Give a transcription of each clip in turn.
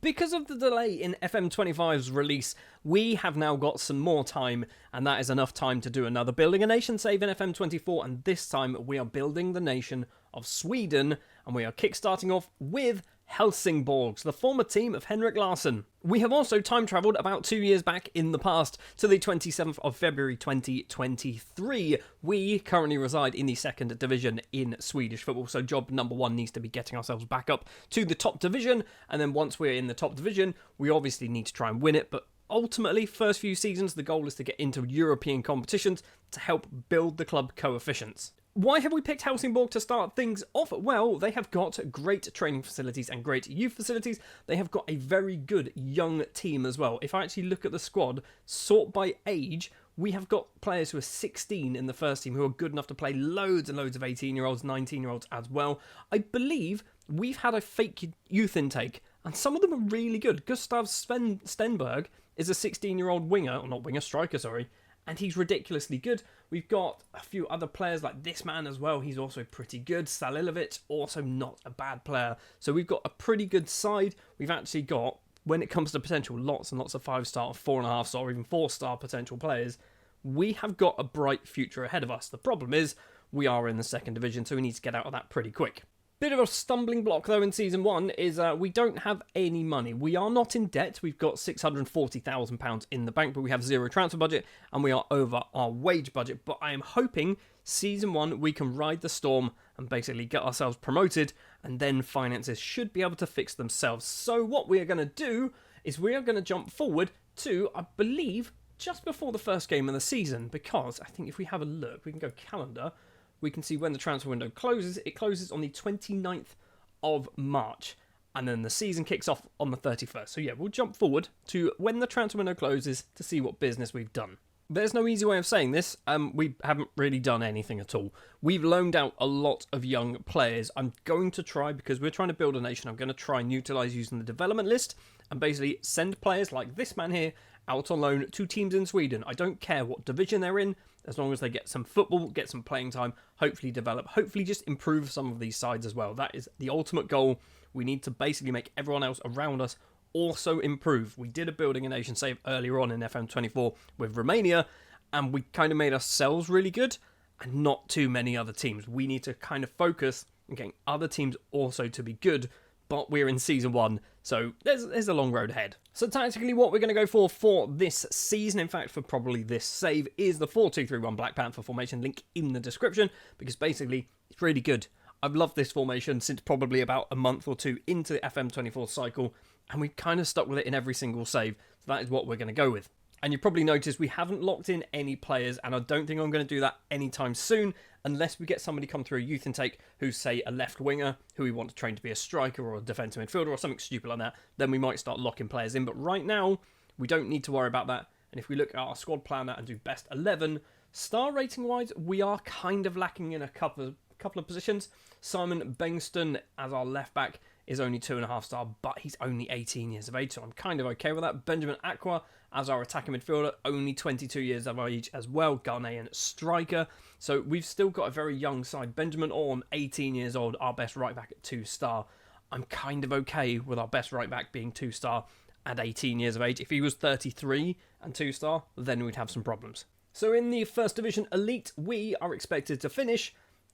Because of the delay in FM25's release, we have now got some more time, and that is enough time to do another Building a Nation save in FM24, and this time we are building the nation of Sweden, and we are kickstarting off with Helsingborg, the former team of Henrik Larsson. We have also time-travelled about 2 years back in the past to the 27th of February 2023. We currently reside in the second division in Swedish football, so job number one needs to be getting ourselves back up to the top division, and then once we're in the top division, we obviously need to try and win it, but ultimately, first few seasons, the goal is to get into European competitions to help build the club coefficients. Why have we picked Helsingborg to start things off? Well, they have got great training facilities and great youth facilities. They have got a very good young team as well. If I actually look at the squad, sort by age, we have got players who are 16 in the first team who are good enough to play loads and loads of 18-year-olds, 19-year-olds as well. I believe we've had a fake youth intake, and some of them are really good. Gustav Stenberg is a 16-year-old winger, or not winger, striker, sorry, and he's ridiculously good. We've got a few other players like this man as well. He's also pretty good. Salilovic, also not a bad player. So we've got a pretty good side. We've actually got, when it comes to potential, lots and lots of 5-star, 4.5-star, or even 4-star potential players. We have got a bright future ahead of us. The problem is, we are in the second division, so we need to get out of that pretty quick. Bit of a stumbling block, though, in Season 1 is we don't have any money. We are not in debt. We've got £640,000 in the bank, but we have zero transfer budget, and we are over our wage budget. But I am hoping Season 1 we can ride the storm and basically get ourselves promoted, and then finances should be able to fix themselves. So what we are going to do is we are going to jump forward to, I believe, just before the first game of the season, because I think if we have a look, we can go calendar, we can see when the transfer window closes. It closes on the 29th of March, and then the season kicks off on the 31st. So yeah, we'll jump forward to when the transfer window closes to see what business we've done. There's no easy way of saying this. We haven't really done anything at all. We've loaned out a lot of young players. I'm going to try, because we're trying to build a nation, I'm going to try and utilise using the development list and basically send players like this man here out on loan to teams in Sweden. I don't care what division they're in, as long as they get some football, get some playing time, hopefully develop, hopefully just improve some of these sides as well. That is the ultimate goal. We need to basically make everyone else around us also improve. We did a Building a Nation save earlier on in FM24 with Romania, and we kind of made ourselves really good and not too many other teams. We need to kind of focus on getting other teams also to be good, but we're in Season 1, so there's a long road ahead. So tactically, what we're going to go for this season, in fact, for probably this save, is the 4-2-3-1 Black Panther formation, link in the description, because basically, it's really good. I've loved this formation since probably about a month or two into the FM24 cycle, and we've kind of stuck with it in every single save, so that is what we're going to go with. And you probably noticed we haven't locked in any players, and I don't think I'm going to do that anytime soon, unless we get somebody come through a youth intake who's, say, a left winger, who we want to train to be a striker or a defensive midfielder or something stupid like that, then we might start locking players in. But right now, we don't need to worry about that. And if we look at our squad planner and do best 11, star rating-wise, we are kind of lacking in a couple of positions. Simon Bengston as our left back is only 2.5 star, but he's only 18 years of age, so I'm kind of okay with that. Benjamin Aqua as our attacking midfielder, only 22 years of age as well, Ghanaian striker. So we've still got a very young side. Benjamin Orm, 18 years old, our best right back at 2 star. I'm kind of okay with our best right back being 2 star at 18 years of age. If he was 33 and 2 star, then we'd have some problems. So in the First Division Elite, we are expected to finish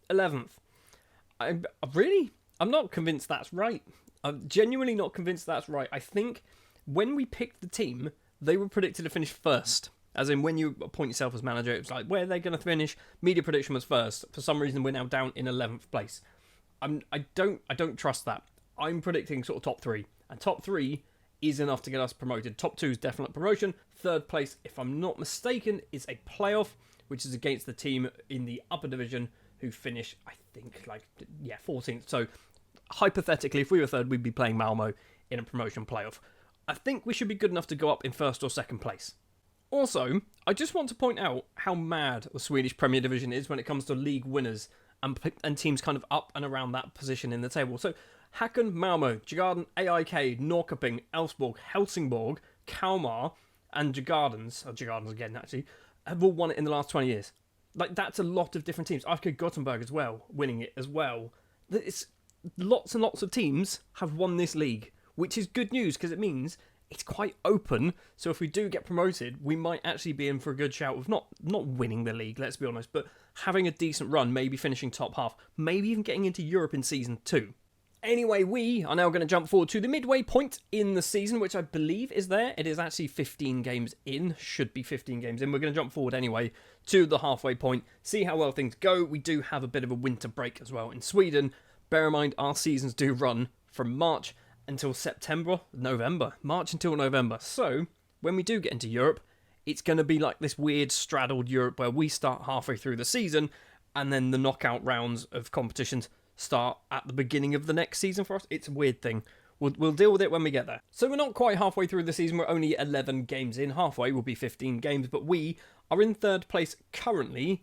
11th. I'm not convinced that's right. I'm genuinely not convinced that's right. I think when we picked the team, they were predicted to finish first. As in, when you appoint yourself as manager, it was like, where are they going to finish? Media prediction was first. For some reason, we're now down in 11th place. I don't trust that. I'm predicting sort of top 3. And top 3 is enough to get us promoted. Top 2 is definite promotion. Third place, if I'm not mistaken, is a playoff, which is against the team in the upper division who finish, I think, 14th. So, hypothetically, if we were third, we'd be playing Malmo in a promotion playoff. I think we should be good enough to go up in first or second place. Also, I just want to point out how mad the Swedish Premier Division is when it comes to league winners and teams kind of up and around that position in the table. So, Häcken, Malmo, Djurgården, AIK, Norrköping, Elfsborg, Helsingborg, Kalmar, and Djurgårdens again actually, have all won it in the last 20 years. Like, that's a lot of different teams. IFK Gothenburg as well, winning it as well. It's lots and lots of teams have won this league, which is good news because it means it's quite open. So if we do get promoted, we might actually be in for a good shout of not winning the league, let's be honest, but having a decent run, maybe finishing top half, maybe even getting into Europe in Season 2. Anyway, we are now going to jump forward to the midway point in the season, which I believe is there. It is actually 15 games in, should be 15 games in. We're going to jump forward anyway to the halfway point, see how well things go. We do have a bit of a winter break as well in Sweden. Bear in mind, our seasons do run from March until November. March until November. So, when we do get into Europe, it's going to be like this weird straddled Europe where we start halfway through the season and then the knockout rounds of competitions start at the beginning of the next season for us. It's a weird thing. We'll deal with it when we get there. So we're not quite halfway through the season. We're only 11 games in. Halfway will be 15 games, but we are in third place currently,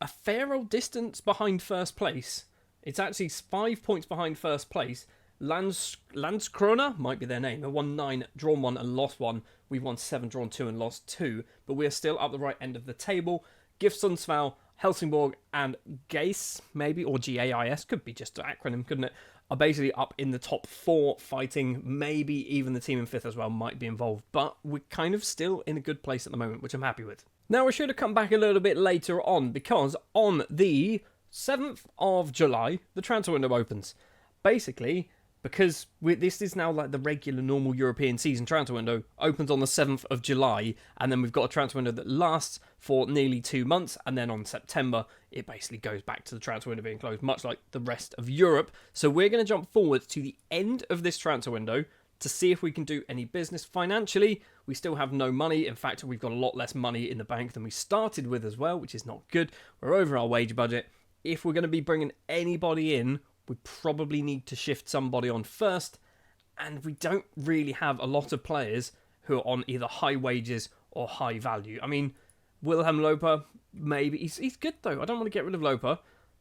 a fair old distance behind first place. It's actually 5 points behind first place. Landskrona might be their name. They won 9, drawn 1 and lost 1. We've won 7, drawn 2 and lost 2. But we're still up the right end of the table. GIF Sundsvall, Helsingborg and GAIS, maybe, or GAIS, could be just an acronym, couldn't it, are basically up in the top 4 fighting. Maybe even the team in 5th as well might be involved. But we're kind of still in a good place at the moment, which I'm happy with. Now, I should have come back a little bit later on, because on the 7th of July, the transfer window opens. Basically, because this is now like the regular normal European season transfer window, opens on the 7th of July, and then we've got a transfer window that lasts for nearly 2 months, and then on September, it basically goes back to the transfer window being closed, much like the rest of Europe. So we're going to jump forward to the end of this transfer window to see if we can do any business financially. We still have no money. In fact, we've got a lot less money in the bank than we started with as well, which is not good. We're over our wage budget. If we're going to be bringing anybody in, we probably need to shift somebody on first, and we don't really have a lot of players who are on either high wages or high value. I mean, Wilhelm Loper, maybe. He's good, though. I don't want to get rid of Loper.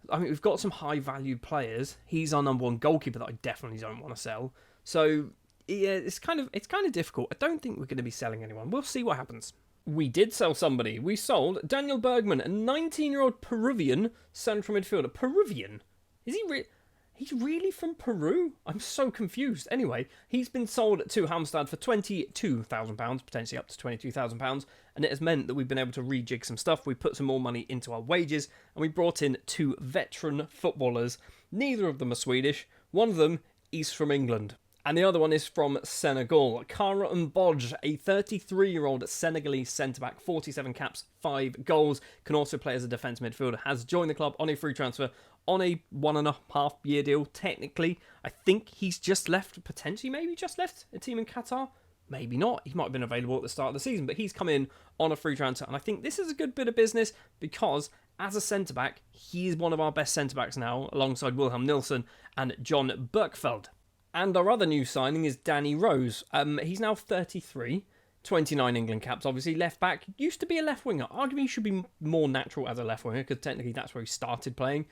I mean, we've got some high-valued players. He's our number 1 goalkeeper that I definitely don't want to sell. So, yeah, it's kind of difficult. I don't think we're going to be selling anyone. We'll see what happens. We did sell somebody. We sold Daniel Bergman, a 19-year-old Peruvian central midfielder. Peruvian? Is he really... He's really from Peru? I'm so confused. Anyway, he's been sold to Halmstad for £22,000, potentially up to £22,000, and it has meant that we've been able to rejig some stuff. We put some more money into our wages, and we brought in 2 veteran footballers. Neither of them are Swedish. One of them is from England, and the other one is from Senegal. Kara Mbodj, a 33-year-old Senegalese centre-back, 47 caps, 5 goals, can also play as a defence midfielder, has joined the club on a free transfer, on a 1.5-year deal, technically. I think he's just left, potentially maybe just left a team in Qatar. Maybe not. He might have been available at the start of the season, but he's come in on a free transfer. And I think this is a good bit of business because as a centre-back, he's one of our best centre-backs now, alongside Wilhelm Nilsson and John Berkveld. And our other new signing is Danny Rose. He's now 33, 29 England caps, obviously. Left back, used to be a left winger. Arguably, he should be more natural as a left winger because technically that's where he started playing.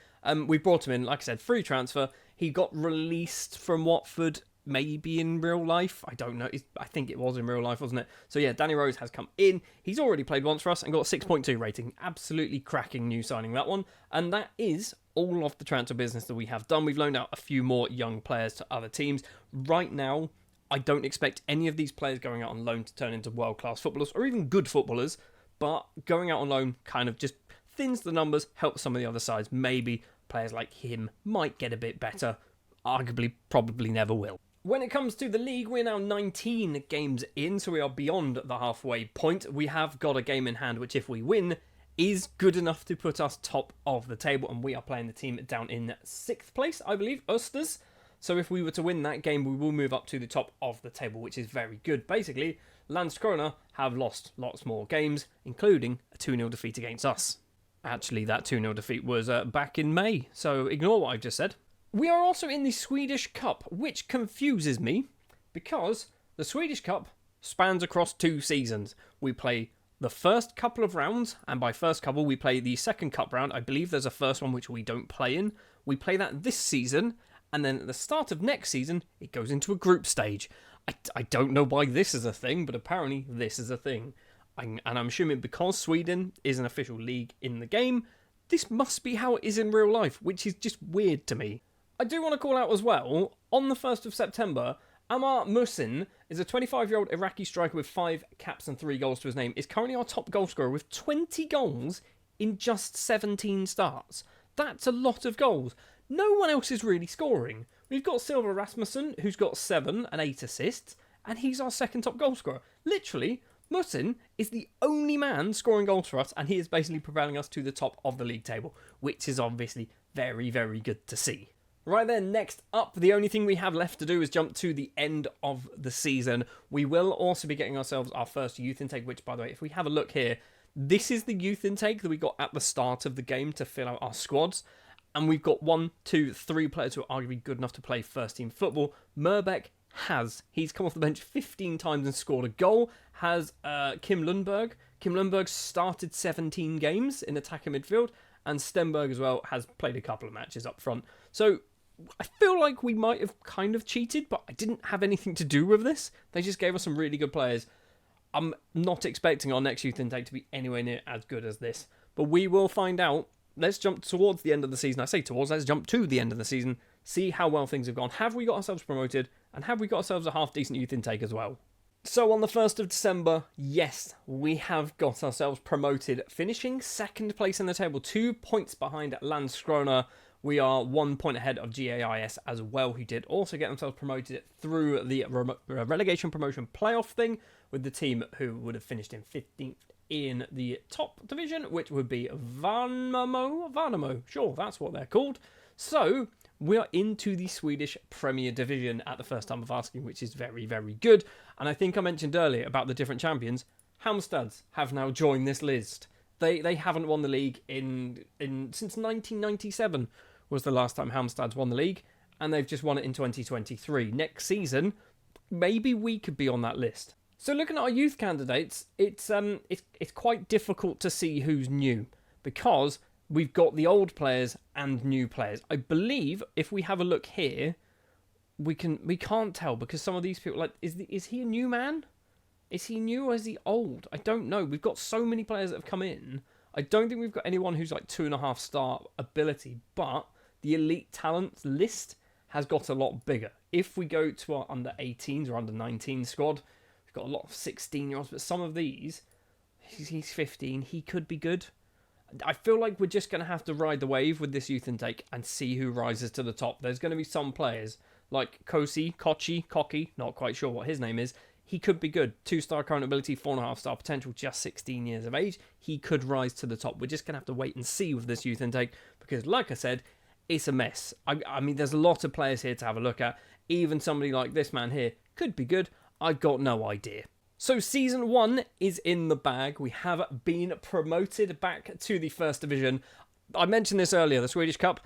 We brought him in, like I said, free transfer. He got released from Watford, maybe in real life. I don't know. I think it was in real life, wasn't it? So yeah, Danny Rose has come in. He's already played once for us and got a 6.2 rating. Absolutely cracking new signing, that one. And that is all of the transfer business that we have done. We've loaned out a few more young players to other teams. Right now, I don't expect any of these players going out on loan to turn into world-class footballers or even good footballers, but going out on loan kind of just thins the numbers, helps some of the other sides. Maybe players like him might get a bit better. Arguably, probably never will. When it comes to the league, we're now 19 games in, so we are beyond the halfway point. We have got a game in hand, which if we win, is good enough to put us top of the table, and we are playing the team down in 6th place, I believe, Östers. So if we were to win that game, we will move up to the top of the table, which is very good. Basically, Landskrona have lost lots more games, including a 2-0 defeat against us. Actually, that 2-0 defeat was back in May, so ignore what I've just said. We are also in the Swedish Cup, which confuses me, because the Swedish Cup spans across 2 seasons. We play the first couple of rounds, and by first couple, we play the second cup round. I believe there's a first one which we don't play in. We play that this season, and then at the start of next season, it goes into a group stage. I don't know why this is a thing, but apparently this is a thing. And I'm assuming because Sweden is an official league in the game, this must be how it is in real life, which is just weird to me. I do want to call out as well, on the 1st of September, Amar Musin is a 25-year-old Iraqi striker with 5 caps and 3 goals to his name. Is currently our top goal scorer with 20 goals in just 17 starts. That's a lot of goals. No one else is really scoring. We've got Silva Rasmussen, who's got 7 and 8 assists, and he's our second top goal scorer. Literally, Musin is the only man scoring goals for us, and he is basically propelling us to the top of the league table, which is obviously very, very good to see. Right then, next up, the only thing we have left to do is jump to the end of the season. We will also be getting ourselves our first youth intake, which, by the way, if we have a look here, this is the youth intake that we got at the start of the game to fill out our squads. And we've got 1, 2, 3 players who are arguably good enough to play first team football. Merbeck he's come off the bench 15 times and scored a goal. Has Kim Lundberg. Kim Lundberg started 17 games in attack and midfield. And Stenberg as well has played a couple of matches up front. So I feel like we might have kind of cheated, but I didn't have anything to do with this. They just gave us some really good players. I'm not expecting our next youth intake to be anywhere near as good as this, but we will find out. Let's jump towards the end of the season. I say towards, let's jump to the end of the season, see how well things have gone. Have we got ourselves promoted, and have we got ourselves a half-decent youth intake as well? So on the 1st of December, yes, we have got ourselves promoted, finishing second place in the table, 2 points behind Landskrona. We are 1 point ahead of GAIS as well, who did also get themselves promoted through the relegation promotion playoff thing, with the team who would have finished in 15th in the top division, which would be Värnamo. Sure, that's what they're called. So we are into the Swedish Premier Division at the first time of asking, which is very, very good. And I think I mentioned earlier about the different champions. Halmstads have now joined this list. They haven't won the league since 1997 was the last time Halmstads won the league, and they've just won it in 2023. Next season, maybe we could be on that list. So looking at our youth candidates, it's quite difficult to see who's new, because we've got the old players and new players. I believe if we have a look here, we can't tell, because some of these people, like, is he a new man? Is he new or is he old? I don't know. We've got so many players that have come in. I don't think we've got anyone who's like 2.5 star ability, but the elite talent list has got a lot bigger. If we go to our under 18s or under 19 squad, we've got a lot of 16-year-olds, but some of these, he's 15, he could be good. I feel like we're just going to have to ride the wave with this youth intake and see who rises to the top. There's going to be some players like Kochi, not quite sure what his name is. He could be good. 2-star current ability, 4.5 star potential, just 16 years of age. He could rise to the top. We're just going to have to wait and see with this youth intake, because like I said, it's a mess. I mean, there's a lot of players here to have a look at. Even somebody like this man here could be good. I've got no idea. So Season 1 is in the bag. We have been promoted back to the First Division. I mentioned this earlier, the Swedish Cup.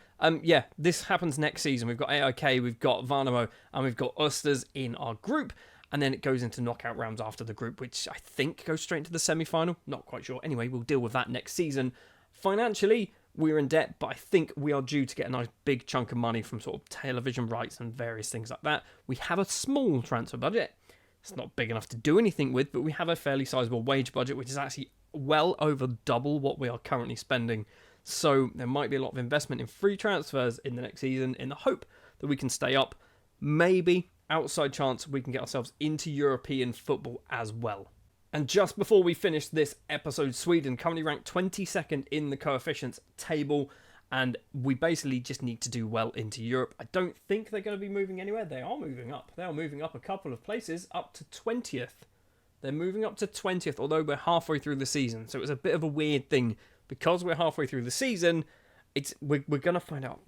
Yeah, this happens next season. We've got AIK, we've got Värnamo, and we've got Östers in our group. And then it goes into knockout rounds after the group, which I think goes straight into the semi-final. Not quite sure. Anyway, we'll deal with that next season. Financially, we're in debt, but I think we are due to get a nice big chunk of money from sort of television rights and various things like that. We have a small transfer budget. It's not big enough to do anything with, but we have a fairly sizable wage budget, which is actually well over double what we are currently spending. So there might be a lot of investment in free transfers in the next season in the hope that we can stay up. Maybe outside chance we can get ourselves into European football as well. And just before we finish this episode, Sweden currently ranked 22nd in the coefficients table, and we basically just need to do well into Europe. I don't think they're going to be moving anywhere. They are moving up. They are moving up a couple of places, up to 20th. They're moving up to 20th, although we're halfway through the season. So it's a bit of a weird thing. Because we're halfway through the season, we're going to find out.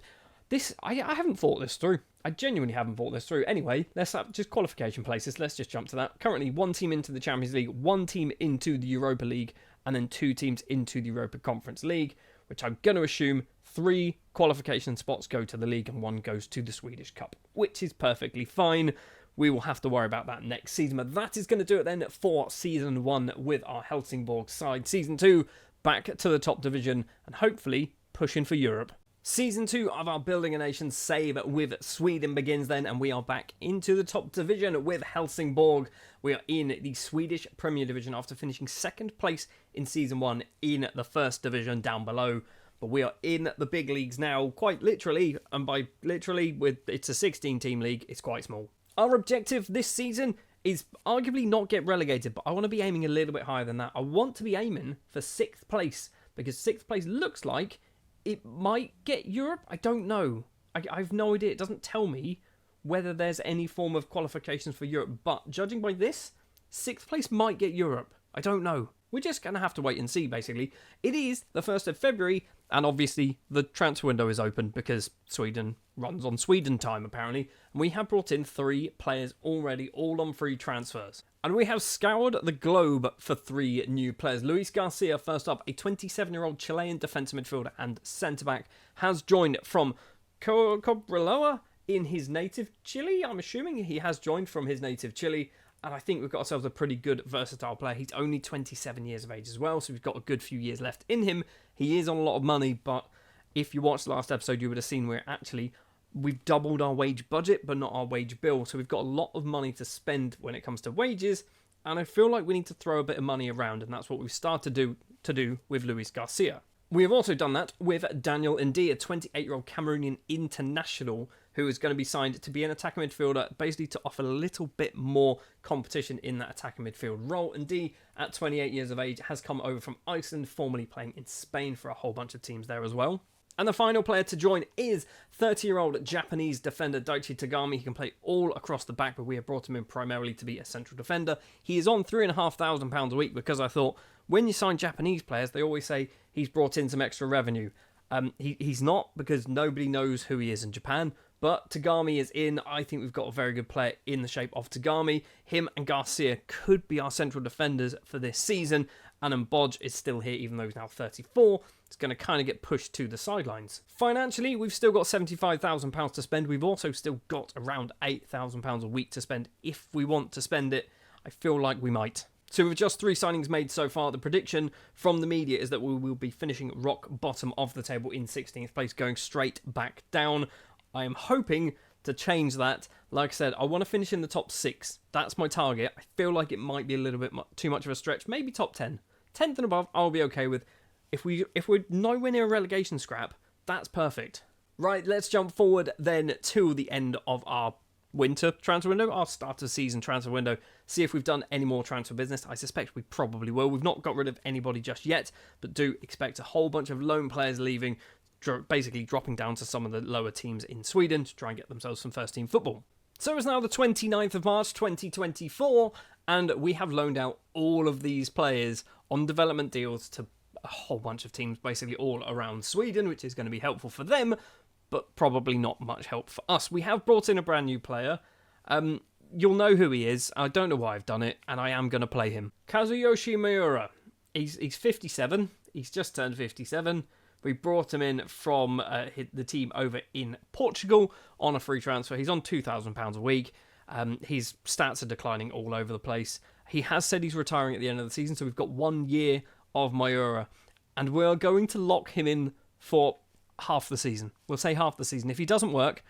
I haven't thought this through. I genuinely haven't thought this through. Anyway, let's have just qualification places. Let's just jump to that. Currently, 1 team into the Champions League, 1 team into the Europa League, and then 2 teams into the Europa Conference League, which I'm going to assume 3 qualification spots go to the league and 1 goes to the Swedish Cup, which is perfectly fine. We will have to worry about that next season. But that is going to do it then for Season 1 with our Helsingborg side. Season 2, back to the top division and hopefully pushing for Europe. Season 2 of our Building a Nation save with Sweden begins then, and we are back into the top division with Helsingborg. We are in the Swedish Premier Division after finishing 2nd place in Season 1 in the 1st Division down below. But we are in the big leagues now, quite literally, and by literally, it's a 16-team league, it's quite small. Our objective this season is arguably not get relegated, but I want to be aiming a little bit higher than that. I want to be aiming for 6th place, because 6th place looks like it might get Europe. I don't know. I have no idea. It doesn't tell me whether there's any form of qualifications for Europe, but judging by this, 6th place might get Europe. I don't know. We're just going to have to wait and see, basically. It is the 1st of February, and obviously the transfer window is open because Sweden runs on Sweden time, apparently. And we have brought in 3 players already, all on free transfers. And we have scoured the globe for 3 new players. Luis Garcia, first up, a 27-year-old Chilean defensive midfielder and centre-back, has joined from Cobreloa in his native Chile. I'm assuming he has joined from his native Chile. And I think we've got ourselves a pretty good, versatile player. He's only 27 years of age as well, so we've got a good few years left in him. He is on a lot of money, but if you watched the last episode, you would have seen we've doubled our wage budget, but not our wage bill. So we've got a lot of money to spend when it comes to wages, and I feel like we need to throw a bit of money around, and that's what we've started to do with Luis Garcia. We have also done that with Daniel Ndi, a 28-year-old Cameroonian international who is going to be signed to be an attacking midfielder, basically to offer a little bit more competition in that attacking midfield role. Ndi, at 28 years of age, has come over from Iceland, formerly playing in Spain for a whole bunch of teams there as well. And the final player to join is 30-year-old Japanese defender Daichi Tagami. He can play all across the back, but we have brought him in primarily to be a central defender. He is on £3,500 a week because I thought when you sign Japanese players, they always say he's brought in some extra revenue. He's not, because nobody knows who he is in Japan. But Tagami is in. I think we've got a very good player in the shape of Tagami. Him and Garcia could be our central defenders for this season. And Bodge is still here, even though he's now 34. It's going to kind of get pushed to the sidelines. Financially, we've still got £75,000 to spend. We've also still got around £8,000 a week to spend if we want to spend it. I feel like we might. So with just 3 signings made so far, the prediction from the media is that we will be finishing rock bottom of the table in 16th place, going straight back down. I am hoping to change that. Like I said, I want to finish in the top 6. That's my target. I feel like it might be a little bit too much of a stretch. Maybe top 10. 10th and above, I'll be okay with. If we're nowhere near a relegation scrap, that's perfect. Right, let's jump forward then to the end of our winter transfer window, our start of season transfer window. See if we've done any more transfer business. I suspect we probably will. We've not got rid of anybody just yet, but do expect a whole bunch of loan players leaving, basically dropping down to some of the lower teams in Sweden to try and get themselves some first team football. So it's now the 29th of March 2024, and we have loaned out all of these players on development deals to a whole bunch of teams, basically all around Sweden, which is going to be helpful for them, but probably not much help for us. We have brought in a brand new player. You'll know who he is. I don't know why I've done it, and I am going to play him. Kazuyoshi Miura. He's 57. He's just turned 57. We brought him in from the team over in Portugal on a free transfer. He's on £2,000 a week. His stats are declining all over the place. He has said he's retiring at the end of the season, so we've got 1 year of Miura. And we're going to lock him in for half the season. We'll say half the season. If he doesn't work,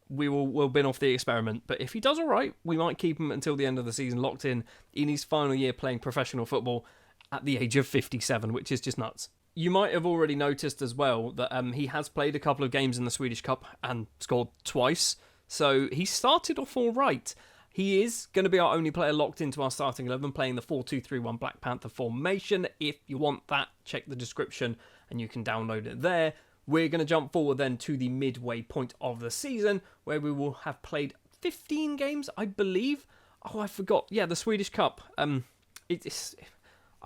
we'll bin off the experiment. But if he does all right, we might keep him until the end of the season, locked in his final year playing professional football at the age of 57, which is just nuts. You might have already noticed as well that he has played a couple of games in the Swedish Cup and scored twice. So he started off all right. He is going to be our only player locked into our starting 11, playing the 4-2-3-1 Black Panther formation. If you want that, check the description and you can download it there. We're going to jump forward then to the midway point of the season, where we will have played 15 games, I believe. Oh, I forgot. Yeah, the Swedish Cup. I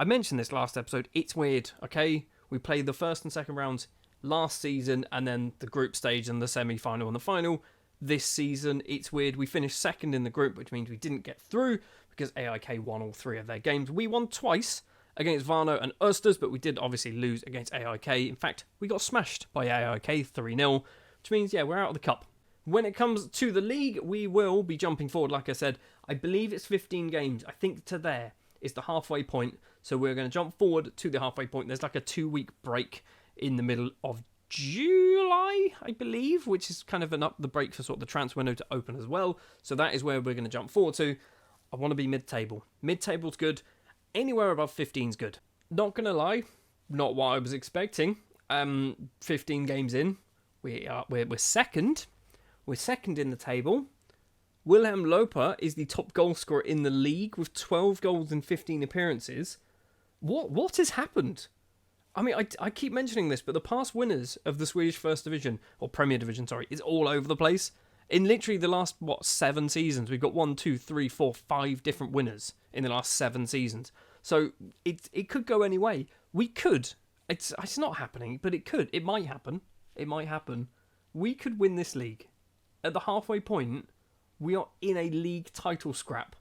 mentioned this last episode. It's weird, okay? We played the first and second rounds last season, and then the group stage and the semi-final and the final. This season, it's weird. We finished second in the group, which means we didn't get through because AIK won all 3 of their games. We won twice against Varno and Østers, but we did obviously lose against AIK. In fact, we got smashed by AIK 3-0, which means, yeah, we're out of the cup. When it comes to the league, we will be jumping forward, like I said. I believe it's 15 games. I think to there is the halfway point. So we're going to jump forward to the halfway point. There's like a 2-week break in the middle of July, I believe, which is kind of the break for sort of the transfer window to open as well. So that is where we're going to jump forward to. I want to be mid-table. Mid-table's good. Anywhere above 15's good. Not going to lie, not what I was expecting. 15 games in, we're second. We're second in the table. Wilhelm Loper is the top goal scorer in the league with 12 goals in 15 appearances. What has happened? I mean, I keep mentioning this, but the past winners of the Swedish First Division, or Premier Division, sorry, is all over the place. In literally the last, 7 seasons, we've got 1, 2, 3, 4, 5 different winners in the last 7 seasons. So it could go any way. We could. It's not happening, but it could. It might happen. It might happen. We could win this league. At the halfway point, we are in a league title scrap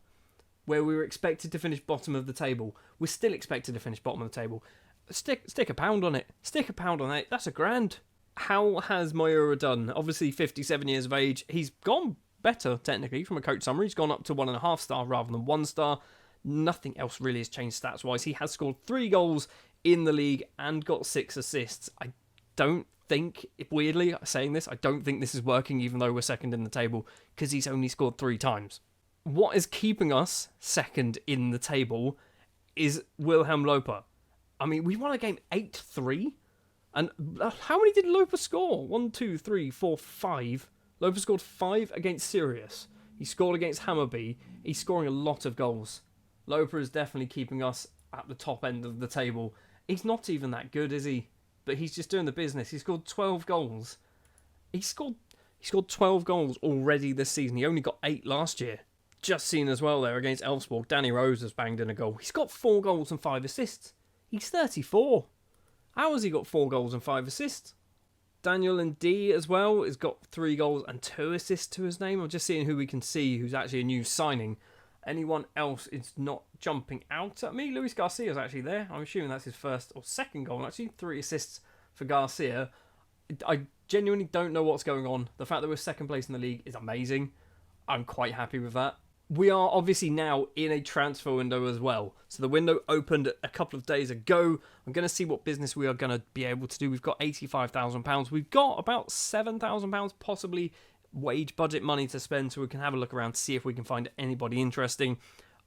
where we were expected to finish bottom of the table. We're still expected to finish bottom of the table. Stick a pound on it. Stick a pound on it. That's £1,000. How has Mayura done? Obviously, 57 years of age. He's gone better, technically, from a coach summary. He's gone up to 1.5 star rather than 1 star. Nothing else really has changed stats-wise. He has scored 3 goals in the league and got 6 assists. I don't think, weirdly saying this, I don't think this is working even though we're second in the table because he's only scored 3 times. What is keeping us second in the table is Wilhelm Loper. I mean, we won a game 8-3. And how many did Loper score? 1, 2, 3, 4, 5. Loper scored 5 against Sirius. He scored against Hammarby. He's scoring a lot of goals. Loper is definitely keeping us at the top end of the table. He's not even that good, is he? But he's just doing the business. He scored 12 goals. He scored 12 goals already this season. He only got 8 last year. Just seen as well there against Elfsborg. Danny Rose has banged in a goal. He's got 4 goals and 5 assists. He's 34. How has he got 4 goals and 5 assists? Daniel and D as well has got 3 goals and 2 assists to his name. I'm just seeing who we can see who's actually a new signing. Anyone else is not jumping out at me. Luis Garcia is actually there. I'm assuming that's his first or second goal. Actually, 3 assists for Garcia. I genuinely don't know what's going on. The fact that we're second place in the league is amazing. I'm quite happy with that. We are obviously now in a transfer window as well. So the window opened a couple of days ago. I'm going to see what business we are going to be able to do. We've got £85,000. We've got about £7,000 possibly wage budget money to spend, so we can have a look around to see if we can find anybody interesting.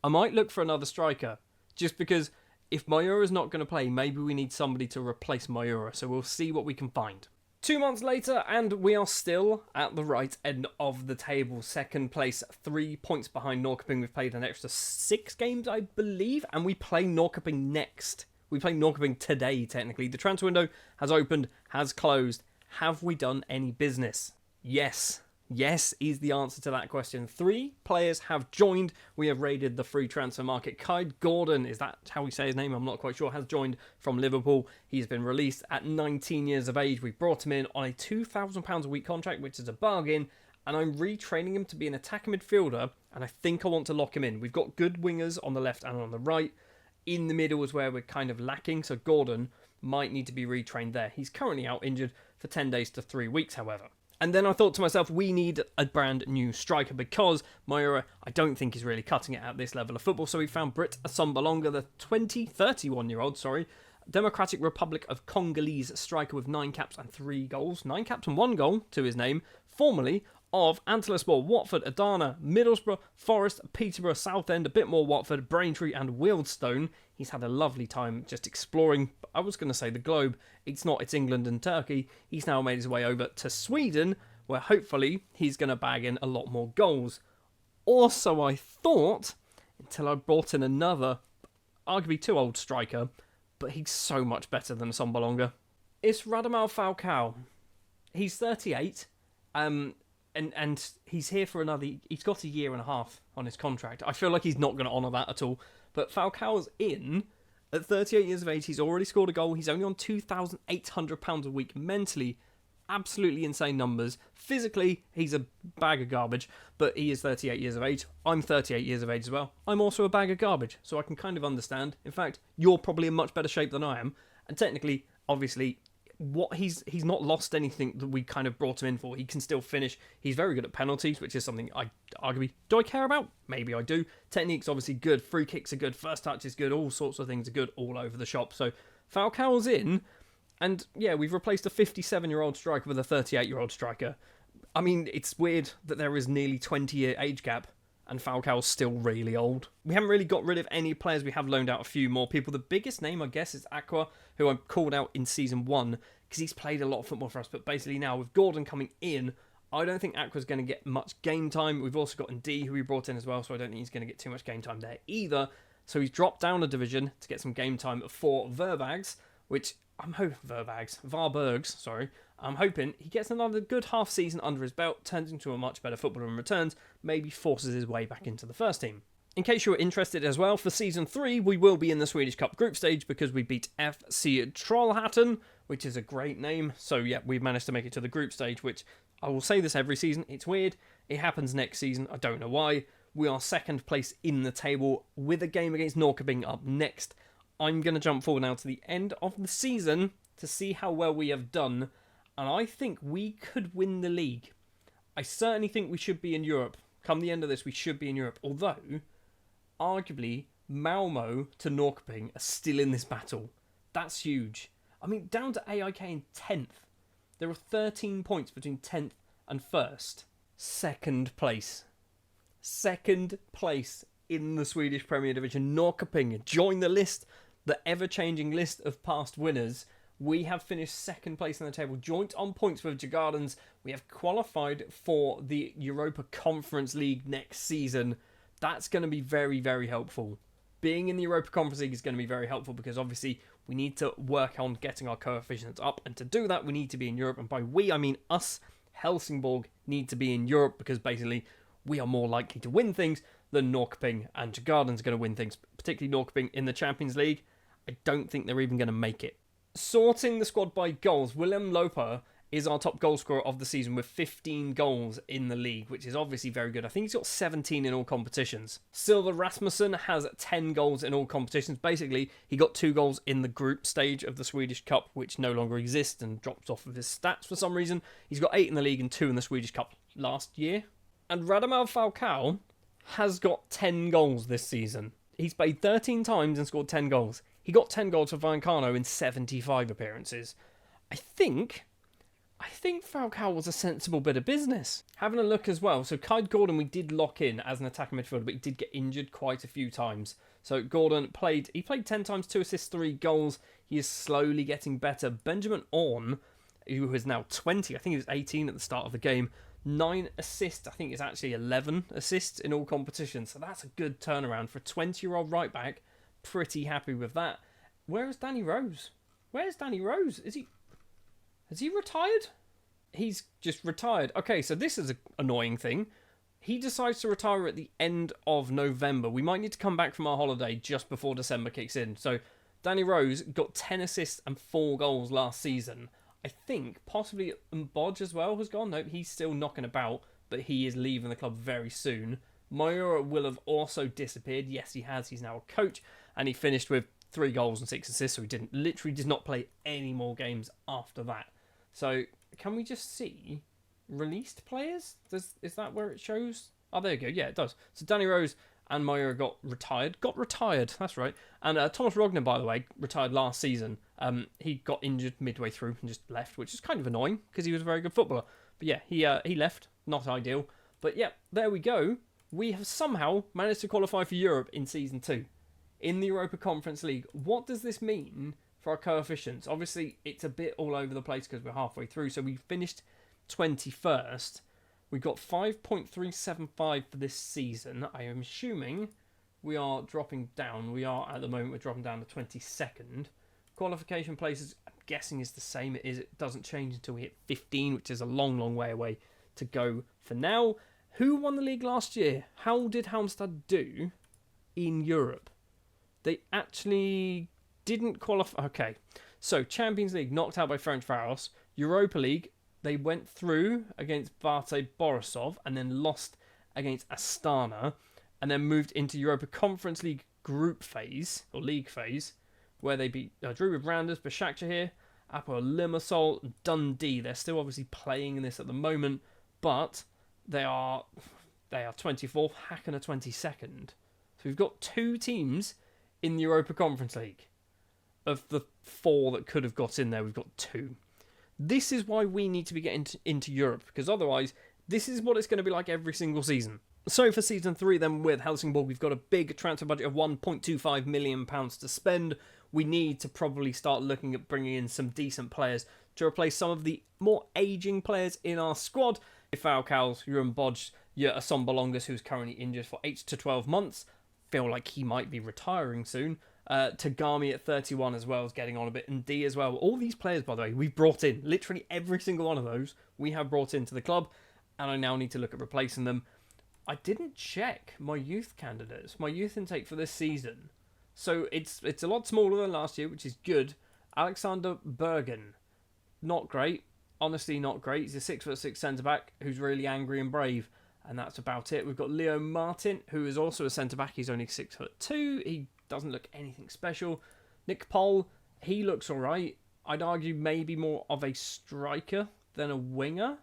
I might look for another striker, just because if Mayura's not going to play, maybe we need somebody to replace Mayura. So we'll see what we can find. 2 months later, and we are still at the right end of the table. Second place, 3 points behind Norrköping. We've played an extra 6 games, I believe, and we play Norrköping next. We play Norrköping today, technically. The transfer window has opened, has closed. Have we done any business? Yes. Yes is the answer to that question. 3 players have joined. We have raided the free transfer market. Kai Gordon, is that how we say his name? I'm not quite sure. Has joined from Liverpool. He's been released at 19 years of age. We brought him in on a £2,000 a week contract, which is a bargain. And I'm retraining him to be an attacking midfielder. And I think I want to lock him in. We've got good wingers on the left and on the right. In the middle is where we're kind of lacking. So Gordon might need to be retrained there. He's currently out injured for 10 days to 3 weeks, however. And then I thought to myself, we need a brand new striker because Mayura, I don't think is really cutting it at this level of football. So we found Britt Assombalonga, the 31-year-old, Democratic Republic of Congolese striker with 9 caps and 3 goals. 9 caps and 1 goal to his name, formerly of Antalyaspor, Watford, Adana, Middlesbrough, Forest, Peterborough, Southend, a bit more Watford, Braintree and Wealdstone. He's had a lovely time just exploring, I was going to say the globe. It's not, it's England and Turkey. He's now made his way over to Sweden, where hopefully he's going to bag in a lot more goals. Also, I thought, until I brought in another, arguably too old striker, but he's so much better than Sombalonga. It's Radamel Falcao. He's 38, and he's here for another, he's got a year and a half on his contract. I feel like he's not going to honour that at all. But Falcao's in at 38 years of age. He's already scored a goal. He's only on £2,800 a week. Mentally, absolutely insane numbers. Physically, he's a bag of garbage, but he is 38 years of age. I'm 38 years of age as well. I'm also a bag of garbage, so I can kind of understand. In fact, you're probably in much better shape than I am. And technically, obviously, he's not lost anything that we kind of brought him in for. He can still finish. He's very good at penalties, which is something I arguably, do I care about? Maybe I do. Technique's obviously good. Free kicks are good. First touch is good. All sorts of things are good all over the shop. So Falcao's in. And yeah, we've replaced a 57-year-old striker with a 38-year-old striker. I mean, it's weird that there is nearly 20-year age gap and Falcao's still really old. We haven't really got rid of any players. We have loaned out a few more people. The biggest name, I guess, is Aqua, who I called out in Season 1 because he's played a lot of football for us. But basically now, with Gordon coming in, I don't think Aqua's going to get much game time. We've also got Ndee, who we brought in as well, so I don't think he's going to get too much game time there either. So he's dropped down a division to get some game time for Varbergs, which I'm hoping I'm hoping he gets another good half season under his belt, turns into a much better footballer and returns, maybe forces his way back into the first team. In case you were interested as well, for Season 3, we will be in the Swedish Cup group stage because we beat FC Trollhättan, which is a great name. So yeah, we've managed to make it to the group stage, which I will say this every season. It's weird. It happens next season. I don't know why. We are second place in the table with a game against Norrköping up next. I'm going to jump forward now to the end of the season to see how well we have done. And I think we could win the league. I certainly think we should be in Europe. Come the end of this, we should be in Europe. Although, arguably, Malmo to Norrköping are still in this battle. That's huge. I mean, down to AIK in 10th. There are 13 points between 10th and 1st. Second place. Second place in the Swedish Premier Division. Norrköping join the list, the ever-changing list of past winners. We have finished second place in the table, joint on points with Djurgårdens. We have qualified for the Europa Conference League next season. That's going to be very, very helpful. Being in the Europa Conference League is going to be very helpful because obviously we need to work on getting our coefficients up. And to do that, we need to be in Europe. And by we, I mean us, Helsingborg, need to be in Europe because basically we are more likely to win things than Norrköping, and Djurgårdens are going to win things, particularly Norrköping in the Champions League. I don't think they're even going to make it. Sorting the squad by goals, Willem Loper is our top goal scorer of the season with 15 goals in the league, which is obviously very good. I think he's got 17 in all competitions. Silver Rasmussen has 10 goals in all competitions. Basically, he got 2 goals in the group stage of the Swedish Cup, which no longer exists and dropped off of his stats for some reason. He's got 8 in the league and 2 in the Swedish Cup last year. And Radamel Falcao has got 10 goals this season. He's played 13 times and scored 10 goals. He got 10 goals for Vallecano in 75 appearances. I think Falcao was a sensible bit of business. Having a look as well. So Kyle Gordon we did lock in as an attacking midfielder, but he did get injured quite a few times. So Gordon played 10 times, 2 assists, 3 goals. He is slowly getting better. Benjamin Orn, who is now 20, I think he was 18 at the start of the game, 9 assists. I think it's actually 11 assists in all competitions. So that's a good turnaround for a 20-year-old right back. Pretty happy with that. Where is Danny Rose? Where's Danny Rose? Has he retired? He's just retired. Okay, so this is an annoying thing. He decides to retire at the end of November. We might need to come back from our holiday just before December kicks in. So Danny Rose got 10 assists and 4 goals last season. I think possibly Bodge as well has gone. No, he's still knocking about, but he is leaving the club very soon. Mayura will have also disappeared. Yes, he has. He's now a coach, and he finished with 3 goals and 6 assists, so he did not play any more games after that. So can we just see released players? Is that where it shows? Oh, there you go. Yeah, it does. So Danny Rose and Mayura got retired. That's right. And Thomas Rogner, by the way, retired last season. He got injured midway through and just left, which is kind of annoying because he was a very good footballer. But yeah, he left. Not ideal. But yeah, there we go. We have somehow managed to qualify for Europe in Season 2 in the Europa Conference League. What does this mean for our coefficients? Obviously, it's a bit all over the place because we're halfway through. So we finished 21st. We've got 5.375 for this season. I am assuming we are dropping down. We are, at the moment, we're dropping down to 22nd. Qualification places, I'm guessing, is the same. It doesn't change until we hit 15, which is a long, long way away to go for now. Who won the league last year? How did Halmstad do in Europe? They actually didn't qualify. Okay, so Champions League knocked out by Ferencváros. Europa League, they went through against Bate Borisov and then lost against Astana and then moved into Europa Conference League group phase, or league phase, where they drew with Randers, Başakşehir, Apoel Limassol, Dundee. They're still obviously playing in this at the moment, but they are 24th, Hacken are 22nd. So we've got 2 teams in the Europa Conference League. Of the 4 that could have got in there, we've got 2. This is why we need to be getting into Europe, because otherwise, this is what it's going to be like every single season. So for Season 3 then with Helsingborg, we've got a big transfer budget of £1.25 million to spend. We need to probably start looking at bringing in some decent players, to replace some of the more aging players in our squad. Falcao's, Euron Bodge, your Asombalongas, who's currently injured for 8 to 12 months. Feel like he might be retiring soon. Tagami at 31 as well is getting on a bit, and D as well. All these players, by the way, we've brought in. Literally every single one of those we have brought into the club, and I now need to look at replacing them. I didn't check my youth candidates, my youth intake for this season. So it's a lot smaller than last year, which is good. Alexander Bergen, not great. Honestly, not great. He's a 6'6" centre-back who's really angry and brave. And that's about it. We've got Leo Martin, who is also a centre-back. He's only 6'2". He doesn't look anything special. Nick Pohl, he looks all right. I'd argue maybe more of a striker than a winger.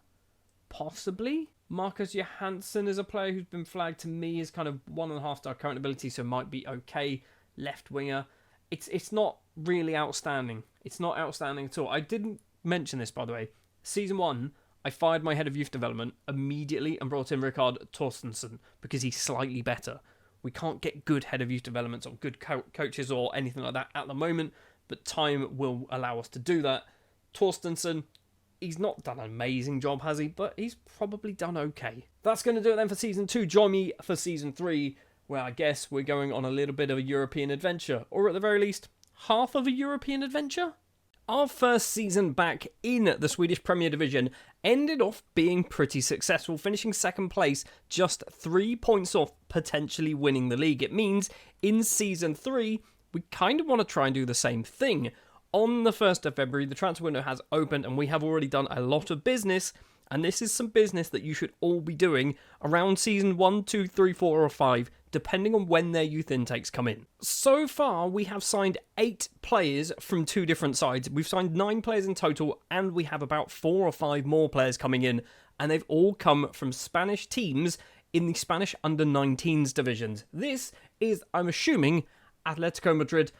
Possibly. Marcus Johansson is a player who's been flagged to me as kind of 1.5-star current ability, so might be okay. Left winger. It's not really outstanding. It's not outstanding at all. I didn't mention this, by the way. Season 1, I fired my head of youth development immediately and brought in Rikard Torstensson because he's slightly better. We can't get good head of youth developments or good coaches or anything like that at the moment, but time will allow us to do that. Torstensson, he's not done an amazing job, has he? But he's probably done okay. That's going to do it then for Season 2. Join me for Season 3, where I guess we're going on a little bit of a European adventure, or at the very least, half of a European adventure? Our first season back in the Swedish Premier Division ended off being pretty successful, finishing second place, just 3 points off potentially winning the league. It means in Season 3, we kind of want to try and do the same thing. On the 1st of February, the transfer window has opened and we have already done a lot of business. And this is some business that you should all be doing around Season 1, 2, 3, 4 or 5, depending on when their youth intakes come in. So far, we have signed 8 players from 2 different sides. We've signed 9 players in total, and we have about 4 or 5 more players coming in, and they've all come from Spanish teams in the Spanish under-19s divisions. This is, I'm assuming, Atletico Madrid,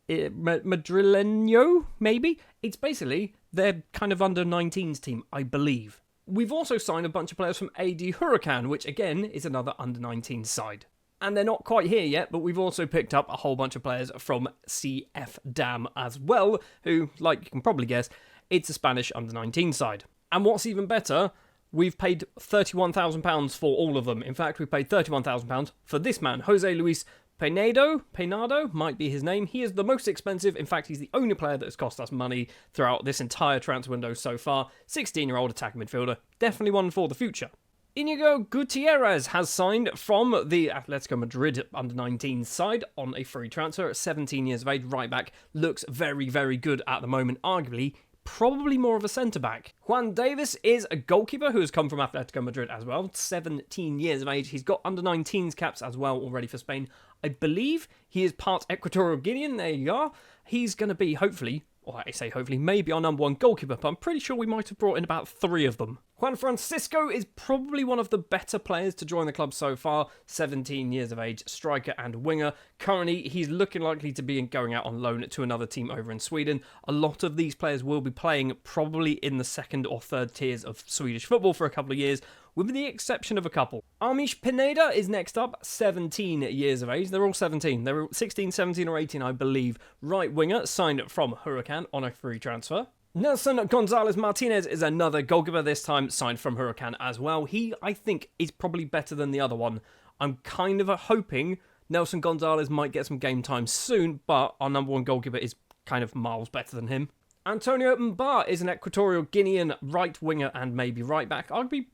Madrileño, maybe? It's basically their kind of under-19s team, I believe. We've also signed a bunch of players from AD Huracan, which again is another under-19s side. And they're not quite here yet, but we've also picked up a whole bunch of players from CF Dam as well, who, like you can probably guess, it's a Spanish under-19 side. And what's even better, we've paid £31,000 for all of them. In fact, we paid £31,000 for this man, Jose Luis Peinado might be his name. He is the most expensive. In fact, he's the only player that has cost us money throughout this entire transfer window so far. 16-year-old attacking midfielder. Definitely one for the future. Inigo Gutierrez has signed from the Atletico Madrid under-19 side on a free transfer at 17 years of age. Right back. Looks very, very good at the moment. Arguably, probably more of a centre-back. Juan Davis is a goalkeeper who has come from Atletico Madrid as well. 17 years of age. He's got under-19s caps as well already for Spain. I believe he is part Equatorial Guinean. There you are. He's going to be, hopefully, or I say hopefully, maybe our number 1 goalkeeper, but I'm pretty sure we might have brought in about 3 of them. Juan Francisco is probably one of the better players to join the club so far. 17 years of age, striker and winger. Currently, he's looking likely to be going out on loan to another team over in Sweden. A lot of these players will be playing probably in the 2nd or 3rd tiers of Swedish football for a couple of years, with the exception of a couple. Amish Pineda is next up, 17 years of age. They're all 17. They're 16, 17 or 18, I believe. Right winger, signed from Huracan on a free transfer. Nelson Gonzalez Martinez is another goalkeeper, this time signed from Huracan as well. He, I think, is probably better than the other one. I'm kind of hoping Nelson Gonzalez might get some game time soon, but our number 1 goalkeeper is kind of miles better than him. Antonio Mbar is an Equatorial Guinean right winger and maybe right back. I'd be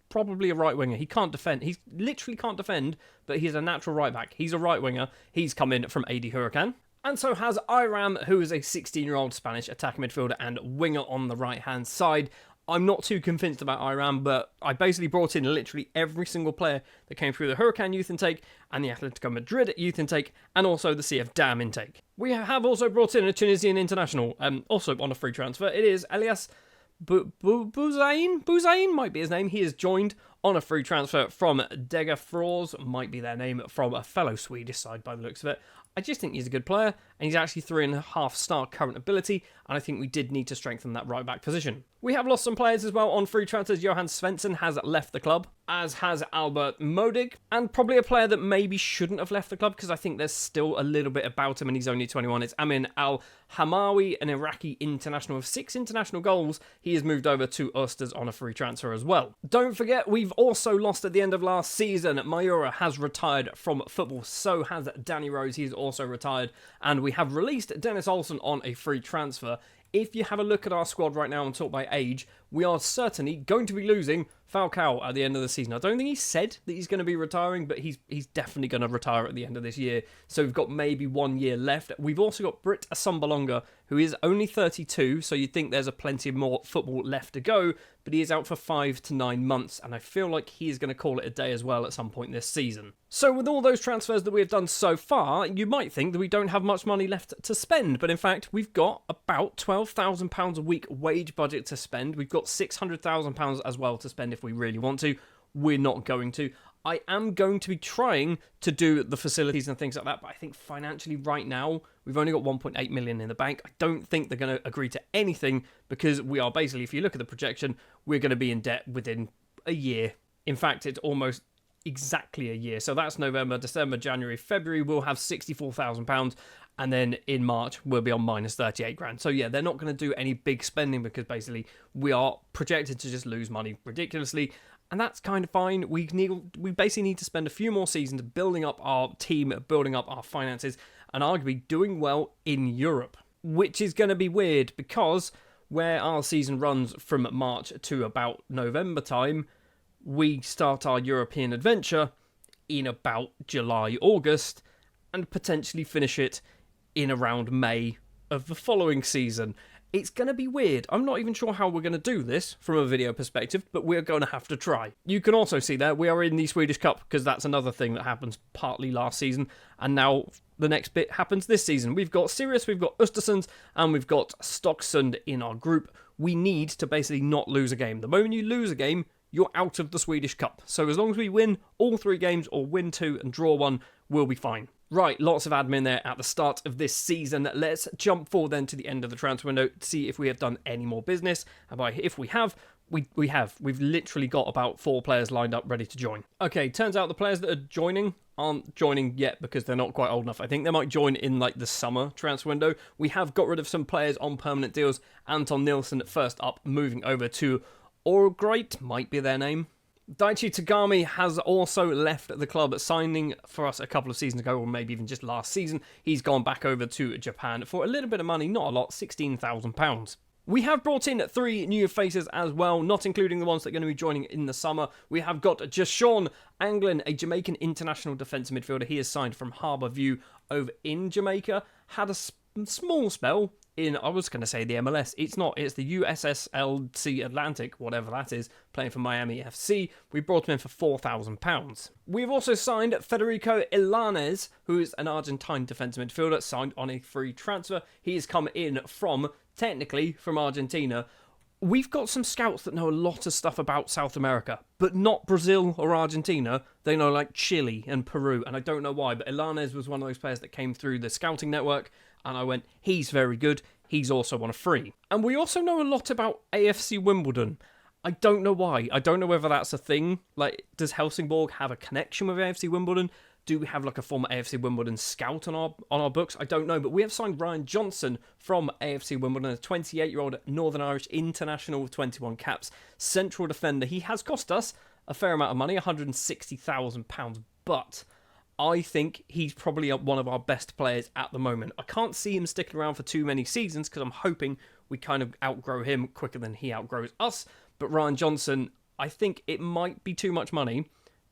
probably a right winger. He can't defend. He literally can't defend, but he's a natural right back. He's a right winger. He's come in from AD Huracan. And so has Iram, who is a 16-year-old Spanish attacking midfielder and winger on the right-hand side. I'm not too convinced about Iram, but I basically brought in literally every single player that came through the Huracan youth intake and the Atletico Madrid youth intake and also the CF Dam intake. We have also brought in a Tunisian international, also on a free transfer. It is Elias Bouzaïn might be his name. He has joined on a free transfer from Degerfors, might be their name, from a fellow Swedish side by the looks of it. I just think he's a good player, and he's actually 3.5 star current ability, and I think we did need to strengthen that right back position. We have lost some players as well on free transfers. Johan Svensson has left the club, as has Albert Modig, and probably a player that maybe shouldn't have left the club because I think there's still a little bit about him and he's only 21. It's Amin Al-Hamawi, an Iraqi international with 6 international goals. He has moved over to Oesters on a free transfer as well. Don't forget, we've also lost at the end of last season. Mayura has retired from football, so has Danny Rose. He's also retired, and we have released Dennis Olsen on a free transfer. If you have a look at our squad right now and talk by age, we are certainly going to be losing Falcao at the end of the season. I don't think he said that he's going to be retiring, but he's definitely going to retire at the end of this year. So we've got maybe 1 year left. We've also got Britt Assombalonga, who is only 32, so you'd think there's a plenty more football left to go, but he is out for 5 to 9 months, and I feel like he is going to call it a day as well at some point this season. So with all those transfers that we've done so far, you might think that we don't have much money left to spend, but in fact, we've got about £12,000 a week wage budget to spend. We've got £600,000 as well to spend if we really want to. We're not going to. I am going to be trying to do the facilities and things like that, but I think financially right now, we've only got 1.8 million in the bank. I don't think they're going to agree to anything because we are basically, if you look at the projection, we're going to be in debt within a year. In fact, it's almost exactly a year. So that's November, December, January, February, we'll have £64,000. And then in March, we'll be on minus 38 grand. So yeah, they're not going to do any big spending because basically we are projected to just lose money ridiculously. And that's kind of fine. We basically need to spend a few more seasons building up our team, building up our finances, and arguably doing well in Europe. Which is going to be weird because where our season runs from March to about November time, we start our European adventure in about July, August, and potentially finish it in around May of the following season. It's going to be weird. I'm not even sure how we're going to do this from a video perspective, but we're going to have to try. You can also see there, we are in the Swedish Cup, because that's another thing that happens partly last season, and now the next bit happens this season. We've got Sirius, we've got Östersund, and we've got Stocksund in our group. We need to basically not lose a game. The moment you lose a game, you're out of the Swedish Cup. So as long as we win all 3 games, or win 2 and draw 1, we'll be fine. Right, lots of admin there at the start of this season. Let's jump forward then to the end of the transfer window to see if we have done any more business. And by if we have, we have. We've literally got about 4 players lined up ready to join. Okay, turns out the players that are joining aren't joining yet because they're not quite old enough. I think they might join in like the summer transfer window. We have got rid of some players on permanent deals. Anton Nilsson first up, moving over to Orgreit, might be their name. Daichi Tagami has also left the club, signing for us a couple of seasons ago, or maybe even just last season. He's gone back over to Japan for a little bit of money, not a lot, £16,000. We have brought in 3 new faces as well, not including the ones that are going to be joining in the summer. We have got Jashawn Anglin, a Jamaican international defensive midfielder. He is signed from Harbour View over in Jamaica. Had a small spell in, I was going to say the MLS. It's not. It's the USSLC Atlantic, whatever that is, playing for Miami FC. We brought him in for £4,000. We've also signed Federico Ilanes, who is an Argentine defensive midfielder, signed on a free transfer. He has come in from, technically, from Argentina. We've got some scouts that know a lot of stuff about South America, but not Brazil or Argentina. They know like Chile and Peru, and I don't know why, but Ilanes was one of those players that came through the scouting network, and I went, he's very good. He's also on a free. And we also know a lot about AFC Wimbledon. I don't know why. I don't know whether that's a thing. Like, does Helsingborg have a connection with AFC Wimbledon? Do we have like a former AFC Wimbledon scout on our books? I don't know, but we have signed Ryan Johnson from AFC Wimbledon, a 28-year-old Northern Irish international with 21 caps, central defender. He has cost us a fair amount of money, £160,000, but I think he's probably one of our best players at the moment. I can't see him sticking around for too many seasons because I'm hoping we kind of outgrow him quicker than he outgrows us. But Ryan Johnson, I think it might be too much money,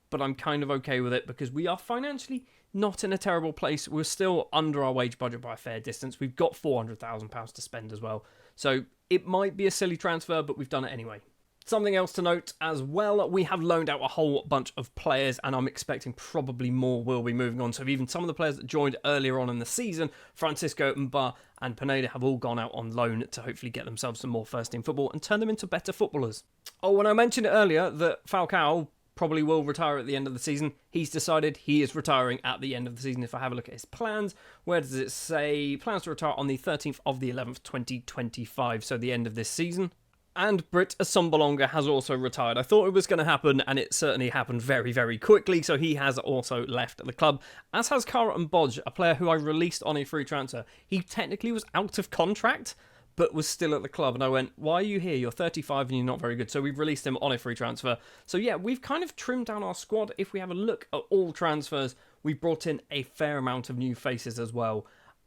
but I'm kind of okay with it because we are financially not in a terrible place. We're still under our wage budget by a fair distance. We've got £400,000 to spend as well. So it might be a silly transfer, but we've done it anyway. Something else to note as well, we have loaned out a whole bunch of players, and I'm expecting probably more will be moving on. So even some of the players that joined earlier on in the season, Francisco Mba and Pineda, have all gone out on loan to hopefully get themselves some more first-team football and turn them into better footballers. Oh, when I mentioned earlier that Falcao probably will retire at the end of the season. He's decided he is retiring at the end of the season. If I have a look at his plans, where does it say? Plans to retire on the 13th of the 11th, 2025, so the end of this season. And Britt Assombalonga has also retired. I thought it was going to happen, and it certainly happened very, very quickly, so he has also left the club, as has Kara and Bodge, a player who I released on a free transfer. He technically was out of contract, but was still at the club, and I went, why are you here? You're 35 and you're not very good, so we've released him on a free transfer. So yeah, we've kind of trimmed down our squad. If we have a look at all transfers, we've brought in a fair amount of new faces as well.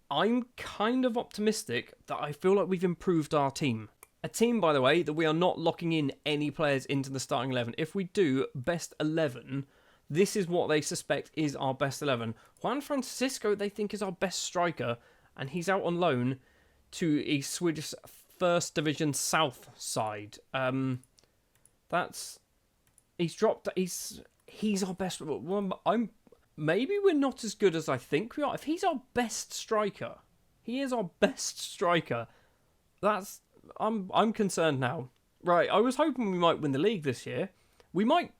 I'm kind of optimistic that I feel like we've improved our team. A team, by the way, that we are not locking in any players into the starting 11. If we do best 11, this is what they suspect is our best 11. Juan Francisco, they think, is our best striker, and he's out on loan to a Swedish First Division South side. He's our best. Maybe we're not as good as I think we are. If he's our best striker, he is our best striker. I'm concerned now. Right, I was hoping we might win the league this year. We might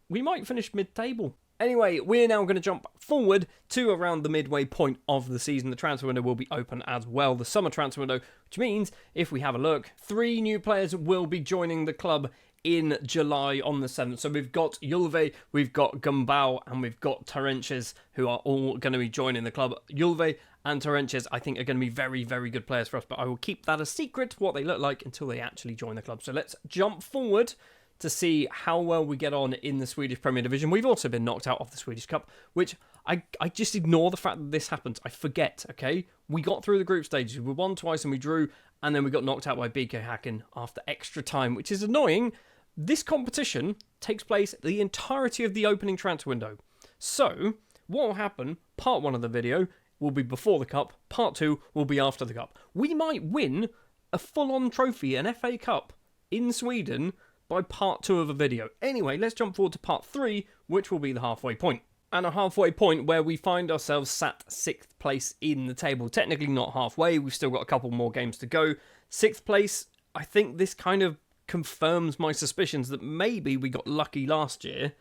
finish mid-table. Anyway, we're now going to jump forward to around the midway point of the season. The transfer window will be open as well, the summer transfer window, which means, if we have a look, 3 new players will be joining the club in July on the 7th. So we've got Julve, we've got Gumbau, and we've got Terentius, who are all going to be joining the club. Julve and Terentius, I think, are going to be very, very good players for us, but I will keep that a secret, what they look like, until they actually join the club. So let's jump forward to see how well we get on in the Swedish Premier Division. We've also been knocked out of the Swedish Cup, which I just ignore the fact that this happens. I forget, okay? We got through the group stages. We won twice and we drew, and then we got knocked out by BK Häcken after extra time, which is annoying. This competition takes place the entirety of the opening transfer window. So, what will happen, part 1 of the video will be before the Cup, part 2 will be after the Cup. We might win a full-on trophy, an FA Cup, in Sweden by part 2 of a video. Anyway, let's jump forward to part 3, which will be the halfway point. And a halfway point where we find ourselves sat 6th place in the table. Technically not halfway, we've still got a couple more games to go. 6th place, I think this kind of confirms my suspicions that maybe we got lucky last year,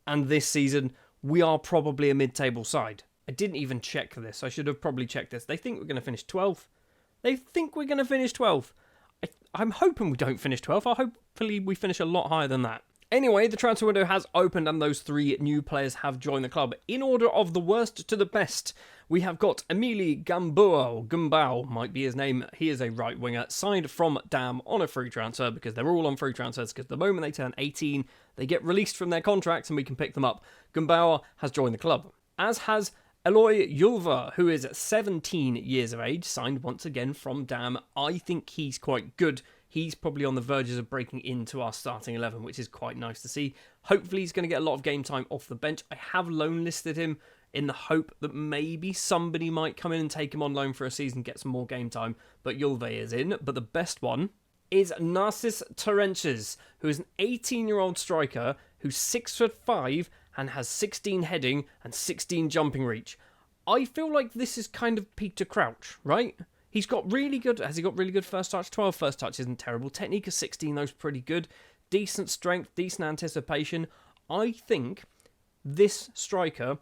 and this season we are probably a mid-table side. I didn't even check this. I should have probably checked this. They think we're going to finish 12th. They think we're going to finish 12th. I'm hoping we don't finish 12th. Hopefully we finish a lot higher than that. Anyway, the transfer window has opened and those 3 new players have joined the club. In order of the worst to the best, we have got Emili Gumbau might be his name. He is a right winger, signed from Dam on a free transfer, because they're all on free transfers, because the moment they turn 18, they get released from their contracts and we can pick them up. Gumbau has joined the club, as has Eloy Julva, who is 17 years of age, signed once again from Dam. I think he's quite good. He's probably on the verges of breaking into our starting 11, which is quite nice to see. Hopefully he's going to get a lot of game time off the bench. I have loan listed him in the hope that maybe somebody might come in and take him on loan for a season, get some more game time, but Julve is in. But the best one is Narcis Terentius, who is an 18-year-old striker who's 6'5" and has 16 heading and 16 jumping reach. I feel like this is kind of Peter Crouch, right? He's got really good... Has he got really good first touch? 12 first touch isn't terrible. Technique of 16, those pretty good. Decent strength, decent anticipation. I think this striker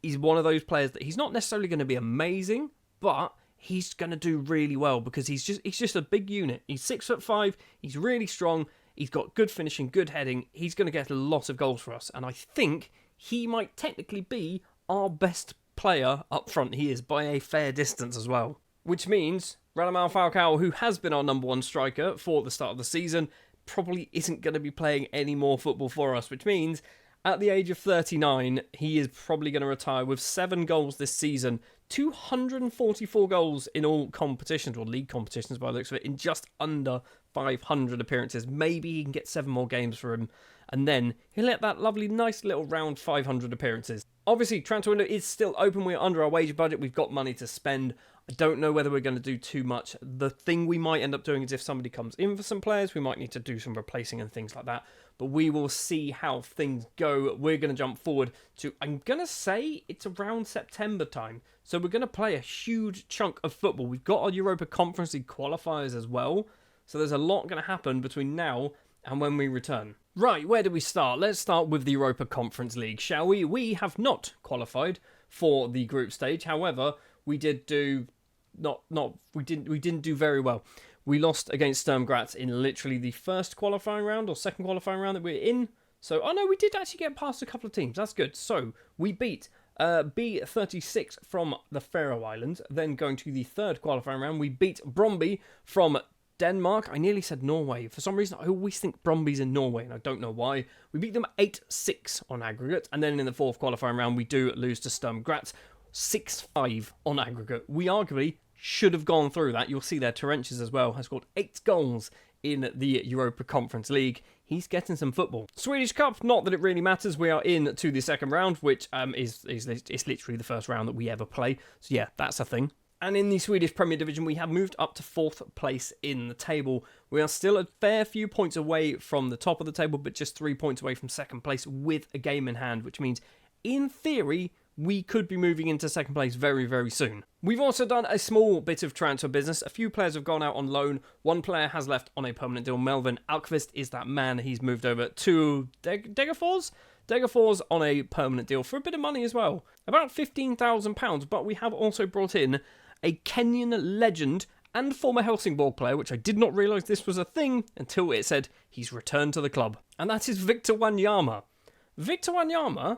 is one of those players that he's not necessarily going to be amazing, but he's going to do really well because he's just a big unit. He's 6'5", he's really strong, he's got good finishing, good heading. He's going to get a lot of goals for us, and I think he might technically be our best player up front. He is by a fair distance as well. Which means Radamel Falcao, who has been our number 1 striker for the start of the season, probably isn't going to be playing any more football for us, which means at the age of 39, he is probably going to retire with 7 goals this season, 244 goals in all competitions, or league competitions by the looks of it, in just under 500 appearances. Maybe he can get 7 more games for him, and then he'll let that lovely, nice little round 500 appearances. Obviously, transfer window is still open. We're under our wage budget. We've got money to spend. I don't know whether we're going to do too much. The thing we might end up doing is if somebody comes in for some players, we might need to do some replacing and things like that. But we will see how things go. We're going to jump forward to, I'm going to say it's around September time. So we're going to play a huge chunk of football. We've got our Europa Conference League qualifiers as well. So there's a lot going to happen between now and when we return. Right, where do we start? Let's start with the Europa Conference League, shall we? We have not qualified for the group stage. However, we did do we didn't do very well. We lost against Sturm Graz in literally the first qualifying round or second qualifying round that we were in. So, oh no, we did actually get past a couple of teams. That's good. So, we beat B36 from the Faroe Islands. Then going to the third qualifying round, we beat Brøndby from Denmark. I nearly said Norway. For some reason, I always think Brøndby's in Norway, and I don't know why. We beat them 8-6 on aggregate. And then in the fourth qualifying round, we do lose to Sturm Graz 6-5 on aggregate. We arguably should have gone through that. You'll see there, Terentius as well has scored 8 goals in the Europa Conference League. He's getting some football. Swedish Cup, not that it really matters. We are in to the second round, which is literally the first round that we ever play. So yeah, that's a thing. And in the Swedish Premier Division, we have moved up to 4th place in the table. We are still a fair few points away from the top of the table, but just 3 points away from second place with a game in hand, which means, in theory, we could be moving into second place very, very soon. We've also done a small bit of transfer business. A few players have gone out on loan. One player has left on a permanent deal. Melvin Alkvist is that man. He's moved over to Degerfors? Degerfors on a permanent deal for a bit of money as well. About £15,000, but we have also brought in a Kenyan legend and former Helsingborg player, which I did not realise this was a thing until it said he's returned to the club. And that is Victor Wanyama. Victor Wanyama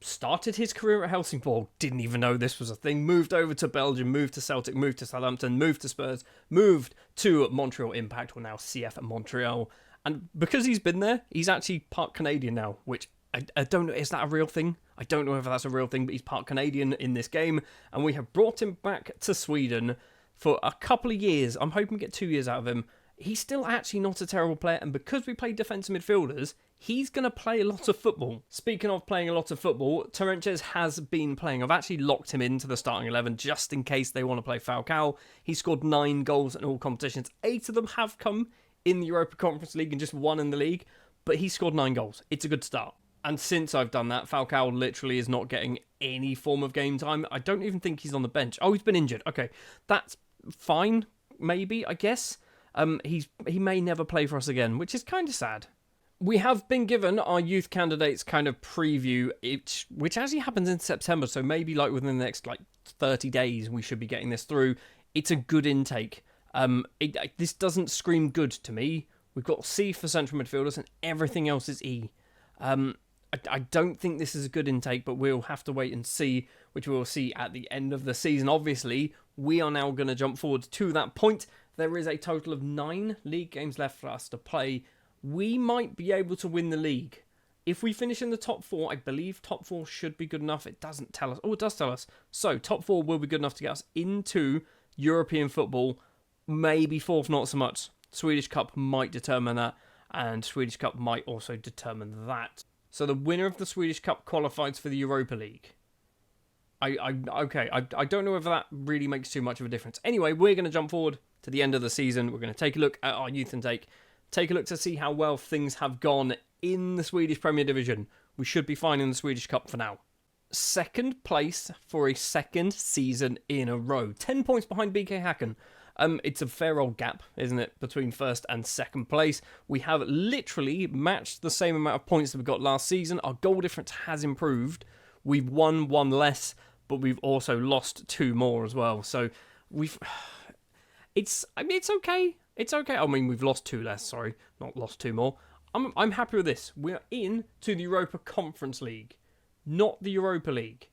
started his career at Helsingborg, didn't even know this was a thing, moved over to Belgium, moved to Celtic, moved to Southampton, moved to Spurs, moved to Montreal Impact, or now CF Montreal. And because he's been there, he's actually part Canadian now, which I don't know, is that a real thing? I don't know if that's a real thing, but he's part Canadian in this game, and we have brought him back to Sweden for a couple of years. I'm hoping to get 2 years out of him. He's still actually not a terrible player, and because we play defensive midfielders, he's going to play a lot of football. Speaking of playing a lot of football, Terentius has been playing. I've actually locked him into the starting 11 just in case they want to play Falcao. He scored 9 goals in all competitions. 8 of them have come in the Europa Conference League and just 1 in the league, but he scored 9 goals. It's a good start. And since I've done that, Falcao literally is not getting any form of game time. I don't even think he's on the bench. Oh, he's been injured. Okay, that's fine, maybe, I guess. He may never play for us again, which is kind of sad. We have been given our youth candidates kind of preview, which actually happens in September, so maybe like within the next 30 days we should be getting this through. It's a good intake. This doesn't scream good to me. We've got C for central midfielders and everything else is E. I don't think this is a good intake, but we'll have to wait and see, which we'll see at the end of the season. Obviously, we are now going to jump forward to that point. There is a total of 9 league games left for us to play. We might be able to win the league. If we finish in the top 4, I believe top 4 should be good enough. It doesn't tell us. Oh, it does tell us. So, top 4 will be good enough to get us into European football. Maybe 4th, not so much. Swedish Cup might determine that, and Swedish Cup might also determine that. So the winner of the Swedish Cup qualifies for the Europa League. I don't know if that really makes too much of a difference. Anyway, we're going to jump forward to the end of the season. We're going to take a look at our youth intake. Take a look to see how well things have gone in the Swedish Premier Division. We should be fine in the Swedish Cup for now. 2nd place for a 2nd season in a row. 10 points behind BK Häcken. It's a fair old gap, isn't it, between 1st and 2nd place. We have literally matched the same amount of points that we got last season. Our goal difference has improved. We've won 1 less, but we've also lost 2 more as well. So it's okay. It's okay. I mean, we've lost 2 less, sorry, not lost 2 more. I'm happy with this. We're in to the Europa Conference League, not the Europa League.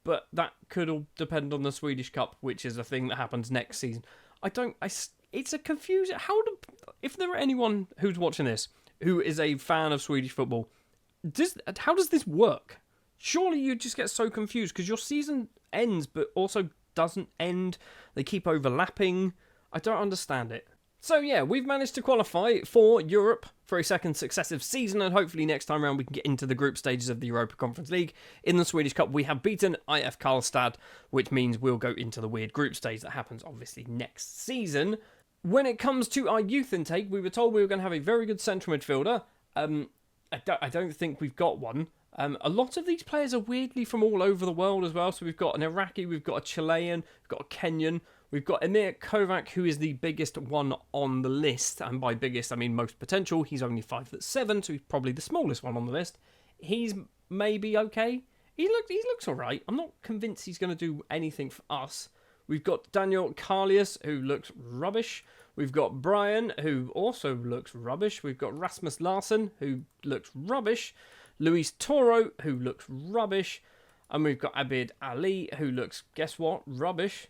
But that could all depend on the Swedish Cup, which is a thing that happens next season. It's a confusion. If there are anyone who's watching this who is a fan of Swedish football, how does this work? Surely you just get so confused because your season ends but also doesn't end. They keep overlapping. I don't understand it. So yeah, we've managed to qualify for Europe for a 2nd successive season, and hopefully next time around we can get into the group stages of the Europa Conference League. In the Swedish Cup, we have beaten IF Karlstad, which means we'll go into the weird group stage that happens obviously next season. When it comes to our youth intake, we were told we were going to have a very good central midfielder. I don't think we've got one. A lot of these players are weirdly from all over the world as well. So we've got an Iraqi, we've got a Chilean, we've got a Kenyan, we've got Emir Kovac, who is the biggest one on the list. And by biggest, I mean most potential. He's only 5'7", so he's probably the smallest one on the list. He's maybe okay. He looks all right. I'm not convinced he's going to do anything for us. We've got Daniel Carlius, who looks rubbish. We've got Brian, who also looks rubbish. We've got Rasmus Larsen, who looks rubbish. Luis Toro, who looks rubbish. And we've got Abid Ali, who looks, guess what, rubbish.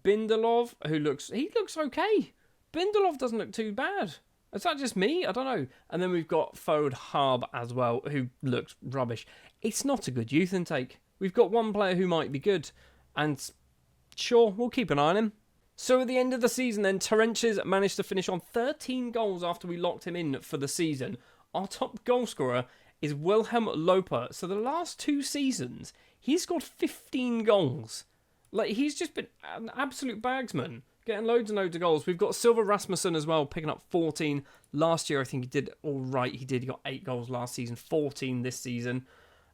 Bindelov, who looks okay. Bindelov doesn't look too bad. Is that just me? I don't know. And then we've got Fode Harb as well, who looks rubbish. It's not a good youth intake. We've got one player who might be good. And sure, we'll keep an eye on him. So at the end of the season then, Terenches managed to finish on 13 goals after we locked him in for the season. Our top goal scorer is Wilhelm Loper. So the last 2 seasons, he's scored 15 goals. Like, he's just been an absolute bagsman, getting loads and loads of goals. We've got Silver Rasmussen as well, picking up 14. Last year, I think he did all right. He got 8 goals last season, 14 this season.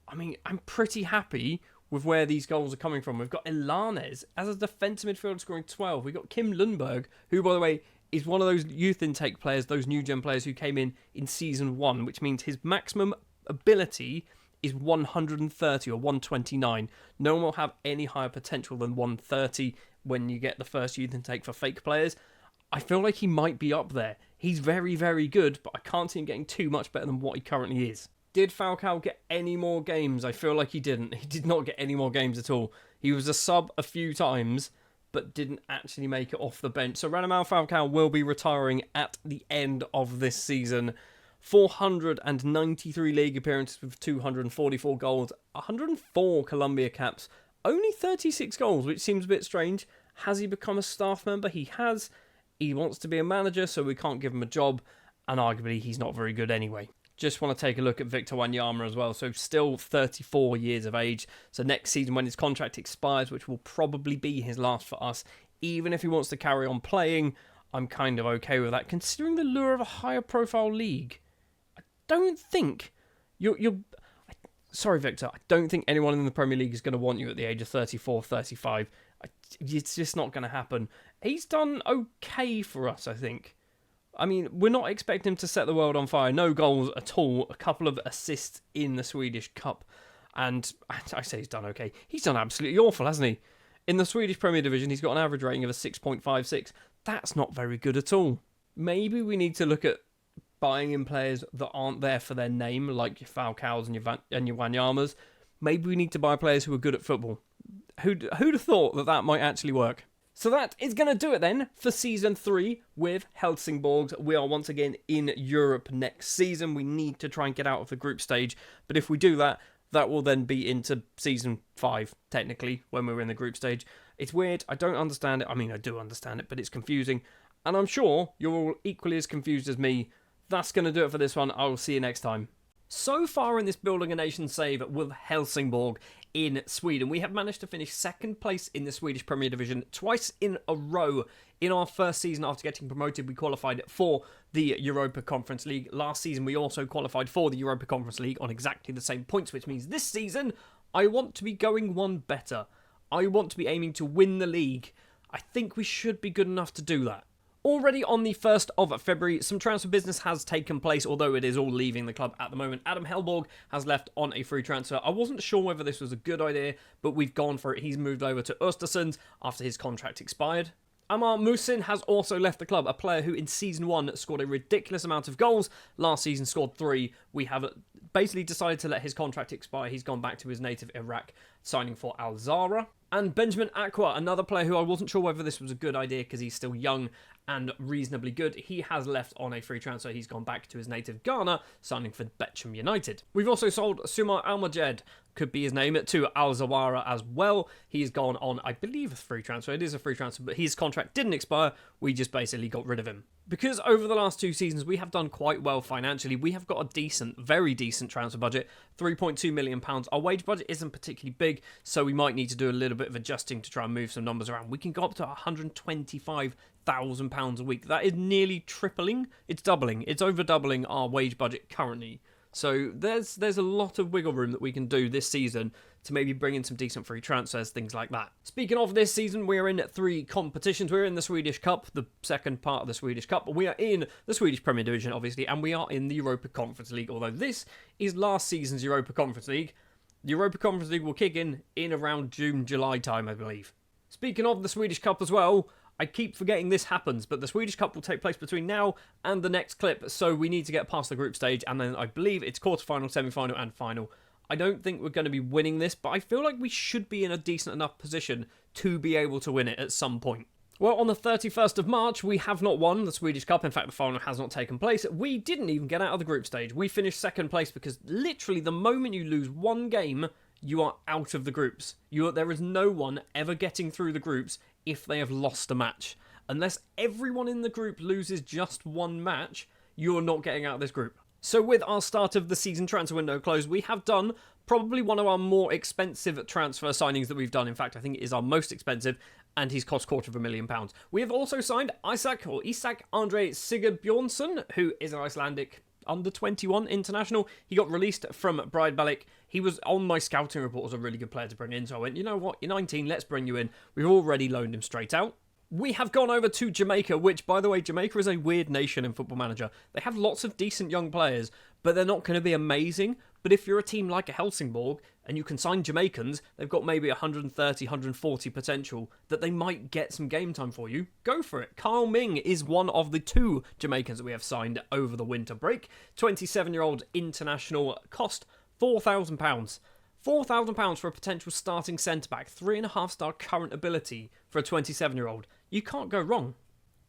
I mean, I'm pretty happy with where these goals are coming from. We've got Ilanes as a defensive midfielder scoring 12. We've got Kim Lundberg, who, by the way, is one of those youth intake players, those new gen players who came in season 1, which means his maximum ability is 130 or 129. No one will have any higher potential than 130 when you get the first youth intake for fake players. I feel like he might be up there. He's very, very good, but I can't see him getting too much better than what he currently is. Did Falcao get any more games? I feel like he didn't. He did not get any more games at all. He was a sub a few times, but didn't actually make it off the bench. So Radamel Falcao will be retiring at the end of this season. 493 league appearances with 244 goals, 104 Colombia caps, only 36 goals, which seems a bit strange. Has he become a staff member? He has. He wants to be a manager, so we can't give him a job, and arguably he's not very good anyway. Just want to take a look at Victor Wanyama as well. So still 34 years of age. So next season when his contract expires, which will probably be his last for us, even if he wants to carry on playing, I'm kind of okay with that, considering the lure of a higher profile league. Don't think sorry, Victor, I don't think anyone in the Premier League is going to want you at the age of 34, 35. It's just not going to happen. He's done okay for us, I think. I mean, we're not expecting him to set the world on fire. No goals at all. A couple of assists in the Swedish Cup. And I say he's done okay. He's done absolutely awful, hasn't he? In the Swedish Premier Division, he's got an average rating of a 6.56. That's not very good at all. Maybe we need to look at buying in players that aren't there for their name, like your Falcaos and your Wanyamas. Maybe we need to buy players who are good at football. Who'd have thought that might actually work? So that is going to do it then for Season 3 with Helsingborg. We are once again in Europe next season. We need to try and get out of the group stage. But if we do that, that will then be into Season 5, technically, when we're in the group stage. It's weird. I don't understand it. I mean, I do understand it, but it's confusing. And I'm sure you're all equally as confused as me. That's going to do it for this one. I will see you next time. So far in this Building a Nation save with Helsingborg in Sweden, we have managed to finish second place in the Swedish Premier Division twice in a row. In our first season after getting promoted, we qualified for the Europa Conference League. Last season, we also qualified for the Europa Conference League on exactly the same points, which means this season, I want to be going one better. I want to be aiming to win the league. I think we should be good enough to do that. Already on the 1st of February, some transfer business has taken place, although it is all leaving the club at the moment. Adam Hellborg has left on a free transfer. I wasn't sure whether this was a good idea, but we've gone for it. He's moved over to Östersund after his contract expired. Amar Musin has also left the club, a player who in Season 1 scored a ridiculous amount of goals. Last season scored 3. We have basically decided to let his contract expire. He's gone back to his native Iraq, signing for Al Zahra. And Benjamin Aqua, another player who I wasn't sure whether this was a good idea because he's still young and reasonably good. He has left on a free transfer. He's gone back to his native Ghana, signing for Beckham United. We've also sold Sumar Almajed, could be his name, to Al Zawara as well. He's gone on, I believe, a free transfer. It is a free transfer, but his contract didn't expire. We just basically got rid of him. Because over the last 2 seasons, we have done quite well financially. We have got a decent, very decent transfer budget, £3.2 million. Our wage budget isn't particularly big, so we might need to do a little bit of adjusting to try and move some numbers around. We can go up to £125,000 a week. That is nearly tripling. It's doubling. It's over doubling our wage budget currently. So there's a lot of wiggle room that we can do this season to maybe bring in some decent free transfers, things like that. Speaking of this season, we are in 3 competitions. We're in the Swedish Cup, the second part of the Swedish Cup. We are in the Swedish Premier Division, obviously, and we are in the Europa Conference League, although this is last season's Europa Conference League. The Europa Conference League will kick in around June, July time, I believe. Speaking of the Swedish Cup as well, I keep forgetting this happens, but the Swedish Cup will take place between now and the next clip, so we need to get past the group stage, and then I believe it's quarterfinal, semi-final, and final. I don't think we're going to be winning this, but I feel like we should be in a decent enough position to be able to win it at some point. Well, on the 31st of March, we have not won the Swedish Cup. In fact, the final has not taken place. We didn't even get out of the group stage. We finished second place because literally the moment you lose one game, you are out of the groups. There is no one ever getting through the groups if they have lost a match. Unless everyone in the group loses just one match, you're not getting out of this group. So with our start of the season transfer window closed, we have done probably one of our more expensive transfer signings that we've done. In fact, I think it is our most expensive, and he's cost £250,000. We have also signed Isak Andre Sigurd Bjornsson, who is an Icelandic under-21 international. He got released from Breidablik. He was on my scouting report as a really good player to bring in, so I went, you know what, you're 19, let's bring you in. We've already loaned him straight out. We have gone over to Jamaica, which, by the way, Jamaica is a weird nation in Football Manager. They have lots of decent young players, but they're not going to be amazing. But if you're a team like a Helsingborg and you can sign Jamaicans, they've got maybe 130, 140 potential that they might get some game time for you. Go for it. Kyle Ming is one of the 2 Jamaicans that we have signed over the winter break. 27-year-old international, cost £4,000. £4,000 for a potential starting centre-back, 3.5-star current ability for a 27-year-old. You can't go wrong.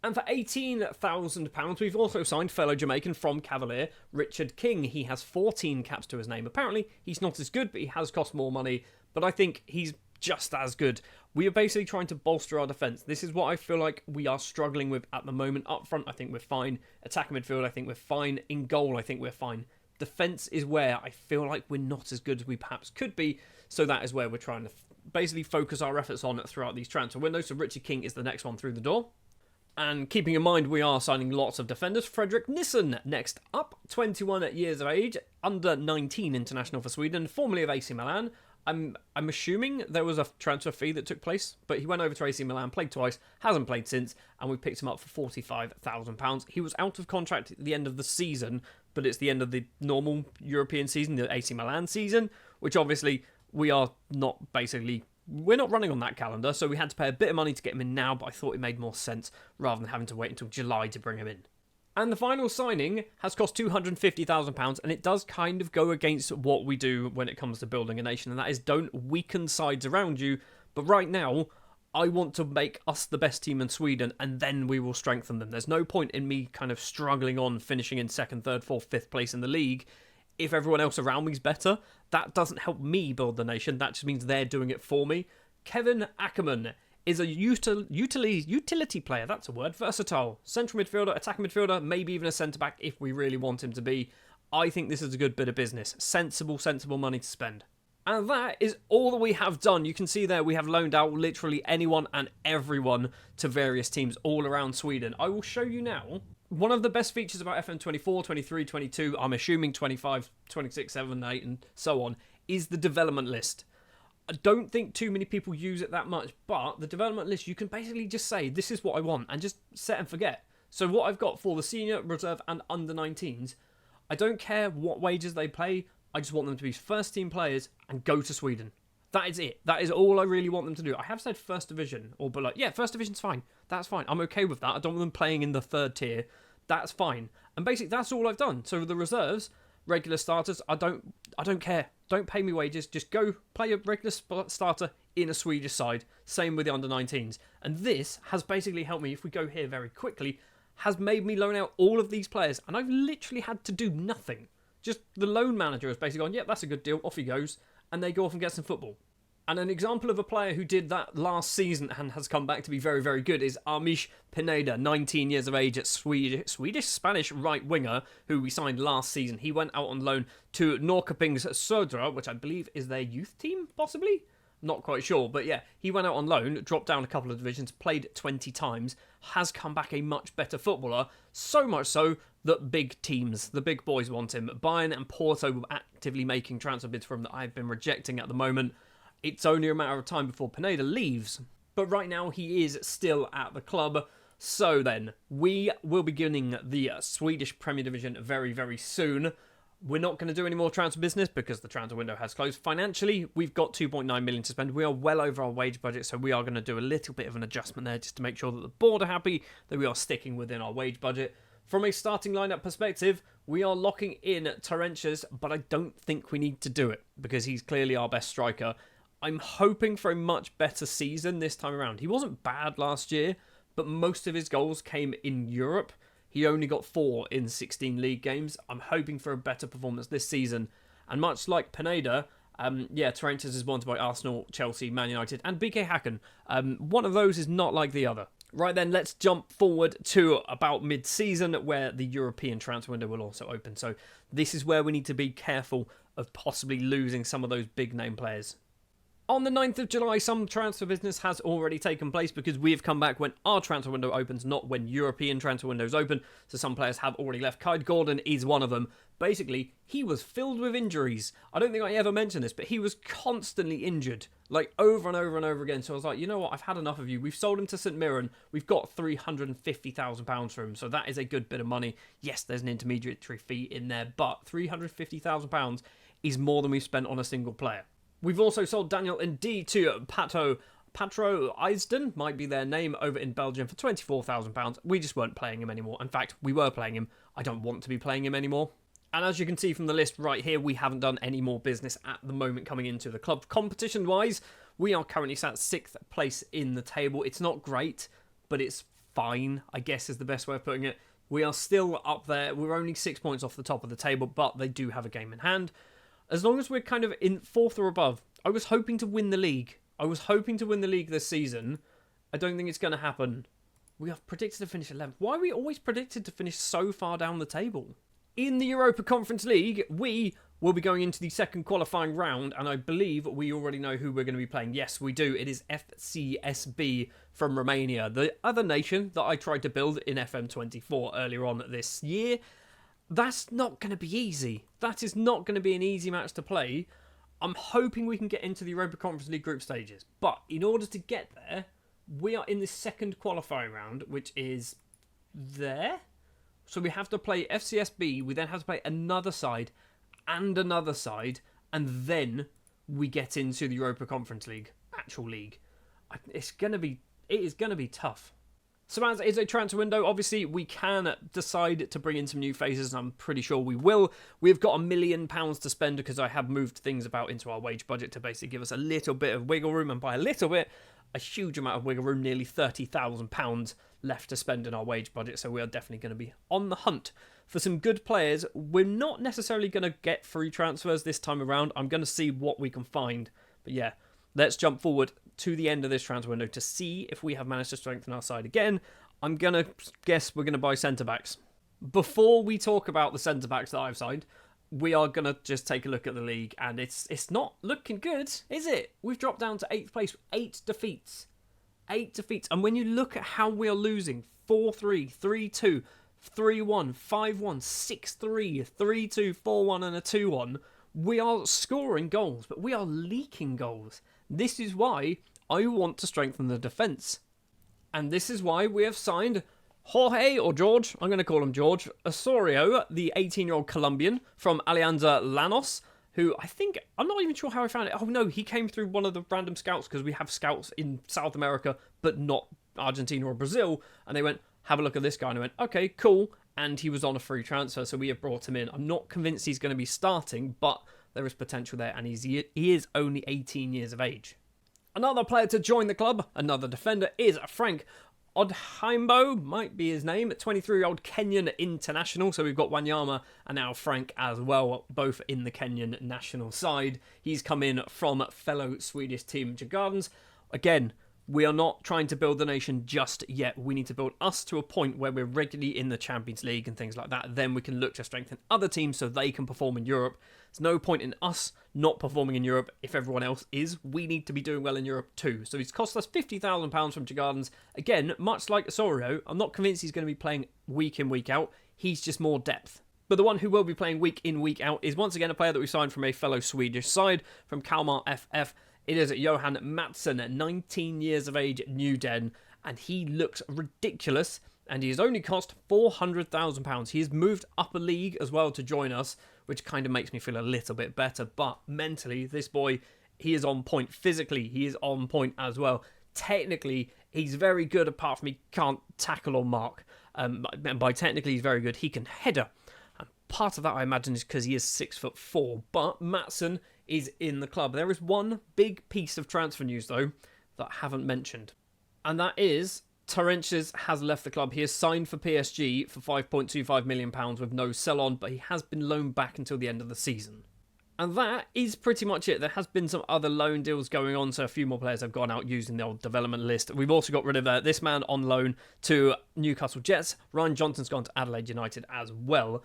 And for £18,000, we've also signed fellow Jamaican from Cavalier, Richard King. He has 14 caps to his name. Apparently, he's not as good, but he has cost more money. But I think he's just as good. We are basically trying to bolster our defence. This is what I feel like we are struggling with at the moment. Up front, I think we're fine. Attacking midfield, I think we're fine. In goal, I think we're fine. Defence is where I feel like we're not as good as we perhaps could be. So that is where we're trying to basically focus our efforts on throughout these transfer windows. So Richard King is the next one through the door. And keeping in mind, we are signing lots of defenders. Fredrik Nissen, next up, 21 years of age, under 19 international for Sweden, formerly of AC Milan. I'm assuming there was a transfer fee that took place, but he went over to AC Milan, played twice, hasn't played since, and we picked him up for £45,000. He was out of contract at the end of the season, but it's the end of the normal European season, the AC Milan season, which obviously we are not basically... We're not running on that calendar, so we had to pay a bit of money to get him in now, but I thought it made more sense rather than having to wait until July to bring him in. And the final signing has cost £250,000, and it does kind of go against what we do when it comes to building a nation, and that is don't weaken sides around you. But right now, I want to make us the best team in Sweden, and then we will strengthen them. There's no point in me kind of struggling on finishing in 2nd, 3rd, 4th, 5th place in the league. If everyone else around me is better, that doesn't help me build the nation. That just means they're doing it for me. Kevin Ackerman is a utility player. That's a word. Versatile. Central midfielder, attacking midfielder, maybe even a centre-back if we really want him to be. I think this is a good bit of business. Sensible money to spend. And that is all that we have done. You can see there we have loaned out literally anyone and everyone to various teams all around Sweden. I will show you now. One of the best features about FM24, 23, 22, I'm assuming 25, 26, 7, 8 and so on, is the development list. I don't think too many people use it that much, but the development list, you can basically just say, this is what I want, and just set and forget. So what I've got for the senior, reserve and under-19s, I don't care what wages they play, I just want them to be first team players and go to Sweden. That is it. That is all I really want them to do. I have said first division, or below. Yeah, first division's fine. That's fine. I'm okay with that. I don't want them playing in the 3rd tier. That's fine. And basically, that's all I've done. So the reserves, regular starters, I don't care. Don't pay me wages. Just go play a regular starter in a Swedish side. Same with the under-19s. And this has basically helped me, if we go here very quickly, has made me loan out all of these players. And I've literally had to do nothing. Just the loan manager has basically gone, yep, that's a good deal. Off he goes. And they go off and get some football. And an example of a player who did that last season and has come back to be very, very good is Amish Pineda, 19 years of age, at Spanish right winger, who we signed last season. He went out on loan to Norrköpings Södra, which I believe is their youth team, possibly? Not quite sure, but yeah, he went out on loan, dropped down a couple of divisions, played 20 times, has come back a much better footballer, so much so that big teams, the big boys want him. Bayern and Porto were actively making transfer bids for him that I've been rejecting at the moment. It's only a matter of time before Pineda leaves, but right now he is still at the club. So then, we will be beginning the Swedish Premier Division very, very soon. We're not going to do any more transfer business because the transfer window has closed. Financially, we've got 2.9 million to spend. We are well over our wage budget, so we are going to do a little bit of an adjustment there just to make sure that the board are happy that we are sticking within our wage budget. From a starting lineup perspective, we are locking in Terentius, but I don't think we need to do it because he's clearly our best striker. I'm hoping for a much better season this time around. He wasn't bad last year, but most of his goals came in Europe. He only got 4 in 16 league games. I'm hoping for a better performance this season. And much like Pineda, Terentius is wanted by Arsenal, Chelsea, Man United, and BK Häcken. One of those is not like the other. Right then, let's jump forward to about mid-season where the European transfer window will also open. So this is where we need to be careful of possibly losing some of those big name players. On the 9th of July, some transfer business has already taken place because we have come back when our transfer window opens, not when European transfer windows open. So some players have already left. Kai Gordon is one of them. Basically, he was filled with injuries. I don't think I ever mentioned this, but he was constantly injured, like over and over and over again. So I was like, you know what? I've had enough of you. We've sold him to St Mirren. We've got £350,000 for him. So that is a good bit of money. Yes, there's an intermediary fee in there, but £350,000 is more than we've spent on a single player. We've also sold Daniel Ndí to Patro Eisden, might be their name, over in Belgium for £24,000. We just weren't playing him anymore. In fact, we were playing him. I don't want to be playing him anymore. And as you can see from the list right here, we haven't done any more business at the moment coming into the club. Competition-wise, we are currently sat 6th place in the table. It's not great, but it's fine, I guess is the best way of putting it. We are still up there. We're only 6 points off the top of the table, but they do have a game in hand. As long as we're kind of in 4th or above, I was hoping to win the league. I was hoping to win the league this season. I don't think it's going to happen. We are predicted to finish 11th. Why are we always predicted to finish so far down the table? In the Europa Conference League, we will be going into the second qualifying round, and I believe we already know who we're going to be playing. Yes, we do. It is FCSB from Romania, the other nation that I tried to build in FM24 earlier on this year. That's not going to be easy. That is not going to be an easy match to play. I'm hoping we can get into the Europa Conference League group stages. But in order to get there, we are in the second qualifying round, which is there. So we have to play FCSB. We then have to play another side and another side. And then we get into the Europa Conference League, actual league. It is going to be tough. So as is a transfer window, obviously we can decide to bring in some new faces, and I'm pretty sure we will. We've got £1 million to spend because I have moved things about into our wage budget to basically give us a little bit of wiggle room, and by a little bit, a huge amount of wiggle room, nearly £30,000 left to spend in our wage budget, so we are definitely going to be on the hunt for some good players. We're not necessarily going to get free transfers this time around. I'm going to see what we can find, but yeah. Let's jump forward to the end of this transfer window to see if we have managed to strengthen our side again. I'm going to guess we're going to buy centre-backs. Before we talk about the centre-backs that I've signed, we are going to just take a look at the league, and it's not looking good, is it? We've dropped down to 8th place, 8 defeats. 8 defeats. And when you look at how we are losing, 4-3, 3-2, 3-1, 5-1, 6-3, 3-2, 4-1 and a 2-1, we are scoring goals, but we are leaking goals. This is why I want to strengthen the defence. And this is why we have signed Jorge, or George, I'm going to call him George, Osorio, the 18-year-old Colombian from Alianza Llanos, who I'm not even sure how I found it. Oh no, he came through one of the random scouts, because we have scouts in South America, but not Argentina or Brazil. And they went, have a look at this guy. And I went, okay, cool. And he was on a free transfer, so we have brought him in. I'm not convinced he's going to be starting, but there is potential there, and he is only 18 years of age. Another player to join the club, another defender, is Frank Odhiambo, might be his name, 23-year-old Kenyan international. So we've got Wanyama and now Frank as well, both in the Kenyan national side. He's come in from fellow Swedish team Djurgårdens. Again, We are not trying to build the nation just yet. We need to build us to a point where we're regularly in the Champions League and things like that. Then we can look to strengthen other teams so they can perform in Europe. There's no point in us not performing in Europe if everyone else is. We need to be doing well in Europe too. So he's cost us £50,000 from Gardens. Again, much like Osorio, I'm not convinced he's going to be playing week in, week out. He's just more depth. But the one who will be playing week in, week out is once again a player that we signed from a fellow Swedish side, from Kalmar FF. It is Johan Mattsson, 19 years of age, New Den, and he looks ridiculous, and he has only cost £400,000. He has moved up a league as well to join us, which kind of makes me feel a little bit better, but mentally, this boy, he is on point. Physically, he is on point as well. Technically, he's very good, apart from he can't tackle or mark. And by technically, he's very good. He can header. And part of that, I imagine, is because he is 6'4", but Mattsson is in the club. There is one big piece of transfer news, though, that I haven't mentioned. And that is Torrentes has left the club. He has signed for PSG for £5.25 million with no sell-on, but he has been loaned back until the end of the season. And that is pretty much it. There has been some other loan deals going on, so a few more players have gone out using the old development list. We've also got rid of this man on loan to Newcastle Jets. Ryan Johnson's gone to Adelaide United as well.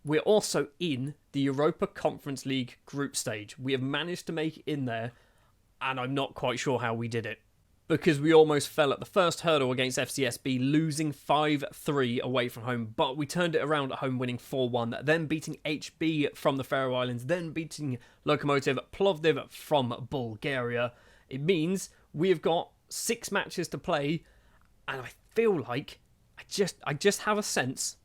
We're also in the Europa Conference League group stage. We have managed to make it in there, and I'm not quite sure how we did it, because we almost fell at the first hurdle against FCSB, losing 5-3 away from home, but we turned it around at home, winning 4-1, then beating HB from the Faroe Islands, then beating Lokomotiv Plovdiv from Bulgaria. It means we have got 6 matches to play, and I feel like I just have a sense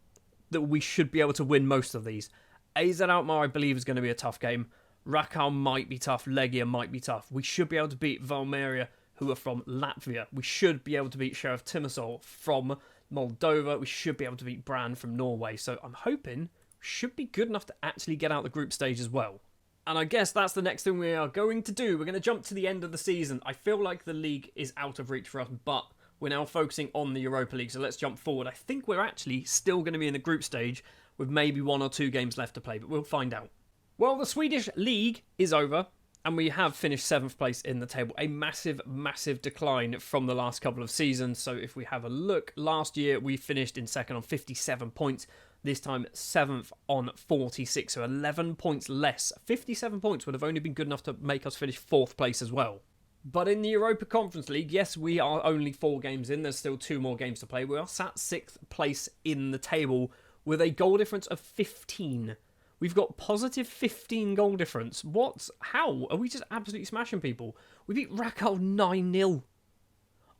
that we should be able to win most of these. AZ Alkmaar, I believe, is going to be a tough game. Rakow might be tough. Legia might be tough. We should be able to beat Valmiera, who are from Latvia. We should be able to beat Sheriff Timosol from Moldova. We should be able to beat Brann from Norway. So I'm hoping we should be good enough to actually get out the group stage as well. And I guess that's the next thing we are going to do. We're going to jump to the end of the season. I feel like the league is out of reach for us, but we're now focusing on the Europa League, so let's jump forward. I think we're actually still going to be in the group stage with maybe 1 or 2 games left to play, but we'll find out. Well, the Swedish League is over, and we have finished 7th place in the table. A massive, massive decline from the last couple of seasons. So if we have a look, last year we finished in 2nd on 57 points. This time 7th on 46, so 11 points less. 57 points would have only been good enough to make us finish 4th place as well. But in the Europa Conference League, yes, we are only 4 games in. There's still 2 more games to play. We are sat 6th place in the table with a goal difference of 15. We've got positive 15 goal difference. What? How? Are we just absolutely smashing people? We beat Rakow 9-0.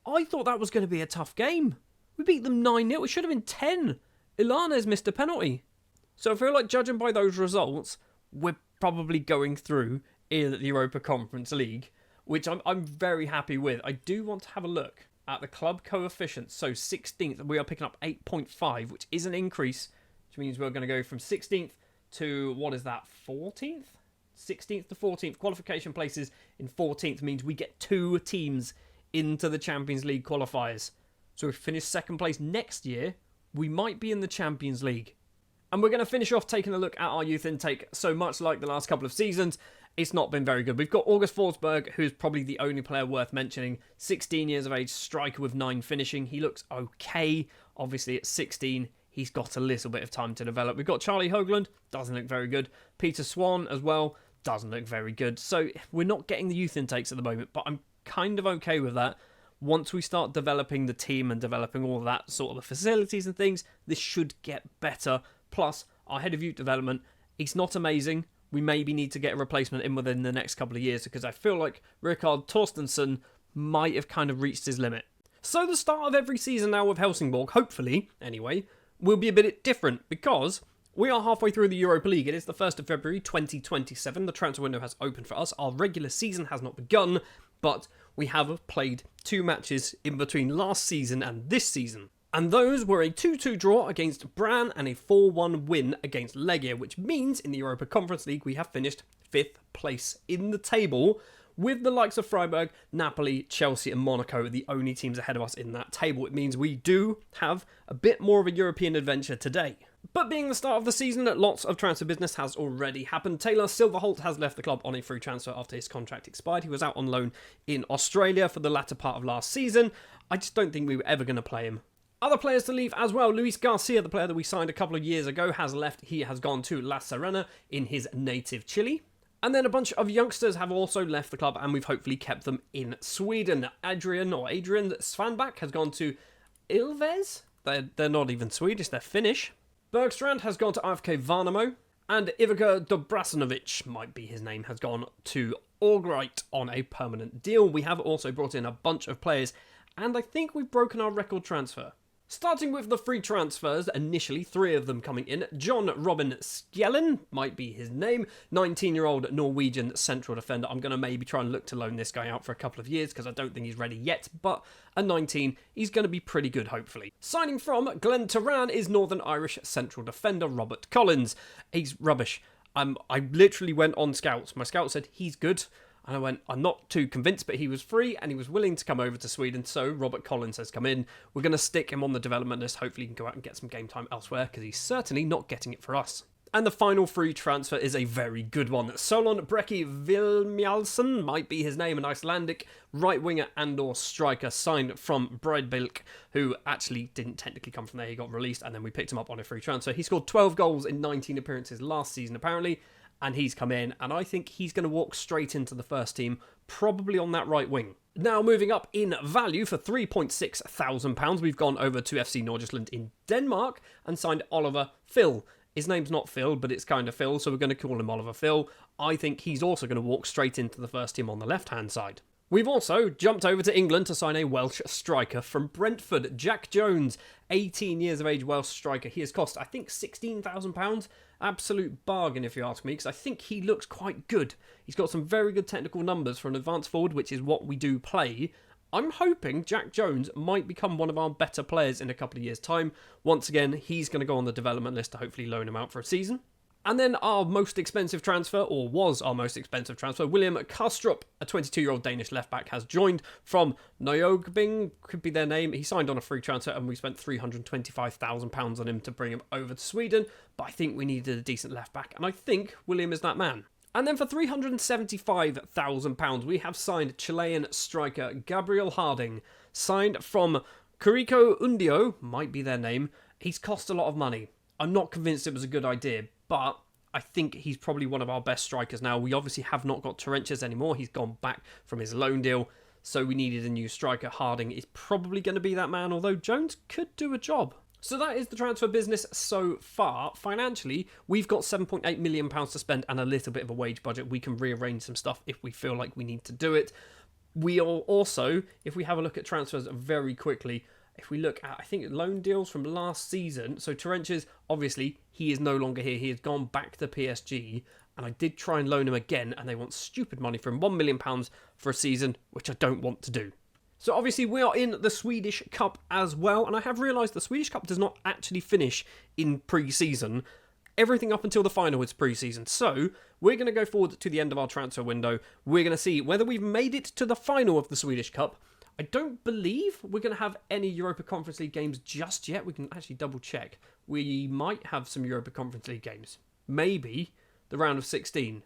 I thought that was going to be a tough game. We beat them 9-0. It should have been 10. Ilanes missed a penalty. So I feel like, judging by those results, we're probably going through in the Europa Conference League, which I'm very happy with. I do want to have a look at the club coefficients. So 16th, we are picking up 8.5, which is an increase, which means we're going to go from 16th to, what is that, 14th? 16th to 14th. Qualification places in 14th means we get 2 teams into the Champions League qualifiers. So if we finish 2nd place next year, we might be in the Champions League. And we're going to finish off taking a look at our youth intake. So much like the last couple of seasons, it's not been very good. We've got August Forsberg, who's probably the only player worth mentioning. 16 years of age, striker with 9 finishing. He looks okay. Obviously, at 16, he's got a little bit of time to develop. We've got Charlie Hoagland, doesn't look very good. Peter Swan as well, doesn't look very good. So we're not getting the youth intakes at the moment, but I'm kind of okay with that. Once we start developing the team and developing all of that sort of the facilities and things, this should get better. Plus, our head of youth development, he's not amazing. We maybe need to get a replacement in within the next couple of years, because I feel like Rikard Torstensson might have kind of reached his limit. So the start of every season now with Helsingborg, hopefully, anyway, will be a bit different, because we are halfway through the Europa League. It is the 1st of February 2027. The transfer window has opened for us. Our regular season has not begun, but we have played 2 matches in between last season and this season. And those were a 2-2 draw against Brann and a 4-1 win against Legia, which means in the Europa Conference League we have finished 5th place in the table With the likes of Freiburg, Napoli, Chelsea and Monaco the only teams ahead of us in that table, it means we do have a bit more of a European adventure today. But being the start of the season, lots of transfer business has already happened. Taylor Silverholt has left the club on a free transfer after his contract expired. He was out on loan in Australia for the latter part of last season. I just don't think we were ever going to play him. Other players to leave as well. Luis Garcia, the player that we signed a couple of years ago, has left. He has gone to La Serena in his native Chile. And then a bunch of youngsters have also left the club, and we've hopefully kept them in Sweden. Adrian Svanbach has gone to Ilves. They're not even Swedish, they're Finnish. Bergstrand has gone to AFK Varnamo. And Ivica Dobrasanovic, might be his name, has gone to Albright on a permanent deal. We have also brought in a bunch of players, and I think we've broken our record transfer. Starting with the free transfers, initially 3 of them coming in. John Robin Skjellen, might be his name, 19-year-old Norwegian central defender. I'm going to maybe try and look to loan this guy out for a couple of years because I don't think he's ready yet, but at 19, he's going to be pretty good, hopefully. Signing from Glen Turan is Northern Irish central defender Robert Collins. He's rubbish. I literally went on scouts. My scout said he's good. And I went, I'm not too convinced, but he was free and he was willing to come over to Sweden. So Robert Collins has come in. We're going to stick him on the development list. Hopefully he can go out and get some game time elsewhere because he's certainly not getting it for us. And the final free transfer is a very good one. Solon Breki Vilmjalsen, might be his name, an Icelandic right winger and or striker signed from Breidablik, who actually didn't technically come from there. He got released and then we picked him up on a free transfer. He scored 12 goals in 19 appearances last season apparently. And he's come in, and I think he's going to walk straight into the first team, probably on that right wing. Now, moving up in value for £3,600, we've gone over to FC Nordsjælland in Denmark and signed Oliver Phil. His name's not Phil, but it's kind of Phil, so we're going to call him Oliver Phil. I think he's also going to walk straight into the first team on the left-hand side. We've also jumped over to England to sign a Welsh striker from Brentford, Jack Jones, 18 years of age Welsh striker. He has cost, I think, £16,000. Absolute bargain, if you ask me, because I think he looks quite good. He's got some very good technical numbers for an advanced forward, which is what we do play. I'm hoping Jack Jones might become one of our better players in a couple of years' time. Once again, he's going to go on the development list to hopefully loan him out for a season. And then our most expensive transfer, or was our most expensive transfer, William Kastrup, a 22-year-old Danish left-back, has joined from Nyogbing, could be their name. He signed on a free transfer and we spent £325,000 on him to bring him over to Sweden. But I think we needed a decent left-back, and I think William is that man. And then for £375,000, we have signed Chilean striker Gabriel Harding, signed from Curicó Undio, might be their name. He's cost a lot of money. I'm not convinced it was a good idea, but I think he's probably one of our best strikers now. We obviously have not got Torrentius anymore. He's gone back from his loan deal, so we needed a new striker. Harding is probably going to be that man, although Jones could do a job. So that is the transfer business so far. Financially, we've got £7.8 million to spend and a little bit of a wage budget. We can rearrange some stuff if we feel like we need to do it. We are also, if we have a look at transfers very quickly, if we look at, I think, loan deals from last season, so Torrentius, obviously, he is no longer here. He has gone back to PSG, and I did try and loan him again, and they want stupid money for him, £1 million for a season, which I don't want to do. So obviously, we are in the Swedish Cup as well, and I have realised the Swedish Cup does not actually finish in pre-season. Everything up until the final is pre-season. So we're going to go forward to the end of our transfer window. We're going to see whether we've made it to the final of the Swedish Cup. I don't believe we're going to have any Europa Conference League games just yet. We can actually double check. We might have some Europa Conference League games. Maybe the round of 16.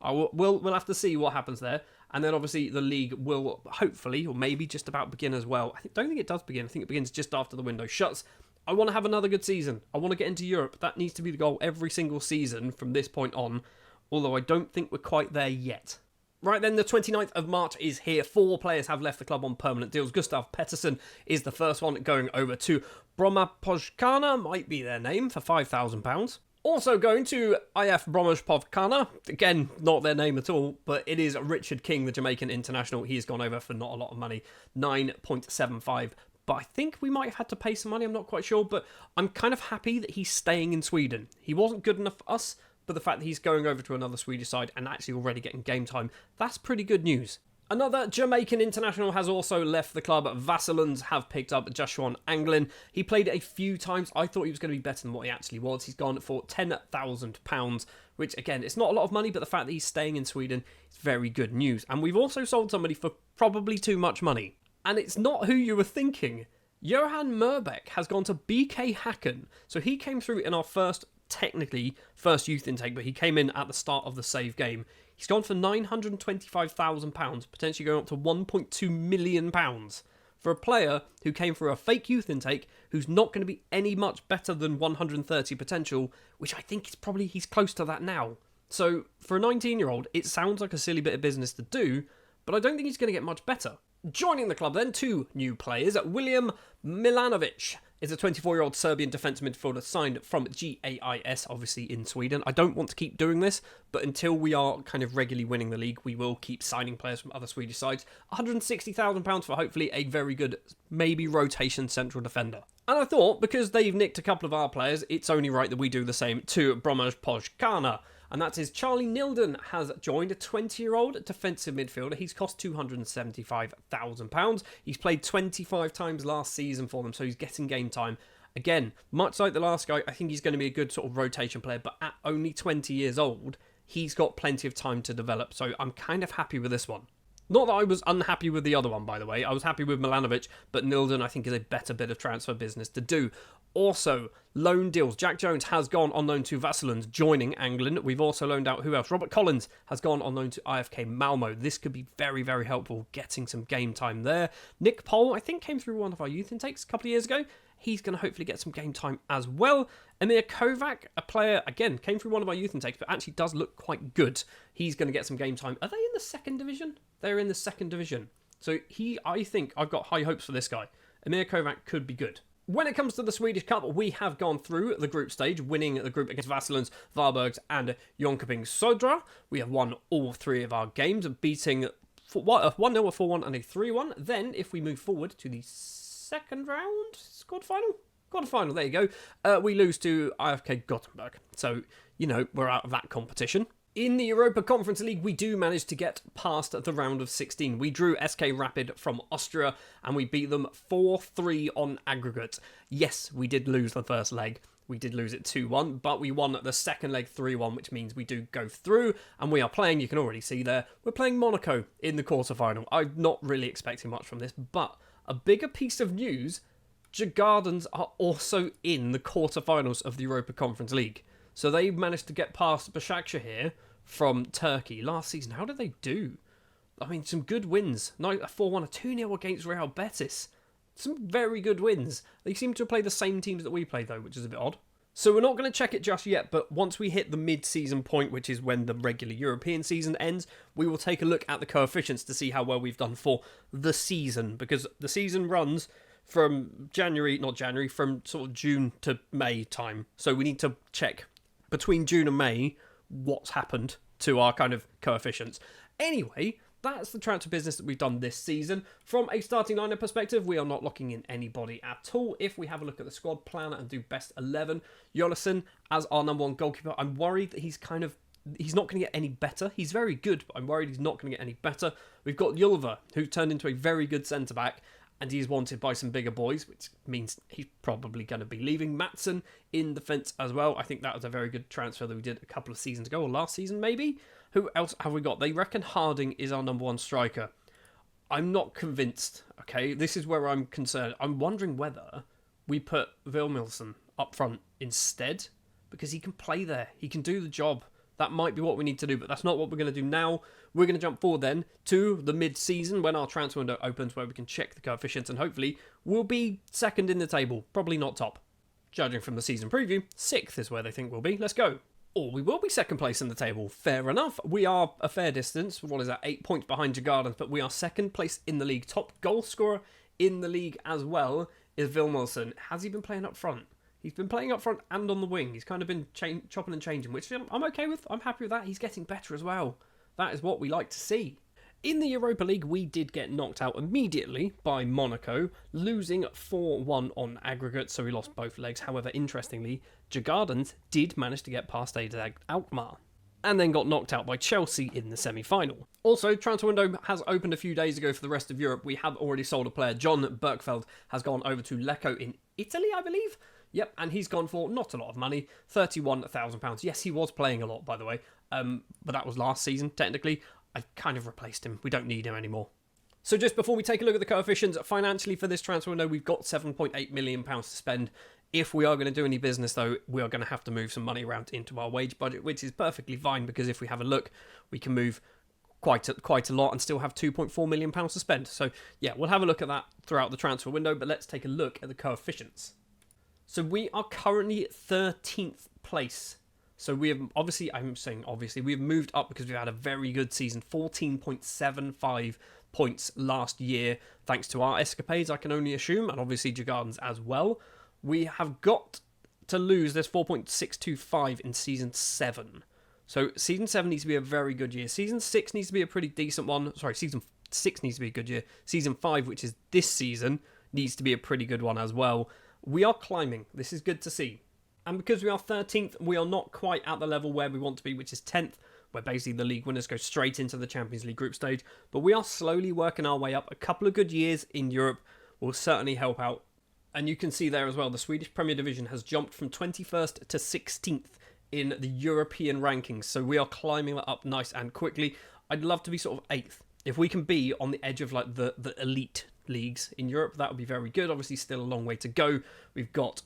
We'll have to see what happens there. And then obviously the league will hopefully, or maybe just about begin as well. Don't think it does begin. I think it begins just after the window shuts. I want to have another good season. I want to get into Europe. That needs to be the goal every single season from this point on. Although I don't think we're quite there yet. Right then, the 29th of March is here. 4 players have left the club on permanent deals. Gustav Pettersson is the first one, going over to Brommapojkana, might be their name, for £5,000. Also going to IF Brommapojkana, again, not their name at all, but it is Richard King, the Jamaican international. He has gone over for not a lot of money, 9.75. But I think we might have had to pay some money, I'm not quite sure, but I'm kind of happy that he's staying in Sweden. He wasn't good enough for us, but the fact that he's going over to another Swedish side and actually already getting game time, that's pretty good news. Another Jamaican international has also left the club. Vassillans have picked up Joshua Anglin. He played a few times. I thought he was going to be better than what he actually was. He's gone for £10,000, which, again, it's not a lot of money, but the fact that he's staying in Sweden is very good news. And we've also sold somebody for probably too much money. And it's not who you were thinking. Johan Murbeck has gone to BK Hacken. So he came through in our technically first youth intake, but he came in at the start of the save game. He's gone for £925,000, potentially going up to £1.2 million for a player who came through a fake youth intake, who's not going to be any much better than 130 potential, which I think he's close to that now. So for a 19-year-old, it sounds like a silly bit of business to do, but I don't think he's going to get much better. Joining the club then, two new players. William Milanovic is a 24-year-old Serbian defence midfielder signed from GAIS, obviously in Sweden. I don't want to keep doing this, but until we are kind of regularly winning the league, we will keep signing players from other Swedish sides. £160,000 for hopefully a very good, maybe rotation central defender. And I thought, because they've nicked a couple of our players, it's only right that we do the same to Bromaj Pojkana. And that is Charlie Nilden has joined, a 20-year-old defensive midfielder. He's cost £275,000. He's played 25 times last season for them, so he's getting game time. Again, much like the last guy, I think he's going to be a good sort of rotation player, but at only 20 years old, he's got plenty of time to develop, so I'm kind of happy with this one. Not that I was unhappy with the other one, by the way. I was happy with Milanovic, but Nilden, I think, is a better bit of transfer business to do. Also, loan deals. Jack Jones has gone on loan to Vassillans, joining Anglin. We've also loaned out, who else? Robert Collins has gone on loan to IFK Malmo. This could be very, very helpful, getting some game time there. Nick Pohl, I think, came through one of our youth intakes a couple of years ago. He's going to hopefully get some game time as well. Emir Kovac, a player, again, came through one of our youth intakes, but actually does look quite good. He's going to get some game time. Are they in the second division? They're in the second division. So I think I've got high hopes for this guy. Emir Kovac could be good. When it comes to the Swedish Cup, we have gone through the group stage, winning the group against Vassillans, Varbergs and Jonkoping Södra. We have won all three of our games, beating a 1-0, a 4-1 and a 3-1. Then, if we move forward to the second round, quarterfinal, there you go, we lose to IFK Gothenburg. So, we're out of that competition. In the Europa Conference League, we do manage to get past the round of 16. We drew SK Rapid from Austria, and we beat them 4-3 on aggregate. Yes, we did lose the first leg. We did lose it 2-1, but we won the second leg 3-1, which means we do go through, and we are playing, you can already see there, we're playing Monaco in the quarterfinal. I'm not really expecting much from this, but a bigger piece of news, Djurgårdens are also in the quarterfinals of the Europa Conference League. So they managed to get past Başakşehir here from Turkey last season. How did they do? I mean, some good wins. A 4-1, a 2-0 against Real Betis. Some very good wins. They seem to play the same teams that we play, though, which is a bit odd. So we're not going to check it just yet, but once we hit the mid-season point, which is when the regular European season ends, we will take a look at the coefficients to see how well we've done for the season, because the season runs from from sort of June to May time. So we need to check between June and May what's happened to our kind of coefficients. Anyway, that's the transfer business that we've done this season. From a starting lineup perspective, we are not locking in anybody at all. If we have a look at the squad plan and do best 11, Jolison as our number one goalkeeper, I'm worried that he's not going to get any better. He's very good, but I'm worried he's not going to get any better. We've got Julva, who turned into a very good centre-back, and he's wanted by some bigger boys, which means he's probably going to be leaving. Matson in defence as well. I think that was a very good transfer that we did a couple of seasons ago, or last season maybe. Who else have we got? They reckon Harding is our number one striker. I'm not convinced, okay? This is where I'm concerned. I'm wondering whether we put Vilmilson up front instead, because he can play there. He can do the job. That might be what we need to do, but that's not what we're going to do now. We're going to jump forward then to the mid-season when our transfer window opens, where we can check the coefficients, and hopefully we'll be second in the table. Probably not top. Judging from the season preview, 6th is where they think we'll be. Let's go. Or we will be second place in the table. Fair enough. We are a fair distance. What is that? 8 points behind Djurgårdens, but we are second place in the league. Top goal scorer in the league as well is Vilmilson. Has he been playing up front? He's been playing up front and on the wing. He's kind of been chopping and changing, which I'm okay with. I'm happy with that. He's getting better as well. That is what we like to see. In the Europa League, we did get knocked out immediately by Monaco, losing 4-1 on aggregate, so we lost both legs. However, interestingly, Djurgårdens did manage to get past AZ Alkmaar. and then got knocked out by Chelsea in the semi-final. Also, transfer window has opened a few days ago for the rest of Europe. We have already sold a player. John Berkfeld has gone over to Lecco in Italy, I believe. Yep, and he's gone for not a lot of money, £31,000. Yes, he was playing a lot, by the way, but that was last season, technically. I kind of replaced him. We don't need him anymore. So just before we take a look at the coefficients, financially for this transfer window, we've got £7.8 million to spend. If we are going to do any business, though, we are going to have to move some money around into our wage budget, which is perfectly fine, because if we have a look, we can move quite a lot and still have £2.4 million to spend. So yeah, we'll have a look at that throughout the transfer window, but let's take a look at the coefficients. So we are currently 13th place. So we have, obviously, we've moved up because we've had a very good season, 14.75 points last year, thanks to our escapades, I can only assume, and obviously Jagarden's as well. We have got to lose this 4.625 in Season 7. So Season 7 needs to be a very good year. Season 6 needs to be a pretty decent one. Sorry, Season 6 needs to be a good year. Season 5, which is this season, needs to be a pretty good one as well. We are climbing. This is good to see. And because we are 13th, we are not quite at the level where we want to be, which is 10th, where basically the league winners go straight into the Champions League group stage. But we are slowly working our way up. A couple of good years in Europe will certainly help out. And you can see there as well, the Swedish Premier Division has jumped from 21st to 16th in the European rankings. So we are climbing that up nice and quickly. I'd love to be sort of 8th. If we can be on the edge of like the elite leagues in Europe, that would be very good. Obviously still a long way to go. We've got,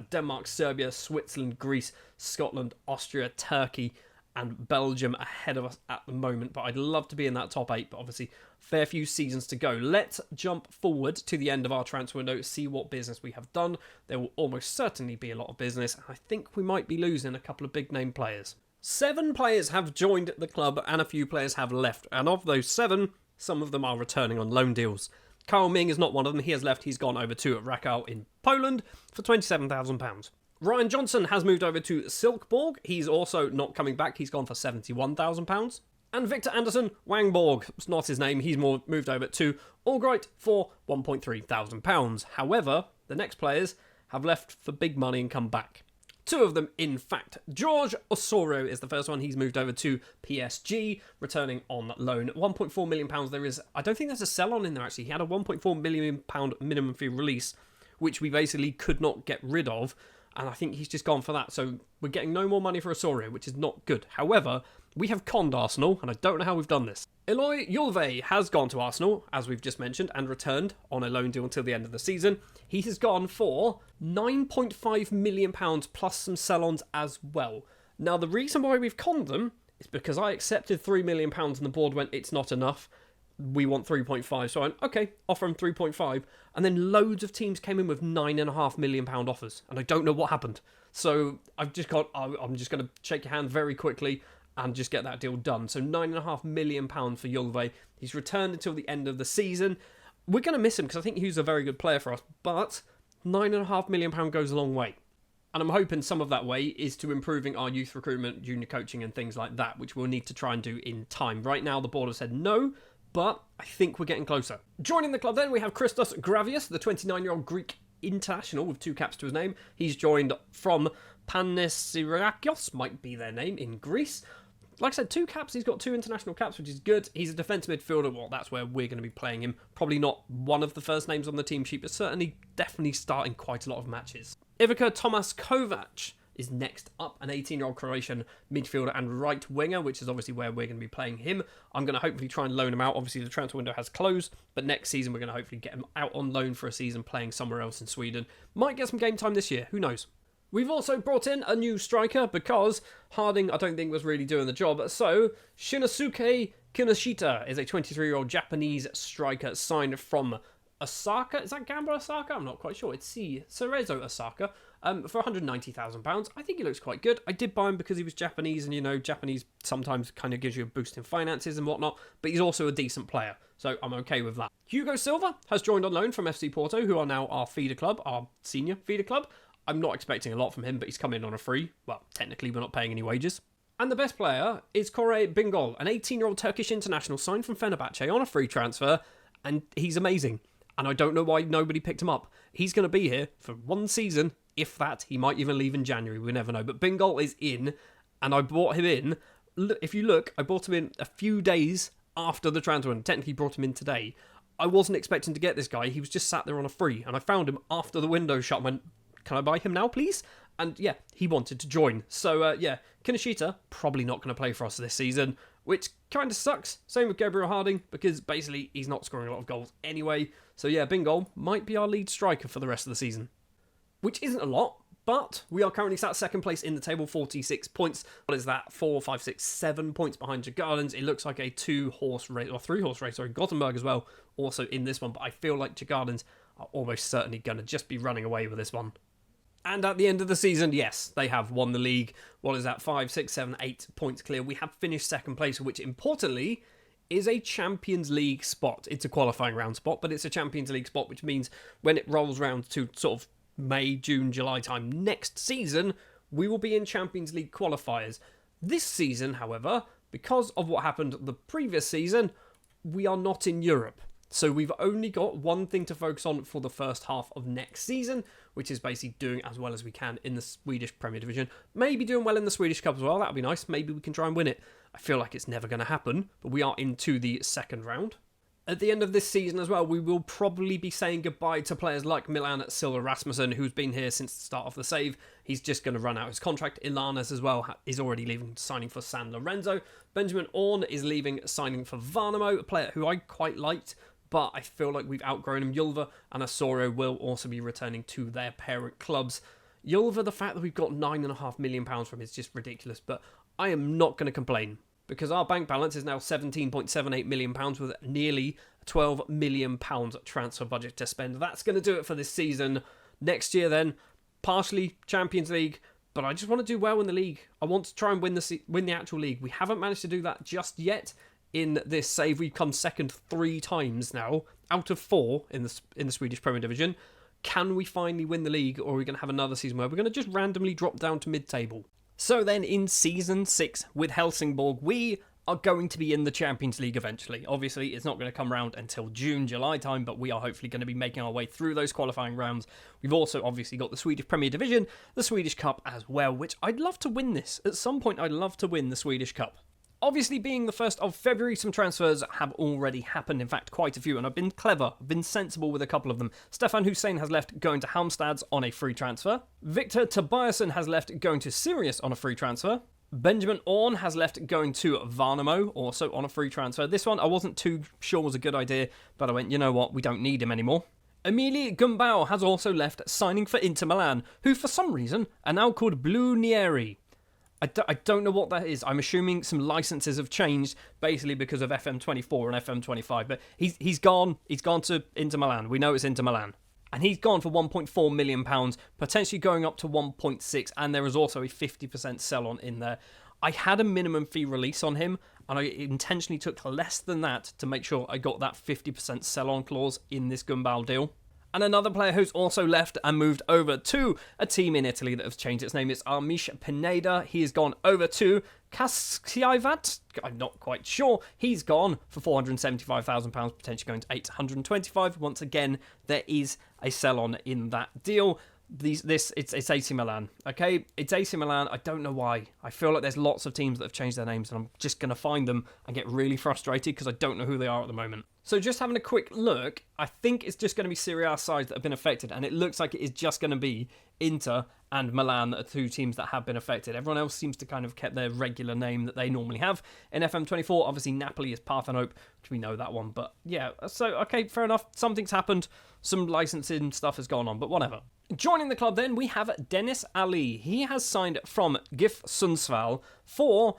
Denmark, Serbia, Switzerland, Greece, Scotland, Austria, Turkey and Belgium ahead of us at the moment, but I'd love to be in that top 8, but obviously fair few seasons to go. Let's jump forward to the end of our transfer window, see what business we have done. There will almost certainly be a lot of business. I think we might be losing a couple of big name players. 7 players have joined the club and a few players have left, and of those 7, some of them are returning on loan deals. Carl Ming is not one of them. He has left. He's gone over to Rakow in Poland for £27,000. Ryan Johnson has moved over to Silkeborg. He's also not coming back. He's gone for £71,000. And Victor Anderson Wangborg, it's not his name. He's moved over to Albright for £1,300. However, the next players have left for big money and come back. 2 of them, in fact. George Osorio is the first one. He's moved over to PSG, returning on loan. £1.4 million. I don't think there's a sell-on in there, actually. He had a £1.4 million minimum fee release, which we basically could not get rid of. And I think he's just gone for that. So we're getting no more money for Osorio, which is not good. However, we have conned Arsenal, and I don't know how we've done this. Eloy Yulve has gone to Arsenal, as we've just mentioned, and returned on a loan deal until the end of the season. He has gone for £9.5 million plus some sell-ons as well. Now, the reason why we've conned them is because I accepted £3 million and the board went, it's not enough. We want 3.5. So I went, okay, offer him 3.5. And then loads of teams came in with £9.5 million offers. And I don't know what happened. So I'm just going to shake your hand very quickly and just get that deal done. So £9.5 million for Yulve. He's returned until the end of the season. We're going to miss him because I think he's a very good player for us. But £9.5 million goes a long way. And I'm hoping some of that way is to improving our youth recruitment, junior coaching and things like that, which we'll need to try and do in time. Right now, the board has said no, but I think we're getting closer. Joining the club then, we have Christos Gravius, the 29-year-old Greek international with 2 caps to his name. He's joined from Panathinaikos, might be their name, in Greece. Like I said, 2 caps. He's got 2 international caps, which is good. He's a defensive midfielder. Well, that's where we're going to be playing him. Probably not one of the first names on the team sheet, but certainly definitely starting quite a lot of matches. Ivica Tomas Kovac is next up, an 18-year-old Croatian midfielder and right winger, which is obviously where we're going to be playing him. I'm going to hopefully try and loan him out. Obviously, the transfer window has closed, but next season we're going to hopefully get him out on loan for a season playing somewhere else in Sweden. Might get some game time this year. Who knows? We've also brought in a new striker because Harding, I don't think, was really doing the job. So, Shinosuke Kinoshita is a 23-year-old Japanese striker signed from Osaka. Is that Gamba Osaka? I'm not quite sure. It's Cerezo Osaka for £190,000. I think he looks quite good. I did buy him because he was Japanese, and, you know, Japanese sometimes kind of gives you a boost in finances and whatnot, but he's also a decent player, so I'm okay with that. Hugo Silva has joined on loan from FC Porto, who are now our feeder club, our senior feeder club. I'm not expecting a lot from him, but he's come in on a free. Well, technically, we're not paying any wages. And the best player is Kore Bingöl, an 18-year-old Turkish international signed from Fenerbahce on a free transfer, and he's amazing. And I don't know why nobody picked him up. He's going to be here for 1 season, if that. He might even leave in January, we never know. But Bingöl is in, and I bought him in if you look, I brought him in a few days after the transfer and technically brought him in today. I wasn't expecting to get this guy. He was just sat there on a free, and I found him after the window shut and went, can I buy him now, please? And yeah, he wanted to join. So yeah, Kinoshita, probably not going to play for us this season, which kind of sucks. Same with Gabriel Harding, because basically he's not scoring a lot of goals anyway. So yeah, Bingol might be our lead striker for the rest of the season, which isn't a lot. But we are currently sat second place in the table, 46 points. What is that? 4, 5, 6, 7 points behind Jagardens. It looks like a 2-horse race, or 3-horse race, sorry. Gothenburg as well, also in this one. But I feel like Jagardens are almost certainly going to just be running away with this one. And at the end of the season, yes, they have won the league. What is that? 5, 6, 7, 8 points clear. We have finished second place, which importantly is a Champions League spot. It's a qualifying round spot, but it's a Champions League spot, which means when it rolls round to sort of May, June, July time next season, we will be in Champions League qualifiers. This season, however, because of what happened the previous season, we are not in Europe. So we've only got one thing to focus on for the first half of next season, which is basically doing as well as we can in the Swedish Premier Division. Maybe doing well in the Swedish Cup as well. That would be nice. Maybe we can try and win it. I feel like it's never going to happen, but we are into the second round. At the end of this season as well, we will probably be saying goodbye to players like Milan Silva Rasmussen, who's been here since the start of the save. He's just going to run out his contract. Ilanes as well is already leaving, signing for San Lorenzo. Benjamin Orn is leaving, signing for Varnamo, a player who I quite liked, but I feel like we've outgrown him. Julva and Osorio will also be returning to their parent clubs. Julva, the fact that we've got £9.5 million from is just ridiculous, but I am not going to complain, because our bank balance is now £17.78 million with nearly a £12 million transfer budget to spend. That's going to do it for this season. Next year then, partially Champions League, but I just want to do well in the league. I want to try and win the actual league. We haven't managed to do that just yet in this save. We've come second 3 times now, out of 4 in the Swedish Premier Division. Can we finally win the league, or are we going to have another season where we're going to just randomly drop down to mid-table? So then in Season 6 with Helsingborg, we are going to be in the Champions League eventually. Obviously, it's not going to come around until June, July time, but we are hopefully going to be making our way through those qualifying rounds. We've also obviously got the Swedish Premier Division, the Swedish Cup as well, which I'd love to win this. At some point, I'd love to win the Swedish Cup. Obviously, being the 1st of February, some transfers have already happened. In fact, quite a few, and I've been clever, I've been sensible with a couple of them. Stefan Hussein has left, going to Halmstads on a free transfer. Victor Tobiasen has left, going to Sirius on a free transfer. Benjamin Orn has left, going to Varnamo, also on a free transfer. This one I wasn't too sure was a good idea, but I went, you know what, we don't need him anymore. Emili Gumbau has also left, signing for Inter Milan, who for some reason are now called Blue Nieri. I don't know what that is. I'm assuming some licenses have changed, basically because of FM24 and FM25. But he's gone. He's gone to Inter Milan. We know it's Inter Milan. And he's gone for £1.4 million, potentially going up to 1.6. And there is also a 50% sell-on in there. I had a minimum fee release on him, and I intentionally took less than that to make sure I got that 50% sell-on clause in this Gumbau deal. And another player who's also left and moved over to a team in Italy that has changed its name is Armish Pineda. He has gone over to Kaskivat. I'm not quite sure. He's gone for £475,000, potentially going to £825,000. Once again, there is a sell-on in that deal. It's AC Milan, okay? It's AC Milan. I don't know why. I feel like there's lots of teams that have changed their names, and I'm just going to find them and get really frustrated because I don't know who they are at the moment. So just having a quick look, I think it's just going to be Serie A sides that have been affected, and it looks like it is just going to be Inter and Milan that are 2 teams that have been affected. Everyone else seems to kind of kept their regular name that they normally have. In FM24, obviously Napoli is Parthenope, which we know that one, but yeah, so okay, fair enough. Something's happened. Some licensing stuff has gone on, but whatever. Joining the club then, we have Dennis Ali. He has signed from GIF Sundsvall for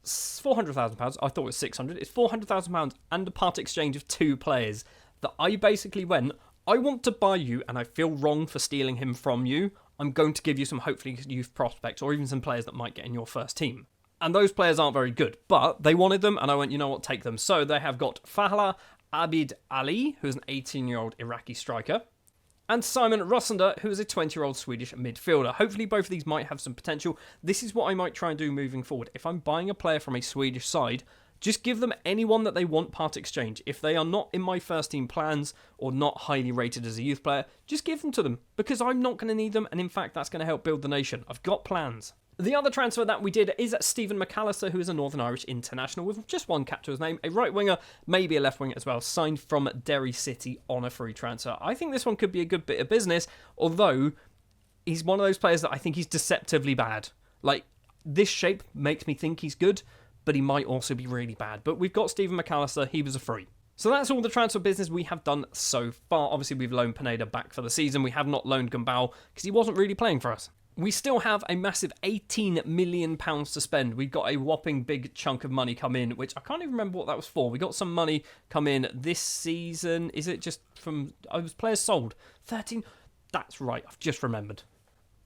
£400,000. I thought it was 600. It's £400,000 and a part exchange of 2 players. That I basically went, I want to buy you, and I feel wrong for stealing him from you. I'm going to give you some hopefully youth prospects, or even some players that might get in your first team. And those players aren't very good, but they wanted them, and I went, you know what, take them. So they have got Fahla Abid Ali, who's an 18-year-old Iraqi striker, and Simon Rosander, who is a 20-year-old Swedish midfielder. Hopefully both of these might have some potential. This is what I might try and do moving forward. If I'm buying a player from a Swedish side, just give them anyone that they want part exchange. If they are not in my first team plans or not highly rated as a youth player, just give them to them, because I'm not going to need them, and in fact that's going to help build the nation. I've got plans. The other transfer that we did is Stephen McAllister, who is a Northern Irish international with just one cap to his name, a right winger, maybe a left winger as well, signed from Derry City on a free transfer. I think this one could be a good bit of business, although he's one of those players that I think he's deceptively bad. Like, this shape makes me think he's good, but he might also be really bad. But we've got Stephen McAllister, he was a free. So that's all the transfer business we have done so far. Obviously, we've loaned Pineda back for the season. We have not loaned Gumbau because he wasn't really playing for us. We still have a massive £18 million to spend. We've got a whopping big chunk of money come in, which I can't even remember what that was for. We got some money come in this season. Is it just from... was players sold? 13? That's right, I've just remembered.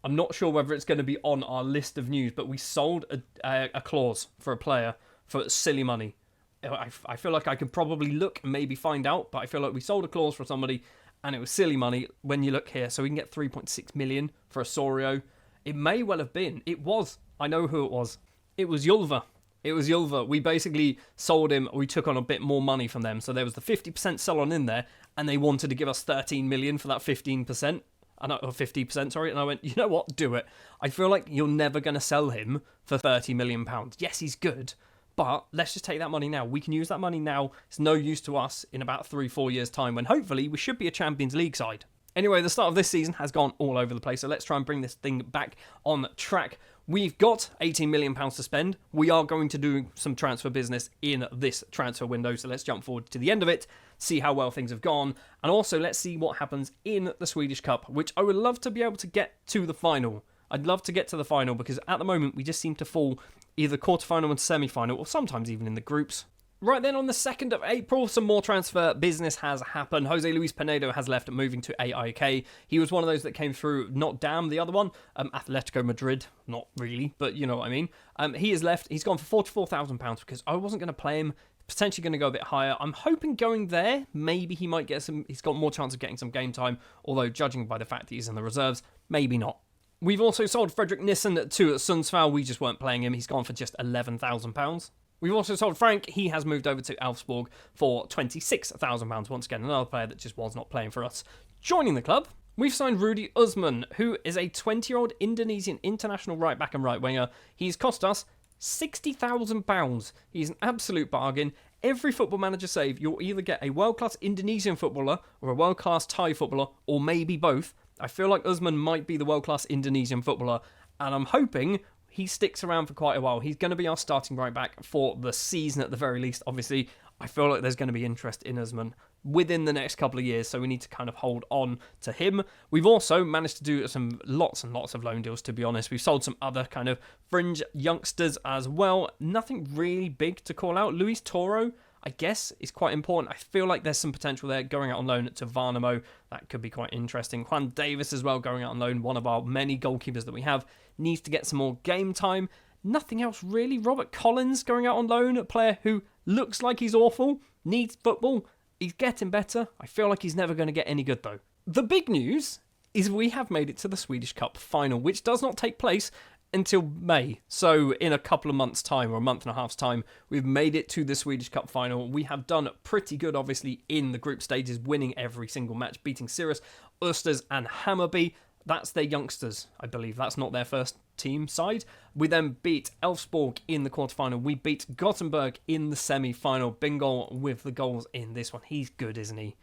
I'm not sure whether it's going to be on our list of news, but we sold a clause for a player for silly money. I feel like I could probably look and maybe find out, but I feel like we sold a clause for somebody and it was silly money when you look here. So we can get 3.6 million for Osorio. It may well have been. It was. I know who it was. It was Yulva. It was Yulva. We basically sold him. We took on a bit more money from them. So there was the 50% sell-on in there, and they wanted to give us 13 million for that 15%. Or 50%, sorry. And I went, you know what? Do it. I feel like you're never going to sell him for £30 million. Yes, he's good, but let's just take that money now. We can use that money now. It's no use to us in about 3-4 years' time when hopefully we should be a Champions League side. Anyway, the start of this season has gone all over the place, so let's try and bring this thing back on track. We've got £18 million to spend. We are going to do some transfer business in this transfer window, so let's jump forward to the end of it, see how well things have gone, and also let's see what happens in the Swedish Cup, which I would love to be able to get to the final. I'd love to get to the final because at the moment we just seem to fall either quarterfinal and semi-final, or sometimes even in the groups. Right then, on the 2nd of April, some more transfer business has happened. Jose Luis Pinedo has left, moving to AIK. He was one of those that came through, not Dam, the other one, Atletico Madrid. Not really, but you know what I mean. He has left. He's gone for £44,000 because I wasn't going to play him. Potentially going to go a bit higher. I'm hoping going there, maybe he might get some... He's got more chance of getting some game time, although judging by the fact that he's in the reserves, maybe not. We've also sold Fredrik Nissen to Sundsvall. We just weren't playing him. He's gone for just £11,000. We've also sold Frank. He has moved over to Elfsborg for £26,000. Once again, another player that just was not playing for us. Joining the club, we've signed Rudy Usman, who is a 20-year-old Indonesian international right-back and right-winger. He's cost us £60,000. He's an absolute bargain. Every Football Manager save, you'll either get a world-class Indonesian footballer or a world-class Thai footballer, or maybe both. I feel like Usman might be the world-class Indonesian footballer, and I'm hoping he sticks around for quite a while. He's going to be our starting right back for the season at the very least. Obviously, I feel like there's going to be interest in Usman within the next couple of years, so we need to kind of hold on to him. We've also managed to do some lots and lots of loan deals, to be honest. We've sold some other kind of fringe youngsters as well. Nothing really big to call out. Luis Toro, I guess, is quite important. I feel like there's some potential there going out on loan to Varnamo. That could be quite interesting. Juan Davis as well going out on loan. One of our many goalkeepers that we have needs to get some more game time. Nothing else really. Robert Collins going out on loan, a player who looks like he's awful, needs football. He's getting better. I feel like he's never going to get any good though. The big news is we have made it to the Swedish Cup final, which does not take place until May. So in a couple of months' time, or a month and a half's time, we've made it to the Swedish Cup final. We have done pretty good, obviously, in the group stages, winning every single match, beating Sirius, Usters and Hammarby. That's their youngsters, I believe. That's not their first team side. We then beat Elfsborg in the quarterfinal. We beat Gothenburg in the semi-final. Bingo with the goals in this one. He's good, isn't he?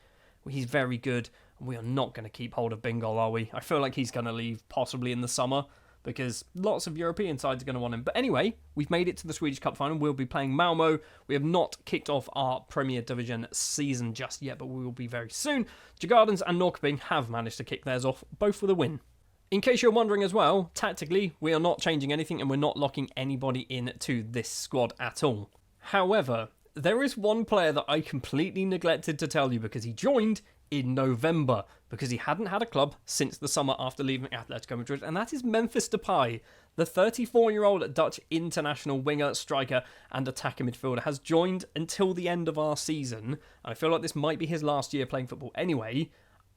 He's very good. We are not going to keep hold of Bingo, are we? I feel like he's going to leave possibly in the summer, because lots of European sides are going to want him. But anyway, we've made it to the Swedish Cup final. We'll be playing Malmo. We have not kicked off our Premier Division season just yet, but we will be very soon. Djurgårdens and Norrköping have managed to kick theirs off, both with a win. In case you're wondering as well, tactically, we are not changing anything and we're not locking anybody into this squad at all. However, there is one player that I completely neglected to tell you because he joined in November, because he hadn't had a club since the summer after leaving Atletico Madrid, and that is Memphis Depay. The 34-year-old Dutch international winger, striker and attacker midfielder has joined until the end of our season. I feel like this might be his last year playing football anyway,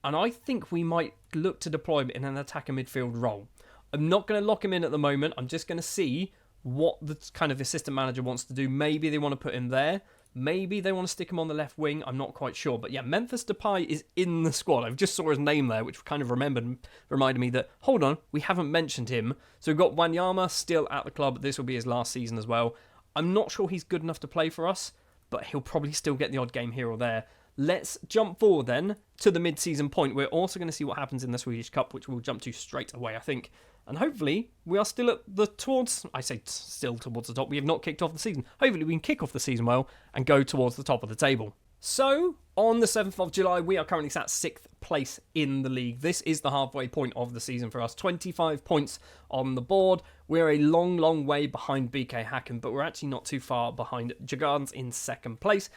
and I think we might look to deploy him in an attacker midfield role. I'm not going to lock him in at the moment. I'm just going to see what the kind of assistant manager wants to do. Maybe they want to put him there. Maybe they want to stick him on the left wing. I'm not quite sure. But yeah, Memphis Depay is in the squad. I just saw his name there, which kind of reminded me that, hold on, we haven't mentioned him. So we've got Wanyama still at the club. This will be his last season as well. I'm not sure he's good enough to play for us, but he'll probably still get the odd game here or there. Let's jump forward then to the mid-season point. We're also going to see what happens in the Swedish Cup, which we'll jump to straight away, I think. And hopefully, we are still still towards the top. We have not kicked off the season. Hopefully, we can kick off the season well and go towards the top of the table. So, on the 7th of July, we are currently sat 6th place in the league. This is the halfway point of the season for us. 25 points on the board. We're a long, long way behind BK Häcken, but we're actually not too far behind Gigants in 2nd place.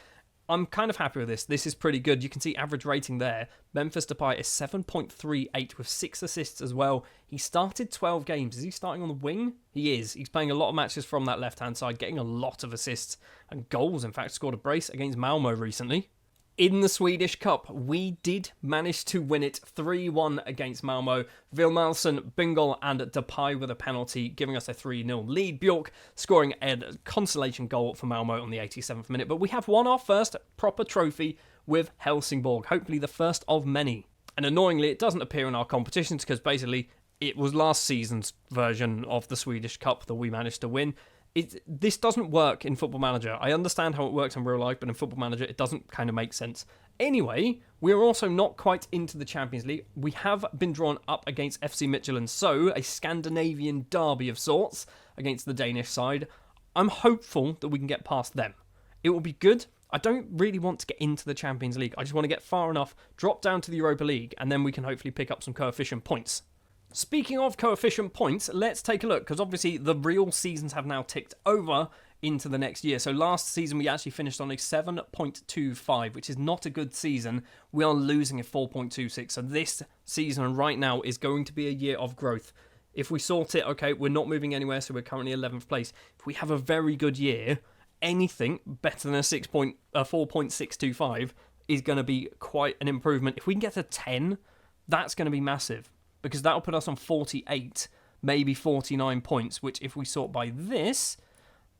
I'm kind of happy with this. This is pretty good. You can see average rating there. Memphis Depay is 7.38 with 6 assists as well. He started 12 games. Is he starting on the wing? He is. He's playing a lot of matches from that left-hand side, getting a lot of assists and goals. In fact, scored a brace against Malmo recently. In the Swedish Cup, we did manage to win it 3-1 against Malmo. Vilmalson, Bingol and Depay with a penalty, giving us a 3-0 lead. Bjork scoring a consolation goal for Malmo on the 87th minute. But we have won our first proper trophy with Helsingborg, hopefully the first of many. And annoyingly, it doesn't appear in our competitions because basically it was last season's version of the Swedish Cup that we managed to win. This doesn't work in Football Manager. I understand how it works in real life, but in Football Manager, it doesn't kind of make sense. Anyway, we're also not quite into the Champions League. We have been drawn up against FC Midtjylland, so a Scandinavian derby of sorts against the Danish side. I'm hopeful that we can get past them. It will be good. I don't really want to get into the Champions League. I just want to get far enough, drop down to the Europa League, and then we can hopefully pick up some coefficient points. Speaking of coefficient points, let's take a look, because obviously the real seasons have now ticked over into the next year. So last season we actually finished on a 7.25, which is not a good season. We are losing a 4.26. So this season right now is going to be a year of growth. If we sort it, okay, we're not moving anywhere, so we're currently 11th place. If we have a very good year, anything better than a 4.625 is going to be quite an improvement. If we can get to 10, that's going to be massive, because that'll put us on 48, maybe 49 points, which if we sort by this,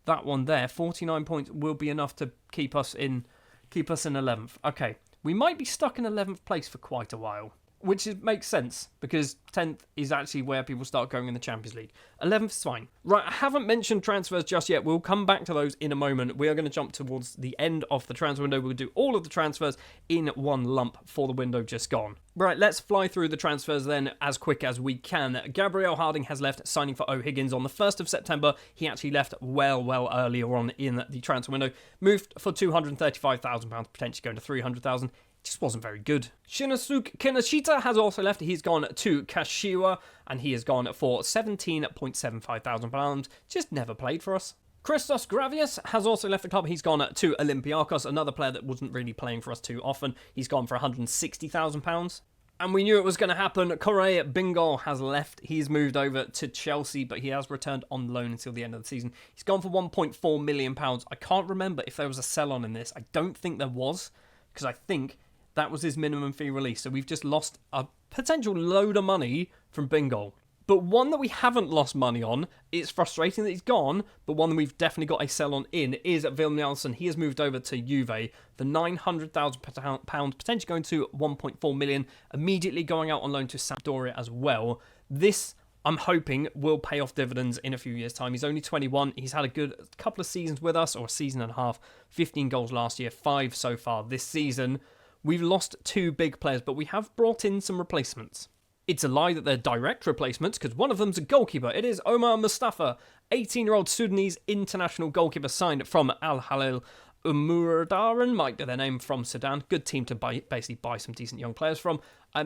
that one there, 49 points will be enough to keep us in 11th. Okay, we might be stuck in 11th place for quite a while, which makes sense, because 10th is actually where people start going in the Champions League. 11th is fine. Right, I haven't mentioned transfers just yet. We'll come back to those in a moment. We are going to jump towards the end of the transfer window. We'll do all of the transfers in one lump for the window just gone. Right, let's fly through the transfers then as quick as we can. Gabriel Harding has left, signing for O'Higgins on the 1st of September. He actually left well earlier on in the transfer window. Moved for £235,000, potentially going to £300,000. Just wasn't very good. Shinosuke Kinoshita has also left. He's gone to Kashiwa, and he has gone for £17,750. Just never played for us. Christos Gravius has also left the club. He's gone to Olympiacos, another player that wasn't really playing for us too often. He's gone for £160,000. And we knew it was going to happen. Correa Bingol has left. He's moved over to Chelsea, but he has returned on loan until the end of the season. He's gone for £1.4 million. I can't remember if there was a sell-on in this. I don't think there was, because I think that was his minimum fee release. So we've just lost a potential load of money from Bingol. But one that we haven't lost money on, it's frustrating that he's gone, but one that we've definitely got a sell-on in is Vilnielsen. He has moved over to Juve for £900,000, potentially going to £1.4 million, immediately going out on loan to Sampdoria as well. This, I'm hoping, will pay off dividends in a few years' time. He's only 21. He's had a good couple of seasons with us, or a season and a half. 15 goals last year, 5 so far this season. We've lost 2 big players, but we have brought in some replacements. It's a lie that they're direct replacements, because one of them's a goalkeeper. It is Omar Mustafa, 18-year-old Sudanese international goalkeeper signed from Al Hilal Umuradaran, might be their name, from Sudan. Good team to basically buy some decent young players from.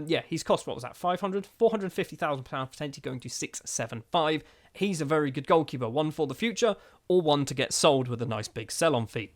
Yeah, he's cost, what was that, £450,000, potentially going to 675. He's a very good goalkeeper, one for the future, or one to get sold with a nice big sell-on fee.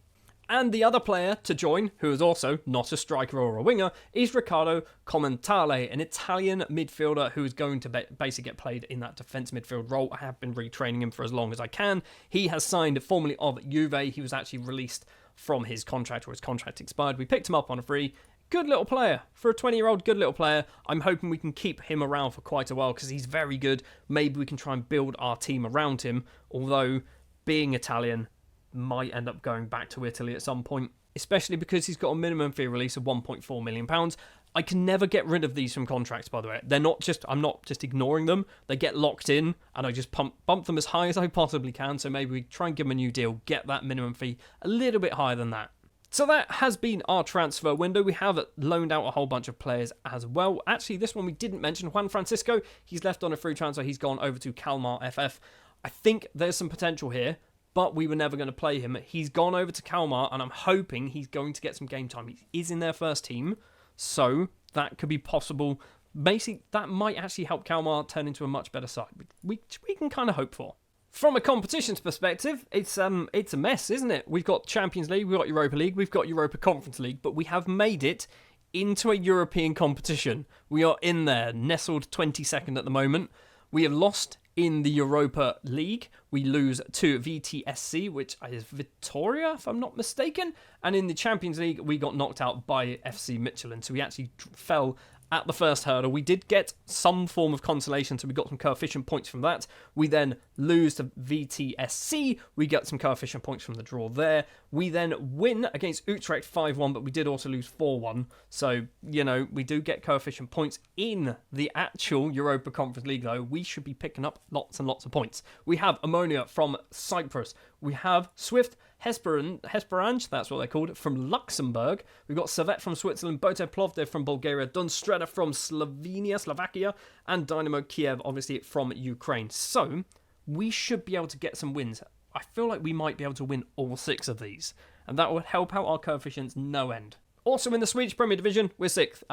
And the other player to join, who is also not a striker or a winger, is Riccardo Commentale, an Italian midfielder who is going to basically get played in that defence midfield role. I have been retraining him for as long as I can. He has signed formerly of Juve. He was actually released from his contract, or his contract expired. We picked him up on a free. Good little player. For a 20-year-old, good little player. I'm hoping we can keep him around for quite a while, because he's very good. Maybe we can try and build our team around him, although being Italian, might end up going back to Italy at some point, especially because he's got a minimum fee release of £1.4 million. I can never get rid of these from contracts, by the way. I'm not just ignoring them. They get locked in, and I just bump them as high as I possibly can. So maybe we try and give him a new deal, get that minimum fee a little bit higher than that. So that has been our transfer window. We have loaned out a whole bunch of players as well. Actually, this one we didn't mention. Juan Francisco, he's left on a free transfer. He's gone over to Kalmar FF. I think there's some potential here, but we were never going to play him. He's gone over to Kalmar, and I'm hoping he's going to get some game time. He is in their first team, so that could be possible. Basically, that might actually help Kalmar turn into a much better side, which we can kind of hope for. From a competitions perspective, it's a mess, isn't it? We've got Champions League, we've got Europa League, we've got Europa Conference League, but we have made it into a European competition. We are in there, nestled 22nd at the moment. We have lost in the Europa League. We lose to VTSC, which is Victoria, if I'm not mistaken. And in the Champions League, we got knocked out by FC Midtjylland. So we actually fell at the first hurdle. We did get some form of consolation, so we got some coefficient points from that. We then lose to VTSC. We get some coefficient points from the draw there. We then win against Utrecht 5-1, but we did also lose 4-1. So, we do get coefficient points in the actual Europa Conference League, though. We should be picking up lots and lots of points. We have Ammonia from Cyprus. We have Swift Hesperange, that's what they're called, from Luxembourg. We've got Servette from Switzerland, Bote Plovdiv from Bulgaria, Dunstreda from Slovakia, and Dynamo Kiev, obviously, from Ukraine. So, we should be able to get some wins. I feel like we might be able to win all 6 of these, and that would help out our coefficients no end. Also, in the Swedish Premier Division, we're 6th.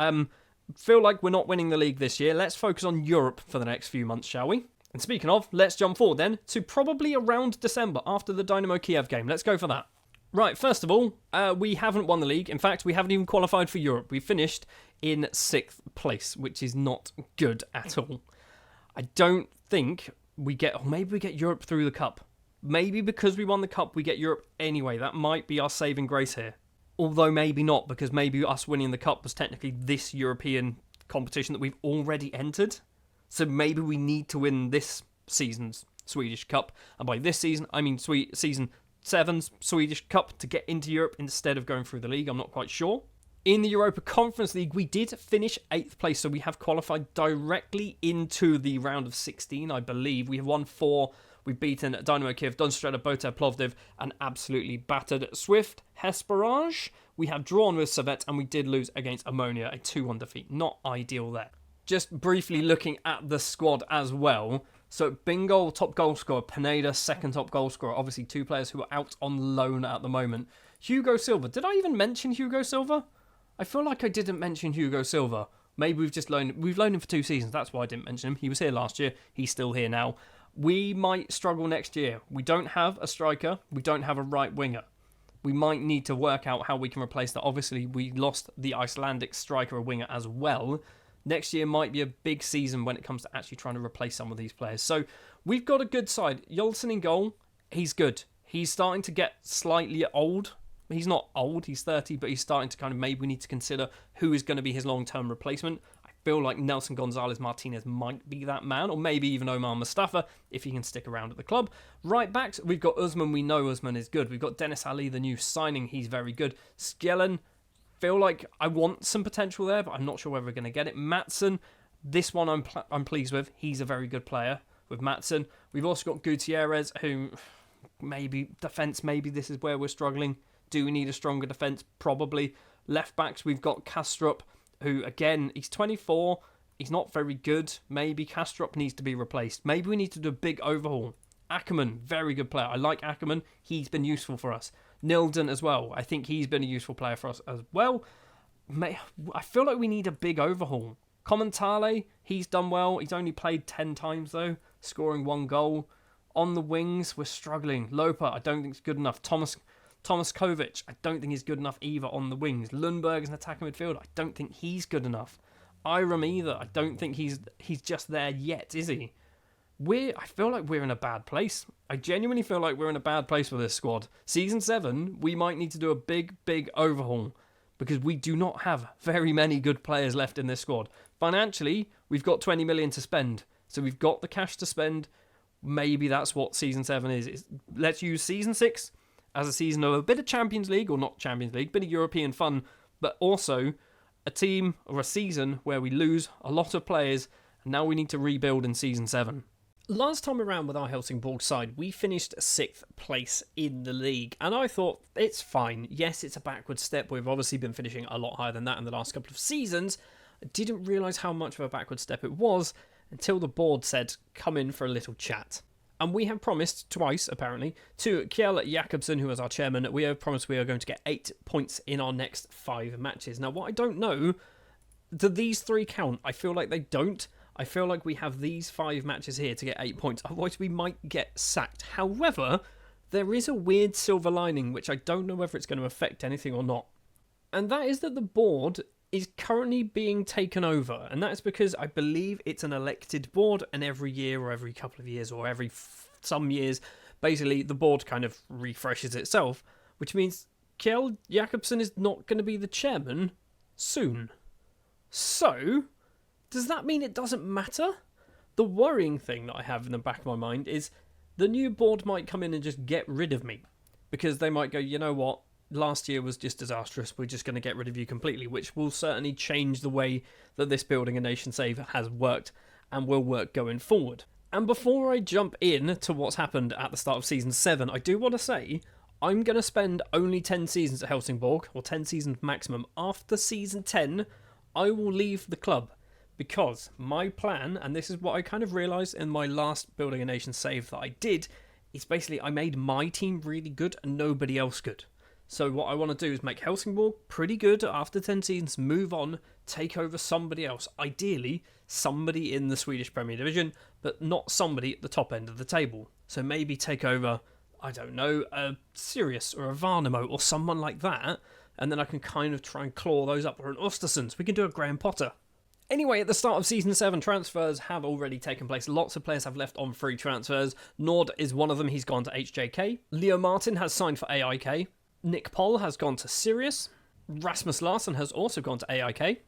Feel like we're not winning the league this year. Let's focus on Europe for the next few months, shall we? And speaking of, let's jump forward then to probably around December after the Dynamo Kiev game. Let's go for that. Right, first of all, we haven't won the league. In fact, we haven't even qualified for Europe. We finished in 6th place, which is not good at all. I don't think we get... Or maybe we get Europe through the Cup. Maybe because we won the Cup, we get Europe anyway. That might be our saving grace here. Although maybe not, because maybe us winning the Cup was technically this European competition that we've already entered. So maybe we need to win this season's Swedish Cup. And by this season, I mean season 7's Swedish Cup to get into Europe instead of going through the league. I'm not quite sure. In the Europa Conference League, we did finish 8th place. So we have qualified directly into the round of 16, I believe. We have won 4. We've beaten Dynamo Kiev, Dunstreda, Bote Plovdiv, and absolutely battered Swift Hesperange. We have drawn with Servette, and we did lose against Ammonia, a 2-1 defeat. Not ideal there. Just briefly looking at the squad as well. So Bingo, top goal scorer. Pineda, second top goal scorer. Obviously 2 players who are out on loan at the moment. Hugo Silva. Did I even mention Hugo Silva? I feel like I didn't mention Hugo Silva. Maybe we've loaned him for 2 seasons. That's why I didn't mention him. He was here last year. He's still here now. We might struggle next year. We don't have a striker. We don't have a right winger. We might need to work out how we can replace that. Obviously, we lost the Icelandic striker, a winger as well. Next year might be a big season when it comes to actually trying to replace some of these players. So we've got a good side. Jolson in goal, he's good. He's starting to get slightly old. He's not old, he's 30, but he's starting to kind of maybe we need to consider who is going to be his long-term replacement. I feel like Nelson Gonzalez Martinez might be that man, or maybe even Omar Mustafa if he can stick around at the club. Right backs, we've got Usman. We know Usman is good. We've got Dennis Ali, the new signing. He's very good. Skjelen, feel like I want some potential there, but I'm not sure whether we're going to get it. Matson, this one I'm pleased with. He's a very good player with Matson. We've also got Gutierrez, who maybe defence, maybe this is where we're struggling. Do we need a stronger defence? Probably. Left backs, we've got Kastrup, who again, he's 24. He's not very good. Maybe Kastrup needs to be replaced. Maybe we need to do a big overhaul. Ackerman, very good player. I like Ackerman. He's been useful for us. Nilden as well. I think he's been a useful player for us as well. I feel like we need a big overhaul. Commentale, he's done well. He's only played 10 times though, scoring 1 goal. On the wings, we're struggling. Lopa, I don't think it's good enough. Thomas Kovic, I don't think he's good enough either on the wings. Lundberg is an attacking midfielder. I don't think he's good enough. Iram either. I don't think he's just there yet, is he? I feel like we're in a bad place. I genuinely feel like we're in a bad place for this squad. Season 7, we might need to do a big overhaul because we do not have very many good players left in this squad. Financially, we've got 20 million to spend. So we've got the cash to spend. Maybe that's what Season 7 is. Let's use Season 6 as a season of a bit of Champions League, or not Champions League, bit of European fun, but also a team or a season where we lose a lot of players, and now we need to rebuild in Season 7. Last time around with our Helsingborg side, we finished 6th place in the league, and I thought, it's fine. Yes, it's a backward step. We've obviously been finishing a lot higher than that in the last couple of seasons. I didn't realise how much of a backward step it was until the board said, come in for a little chat. And we have promised twice, apparently, to Kjell Jakobsen, who is our chairman, we have promised we are going to get 8 points in our next 5 matches. Now, what I don't know, do these 3 count? I feel like they don't. I feel like we have these 5 matches here to get 8 points, otherwise we might get sacked. However, there is a weird silver lining, which I don't know whether it's going to affect anything or not. And that is that the board is currently being taken over, and that's because I believe it's an elected board, and every year or every couple of years or every some years, basically the board kind of refreshes itself, which means Kjell Jakobsen is not going to be the chairman soon. So, does that mean it doesn't matter? The worrying thing that I have in the back of my mind is the new board might come in and just get rid of me, because they might go, you know what, last year was just disastrous, we're just going to get rid of you completely, which will certainly change the way that this Building a Nation save has worked and will work going forward. And before I jump in to what's happened at the start of Season 7, I do want to say I'm going to spend only 10 seasons at Helsingborg, or 10 seasons maximum. After Season 10, I will leave the club, because my plan, and this is what I kind of realised in my last Building a Nation save that I did, is basically I made my team really good and nobody else good. So what I want to do is make Helsingborg pretty good after 10 seasons, move on, take over somebody else. Ideally, somebody in the Swedish Premier Division, but not somebody at the top end of the table. So maybe take over, I don't know, a Sirius or a Varnamo or someone like that, and then I can kind of try and claw those up. Or an Östersund. We can do a Graham Potter. Anyway, at the start of Season 7, transfers have already taken place. Lots of players have left on free transfers. Nord is one of them. He's gone to HJK. Leo Martin has signed for AIK. Nick Poll has gone to Sirius. Rasmus Larsson has also gone to AIK.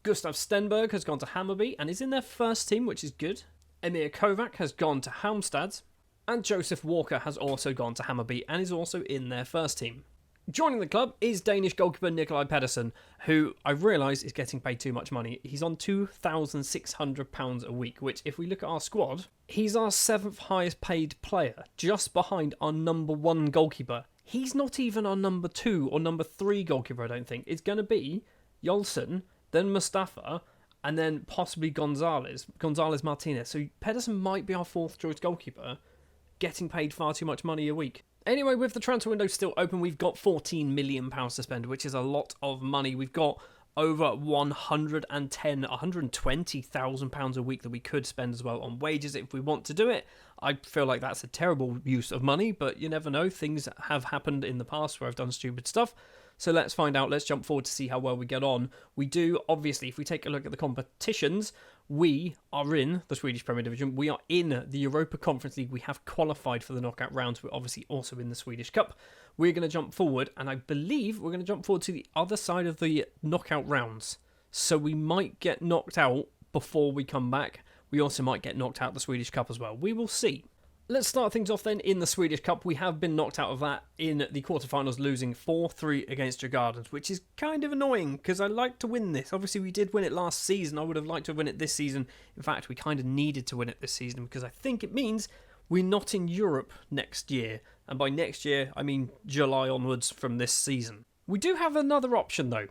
Gustav Stenberg has gone to Hammarby and is in their first team, which is good. Emir Kovac has gone to Halmstad. And Joseph Walker has also gone to Hammarby and is also in their first team. Joining the club is Danish goalkeeper Nikolaj Pedersen, who I realise is getting paid too much money. He's on £2,600 a week, which if we look at our squad, he's our 7th highest paid player, just behind our number 1 goalkeeper. He's not even our number 2 or number 3 goalkeeper, I don't think. It's going to be Jolson, then Mustafa, and then possibly Gonzalez Martinez. So Pedersen might be our 4th choice goalkeeper, getting paid far too much money a week. Anyway, with the transfer window still open, we've got £14 million to spend, which is a lot of money. We've got over £120,000 a week that we could spend as well on wages if we want to do it. I feel like that's a terrible use of money, but you never know. Things have happened in the past where I've done stupid stuff. So let's find out. Let's jump forward to see how well we get on. We do, obviously, if we take a look at the competitions, we are in the Swedish Premier Division. We are in the Europa Conference League. We have qualified for the knockout rounds. We're obviously also in the Swedish Cup. We're going to jump forward, and I believe we're going to jump forward to the other side of the knockout rounds. So we might get knocked out before we come back. We also might get knocked out the Swedish Cup as well. We will see. Let's start things off then in the Swedish Cup. We have been knocked out of that in the quarterfinals, losing 4-3 against Djurgårdens, which is kind of annoying because I like to win this. Obviously, we did win it last season. I would have liked to win it this season. In fact, we kind of needed to win it this season because I think it means we're not in Europe next year. And by next year, I mean July onwards from this season. We do have another option, though,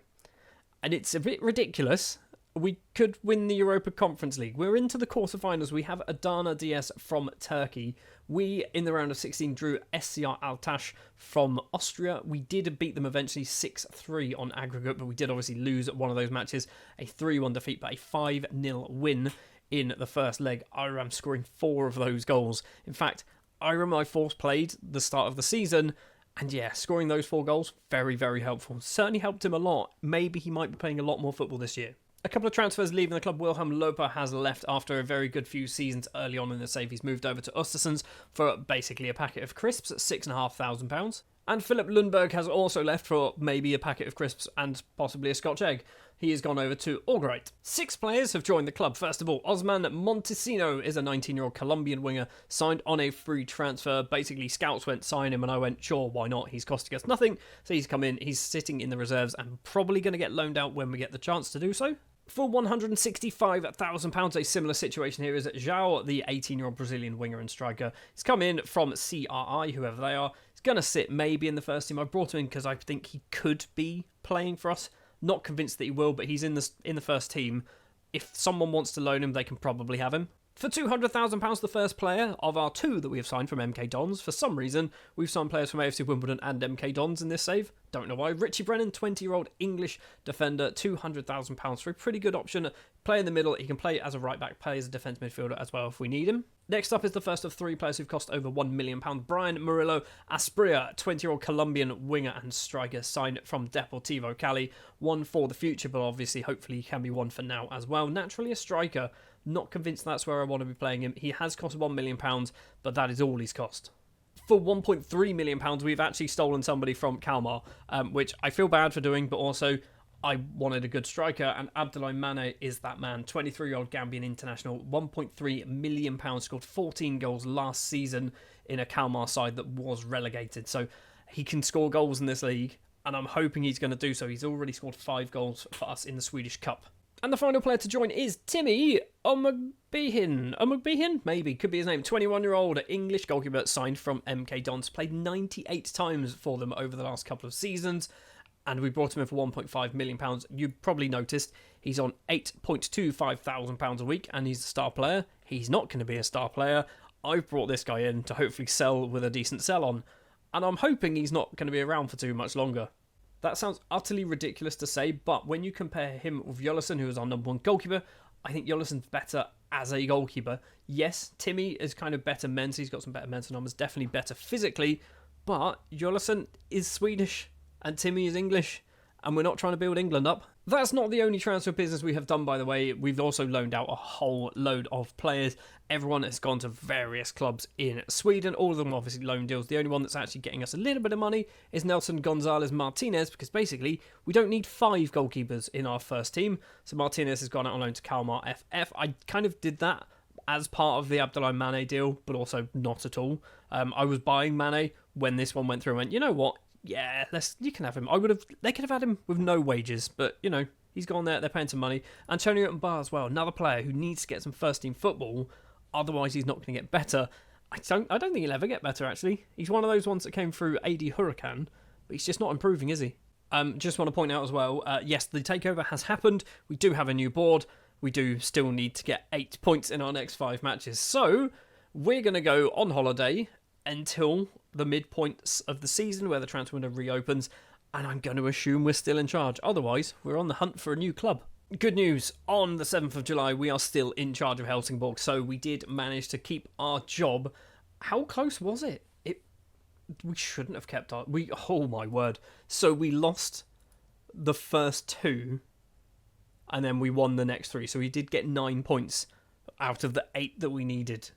and it's a bit ridiculous. We could win the Europa Conference League. We're into the quarterfinals. We have Adana DS from Turkey. We, in the round of 16, drew SCR Altash from Austria. We did beat them eventually 6-3 on aggregate, but we did obviously lose one of those matches. A 3-1 defeat, but a 5-0 win in the first leg. Iram scoring 4 of those goals. In fact, Iram I force played the start of the season, and yeah, scoring those 4 goals, very, very helpful. Certainly helped him a lot. Maybe he might be playing a lot more football this year. A couple of transfers leaving the club. Wilhelm Loper has left after a very good few seasons early on in the save. He's moved over to Östersund for basically a packet of crisps at £6,500. And Philip Lundberg has also left for maybe a packet of crisps and possibly a Scotch egg. He has gone over to Albright. 6 players have joined the club. First of all, Osman Montesino is a 19-year-old Colombian winger signed on a free transfer. Basically, scouts went sign him and I went, sure, why not? He's costing us nothing. So he's come in, he's sitting in the reserves and probably going to get loaned out when we get the chance to do so. For £165,000, a similar situation here is João, the 18-year-old Brazilian winger and striker. He's come in from CRI, whoever they are. He's going to sit maybe in the first team. I brought him in because I think he could be playing for us. Not convinced that he will, but he's in the first team. If someone wants to loan him, they can probably have him. For £200,000, the first player of our 2 that we have signed from MK Dons. For some reason, we've signed players from AFC Wimbledon and MK Dons in this save. Don't know why. Richie Brennan, 20-year-old English defender, £200,000 for a pretty good option. Play in the middle. He can play as a right-back, play as a defence midfielder as well if we need him. Next up is the first of 3 players who've cost over £1 million. Brian Murillo Aspria, 20-year-old Colombian winger and striker, signed from Deportivo Cali. One for the future, but obviously, hopefully, he can be one for now as well. Naturally a striker. Not convinced that's where I want to be playing him. He has cost £1 million, but that is all he's cost. For £1.3 million, we've actually stolen somebody from Kalmar, which I feel bad for doing, but also I wanted a good striker, and Abdoulaye Mane is that man. 23-year-old Gambian international, £1.3 million, scored 14 goals last season in a Kalmar side that was relegated. So he can score goals in this league, and I'm hoping he's going to do so. He's already scored 5 goals for us in the Swedish Cup. And the final player to join is Timmy Omugbihin, maybe, could be his name. 21-year-old English goalkeeper signed from MK Dons. Played 98 times for them over the last couple of seasons. And we brought him in for £1.5 million. You probably noticed he's on £8,250 a week and he's a star player. He's not going to be a star player. I've brought this guy in to hopefully sell with a decent sell on. And I'm hoping he's not going to be around for too much longer. That sounds utterly ridiculous to say, but when you compare him with Jolison, who is our number 1 goalkeeper, I think Jolison's better as a goalkeeper. Yes, Timmy is kind of better mentally, he's got some better mental numbers, definitely better physically, but Jolison is Swedish and Timmy is English, and we're not trying to build England up. That's not the only transfer business we have done, by the way. We've also loaned out a whole load of players. Everyone has gone to various clubs in Sweden. All of them obviously loan deals. The only one that's actually getting us a little bit of money is Nelson Gonzalez Martinez, because basically we don't need 5 goalkeepers in our first team. So Martinez has gone out on loan to Kalmar FF. I kind of did that as part of the Abdoulaye Mane deal, but also not at all. I was buying Mane when this one went through and went, you know what? Yeah, you can have him. They could have had him with no wages, but, you know, he's gone there, they're paying some money. Antonio Mbar as well, another player who needs to get some first-team football, otherwise he's not going to get better. I don't think he'll ever get better, actually. He's one of those ones that came through AD Huracan, but he's just not improving, is he? Just want to point out as well, yes, the takeover has happened. We do have a new board. We do still need to get 8 points in our next 5 matches. So, we're going to go on holiday until the midpoints of the season where the transfer window reopens, and I'm going to assume we're still in charge. Otherwise, we're on the hunt for a new club. Good news, on the 7th of July, we are still in charge of Helsingborg, so we did manage to keep our job. How close was it? We shouldn't have kept our... Oh my word. So we lost the first 2, and then we won the next 3, so we did get 9 points out of the 8 that we needed.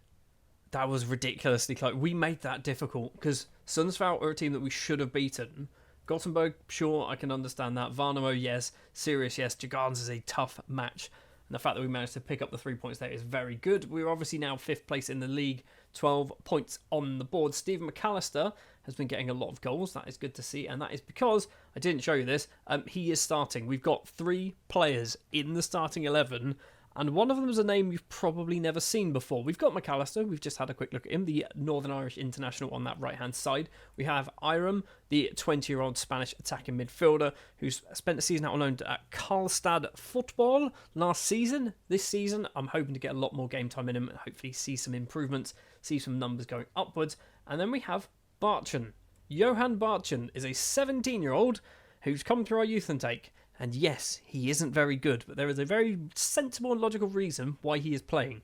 That was ridiculously close. We made that difficult because Sundsvall are a team that we should have beaten. Gothenburg, sure, I can understand that. Varnamo, yes. Sirius, yes. Jagans is a tough match. And the fact that we managed to pick up the 3 points there is very good. We're obviously now 5th place in the league, 12 points on the board. Stephen McAllister has been getting a lot of goals. That is good to see. And that is because, I didn't show you this, he is starting. We've got 3 players in the starting 11. And one of them is a name you've probably never seen before. We've got McAllister. We've just had a quick look at him, the Northern Irish international on that right-hand side. We have Iram, the 20-year-old Spanish attacking midfielder who's spent the season out on loan at Karlstad Football last season. This season, I'm hoping to get a lot more game time in him and hopefully see some improvements, see some numbers going upwards. And then we have Barchen. Johan Barchen is a 17-year-old who's come through our youth intake. And yes, he isn't very good, but there is a very sensible and logical reason why he is playing.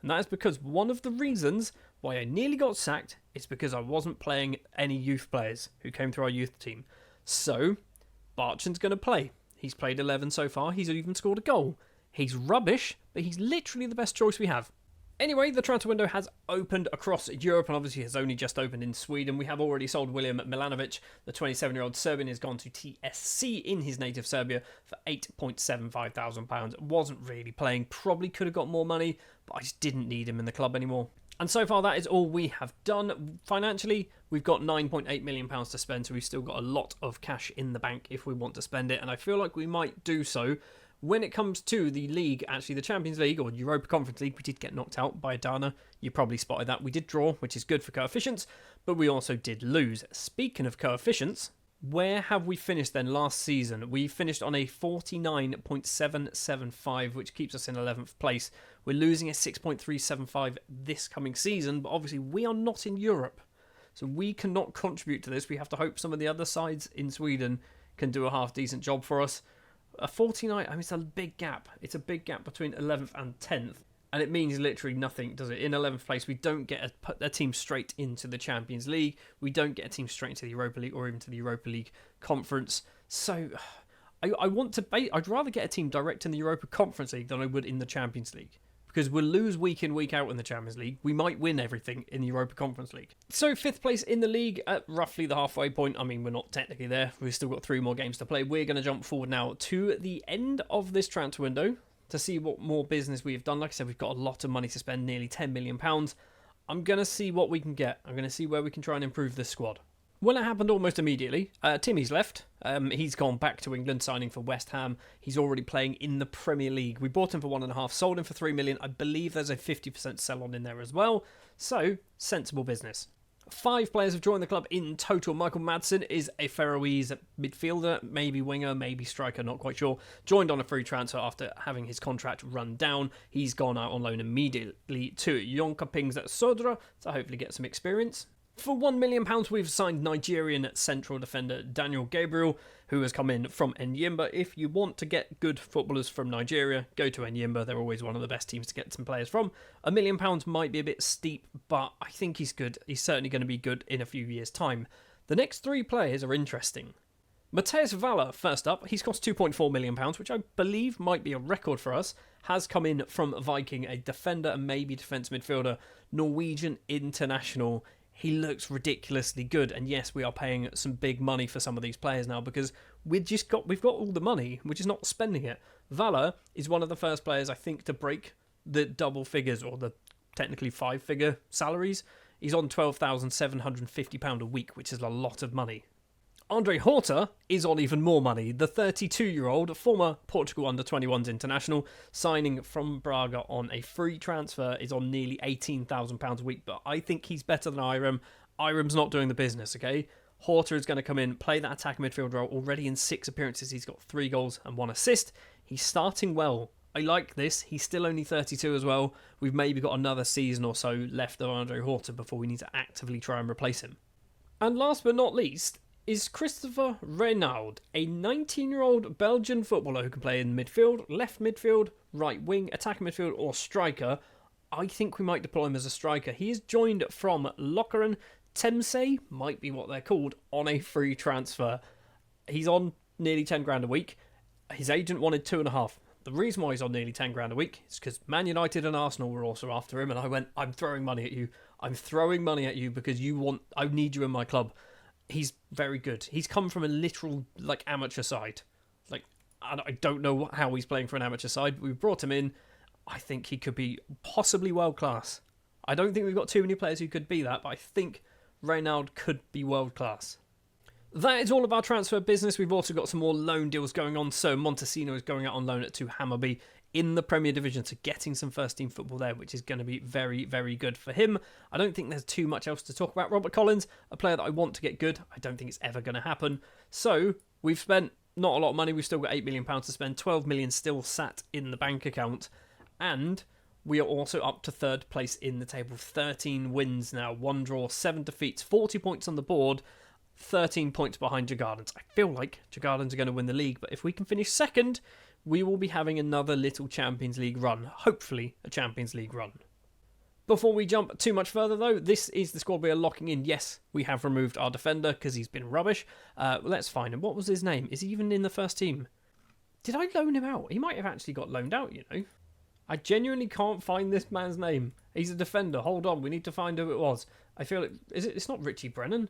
And that is because one of the reasons why I nearly got sacked is because I wasn't playing any youth players who came through our youth team. So, Barchen's going to play. He's played 11 so far. He's even scored a goal. He's rubbish, but he's literally the best choice we have. Anyway, the transfer window has opened across Europe and obviously has only just opened in Sweden. We have already sold William Milanovic. The 27-year-old Serbian has gone to TSC in his native Serbia for £8.75 thousand. Wasn't really playing, probably could have got more money, but I just didn't need him in the club anymore. And so far, that is all we have done. Financially, we've got £9.8 million to spend, so we've still got a lot of cash in the bank if we want to spend it, and I feel like we might do so. When it comes to the league, actually the Champions League or Europa Conference League, we did get knocked out by Adana. You probably spotted that. We did draw, which is good for coefficients, but we also did lose. Speaking of coefficients, where have we finished then last season? We finished on a 49.775, which keeps us in 11th place. We're losing a 6.375 this coming season, but obviously we are not in Europe, so we cannot contribute to this. We have to hope some of the other sides in Sweden can do a half-decent job for us. A 49, I mean, it's a big gap. It's a big gap between 11th and 10th. And it means literally nothing, does it? In 11th place, we don't get a team straight into the Champions League. We don't get a team straight into the Europa League or even to the Europa League Conference. So I'd rather get a team direct in the Europa Conference League than I would in the Champions League. Because we'll lose week in, week out in the Champions League. We might win everything in the Europa Conference League. So 5th place in the league at roughly the halfway point. I mean, we're not technically there. We've still got 3 more games to play. We're going to jump forward now to the end of this transfer window to see what more business we've done. Like I said, we've got a lot of money to spend, nearly £10 million. I'm going to see what we can get. I'm going to see where we can try and improve this squad. Well, it happened almost immediately. Timmy's left. He's gone back to England, signing for West Ham. He's already playing in the Premier League. We bought him for 1.5, sold him for 3 million. I believe there's a 50% sell-on in there as well. So, sensible business. 5 players have joined the club in total. Michael Madsen is a Faroese midfielder, maybe winger, maybe striker, not quite sure. Joined on a free transfer after having his contract run down. He's gone out on loan immediately to Jonkopings Södra to hopefully get some experience. For £1 million, we've signed Nigerian central defender Daniel Gabriel, who has come in from Enyimba. If you want to get good footballers from Nigeria, go to Enyimba. They're always one of the best teams to get some players from. £1 million might be a bit steep, but I think he's good. He's certainly going to be good in a few years' time. The next 3 players are interesting. Mateus Valler, first up, he's cost £2.4 million, which I believe might be a record for us, has come in from Viking, a defender and maybe defence midfielder, Norwegian international. He looks ridiculously good, and yes, we are paying some big money for some of these players now because we've got all the money, we're just not spending it. Valler is one of the first players, I think, to break the double figures or the technically 5-figure salaries. He's on £12,750 a week, which is a lot of money. Andre Horta is on even more money. The 32-year-old, former Portugal under-21s international, signing from Braga on a free transfer, is on nearly £18,000 a week, but I think he's better than Iram. Iram's not doing the business, okay? Horta is going to come in, play that attacking midfield role. Already in 6 appearances, he's got 3 goals and 1 assist. He's starting well. I like this. He's still only 32 as well. We've maybe got another season or so left of Andre Horta before we need to actively try and replace him. And last but not least is Christopher Renaud, a 19-year-old Belgian footballer who can play in midfield, left midfield, right wing, attacking midfield or striker. I think we might deploy him as a striker. He is joined from Lokeren. Temse might be what they're called, on a free transfer. He's on nearly 10 grand a week. His agent wanted 2.5. The reason why he's on nearly 10 grand a week is because Man United and Arsenal were also after him, and I went, I'm throwing money at you. I'm throwing money at you because I need you in my club. He's very good. He's come from a literal, amateur side. I don't know how he's playing for an amateur side. We brought him in. I think he could be possibly world class. I don't think we've got too many players who could be that, but I think Renaud could be world class. That is all of our transfer business. We've also got some more loan deals going on. So Montesino is going out on loan to Hammarby in the Premier Division, so getting some first-team football there, which is going to be very, very good for him. I don't think there's too much else to talk about. Robert Collins, a player that I want to get good. I don't think it's ever going to happen. So we've spent not a lot of money. We've still got £8 million to spend. 12 million still sat in the bank account. And we are also up to 3rd place in the table. 13 wins now, 1 draw, 7 defeats, 40 points on the board, 13 points behind Djurgårdens. I feel like Djurgårdens are going to win the league, but if we can finish 2nd, we will be having another little Champions League run. Hopefully, a Champions League run. Before we jump too much further, though, this is the squad we are locking in. Yes, we have removed our defender because he's been rubbish. Let's find him. What was his name? Is he even in the first team? Did I loan him out? He might have actually got loaned out, you know. I genuinely can't find this man's name. He's a defender. Hold on, we need to find who it was. I feel it's not Richie Brennan.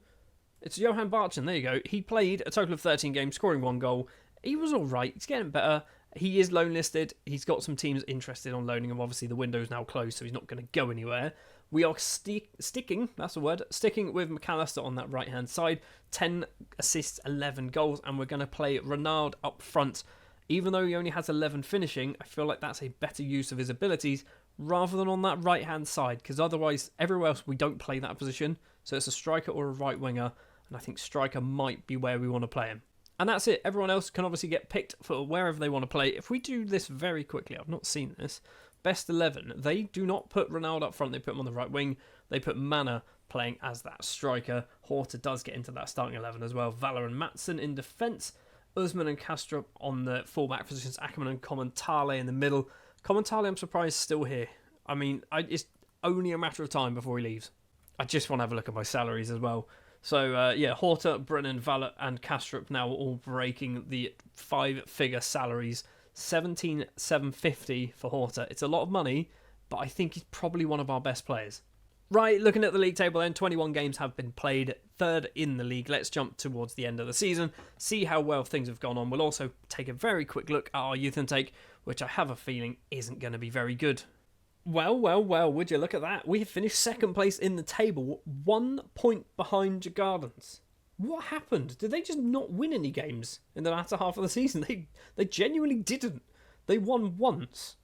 It's Johan Barchen. There you go. He played a total of 13 games, scoring 1 goal. He was all right. He's getting better. He is loan listed. He's got some teams interested on loaning him. Obviously, the window's now closed, so he's not going to go anywhere. We are sticking, that's the word, sticking with McAllister on that right-hand side. 10 assists, 11 goals, and we're going to play Renard up front. Even though he only has 11 finishing, I feel like that's a better use of his abilities rather than on that right-hand side, because otherwise, everywhere else, we don't play that position. So it's a striker or a right winger, and I think striker might be where we want to play him. And that's it. Everyone else can obviously get picked for wherever they want to play. If we do this very quickly, I've not seen this. Best 11, they do not put Ronaldo up front. They put him on the right wing. They put Mana playing as that striker. Horta does get into that starting 11 as well. Valor and Matson in defence. Usman and Kastrup on the fullback positions. Ackerman and Commentale in the middle. Commentale, I'm surprised, still here. I mean, it's only a matter of time before he leaves. I just want to have a look at my salaries as well. So, Horta, Brennan, Valor and Kastrup now all breaking the 5-figure salaries. 17,750 for Horta. It's a lot of money, but I think he's probably one of our best players. Right, looking at the league table then, 21 games have been played, 3rd in the league. Let's jump towards the end of the season, see how well things have gone on. We'll also take a very quick look at our youth intake, which I have a feeling isn't going to be very good. Well, would you look at that? We have finished 2nd place in the table, 1 point behind Gardens. What happened? Did they just not win any games in the latter half of the season? They genuinely didn't. They won once.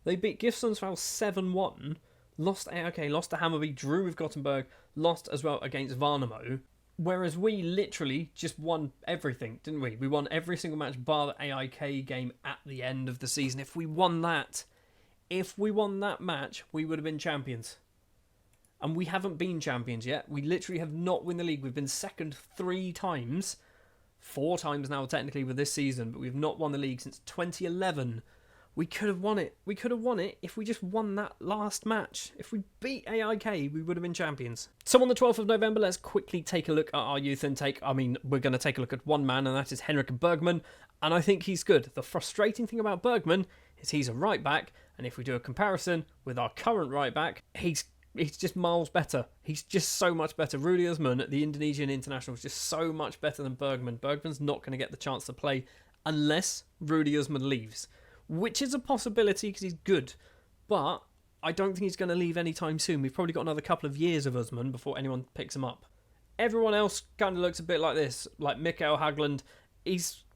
They beat Gifsonsville 7-1. Lost to Hammarby, drew with Gothenburg, lost as well against Varnamo. Whereas we literally just won everything, didn't we? We won every single match bar the AIK game at the end of the season. If we won that match, we would have been champions. And we haven't been champions yet. We literally have not won the league. We've been second 3 times. 4 times now, technically, with this season. But we've not won the league since 2011. We could have won it. We could have won it if we just won that last match. If we beat AIK, we would have been champions. So on the 12th of November, let's quickly take a look at our youth intake. I mean, we're going to take a look at one man, and that is Henrik Bergman. And I think he's good. The frustrating thing about Bergman is he's a right back. And if we do a comparison with our current right back, he's just miles better. He's just so much better. Rudi Usman, the Indonesian international, is just so much better than Bergman. Bergman's not going to get the chance to play unless Rudi Usman leaves, which is a possibility because he's good. But I don't think he's going to leave anytime soon. We've probably got another couple of years of Usman before anyone picks him up. Everyone else kind of looks a bit like this, like Mikael Haglund.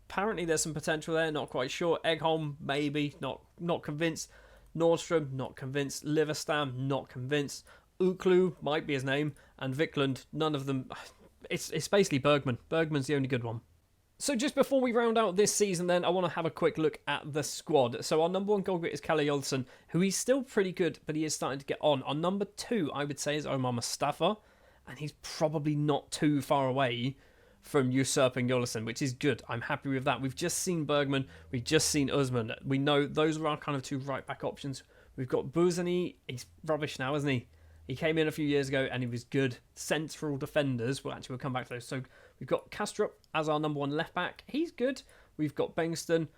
Apparently there's some potential there, not quite sure. Egholm, maybe, not convinced. Nordstrom, not convinced. Liverstam, not convinced. Uklu might be his name. And Vikland, none of them. It's basically Bergman. Bergman's the only good one. So just before we round out this season then, I want to have a quick look at the squad. So our number 1 goalkeeper is Kalle Olsson, who he's still pretty good, but he is starting to get on. Our number 2, I would say, is Omar Mustafa. And he's probably not too far away from usurping Jolison, which is good. I'm happy with that. We've just seen Bergman. We've just seen Usman. We know those are our kind of 2 right-back options. We've got Buzani. He's rubbish now, isn't he? He came in a few years ago and he was good. Central defenders. We'll come back to those. So we've got Kastrup as our number 1 left-back. He's good. We've got Bengston.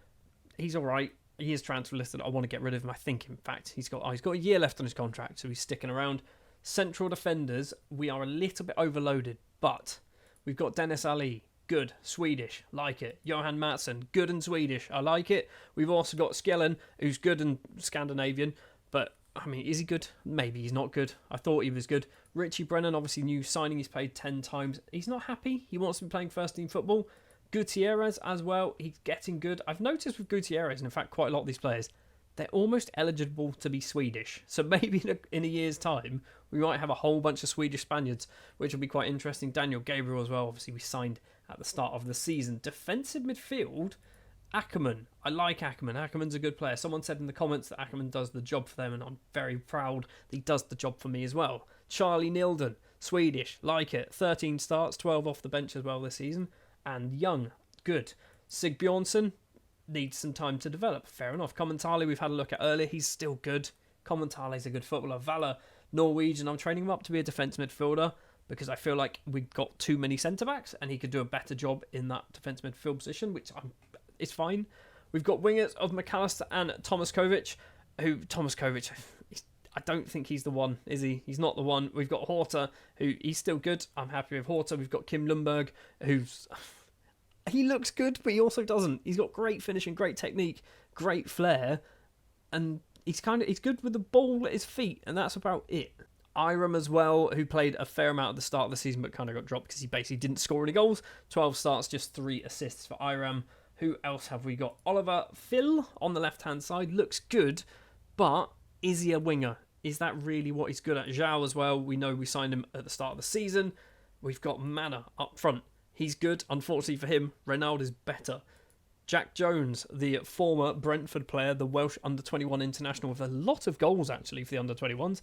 He's all right. He is transfer listed. I want to get rid of him. I think, in fact, he's got a year left on his contract, so he's sticking around. Central defenders, we are a little bit overloaded, but we've got Dennis Ali, good, Swedish, like it. Johan Matson, good and Swedish, I like it. We've also got Skellen, who's good and Scandinavian, but, I mean, is he good? Maybe he's not good. I thought he was good. Richie Brennan, obviously new signing, he's played 10 times. He's not happy. He wants to be playing first team football. Gutierrez as well, he's getting good. I've noticed with Gutierrez, and in fact quite a lot of these players, they're almost eligible to be Swedish. So maybe in a year's time, we might have a whole bunch of Swedish Spaniards, which will be quite interesting. Daniel Gabriel as well, obviously we signed at the start of the season. Defensive midfield, Ackerman. I like Ackerman. Ackerman's a good player. Someone said in the comments that Ackerman does the job for them, and I'm very proud that he does the job for me as well. Charlie Nilden, Swedish, like it. 13 starts, 12 off the bench as well this season. And Young, good. Sig Bjornsson, needs some time to develop. Fair enough. Commentale, we've had a look at earlier. He's still good. Commentale's a good footballer. Valor, Norwegian. I'm training him up to be a defence midfielder because I feel like we've got too many centre-backs and he could do a better job in that defence midfield position, which is fine. We've got wingers of McAllister and Tomaskovic, I don't think he's the one, is he? He's not the one. We've got Horta, who he's still good. I'm happy with Horta. We've got Kim Lundberg, who's... He looks good, but he also doesn't. He's got great finishing, great technique, great flair, and he's good with the ball at his feet, and that's about it. Iram as well, who played a fair amount at the start of the season, but kind of got dropped because he basically didn't score any goals. 12 starts, just 3 assists for Iram. Who else have we got? Oliver Phil on the left-hand side. Looks good, but is he a winger? Is that really what he's good at? Zhao as well. We know we signed him at the start of the season. We've got Mana up front. He's good. Unfortunately for him, Reynald is better. Jack Jones, the former Brentford player, the Welsh under-21 international with a lot of goals actually for the under-21s.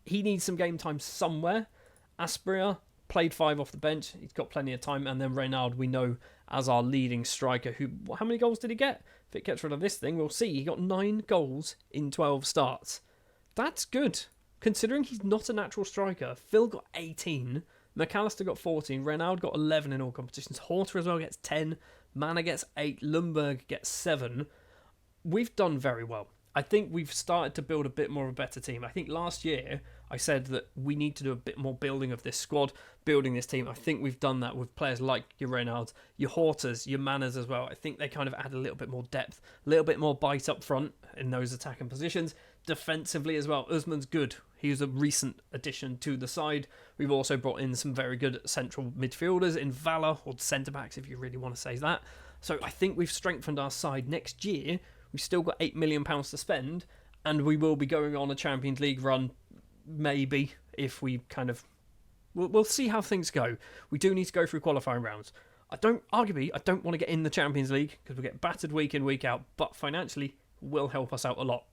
He needs some game time somewhere. Aspria played 5 off the bench. He's got plenty of time. And then Reynald, we know as our leading striker. Who? How many goals did he get? If it gets rid of this thing, we'll see. He got 9 goals in 12 starts. That's good, considering he's not a natural striker. Phil got 18. McAllister got 14. Reynald got 11 in all competitions. Horta as well gets 10. Mana gets 8. Lundberg gets 7. We've done very well. I think we've started to build a bit more of a better team. I think last year I said that we need to do a bit more building of this squad, building this team. I think we've done that with players like your Reynolds, your Hortas, your Manas as well. I think they kind of add a little bit more depth, a little bit more bite up front in those attacking positions. Defensively as well, Usman's good. He was a recent addition to the side. We've also brought in some very good central midfielders in Valor, or centre-backs if you really want to say that. So I think we've strengthened our side. Next year, we've still got £8 million to spend, and we will be going on a Champions League run, maybe, if we kind of... We'll see how things go. We do need to go through qualifying rounds. I don't want to get in the Champions League, because we get battered week in, week out, but financially will help us out a lot.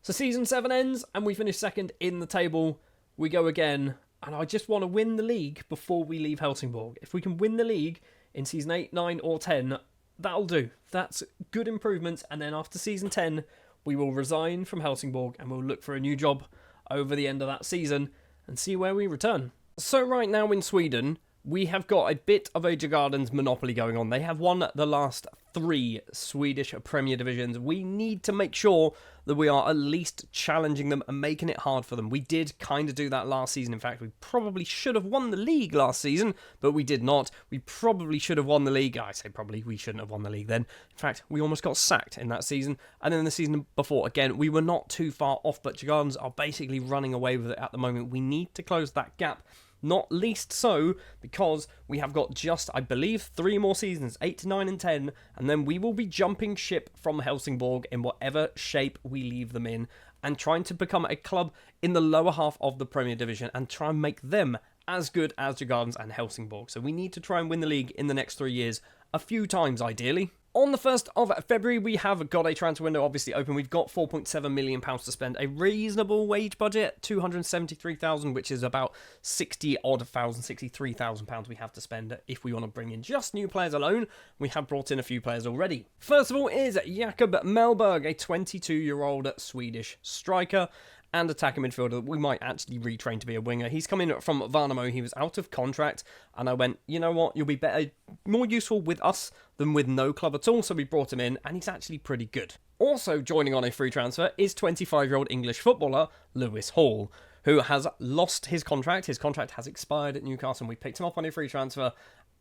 So Season 7 ends, and we finish second in the table. We go again, and I just want to win the league before we leave Helsingborg. If we can win the league in Season 8, 9 or 10, that'll do. That's good improvements, and then after Season 10, we will resign from Helsingborg, and we'll look for a new job over the end of that season, and see where we return. So right now in Sweden, we have got a bit of a Djurgårdens monopoly going on. They have won the last 3 Swedish Premier Divisions. We need to make sure that we are at least challenging them and making it hard for them. We did kind of do that last season. In fact, we probably should have won the league last season, but we did not. We probably should have won the league. I say probably, we shouldn't have won the league then. In fact, we almost got sacked in that season. And then the season before, again, we were not too far off, but Djurgårdens are basically running away with it at the moment. We need to close that gap. Not least so because we have got just, I believe, 3 more seasons, 8, 9 and 10, and then we will be jumping ship from Helsingborg in whatever shape we leave them in and trying to become a club in the lower half of the Premier Division and try and make them as good as Djurgårdens and Helsingborg. So we need to try and win the league in the next 3 years, a few times ideally. On the 1st of February, we have got a transfer window obviously open. We've got £4.7 million to spend. A reasonable wage budget, £273,000, which is about £63,000 we have to spend if we want to bring in just new players alone. We have brought in a few players already. First of all is Jakob Mellberg, a 22-year-old Swedish striker and attacking midfielder that we might actually retrain to be a winger. He's coming from Värnamo. He was out of contract, and I went, you know what, you'll be better, more useful with us than with no club at all, so we brought him in, and he's actually pretty good. Also joining on a free transfer is 25-year-old English footballer Lewis Hall, who has lost his contract. His contract has expired at Newcastle, and we picked him up on a free transfer,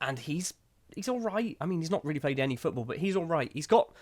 and he's all right. I mean, he's not really played any football, but he's all right. He's got...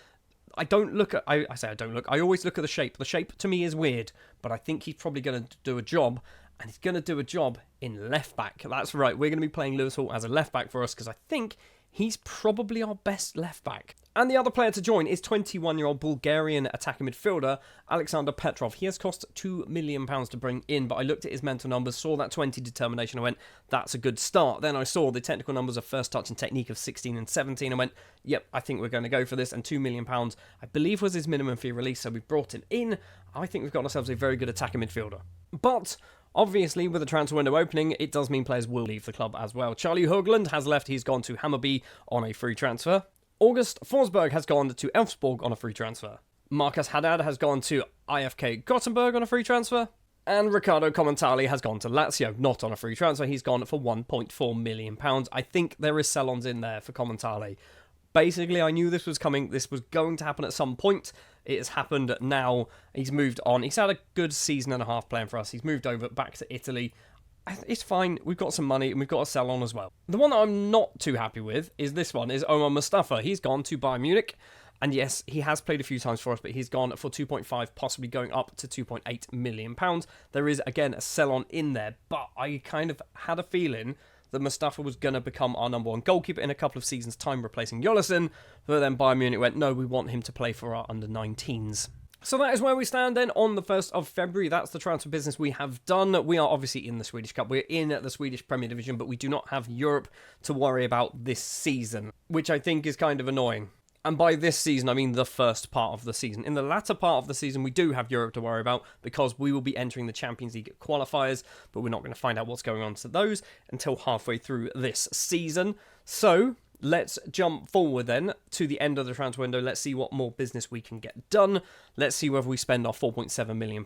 I always look at the shape. The shape to me is weird, but I think he's probably going to do a job, and he's going to do a job in left back. That's right, we're going to be playing Lewis Hall as a left back for us, because I think he's probably our best left back. And the other player to join is 21-year-old Bulgarian attacking midfielder Alexander Petrov. He has cost £2 million to bring in, but I looked at his mental numbers, saw that 20 determination, I went, that's a good start. Then I saw the technical numbers of first touch and technique of 16 and 17, I went, yep, I think we're going to go for this, and £2 million, I believe, was his minimum fee release, so we brought him in. I think we've got ourselves a very good attacking midfielder. But obviously, with the transfer window opening, it does mean players will leave the club as well. Charlie Höglund has left. He's gone to Hammarby on a free transfer. August Forsberg has gone to Elfsborg on a free transfer. Marcus Haddad has gone to IFK Gothenburg on a free transfer. And Riccardo Commentali has gone to Lazio, not on a free transfer. He's gone for £1.4 million. I think there is sell-ons in there for Commentali. Basically, I knew this was coming. This was going to happen at some point. It has happened now. He's moved on. He's had a good season and a half playing for us. He's moved over back to Italy. It's fine. We've got some money and we've got to sell on as well. The one that I'm not too happy with is this one, is Omar Mustafa. He's gone to Bayern Munich. And yes, he has played a few times for us, but he's gone for 2.5, possibly going up to 2.8 million pounds. There is, again, a sell-on in there, but I kind of had a feeling that Mustafa was going to become our number one goalkeeper in a couple of seasons' time, replacing Jolison. But then Bayern Munich went, no, we want him to play for our under-19s. So that is where we stand then on the 1st of February. That's the transfer business we have done. We are obviously in the Swedish Cup. We're in the Swedish Premier Division, but we do not have Europe to worry about this season, which I think is kind of annoying. And by this season, I mean the first part of the season. In the latter part of the season, we do have Europe to worry about because we will be entering the Champions League qualifiers, but we're not going to find out what's going on to those until halfway through this season. So let's jump forward then to the end of the transfer window. Let's see what more business we can get done. Let's see whether we spend our £4.7 million.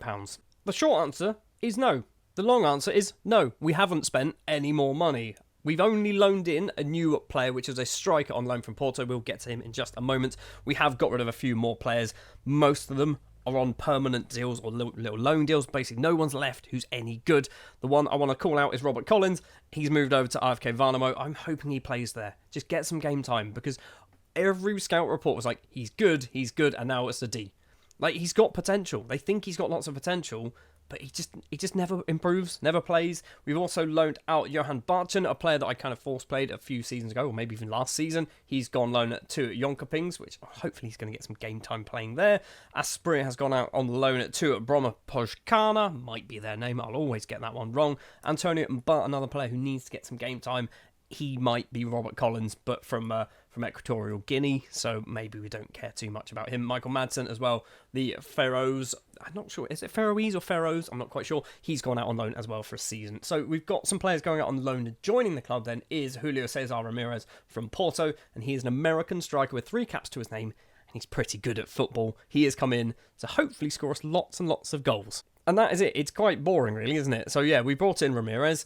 The short answer is no. The long answer is no. We haven't spent any more money. We've only loaned in a new player, which is a striker on loan from Porto. We'll get to him in just a moment. We have got rid of a few more players. Most of them are on permanent deals or little loan deals. Basically, no one's left who's any good. The one I want to call out is Robert Collins. He's moved over to AFK Varnamo. I'm hoping he plays there. Just get some game time, because every scout report was like, he's good, and now it's a D. Like, he's got potential. They think he's got lots of potential, but he just never improves, never plays. We've also loaned out Johan Barchen, a player that I kind of force played a few seasons ago, or maybe even last season. He's gone loan to Jonkopings, which hopefully he's going to get some game time playing there. Asprey has gone out on loan to Broma Pojkana, might be their name, I'll always get that one wrong. Antonio Mbart, another player who needs to get some game time. He might be Robert Collins, but from Equatorial Guinea, so maybe we don't care too much about him. Michael Madsen as well, the Faroes. I'm not sure, is it Faroese or Faroes? I'm not quite sure. He's gone out on loan as well for a season. So we've got some players going out on loan. Joining the club then is Julio Cesar Ramirez from Porto, and he is an American striker with 3 caps to his name, and he's pretty good at football. He has come in to hopefully score us lots and lots of goals. And that is it. It's quite boring, really, isn't it? So yeah, we brought in Ramirez,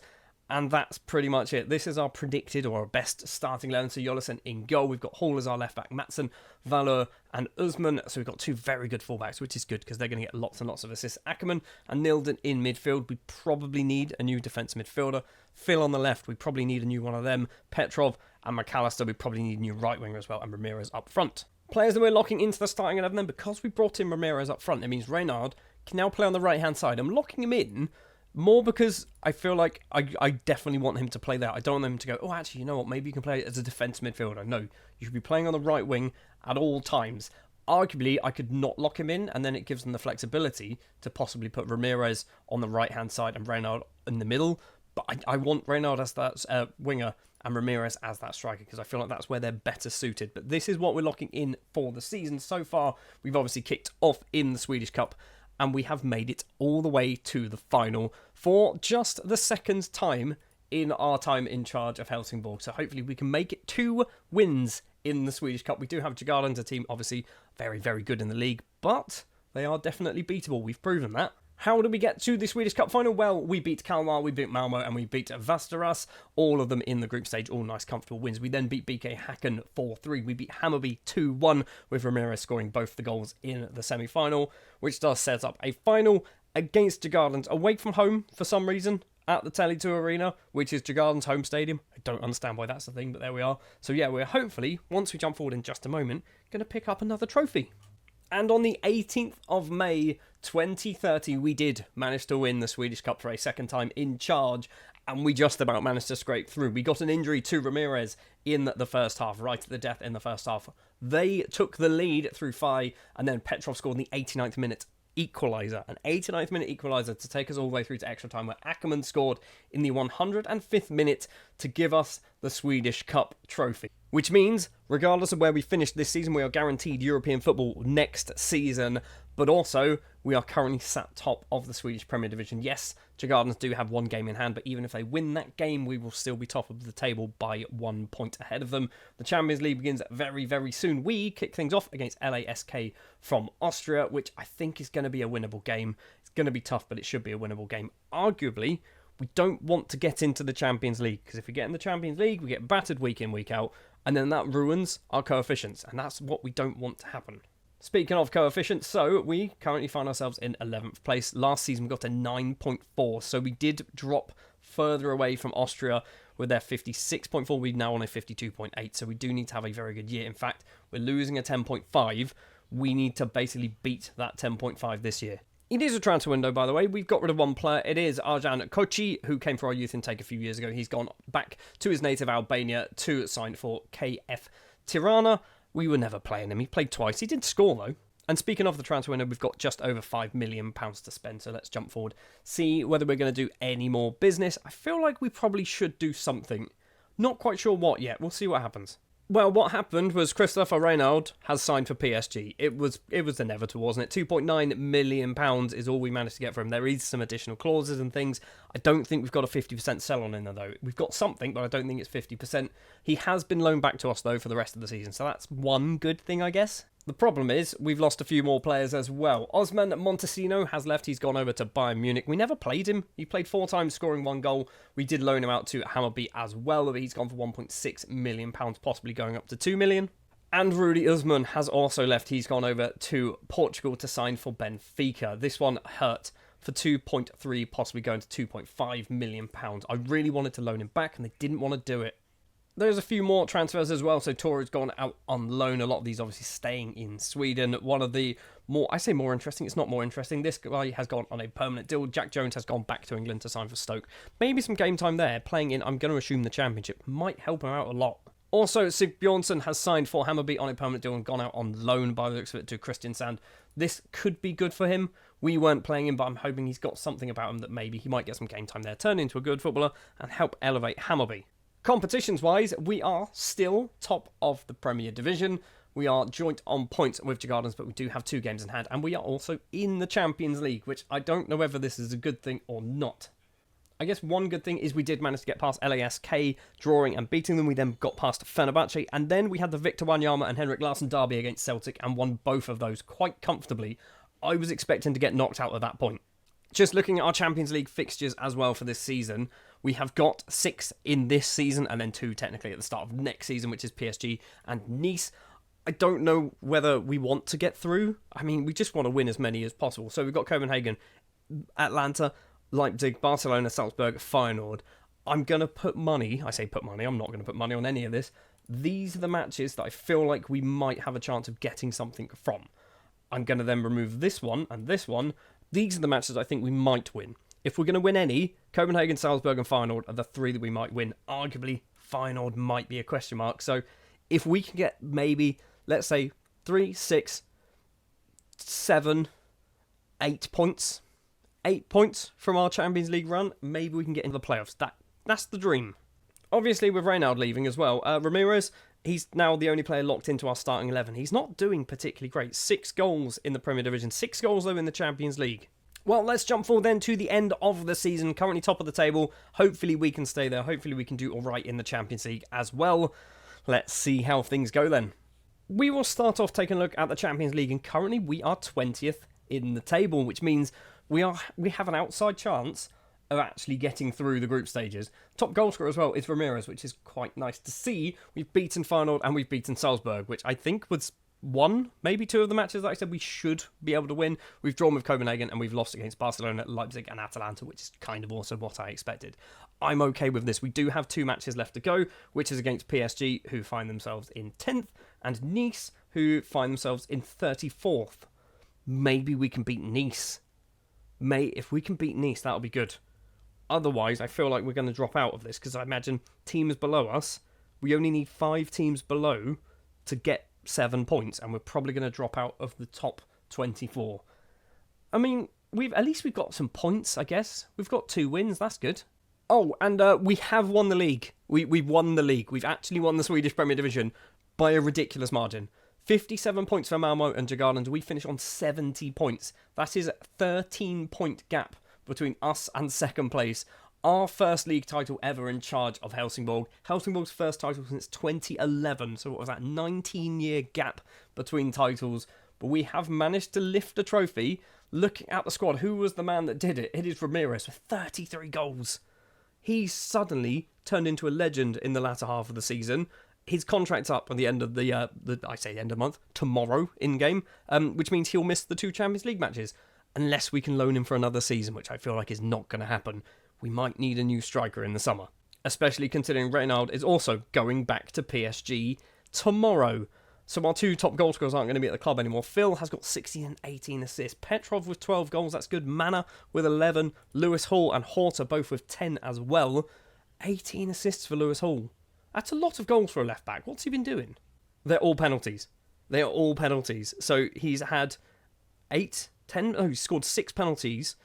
and that's pretty much it. This is our predicted or our best starting 11. So Jolison in goal. We've got Hall as our left back, Matson, Valor, and Usman. So we've got 2 very good fullbacks, which is good because they're going to get lots and lots of assists. Ackerman and Nilden in midfield. We probably need a new defensive midfielder. Phil on the left. We probably need a new one of them. Petrov and McAllister. We probably need a new right winger as well. And Ramirez up front. Players that we're locking into the starting 11 then, because we brought in Ramirez up front, it means Reynard can now play on the right hand side. I'm locking him in more because I feel like I definitely want him to play there. I don't want him to go, oh, actually, you know what, maybe you can play as a defensive midfielder. No, you should be playing on the right wing at all times. Arguably, I could not lock him in, and then it gives them the flexibility to possibly put Ramirez on the right-hand side and Reynard in the middle. But I want Reynard as that winger and Ramirez as that striker, because I feel like that's where they're better suited. But this is what we're locking in for the season. So far, we've obviously kicked off in the Swedish Cup, and we have made it all the way to the final for just the second time in our time in charge of Helsingborg. So hopefully we can make it 2 wins in the Swedish Cup. We do have Djurgården, a team obviously very, very good in the league, but they are definitely beatable. We've proven that. How did we get to the Swedish Cup final? Well, we beat Kalmar, we beat Malmo, and we beat Västerås. All of them in the group stage, all nice, comfortable wins. We then beat BK Häcken 4-3. We beat Hammarby 2-1, with Ramirez scoring both the goals in the semi-final, which does set up a final against Djurgården away from home for some reason at the Tele2 Arena, which is Djurgården's home stadium. I don't understand why that's the thing, but there we are. So yeah, we're hopefully, once we jump forward in just a moment, going to pick up another trophy. And on the 18th of May 2030, we did manage to win the Swedish Cup for a second time in charge, and we just about managed to scrape through. We got an injury to Ramirez in the first half, right at the death in the first half. They took the lead through Fai, and then Petrov scored in the 89th minute equaliser, an 89th minute equaliser to take us all the way through to extra time, where Ackerman scored in the 105th minute to give us the Swedish Cup trophy. Which means, regardless of where we finish this season, we are guaranteed European football next season, but also we are currently sat top of the Swedish Premier Division. Yes, Djurgården do have 1 game in hand, but even if they win that game, we will still be top of the table by 1 point ahead of them. The Champions League begins very, very soon. We kick things off against LASK from Austria, which I think is going to be a winnable game. It's going to be tough, but it should be a winnable game. Arguably, we don't want to get into the Champions League, because if we get in the Champions League, we get battered week in, week out, and then that ruins our coefficients, and that's what we don't want to happen. Speaking of coefficients, so we currently find ourselves in 11th place. Last season we got a 9.4, so we did drop further away from Austria with their 56.4. We're now on a 52.8, so we do need to have a very good year. In fact, we're losing a 10.5. We need to basically beat that 10.5 this year. It is a transfer window, by the way. We've got rid of one player. It is Arjan Kochi, who came for our youth intake a few years ago. He's gone back to his native Albania to sign for KF Tirana. We were never playing him. He played twice. He did score, though. And speaking of the transfer window, we've got just over £5 million to spend. So let's jump forward, see whether we're going to do any more business. I feel like we probably should do something. Not quite sure what yet. We'll see what happens. Well, what happened was Christopher Reynald has signed for PSG. It was inevitable, wasn't it? £2.9 million is all we managed to get from him. There is some additional clauses and things. I don't think we've got a 50% sell on in there, though. We've got something, but I don't think it's 50%. He has been loaned back to us, though, for the rest of the season. So that's one good thing, I guess. The problem is, we've lost a few more players as well. Osman Montesino has left. He's gone over to Bayern Munich. We never played him. He played 4 times, scoring 1 goal. We did loan him out to Hammarby as well, but he's gone for £1.6 million, possibly going up to £2 million. And Rudy Usman has also left. He's gone over to Portugal to sign for Benfica. This one hurt for 2.3, possibly going to £2.5 million. I really wanted to loan him back, and they didn't want to do it. There's a few more transfers as well. So Tore's gone out on loan. A lot of these obviously staying in Sweden. One of the more interesting. It's not more interesting. This guy has gone on a permanent deal. Jack Jones has gone back to England to sign for Stoke. Maybe some game time there. Playing in, I'm going to assume, the Championship might help him out a lot. Also, Sig Bjornsson has signed for Hammarby on a permanent deal and gone out on loan by the looks of it to Christian Sand. This could be good for him. We weren't playing him, but I'm hoping he's got something about him that maybe he might get some game time there, turn into a good footballer and help elevate Hammarby. Competitions-wise, we are still top of the Premier Division. We are joint on points with Gardens, but we do have 2 games in hand, and we are also in the Champions League, which I don't know whether this is a good thing or not. I guess one good thing is we did manage to get past LASK, drawing and beating them. We then got past Fenerbahce, and then we had the Victor Wanyama and Henrik Larsson derby against Celtic and won both of those quite comfortably. I was expecting to get knocked out at that point. Just looking at our Champions League fixtures as well for this season, we have got 6 in this season and then 2 technically at the start of next season, which is PSG and Nice. I don't know whether we want to get through. I mean, we just want to win as many as possible. So we've got Copenhagen, Atlanta, Leipzig, Barcelona, Salzburg, Feyenoord. I'm going to put money. I say put money. I'm not going to put money on any of this. These are the matches that I feel like we might have a chance of getting something from. I'm going to then remove this one and this one. These are the matches I think we might win. If we're going to win any, Copenhagen, Salzburg and Feyenoord are the 3 that we might win. Arguably, Feyenoord might be a question mark. So if we can get maybe, let's say, 3, 6, 7, 8 points, 8 points from our Champions League run, maybe we can get into the playoffs. That's the dream. Obviously, with Reynald leaving as well, Ramirez, he's now the only player locked into our starting 11. He's not doing particularly great. 6 goals in the Premier Division. 6 goals, though, in the Champions League. Well, let's jump forward then to the end of the season. Currently top of the table. Hopefully we can stay there. Hopefully we can do all right in the Champions League as well. Let's see how things go then. We will start off taking a look at the Champions League, and currently we are 20th in the table, which means we have an outside chance of actually getting through the group stages. Top goal scorer as well is Ramirez, which is quite nice to see. We've beaten Feyenoord and we've beaten Salzburg, which I think was 1, maybe 2 of the matches that I said we should be able to win. We've drawn with Copenhagen and we've lost against Barcelona, Leipzig and Atalanta, which is kind of also what I expected. I'm okay with this. We do have 2 matches left to go, which is against PSG, who find themselves in 10th, and Nice, who find themselves in 34th. Maybe we can beat Nice. If we can beat Nice, that'll be good. Otherwise, I feel like we're going to drop out of this, because I imagine teams below us, we only need 5 teams below to get 7 points, and we're probably going to drop out of the top 24. I mean, at least we've got some points, I guess. We've got 2 wins, that's good. Oh, and we have won the league. We've won the league. We've actually won the Swedish Premier Division by a ridiculous margin. 57 points for Malmo and Djurgården. We finish on 70 points. That is a 13-point gap between us and second place. Our first league title ever in charge of Helsingborg. Helsingborg's first title since 2011. So what was that? 19-year gap between titles. But we have managed to lift a trophy. Looking at the squad, who was the man that did it? It is Ramirez with 33 goals. He's suddenly turned into a legend in the latter half of the season. his contract's up at the end of I say the end of the month, tomorrow in-game, which means he'll miss the 2 Champions League matches. Unless we can loan him for another season, which I feel like is not going to happen. We might need a new striker in the summer. Especially considering Reynald is also going back to PSG tomorrow. So our 2 top goal scorers aren't going to be at the club anymore. Phil has got 16 and 18 assists. Petrov with 12 goals, that's good. Mana with 11. Lewis Hall and Horta both with 10 as well. 18 assists for Lewis Hall. That's a lot of goals for a left-back. What's he been doing? They're all penalties. They are all penalties. So he's had 8, 10... Oh, he's scored 6 penalties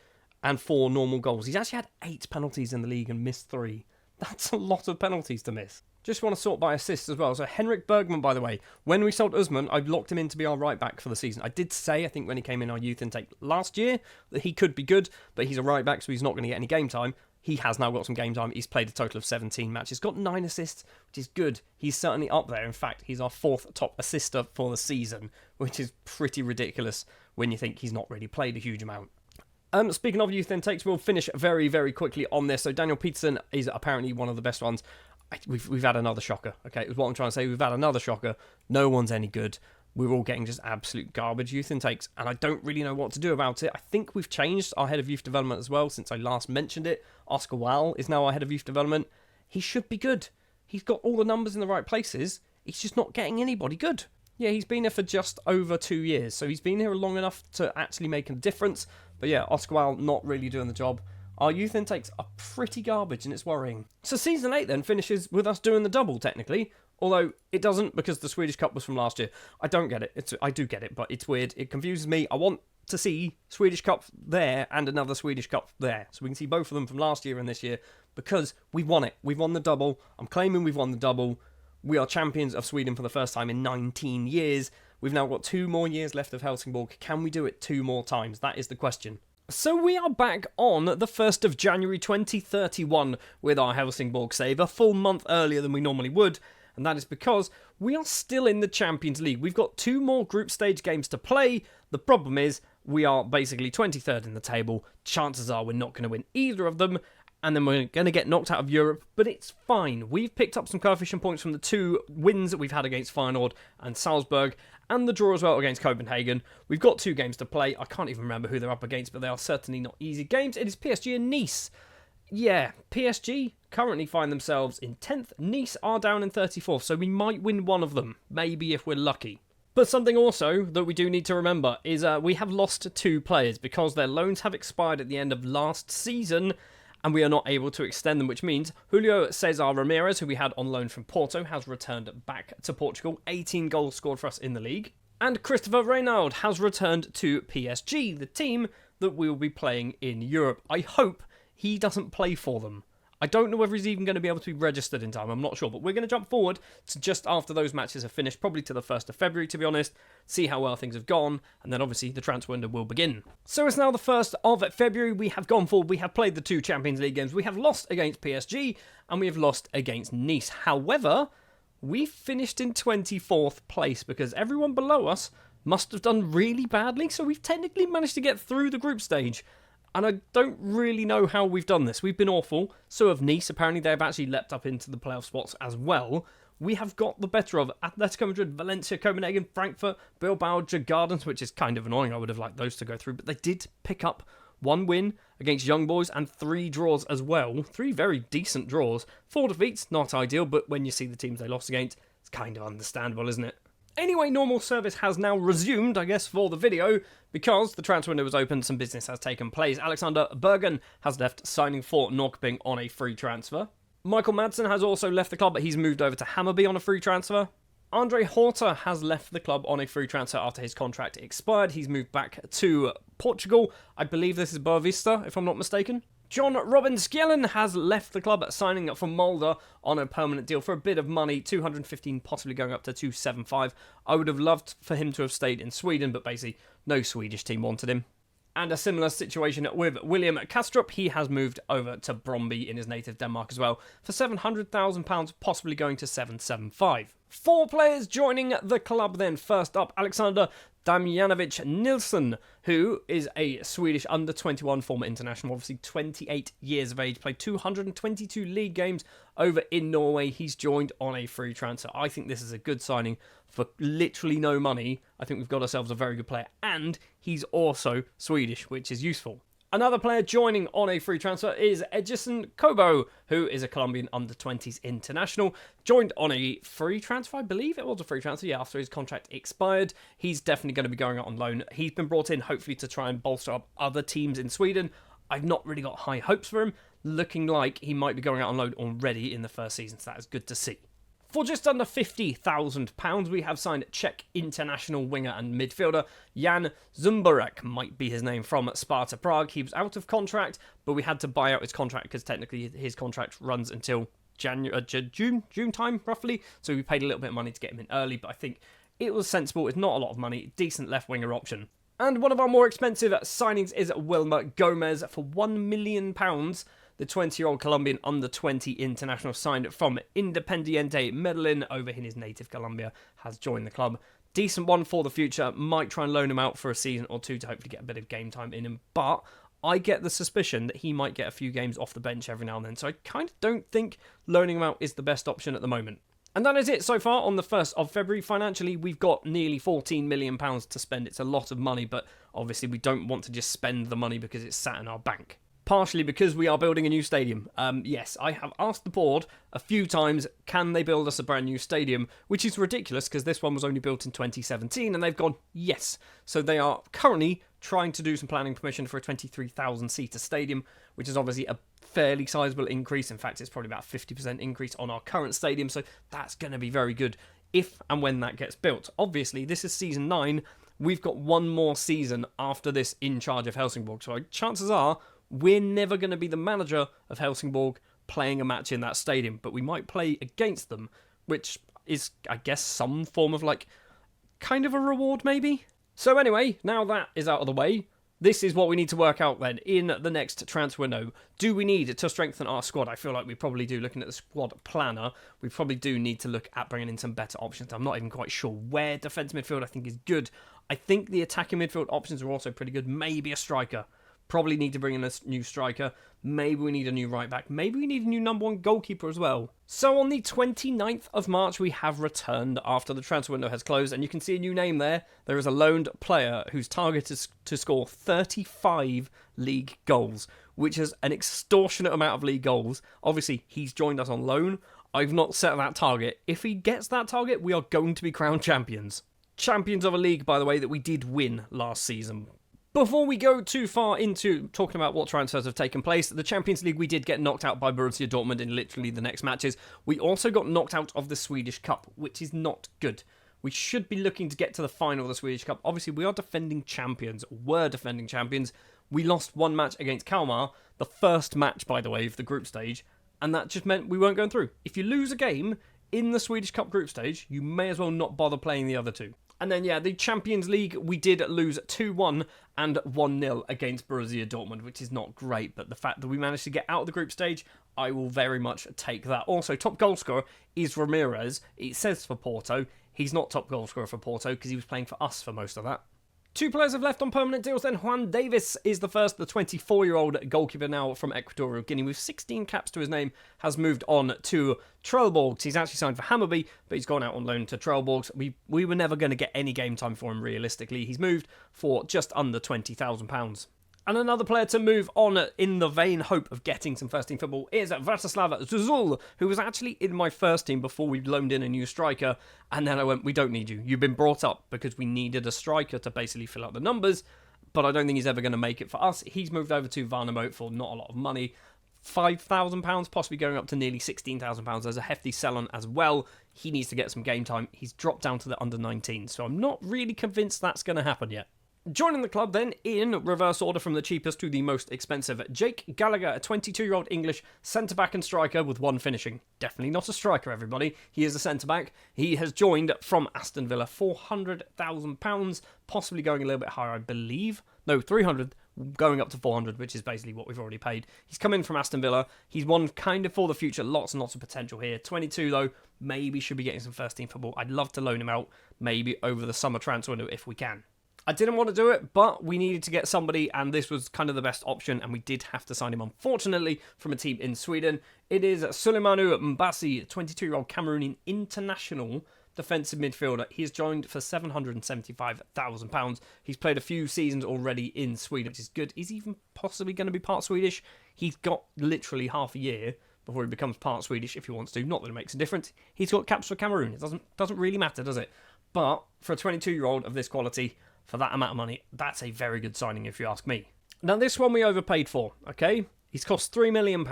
and 4 normal goals. He's actually had 8 penalties in the league and missed 3. That's a lot of penalties to miss. Just want to sort by assists as well. So Henrik Bergman, by the way, when we sold Usman, I locked him in to be our right back for the season. I did say, I think when he came in our youth intake last year, that he could be good, but he's a right back, so he's not going to get any game time. He has now got some game time. He's played a total of 17 matches, got 9 assists, which is good. He's certainly up there. In fact, he's our 4th top assister for the season, which is pretty ridiculous when you think he's not really played a huge amount. Speaking of youth intakes, we'll finish very, very quickly on this. So Daniel Peterson is apparently one of the best ones. We've had another shocker, okay? Is what I'm trying to say. We've had another shocker. No one's any good. We're all getting just absolute garbage youth intakes, and I don't really know what to do about it. I think we've changed our head of youth development as well since I last mentioned it. Oscar Wall is now our head of youth development. He should be good. He's got all the numbers in the right places. He's just not getting anybody good. Yeah, he's been here for just over 2 years, so he's been here long enough to actually make a difference. But yeah, Oscar Wall not really doing the job. Our youth intakes are pretty garbage, and it's worrying. So Season 8 then finishes with us doing the double, technically. Although it doesn't, because the Swedish Cup was from last year. I don't get it. I do get it, but it's weird. It confuses me. I want to see Swedish Cup there and another Swedish Cup there. So we can see both of them from last year and this year, because we won it. We've won the double. I'm claiming we've won the double. We are champions of Sweden for the first time in 19 years. We've now got 2 more years left of Helsingborg. Can we do it 2 more times? That is the question. So we are back on the 1st of January 2031 with our Helsingborg save, a full month earlier than we normally would, and that is because we are still in the Champions League. We've got 2 more group stage games to play. The problem is we are basically 23rd in the table. Chances are we're not going to win either of them, and then we're going to get knocked out of Europe, but it's fine. We've picked up some coefficient points from the 2 wins that we've had against Feyenoord and Salzburg, and the draw as well against Copenhagen. We've got 2 games to play. I can't even remember who they're up against, but they are certainly not easy games. It is PSG and Nice. Yeah, PSG currently find themselves in 10th. Nice are down in 34th, so we might win one of them, maybe if we're lucky. But something also that we do need to remember is we have lost 2 players because their loans have expired at the end of last season, and we are not able to extend them, which means Julio Cesar Ramirez, who we had on loan from Porto, has returned back to Portugal. 18 goals scored for us in the league. And Christopher Reynald has returned to PSG, the team that we will be playing in Europe. I hope he doesn't play for them. I don't know whether he's even going to be able to be registered in time, I'm not sure, but we're going to jump forward to just after those matches have finished, probably to the 1st of February, to be honest, see how well things have gone, and then obviously the transfer window will begin. So it's now the 1st of February, we have gone forward, we have played the 2 Champions League games, we have lost against PSG, and we have lost against Nice. However, we finished in 24th place, because everyone below us must have done really badly, so we've technically managed to get through the group stage. And I don't really know how we've done this. We've been awful. So have Nice. Apparently they've actually leapt up into the playoff spots as well. We have got the better of Atletico Madrid, Valencia, Copenhagen, Frankfurt, Bilbao, Gardens, which is kind of annoying. I would have liked those to go through. But they did pick up 1 win against Young Boys and 3 draws as well. 3 very decent draws. 4 defeats, not ideal. But when you see the teams they lost against, it's kind of understandable, isn't it? Anyway, normal service has now resumed, I guess, for the video, because the transfer window was open, some business has taken place. Alexander Bergen has left, signing for Norrköping on a free transfer. Michael Madsen has also left the club, but he's moved over to Hammarby on a free transfer. Andre Horta has left the club on a free transfer after his contract expired. He's moved back to Portugal. I believe this is Boa Vista, if I'm not mistaken. John Robin Skjellen has left the club, signing up for Mulder on a permanent deal for a bit of money, 215, possibly going up to 275. I would have loved for him to have stayed in Sweden, but basically no Swedish team wanted him. And a similar situation with William Kastrup. He has moved over to Bromby in his native Denmark as well for £700,000, possibly going to 775. 4 players joining the club then. First up, Alexander Damjanovic Nilsson, who is a Swedish under-21 former international, obviously 28 years of age, played 222 league games over in Norway. He's joined on a free transfer. I think this is a good signing for literally no money. I think we've got ourselves a very good player, and he's also Swedish, which is useful. Another player joining on a free transfer is Edison Kobo, who is a Colombian under-20s international. Joined on a free transfer, I believe it was a free transfer, yeah, after his contract expired. He's definitely going to be going out on loan. He's been brought in, hopefully, to try and bolster up other teams in Sweden. I've not really got high hopes for him. Looking like he might be going out on loan already in the first season, so that is good to see. For just under £50,000, we have signed Czech international winger and midfielder Jan Zumborek, might be his name, from Sparta Prague. He was out of contract, but we had to buy out his contract because technically his contract runs until June time, roughly. So we paid a little bit of money to get him in early, but I think it was sensible. It's not a lot of money, decent left winger option. And one of our more expensive signings is Wilmer Gomez for £1 million. The 20-year-old Colombian under-20 international signed from Independiente Medellin over in his native Colombia has joined the club. Decent one for the future. Might try and loan him out for a season or two to hopefully get a bit of game time in him. But I get the suspicion that he might get a few games off the bench every now and then. So I kind of don't think loaning him out is the best option at the moment. And that is it so far on the 1st of February. Financially, we've got nearly £14 million to spend. It's a lot of money, but obviously we don't want to just spend the money because it's sat in our bank. Partially because we are building a new stadium. Yes, I have asked the board a few times, can they build us a brand new stadium? Which is ridiculous because this one was only built in 2017 and they've gone, yes. So they are currently trying to do some planning permission for a 23,000-seater stadium, which is obviously a fairly sizable increase. In fact, it's probably about a 50% increase on our current stadium. So that's going to be very good if and when that gets built. Obviously, this is season 9. We've got one more season after this in charge of Helsingborg. So chances are we're never going to be the manager of Helsingborg playing a match in that stadium, but we might play against them, which is, I guess, some form of, kind of a reward, maybe? So anyway, now that is out of the way, this is what we need to work out then in the next transfer window. Do we need to strengthen our squad? I feel like we probably do. Looking at the squad planner, we probably do need to look at bringing in some better options. I'm not even quite sure where defence midfield I think is good. I think the attacking midfield options are also pretty good. Maybe a striker. Probably need to bring in a new striker. Maybe we need a new right back. Maybe we need a new number 1 goalkeeper as well. So on the 29th of March, we have returned after the transfer window has closed. And you can see a new name there. There is a loaned player whose target is to score 35 league goals, which is an extortionate amount of league goals. Obviously, he's joined us on loan. I've not set that target. If he gets that target, we are going to be crowned champions. Champions of a league, by the way, that we did win last season. Before we go too far into talking about what transfers have taken place, the Champions League, we did get knocked out by Borussia Dortmund in literally the next matches. We also got knocked out of the Swedish Cup, which is not good. We should be looking to get to the final of the Swedish Cup. Obviously, we are defending champions. We're defending champions. We lost one match against Kalmar, the first match, by the way, of the group stage, and that just meant we weren't going through. If you lose a game in the Swedish Cup group stage, you may as well not bother playing the other two. And then, yeah, the Champions League, we did lose 2-1 and 1-0 against Borussia Dortmund, which is not great. But the fact that we managed to get out of the group stage, I will very much take that. Also, top goal scorer is Ramirez. It says for Porto. He's not top goal scorer for Porto because he was playing for us for most of that. 2 players have left on permanent deals then. Juan Davis is the first, the 24-year-old goalkeeper now from Equatorial Guinea with 16 caps to his name, has moved on to Trelleborg. He's actually signed for Hammarby, but he's gone out on loan to Trelleborg. We were never going to get any game time for him realistically. He's moved for just under £20,000. And another player to move on in the vain hope of getting some first-team football is Vratislav Zuzul, who was actually in my first team before we loaned in a new striker. And then I went, we don't need you. You've been brought up because we needed a striker to basically fill out the numbers. But I don't think he's ever going to make it for us. He's moved over to Varnamo for not a lot of money. £5,000, possibly going up to nearly £16,000. There's a hefty sell-on as well. He needs to get some game time. He's dropped down to the under-19, so I'm not really convinced that's going to happen yet. Joining the club then, in reverse order from the cheapest to the most expensive, Jake Gallagher, a 22-year-old English centre-back and striker with 1 finishing. Definitely not a striker, everybody. He is a centre-back. He has joined from Aston Villa, £400,000, possibly going a little bit higher, I believe. No, 300, going up to 400, which is basically what we've already paid. He's come in from Aston Villa. He's one kind of for the future. Lots and lots of potential here. 22, though, maybe should be getting some first-team football. I'd love to loan him out, maybe over the summer transfer window if we can. I didn't want to do it, but we needed to get somebody, and this was kind of the best option, and we did have to sign him, unfortunately, from a team in Sweden. It is Suleimanu Mbasi, 22-year-old Cameroonian international defensive midfielder. He has joined for £775,000. He's played a few seasons already in Sweden, which is good. Is he even possibly going to be part Swedish? He's got literally half a year before he becomes part Swedish, if he wants to. Not that it makes a difference. He's got caps for Cameroon. It doesn't really matter, does it? But for a 22-year-old of this quality, for that amount of money, that's a very good signing if you ask me. Now, this one we overpaid for, okay? He's cost £3 million.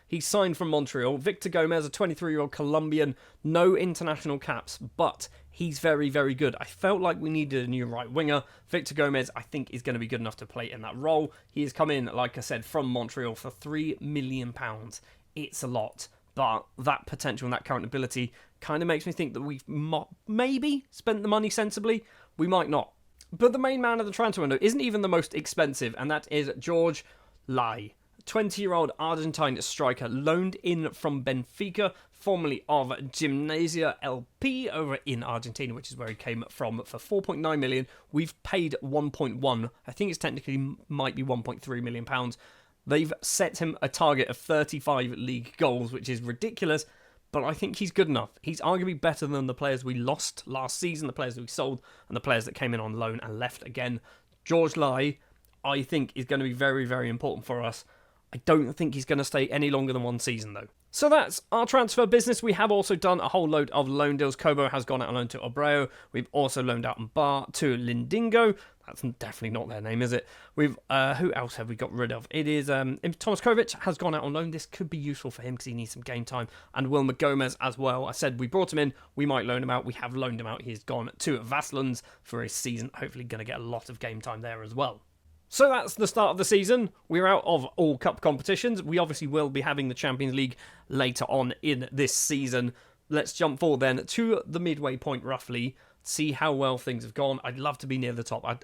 He's signed from Montreal. Victor Gomez, a 23-year-old Colombian, no international caps, but he's very, very good. I felt like we needed a new right winger. Victor Gomez, I think, is going to be good enough to play in that role. He has come in, like I said, from Montreal for £3 million. It's a lot, but that potential and that current ability kind of makes me think that we've maybe spent the money sensibly. We might not. But the main man of the transfer window isn't even the most expensive, and that is George Lai, 20-year-old Argentine striker loaned in from Benfica, formerly of Gimnasia LP over in Argentina, which is where he came from, for 4.9 million. We've paid 1.1. I think it's technically might be 1.3 million pounds. They've set him a target of 35 league goals, which is ridiculous, but I think he's good enough. He's arguably better than the players we lost last season, the players that we sold, and the players that came in on loan and left again. George Lai, I think, is going to be very, very important for us. I don't think he's going to stay any longer than one season, though. So that's our transfer business. We have also done a whole load of loan deals. Kobo has gone out on loan to Obreo. We've also loaned out Bar to Lindingo. That's definitely not their name, is it? We've who else have we got rid of? It is Thomas Kovic has gone out on loan. This could be useful for him because he needs some game time. And Wilmer Gomez as well. I said we brought him in. We might loan him out. We have loaned him out. He's gone to Vasslands for his season. Hopefully going to get a lot of game time there as well. So that's the start of the season. We're out of all cup competitions. We obviously will be having the Champions League later on in this season. Let's jump forward then to the midway point roughly, see how well things have gone. I'd love to be near the top.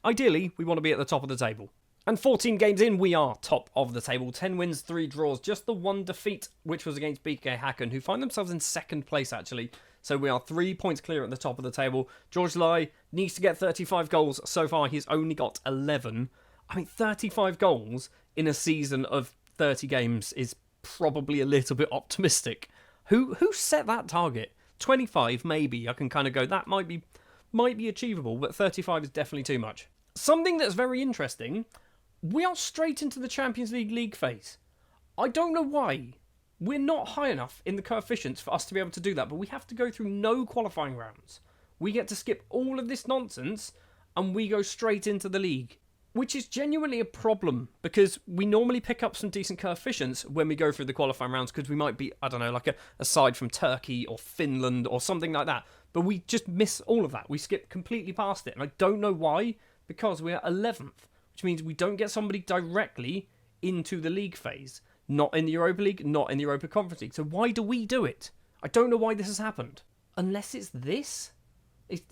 Ideally, we want to be at the top of the table. And 14 games in, we are top of the table. 10 wins, 3 draws, just the one defeat, which was against BK Hacken, who find themselves in second place, actually. So we are 3 points clear at the top of the table. George Lai needs to get 35 goals. So far, he's only got 11. I mean, 35 goals in a season of 30 games is probably a little bit optimistic. Who set that target? 25, maybe. I can kind of go, that might be achievable, but 35 is definitely too much. Something that's very interesting, we are straight into the Champions League phase. I don't know why. We're not high enough in the coefficients for us to be able to do that, but we have to go through no qualifying rounds. We get to skip all of this nonsense, and we go straight into the league. Which is genuinely a problem, because we normally pick up some decent coefficients when we go through the qualifying rounds, because we might be, I don't know, like a side from Turkey or Finland or something like that. But we just miss all of that. We skip completely past it. And I don't know why, because we're 11th, which means we don't get somebody directly into the league phase. Not in the Europa League, not in the Europa Conference League. So why do we do it? I don't know why this has happened. Unless it's this?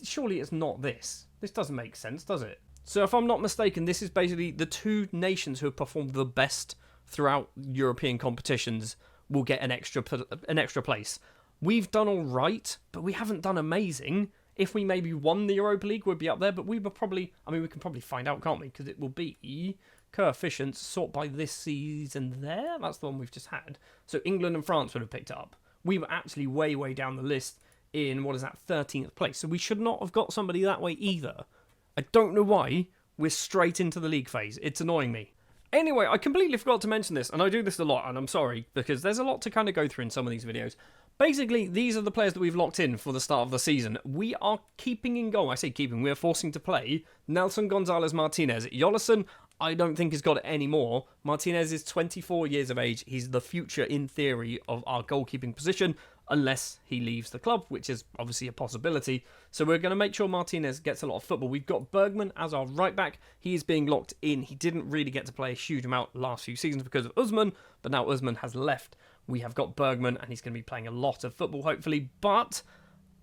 Surely it's not this. This doesn't make sense, does it? So if I'm not mistaken, this is basically the two nations who have performed the best throughout European competitions will get an extra place. We've done all right, but we haven't done amazing. If we maybe won the Europa League, we'd be up there, but we were probably, I mean, we can probably find out, can't we? Because it will be coefficients sort by this season there. That's the one we've just had. So England and France would have picked it up. We were actually way, way down the list in, 13th place. So we should not have got somebody that way either. I don't know why we're straight into the league phase. It's annoying me. Anyway, I completely forgot to mention this, and I do this a lot, and I'm sorry, because there's a lot to kind of go through in some of these videos. Basically, these are the players that we've locked in for the start of the season. We are keeping in goal. I say keeping, we are forcing to play Nelson Gonzalez Martinez. Yollison, I don't think has got it anymore. Martinez is 24 years of age. He's the future, in theory, of our goalkeeping position, unless he leaves the club, which is obviously a possibility. So we're going to make sure Martinez gets a lot of football. We've got Bergman as our right back. He is being locked in. He didn't really get to play a huge amount last few seasons because of Usman, but now Usman has left. We have got Bergman, and he's going to be playing a lot of football, hopefully. But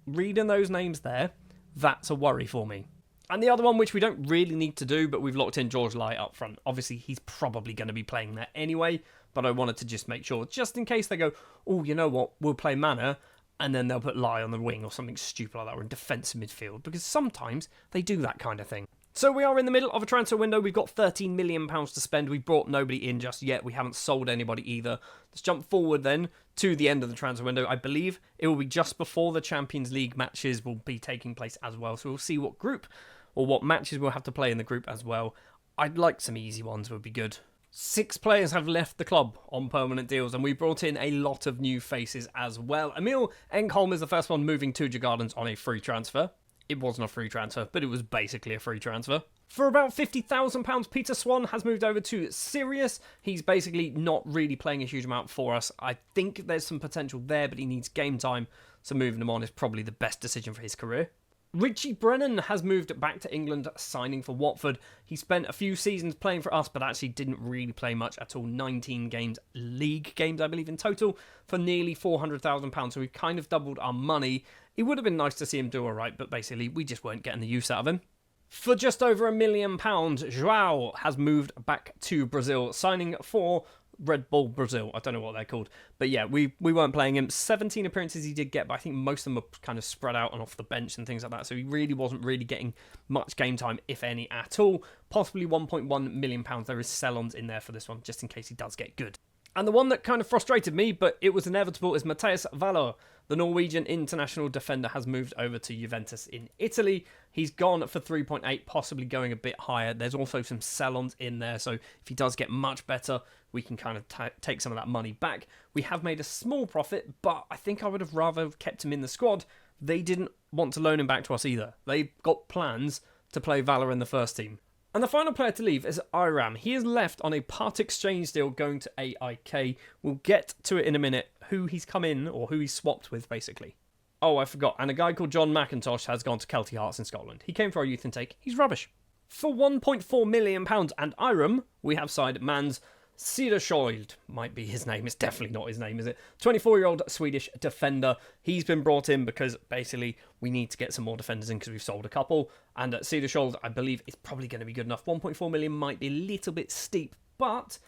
reading those names there, that's a worry for me. And the other one, which we don't really need to do, but we've locked in George Lai up front. Obviously, he's probably going to be playing there anyway, but I wanted to just make sure, just in case they go, oh, you know what, we'll play Manor, and then they'll put Lai on the wing or something stupid like that, or in defensive midfield, because sometimes they do that kind of thing. So we are in the middle of a transfer window. We've got £13 million to spend. We've brought nobody in just yet. We haven't sold anybody either. Let's jump forward then to the end of the transfer window. I believe it will be just before the Champions League matches will be taking place as well. So we'll see what group or what matches we'll have to play in the group as well. I'd like some easy ones, would be good. 6 players have left the club on permanent deals, and we brought in a lot of new faces as well. Emil Engholm is the first one moving to Djurgårdens on a free transfer. It wasn't a free transfer, but it was basically a free transfer. For about £50,000, Peter Swan has moved over to Sirius. He's basically not really playing a huge amount for us. I think there's some potential there, but he needs game time, so moving him on is probably the best decision for his career. Richie Brennan has moved back to England, signing for Watford. He spent a few seasons playing for us, but actually didn't really play much at all. 19 games, league games, I believe, in total, for nearly £400,000. So we've kind of doubled our money. It would have been nice to see him do all right, but basically we just weren't getting the use out of him. For just over £1 million, João has moved back to Brazil, signing for Red Bull Brazil. I don't know what they're called. But yeah, we weren't playing him. 17 appearances he did get, but I think most of them were kind of spread out and off the bench and things like that. So he really wasn't really getting much game time, if any, at all. Possibly £1.1 million. There is sell-ons in there for this one, just in case he does get good. And the one that kind of frustrated me, but it was inevitable, is Matheus Valor. The Norwegian international defender has moved over to Juventus in Italy. He's gone for 3.8, possibly going a bit higher. There's also some sell-ons in there, so if he does get much better, we can kind of take some of that money back. We have made a small profit, but I think I would have rather kept him in the squad. They didn't want to loan him back to us either. They've got plans to play Valor in the first team. And the final player to leave is Iram. He is left on a part exchange deal going to AIK. We'll get to it in a minute, who he's come in, or who he's swapped with, basically. Oh, I forgot. And a guy called John McIntosh has gone to Kelty Hearts in Scotland. He came for our youth intake. He's rubbish. For £1.4 million and Iram, we have signed Mans Cederschiöld, might be his name. It's definitely not his name, is it? 24-year-old Swedish defender. He's been brought in because basically we need to get some more defenders in because we've sold a couple. And Cederschiöld, I believe, is probably going to be good enough. 1.4 million might be a little bit steep, but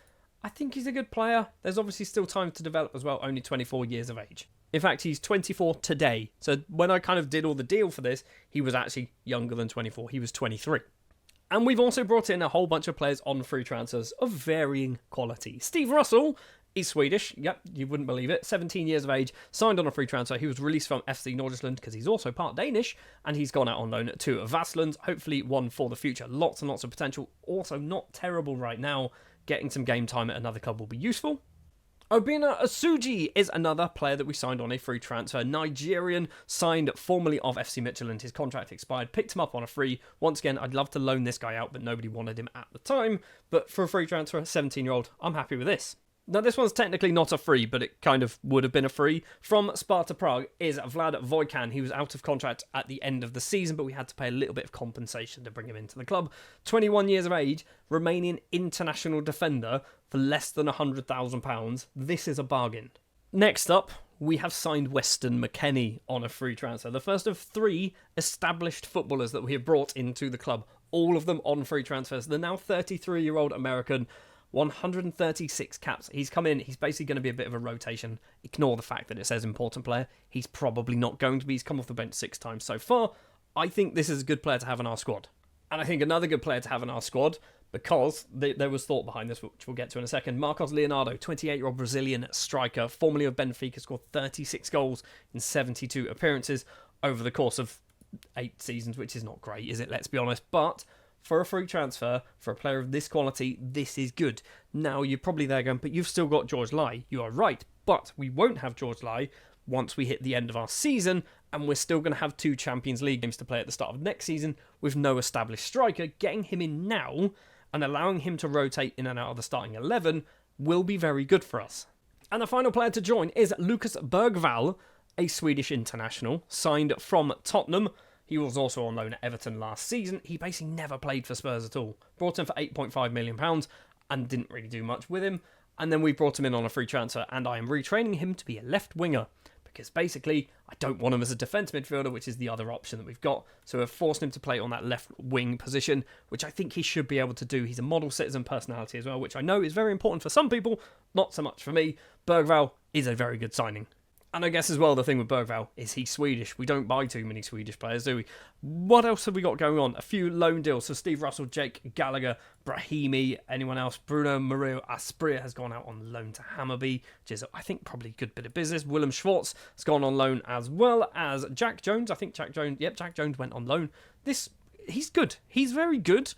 I think he's a good player. There's obviously still time to develop as well, only 24 years of age. In fact, he's 24 today. So when I kind of did all the deal for this, he was actually younger than 24. He was 23. And we've also brought in a whole bunch of players on free transfers of varying quality. Steve Russell is Swedish. Yep, you wouldn't believe it. 17 years of age, signed on a free transfer. He was released from FC Nordsjælland because he's also part Danish, and he's gone out on loan to Vassland. Hopefully one for the future. Lots and lots of potential. Also not terrible right now. Getting some game time at another club will be useful. Obina Asuji is another player that we signed on a free transfer. Nigerian, signed formerly of FC Midtjylland. His contract expired, picked him up on a free. Once again, I'd love to loan this guy out, but nobody wanted him at the time. But for a free transfer, 17-year-old, I'm happy with this. Now, this one's technically not a free, but it kind of would have been a free. From Sparta Prague is Vlad Vojkan. He was out of contract at the end of the season, but we had to pay a little bit of compensation to bring him into the club. 21 years of age, Romanian international defender for less than £100,000. This is a bargain. Next up, we have signed Weston McKennie on a free transfer. The first of 3 established footballers that we have brought into the club. All of them on free transfers. The now 33-year-old American, 136 caps. He's come in. He's basically going to be a bit of a rotation. Ignore the fact that it says important player. He's probably not going to be. He's come off the bench 6 times so far. I think this is a good player to have in our squad. And I think another good player to have in our squad, because there was thought behind this, which we'll get to in a second. Marcos Leonardo, 28-year-old Brazilian striker, formerly of Benfica, scored 36 goals in 72 appearances over the course of 8 seasons, which is not great, is it? Let's be honest. But for a free transfer, for a player of this quality, this is good. Now, you're probably there going, but you've still got George Lai. You are right, but we won't have George Lai once we hit the end of our season, and we're still going to have 2 Champions League games to play at the start of next season with no established striker. Getting him in now and allowing him to rotate in and out of the starting 11 will be very good for us. And the final player to join is Lucas Bergvall, a Swedish international, signed from Tottenham. He was also on loan at Everton last season. He basically never played for Spurs at all. Brought him for £8.5 million and didn't really do much with him. And then we brought him in on a free transfer, and I am retraining him to be a left winger. Because basically, I don't want him as a defence midfielder, which is the other option that we've got. So we've forced him to play on that left wing position, which I think he should be able to do. He's a model citizen personality as well, which I know is very important for some people, not so much for me. Bergvall is a very good signing. And I guess as well, the thing with Bergvall is he's Swedish. We don't buy too many Swedish players, do we? What else have we got going on? A few loan deals. So Steve Russell, Jake Gallagher, Brahimi, anyone else? Bruno Mario Aspria has gone out on loan to Hammarby, which is, I think, probably a good bit of business. Willem Schwartz has gone on loan, as well as Jack Jones. I think Jack Jones went on loan. He's good. He's very good.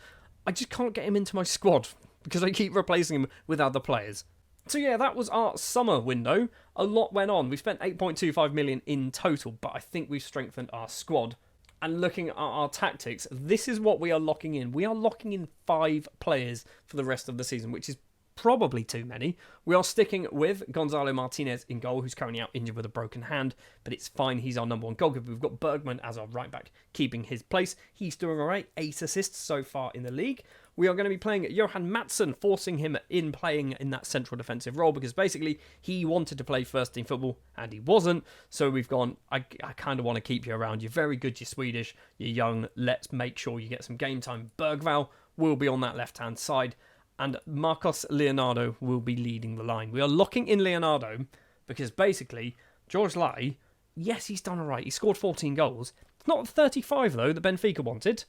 I just can't get him into my squad because I keep replacing him with other players. So yeah, that was our summer window. A lot went on. We spent 8.25 million in total, but I think we've strengthened our squad. And looking at our tactics, this is what we are locking in. We are locking in 5 players for the rest of the season, which is probably too many. We are sticking with Gonzalo Martinez in goal, who's currently out injured with a broken hand, but it's fine. He's our number 1 goalkeeper. We've got Bergman as our right back, keeping his place. He's doing all right. 8 assists so far in the league. We are going to be playing Johan Mattsson, forcing him in playing in that central defensive role, because basically he wanted to play first team football and he wasn't. So we've gone, I kind of want to keep you around. You're very good, you're Swedish, you're young. Let's make sure you get some game time. Bergvall will be on that left-hand side, and Marcos Leonardo will be leading the line. We are locking in Leonardo because basically George Lai, yes, he's done all right. He scored 14 goals. It's not 35, though, that Benfica wanted.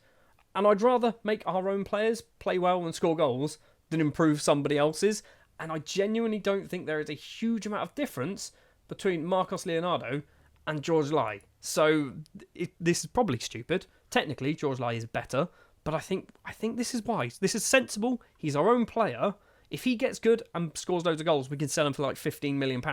And I'd rather make our own players play well and score goals than improve somebody else's. And I genuinely don't think there is a huge amount of difference between Marcos Leonardo and George Lai. So this is probably stupid. Technically, George Lai is better. But I think this is wise. This is sensible. He's our own player. If he gets good and scores loads of goals, we can sell him for like £15 million.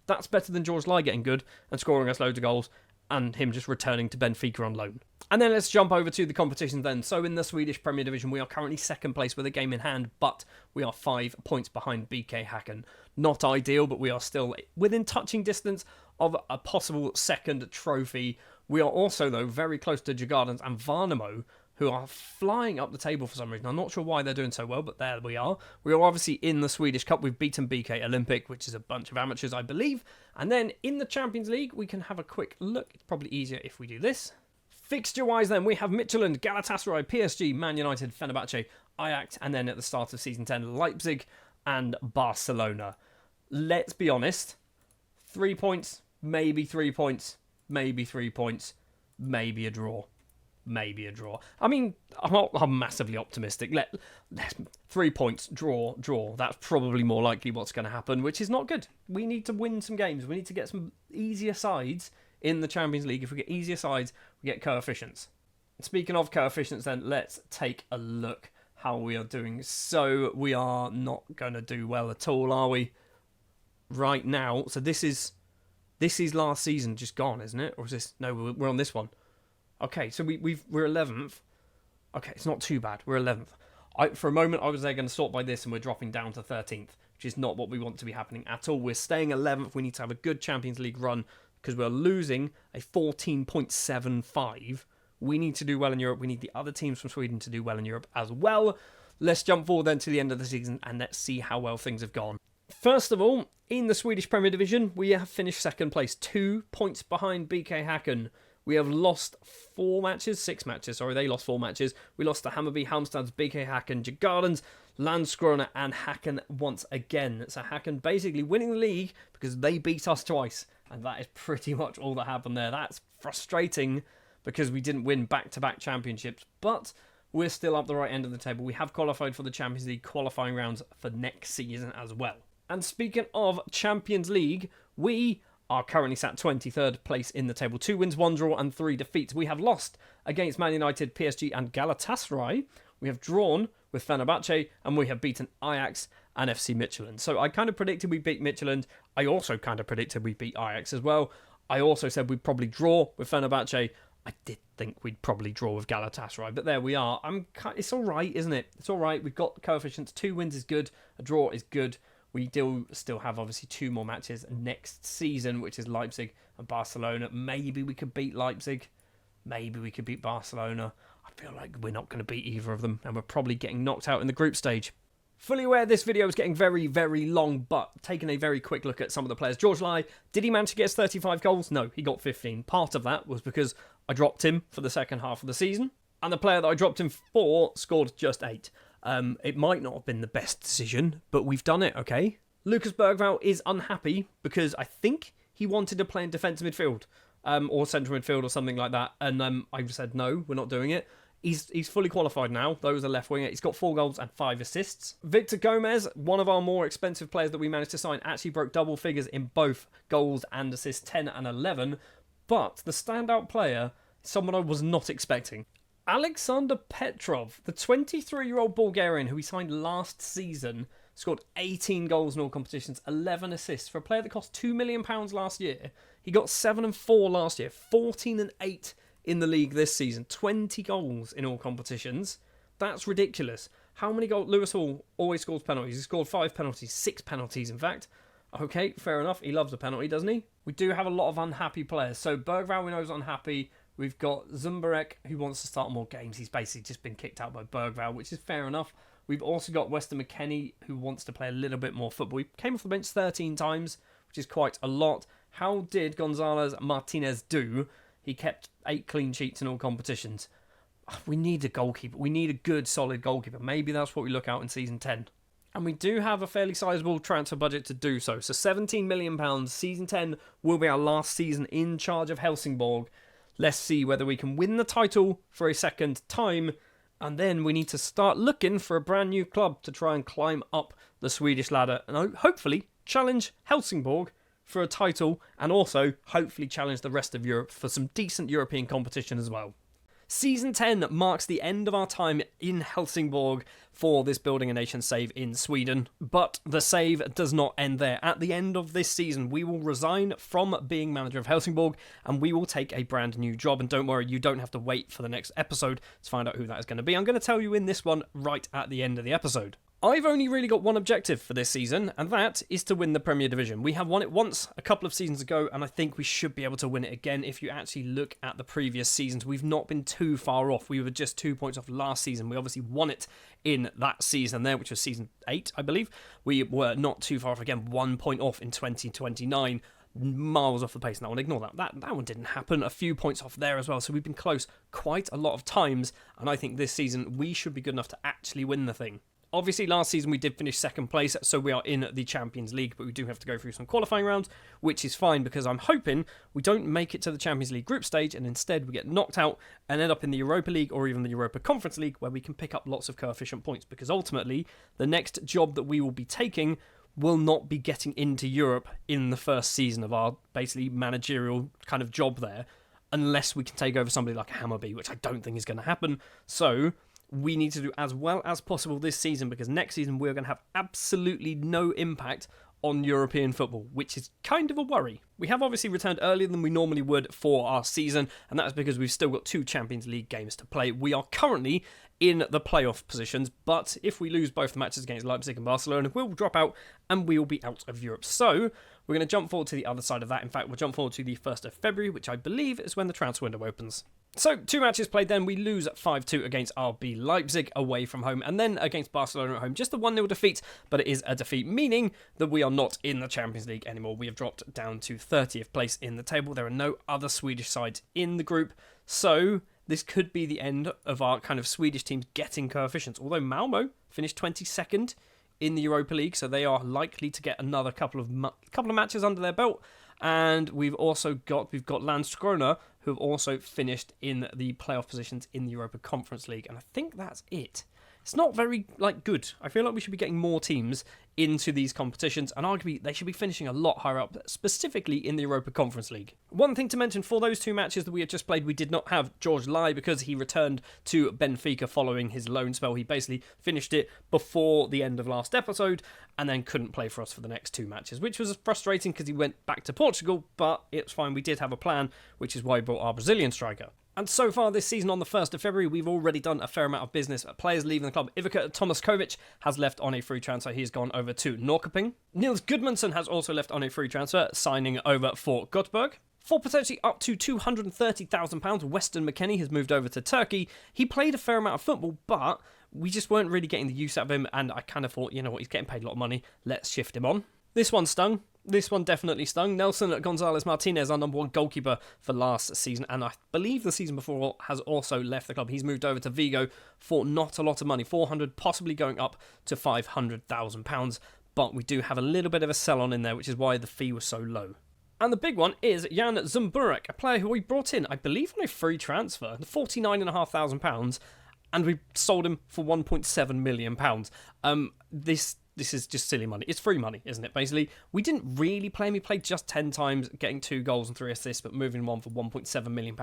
That's better than George Lai getting good and scoring us loads of goals and him just returning to Benfica on loan. And then let's jump over to the competition then. So in the Swedish Premier Division, we are currently second place with a game in hand, but we are 5 points behind BK Häcken. Not ideal, but we are still within touching distance of a possible second trophy. We are also, though, very close to Djurgårdens and Värnamo, who are flying up the table for some reason. I'm not sure why they're doing so well, but there we are. We are obviously in the Swedish Cup. We've beaten BK Olympic, which is a bunch of amateurs, I believe. And then in the Champions League, we can have a quick look. It's probably easier if we do this. Fixture-wise then, we have Midtjylland, Galatasaray, PSG, Man United, Fenerbahce, Ajax, and then at the start of Season 10, Leipzig and Barcelona. Let's be honest. 3 points, maybe 3 points, maybe 3 points, maybe a draw. Maybe a draw. I mean, I'm massively optimistic. Let 3 points, draw. That's probably more likely what's going to happen, which is not good. We need to win some games. We need to get some easier sides in the Champions League. If we get easier sides, we get coefficients. Speaking of coefficients then, let's take a look how we are doing. So we are not going to do well at all, are we? Right now. So this is last season just gone, isn't it? Or is this... No, we're on this one. Okay, so we're 11th. Okay, it's not too bad. We're 11th. For a moment, I was going to sort by this and we're dropping down to 13th, which is not what we want to be happening at all. We're staying 11th. We need to have a good Champions League run because we're losing a 14.75. We need to do well in Europe. We need the other teams from Sweden to do well in Europe as well. Let's jump forward then to the end of the season and let's see how well things have gone. First of all, in the Swedish Premier Division, we have finished second place, 2 points behind BK Häcken. We have lost 6 matches, sorry, they lost 4 matches. We lost to Hammarby, Halmstads, BK Häcken, Djurgårdens, Landskrona and Häcken once again. So Häcken basically winning the league because they beat us twice. And that is pretty much all that happened there. That's frustrating because we didn't win back-to-back championships. But we're still up the right end of the table. We have qualified for the Champions League qualifying rounds for next season as well. And speaking of Champions League, we are currently sat 23rd place in the table. 2 wins, 1 draw and 3 defeats. We have lost against Man United, PSG and Galatasaray. We have drawn with Fenerbahce and we have beaten Ajax and FC Midtjylland. So I kind of predicted we'd beat Midtjylland. I also kind of predicted we'd beat Ajax as well. I also said we'd probably draw with Fenerbahce. I did think we'd probably draw with Galatasaray, but there we are. It's all right, isn't it? It's all right. We've got coefficients. 2 wins is good. A draw is good. We do still have, obviously, 2 more matches next season, which is Leipzig and Barcelona. Maybe we could beat Leipzig. Maybe we could beat Barcelona. I feel like we're not going to beat either of them, and we're probably getting knocked out in the group stage. Fully aware this video is getting very, very long, but taking a very quick look at some of the players. George Lai, did he manage to get his 35 goals? No, he got 15. Part of that was because I dropped him for the second half of the season, and the player that I dropped him for scored just 8. It might not have been the best decision, but we've done it, okay? Lucas Bergvall is unhappy because I think he wanted to play in defensive midfield or central midfield or something like that. And I said, no, we're not doing it. He's fully qualified now. Those are left winger. He's got 4 goals and 5 assists. Victor Gomez, one of our more expensive players that we managed to sign, actually broke double figures in both goals and assists, 10 and 11. But the standout player, someone I was not expecting. Alexander Petrov, the 23-year-old Bulgarian who we signed last season, scored 18 goals in all competitions, 11 assists. For a player that cost £2 million last year, he got 7 and 4 last year, 14 and 8 in the league this season, 20 goals in all competitions. That's ridiculous. How many goals? Lewis Hall always scores penalties. He scored 5 penalties, 6 penalties in fact. Okay, fair enough. He loves a penalty, doesn't he? We do have a lot of unhappy players. So Bergvall we know is unhappy. We've got Zumbarek who wants to start more games. He's basically just been kicked out by Bergvall, which is fair enough. We've also got Weston McKennie who wants to play a little bit more football. He came off the bench 13 times, which is quite a lot. How did Gonzalez Martinez do? He kept 8 clean sheets in all competitions. We need a goalkeeper. We need a good, solid goalkeeper. Maybe that's what we look out in Season 10. And we do have a fairly sizable transfer budget to do so. So £17 million. Season 10 will be our last season in charge of Helsingborg. Let's see whether we can win the title for a second time. And then we need to start looking for a brand new club to try and climb up the Swedish ladder. And hopefully challenge Helsingborg for a title, and also hopefully challenge the rest of Europe for some decent European competition as well. Season 10 marks the end of our time in Helsingborg for this Building a Nation save in Sweden, but the save does not end there. At the end of this season, we will resign from being manager of Helsingborg and we will take a brand new job. And don't worry, you don't have to wait for the next episode to find out who that is going to be. I'm going to tell you in this one right at the end of the episode. I've only really got one objective for this season, and that is to win the Premier Division. We have won it once a couple of seasons ago, and I think we should be able to win it again. If you actually look at the previous seasons, we've not been too far off. We were just 2 points off last season. We obviously won it in that season there, which was season 8, I believe. We were not too far off again, 1 point off in 2029. Miles off the pace. Now, ignore that. That one didn't happen. A few points off there as well. So we've been close quite a lot of times, and I think this season we should be good enough to actually win the thing. Obviously, last season we did finish second place, so we are in the Champions League, but we do have to go through some qualifying rounds, which is fine because I'm hoping we don't make it to the Champions League group stage and instead we get knocked out and end up in the Europa League or even the Europa Conference League where we can pick up lots of coefficient points, because ultimately the next job that we will be taking will not be getting into Europe in the first season of our basically managerial kind of job there, unless we can take over somebody like Hammarby, which I don't think is going to happen. So we need to do as well as possible this season, because next season we're going to have absolutely no impact on European football, which is kind of a worry. We have obviously returned earlier than we normally would for our season, and that is because we've still got 2 Champions League games to play. We are currently in the playoff positions, but if we lose both the matches against Leipzig and Barcelona, we'll drop out and we'll be out of Europe. So we're going to jump forward to the other side of that. In fact, we'll jump forward to the 1st of February, which I believe is when the transfer window opens. So 2 matches played then. We lose 5-2 against RB Leipzig away from home, and then against Barcelona at home. Just a 1-0 defeat, but it is a defeat, meaning that we are not in the Champions League anymore. We have dropped down to 30th place in the table. There are no other Swedish sides in the group, so this could be the end of our kind of Swedish teams getting coefficients. Although Malmo finished 22nd in the Europa League, so they are likely to get another couple of matches under their belt. And we've got Landskrona, who have also finished in the playoff positions in the Europa Conference League. And I think that's it. It's not very good. I feel like we should be getting more teams into these competitions, and arguably they should be finishing a lot higher up, specifically in the Europa Conference League. One thing to mention, for those 2 matches that we have just played, we did not have George Lai because he returned to Benfica following his loan spell. He basically finished it before the end of last episode and then couldn't play for us for the next 2 matches, which was frustrating because he went back to Portugal, but it's fine. We did have a plan, which is why we brought our Brazilian striker. And so far this season, on the 1st of February, we've already done a fair amount of business. Players leaving the club. Ivica Tomaskovic has left on a free transfer. He's gone over to Norrköping. Niels Gudmundsson has also left on a free transfer, signing over for Göteborg. For potentially up to £230,000, Weston McKennie has moved over to Turkey. He played a fair amount of football, but we just weren't really getting the use out of him, and I kind of thought, you know what, he's getting paid a lot of money. Let's shift him on. This one stung. This one definitely stung. Nelson Gonzalez Martinez, our number 1 goalkeeper for last season, and I believe the season before, has also left the club. He's moved over to Vigo for not a lot of money, 400, possibly going up to £500,000. But we do have a little bit of a sell-on in there, which is why the fee was so low. And the big one is Jan Zumburek, a player who we brought in, I believe, on a free transfer, £49,500, and we sold him for £1.7 million. This is just silly money. It's free money, isn't it, basically? We didn't really play him. He played just 10 times, getting 2 goals and 3 assists, but moving him on for £1.7 million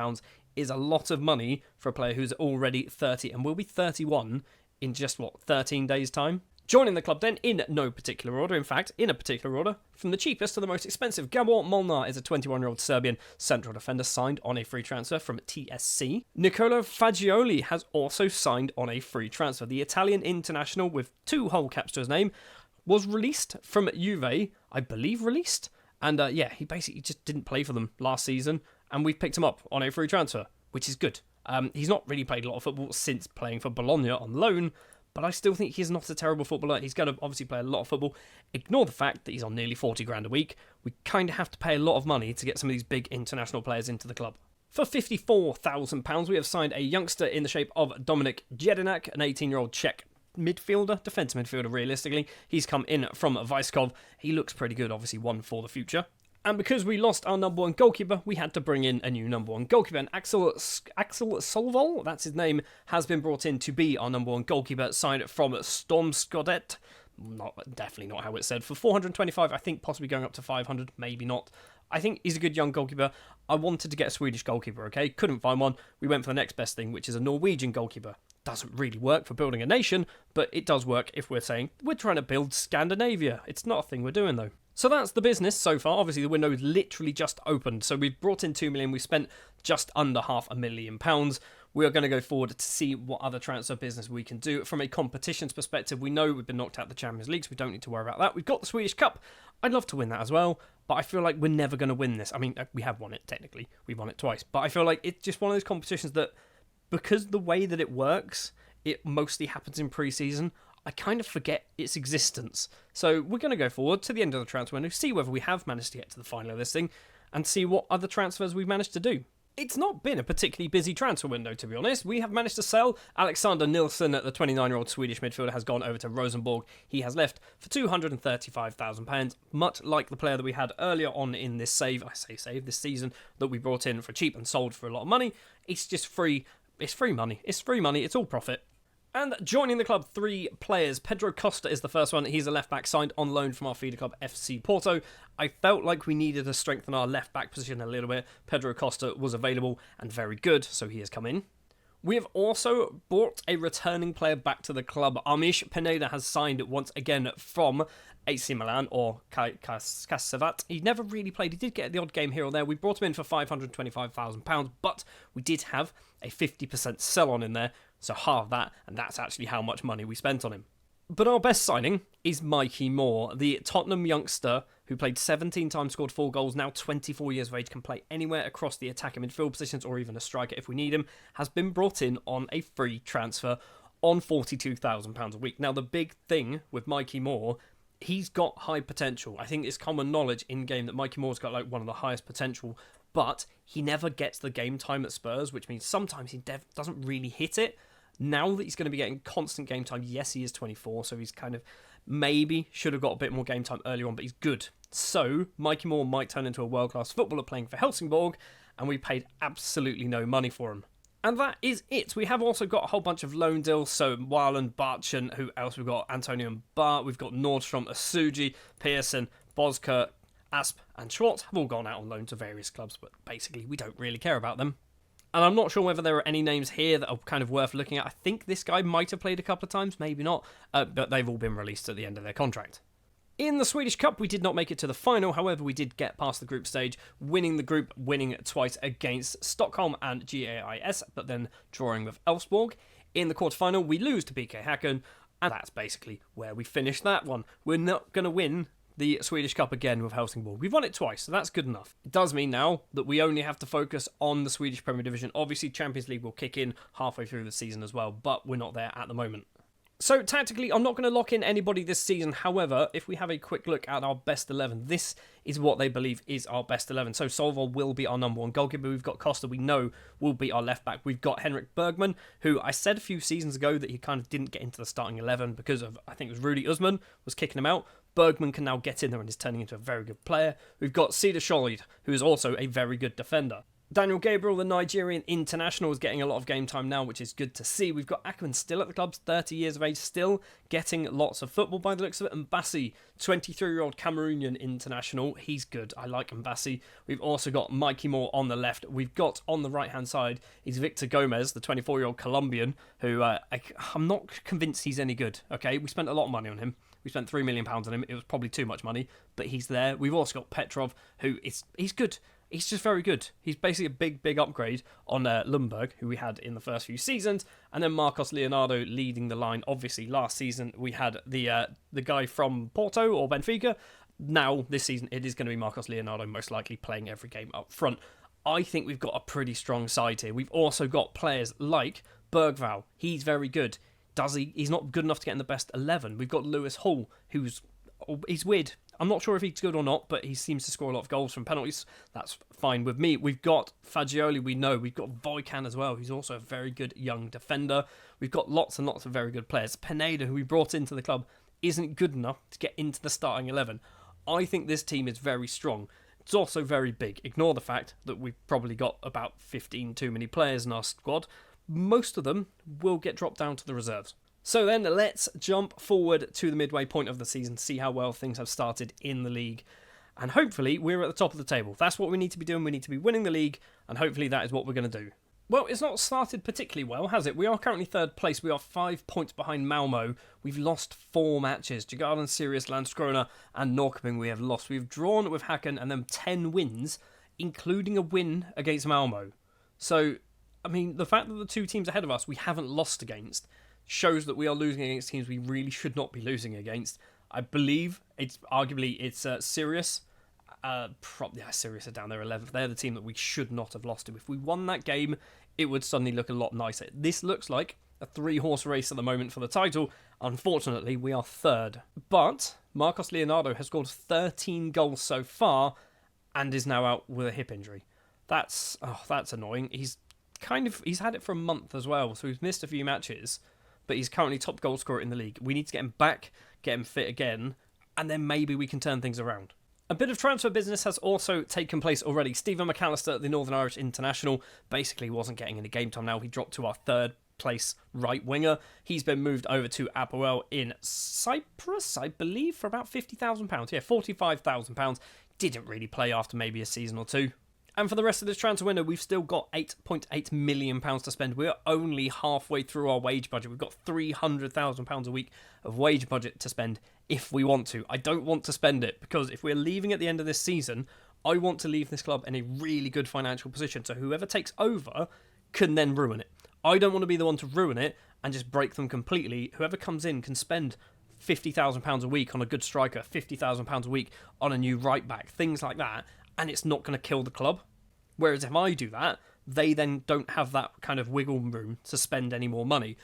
is a lot of money for a player who's already 30 and will be 31 in just, 13 days' time? Joining the club then, in no particular order, in fact, in a particular order, from the cheapest to the most expensive, Gabor Molnar is a 21-year-old Serbian central defender signed on a free transfer from TSC. Nicola Fagioli has also signed on a free transfer. The Italian international, with 2 whole caps to his name, was released from Juve, I believe and he basically just didn't play for them last season, and we've picked him up on a free transfer, which is good. He's not really played a lot of football since playing for Bologna on loan, but I still think he's not a terrible footballer. He's going to obviously play a lot of football. Ignore the fact that he's on nearly 40 grand a week. We kind of have to pay a lot of money to get some of these big international players into the club. For £54,000, we have signed a youngster in the shape of Dominik Jedinak, an 18-year-old Czech midfielder, defensive midfielder realistically. He's come in from Vyskov. He looks pretty good, obviously one for the future. And because we lost our number 1 goalkeeper, we had to bring in a new number 1 goalkeeper. And Axel Solvol, that's his name, has been brought in to be our number 1 goalkeeper, signed from Stormskodet. Definitely not how it's said. For 425, I think possibly going up to 500, maybe not. I think he's a good young goalkeeper. I wanted to get a Swedish goalkeeper, okay? Couldn't find one. We went for the next best thing, which is a Norwegian goalkeeper. Doesn't really work for building a nation, but it does work if we're saying we're trying to build Scandinavia. It's not a thing we're doing, though. So that's the business so far. Obviously, the window is literally just opened. So we've brought in 2 million. We spent just under £500,000. We are going to go forward to see what other transfer business we can do. From a competitions perspective, we know we've been knocked out of the Champions League, so we don't need to worry about that. We've got the Swedish Cup. I'd love to win that as well, but I feel like we're never going to win this. I mean, we have won it, technically. We've won it twice. But I feel like it's just one of those competitions that, because the way that it works, it mostly happens in pre-season, I kind of forget its existence. So we're going to go forward to the end of the transfer window, see whether we have managed to get to the final of this thing, and see what other transfers we've managed to do. It's not been a particularly busy transfer window, to be honest. We have managed to sell Alexander Nilsson, the 29-year-old Swedish midfielder, has gone over to Rosenborg. He has left for £235,000, much like the player that we had earlier on in this this season, that we brought in for cheap and sold for a lot of money. It's just free. It's free money. It's free money. It's all profit. And joining the club, 3 players. Pedro Costa is the first one. He's a left-back signed on loan from our feeder club, FC Porto. I felt like we needed to strengthen our left-back position a little bit. Pedro Costa was available and very good, so he has come in. We have also brought a returning player back to the club. Amish Pineda has signed once again from AC Milan, or Kasavat. He never really played. He did get the odd game here or there. We brought him in for £525,000, but we did have a 50% sell-on in there, so half that, and that's actually how much money we spent on him. But our best signing is Mikey Moore, the Tottenham youngster who played 17 times, scored 4 goals, now 24 years of age, can play anywhere across the attack and midfield positions, or even a striker if we need him, has been brought in on a free transfer on £42,000 a week. Now, the big thing with Mikey Moore, he's got high potential. I think it's common knowledge in-game that Mikey Moore's got one of the highest potential, but he never gets the game time at Spurs, which means sometimes he doesn't really hit it. Now that he's going to be getting constant game time, yes, he is 24, so he's kind of maybe should have got a bit more game time earlier on, but he's good. So Mikey Moore might turn into a world-class footballer playing for Helsingborg, and we paid absolutely no money for him. And that is it. We have also got a whole bunch of loan deals. So Weiland, Barchen, who else we've got? Antonio and Bart. We've got Nordstrom, Asuji, Pearson, Boskert, Asp and Schwartz have all gone out on loan to various clubs, but basically we don't really care about them. And I'm not sure whether there are any names here that are kind of worth looking at. I think this guy might have played a couple of times, maybe not, but they've all been released at the end of their contract. In the Swedish Cup, we did not make it to the final. However, we did get past the group stage, winning twice against Stockholm and GAIS, but then drawing with Elfsborg. In the quarterfinal, we lose to BK Häcken, and that's basically where we finished that one. We're not going to win the Swedish Cup again with Helsingborg. We've won it twice, so that's good enough. It does mean now that we only have to focus on the Swedish Premier Division. Obviously, Champions League will kick in halfway through the season as well, but we're not there at the moment. So, tactically, I'm not going to lock in anybody this season. However, if we have a quick look at our best 11, this is what they believe is our best 11. So, Solvol will be our number 1 goalkeeper. We've got Costa, we know, will be our left back. We've got Henrik Bergman, who I said a few seasons ago that he kind of didn't get into the starting 11 because of, I think it was Rudy Usman was kicking him out. Bergman can now get in there and is turning into a very good player. We've got Cedar Sholid, who is also a very good defender. Daniel Gabriel, the Nigerian international, is getting a lot of game time now, which is good to see. We've got Ackerman still at the club, 30 years of age, still getting lots of football by the looks of it. And Mbassi, 23-year-old Cameroonian international, he's good. I like Mbassi. We've also got Mikey Moore on the left. We've got on the right-hand side is Victor Gomez, the 24-year-old Colombian, who I'm not convinced he's any good. Okay, we spent a lot of money on him. We spent £3 million on him. It was probably too much money, but he's there. We've also got Petrov, he's good. He's just very good. He's basically a big upgrade on Lundberg, who we had in the first few seasons. And then Marcos Leonardo leading the line. Obviously, last season we had the guy from Porto or Benfica. Now, this season, it is going to be Marcos Leonardo most likely playing every game up front. I think we've got a pretty strong side here. We've also got players like Bergvall. He's very good. He's not good enough to get in the best 11. We've got Lewis Hall, he's weird. I'm not sure if he's good or not, but he seems to score a lot of goals from penalties. That's fine with me. We've got Fagioli, we know. We've got Voican as well, who's also a very good young defender. We've got lots and lots of very good players. Pineda, who we brought into the club, isn't good enough to get into the starting 11. I think this team is very strong. It's also very big. Ignore the fact that we've probably got about 15 too many players in our squad. Most of them will get dropped down to the reserves. So then let's jump forward to the midway point of the season, see how well things have started in the league. And hopefully we're at the top of the table. That's what we need to be doing. We need to be winning the league, and hopefully that is what we're going to do. Well, it's not started particularly well, has it? We are currently third place. We are 5 points behind Malmo. We've lost 4 matches. Djurgården, Sirius, Landskrona and Norrköping we have lost. We've drawn with Häcken and then 10 wins, including a win against Malmo. So, I mean, the fact that the 2 teams ahead of us we haven't lost against shows that we are losing against teams we really should not be losing against. I believe it's Sirius. Sirius are down there 11th. They're the team that we should not have lost to. If we won that game, it would suddenly look a lot nicer. This looks like a 3-horse race at the moment for the title. Unfortunately, we are third. But Marcos Leonardo has scored 13 goals so far and is now out with a hip injury. That's annoying. He's had it for a month as well, so he's missed a few matches. But he's currently top goal scorer in the league. We need to get him back, get him fit again, and then maybe we can turn things around. A bit of transfer business has also taken place already. Stephen McAllister, the Northern Irish international, basically wasn't getting any game time now. He dropped to our 3rd place right winger. He's been moved over to Apoel in Cyprus, I believe, for about £50,000. Yeah, £45,000. Didn't really play after maybe a season or 2. And for the rest of this transfer window, we've still got £8.8 million to spend. We're only halfway through our wage budget. We've got £300,000 a week of wage budget to spend if we want to. I don't want to spend it because if we're leaving at the end of this season, I want to leave this club in a really good financial position. So whoever takes over can then ruin it. I don't want to be the one to ruin it and just break them completely. Whoever comes in can spend £50,000 a week on a good striker, £50,000 a week on a new right back, things like that. And it's not going to kill the club. Whereas if I do that, they then don't have that kind of wiggle room to spend any more money.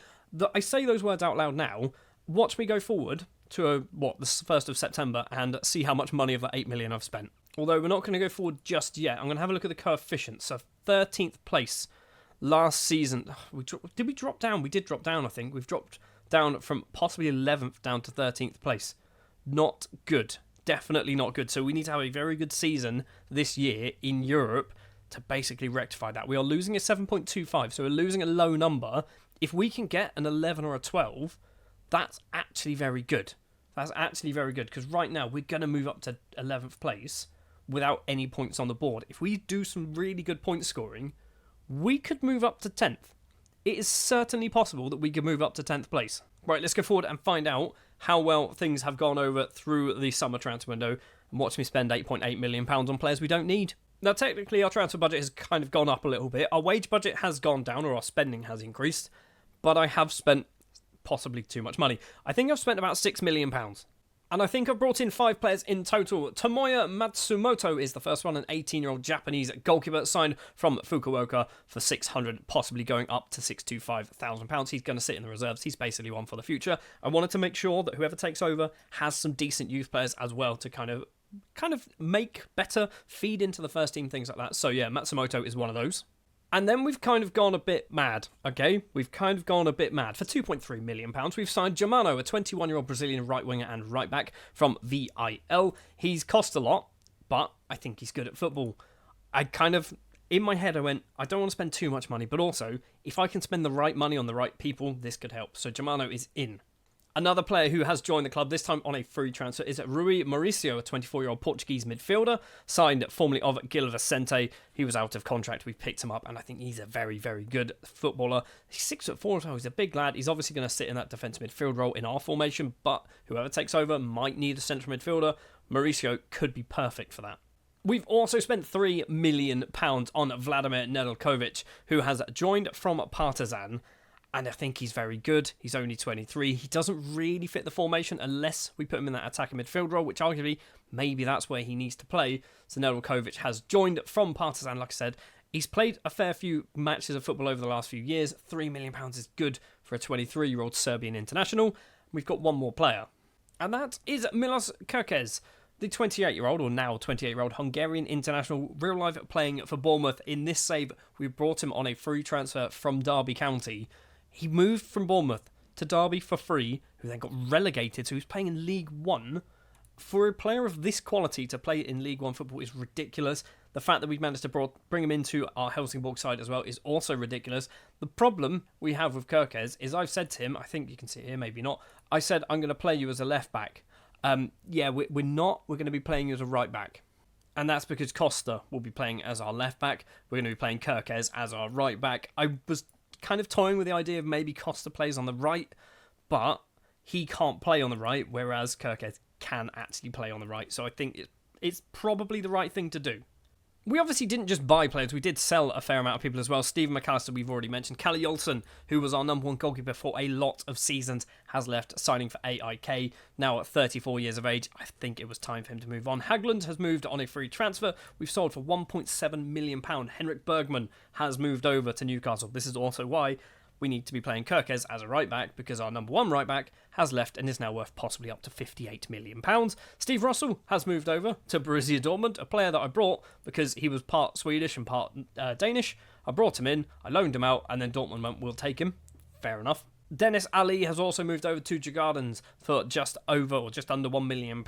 I say those words out loud now. Watch me go forward to the 1st of September and see how much money of that 8 million I've spent. Although we're not going to go forward just yet. I'm going to have a look at the coefficients. So 13th place last season. Did we drop down? We did drop down, I think. We've dropped down from possibly 11th down to 13th place. Not good. Definitely not good. So we need to have a very good season this year in Europe to basically rectify that. We are losing a 7.25, so we're losing a low number. If we can get an 11 or a 12, that's actually very good. That's actually very good because right now we're going to move up to 11th place without any points on the board. If we do some really good point scoring, we could move up to 10th. It is certainly possible that we could move up to 10th place. Right, let's go forward and find out how well things have gone over through the summer transfer window and watch me spend £8.8 million on players we don't need. Now, technically, our transfer budget has kind of gone up a little bit. Our wage budget has gone down, or our spending has increased, but I have spent possibly too much money. I think I've spent about £6 million. And I think I've brought in 5 players in total. Tomoya Matsumoto is the first one, an 18-year-old Japanese goalkeeper signed from Fukuoka for £600, possibly going up to £625,000. He's going to sit in the reserves. He's basically one for the future. I wanted to make sure that whoever takes over has some decent youth players as well to kind of make better, feed into the first team, things like that. So yeah, Matsumoto is one of those. And then we've kind of gone a bit mad, okay? We've kind of gone a bit mad. For £2.3 million, we've signed Germano, a 21-year-old Brazilian right-winger and right-back from VIL. He's cost a lot, but I think he's good at football. I kind of, in my head, I went, I don't want to spend too much money, but also, if I can spend the right money on the right people, this could help. So Germano is in. Another player who has joined the club, this time on a free transfer, is Rui Mauricio, a 24-year-old Portuguese midfielder, signed formerly of Gil Vicente. He was out of contract. We've picked him up, and I think he's a very, very good footballer. He's 6'4", so he's a big lad. He's obviously going to sit in that defensive midfield role in our formation, but whoever takes over might need a central midfielder. Mauricio could be perfect for that. We've also spent £3 million on Vladimir Nedeljkovic, who has joined from Partizan. And I think he's very good. He's only 23. He doesn't really fit the formation unless we put him in that attacking midfield role, which arguably maybe that's where he needs to play. So Nedeljkovic has joined from Partizan, like I said. He's played a fair few matches of football over the last few years. £3 million is good for a 23-year-old Serbian international. We've got one more player. And that is Milos Kerkez, the 28-year-old, or now 28-year-old Hungarian international, real life playing for Bournemouth. In this save, we brought him on a free transfer from Derby County. He moved from Bournemouth to Derby for free, who then got relegated, so he's playing in League One. For a player of this quality to play in League One football is ridiculous. The fact that we've managed to bring him into our Helsingborg side as well is also ridiculous. The problem we have with Kerkez is I've said to him, I think you can see it here, maybe not, I said, I'm going to play you as a left back. We're not. We're going to be playing you as a right back. And that's because Costa will be playing as our left back. We're going to be playing Kerkez as our right back. I was kind of toying with the idea of maybe Costa plays on the right, but he can't play on the right, whereas Kerkez can actually play on the right. So I think it's probably the right thing to do. We obviously didn't just buy players, we did sell a fair amount of people as well. Stephen McAllister, we've already mentioned. Kalle Olsen, who was our number one goalkeeper for a lot of seasons, has left, signing for AIK. Now at 34 years of age, I think it was time for him to move on. Hagland has moved on a free transfer. We've sold for £1.7 million. Henrik Bergman has moved over to Newcastle. This is also why we need to be playing Kerkez as a right back, because our number one right back has left and is now worth possibly up to £58 million. Steve Russell has moved over to Borussia Dortmund, a player that I brought because he was part Swedish and part Danish. I brought him in, I loaned him out, and then Dortmund went, we'll take him. Fair enough. Dennis Ali has also moved over to Djurgårdens for just under £1 million.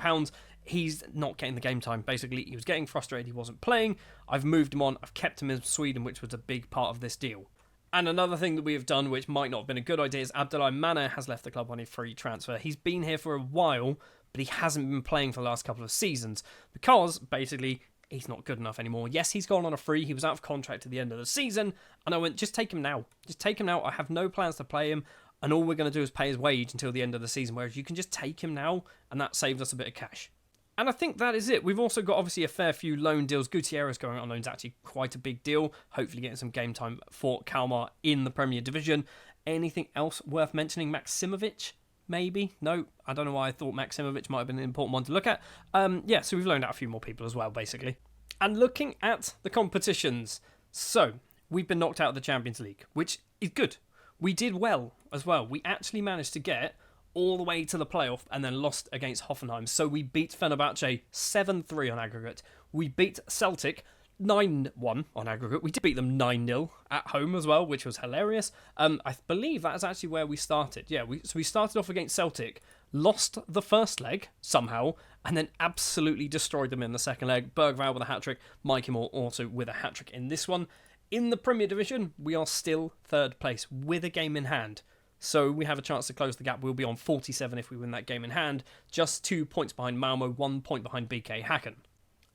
He's not getting the game time, basically. He was getting frustrated he wasn't playing. I've moved him on, I've kept him in Sweden, which was a big part of this deal. And another thing that we have done, which might not have been a good idea, is Abdullah Mane has left the club on a free transfer. He's been here for a while, but he hasn't been playing for the last couple of seasons because, basically, he's not good enough anymore. Yes, he's gone on a free. He was out of contract at the end of the season, and I went, just take him now. Just take him now. I have no plans to play him, and all we're going to do is pay his wage until the end of the season, whereas you can just take him now, and that saves us a bit of cash. And I think that is it. We've also got, obviously, a fair few loan deals. Gutierrez going on loan is actually quite a big deal. Hopefully getting some game time for Kalmar in the Premier Division. Anything else worth mentioning? Maximovic, maybe? No, I don't know why I thought Maximovic might have been an important one to look at. So we've loaned out a few more people as well, basically. And looking at the competitions. So, we've been knocked out of the Champions League, which is good. We did well as well. We actually managed to get all the way to the playoff and then lost against Hoffenheim. So we beat Fenerbahce 7-3 on aggregate. We beat Celtic 9-1 on aggregate. We did beat them 9-0 at home as well, which was hilarious. I believe that is actually where we started. Yeah, we started off against Celtic, lost the first leg somehow, and then absolutely destroyed them in the second leg. Bergvall with a hat-trick, Mikey Moore also with a hat-trick in this one. In the Premier Division, we are still third place with a game in hand. So we have a chance to close the gap. We'll be on 47 if we win that game in hand. Just 2 points behind Malmo, 1 point behind BK Häcken.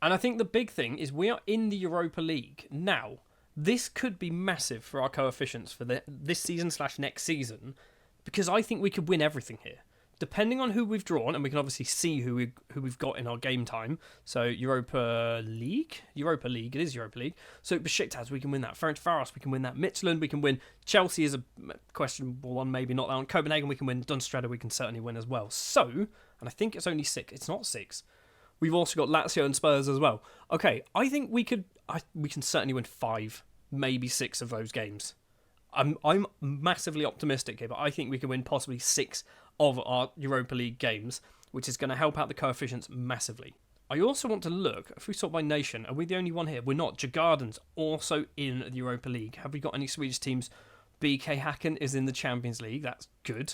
And I think the big thing is we are in the Europa League. Now, this could be massive for our coefficients for this season / next season, because I think we could win everything here. Depending on who we've drawn, and we can obviously see who we've got in our game time. So Europa League, it is Europa League. So Besiktas, we can win that. Ferencváros, we can win that. Midtjylland, we can win. Chelsea is a questionable one, maybe not that one. Copenhagen, we can win. Dunstrada, we can certainly win as well. So, and I think it's only 6. It's not 6. We've also got Lazio and Spurs as well. Okay, I think we can certainly win 5, maybe 6 of those games. I'm massively optimistic here, but I think we can win possibly 6 of our Europa League games, which is going to help out the coefficients massively. I also want to look, if we sort by nation, are we the only one here? We're not. Djurgården's also in the Europa League. Have we got any Swedish teams? BK Häcken is in the Champions League. That's good.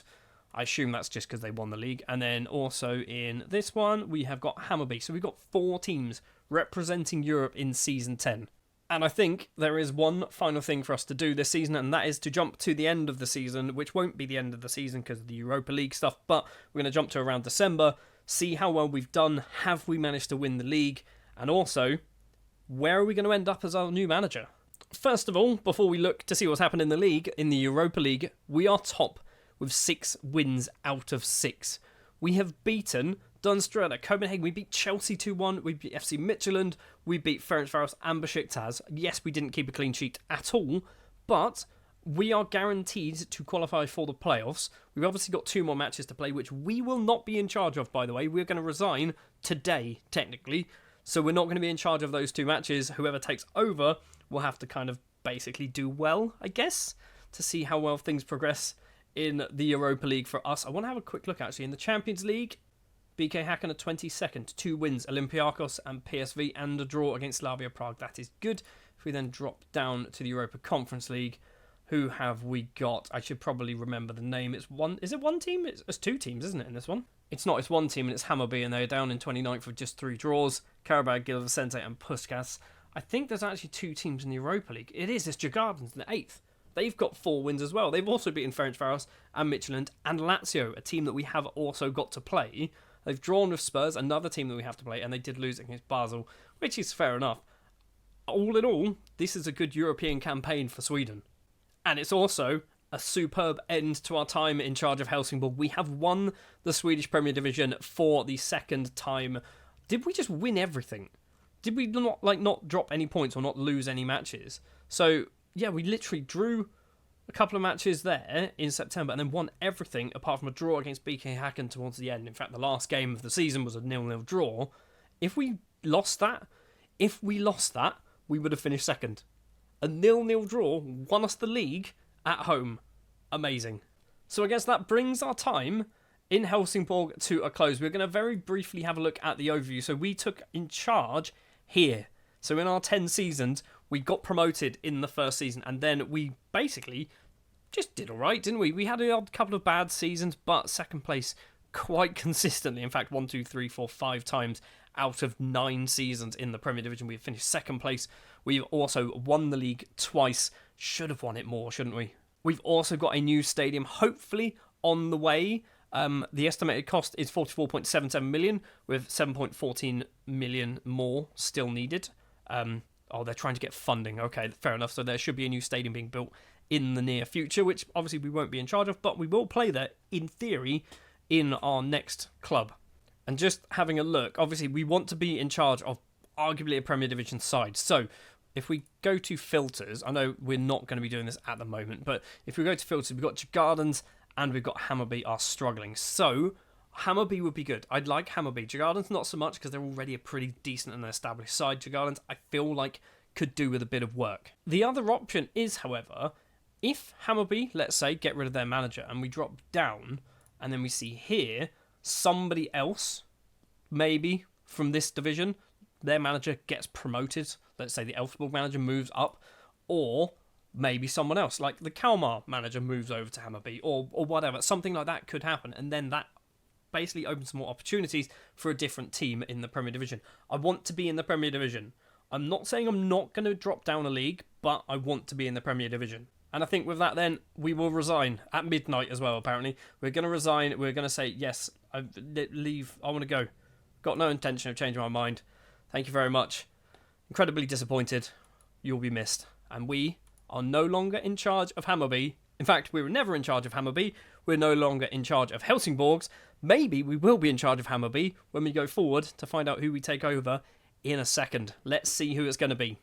I assume that's just because they won the league. And then also in this one, we have got Hammarby. So we've got 4 teams representing Europe in Season 10. And I think there is one final thing for us to do this season, and that is to jump to the end of the season, which won't be the end of the season because of the Europa League stuff, but we're going to jump to around December, see how well we've done, have we managed to win the league, and also, where are we going to end up as our new manager? First of all, before we look to see what's happened in the league, in the Europa League, we are top with 6 wins out of 6. We have beaten Dunström, Copenhagen, we beat Chelsea 2-1, we beat FC Midtjylland, we beat Ferencváros and Besiktas. Yes, we didn't keep a clean sheet at all, but we are guaranteed to qualify for the playoffs. We've obviously got 2 more matches to play, which we will not be in charge of, by the way. We're going to resign today, technically, so we're not going to be in charge of those 2 matches. Whoever takes over will have to kind of basically do well, I guess, to see how well things progress in the Europa League for us. I want to have a quick look, actually, in the Champions League. BK Häcken are 22nd, 2 wins, Olympiacos and PSV, and a draw against Slavia Prague. That is good. If we then drop down to the Europa Conference League, who have we got? I should probably remember the name. It's one. Is it one team? It's 2 teams, isn't it, in this one? It's not. It's 1 team, and it's Hammarby, and they're down in 29th with just 3 draws. Karabag, Gil Vicente, and Puskas. I think there's actually 2 teams in the Europa League. It is. It's Djurgården's in the 8th. They've got 4 wins as well. They've also beaten Ferencváros and Midtjylland and Lazio, a team that we have also got to play. They've drawn with Spurs, another team that we have to play, and they did lose against Basel, which is fair enough. All in all, this is a good European campaign for Sweden. And it's also a superb end to our time in charge of Helsingborg. We have won the Swedish Premier Division for the 2nd time. Did we just win everything? Did we not drop any points or not lose any matches? So, yeah, we literally drew a couple of matches there in September and then won everything apart from a draw against BK Häcken towards the end. In fact, the last game of the season was a 0-0 draw. If we lost that, we would have finished 2nd. A 0-0 draw won us the league at home. Amazing. So I guess that brings our time in Helsingborg to a close. We're going to very briefly have a look at the overview. So we took in charge here. So in our 10 seasons, we got promoted in the first season, and then we basically just did all right, didn't we? We had a couple of bad seasons, but 2nd place quite consistently. In fact, 1, 2, 3, 4, 5 times out of 9 seasons in the Premier Division, we've finished 2nd place. We've also won the league twice. Should have won it more, shouldn't we? We've also got a new stadium, hopefully on the way. The estimated cost is 44.77 million, with 7.14 million more still needed. They're trying to get funding. Okay, fair enough. So there should be a new stadium being built in the near future, which obviously we won't be in charge of, but we will play there, in theory, in our next club. And just having a look, obviously we want to be in charge of arguably a Premier Division side. So if we go to filters, I know we're not going to be doing this at the moment, but if we go to filters, we've got Djurgårdens and we've got Hammarby are struggling. So Hammarby would be good. I'd like Hammarby. Djurgårdens not so much because they're already a pretty decent and established side. Djurgårdens, I feel like, could do with a bit of work. The other option is, however, if Hammarby, let's say, get rid of their manager and we drop down, and then we see here somebody else, maybe from this division, their manager gets promoted. Let's say the Elfsborg manager moves up, or maybe someone else, like the Kalmar manager moves over to Hammarby, or whatever. Something like that could happen, and then that basically opens more opportunities for a different team in the Premier Division. I want to be in the Premier Division. I'm not saying I'm not going to drop down a league, but I want to be in the Premier Division. And I think with that then, we will resign at midnight as well, apparently. We're going to resign. We're going to say, yes, I leave. I want to go. Got no intention of changing my mind. Thank you very much. Incredibly disappointed. You'll be missed. And we are no longer in charge of Hammarby. In fact, we were never in charge of Hammarby. We're no longer in charge of Helsingborgs. Maybe we will be in charge of Hammarby when we go forward to find out who we take over in a second. Let's see who it's going to be.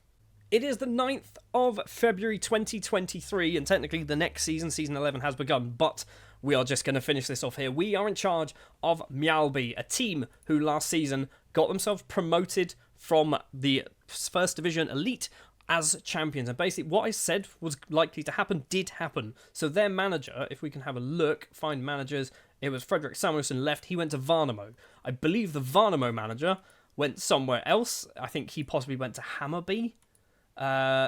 It is the 9th of February 2023, and technically the next season, Season 11, has begun, but we are just going to finish this off here. We are in charge of Mjällby, a team who last season got themselves promoted from the First Division Elite as champions. And basically what I said was likely to happen did happen. So their manager, if we can have a look, find managers, it was Fredrik Samuelsson left. He went to Värnamo. I believe the Värnamo manager went somewhere else. I think he possibly went to Hammarby.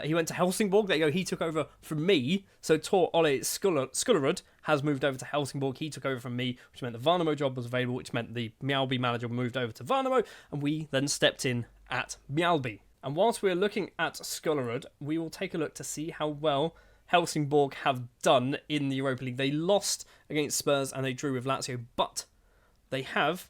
He went to Helsingborg. There you go. He took over from me. So Tor Ole Skullerud has moved over to Helsingborg. He took over from me, which meant the Värnamo job was available, which meant the Mjällby manager moved over to Värnamo, and we then stepped in at Mjällby. And whilst we're looking at Skullerud, we will take a look to see how well Helsingborg have done in the Europa League. They lost against Spurs and they drew with Lazio, but they have...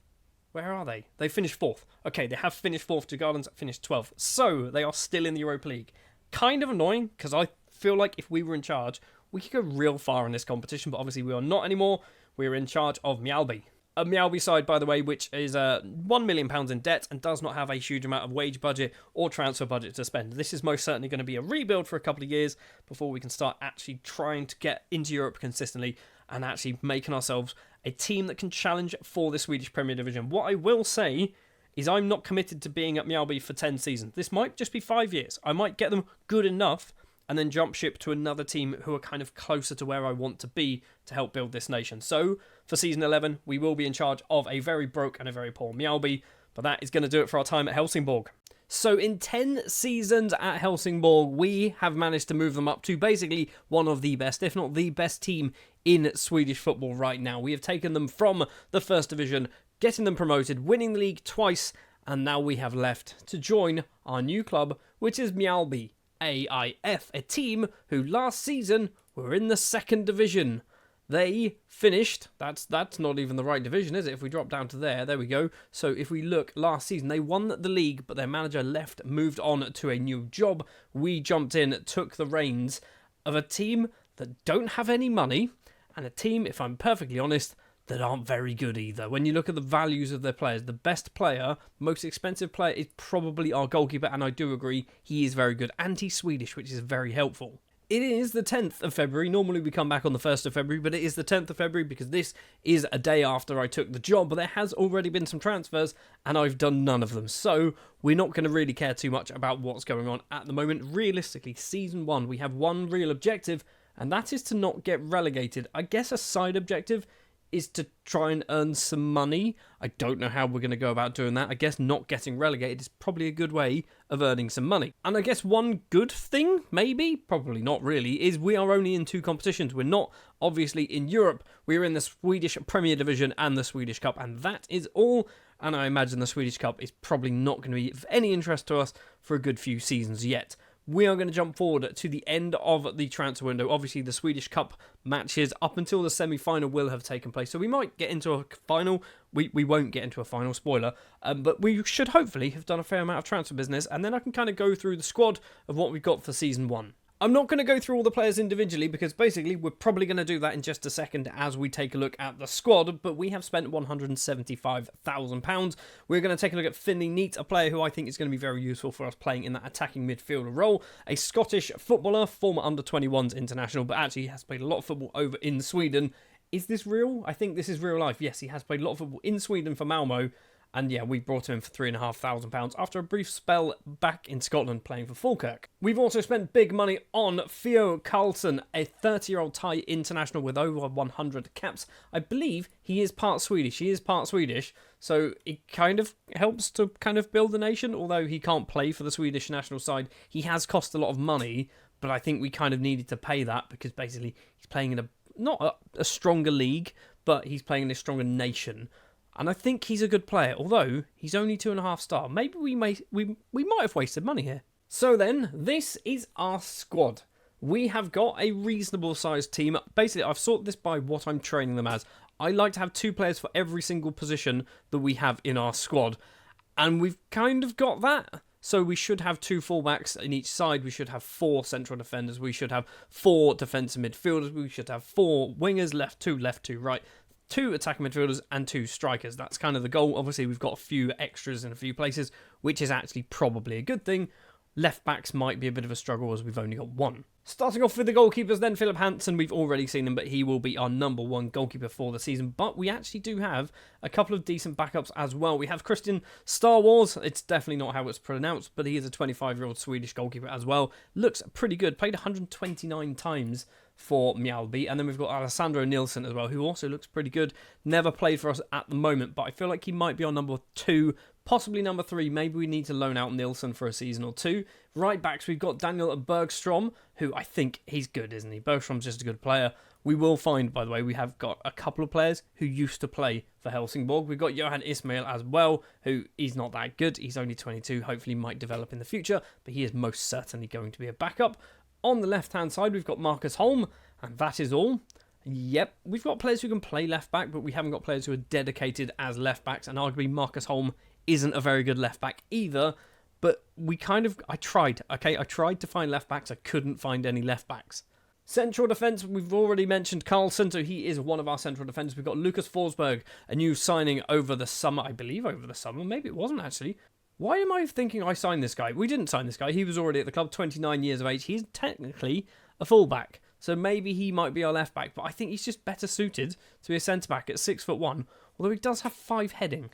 Where are they? They finished 4th. Okay, they have finished 4th. Djurgården's finished 12th. So, they are still in the Europa League. Kind of annoying, because I feel like if we were in charge, we could go real far in this competition, but obviously we are not anymore. We're in charge of Mjällby. A Mjällby side, by the way, which is £1 million in debt and does not have a huge amount of wage budget or transfer budget to spend. This is most certainly going to be a rebuild for a couple of years before we can start actually trying to get into Europe consistently and actually making ourselves a team that can challenge for the Swedish Premier Division. What I will say is I'm not committed to being at Mjällby for 10 seasons. This might just be 5 years. I might get them good enough and then jump ship to another team who are kind of closer to where I want to be to help build this nation. So for season 11, we will be in charge of a very broke and a very poor Mjällby, but that is going to do it for our time at Helsingborg. So in 10 seasons at Helsingborg, we have managed to move them up to basically one of the best, if not the best team in Swedish football right now. We have taken them from the first division, getting them promoted, winning the league twice, and now we have left to join our new club, which is Mjällby AIF, a team who last season were in the second division. They finished, that's not even the right division, is it? If we drop down to there we go. So if we look, last season, they won the league, but their manager left, moved on to a new job. We jumped in, took the reins of a team that don't have any money, and a team, if I'm perfectly honest, that aren't very good either. When you look at the values of their players, the best player, most expensive player is probably our goalkeeper, and I do agree, he is very good. And he's Swedish, which is very helpful. It is the 10th of February. Normally we come back on the 1st of February, but it is the 10th of February because this is a day after I took the job, but there has already been some transfers and I've done none of them. So we're not going to really care too much about what's going on at the moment. Realistically, season 1, we have one real objective, and that is to not get relegated. I guess a side objective is to try and earn some money. I don't know how we're going to go about doing that. I guess not getting relegated is probably a good way of earning some money. And I guess one good thing, maybe, probably not really, is we are only in 2 competitions. We're not obviously in Europe. We're in the Swedish Premier Division and the Swedish Cup, and that is all. And I imagine the Swedish Cup is probably not going to be of any interest to us for a good few seasons yet. We are going to jump forward to the end of the transfer window. Obviously, the Swedish Cup matches up until the semi-final will have taken place. So we might get into a final. We won't get into a final, spoiler. But we should hopefully have done a fair amount of transfer business. And then I can kind of go through the squad of what we've got for Season 1. I'm not going to go through all the players individually because basically we're probably going to do that in just a second as we take a look at the squad, but we have spent £175,000. We're going to take a look at Finley Neat, a player who I think is going to be very useful for us playing in that attacking midfielder role. A Scottish footballer, former under-21s international, but actually has played a lot of football over in Sweden. Is this real? I think this is real life. Yes, he has played a lot of football in Sweden for Malmo. And yeah, we brought him in for £3,500 after a brief spell back in Scotland playing for Falkirk. We've also spent big money on Theo Carlson, a 30-year-old Thai international with over 100 caps. I believe he is part Swedish. So it kind of helps to kind of build the nation. Although he can't play for the Swedish national side, he has cost a lot of money. But I think we kind of needed to pay that because basically he's playing in not a stronger league, but he's playing in a stronger nation. And I think he's a good player, although he's only 2.5 star. Maybe we might have wasted money here. So then, this is our squad. We have got a reasonable sized team. Basically, I've sorted this by what I'm training them as. I like to have 2 players for every single position that we have in our squad. And we've kind of got that. So we should have 2 fullbacks in each side. We should have 4 central defenders. We should have 4 defensive midfielders. We should have 4 wingers, left 2, right. 2 attacking midfielders and 2 strikers. That's kind of the goal. Obviously, we've got a few extras in a few places, which is actually probably a good thing. Left backs might be a bit of a struggle as we've only got 1. Starting off with the goalkeepers then, Philip Hansen, we've already seen him, but he will be our number 1 goalkeeper for the season. But we actually do have a couple of decent backups as well. We have Christian Star Wars. It's definitely not how it's pronounced, but he is a 25-year-old Swedish goalkeeper as well. Looks pretty good. Played 129 times for Mjällby. And then we've got Alessandro Nilsson as well, who also looks pretty good. Never played for us at the moment, but I feel like he might be our number 2 Possibly number 3, maybe we need to loan out Nilsson for a season or 2. Right backs, we've got Daniel Bergstrom, who I think he's good, isn't he? Bergstrom's just a good player. We will find, by the way, we have got a couple of players who used to play for Helsingborg. We've got Johan Ismail as well, who is not that good. He's only 22, hopefully might develop in the future, but he is most certainly going to be a backup. On the left-hand side, we've got Marcus Holm, and that is all. Yep, we've got players who can play left-back, but we haven't got players who are dedicated as left-backs, and arguably Marcus Holm isn't a very good left-back either, but I tried to find left-backs, I couldn't find any left-backs. Central defence, we've already mentioned Carlson, so he is one of our central defenders. We've got Lucas Forsberg, a new signing over the summer, I believe over the summer, maybe it wasn't actually. Why am I thinking I signed this guy? We didn't sign this guy, he was already at the club, 29 years of age, he's technically a fullback. So maybe he might be our left back, but I think he's just better suited to be a centre back at 6'1", although he does have 5 heading.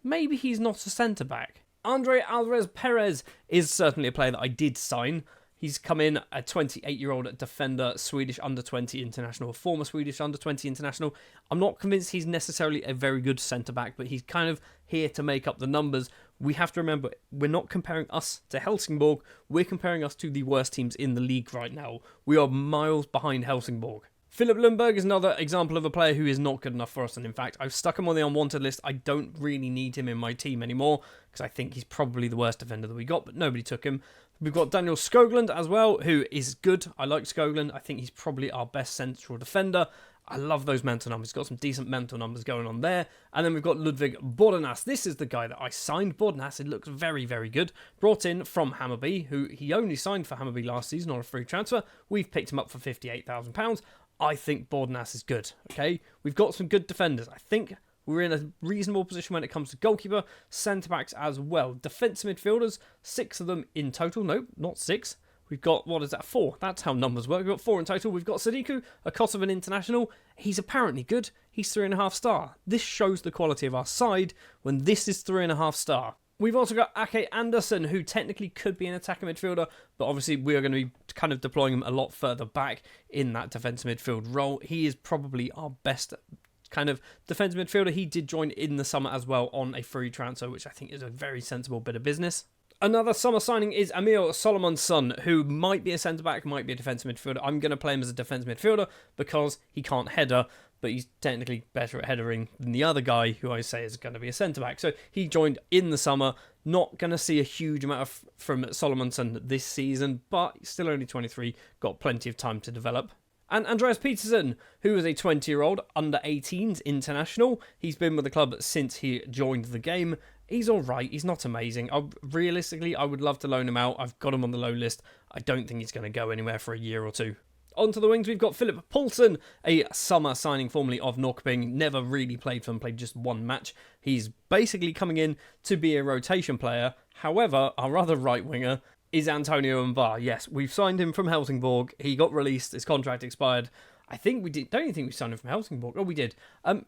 Maybe he's not a centre back. Andre Alvarez Perez is certainly a player that I did sign. He's come in, a 28-year-old defender, Swedish under-20 international, former Swedish under-20 international. I'm not convinced he's necessarily a very good centre-back, but he's kind of here to make up the numbers. We have to remember, we're not comparing us to Helsingborg, we're comparing us to the worst teams in the league right now. We are miles behind Helsingborg. Philip Lundberg is another example of a player who is not good enough for us, and in fact, I've stuck him on the unwanted list. I don't really need him in my team anymore, because I think he's probably the worst defender that we got, but nobody took him. We've got Daniel Skoglund as well, who is good. I like Skoglund. I think he's probably our best central defender. I love those mental numbers. He's got some decent mental numbers going on there. And then we've got Ludwig Bordenas. This is the guy that I signed. Bordenas, it looks very, very good. Brought in from Hammarby, who he only signed for Hammarby last season on a free transfer. We've picked him up for £58,000. I think Bordenas is good, okay? We've got some good defenders. I think we're in a reasonable position when it comes to goalkeeper, centre-backs as well. Defensive midfielders, 6 of them in total. No, not 6. We've got, 4? That's how numbers work. We've got 4 in total. We've got Sadiku, a Kosovan international. He's apparently good. He's 3.5 star. This shows the quality of our side when this is 3.5 star. We've also got Ake Anderson, who technically could be an attacking midfielder, but obviously we are going to be kind of deploying him a lot further back in that defensive midfield role. He is probably our best kind of defensive midfielder. He did join in the summer as well on a free transfer, which I think is a very sensible bit of business. Another summer signing is Emil Solomonson, who might be a centre-back, might be a defensive midfielder. I'm going to play him as a defensive midfielder because he can't header, but he's technically better at headering than the other guy who I say is going to be a centre-back. So he joined in the summer. Not going to see a huge amount from Solomonson this season, but he's still only 23, got plenty of time to develop. And Andreas Peterson, who is a 20-year-old under-18s international. He's been with the club since he joined the game. He's all right. He's not amazing. Realistically, I would love to loan him out. I've got him on the loan list. I don't think he's going to go anywhere for a year or two. Onto the wings, we've got Philip Poulsen, a summer signing formerly of Norrköping. Never really played for them, played just 1 match. He's basically coming in to be a rotation player. However, our other right winger is Antonio Mbar. Yes, we've signed him from Helsingborg. He got released. His contract expired. I think we did. Don't you think we signed him from Helsingborg? Oh, we did.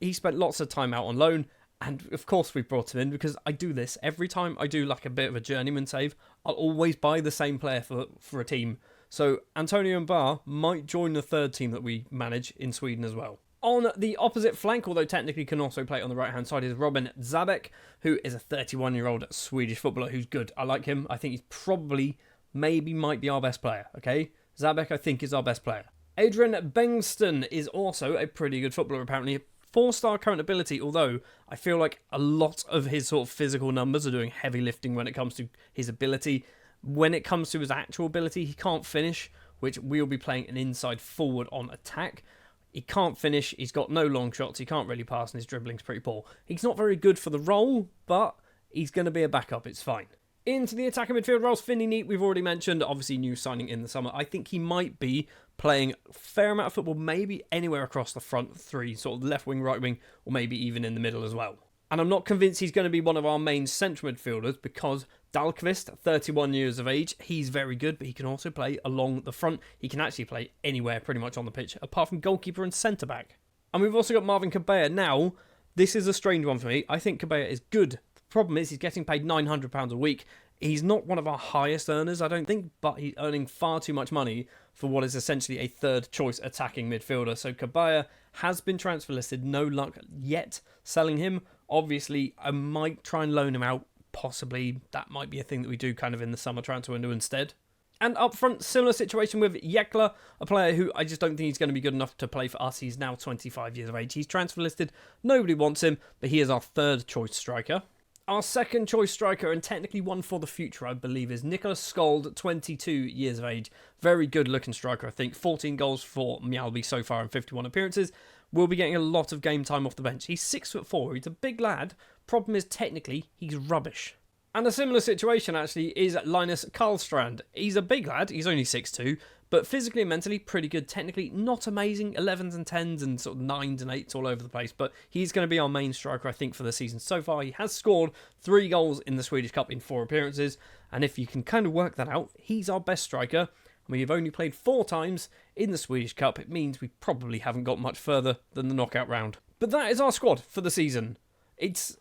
He spent lots of time out on loan. And of course we brought him in because I do this. Every time I do like a bit of a journeyman save, I'll always buy the same player for a team. So Antonio Mbar might join the 3rd team that we manage in Sweden as well. On the opposite flank, although technically can also play on the right-hand side, is Robin Zabek, who is a 31-year-old Swedish footballer who's good. I like him. I think he's probably, maybe might be our best player, okay? Zabek, I think, is our best player. Adrian Bengston is also a pretty good footballer, apparently. 4-star current ability, although I feel like a lot of his sort of physical numbers are doing heavy lifting when it comes to his ability. When it comes to his actual ability, he can't finish, which we'll be playing an inside forward on attack. He can't finish, he's got no long shots, he can't really pass, and his dribbling's pretty poor. He's not very good for the role, but he's going to be a backup, it's fine. Into the attacking midfield roles, Finney Neat, we've already mentioned, obviously new signing in the summer. I think he might be playing a fair amount of football, maybe anywhere across the front 3, sort of left wing, right wing, or maybe even in the middle as well. And I'm not convinced he's going to be one of our main central midfielders because Dahlqvist, 31 years of age, he's very good, but he can also play along the front. He can actually play anywhere pretty much on the pitch, apart from goalkeeper and centre-back. And we've also got Marvin Cabella. Now, this is a strange one for me. I think Cabella is good. The problem is he's getting paid £900 a week. He's not one of our highest earners, I don't think, but he's earning far too much money for what is essentially a third-choice attacking midfielder. So Kabaya has been transfer listed, no luck yet selling him. Obviously, I might try and loan him out, possibly. That might be a thing that we do kind of in the summer transfer window instead. And up front, similar situation with Yekla, a player who I just don't think he's going to be good enough to play for us. He's now 25 years of age. He's transfer listed, nobody wants him, but he is our third-choice striker. Our second choice striker, and technically one for the future, I believe, is Nicholas Skold, 22 years of age. Very good looking striker, I think. 14 goals for Mjällby so far in 51 appearances. Will be getting a lot of game time off the bench. He's 6'4". He's a big lad. Problem is, technically, he's rubbish. And a similar situation, actually, is Linus Karlstrand. He's a big lad. He's only 6'2", but physically and mentally pretty good. Technically not amazing, 11s and 10s and sort of 9s and 8s all over the place, but he's going to be our main striker, I think, for the season. So far, he has scored 3 goals in the Swedish Cup in 4 appearances, and if you can kind of work that out, he's our best striker. We've only played 4 times in the Swedish Cup. It means we probably haven't got much further than the knockout round. But that is our squad for the season. It's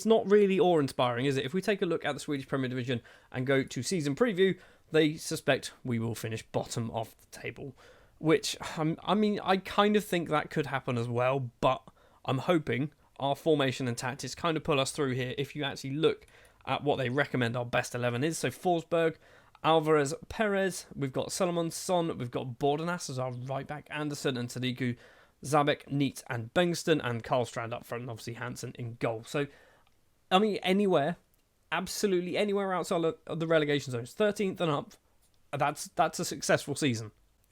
not really awe-inspiring, is it? If we take a look at the Swedish Premier Division and go to season preview, they suspect we will finish bottom of the table, which, I kind of think that could happen as well, but I'm hoping our formation and tactics kind of pull us through here if you actually look at what they recommend our best 11 is. So Forsberg, Alvarez, Perez, we've got Solomon Son, we've got Bordenas as our right back, Anderson and Sadiku, Zabek, Neat and Bengston, and Karlstrand up front, and obviously Hansen in goal. So, anywhere, absolutely anywhere outside of the relegation zones, 13th and up, that's a successful season.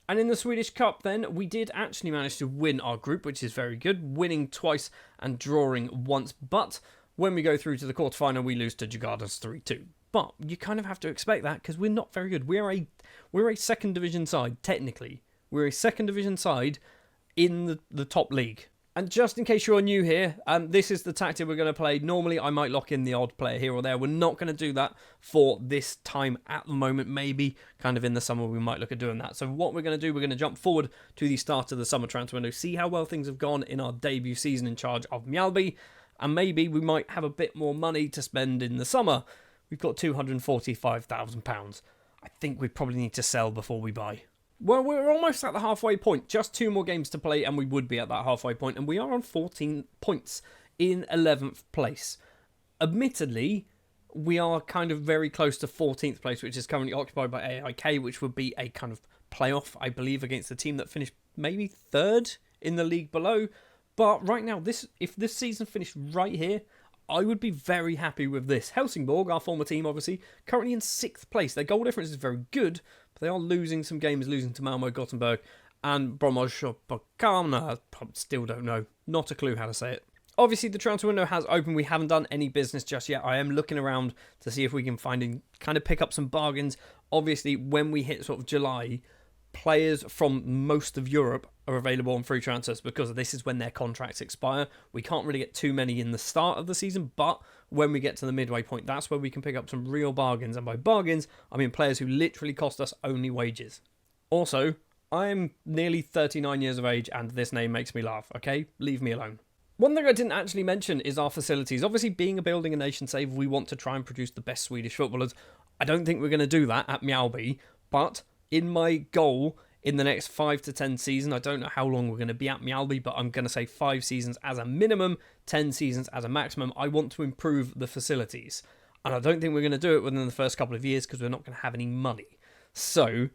And in the Swedish Cup then, we did actually manage to win our group, which is very good, winning twice and drawing once, but when we go through to the quarterfinal, we lose to Djurgårdens 3-2. But you kind of have to expect that because we're not very good. We're a second division side, technically. We're a second division side in the top league. And just in case you're new here, this is the tactic we're going to play. Normally, I might lock in the odd player here or there. We're not going to do that for this time at the moment. Maybe kind of in the summer, we might look at doing that. So what we're going to do, we're going to jump forward to the start of the summer transfer window, see how well things have gone in our debut season in charge of Mjällby, and maybe we might have a bit more money to spend in the summer. We've got £245,000. I think we probably need to sell before we buy. Well, we're almost at the halfway point. Just 2 more games to play and we would be at that halfway point. And we are on 14 points in 11th place. Admittedly, we are kind of very close to 14th place, which is currently occupied by AIK, which would be a kind of playoff, I believe, against the team that finished maybe 3rd in the league below. But right now, if this season finished right here, I would be very happy with this. Helsingborg, our former team, obviously, currently in 6th place. Their goal difference is very good, but they are losing some games, losing to Malmö, Gothenburg, and Brommosjopakana. Still don't know. Not a clue how to say it. Obviously, the transfer window has opened. We haven't done any business just yet. I am looking around to see if we can kind of pick up some bargains. Obviously, when we hit sort of July, players from most of Europe are available on free transfers because this is when their contracts expire. We can't really get too many in the start of the season, but when we get to the midway point, that's where we can pick up some real bargains. And by bargains, I mean players who literally cost us only wages. Also, I'm nearly 39 years of age and this name makes me laugh, okay? Leave me alone. One thing I didn't actually mention is our facilities. Obviously, being a building a nation save, we want to try and produce the best Swedish footballers. I don't think we're going to do that at Mjällby, but in my goal in the next 5 to 10 seasons, I don't know how long we're going to be at Mjällby, but I'm going to say 5 seasons as a minimum, 10 seasons as a maximum. I want to improve the facilities. And I don't think we're going to do it within the first couple of years because we're not going to have any money. So,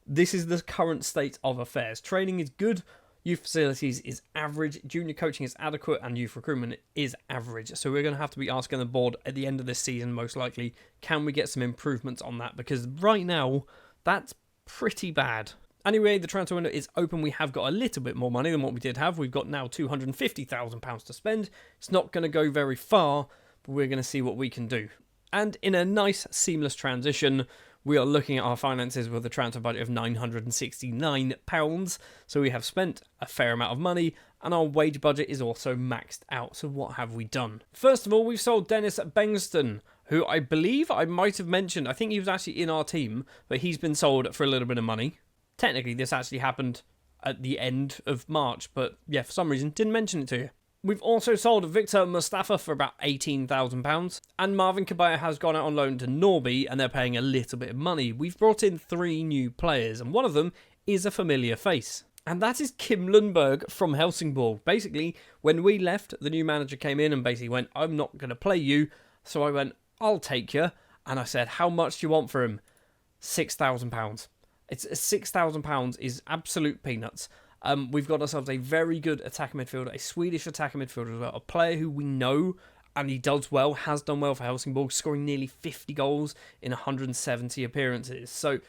this is the current state of affairs. Training is good, youth facilities is average, junior coaching is adequate, and youth recruitment is average. So we're going to have to be asking the board at the end of this season, most likely, can we get some improvements on that? Because right now, that's pretty bad. Anyway, the transfer window is open. We have got a little bit more money than what we did have. We've got now £250,000 to spend. It's not going to go very far, but we're going to see what we can do. And in a nice, seamless transition, we are looking at our finances with a transfer budget of £969. So we have spent a fair amount of money, and our wage budget is also maxed out. So what have we done? First of all, we've sold Dennis Bengston, who I believe I might have mentioned. I think he was actually in our team, but he's been sold for a little bit of money. Technically, this actually happened at the end of March, but yeah, for some reason, didn't mention it to you. We've also sold Victor Mustafa for about £18,000, and Marvin Kabaya has gone out on loan to Norby, and they're paying a little bit of money. We've brought in 3 new players, and one of them is a familiar face. And that is Kim Lundberg from Helsingborg. Basically, when we left, the new manager came in and basically went, I'm not going to play you. So I went, I'll take you. And I said, how much do you want for him? £6,000. It's £6,000 is absolute peanuts. We've got ourselves a very good attacking midfielder, a Swedish attacking midfielder as well, a player who we know, and he does well, has done well for Helsingborg, scoring nearly 50 goals in 170 appearances. So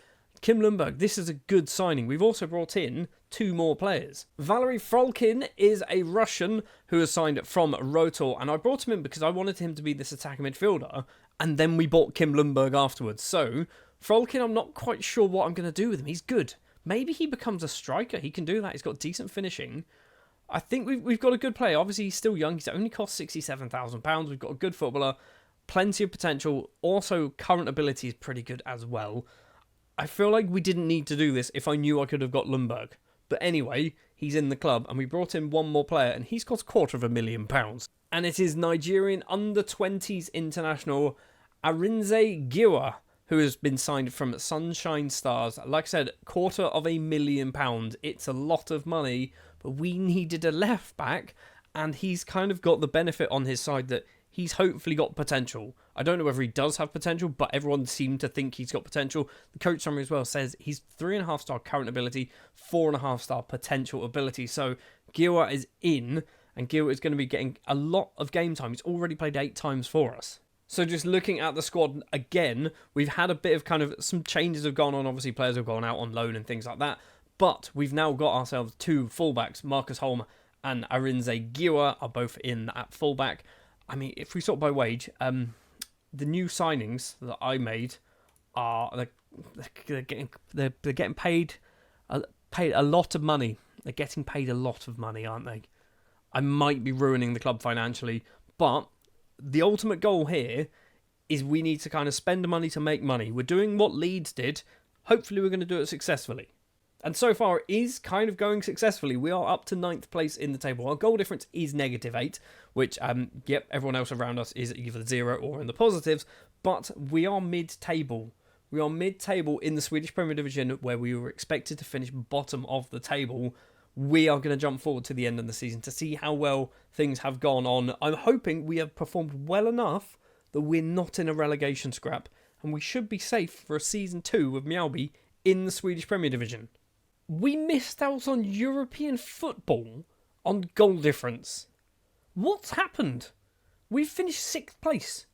Kim Lundberg, this is a good signing. We've also brought in 2 more players. Valery Frolkin is a Russian who has signed from Rotor, and I brought him in because I wanted him to be this attacking midfielder, and then we bought Kim Lundberg afterwards. So Frolkin, I'm not quite sure what I'm going to do with him. He's good. Maybe he becomes a striker. He can do that. He's got decent finishing. I think we've got a good player. Obviously, he's still young. He's only cost £67,000. We've got a good footballer, plenty of potential. Also, current ability is pretty good as well. I feel like we didn't need to do this if I knew I could have got Lundberg. But anyway, he's in the club, and we brought in 1 more player, and he's cost £250,000. And it is Nigerian under-20s international Arinze Giwa, who has been signed from Sunshine Stars. Like I said, £250,000. It's a lot of money, but we needed a left back, and he's kind of got the benefit on his side that he's hopefully got potential. I don't know whether he does have potential, but everyone seemed to think he's got potential. The coach summary as well says he's 3.5-star current ability, 4.5-star potential ability. So Giwa is in, and Giwa is going to be getting a lot of game time. He's already played 8 times for us. So just looking at the squad again, we've had a bit of kind of some changes have gone on. Obviously, players have gone out on loan and things like that. But we've now got ourselves 2 fullbacks. Marcus Holm and Arinze Giwa are both in at fullback. I mean, if we sort by wage, the new signings that I made are they're getting paid a lot of money. They're getting paid a lot of money, aren't they? I might be ruining the club financially, but the ultimate goal here is we need to kind of spend the money to make money. We're doing what Leeds did. Hopefully we're going to do it successfully. And so far it is kind of going successfully. We are up to 9th place in the table. Our goal difference is -8, which, everyone else around us is either 0 or in the positives. But we are mid-table. We are mid-table in the Swedish Premier Division, where we were expected to finish bottom of the table. We are going to jump forward to the end of the season to see how well things have gone on. I'm hoping we have performed well enough that we're not in a relegation scrap, and we should be safe for a Season 2 with Mjällby in the Swedish Premier Division. We missed out on European football on goal difference. What's happened? We finished 6th place.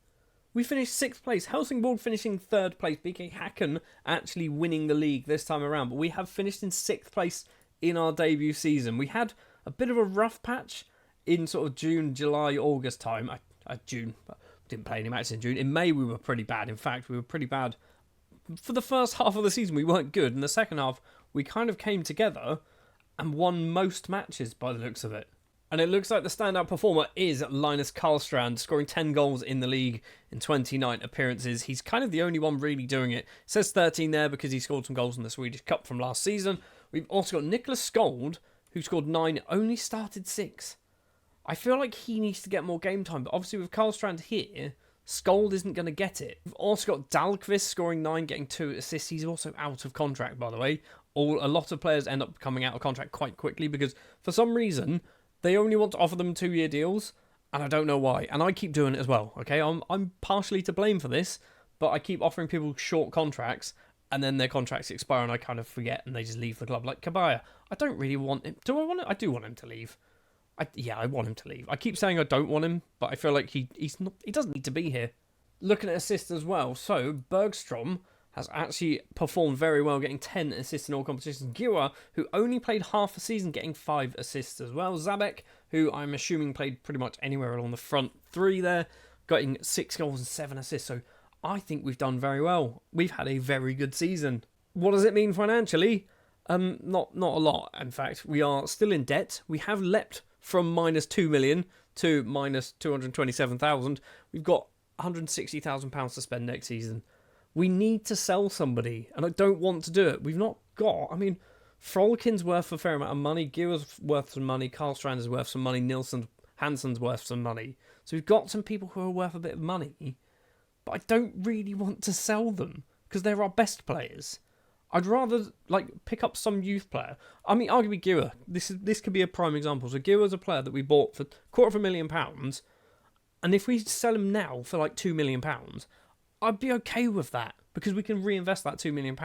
Helsingborg finishing 3rd place, BK Häcken actually winning the league this time around, but we have finished in 6th place in our debut season. We had a bit of a rough patch in sort of June, July, August time. June, but didn't play any matches in June. In May, we were pretty bad. In fact, we were pretty bad. For the first half of the season, we weren't good. In the second half, we kind of came together and won most matches by the looks of it. And it looks like the standout performer is Linus Karlstrand, scoring 10 goals in the league in 29 appearances. He's kind of the only one really doing it. It says 13 there because he scored some goals in the Swedish Cup from last season. We've also got Nicholas Skold, who scored 9, only started 6. I feel like he needs to get more game time, but obviously with Karlstrand here, Skold isn't going to get it. We've also got Dahlqvist scoring 9, getting 2 assists. He's also out of contract, by the way. A lot of players end up coming out of contract quite quickly because for some reason they only want to offer them 2-year deals, and I don't know why. And I keep doing it as well. Okay, I'm partially to blame for this, but I keep offering people short contracts, and then their contracts expire, and I kind of forget, and they just leave the club. Like Kabaya, I don't really want him. Do I want it? I do want him to leave. I want him to leave. I keep saying I don't want him, but I feel like he doesn't need to be here. Looking at assists as well, so Bergstrom has actually performed very well, getting 10 assists in all competitions. Giwa, who only played half a season, getting 5 assists as well. Zabek, who I'm assuming played pretty much anywhere along the front 3 there, getting 6 goals and 7 assists. So I think we've done very well. We've had a very good season. What does it mean financially? Not a lot, in fact. We are still in debt. We have leapt from -2 million to -227,000. We've got £160,000 to spend next season. We need to sell somebody, and I don't want to do it. We've not got... I mean, Frolkin's worth a fair amount of money. Giwa's worth some money. Karlstrand is worth some money. Nilsson's Hansen's worth some money. So we've got some people who are worth a bit of money, but I don't really want to sell them because they're our best players. I'd rather pick up some youth player. I mean, arguably Gira. This could be a prime example. So Gira's a player that we bought for £250,000, and if we sell him now for £2 million, I'd be okay with that because we can reinvest that £2 million.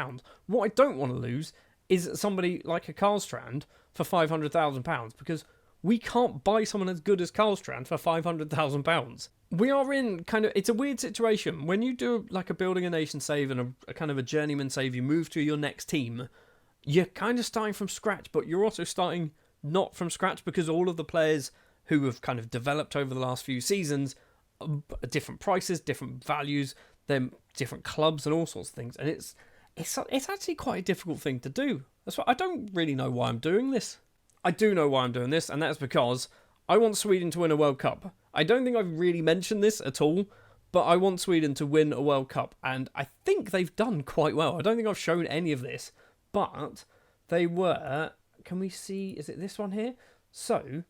What I don't want to lose is somebody like a Karlstrand for £500,000 because we can't buy someone as good as Karlstrand for £500,000. We are in it's a weird situation. When you do a building a nation save and a kind of a journeyman save, you move to your next team, you're kind of starting from scratch, but you're also starting not from scratch because all of the players who have kind of developed over the last few seasons, different prices, different values, they're different clubs and all sorts of things. And it's actually quite a difficult thing to do. That's why I don't really know why I'm doing this. I do know why I'm doing this, and that's because I want Sweden to win a World Cup. I don't think I've really mentioned this at all, but I want Sweden to win a World Cup, and I think they've done quite well. I don't think I've shown any of this, but they were... Can we see... Is it this one here? So,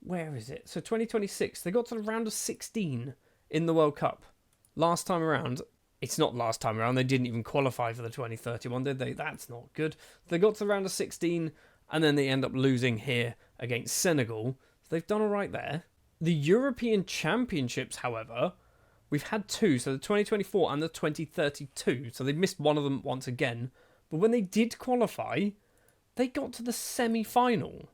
where is it? So 2026, they got to the round of 16 in the World Cup. Last time around... It's not last time around. They didn't even qualify for the 2031, did they? That's not good. They got to the round of 16, and then they end up losing here against Senegal. So they've done all right there. The European Championships, however, we've had two. So the 2024 and the 2032. So they missed one of them once again. But when they did qualify, they got to the semi-final.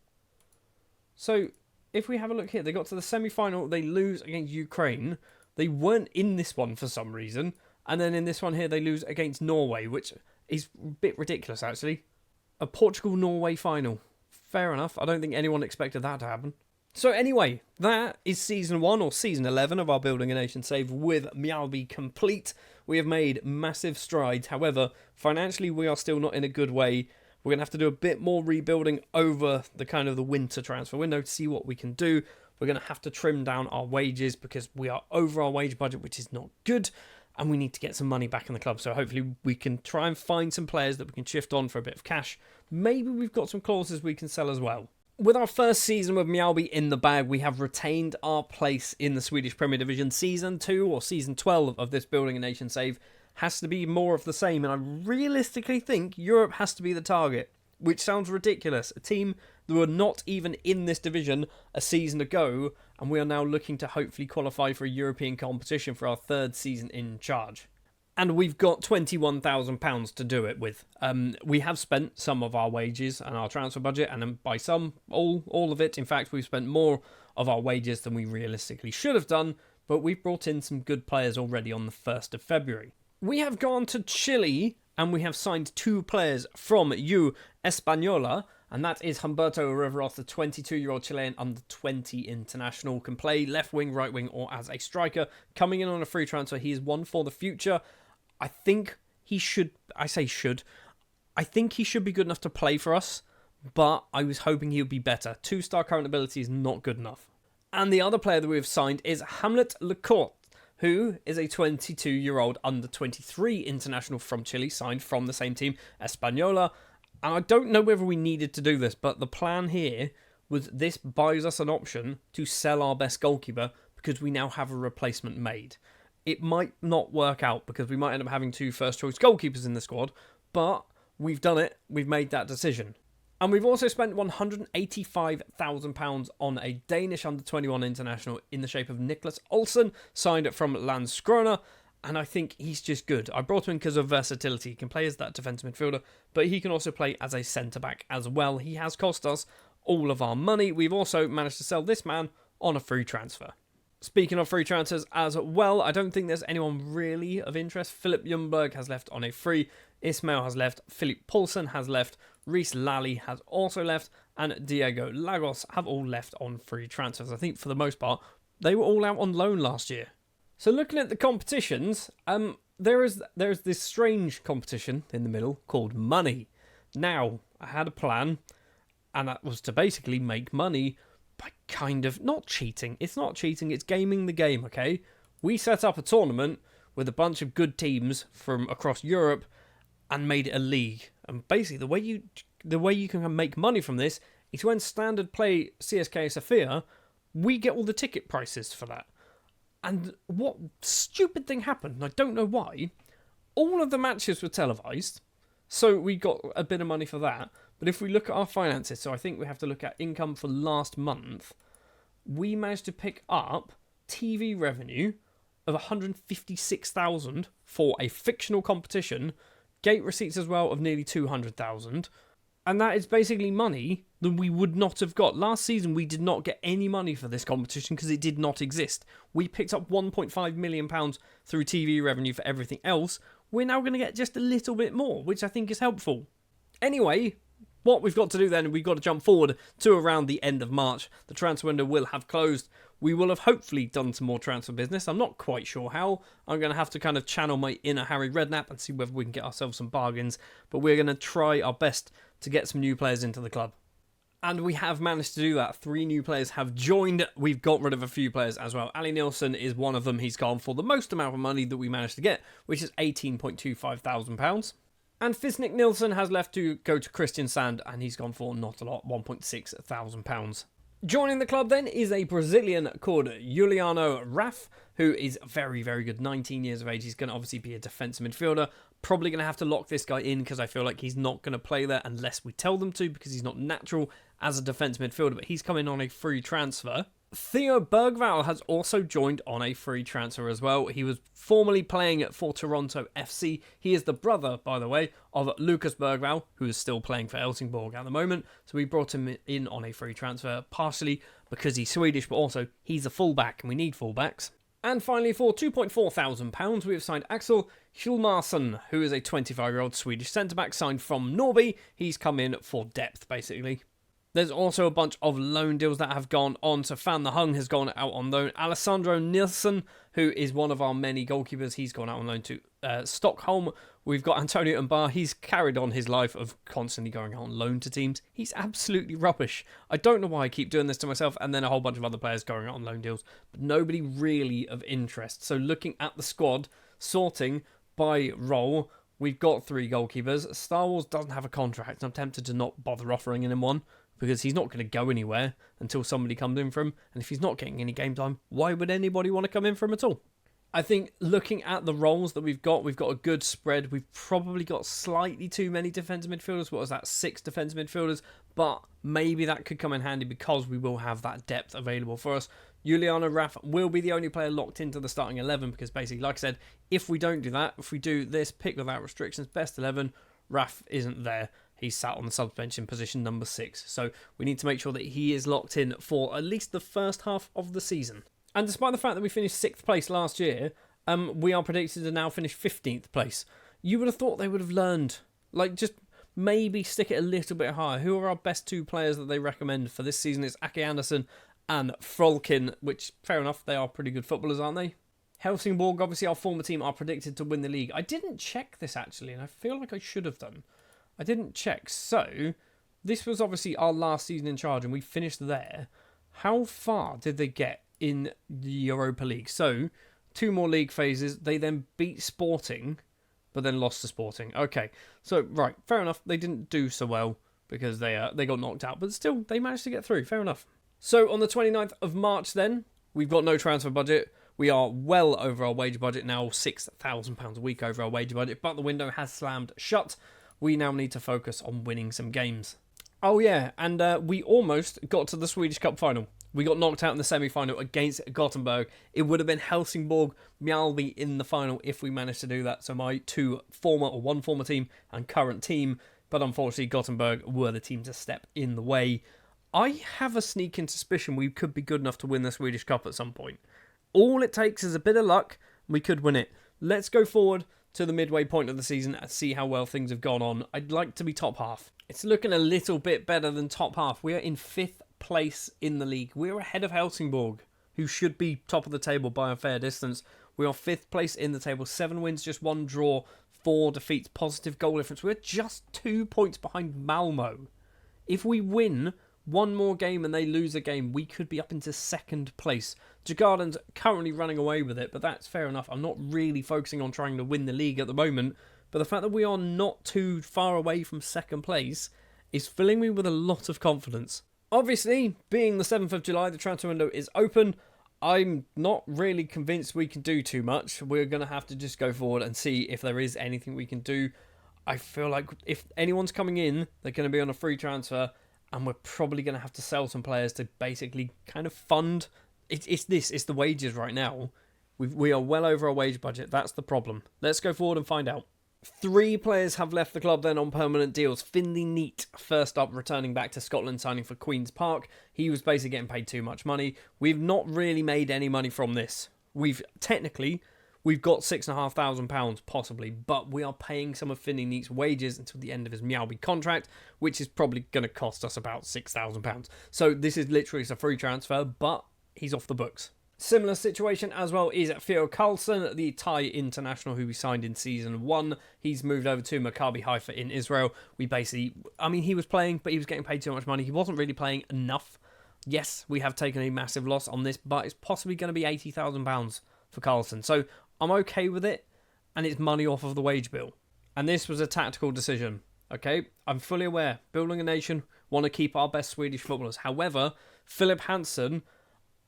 So if we have a look here, they got to the semi-final. They lose against Ukraine. They weren't in this one for some reason. And then in this one here, they lose against Norway, which is a bit ridiculous, actually. A Portugal-Norway final. Fair enough. I don't think anyone expected that to happen. So anyway, that is Season 1 or Season 11 of our Building a Nation save with Mjällby complete. We have made massive strides. However, financially, we are still not in a good way. We're going to have to do a bit more rebuilding over the winter transfer window to see what we can do. We're going to have to trim down our wages because we are over our wage budget, which is not good. And we need to get some money back in the club. So hopefully we can try and find some players that we can shift on for a bit of cash. Maybe we've got some clauses we can sell as well. With our first season with Mjällby in the bag, we have retained our place in the Swedish Premier Division. Season 2 or Season 12 of this Building a Nation save has to be more of the same. And I realistically think Europe has to be the target, which sounds ridiculous. A team that were not even in this division a season ago, and we are now looking to hopefully qualify for a European competition for our third season in charge. And we've got £21,000 to do it with. We have spent some of our wages and our transfer budget, and by some, all of it. In fact, we've spent more of our wages than we realistically should have done, but we've brought in some good players already on the 1st of February. We have gone to Chile, and we have signed 2 players from U Española, and that is Humberto Riveros, the 22-year-old Chilean under-20 international, can play left wing, right wing, or as a striker. Coming in on a free transfer, he is one for the future. I think he should, I think he should be good enough to play for us, but I was hoping he would be better. 2-star current ability is not good enough. And the other player that we have signed is Hamlet Lecourt, who is a 22-year-old under-23 international from Chile, signed from the same team, Española. And I don't know whether we needed to do this, but the plan here was this buys us an option to sell our best goalkeeper because we now have a replacement made. It might not work out because we might end up having 2 first-choice goalkeepers in the squad, but we've done it. We've made that decision. And we've also spent £185,000 on a Danish under-21 international in the shape of Niklas Olsen, signed from Landskrona, and I think he's just good. I brought him in because of versatility. He can play as that defensive midfielder, but he can also play as a centre-back as well. He has cost us all of our money. We've also managed to sell this man on a free transfer. Speaking of free transfers as well, I don't think there's anyone really of interest. Philip Ljungberg has left on a free. Ismail has left. Philip Poulsen has left. Reece Lally has also left. And Diego Lagos have all left on free transfers. I think for the most part, they were all out on loan last year. So looking at the competitions, there is this strange competition in the middle called Money. Now, I had a plan, and that was to basically make money by kind of not cheating. It's not cheating, it's gaming the game, okay? We set up a tournament with a bunch of good teams from across Europe and made it a league. And basically, the way you can make money from this is when Standard play CSKA Sofia, we get all the ticket prices for that. And what stupid thing happened, I don't know why, all of the matches were televised, so we got a bit of money for that. But if we look at our finances, so I think we have to look at income for last month, we managed to pick up TV revenue of 156,000 for a fictional competition, gate receipts as well of nearly 200,000, and that is basically money that we would not have got. Last season, we did not get any money for this competition because it did not exist. We picked up £1.5 million through TV revenue for everything else. We're now going to get just a little bit more, which I think is helpful. Anyway, what we've got to do then, we've got to jump forward to around the end of March. The transfer window will have closed. We will have hopefully done some more transfer business. I'm not quite sure how. I'm going to have to kind of channel my inner Harry Redknapp and see whether we can get ourselves some bargains. But we're going to try our best to get some new players into the club. And we have managed to do that. 3 new players have joined. We've got rid of a few players as well. Ali Nielsen is one of them. He's gone for the most amount of money that we managed to get, which is £18,250. And Fisnik Nilsson has left to go to Christian Sand, and he's gone for not a lot, £1,600. Joining the club then is a Brazilian called Juliano Raff, who is very, very good, 19 years of age. He's going to obviously be a defensive midfielder. Probably going to have to lock this guy in because I feel like he's not going to play there unless we tell them to, because he's not natural as a defensive midfielder, but he's coming on a free transfer. Theo Bergvall has also joined on a free transfer as well. He was formerly playing for Toronto FC. He is the brother, by the way, of Lucas Bergvall, who is still playing for Helsingborg at the moment. So we brought him in on a free transfer, partially because he's Swedish, but also he's a fullback, and we need fullbacks. And finally, for £2,400, we have signed Axel Hjulmarsson, who is a 25-year-old Swedish centre-back signed from Norby. He's come in for depth, basically. There's also a bunch of loan deals that have gone on. So Fan the Hung has gone out on loan. Alessandro Nilsson, who is one of our many goalkeepers, he's gone out on loan to Stockholm. We've got Antonio Mbar. He's carried on his life of constantly going out on loan to teams. He's absolutely rubbish. I don't know why I keep doing this to myself. And then a whole bunch of other players going out on loan deals, but nobody really of interest. So looking at the squad, sorting by role, we've got 3 goalkeepers. Star Wars doesn't have a contract. I'm tempted to not bother offering him one, because he's not going to go anywhere until somebody comes in for him. And if he's not getting any game time, why would anybody want to come in for him at all? I think looking at the roles that we've got a good spread. We've probably got slightly too many defensive midfielders. What was that? 6 defensive midfielders. But maybe that could come in handy because we will have that depth available for us. Juliano Raff will be the only player locked into the starting 11 because basically, like I said, if we don't do that, if we do this pick without restrictions, best 11, Raff isn't there. He's sat on the suspension position number 6. So we need to make sure that he is locked in for at least the first half of the season. And despite the fact that we finished 6th place last year, we are predicted to now finish 15th place. You would have thought they would have learned. Like, just maybe stick it a little bit higher. Who are our best 2 players that they recommend for this season? It's Ake Anderson and Frolkin, which, fair enough, they are pretty good footballers, aren't they? Helsingborg, obviously our former team, are predicted to win the league. I didn't check this, actually, and I feel like I should have done. I didn't check. So, this was obviously our last season in charge, and we finished there. How far did they get in the Europa League? So, 2 more league phases. They then beat Sporting, but then lost to Sporting. Okay, so, right, fair enough. They didn't do so well because they got knocked out, but still, they managed to get through. Fair enough. So, on the 29th of March then, we've got no transfer budget. We are well over our wage budget now, £6,000 a week over our wage budget, but the window has slammed shut. We now need to focus on winning some games. Oh yeah, and we almost got to the Swedish Cup final. We got knocked out in the semi-final against Gothenburg. It would have been Helsingborg, Mjällby in the final if we managed to do that. So my one former team and current team, but unfortunately Gothenburg were the team to step in the way. I have a sneaking suspicion we could be good enough to win the Swedish Cup at some point. All it takes is a bit of luck, and we could win it. Let's go forward to the midway point of the season and see how well things have gone on. I'd like to be top half. It's looking a little bit better than top half. We are in 5th place in the league. We're ahead of Helsingborg, who should be top of the table by a fair distance. We are 5th place in the table. 7 wins, just 1 draw, 4 defeats, positive goal difference. We're just 2 points behind Malmo. If we win 1 more game and they lose a game, we could be up into 2nd place. Djurgården's currently running away with it, but that's fair enough. I'm not really focusing on trying to win the league at the moment, but the fact that we are not too far away from 2nd place is filling me with a lot of confidence. Obviously, being the 7th of July, the transfer window is open. I'm not really convinced we can do too much. We're going to have to just go forward and see if there is anything we can do. I feel like if anyone's coming in, they're going to be on a free transfer, and we're probably going to have to sell some players to basically kind of fund. It's the wages right now. We are well over our wage budget. That's the problem. Let's go forward and find out. 3 players have left the club then on permanent deals. Finley Neat, first up, returning back to Scotland, signing for Queen's Park. He was basically getting paid too much money. We've not really made any money from this. We've got £6,500 possibly, but we are paying some of Finley Neat's wages until the end of his Meowby contract, which is probably going to cost us about £6,000. So this is literally a free transfer, but he's off the books. Similar situation as well is Theo Carlson, the Thai international who we signed in Season 1. He's moved over to Maccabi Haifa in Israel. He was playing, but he was getting paid too much money. He wasn't really playing enough. Yes, we have taken a massive loss on this, but it's possibly going to be £80,000 for Carlson. So I'm okay with it, and it's money off of the wage bill. And this was a tactical decision, okay? I'm fully aware. Building a nation, want to keep our best Swedish footballers. However, Philip Hansen,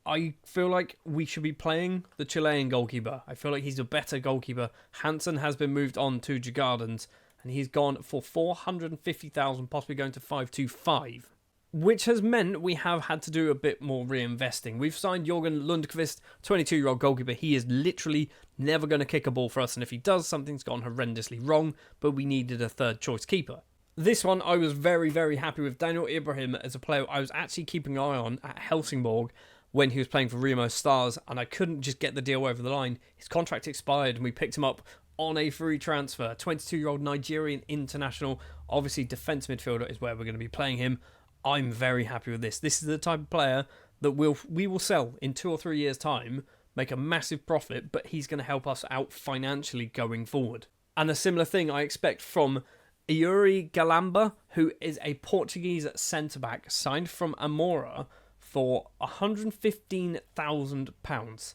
I feel like we should be playing the Chilean goalkeeper. I feel like he's a better goalkeeper. Hansen has been moved on to Djurgårdens, and he's gone for 450,000, possibly going to 525, which has meant we have had to do a bit more reinvesting. We've signed Jörgen Lundqvist, 22-year-old goalkeeper. He is literally never going to kick a ball for us, and if he does, something's gone horrendously wrong, but we needed a third-choice keeper. This one, I was very, very happy with. Daniel Ibrahim as a player I was actually keeping an eye on at Helsingborg when he was playing for Remo Stars, and I couldn't just get the deal over the line. His contract expired, and we picked him up on a free transfer. 22-year-old Nigerian international, obviously defence midfielder is where we're going to be playing him. I'm very happy with this. This is the type of player that we will sell in 2 or 3 years' time, make a massive profit, but he's going to help us out financially going forward. And a similar thing I expect from Yuri Galamba, who is a Portuguese centre-back signed from Amora for £115,000,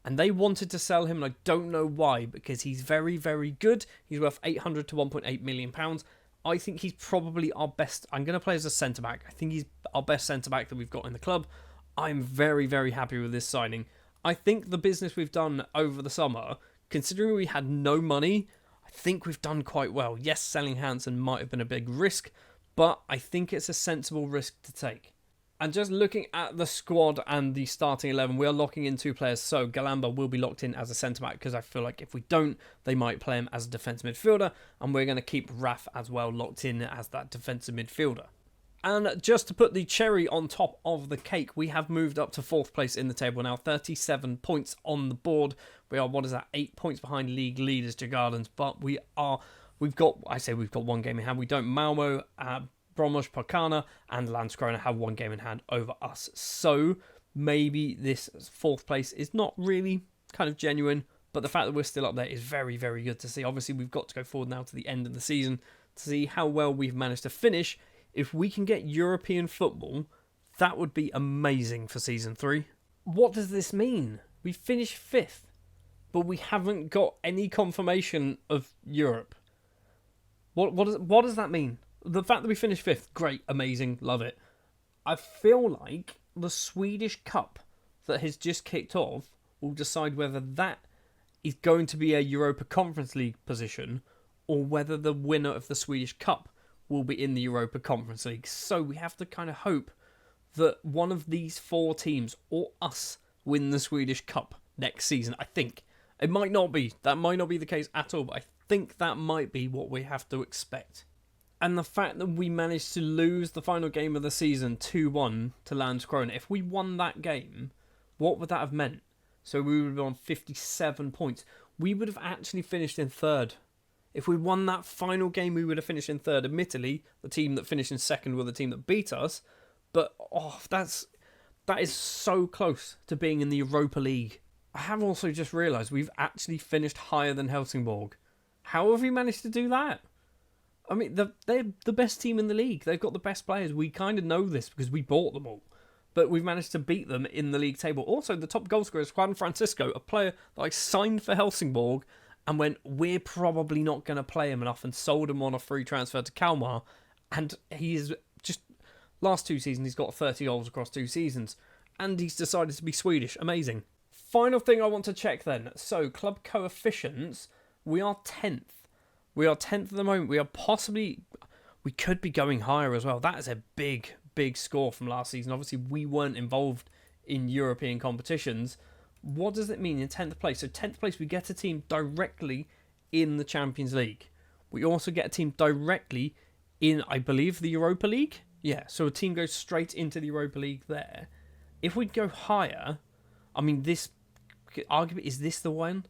and they wanted to sell him, and I don't know why, because he's very, very good. He's worth £800 to £1.8 million. I think he's probably our best. I'm going to play as a centre-back. I think he's our best centre-back that we've got in the club. I'm very, very happy with this signing. I think the business we've done over the summer, considering we had no money, I think we've done quite well. Yes, selling Hansen might have been a big risk, but I think it's a sensible risk to take. And just looking at the squad and the starting 11, we are locking in 2 players. So Galamba will be locked in as a centre-back, because I feel like if we don't, they might play him as a defensive midfielder. And we're going to keep Raf as well locked in as that defensive midfielder. And just to put the cherry on top of the cake, we have moved up to 4th place in the table now. 37 points on the board. We are, 8 points behind league leaders Djurgårdens. But we've got 1 game in hand. We don't. Malmo, Brommos, Parkana and Landskrona have 1 game in hand over us. So maybe this 4th place is not really kind of genuine, but the fact that we're still up there is very, very good to see. Obviously, we've got to go forward now to the end of the season to see how well we've managed to finish. If we can get European football, that would be amazing for Season 3. What does this mean? We finished 5th, but we haven't got any confirmation of Europe. What does that mean? The fact that we finished 5th, great, amazing, love it. I feel like the Swedish Cup that has just kicked off will decide whether that is going to be a Europa Conference League position or whether the winner of the Swedish Cup will be in the Europa Conference League. So we have to kind of hope that one of these 4 teams or us win the Swedish Cup next season, I think. It might not be. That might not be the case at all, but I think that might be what we have to expect. And the fact that we managed to lose the final game of the season 2-1 to Landskrona, if we won that game, what would that have meant? So we would have been on 57 points. We would have actually finished in 3rd. If we won that final game, we would have finished in 3rd. Admittedly, the team that finished in 2nd were the team that beat us. But that is so close to being in the Europa League. I have also just realised we've actually finished higher than Helsingborg. How have we managed to do that? I mean, they're the best team in the league. They've got the best players. We kind of know this because we bought them all. But we've managed to beat them in the league table. Also, the top goal scorer is Juan Francisco, a player that I signed for Helsingborg and went, we're probably not going to play him enough, and sold him on a free transfer to Kalmar. And he is just Last 2 seasons, he's got 30 goals across 2 seasons. And he's decided to be Swedish. Amazing. Final thing I want to check then. So, club coefficients, we are 10th. We are 10th at the moment. We could be going higher as well. That is a big, big score from last season. Obviously, we weren't involved in European competitions. What does it mean in 10th place? So 10th place, we get a team directly in the Champions League. We also get a team directly in, I believe, the Europa League. Yeah, so a team goes straight into the Europa League there. If we go higher, I mean, arguably, is this the one?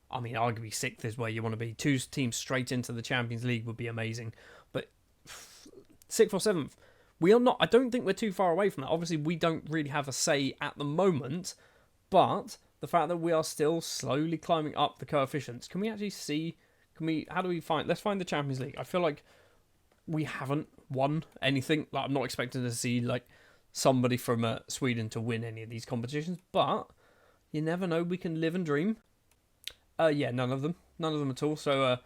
I mean, arguably 6th is where you want to be. 2 teams straight into the Champions League would be amazing. But 6th or 7th, we are not. I don't think we're too far away from that. Obviously, we don't really have a say at the moment. But the fact that we are still slowly climbing up the coefficients. Can we actually see? How do we find? Let's find the Champions League. I feel like we haven't won anything. Like, I'm not expecting to see like somebody from Sweden to win any of these competitions. But you never know. We can live and dream. Yeah, none of them at all. So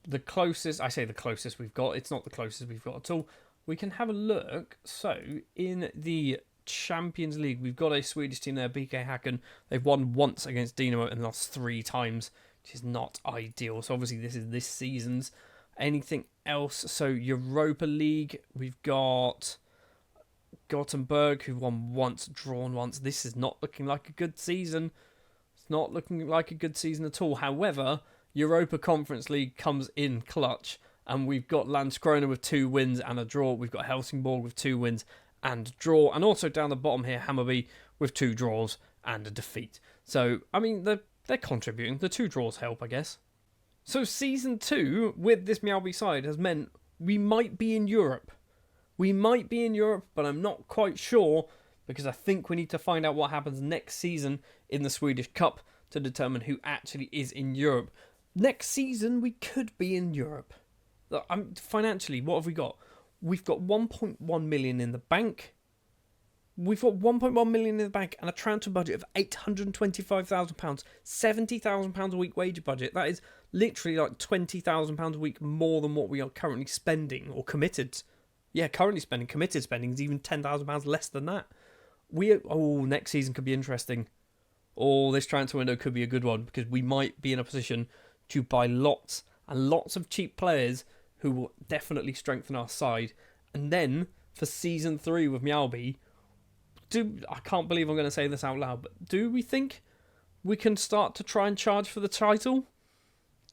the closest, I say the closest we've got, it's not the closest we've got at all. We can have a look. So in the Champions League, we've got a Swedish team there, BK Häcken. They've won once against Dinamo and lost 3 times, which is not ideal. So obviously this is this season's. Anything else? So Europa League, we've got Gothenburg, who won once, drawn once. This is not looking like a good season. It's not looking like a good season at all. However, Europa Conference League comes in clutch, and we've got Landskrona with 2 wins and a draw. We've got Helsingborg with 2 wins and a draw, and also down the bottom here, Hammarby with 2 draws and a defeat. So, I mean, they're contributing. The 2 draws help, I guess. So, Season 2 with this Mjällby side has meant we might be in Europe. We might be in Europe, but I'm not quite sure, because I think we need to find out what happens next season in the Swedish Cup to determine who actually is in Europe. Next season, we could be in Europe. Financially, what have we got? We've got 1.1 million in the bank. We've got 1.1 million in the bank and a transfer budget of £825,000, £70,000 a week wage budget. That is literally like £20,000 a week more than what we are currently spending or committed. Yeah, currently spending. Committed spending is even £10,000 less than that. Next season could be interesting. This transfer window could be a good one, because we might be in a position to buy lots and lots of cheap players who will definitely strengthen our side. And then for Season 3 with Mjällby, I can't believe I'm going to say this out loud, but do we think we can start to try and charge for the title?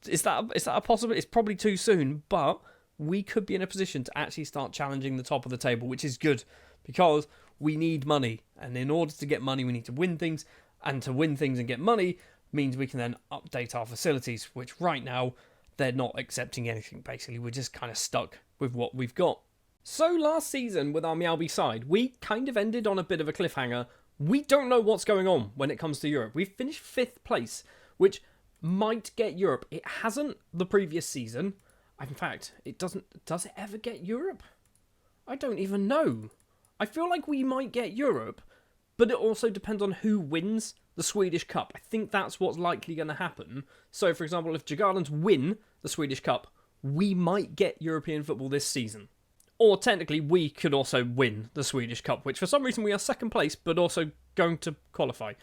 Is that a possibility? It's probably too soon, but we could be in a position to actually start challenging the top of the table, which is good, because we need money. And in order to get money, we need to win things. And to win things and get money means we can then update our facilities, which right now, they're not accepting anything, basically. We're just kind of stuck with what we've got. So last season with our Mjällby side, we kind of ended on a bit of a cliffhanger. We don't know what's going on when it comes to Europe. We finished 5th place, which might get Europe. It hasn't the previous season. In fact, it doesn't. Does it ever get Europe? I don't even know. I feel like we might get Europe, but it also depends on who wins the Swedish Cup. I think that's what's likely going to happen. So, for example, if Djurgårdens win the Swedish Cup, we might get European football this season. Or technically, we could also win the Swedish Cup, which for some reason we are 2nd place, but also going to qualify.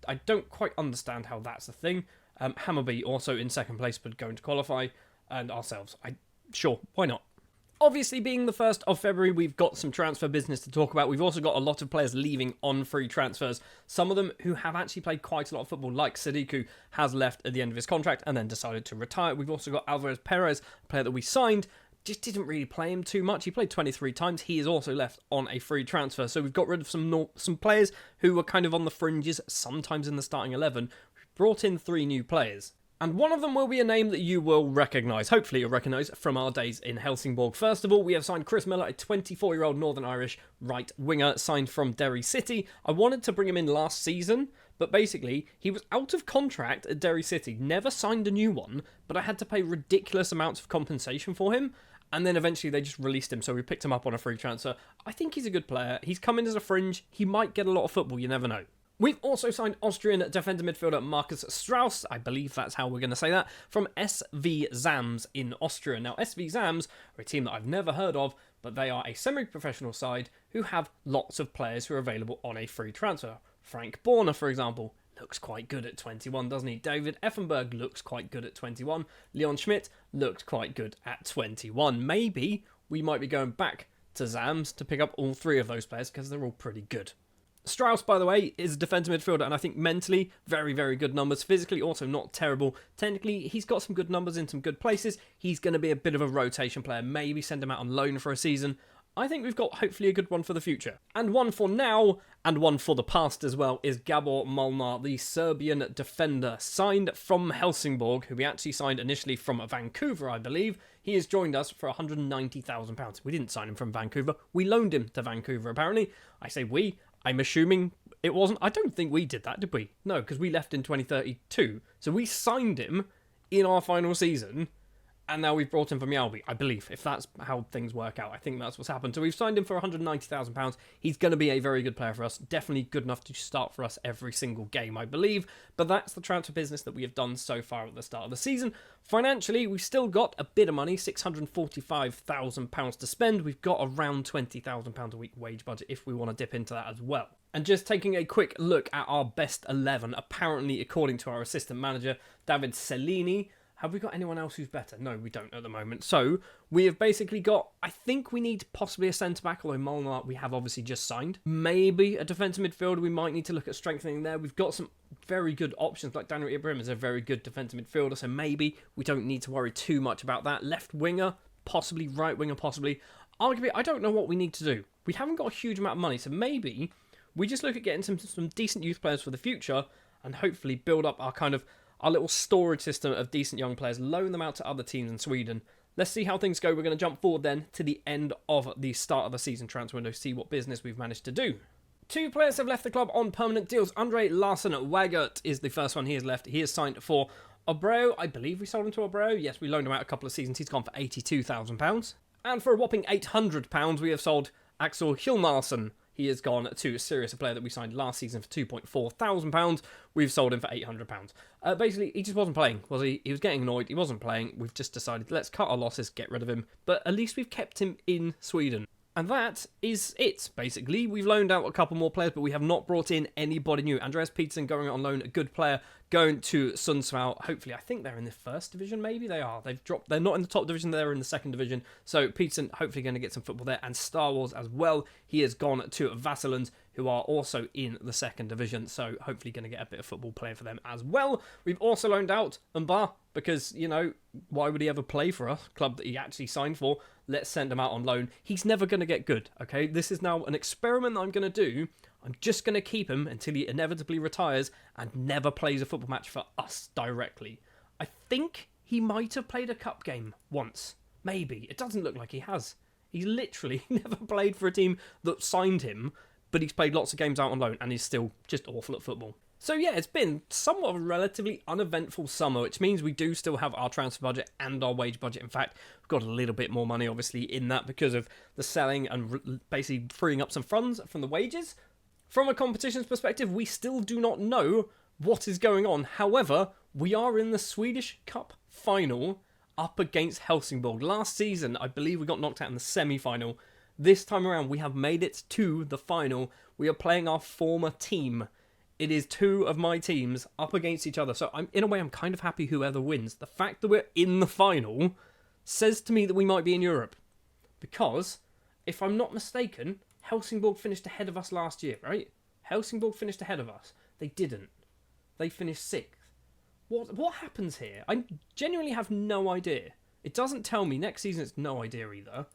I don't quite understand how that's a thing. Hammarby also in 2nd place, but going to qualify, and ourselves. Sure, why not? Obviously, being the 1st of February, we've got some transfer business to talk about. We've also got a lot of players leaving on free transfers. Some of them who have actually played quite a lot of football, like Sadiku, has left at the end of his contract and then decided to retire. We've also got Alvarez Perez, a player that we signed, just didn't really play him too much. He played 23 times. He is also left on a free transfer. So we've got rid of some players who were kind of on the fringes, sometimes in the starting 11. We've brought in 3 new players. And one of them will be a name that you will recognise. Hopefully you'll recognise from our days in Helsingborg. First of all, we have signed Chris Miller, a 24-year-old Northern Irish right winger, signed from Derry City. I wanted to bring him in last season, but basically he was out of contract at Derry City, never signed a new one, but I had to pay ridiculous amounts of compensation for him. And then eventually they just released him, so we picked him up on a free transfer. I think he's a good player. He's come in as a fringe. He might get a lot of football, you never know. We've also signed Austrian defender midfielder Marcus Strauss, I believe that's how we're going to say that, from SV Zams in Austria. Now, SV Zams are a team that I've never heard of, but they are a semi-professional side who have lots of players who are available on a free transfer. Frank Borna, for example, looks quite good at 21, doesn't he? David Effenberg looks quite good at 21. Leon Schmidt looked quite good at 21. Maybe we might be going back to Zams to pick up all three of those players because they're all pretty good. Strauss, by the way, is a defensive midfielder, and I think mentally, very, very good numbers. Physically, also not terrible. Technically, he's got some good numbers in some good places. He's going to be a bit of a rotation player. Maybe send him out on loan for a season. I think we've got, hopefully, a good one for the future. And one for now, and one for the past as well, is Gabor Molnar, the Serbian defender, signed from Helsingborg, who we actually signed initially from Vancouver, I believe. He has joined us for £190,000. We didn't sign him from Vancouver. We loaned him to Vancouver, apparently. I say we. I'm assuming it wasn't. I don't think we did that, did we? No, because we left in 2032. So we signed him in our final season, and now we've brought him from Mjällby, I believe, if that's how things work out. I think that's what's happened. So we've signed him for £190,000. He's going to be a very good player for us. Definitely good enough to start for us every single game, I believe. But that's the transfer business that we have done so far at the start of the season. Financially, we've still got a bit of money, £645,000 to spend. We've got around £20,000 a week wage budget if we want to dip into that as well. And just taking a quick look at our best 11, apparently, according to our assistant manager, David Cellini, have we got anyone else who's better? No, we don't at the moment. So we have basically got, I think we need possibly a centre-back, although Molnar we have obviously just signed. Maybe a defensive midfielder. We might need to look at strengthening there. We've got some very good options, like Daniel Ibrahim is a very good defensive midfielder, so maybe we don't need to worry too much about that. Left winger, possibly. Right winger, possibly. Arguably, I don't know what we need to do. We haven't got a huge amount of money, so maybe we just look at getting some decent youth players for the future and hopefully build up our little storage system of decent young players, loan them out to other teams in Sweden. Let's see how things go. We're going to jump forward then to the end of the start of the season transfer window, see what business we've managed to do. Two players have left the club on permanent deals. Andre Larsson Wagert is the first one he has left. He is signed for Obreo. I believe we sold him to Obreo. Yes, we loaned him out a couple of seasons. He's gone for £82,000. And for a whopping £800, we have sold Axel Hilmarsson. He has gone to Sirius, a player that we signed last season for £2,400. We've sold him for £800. Basically, he just wasn't playing, was he? He was getting annoyed. He wasn't playing. We've just decided, let's cut our losses, get rid of him. But at least we've kept him in Sweden. And that is it, basically. We've loaned out a couple more players, but we have not brought in anybody new. Andreas Peterson going on loan, a good player, going to Sundsvall. Hopefully, I think they're in the first division, maybe they are. They've dropped. They're not in the top division, they're in the second division. So Peterson hopefully going to get some football there. And Star Wars as well. He has gone to Vassarland, who are also in the second division. So hopefully going to get a bit of football playing for them as well. We've also loaned out Mba because, you know, why would he ever play for a club that he actually signed for? Let's send him out on loan. He's never going to get good, okay? This is now an experiment that I'm going to do. I'm just going to keep him until he inevitably retires and never plays a football match for us directly. I think he might have played a cup game once. Maybe. It doesn't look like he has. He's literally never played for a team that signed him, but he's played lots of games out on loan and he's still just awful at football. So yeah, it's been somewhat of a relatively uneventful summer, which means we do still have our transfer budget and our wage budget. In fact, we've got a little bit more money, obviously, in that because of the selling and basically freeing up some funds from the wages. From a competitions perspective, we still do not know what is going on. However, we are in the Swedish Cup final up against Helsingborg. Last season, I believe we got knocked out in the semi-final. This time around, we have made it to the final. We are playing our former team. It is two of my teams up against each other. So in a way, I'm kind of happy whoever wins. The fact that we're in the final says to me that we might be in Europe. Because, if I'm not mistaken, Helsingborg finished ahead of us last year, right? Helsingborg finished ahead of us. They didn't. They finished 6th. What happens here? I genuinely have no idea. It doesn't tell me. Next season, it's no idea either.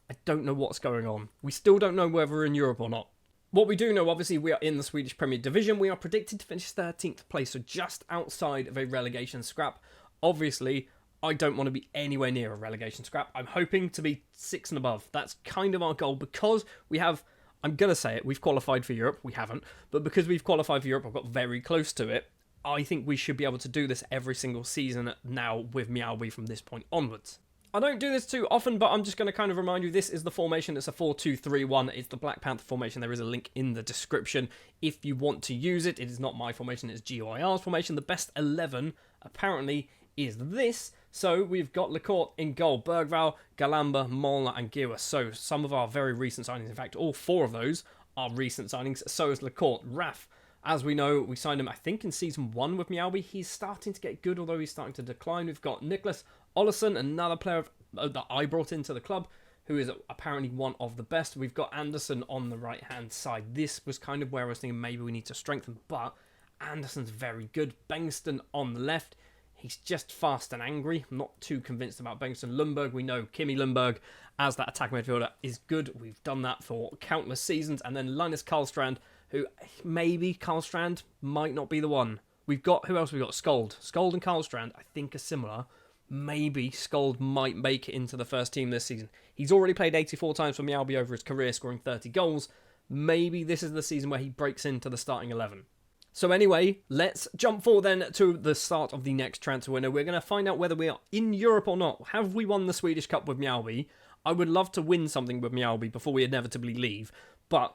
I don't know what's going on. We still don't know whether we're in Europe or not. What we do know, obviously, we are in the Swedish Premier Division. We are predicted to finish 13th place, so just outside of a relegation scrap. Obviously, I don't want to be anywhere near a relegation scrap. I'm hoping to be 6 and above. That's kind of our goal because we have, I'm going to say it, we've qualified for Europe. We haven't. But because we've qualified for Europe, I've got very close to it. I think we should be able to do this every single season now with Mjällby from this point onwards. I don't do this too often, but I'm just going to kind of remind you, this is the formation. It's a 4-2-3-1. It's the Black Panther formation. There is a link in the description if you want to use it. It is not my formation. It's GOIR's formation. The best 11, apparently, is this. So we've got Lecourt in goal, Bergval, Galamba, Molnar and Giwa. So some of our very recent signings, in fact all 4 of those are recent signings. So is Lecourt. Raf, as we know, we signed him I think in season 1 with Mjällby. He's starting to get good, although he's starting to decline. We've got Nicholas Ollison, another player that I brought into the club, who is apparently one of the best. We've got Anderson on the right-hand side. This was kind of where I was thinking maybe we need to strengthen, but Anderson's very good. Bengston on the left. He's just fast and angry. I'm not too convinced about Bengston. Lundberg, we know Kimi Lundberg as that attack midfielder is good. We've done that for countless seasons. And then Linus Karlstrand, who maybe Karlstrand might not be the one. We've got, who else we've got? Skuld. Skuld and Karlstrand, I think, are similar. Maybe Skuld might make it into the first team this season. He's already played 84 times for Mjällby over his career, scoring 30 goals. Maybe this is the season where he breaks into the starting 11. So anyway, let's jump forward then to the start of the next transfer window. We're going to find out whether we are in Europe or not. Have we won the Swedish Cup with Mjällby? I would love to win something with Mjällby before we inevitably leave, but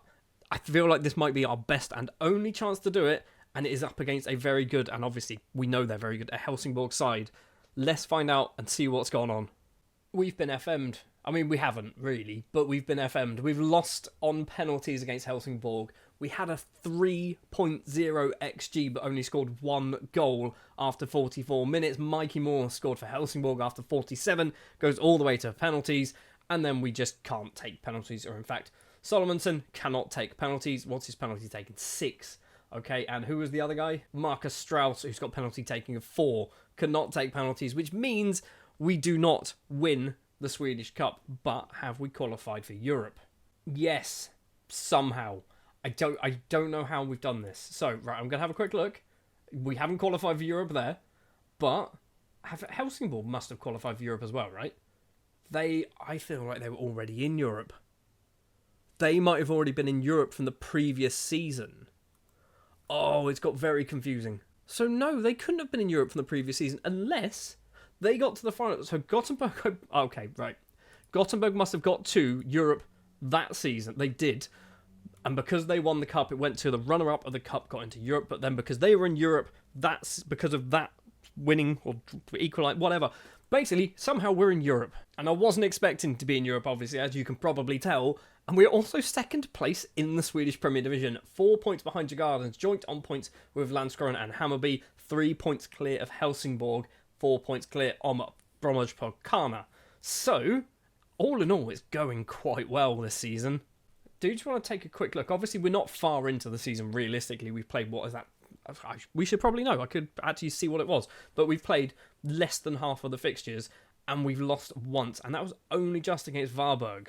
I feel like this might be our best and only chance to do it, and it is up against a very good, and obviously we know they're very good, a Helsingborg side. Let's find out and see what's going on. We've been FM'd. I mean, we haven't really, but we've been FM'd. We've lost on penalties against Helsingborg. We had a 3.0 XG, but only scored 1 goal after 44 minutes. Mikey Moore scored for Helsingborg after 47, goes all the way to penalties, and then we just can't take penalties. Or in fact, Solomonson cannot take penalties. What's his penalty taken? 6. Okay, and who was the other guy? Marcus Strauss, who's got penalty taking of 4, cannot take penalties, which means we do not win the Swedish Cup. But have we qualified for Europe? Yes, somehow. I don't know how we've done this. So, right, I'm going to have a quick look. We haven't qualified for Europe there, but Helsingborg must have qualified for Europe as well, right? I feel like they were already in Europe. They might have already been in Europe from the previous season. Oh, it's got very confusing. So no, they couldn't have been in Europe from the previous season unless they got to the final. So Gothenburg, okay, right. Gothenburg must have got to Europe that season. They did. And because they won the cup, it went to the runner-up of the cup, got into Europe. But then because they were in Europe, that's because of that winning or equal, whatever. Basically, somehow we're in Europe. And I wasn't expecting to be in Europe, obviously, as you can probably tell. And we're also second place in the Swedish Premier Division. 4 points behind Djurgårdens, joint on points with Landskrona and Hammarby. 3 points clear of Helsingborg. 4 points clear on Brommapojkarna. So, all in all, it's going quite well this season. Do you just want to take a quick look? Obviously, we're not far into the season, realistically. We've played, what is that? We should probably know. I could actually see what it was. But we've played less than half of the fixtures, and we've lost once. And that was only just against Varberg.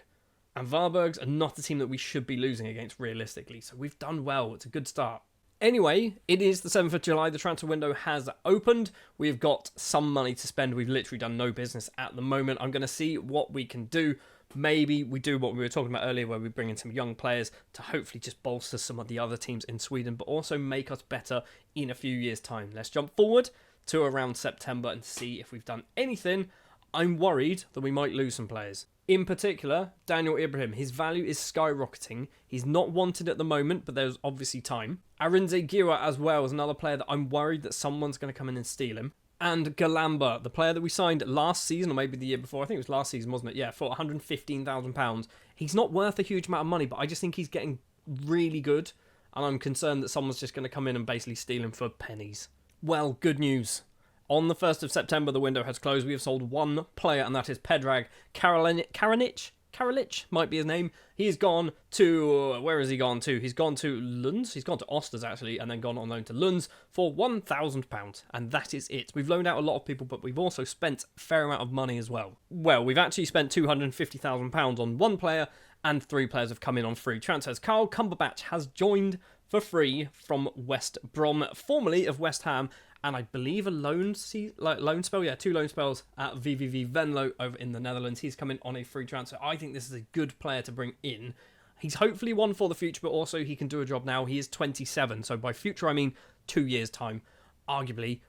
And Varberg's are not a team that we should be losing against, realistically. So we've done well. It's a good start. Anyway, it is the 7th of July. The transfer window has opened. We've got some money to spend. We've literally done no business at the moment. I'm going to see what we can do. Maybe we do what we were talking about earlier, where we bring in some young players to hopefully just bolster some of the other teams in Sweden, but also make us better in a few years' time. Let's jump forward to around September and see if we've done anything. I'm worried that we might lose some players. In particular, Daniel Ibrahim. His value is skyrocketing. He's not wanted at the moment, but there's obviously time. Arinze Giwa as well is another player that I'm worried that someone's going to come in and steal him. And Galamba, the player that we signed last season, or maybe the year before. I think it was last season, wasn't it? Yeah, for £115,000. He's not worth a huge amount of money, but I just think he's getting really good. And I'm concerned that someone's just going to come in and basically steal him for pennies. Well, good news. On the 1st of September, the window has closed. We have sold one player, and that is Predrag Karalic might be his name. He's gone to... where has he gone to? He's gone to Lunds. He's gone to Osters, actually, and then gone on loan to Lunds for £1,000. And that is it. We've loaned out a lot of people, but we've also spent a fair amount of money as well. Well, we've actually spent £250,000 on one player, and 3 players have come in on free transfers. Carl Cumberbatch has joined for free from West Brom, formerly of West Ham, and I believe a loan spell, 2 loan spells at VVV Venlo over in the Netherlands. He's coming on a free transfer. I think this is a good player to bring in. He's hopefully one for the future, but also he can do a job now. He is 27, so by future I mean 2 years' time. Arguably,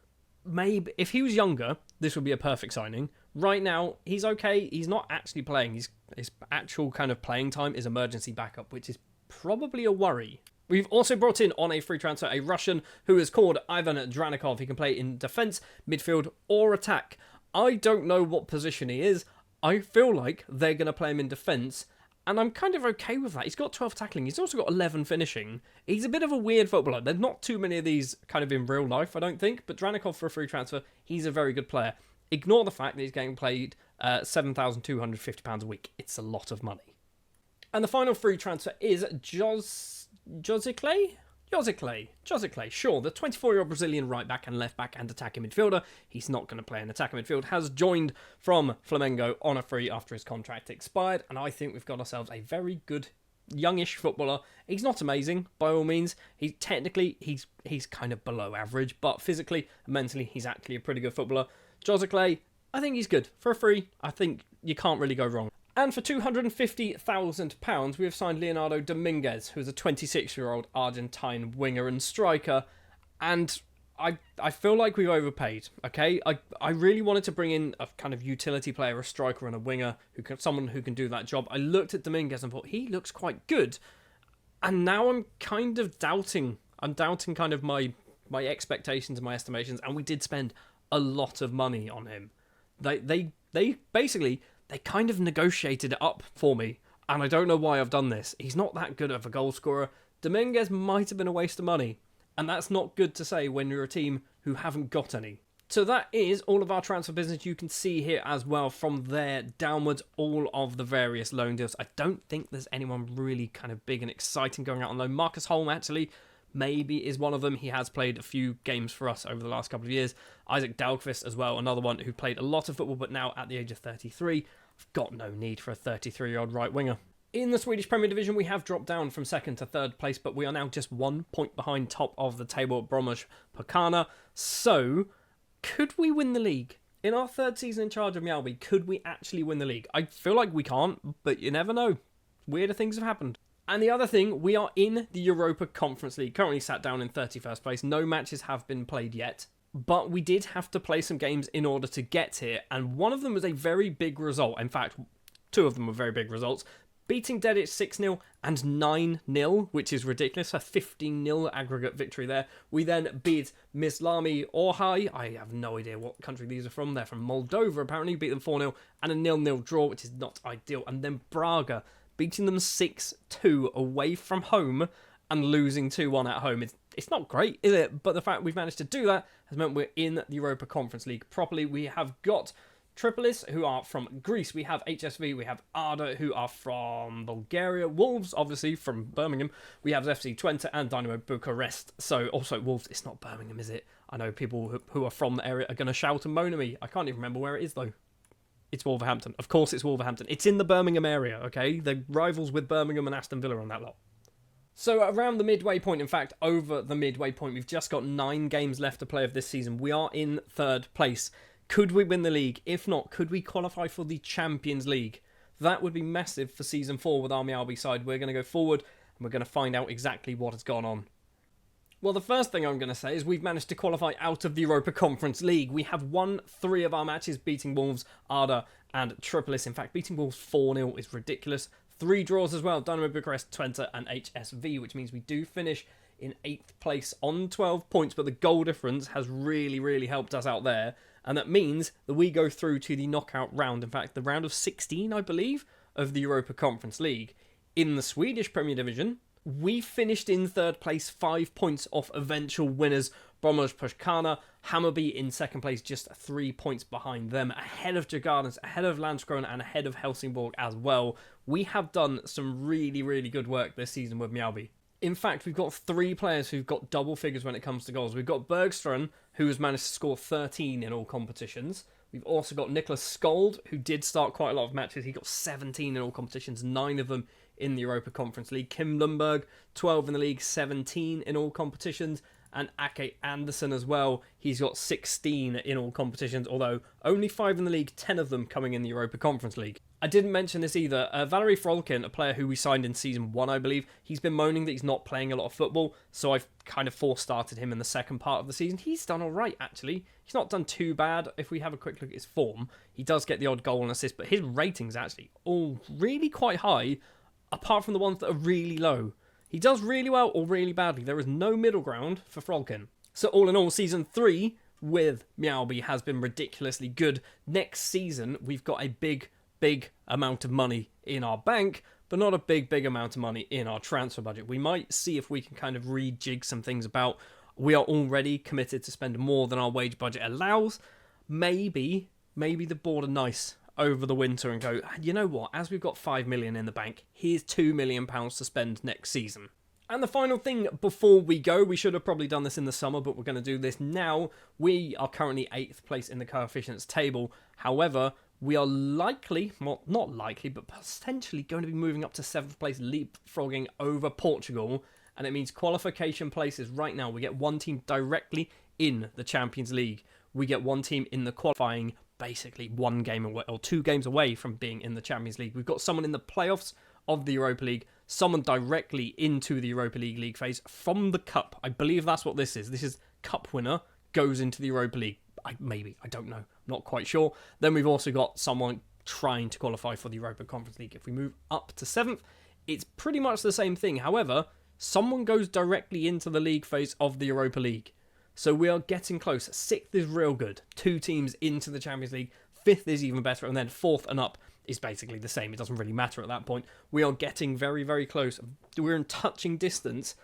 maybe if he was younger, this would be a perfect signing. Right now, he's okay. He's not actually playing. His actual kind of playing time is emergency backup, which is probably a worry. We've also brought in on a free transfer a Russian who is called Ivan Dranikov. He can play in defence, midfield or attack. I don't know what position he is. I feel like they're going to play him in defence, and I'm kind of okay with that. He's got 12 tackling. He's also got 11 finishing. He's a bit of a weird footballer. There's not too many of these kind of in real life, I don't think, but Dranikov for a free transfer, he's a very good player. Ignore the fact that he's getting paid £7,250 a week. It's a lot of money. And the final free transfer is Josiclé, sure, the 24-year-old Brazilian right back and left back and attacking midfielder. He's not going to play in attacking midfield. Has joined from Flamengo on a free after his contract expired, and I think we've got ourselves a very good youngish footballer. He's not amazing by all means. He's kind of below average, but physically and mentally he's actually a pretty good footballer. Josiclé, I think he's good for a free. I think you can't really go wrong. And for £250,000, we have signed Leonardo Dominguez, who is a 26-year-old Argentine winger and striker. And I feel like we've overpaid, okay? I really wanted to bring in a kind of utility player, a striker and a winger, someone who can do that job. I looked at Dominguez and thought, he looks quite good. And now I'm kind of doubting. I'm doubting kind of my expectations and my estimations. And we did spend a lot of money on him. They basically... They kind of negotiated it up for me, and I don't know why I've done this. He's not that good of a goal scorer. Dominguez might have been a waste of money, and that's not good to say when you're a team who haven't got any. So that is all of our transfer business. You can see here as well from there downwards all of the various loan deals. I don't think there's anyone really kind of big and exciting going out on loan. Marcus Holm actually maybe is one of them. He has played a few games for us over the last couple of years. Isaac Dahlqvist as well, another one who played a lot of football, but now at the age of 33. I've got no need for a 33-year-old right winger. In the Swedish Premier Division, we have dropped down from second to third place, but we are now just 1 point behind top of the table at Brommers Pekana. So, could we win the league? In our third season in charge of Mjällby, could we actually win the league? I feel like we can't, but you never know. Weirder things have happened. And the other thing, we are in the Europa Conference League, currently sat down in 31st place. No matches have been played yet, but we did have to play some games in order to get here, and one of them was a very big result. In fact, two of them were very big results. Beating Dedic 6-0 and 9-0, which is ridiculous, a 15-0 aggregate victory there. We then beat Mislami Orhai. I have no idea what country these are from. They're from Moldova, apparently. Beat them 4-0 and a 0-0 draw, which is not ideal. And then Braga, beating them 6-2 away from home and losing 2-1 at home. It's not great, is it? But the fact we've managed to do that has meant we're in the Europa Conference League properly. We have got Tripolis, who are from Greece. We have HSV, we have Arda, who are from Bulgaria. Wolves, obviously, from Birmingham. We have FC Twente and Dynamo Bucharest. So, also, Wolves, it's not Birmingham, is it? I know people who are from the area are going to shout and moan at me. I can't even remember where it is, though. It's Wolverhampton. Of course it's Wolverhampton. It's in the Birmingham area, okay? They're rivals with Birmingham and Aston Villa on that lot. So around the midway point, in fact, over the midway point, we've just got 9 games left to play of this season. We are in third place. Could we win the league? If not, could we qualify for the Champions League? That would be massive for Season 4 with our Mjällby side. We're going to go forward and we're going to find out exactly what has gone on. Well, the first thing I'm going to say is we've managed to qualify out of the Europa Conference League. We have won 3 of our matches, beating Wolves, Arda and Tripolis. In fact, beating Wolves 4-0 is ridiculous. 3 draws as well, Dynamo Bucharest, Twente and HSV, which means we do finish in 8th place on 12 points, but the goal difference has really, really helped us out there, and that means that we go through to the knockout round, in fact, the round of 16, I believe, of the Europa Conference League. In the Swedish Premier Division, we finished in 3rd place, 5 points off eventual winners, Brommers Pekana. Hammarby in 2nd place, just 3 points behind them, ahead of Djurgårdens, ahead of Landskrona, and ahead of Helsingborg as well. We have done some really, really good work this season with Mjällby. In fact, we've got 3 players who've got double figures when it comes to goals. We've got Bergström, who has managed to score 13 in all competitions. We've also got Niklas Skold, who did start quite a lot of matches. He got 17 in all competitions, 9 of them in the Europa Conference League. Kim Lundberg, 12 in the league, 17 in all competitions. And Ake Anderson as well. He's got 16 in all competitions, although only 5 in the league, 10 of them coming in the Europa Conference League. I didn't mention this either. Valery Frolkin, a player who we signed in Season 1, I believe, he's been moaning that he's not playing a lot of football, so I've kind of force-started him in the second part of the season. He's done alright, actually. He's not done too bad. If we have a quick look at his form, he does get the odd goal and assist, but his ratings actually all really quite high, apart from the ones that are really low. He does really well or really badly. There is no middle ground for Frolkin. So all in all, Season 3, with Meowby has been ridiculously good. Next season, we've got a big amount of money in our bank, but not a big amount of money in our transfer budget. We might see if we can kind of rejig some things about. We are already committed to spend more than our wage budget allows. Maybe the board are nice over the winter and go, you know what, as we've got 5 million in the bank, here's £2 million to spend next season. And the final thing before we go, we should have probably done this in the summer, but we're going to do this now. We are currently 8th place in the coefficients table. However, we are likely, well, not likely, but potentially going to be moving up to 7th place, leapfrogging over Portugal. And it means qualification places right now. We get one team directly in the Champions League. We get one team in the qualifying, basically 1 game away, or 2 games away from being in the Champions League. We've got someone in the playoffs of the Europa League, someone directly into the Europa League phase from the Cup. I believe that's what this is. This is Cup winner goes into the Europa League. I don't know. Not quite sure. Then we've also got someone trying to qualify for the Europa Conference League. If we move up to 7th, it's pretty much the same thing. However, someone goes directly into the league phase of the Europa League. So we are getting close. 6th is real good. 2 teams into the Champions League. 5th is even better. And then 4th and up is basically the same. It doesn't really matter at that point. We are getting very close. We're in touching distance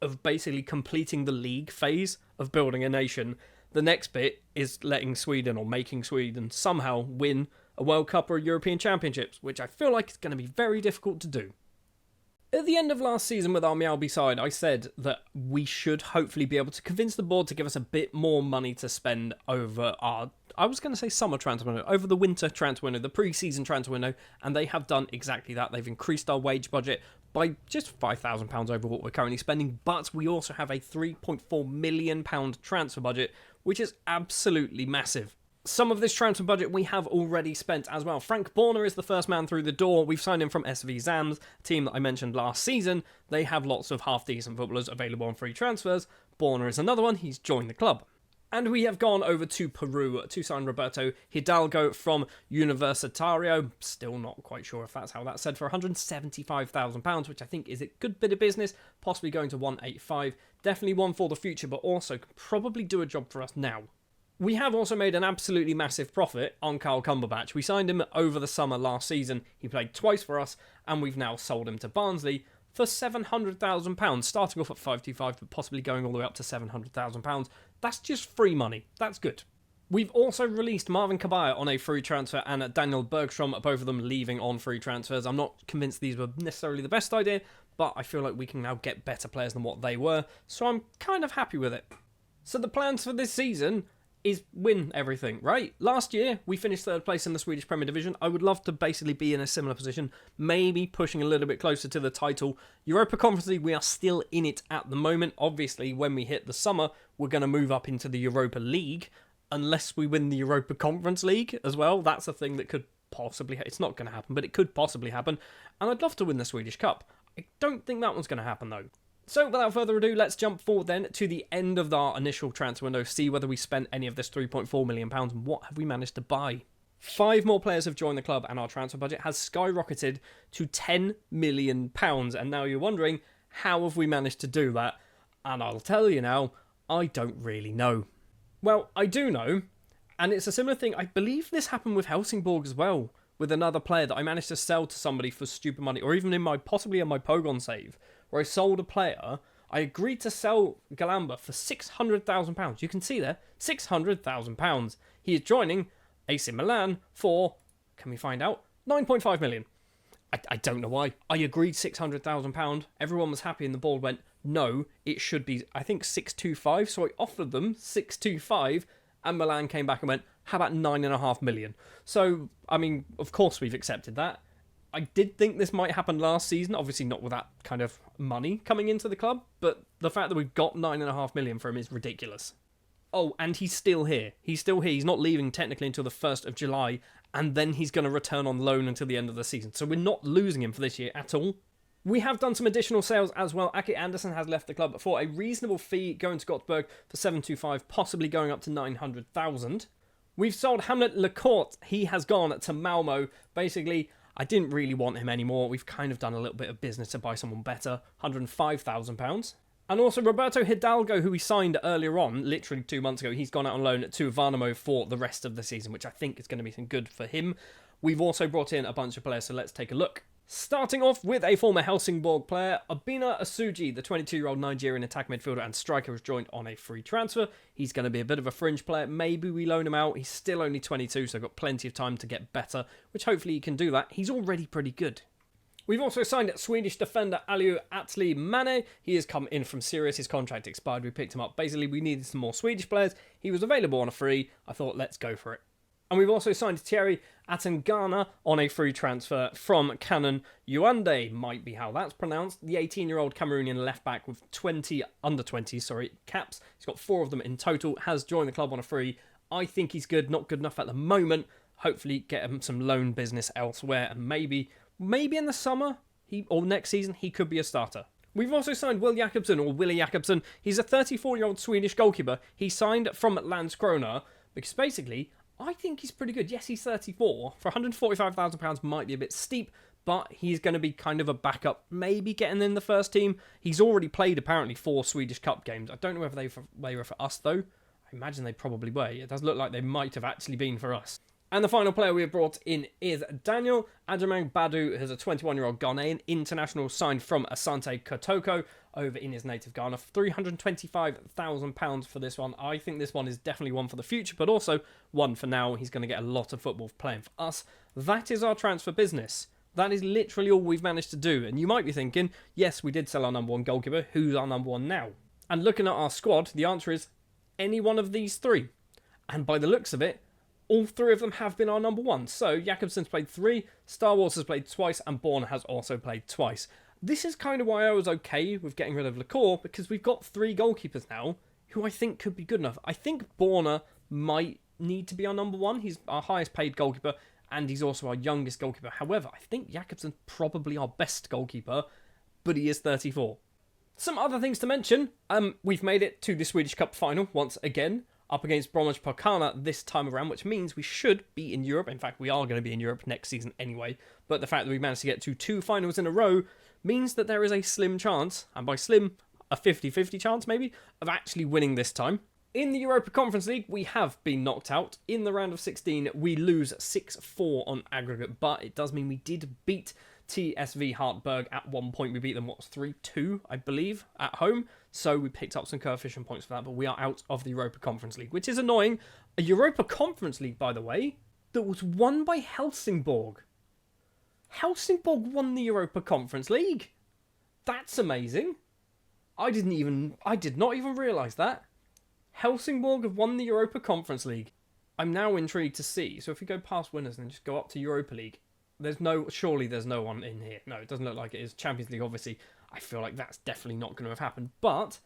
of basically completing the league phase of building a nation. The next bit is letting Sweden, or making Sweden, somehow win a World Cup or a European Championships, which I feel like is going to be very difficult to do. At the end of last season with our Meowby side, I said that we should hopefully be able to convince the board to give us a bit more money to spend over our, I was going to say summer transfer window, over the winter transfer window, the pre-season transfer window, and they have done exactly that. They've increased our wage budget by just £5,000 over what we're currently spending, but we also have a £3.4 million transfer budget, which is absolutely massive. Some of this transfer budget we have already spent as well. Frank Borner is the first man through the door. We've signed him from SV Zams, a team that I mentioned last season. They have lots of half-decent footballers available on free transfers. Borner is another one. He's joined the club. And we have gone over to Peru to sign Roberto Hidalgo from Universitario. Still not quite sure if that's how that's said, for £175,000, which I think is a good bit of business, possibly going to 185. Definitely one for the future, but also can probably do a job for us now. We have also made an absolutely massive profit on Carl Cumberbatch. We signed him over the summer last season. He played twice for us, and we've now sold him to Barnsley for £700,000, starting off at 525, but possibly going all the way up to £700,000. That's just free money. That's good. We've also released Marvin Kabaya on a free transfer and Daniel Bergstrom, both of them leaving on free transfers. I'm not convinced these were necessarily the best idea, but I feel like we can now get better players than what they were, so I'm kind of happy with it. So the plans for this season is win everything, right? Last year, we finished 3rd place in the Swedish Premier Division. I would love to basically be in a similar position, maybe pushing a little bit closer to the title. Europa Conference League, we are still in it at the moment. Obviously, when we hit the summer, we're going to move up into the Europa League, unless we win the Europa Conference League as well. That's a thing that could possibly, it's not going to happen, but it could possibly happen. And I'd love to win the Swedish Cup. I don't think that one's going to happen, though. So without further ado, let's jump forward then to the end of our initial transfer window, see whether we spent any of this £3.4 million and what have we managed to buy. 5 more players have joined the club and our transfer budget has skyrocketed to £10 million. And now you're wondering, how have we managed to do that? And I'll tell you now, I don't really know. Well, I do know, and it's a similar thing. I believe this happened with Helsingborg as well, with another player that I managed to sell to somebody for stupid money, or even possibly in my Pogon save, where I sold a player. I agreed to sell Galamba for £600,000. You can see there, £600,000. He is joining AC Milan for, can we find out, 9.5 million. I don't know why. I agreed £600,000. Everyone was happy and the board went, no, it should be, I think, 625. So I offered them 625 and Milan came back and went, how about 9.5 million? So, I mean, of course we've accepted that. I did think this might happen last season, obviously not with that kind of money coming into the club, but the fact that we've got 9.5 million for him is ridiculous. Oh, and he's still here. He's still here. He's not leaving technically until the 1st of July, and then he's going to return on loan until the end of the season. So we're not losing him for this year at all. We have done some additional sales as well. Ake Anderson has left the club for a reasonable fee, going to Göteborg for 725, possibly going up to 900,000. We've sold Hamlet Lecourt. He has gone to Malmo. Basically, I didn't really want him anymore. We've kind of done a little bit of business to buy someone better. £105,000. And also Roberto Hidalgo, who we signed earlier on, literally 2 months ago, he's gone out on loan to Varnamo for the rest of the season, which I think is going to be some good for him. We've also brought in a bunch of players, so let's take a look. Starting off with a former Helsingborg player, Obina Asuji, the 22-year-old Nigerian attack midfielder and striker, was joined on a free transfer. He's going to be a bit of a fringe player. Maybe we loan him out. He's still only 22, so got plenty of time to get better, which hopefully he can do that. He's already pretty good. We've also signed Swedish defender Aliou Atli Mane. He has come in from Sirius. His contract expired. We picked him up. Basically, we needed some more Swedish players. He was available on a free. I thought, let's go for it. And we've also signed Thierry Atangana on a free transfer from Canon Yaoundé, might be how that's pronounced. The 18-year-old Cameroonian left-back with under 20 caps. He's got 4 of them in total, has joined the club on a free. I think he's good, not good enough at the moment. Hopefully get him some loan business elsewhere, and maybe in the summer or next season he could be a starter. We've also signed Willie Jakobsen. He's a 34-year-old Swedish goalkeeper. He signed from Landskrona because basically I think he's pretty good. Yes, he's 34. For £145,000 might be a bit steep, but he's going to be kind of a backup, maybe getting in the first team. He's already played apparently 4 Swedish Cup games. I don't know whether they were for us though. I imagine they probably were. It does look like they might have actually been for us. And the final player we have brought in is Daniel Ajamang Badu, who's a 21-year-old Ghanaian international signed from Asante Kotoko over in his native Ghana. £325,000 for this one. I think this one is definitely one for the future, but also one for now. He's going to get a lot of football playing for us. That is our transfer business. That is literally all we've managed to do. And you might be thinking, yes, we did sell our number 1 goalkeeper. Who's our number 1 now? And looking at our squad, the answer is any one of these 3. And by the looks of it, all 3 of them have been our number 1. So Jakobsen's played 3, Star Wars has played twice, and Born has also played twice. This is kind of why I was okay with getting rid of Lacour, because we've got 3 goalkeepers now who I think could be good enough. I think Borna might need to be our number 1. He's our highest paid goalkeeper, and he's also our youngest goalkeeper. However, I think Jakobsen's probably our best goalkeeper, but he is 34. Some other things to mention. We've made it to the Swedish Cup final once again, up against Bromwich Parkana this time around, which means we should be in Europe. In fact, we are going to be in Europe next season anyway. But the fact that we managed to get to 2 finals in a row means that there is a slim chance, and by slim, a 50-50 chance maybe, of actually winning this time. In the Europa Conference League, we have been knocked out. In the round of 16, we lose 6-4 on aggregate, but it does mean we did beat TSV Hartberg at one point. We beat them, 3-2, I believe, at home. So we picked up some coefficient points for that, but we are out of the Europa Conference League, which is annoying. A Europa Conference League, by the way, that was won by Helsingborg. Helsingborg won the Europa Conference League. That's amazing. I did not even realise that. Helsingborg have won the Europa Conference League. I'm now intrigued to see. So if we go past winners and just go up to Europa League, surely there's no one in here. No, it doesn't look like it is. Champions League, obviously, I feel like that's definitely not going to have happened. But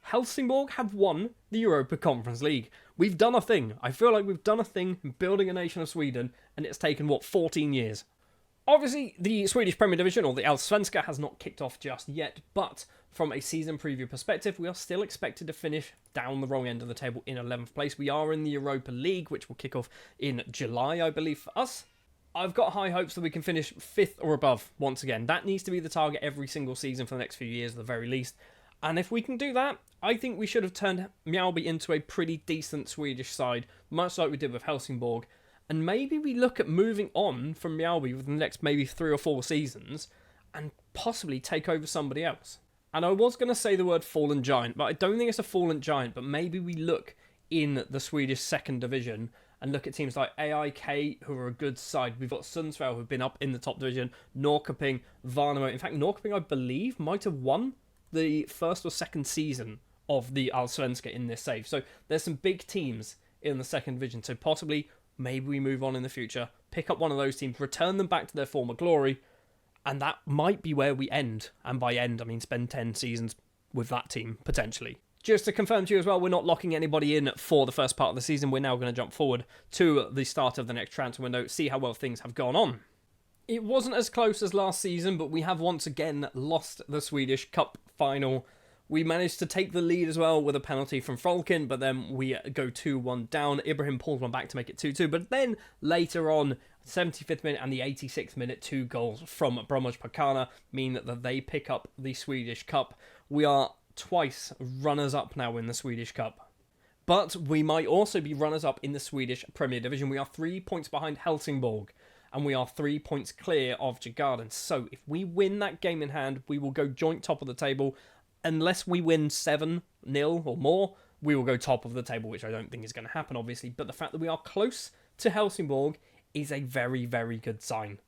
Helsingborg have won the Europa Conference League. We've done a thing. I feel like we've done a thing in building a nation of Sweden, and it's taken, 14 years. Obviously, the Swedish Premier Division, or the Allsvenska, has not kicked off just yet, but from a season preview perspective, we are still expected to finish down the wrong end of the table in 11th place. We are in the Europa League, which will kick off in July, I believe, for us. I've got high hopes that we can finish 5th or above once again. That needs to be the target every single season for the next few years at the very least. And if we can do that, I think we should have turned Mjällby into a pretty decent Swedish side, much like we did with Helsingborg. And maybe we look at moving on from Mjällby within the next maybe 3 or 4 seasons and possibly take over somebody else. And I was going to say the word fallen giant, but I don't think it's a fallen giant. But maybe we look in the Swedish second division and look at teams like AIK, who are a good side. We've got Sundsvall, who've been up in the top division, Norrköping, Varnamo. In fact, Norrköping, I believe, might have won the first or second season of the Allsvenska in this save. So there's some big teams in the second division. So possibly, maybe we move on in the future, pick up one of those teams, return them back to their former glory, and that might be where we end. And by end, I mean spend 10 seasons with that team, potentially. Just to confirm to you as well, we're not locking anybody in for the first part of the season. We're now going to jump forward to the start of the next transfer window, see how well things have gone on. It wasn't as close as last season, but we have once again lost the Swedish Cup final. We managed to take the lead as well with a penalty from Folkin, but then we go 2-1 down. Ibrahim pulls one back to make it 2-2, but then later on, 75th minute and the 86th minute, 2 goals from Bromwich Parkana mean that they pick up the Swedish Cup. We are twice runners-up now in the Swedish Cup. But we might also be runners-up in the Swedish Premier Division. We are 3 points behind Helsingborg, and we are 3 points clear of Djurgården. So if we win that game in hand, we will go joint top of the table. Unless we win 7-0 or more, we will go top of the table, which I don't think is going to happen, obviously. But the fact that we are close to Helsingborg is a very, very good sign.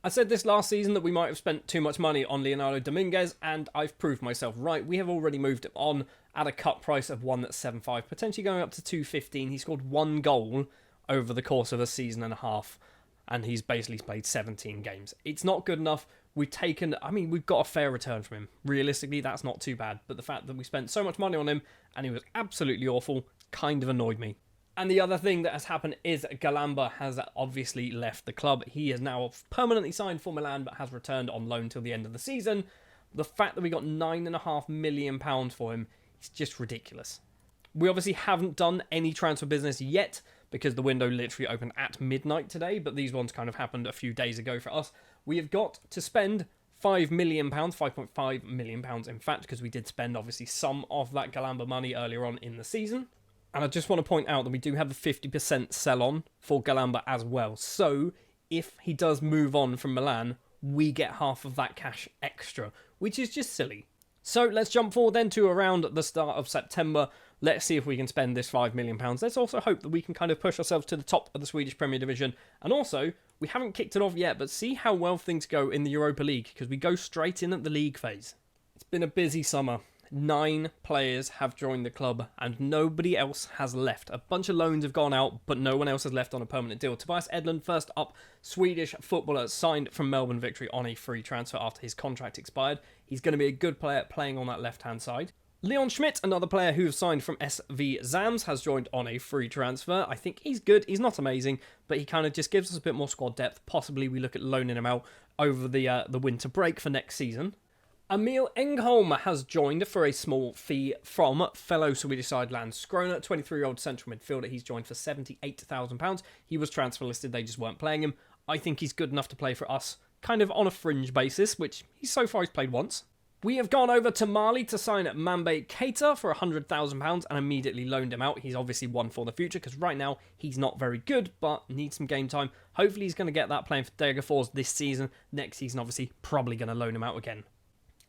I said this last season that we might have spent too much money on Leonardo Dominguez, and I've proved myself right. We have already moved it on at a cut price of 1.75, potentially going up to 2.15. He scored 1 goal over the course of a season and a half, and he's basically played 17 games. It's not good enough. We've got a fair return from him. Realistically, that's not too bad, but the fact that we spent so much money on him, and he was absolutely awful, kind of annoyed me. And the other thing that has happened is Galamba has obviously left the club. He is now permanently signed for Milan, but has returned on loan till the end of the season. The fact that we got £9.5 million for him is just ridiculous. We obviously haven't done any transfer business yet, because the window literally opened at midnight today, but these ones kind of happened a few days ago for us. We have got to spend £5 million, £5.5 million in fact, because we did spend obviously some of that Galamba money earlier on in the season. And I just want to point out that we do have a 50% sell-on for Galamba as well. So, if he does move on from Milan, we get half of that cash extra, which is just silly. So, let's jump forward then to around the start of September. Let's see if we can spend this £5 million. Let's also hope that we can kind of push ourselves to the top of the Swedish Premier Division. And also, we haven't kicked it off yet, but see how well things go in the Europa League, because we go straight in at the league phase. It's been a busy summer. 9 players have joined the club and nobody else has left. A bunch of loans have gone out, but no one else has left on a permanent deal. Tobias Edlund, first up, Swedish footballer, signed from Melbourne Victory on a free transfer after his contract expired. He's going to be a good player playing on that left-hand side. Leon Schmidt, another player who has signed from SV Zams, has joined on a free transfer. I think he's good. He's not amazing, but he kind of just gives us a bit more squad depth. Possibly we look at loaning him out over the winter break for next season. Emil Engholm has joined for a small fee from fellow Swedish side Landskrona, 23-year-old central midfielder. He's joined for £78,000. He was transfer listed, they just weren't playing him. I think he's good enough to play for us, kind of on a fringe basis, which so far he's played once. We have gone over to Mali to sign Mambe Keita for £100,000 and immediately loaned him out. He's obviously one for the future because right now he's not very good, but needs some game time. Hopefully he's going to get that playing for Degerfors this season. Next season, obviously, probably going to loan him out again.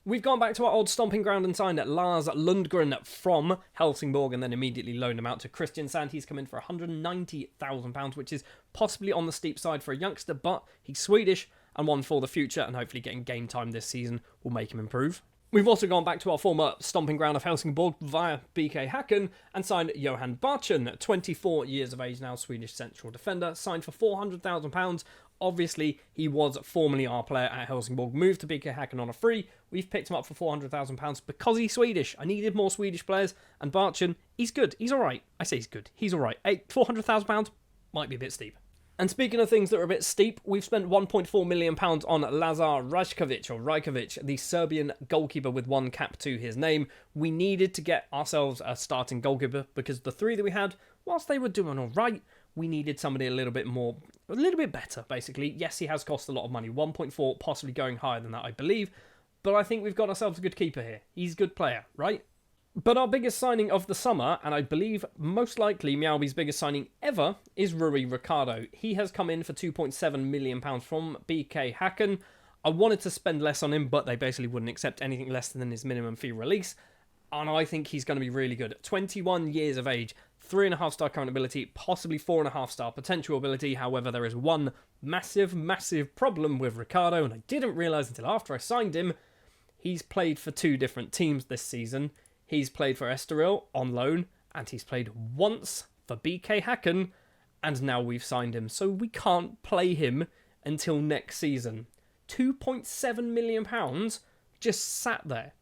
We've gone back to our old stomping ground and signed Lars Lundgren from Helsingborg and then immediately loaned him out to Christian Sand. He's come in for £190,000, which is possibly on the steep side for a youngster, but he's Swedish and one for the future, and hopefully getting game time this season will make him improve. We've also gone back to our former stomping ground of Helsingborg via BK Häcken and signed Johan Barchen, 24 years of age now, Swedish central defender, signed for £400,000. Obviously, he was formerly our player at Helsingborg, moved to BK Häcken on a free. We've picked him up for £400,000 because he's Swedish. I needed more Swedish players, and Barchen, he's good. He's all right. I say he's good. He's all right. Hey, £400,000 might be a bit steep. And speaking of things that are a bit steep, we've spent £1.4 million on Lazar Rajkovic, the Serbian goalkeeper with one cap to his name. We needed to get ourselves a starting goalkeeper because the 3 that we had, whilst they were doing all right, we needed somebody a little bit better, basically. Yes, he has cost a lot of money, 1.4, possibly going higher than that, I believe. But I think we've got ourselves a good keeper here. He's a good player, right? But our biggest signing of the summer, and I believe most likely Mjällby's biggest signing ever, is Rui Ricardo. He has come in for £2.7 million from BK Häcken. I wanted to spend less on him, but they basically wouldn't accept anything less than his minimum fee release. And I think he's going to be really good. 21 years of age, 3.5-star current ability, possibly 4.5-star potential ability. However, there is one massive problem with Ricardo, and I didn't realise until after I signed him. He's played for 2 different teams this season. He's played for Estoril on loan, and he's played once for BK Häcken, and now we've signed him, so we can't play him until next season. £2.7 million just sat there.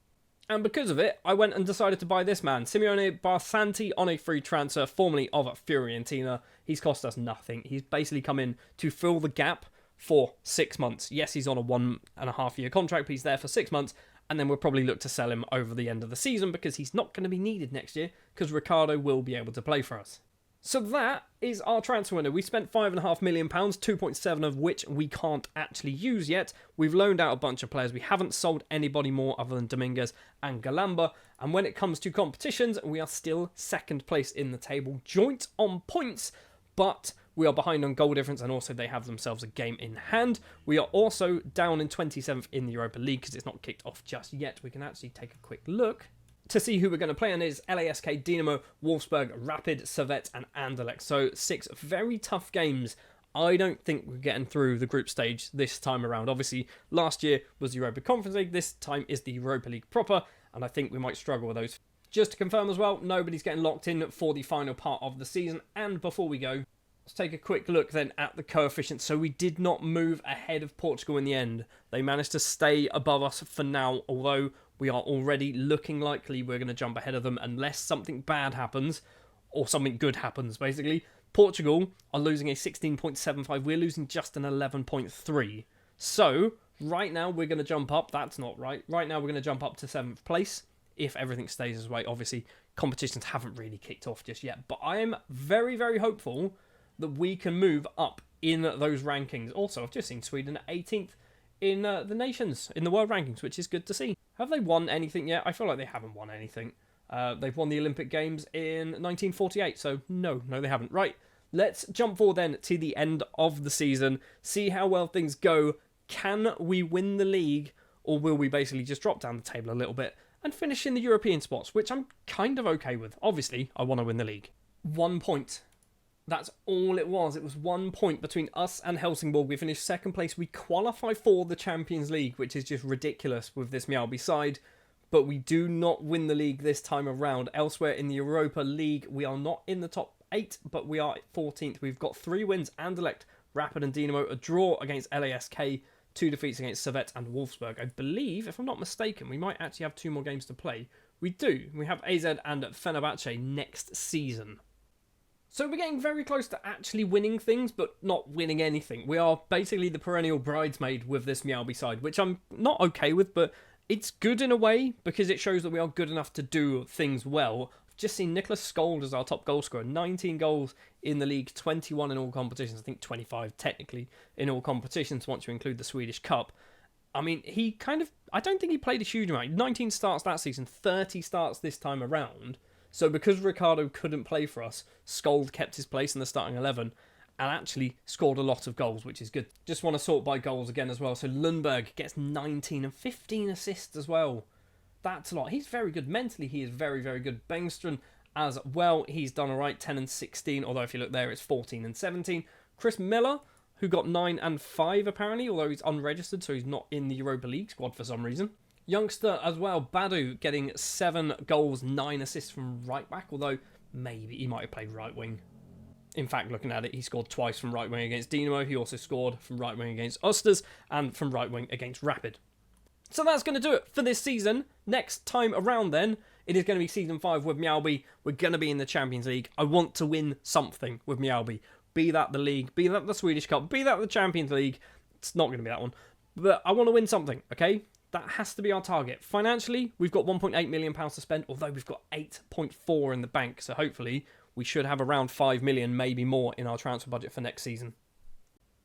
And because of it, I went and decided to buy this man, Simeone Barsanti, on a free transfer, formerly of Fiorentina. He's cost us nothing. He's basically come in to fill the gap for 6 months. Yes, he's on a 1.5-year contract, but he's there for 6 months, and then we'll probably look to sell him over the end of the season because he's not going to be needed next year because Ricardo will be able to play for us. So that is our transfer window. We spent £5.5 million, 2.7 of which we can't actually use yet. We've loaned out a bunch of players. We haven't sold anybody more other than Dominguez and Galamba. And when it comes to competitions, we are still second place in the table, joint on points, but we are behind on goal difference, and also they have themselves a game in hand. We are also down in 27th in the Europa League because it's not kicked off just yet. We can actually take a quick look to see who we're going to play, and is LASK, Dinamo, Wolfsburg, Rapid, Servette and Anderlecht. So 6 very tough games. I don't think we're getting through the group stage this time around. Obviously, last year was the Europa Conference League. This time is the Europa League proper, and I think we might struggle with those. Just to confirm as well, nobody's getting locked in for the final part of the season. And before we go, let's take a quick look then at the coefficient. So we did not move ahead of Portugal in the end. They managed to stay above us for now, although we are already looking likely we're going to jump ahead of them unless something bad happens, or something good happens, basically. Portugal are losing a 16.75. We're losing just an 11.3. So, right now we're going to jump up. That's not right. Right now we're going to jump up to 7th place if everything stays this way. Obviously, competitions haven't really kicked off just yet. But I am very, very hopeful that we can move up in those rankings. Also, I've just seen Sweden at 18th in the nations, in the world rankings, which is good to see. Have they won anything yet? I feel like they haven't won anything. They've won the Olympic Games in 1948, so no, they haven't. Right, let's jump forward then to the end of the season, see how well things go. Can we win the league, or will we basically just drop down the table a little bit and finish in the European spots, which I'm kind of okay with. Obviously, I want to win the league. 1 point. That's all it was. It was 1 point between us and Helsingborg. We finished second place. We qualify for the Champions League, which is just ridiculous with this Mjällby side. But we do not win the league this time around. Elsewhere in the Europa League, we are not in the top 8, but we are 14th. We've got 3 wins, Anderlecht, Rapid and Dinamo, a draw against LASK, 2 defeats against Servette and Wolfsburg. I believe, if I'm not mistaken, we might actually have 2 more games to play. We do. We have AZ and Fenerbahce next season. So we're getting very close to actually winning things, but not winning anything. We are basically the perennial bridesmaid with this Mjällby side, which I'm not okay with, but it's good in a way, because it shows that we are good enough to do things well. I've just seen Nicholas Skold as our top goal scorer, 19 goals in the league, 21 in all competitions, I think 25 technically in all competitions once you include the Swedish Cup. I mean, I don't think he played a huge amount. 19 starts that season, 30 starts this time around. So because Ricardo couldn't play for us, Skold kept his place in the starting 11 and actually scored a lot of goals, which is good. Just want to sort by goals again as well. So Lundberg gets 19 and 15 assists as well. That's a lot. He's very good. Mentally, he is very, very good. Bengström as well. He's done all right, 10 and 16. Although if you look there, it's 14 and 17. Chris Miller, who got 9 and 5 apparently, although he's unregistered, so he's not in the Europa League squad for some reason. Youngster as well, Badu, getting 7 goals, 9 assists from right back, although maybe he might have played right wing. In fact, looking at it, he scored twice from right wing against Dinamo. He also scored from right wing against Osters and from right wing against Rapid. So that's going to do it for this season. Next time around then, it is going to be Season 5 with Mjällby. We're going to be in the Champions League. I want to win something with Mjällby. Be that the league, be that the Swedish Cup, be that the Champions League. It's not going to be that one. But I want to win something, okay? That has to be our target. Financially, we've got £1.8 million to spend, although we've got 8.4 in the bank. So hopefully we should have around 5 million, maybe more, in our transfer budget for next season.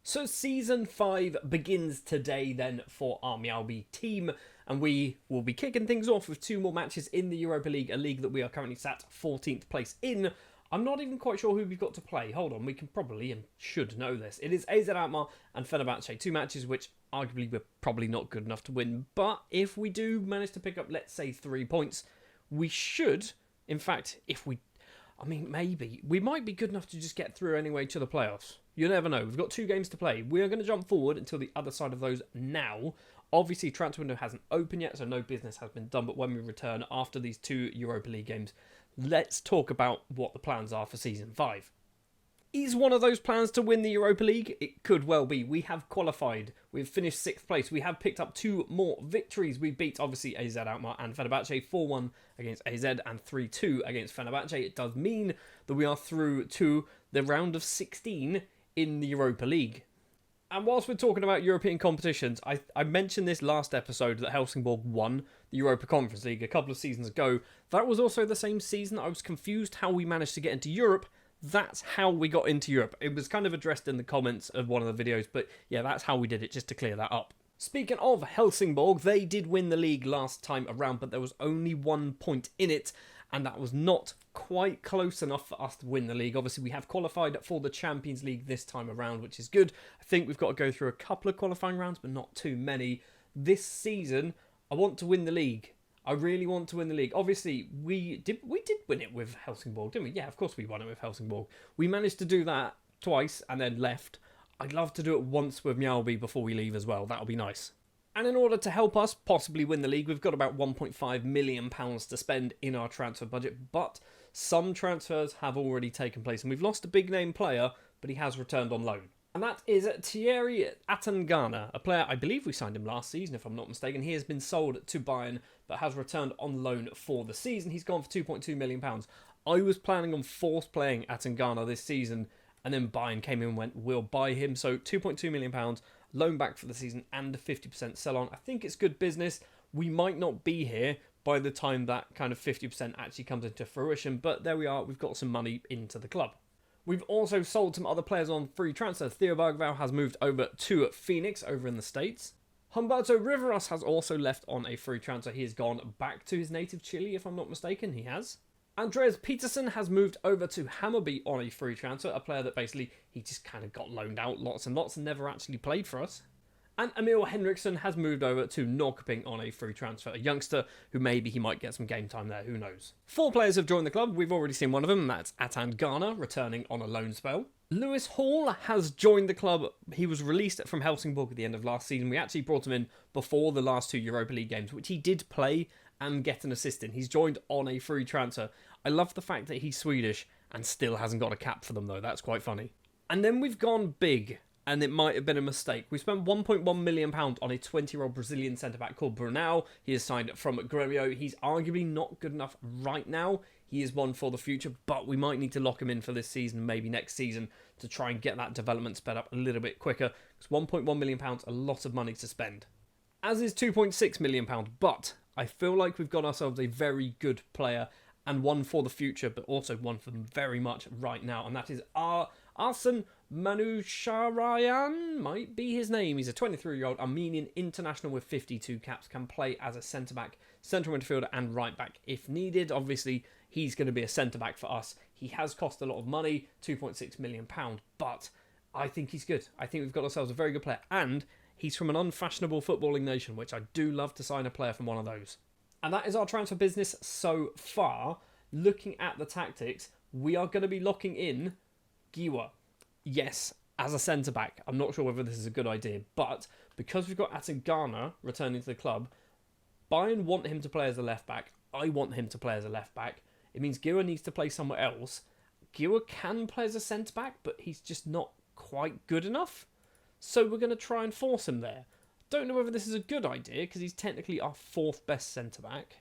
So Season 5 begins today then for our Mjällby team. And we will be kicking things off with 2 more matches in the Europa League, a league that we are currently sat 14th place in. I'm not even quite sure who we've got to play. Hold on, we can probably and should know this. It is AZ Alkmaar and Fenerbahce, 2 matches which arguably we're probably not good enough to win. But if we do manage to pick up, let's say, 3 points, we should, in fact, maybe, we might be good enough to just get through anyway to the playoffs. You never know. We've got 2 games to play. We are going to jump forward until the other side of those now. Obviously, transfer window hasn't opened yet, so no business has been done. But when we return after these 2 Europa League games, let's talk about what the plans are for Season 5. Is one of those plans to win the Europa League? It could well be. We have qualified. We've finished 6th place. We have picked up 2 more victories. We beat, obviously, AZ Alkmaar and Fenerbahce 4-1 against AZ and 3-2 against Fenerbahce. It does mean that we are through to the round of 16 in the Europa League. And whilst we're talking about European competitions, I mentioned this last episode that Helsingborg won the Europa Conference League a couple of seasons ago. That was also the same season. I was confused how we managed to get into Europe. That's how we got into Europe. It was kind of addressed in the comments of one of the videos, but yeah, that's how we did it, just to clear that up. Speaking of Helsingborg, they did win the league last time around, but there was only 1 point in it, and that was not quite close enough for us to win the league. Obviously, we have qualified for the Champions League this time around, which is good. I think we've got to go through a couple of qualifying rounds, but not too many. This season, I want to win the league. I really want to win the league. Obviously, we did win it with Helsingborg, didn't we? Yeah, of course we won it with Helsingborg. We managed to do that twice and then left. I'd love to do it once with Mjällby before we leave as well. That'll be nice. And in order to help us possibly win the league, we've got about £1.5 million to spend in our transfer budget. But some transfers have already taken place. And we've lost a big name player, but he has returned on loan. And that is Thierry Atangana, a player, I believe we signed him last season, if I'm not mistaken. He has been sold to Bayern, but has returned on loan for the season. He's gone for £2.2 million. I was planning on force playing Atangana this season, and then Bayern came in and went, we'll buy him. So £2.2 million, loan back for the season, and a 50% sell-on. I think it's good business. We might not be here by the time that kind of 50% actually comes into fruition, but there we are. We've got some money into the club. We've also sold some other players on free transfer. Theo Bergvall has moved over to Phoenix over in the States. Humberto Riveros has also left on a free transfer. He has gone back to his native Chile, if I'm not mistaken. He has. Andreas Peterson has moved over to Hammarby on a free transfer. A player that basically, he just kind of got loaned out lots and lots and never actually played for us. And Emil Henriksson has moved over to Norrköping on a free transfer. A youngster who maybe he might get some game time there, who knows. 4 players have joined the club. We've already seen one of them, and that's Atangana, returning on a loan spell. Lewis Hall has joined the club. He was released from Helsingborg at the end of last season. We actually brought him in before the last 2 Europa League games, which he did play and get an assist in. He's joined on a free transfer. I love the fact that he's Swedish and still hasn't got a cap for them, though. That's quite funny. And then we've gone big. And it might have been a mistake. We spent £1.1 million on a 20-year-old Brazilian centre-back called Brunel. He is signed from Grêmio. He's arguably not good enough right now. He is one for the future, but we might need to lock him in for this season, maybe next season, to try and get that development sped up a little bit quicker. Because £1.1 million, a lot of money to spend. As is £2.6 million, but I feel like we've got ourselves a very good player and one for the future, but also one for very much right now, and that is Arsen Manusharayan, might be his name. He's a 23-year-old Armenian international with 52 caps, can play as a centre-back, central midfielder and right-back if needed. Obviously, he's going to be a centre-back for us. He has cost a lot of money, £2.6 million, but I think he's good. I think we've got ourselves a very good player, and he's from an unfashionable footballing nation, which I do love to sign a player from one of those. And that is our transfer business so far. Looking at the tactics, we are going to be locking in Giwa. Yes, as a centre-back. I'm not sure whether this is a good idea, but because we've got Atangana returning to the club, Bayern want him to play as a left-back. I want him to play as a left-back. It means Giwa needs to play somewhere else. Giwa can play as a centre-back, but he's just not quite good enough. So we're going to try and force him there. Don't know whether this is a good idea, because he's technically our 4th best centre-back.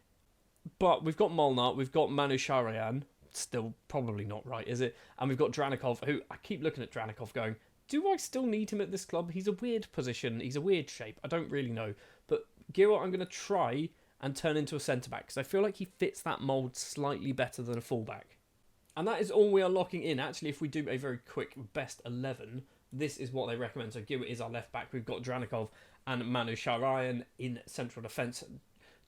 But we've got Molnar, we've got Manusharayan. Still probably not right, is it? And we've got Dranikov, who I keep looking at Dranikov going, do I still need him at this club? He's a weird position. He's a weird shape. I don't really know. But Giroud, I'm going to try and turn into a centre-back, because I feel like he fits that mould slightly better than a full-back. And that is all we are locking in. Actually, if we do a very quick best 11, this is what they recommend. So Giroud is our left-back. We've got Dranikov and Manusharayan in central defence.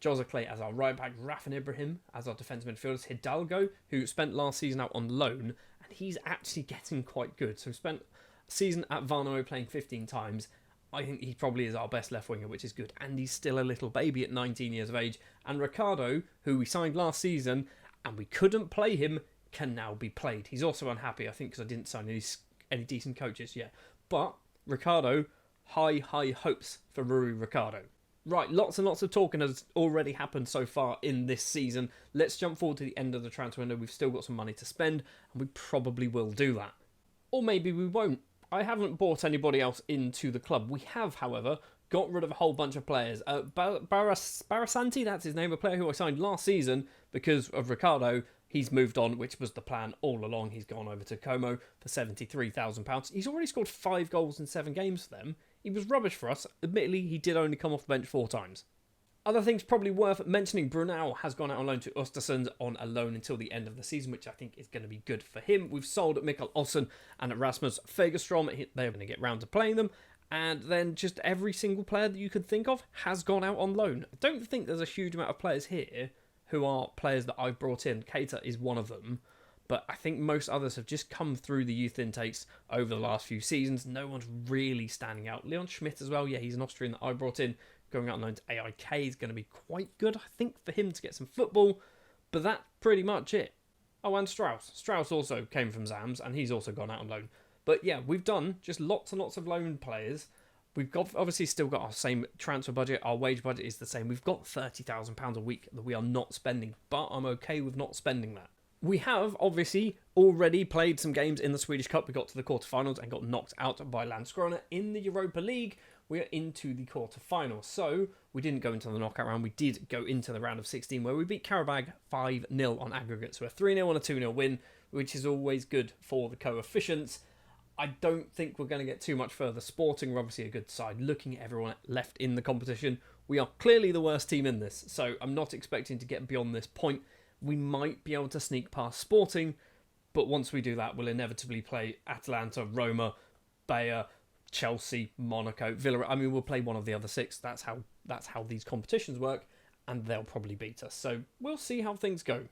Jose Clay as our right back, Rafin Ibrahim as our defensive midfielders, Hidalgo, who spent last season out on loan, and he's actually getting quite good. So spent a season at Varnamo playing 15 times. I think he probably is our best left winger, which is good. And he's still a little baby at 19 years of age. And Ricardo, who we signed last season, and we couldn't play him, can now be played. He's also unhappy, I think, because I didn't sign any decent coaches yet. But Ricardo, high hopes for Rui Ricardo. Right, lots and lots of talking has already happened so far in this season. Let's jump forward to the end of the transfer window. We've still got some money to spend, and we probably will do that. Or maybe we won't. I haven't bought anybody else into the club. We have, however, got rid of a whole bunch of players. Barasanti, that's his name, a player who I signed last season because of Ricardo. He's moved on, which was the plan all along. He's gone over to Como for £73,000. He's already scored 5 goals in 7 games for them. He was rubbish for us. Admittedly, he did only come off the bench 4 times. Other things probably worth mentioning, Brunel has gone out on loan to Östersund on a loan until the end of the season, which I think is going to be good for him. We've sold Mikael Olsen and Rasmus Fagerstrom. They're going to get round to playing them. And then just every single player that you could think of has gone out on loan. I don't think there's a huge amount of players here who are players that I've brought in. Keita is one of them. But I think most others have just come through the youth intakes over the last few seasons. No one's really standing out. Leon Schmidt as well. Yeah, he's an Austrian that I brought in. Going out on loan to AIK is going to be quite good, I think, for him to get some football. But that's pretty much it. Oh, and Strauss. Strauss also came from Zams, and he's also gone out on loan. But yeah, we've done just lots and lots of loan players. We've got obviously still got our same transfer budget. Our wage budget is the same. We've got £30,000 a week that we are not spending, but I'm okay with not spending that. We have obviously already played some games in the Swedish Cup. We got to the quarterfinals and got knocked out by Landskrona. In the Europa League, we are into the quarterfinals. So we didn't go into the knockout round. We did go into the round of 16 where we beat Karabag 5-0 on aggregate. So a 3-0 and a 2-0 win, which is always good for the coefficients. I don't think we're going to get too much further. Sporting are obviously a good side. Looking at everyone left in the competition, we are clearly the worst team in this. So I'm not expecting to get beyond this point. We might be able to sneak past Sporting, but once we do that, we'll inevitably play Atalanta, Roma, Bayer, Chelsea, Monaco, Villarreal. I mean, we'll play one of the other six. That's how these competitions work, and they'll probably beat us. So we'll see how things go.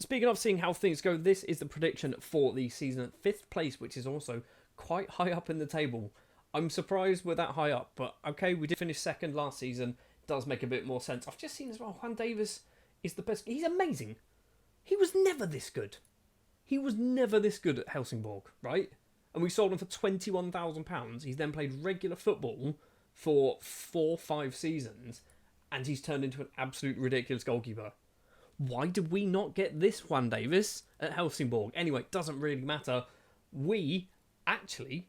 Speaking of seeing how things go, this is the prediction for the season at 5th place, which is also quite high up in the table. I'm surprised we're that high up, but okay, we did finish 2nd last season. It does make a bit more sense. I've just seen as well, Juan Davis is the best. He's amazing. He was never this good. He was never this good at Helsingborg, right? And we sold him for £21,000. He's then played regular football for 4-5 seasons, and he's turned into an absolute ridiculous goalkeeper. Why did we not get this Juan Davis at Helsingborg? Anyway, it doesn't really matter. We actually...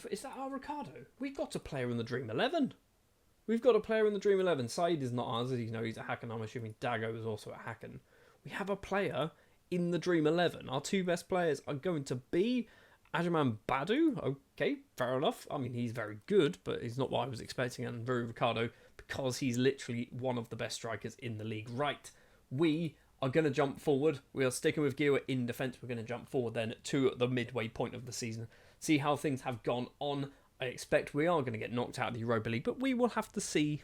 Is that our Ricardo? We've got a player in the Dream 11. We've got a player in the Dream 11. Said is not ours, as you know, he's a Hacken. I'm assuming Dago is also a Hacken. We have a player in the Dream 11. Our 2 best players are going to be Ajaman Badu. Okay, fair enough. I mean, he's very good, but he's not what I was expecting. And Veru Ricardo, because he's literally one of the best strikers in the league. Right, we are going to jump forward. We are sticking with Gewa in defence. We're going to jump forward then to the midway point of the season. See how things have gone on. I expect we are going to get knocked out of the Europa League, but we will have to see.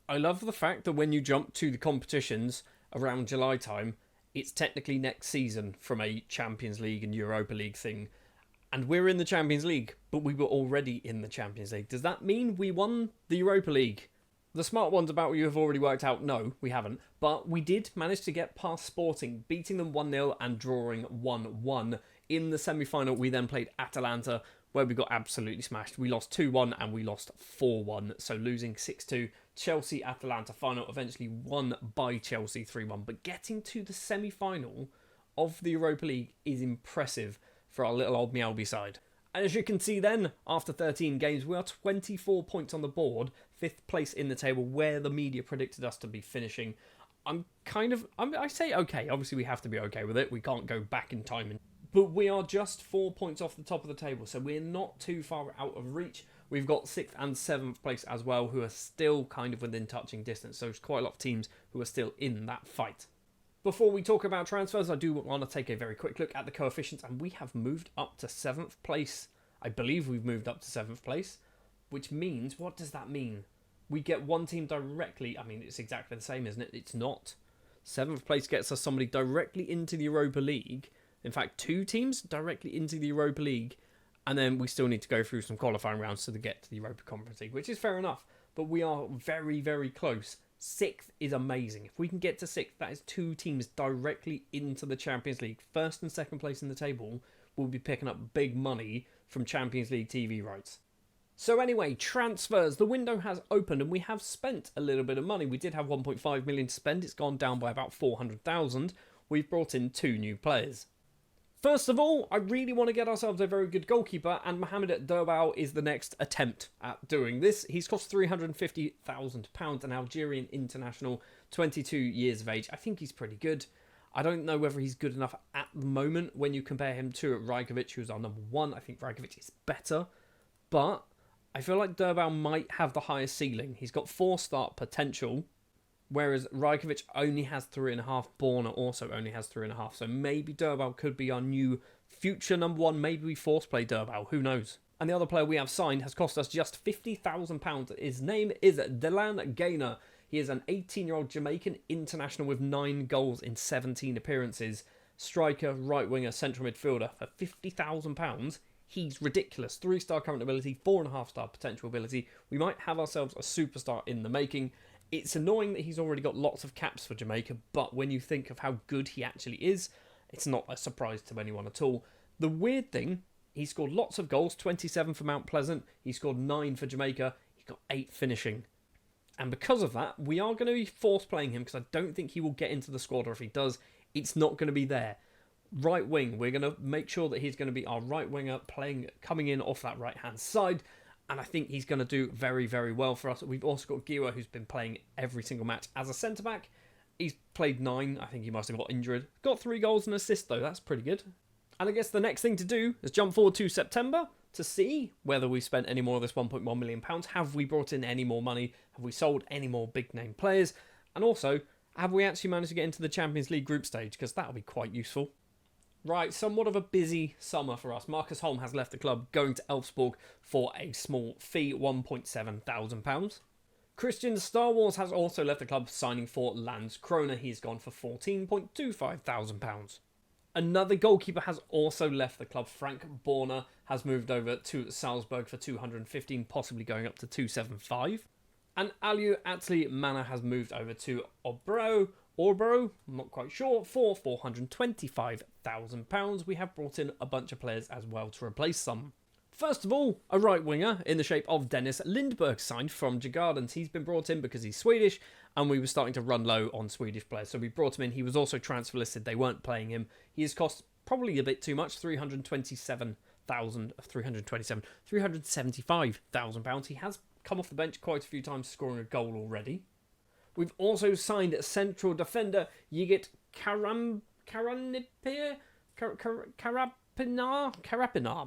I love the fact that when you jump to the competitions around July time, it's technically next season from a Champions League and Europa League thing. And we're in the Champions League, but we were already in the Champions League. Does that mean we won the Europa League? The smart ones about you have already worked out. No, we haven't. But we did manage to get past Sporting, beating them 1-0 and drawing 1-1. In the semi-final, we then played Atalanta, where we got absolutely smashed. We lost 2-1 and we lost 4-1. So losing 6-2. Chelsea-Atalanta final, eventually won by Chelsea 3-1. But getting to the semi-final of the Europa League is impressive for our little old Mjällby side. And as you can see then, after 13 games, we are 24 points on the board, 5th place in the table, where the media predicted us to be finishing. I say okay. Obviously, we have to be okay with it. We can't go back in time. But we are just 4 points off the top of the table, so we're not too far out of reach. We've got 6th and 7th place as well, who are still kind of within touching distance. So there's quite a lot of teams who are still in that fight. Before we talk about transfers, I do want to take a very quick look at the coefficients, and we have moved up to 7th place. I believe we've moved up to 7th place, which means, what does that mean? We get one team directly. I mean, it's exactly the same, isn't it? It's not. 7th place gets us somebody directly into the Europa League. In fact, 2 teams directly into the Europa League, and then we still need to go through some qualifying rounds to get to the Europa Conference League, which is fair enough, but we are very, very close. 6th is amazing. If we can get to 6th, that is 2 teams directly into the Champions League. 1st and 2nd place in the table will be picking up big money from Champions League TV rights. So anyway, transfers. The window has opened and we have spent a little bit of money. We did have 1.5 million to spend. It's gone down by about 400,000. We've brought in 2 new players. First of all, I really want to get ourselves a very good goalkeeper, and Mohamed Derbao is the next attempt at doing this. He's cost £350,000, an Algerian international, 22 years of age. I think he's pretty good. I don't know whether he's good enough at the moment when you compare him to Rajkovic, who's our number 1. I think Rajkovic is better, but I feel like Derbao might have the highest ceiling. He's got 4-star potential. whereas Rajkovic only has 3.5. Borna also only has 3.5. So maybe Durbal could be our new future number one. Maybe we force play Durbal. Who knows? And the other player we have signed has cost us just £50,000. His name is Delan Gaynor. He is an 18-year-old Jamaican international with 9 goals in 17 appearances. Striker, right winger, central midfielder for £50,000. He's ridiculous. 3-star current ability, 4.5-star potential ability. We might have ourselves a superstar in the making. It's annoying that he's already got lots of caps for Jamaica, but when you think of how good he actually is, it's not a surprise to anyone at all. The weird thing, he scored lots of goals, 27 for Mount Pleasant. He scored 9 for Jamaica. He got 8 finishing. And because of that, we are going to be force playing him because I don't think he will get into the squad, or if he does, it's not going to be there. Right wing, we're going to make sure that he's going to be our right winger coming in off that right hand side, and I think he's going to do very, very well for us. We've also got Giwa, who's been playing every single match as a centre back. He's played 9. I think he must have got injured. Got 3 goals and an assist though. That's pretty good. And I guess the next thing to do is jump forward to September to see whether we spent any more of this £1.1 million. Have we brought in any more money? Have we sold any more big name players? And also, have we actually managed to get into the Champions League group stage? Because that'll be quite useful. Right, somewhat of a busy summer for us. Marcus Holm has left the club, going to Elfsborg for a small fee, £1,700. Christian Star Wars has also left the club, signing for Landskrona. He's gone for £14,250. Another goalkeeper has also left the club. Frank Borna has moved over to Salzburg for 215, possibly going up to 275. And Aliu Atli Mana has moved over to Orbro, I'm not quite sure, for £425,000. We have brought in a bunch of players as well to replace some. First of all, a right winger in the shape of Dennis Lindberg signed from Djurgårdens. He's been brought in because he's Swedish and we were starting to run low on Swedish players. So we brought him in. He was also transfer listed. They weren't playing him. He has cost probably a bit too much, £375,000. He has come off the bench quite a few times, scoring a goal already. We've also signed central defender Yigit Karapinar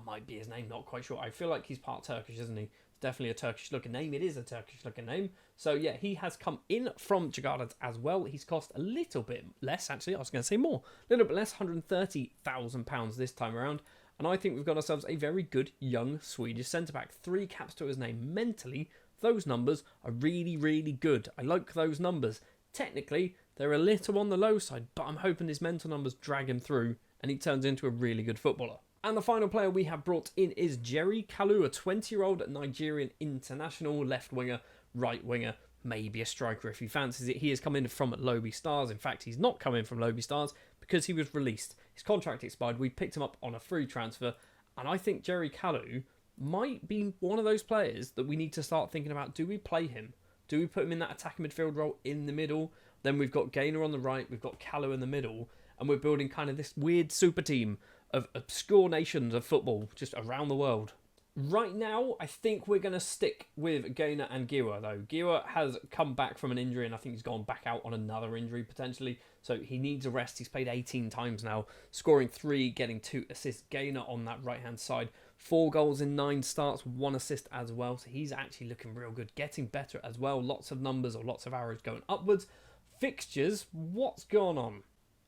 might be his name, not quite sure. I feel like he's part Turkish, isn't he? It's definitely a Turkish looking name. It is a Turkish looking name. So yeah, he has come in from Djurgårdens as well. He's cost a little bit less, actually. I was going to say more. A little bit less, £130,000 this time around. And I think we've got ourselves a very good young Swedish centre-back. 3 caps to his name. Mentally, those numbers are really, really good. I like those numbers. Technically, they're a little on the low side, but I'm hoping his mental numbers drag him through and he turns into a really good footballer. And the final player we have brought in is Jerry Kalu, a 20-year-old Nigerian international left winger, right winger, maybe a striker if he fancies it. He has come in from Lobi Stars. In fact, he's not come in from Lobi Stars because he was released. His contract expired. We picked him up on a free transfer, and I think Jerry Kalu might be one of those players that we need to start thinking about. Do we play him? Do we put him in that attacking midfield role in the middle? Then we've got Gaynor on the right, we've got Kalu in the middle, and we're building kind of this weird super team of obscure nations of football just around the world. Right now, I think we're going to stick with Gaynor and Giwa, though. Giwa has come back from an injury, and I think he's gone back out on another injury, potentially. So he needs a rest. He's played 18 times now, scoring 3, getting 2 assists. Gaynor on that right-hand side, 4 goals in 9 starts, 1 assist as well. So he's actually looking real good, getting better as well. Lots of numbers or lots of arrows going upwards. Fixtures, what's gone on?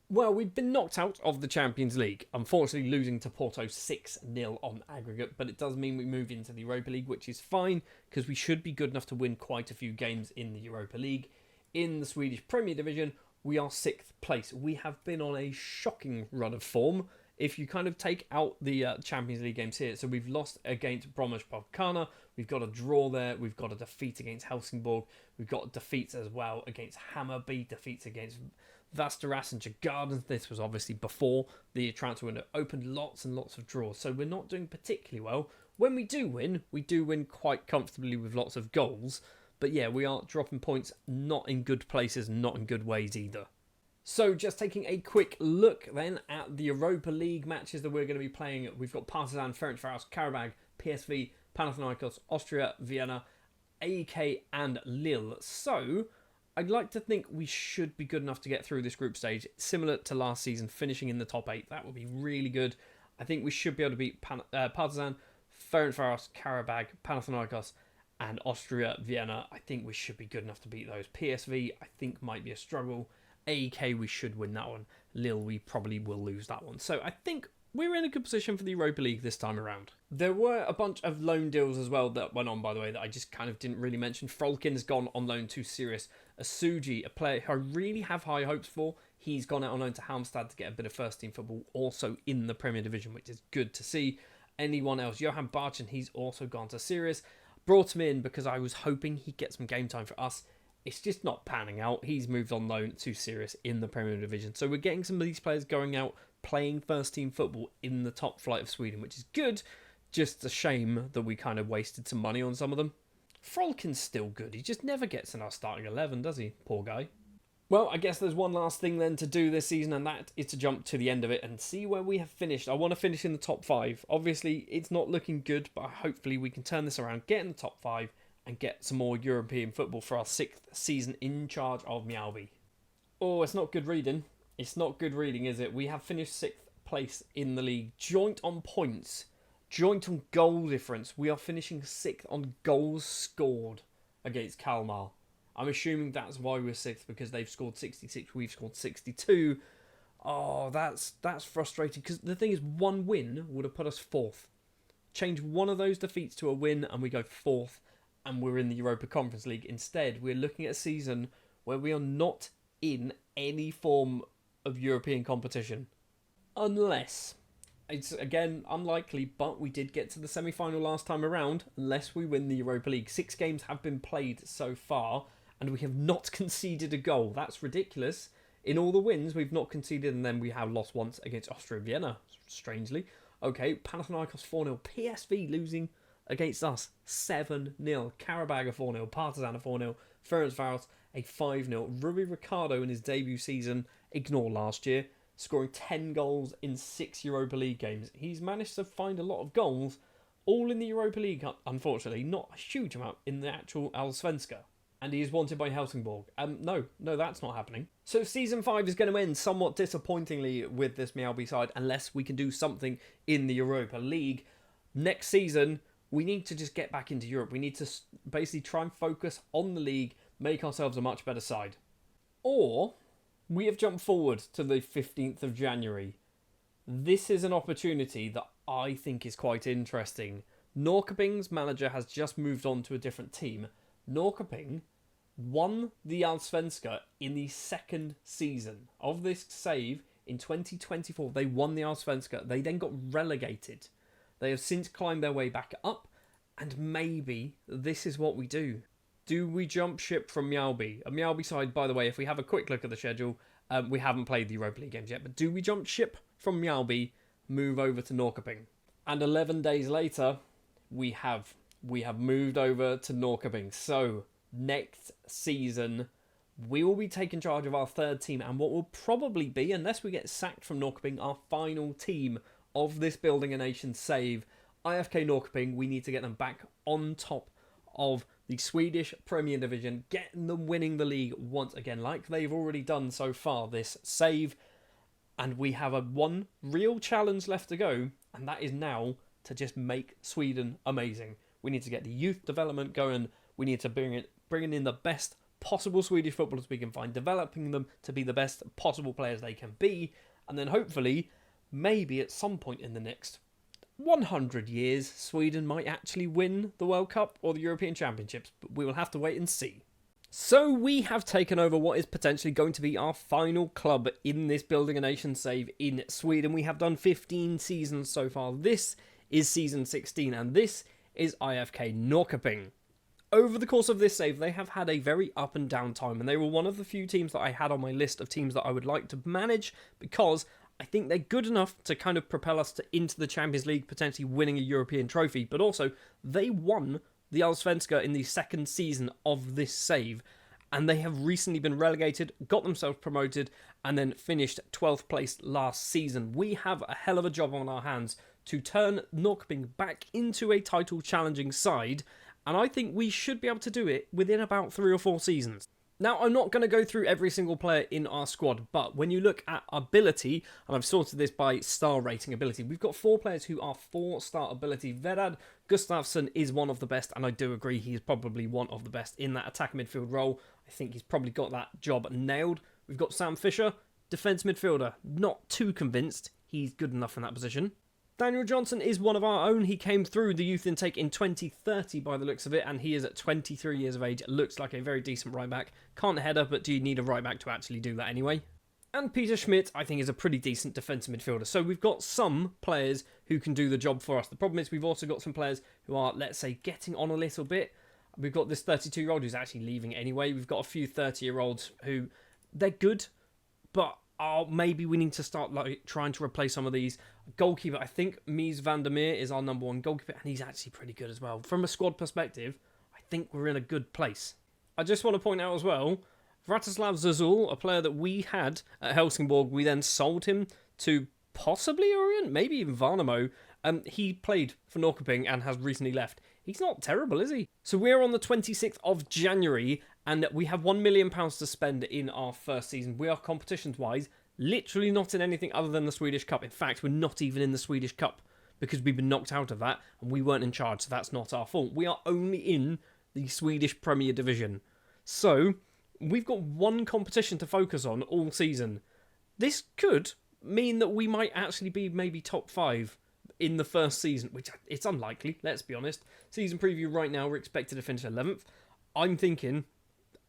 Well, we've been knocked out of the Champions League, unfortunately losing to Porto 6-0 on aggregate, but it does mean we move into the Europa League, which is fine, because we should be good enough to win quite a few games in the Europa League. In the Swedish Premier Division, we are 6th place. We have been on a shocking run of form, if you kind of take out the Champions League games here. So we've lost against Bromwich Balkana, we've got a draw there, we've got a defeat against Helsingborg, we've got defeats as well against Hammarby, defeats against Västerås and Djurgårdens. This was obviously before the transfer window opened. Lots and lots of draws, so we're not doing particularly well. When we do win quite comfortably with lots of goals, but yeah, we are dropping points, not in good places, not in good ways either. So just taking a quick look then at the Europa League matches that we're going to be playing. We've got Partizan, Ferencváros, Karabag, PSV, Panathinaikos, Austria, Vienna, AEK and Lille. So I'd like to think we should be good enough to get through this group stage, similar to last season, finishing in the top 8. That would be really good. I think we should be able to beat Partizan, Ferencváros, Karabag, Panathinaikos and Austria, Vienna, I think we should be good enough to beat those. PSV, I think, might be a struggle. AEK, we should win that one. Lille, we probably will lose that one. So I think we're in a good position for the Europa League this time around. There were a bunch of loan deals as well that went on, by the way, that I just kind of didn't really mention. Frolkin's gone on loan to Sirius. Asuji, a player who I really have high hopes for, he's gone out on loan to Halmstad to get a bit of first-team football, also in the Premier Division, which is good to see. Anyone else? Johan Barchen, he's also gone to Sirius. Brought him in because I was hoping he'd get some game time for us. It's just not panning out. He's moved on loan to Sirius in the Premier Division. So we're getting some of these players going out, playing first-team football in the top flight of Sweden, which is good. Just a shame that we kind of wasted some money on some of them. Frolkin's still good. He just never gets in our starting 11, does he? Poor guy. Well, I guess there's one last thing then to do this season, and that is to jump to the end of it and see where we have finished. I want to finish in the top 5. Obviously, it's not looking good, but hopefully we can turn this around, get in the top 5, and get some more European football for our 6th season in charge of Mjällby. Oh, it's not good reading. It's not good reading, is it? We have finished 6th place in the league. Joint on points. Joint on goal difference. We are finishing 6th on goals scored against Kalmar. I'm assuming that's why we're 6th, because they've scored 66, we've scored 62. Oh, that's frustrating, because the thing is, one win would have put us 4th. Change one of those defeats to a win and we go 4th, and we're in the Europa Conference League. Instead, we're looking at a season where we are not in any form of European competition. Unless, it's again unlikely, but we did get to the semi-final last time around, unless we win the Europa League. 6 games have been played so far, and we have not conceded a goal. That's ridiculous. In all the wins, we've not conceded, and then we have lost once against Austria Vienna, strangely. Okay, Panathinaikos 4-0. PSV losing against us 7-0. Karabag a 4-0. Partizan a 4-0. Ferencváros a 5-0. Rui Ricardo in his debut season, ignore last year, scoring 10 goals in 6 Europa League games. He's managed to find a lot of goals, all in the Europa League, unfortunately. Not a huge amount in the actual Allsvenska. And he is wanted by Helsingborg. No, that's not happening. So Season 5 is going to end somewhat disappointingly with this Mjällby side, unless we can do something in the Europa League. Next season, we need to just get back into Europe. We need to basically try and focus on the league, make ourselves a much better side. Or we have jumped forward to the 15th of January. This is an opportunity that I think is quite interesting. Norrköping's manager has just moved on to a different team. Norrköping won the Allsvenska in the 2nd season of this save in 2024. They won the Allsvenska. They then got relegated. They have since climbed their way back up, and maybe this is what we do. Do we jump ship from Mjällby? A Mjällby side, by the way, if we have a quick look at the schedule, we haven't played the Europa League games yet, but do we jump ship from Mjällby, move over to Norrköping? And 11 days later, we have moved over to Norrköping. So next season, we will be taking charge of our 3rd team, and what will probably be, unless we get sacked from Norrköping, our final team of this Building a Nation save. IFK Norrköping, we need to get them back on top of the Swedish Premier Division, getting them winning the league once again, like they've already done so far this save. And we have one real challenge left to go, and that is now to just make Sweden amazing. We need to get the youth development going. We need to bring in the best possible Swedish footballers we can find, developing them to be the best possible players they can be, and then hopefully, maybe at some point in the next 100 years, Sweden might actually win the World Cup or the European Championships, but we will have to wait and see. So we have taken over what is potentially going to be our final club in this Building a Nation save in Sweden. We have done 15 seasons so far. This is season 16, and this is IFK Norrköping. Over the course of this save, they have had a very up and down time, and they were one of the few teams that I had on my list of teams that I would like to manage, because I think they're good enough to kind of propel us into the Champions League, potentially winning a European trophy, but also they won the Allsvenska in the 2nd season of this save, and they have recently been relegated, got themselves promoted, and then finished 12th place last season. We have a hell of a job on our hands to turn Norrköping back into a title challenging side, and I think we should be able to do it within about 3 or 4 seasons. Now, I'm not going to go through every single player in our squad, but when you look at ability, and I've sorted this by star rating ability, we've got 4 players who are 4-star ability. Vedad Gustafsson is one of the best, and I do agree he is probably one of the best in that attack midfield role. I think he's probably got that job nailed. We've got Sam Fisher, defence midfielder. Not too convinced he's good enough in that position. Daniel Johnson is one of our own. He came through the youth intake in 2030 by the looks of it, and he is at 23 years of age. Looks like a very decent right back. Can't header, but do you need a right back to actually do that anyway? And Peter Schmidt, I think, is a pretty decent defensive midfielder. So we've got some players who can do the job for us. The problem is we've also got some players who are, let's say, getting on a little bit. We've got this 32-year-old who's actually leaving anyway. We've got a few 30-year-olds who, they're good, but maybe we need to start trying to replace some of these. Goalkeeper, I think Mies van der Meer is our number 1 goalkeeper, and he's actually pretty good as well. From a squad perspective, I think we're in a good place. I just want to point out as well, Vratislav Zazul, a player that we had at Helsingborg, we then sold him to possibly Orient, maybe even Varnamo. He played for Norrköping and has recently left. He's not terrible, is he? So we're on the 26th of January, and we have £1 million to spend in our first season. We are competitions-wise literally not in anything other than the Swedish Cup. In fact, we're not even in the Swedish Cup because we've been knocked out of that and we weren't in charge, so that's not our fault. We are only in the Swedish Premier Division. So we've got one competition to focus on all season. This could mean that we might actually be maybe top 5 in the first season, which it's unlikely, let's be honest. Season preview right now, we're expected to finish 11th. I'm thinking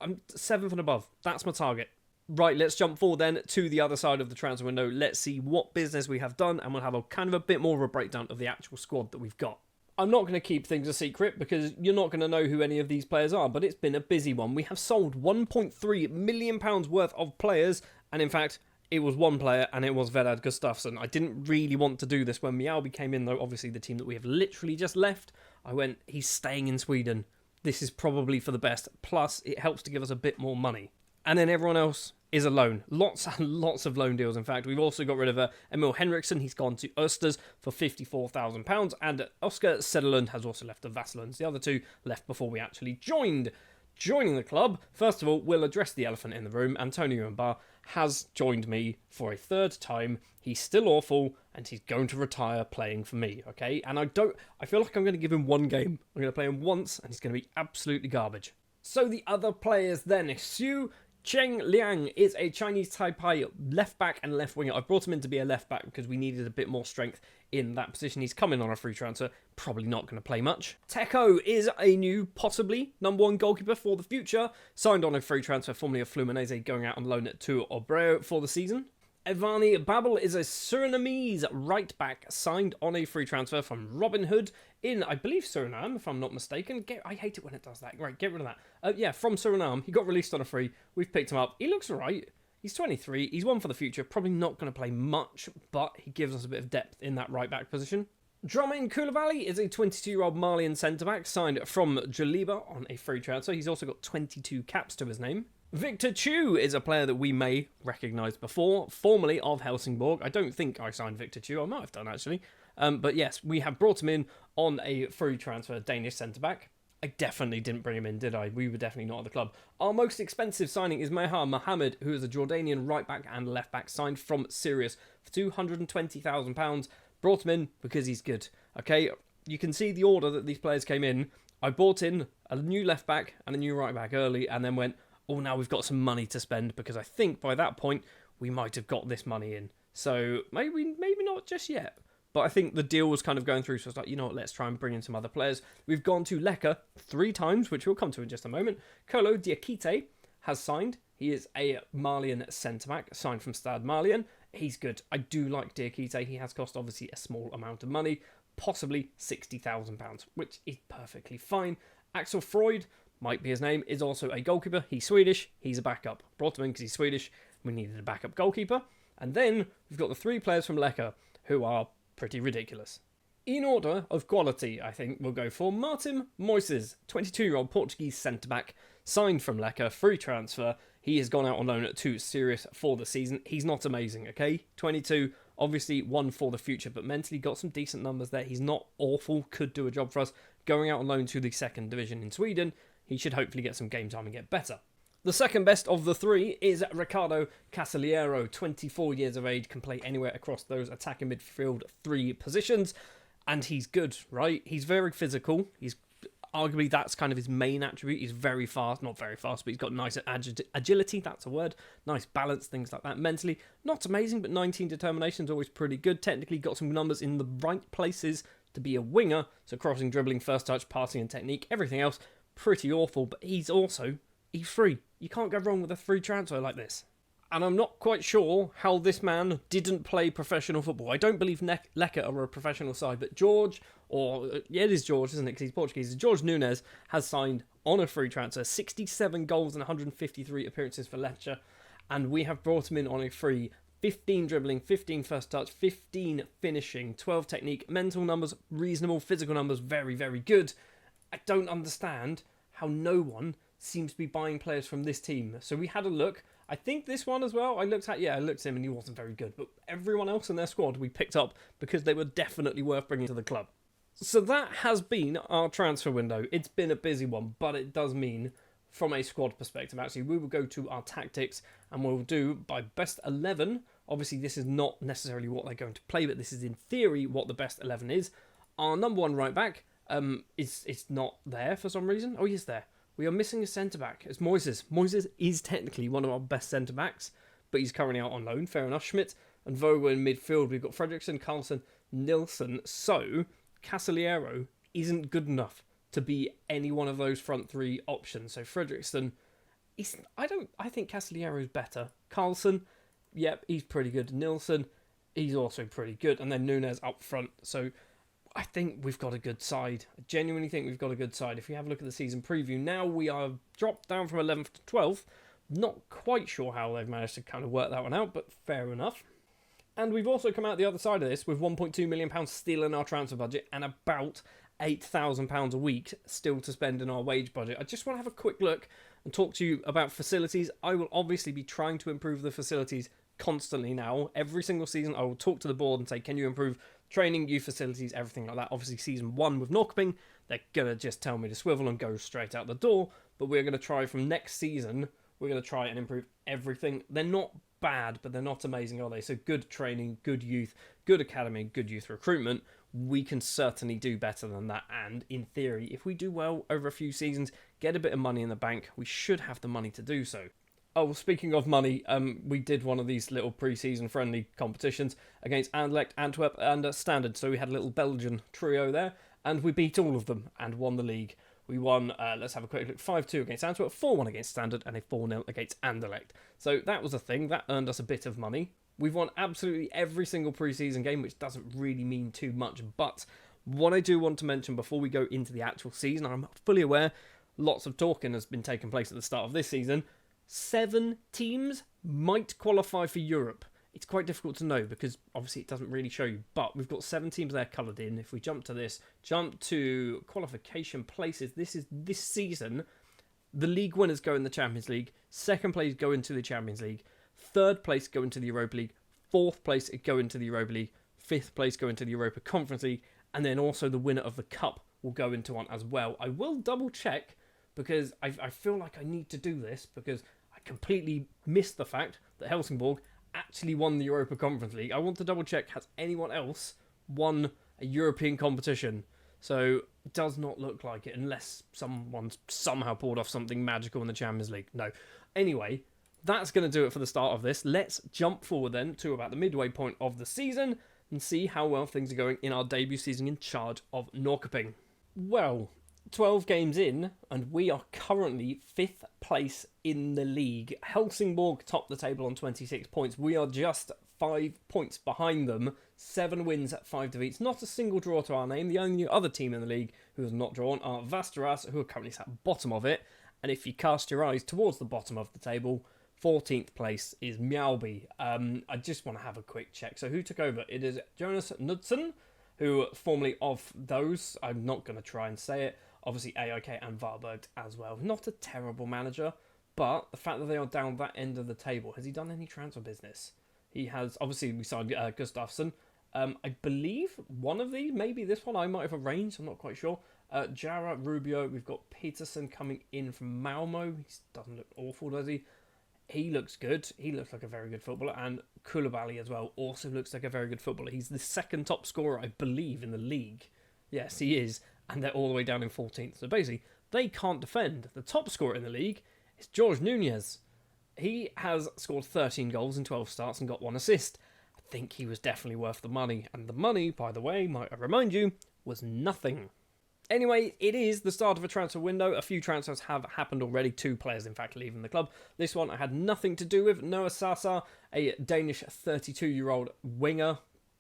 I'm 7th and above. That's my target. Right, let's jump forward then to the other side of the transfer window. Let's see what business we have done, and we'll have a kind of a bit more of a breakdown of the actual squad that we've got. I'm not going to keep things a secret because you're not going to know who any of these players are, but it's been a busy one. We have sold £1.3 million worth of players, and in fact, it was one player, and it was Vedad Gustafsson. I didn't really want to do this when Mjällby came in, though, obviously the team that we have literally just left. I went, he's staying in Sweden. This is probably for the best. Plus, it helps to give us a bit more money. And then everyone else is a loan. Lots and lots of loan deals, in fact. We've also got rid of Emil Henriksson. He's gone to Östers for £54,000. And Oscar Sederlund has also left the Vasslands. The other two left before we actually joined. Joining the club, first of all, we'll address the elephant in the room. Antonio Mba has joined me for a 3rd time. He's still awful, and he's going to retire playing for me, okay? And I feel like I'm going to give him one game. I'm going to play him once, and he's going to be absolutely garbage. So the other players then, Xu Cheng Liang is a Chinese Taipei left back and left winger. I brought him in to be a left back because we needed a bit more strength in that position. He's coming on a free transfer, probably not going to play much. Teko is a new, possibly, number 1 goalkeeper for the future. Signed on a free transfer, formerly of Fluminense, going out on loan to Obreo for the season. Evani Babel is a Surinamese right back, signed on a free transfer from Robin Hood in, I believe, Suriname, if I'm not mistaken. I hate it when it does that. Right, get rid of that. Yeah, from Suriname. He got released on a free. We've picked him up. He looks alright. He's 23. He's one for the future. Probably not going to play much, but he gives us a bit of depth in that right back position. Drummond Koulibaly is a 22-year-old Malian centre-back signed from Jaliba on a free transfer. He's also got 22 caps to his name. Victor Chu is a player that we may recognise before, formerly of Helsingborg. I don't think I signed Victor Chu. I might have done, actually. But yes, we have brought him in on a free transfer, Danish centre-back. I definitely didn't bring him in, did I? We were definitely not at the club. Our most expensive signing is Mehar Mohammed, who is a Jordanian right-back and left-back signed from Sirius for £220,000. Brought him in because he's good. Okay, you can see the order that these players came in. I bought in a new left-back and a new right-back early and then went, oh, now we've got some money to spend because I think by that point we might have got this money in. So maybe not just yet. But I think the deal was kind of going through, so I was like, you know what, let's try and bring in some other players. We've gone to Leka 3 times, which we'll come to in just a moment. Kolo Diakite has signed. He is a Malian centre-back, signed from Stade Malien. He's good. I do like Diakite. He has cost, obviously, a small amount of money, possibly £60,000, which is perfectly fine. Axel Freud, might be his name, is also a goalkeeper. He's Swedish. He's a backup. Brought him in because he's Swedish. We needed a backup goalkeeper. And then we've got the 3 players from Leka who are pretty ridiculous. In order of quality, I think we'll go for Martin Moises, 22-year-old Portuguese centre-back, signed from Leka, free transfer. He has gone out on loan to Sirius for the season. He's not amazing, okay? 22, obviously one for the future, but mentally got some decent numbers there. He's not awful, could do a job for us. Going out on loan to the 2nd division in Sweden, he should hopefully get some game time and get better. The second best of the three is Ricardo Casaliero, 24 years of age, can play anywhere across those attacking midfield three positions, and he's good, right? He's very physical. He's arguably that's kind of his main attribute. He's very fast, not very fast, but he's got nice agility, that's a word, nice balance, things like that. Mentally, not amazing, but 19 determination is always pretty good. Technically, got some numbers in the right places to be a winger, so crossing, dribbling, first touch, passing and technique, everything else, pretty awful, but he's free. You can't go wrong with a free transfer like this. And I'm not quite sure how this man didn't play professional football. I don't believe Leca are a professional side, but it is George, isn't it, because he's Portuguese. George Nunes has signed on a free transfer, 67 goals and 153 appearances for Lecce, and we have brought him in on a free. 15 dribbling, 15 first touch, 15 finishing, 12 technique, mental numbers reasonable, physical numbers very, very good. I don't understand how no one seems to be buying players from this team. So we had a look. I think this one as well, I looked at him and he wasn't very good. But everyone else in their squad we picked up because they were definitely worth bringing to the club. So that has been our transfer window. It's been a busy one, but it does mean, from a squad perspective, actually, we will go to our tactics and we'll do by best 11. Obviously, this is not necessarily what they're going to play, but this is in theory what the best 11 is. Our number one right back is not there for some reason. Oh, he's there. We are missing a centre-back. It's Moises. Moises is technically one of our best centre-backs, but he's currently out on loan. Fair enough. Schmidt and Vogel in midfield. We've got Fredriksson, Carlson, Nilsson. So, Casaliero isn't good enough to be any one of those front three options. So, Fredriksson, I think Casaliero is better. Carlson, yep, he's pretty good. Nilsson, he's also pretty good. And then Nunes up front. So, I think we've got a good side. I genuinely think we've got a good side. If we have a look at the season preview, now we are dropped down from 11th to 12th. Not quite sure how they've managed to kind of work that one out, but fair enough. And we've also come out the other side of this with £1.2 million still in our transfer budget and about £8,000 a week still to spend in our wage budget. I just want to have a quick look and talk to you about facilities. I will obviously be trying to improve the facilities constantly now. Every single season I will talk to the board and say, can you improve training, youth facilities, everything like that. Obviously, season 1 with Norrköping, they're going to just tell me to swivel and go straight out the door. But we're going to try from next season, we're going to try and improve everything. They're not bad, but they're not amazing, are they? So good training, good youth, good academy, good youth recruitment. We can certainly do better than that. And in theory, if we do well over a few seasons, get a bit of money in the bank, we should have the money to do so. Oh, well, speaking of money, we did one of these little pre-season friendly competitions against Anderlecht, Antwerp and Standard. So we had a little Belgian trio there, and we beat all of them and won the league. We won, let's have a quick look, 5-2 against Antwerp, 4-1 against Standard, and a 4-0 against Anderlecht. So that was a thing. That earned us a bit of money. We've won absolutely every single pre-season game, which doesn't really mean too much. But what I do want to mention before we go into the actual season, I'm fully aware lots of talking has been taking place at the start of this season. 7 teams might qualify for Europe. It's quite difficult to know because obviously it doesn't really show you, but we've got 7 teams there coloured in. If we jump to qualification places, this season, the league winners go in the Champions League, second place go into the Champions League, third place go into the Europa League, fourth place go into the Europa League, fifth place go into the Europa Conference League, and then also the winner of the Cup will go into one as well. I will double check because I feel like I need to do this because I completely missed the fact that Helsingborg actually won the Europa Conference League. I want to double check, has anyone else won a European competition? So it does not look like it unless someone's somehow pulled off something magical in the Champions League. No. Anyway, that's going to do it for the start of this. Let's jump forward then to about the midway point of the season and see how well things are going in our debut season in charge of Norrköping. Well, 12 games in, and we are currently 5th place in the league. Helsingborg top the table on 26 points. We are just 5 points behind them. 7 wins, 5 defeats. Not a single draw to our name. The only other team in the league who has not drawn are Västerås, who are currently sat bottom of it. And if you cast your eyes towards the bottom of the table, 14th place is Mjällby. I just want to have a quick check. So who took over? It is Jonas Knudsen, who formerly of those, I'm not going to try and say it, obviously AIK and Varberg as well. Not a terrible manager, but the fact that they are down that end of the table, has he done any transfer business? He has, obviously we signed Gustafsson. I believe one of these, maybe this one I might have arranged, I'm not quite sure. Jara, Rubio, we've got Peterson coming in from Malmo. He doesn't look awful, does he? He looks good. He looks like a very good footballer. And Koulibaly as well also looks like a very good footballer. He's the second top scorer, I believe, in the league. Yes, he is. And they're all the way down in 14th. So basically, they can't defend. The top scorer in the league is Jorge Nunez. He has scored 13 goals in 12 starts and got 1 assist. I think he was definitely worth the money. And the money, by the way, might I remind you, was nothing. Anyway, it is the start of a transfer window. A few transfers have happened already. 2 players, in fact, leaving the club. This one I had nothing to do with. Noah Sasa, a Danish 32-year-old winger,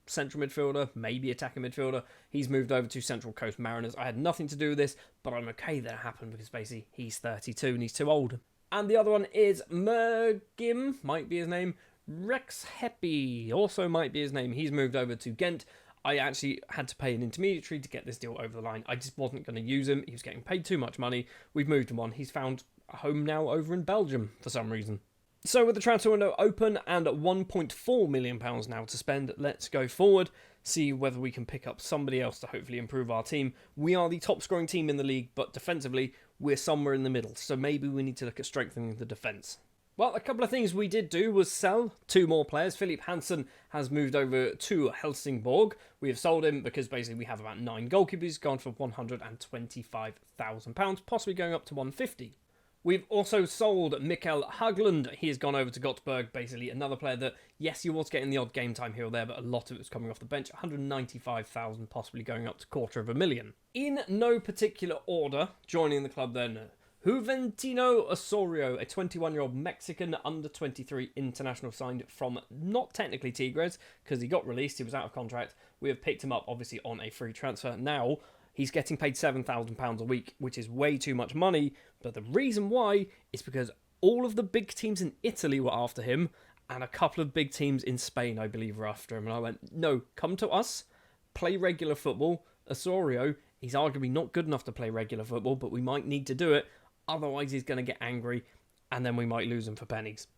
central midfielder, maybe attacking midfielder. He's moved over to Central Coast Mariners. I had nothing to do with this, but I'm okay that it happened because basically he's 32 and he's too old. And the other one is Mergim, might be his name. Rex Heppy, also might be his name. He's moved over to Ghent. I actually had to pay an intermediary to get this deal over the line. I just wasn't going to use him. He was getting paid too much money. We've moved him on. He's found a home now over in Belgium for some reason. So with the transfer window open and £1.4 million now to spend, let's go forward, see whether we can pick up somebody else to hopefully improve our team. We are the top scoring team in the league, but defensively, we're somewhere in the middle. So maybe we need to look at strengthening the defence. Well, a couple of things we did do was sell 2 more players. Philip Hansen has moved over to Helsingborg. We have sold him because basically we have about 9 goalkeepers, gone for £125,000, possibly going up to 150. We've also sold Mikael Haglund. He has gone over to Göteborg, basically another player that, yes, he was getting the odd game time here or there, but a lot of it was coming off the bench. 195,000, possibly going up to £250,000. In no particular order, joining the club then, Juventino Osorio, a 21-year-old Mexican under-23 international signed from not technically Tigres, because he got released, he was out of contract. We have picked him up, obviously, on a free transfer. Now, he's getting paid £7,000 a week, which is way too much money, but the reason why is because all of the big teams in Italy were after him, and a couple of big teams in Spain, I believe, were after him. And I went, no, come to us, play regular football. Osorio, he's arguably not good enough to play regular football, but we might need to do it. Otherwise, he's going to get angry, and then we might lose him for pennies.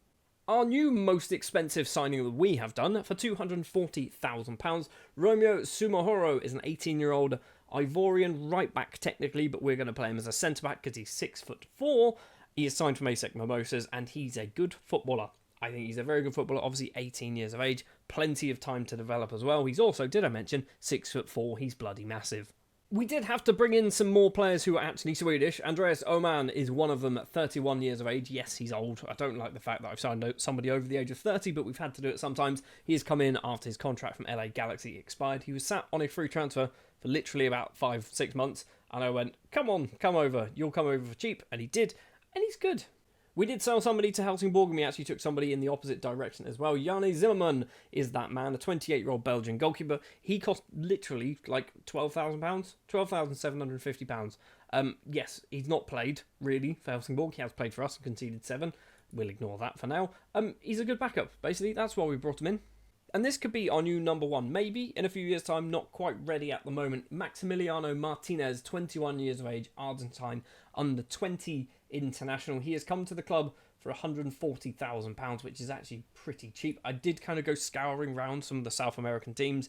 Our new most expensive signing that we have done, for £240,000, Romeo Sumohoro is an 18-year-old Ivorian right-back technically, but we're going to play him as a centre-back because he's 6'4". He is signed from ASEC Mimosas, and he's a good footballer. I think he's a very good footballer, obviously 18 years of age, plenty of time to develop as well. He's also, did I mention, 6'4", he's bloody massive. We did have to bring in some more players who are actually Swedish. Andreas Oman is one of them at 31 years of age. Yes, he's old. I don't like the fact that I've signed somebody over the age of 30, but we've had to do it sometimes. He has come in after his contract from LA Galaxy expired. He was sat on a free transfer for literally about 5-6 months, and I went, come on, come over. You'll come over for cheap. And he did, and he's good. We did sell somebody to Helsingborg, and we actually took somebody in the opposite direction as well. Janne Zimmerman is that man, a 28-year-old Belgian goalkeeper. He cost literally like £12,000, £12,750. Yes, he's not played, really, for Helsingborg. He has played for us and conceded 7. We'll ignore that for now. He's a good backup, basically. That's why we brought him in. And this could be our new number 1, maybe in a few years' time, not quite ready at the moment. Maximiliano Martinez, 21 years of age, Argentine, under 20 international. He has come to the club for £140,000, which is actually pretty cheap. I did kind of go scouring around some of the South American teams,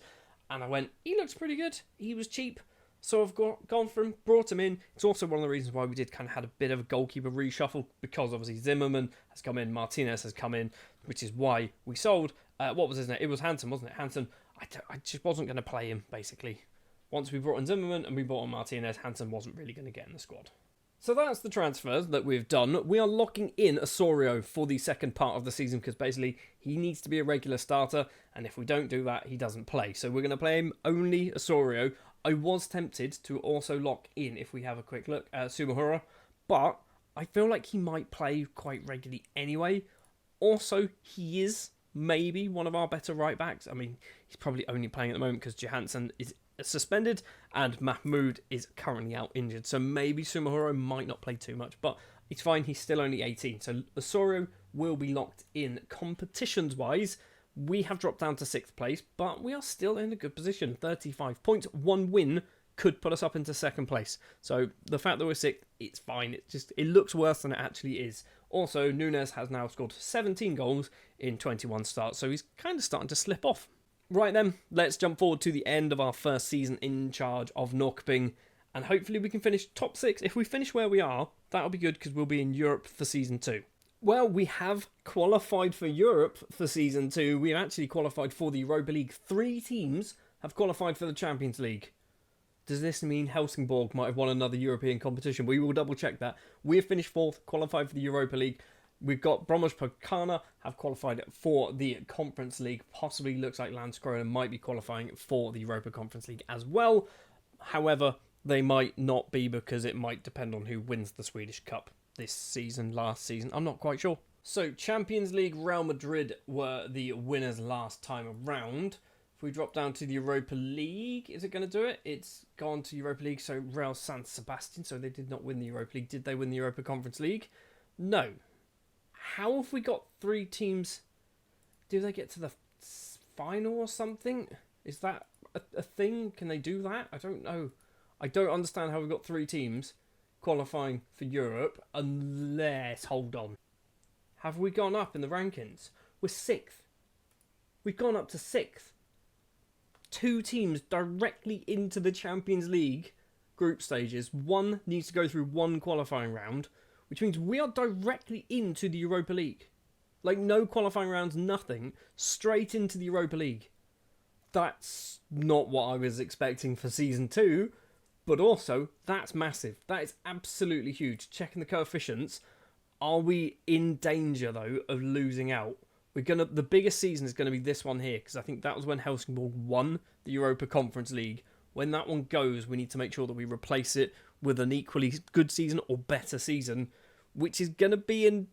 and I went, he looks pretty good. He was cheap. So I've gone for him, brought him in. It's also one of the reasons why we did kind of had a bit of a goalkeeper reshuffle, because obviously Zimmerman has come in, Martinez has come in, which is why we sold. What was his name? It was Hansen, wasn't it? Hansen. I just wasn't going to play him, basically. Once we brought in Zimmerman and we brought in Martinez, Hansen wasn't really going to get in the squad. So that's the transfers that we've done. We are locking in Osorio for the second part of the season because basically he needs to be a regular starter, and if we don't do that, he doesn't play. So we're going to play him only Osorio. I was tempted to also lock in, if we have a quick look, Sumohoro, but I feel like he might play quite regularly anyway. Also, he is maybe one of our better right-backs. I mean, he's probably only playing at the moment because Johansson is suspended and Mahmoud is currently out injured. So maybe Sumohoro might not play too much, but it's fine. He's still only 18. So Osorio will be locked in. Competitions-wise, we have dropped down to 6th place, but we are still in a good position. 35 points. 1 win could put us up into 2nd place. So the fact that we're 6th, it's fine. It looks worse than it actually is. Also, Nunez has now scored 17 goals in 21 starts, so he's kind of starting to slip off. Right then, let's jump forward to the end of our first season in charge of Norrköping. and hopefully we can finish top 6. If we finish where we are, that'll be good because we'll be in Europe for Season 2. Well, we have qualified for Europe for Season 2. We've actually qualified for the Europa League. 3 teams have qualified for the Champions League. Does this mean Helsingborg might have won another European competition? We will double check that. We have finished 4th, qualified for the Europa League. We've got Bromwich Pokana have qualified for the Conference League. Possibly looks like Landskrona might be qualifying for the Europa Conference League as well. However, they might not be because it might depend on who wins the Swedish Cup this season, last season. I'm not quite sure. So, Champions League, Real Madrid were the winners last time around. If we drop down to the Europa League, is it going to do it? It's gone to Europa League, so Real San Sebastian, so they did not win the Europa League. Did they win the Europa Conference League? No. How have we got 3 teams? Do they get to the final or something? Is that a thing? Can they do that? I don't know. I don't understand how we've got 3 teams qualifying for Europe unless... Hold on. Have we gone up in the rankings? We're 6th. We've gone up to 6th. 2 teams directly into the Champions League group stages. 1 needs to go through 1 qualifying round, which means we are directly into the Europa League. Like, no qualifying rounds, nothing. Straight into the Europa League. That's not what I was expecting for Season 2, but also, that's massive. That is absolutely huge. Checking the coefficients, are we in danger, though, of losing out? The biggest season is going to be this one here, because I think that was when Helsingborg won the Europa Conference League. When that one goes, we need to make sure that we replace it with an equally good season or better season, which is going to be in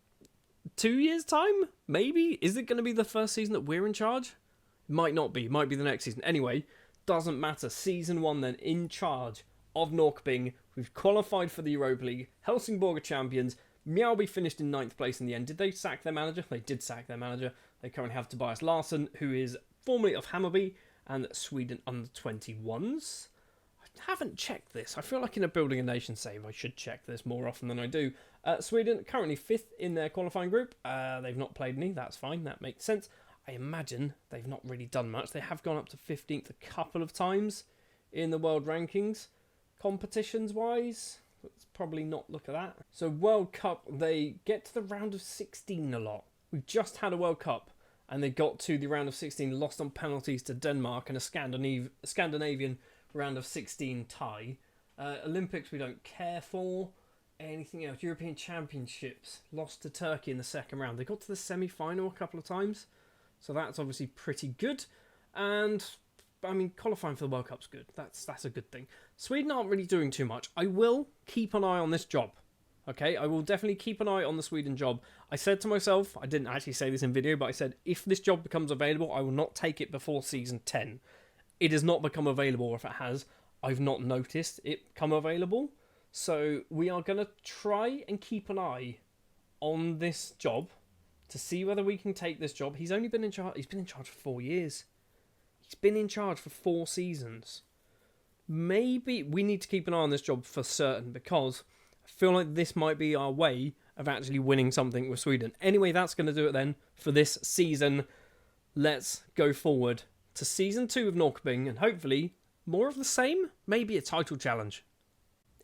2 years' time? Maybe? Is it going to be the first season that we're in charge? Might not be. Might be the next season. Anyway, doesn't matter. Season 1 then, in charge of Norrköping. We've qualified for the Europa League. Helsingborg are champions. Mjällby finished in 9th place in the end. Did they sack their manager? They did sack their manager. They currently have Tobias Larsson, who is formerly of Hammarby and Sweden under 21s. I haven't checked this. I feel like in a Building a Nation save I should check this more often than I do. Sweden currently 5th in their qualifying group. They've not played any. That's fine. That makes sense. I imagine they've not really done much. They have gone up to 15th a couple of times in the world rankings. Competitions-wise, let's probably not look at that. So World Cup, they get to the round of 16 a lot. We've just had a World Cup, and they got to the round of 16, lost on penalties to Denmark, and a Scandinavian round of 16 tie. Olympics we don't care for. Anything else? European Championships, lost to Turkey in the second round. They got to the semi-final a couple of times, so that's obviously pretty good. And I mean, qualifying for the World Cup's good. That's a good thing. Sweden aren't really doing too much. I will keep an eye on this job. Okay, I will definitely keep an eye on the Sweden job. I said to myself, I didn't actually say this in video, but I said, if this job becomes available, I will not take it before Season 10. It has not become available, or if it has, I've not noticed it come available. So we are going to try and keep an eye on this job to see whether we can take this job. He's only been in charge. He's been in charge for 4 years. He's been in charge for 4 seasons. Maybe we need to keep an eye on this job for certain, because I feel like this might be our way of actually winning something with Sweden. Anyway, that's going to do it then for this season. Let's go forward to Season 2 of Norrköping, and hopefully more of the same. Maybe a title challenge.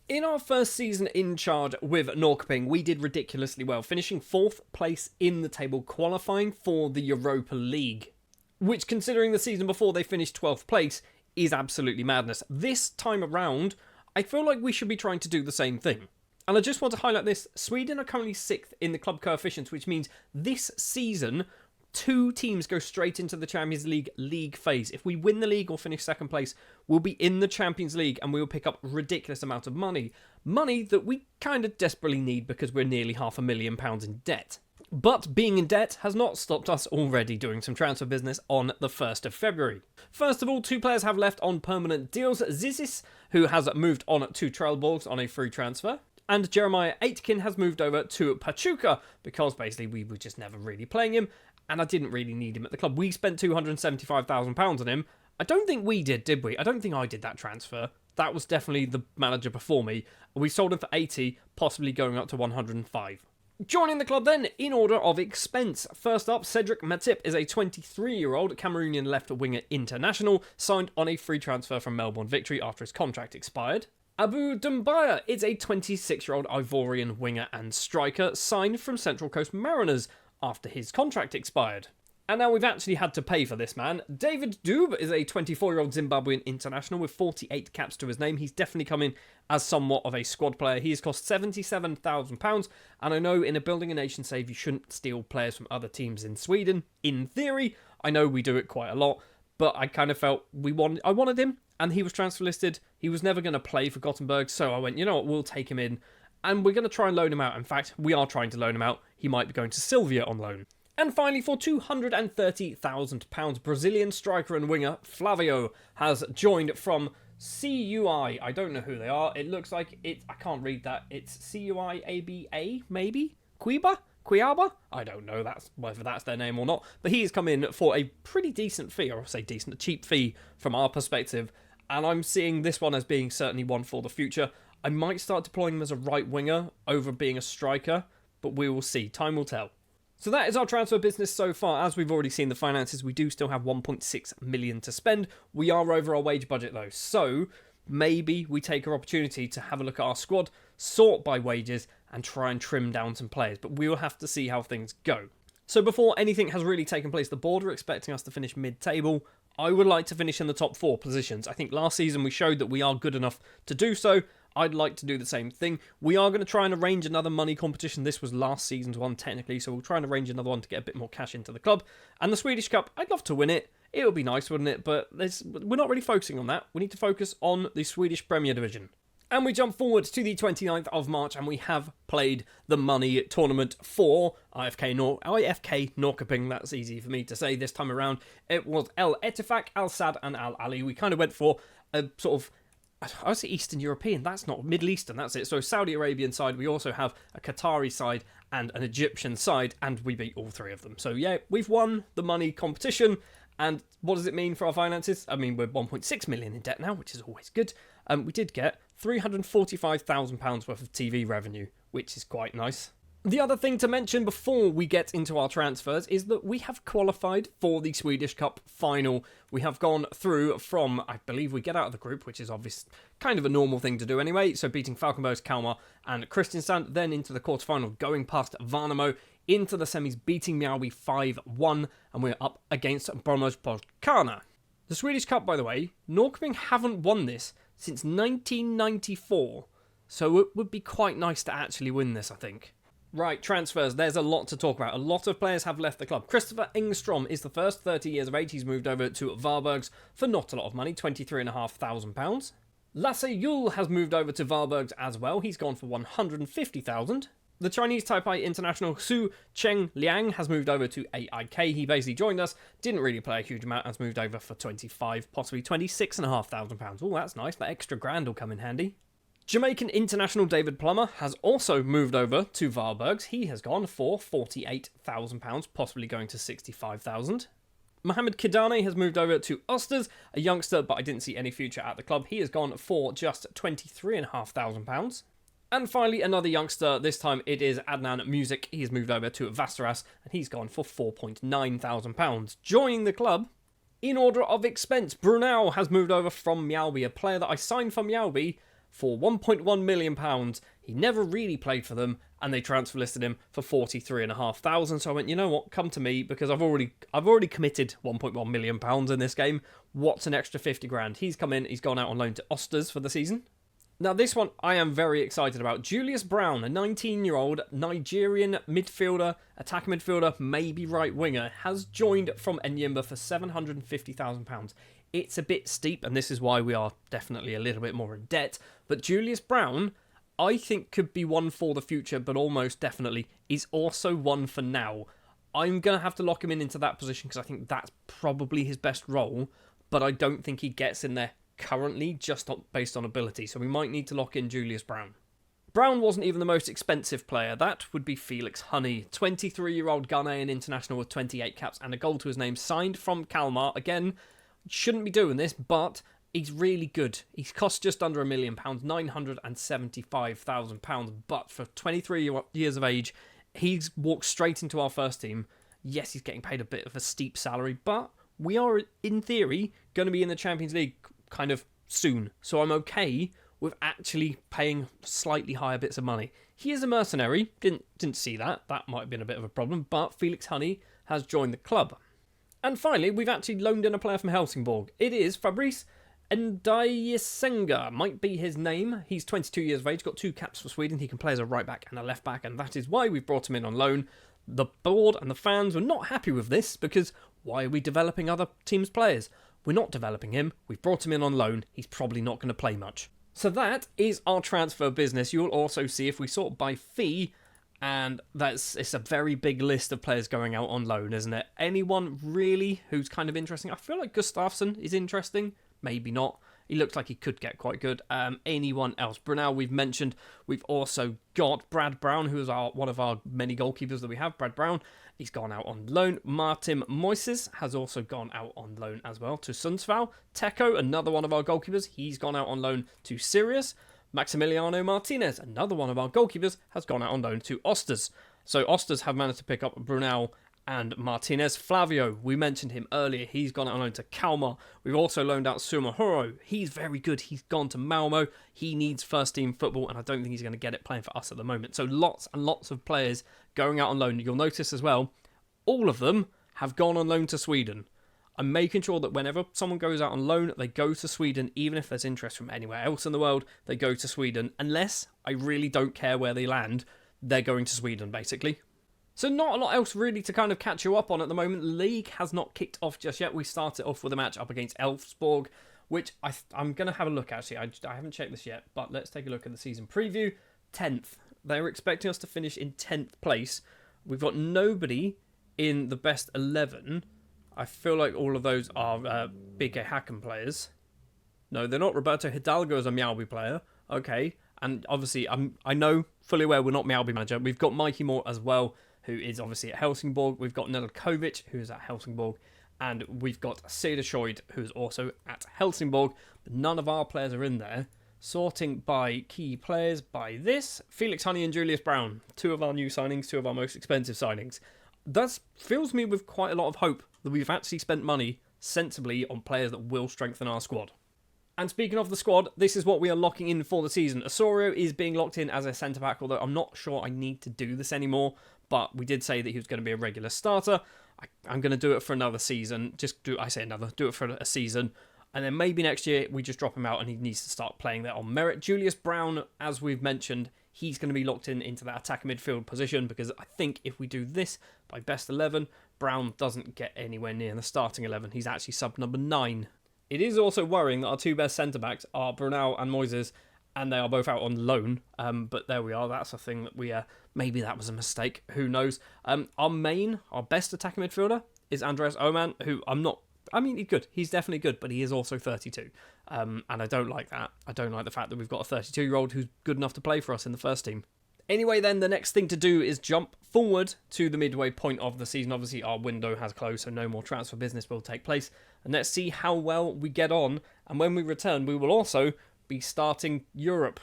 In our first season in charge with Norrköping, we did ridiculously well, finishing 4th place in the table, qualifying for the Europa League, which, considering the season before they finished 12th place, is absolutely madness. This time around, I feel like we should be trying to do the same thing. And I just want to highlight this. Sweden are currently 6th in the club coefficients, which means this season, 2 teams go straight into the Champions League phase. If we win the league or finish 2nd place, we'll be in the Champions League and we will pick up a ridiculous amount of money. Money that we kind of desperately need because we're nearly £500,000 in debt. But being in debt has not stopped us already doing some transfer business on the 1st of February. First of all, 2 players have left on permanent deals. Zizis, who has moved on to Trelleborg on a free transfer, and Jeremiah Aitken has moved over to Pachuca because basically we were just never really playing him, and I didn't really need him at the club. We spent £275,000 on him. I don't think we did we? I don't think I did that transfer. That was definitely the manager before me. We sold him for 80, possibly going up to 105. Joining the club then, in order of expense. First up, Cedric Matip is a 23-year-old Cameroonian left winger international, signed on a free transfer from Melbourne Victory after his contract expired. Abu Dumbaya is a 26-year-old Ivorian winger and striker signed from Central Coast Mariners after his contract expired. And now we've actually had to pay for this man. David Dube is a 24-year-old Zimbabwean international with 48 caps to his name. He's definitely come in as somewhat of a squad player. He has cost £77,000. And I know in a building a nation save, you shouldn't steal players from other teams in Sweden. In theory, I know we do it quite a lot, but I kind of felt I wanted him, and he was transfer listed. He was never going to play for Gothenburg, so I went, you know what, we'll take him in, and we're going to try and loan him out. In fact, we are trying to loan him out. He might be going to Sylvia on loan. And finally, for £230,000, Brazilian striker and winger Flavio has joined from CUI. I don't know who they are. It looks like I can't read that. It's CUIABA, maybe? Cuiaba? I don't know whether that's their name or not. But he has come in for a pretty decent fee, or I say decent, a cheap fee from our perspective. And I'm seeing this one as being certainly one for the future. I might start deploying him as a right winger over being a striker, but we will see. Time will tell. So that is our transfer business so far. As we've already seen the finances, we do still have 1.6 million to spend. We are over our wage budget though, so maybe we take our opportunity to have a look at our squad, sort by wages, and try and trim down some players. But we will have to see how things go. So before anything has really taken place, the board are expecting us to finish mid-table. I would like to finish in the top 4 positions. I think last season we showed that we are good enough to do so. I'd like to do the same thing. We are going to try and arrange another money competition. This was last season's one, technically, so we'll try and arrange another one to get a bit more cash into the club. And the Swedish Cup, I'd love to win it. It would be nice, wouldn't it? But we're not really focusing on that. We need to focus on the Swedish Premier Division. And we jump forward to the 29th of March, and we have played the money tournament for IFK Norrköping. That's easy for me to say this time around. It was El Ettifaq, Al Sad, and Al Ali. We kind of went for a sort of, I would say Eastern European. That's not Middle Eastern. That's it. So Saudi Arabian side. We also have a Qatari side and an Egyptian side, and we beat all 3 of them. So yeah, we've won the money competition. And what does it mean for our finances? I mean, we're 1.6 million in debt now, which is always good. We did get £345,000 worth of TV revenue, which is quite nice. The other thing to mention before we get into our transfers is that we have qualified for the Swedish Cup final. We have gone through from, I believe we get out of the group, which is obviously kind of a normal thing to do anyway. So beating Falkenbergs, Kalmar and Kristiansand, then into the quarterfinal, going past Värnamo, into the semis, beating Mjällby 5-1, and we're up against Brommers-Podkarna. The Swedish Cup, by the way, Norrköping haven't won this since 1994, so it would be quite nice to actually win this, I think. Right, transfers. There's a lot to talk about. A lot of players have left the club. Christopher Engstrom is the first, 30 years of age. He's moved over to Varbergs for not a lot of money, £23,500. Lasse Yule has moved over to Varbergs as well. He's gone for £150,000. The Chinese Taipei international Su Cheng Liang has moved over to AIK. He basically joined us, didn't really play a huge amount, has moved over for possibly £26,500. Oh, that's nice. That extra grand will come in handy. Jamaican international David Plummer has also moved over to Varbergs. He has gone for £48,000, possibly going to £65,000. Mohamed Kidane has moved over to Osters, a youngster, but I didn't see any future at the club. He has gone for just £23,500. And finally, another youngster. This time it is Adnan Music. He's moved over to Västerås, and he's gone for £4,900. Joining the club, in order of expense, Brunel has moved over from Mjällby, a player that I signed for Mjällby for £1.1 million. He never really played for them, and they transfer listed him for £43,500. So I went, you know what, come to me, because I've already committed £1.1 million in this game. What's an extra 50 grand? He's come in, he's gone out on loan to Osters for the season. Now this one I am very excited about. Julius Brown, a 19-year-old Nigerian midfielder, attack midfielder, maybe right winger, has joined from Enyimba for £750,000. It's a bit steep, and this is why we are definitely a little bit more in debt. But Julius Brown, I think, could be one for the future, but almost definitely is also one for now. I'm going to have to lock him into that position because I think that's probably his best role, but I don't think he gets in there currently, just based on ability, so we might need to lock in Julius Brown. Brown wasn't even the most expensive player. That would be Felix Honey, 23-year-old Ghanaian international with 28 caps and a goal to his name, signed from Kalmar. Again, shouldn't be doing this, but he's really good. He's cost just under £1 million, £975,000, but for 23 years of age, he's walked straight into our first team. Yes, he's getting paid a bit of a steep salary, but we are, in theory, going to be in the Champions League kind of soon, so I'm okay with actually paying slightly higher bits of money. He is a mercenary, didn't see that, that might have been a bit of a problem, but Felix Honey has joined the club. And finally, we've actually loaned in a player from Helsingborg. It is Fabrice Ndayisenga, might be his name. He's 22 years of age, got 2 caps for Sweden. He can play as a right back and a left back, and that is why we've brought him in on loan. The board and the fans were not happy with this, because why are we developing other teams' players? We're not developing him. We've brought him in on loan. He's probably not going to play much. So that is our transfer business. You'll also see if we sort by fee, and it's a very big list of players going out on loan, isn't it? Anyone really who's kind of interesting? I feel like Gustafsson is interesting. Maybe not. He looks like he could get quite good. Anyone else? Brunel, we've mentioned. We've also got Brad Brown, who is one of our many goalkeepers that we have. Brad Brown, he's gone out on loan. Martin Moises has also gone out on loan as well to Sundsvall. Teko, another one of our goalkeepers, he's gone out on loan to Sirius. Maximiliano Martinez, another one of our goalkeepers, has gone out on loan to Osters. So Osters have managed to pick up Brunel and Martinez. Flavio, we mentioned him earlier, he's gone out on loan to Kalmar. We've also loaned out Sumahuro. He's very good. He's gone to Malmo. He needs first team football, and I don't think he's going to get it playing for us at the moment. So lots and lots of players going out on loan. You'll notice as well, all of them have gone on loan to Sweden. I'm making sure that whenever someone goes out on loan, they go to Sweden, even if there's interest from anywhere else in the world, they go to Sweden. Unless I really don't care where they land, they're going to Sweden, basically. So not a lot else really to kind of catch you up on at the moment. League has not kicked off just yet. We started off with a match up against Elfsborg, which I'm going to have a look, actually. I haven't checked this yet, but let's take a look at the season preview. 10th. They're expecting us to finish in 10th place. We've got nobody in the best 11. I feel like all of those are Big Hacken players. No, they're not. Roberto Hidalgo is a Mjällby player. Okay. And obviously, I know fully aware we're not Mjällby manager. We've got Mikey Moore as well, who is obviously at Helsingborg. We've got Nedeljkovic, who's at Helsingborg. And we've got Cederschiöld, who's also at Helsingborg. But none of our players are in there. Sorting by key players by this. Felix Honey and Julius Brown. 2 of our new signings, 2 of our most expensive signings. That fills me with quite a lot of hope that we've actually spent money sensibly on players that will strengthen our squad. And speaking of the squad, this is what we are locking in for the season. Osorio is being locked in as a centre-back, although I'm not sure I need to do this anymore, but we did say that he was going to be a regular starter. I'm going to do it for another season. Do it for a season. And then maybe next year we just drop him out and he needs to start playing there on merit. Julius Brown, as we've mentioned, he's going to be locked into that attacking midfield position, because I think if we do this by best 11, Brown doesn't get anywhere near the starting 11. He's actually sub number 9. It is also worrying that our 2 best centre-backs are Brunel and Moises, and they are both out on loan. But there we are. That's a thing that we... maybe that was a mistake. Who knows? Our best attacking midfielder is Andreas Oman, who he's good. He's definitely good, but he is also 32. And I don't like that. I don't like the fact that we've got a 32-year-old who's good enough to play for us in the first team. Anyway, then, the next thing to do is jump forward to the midway point of the season. Obviously, our window has closed, so no more transfer business will take place. And let's see how well we get on. And when we return, we will also be starting Europe.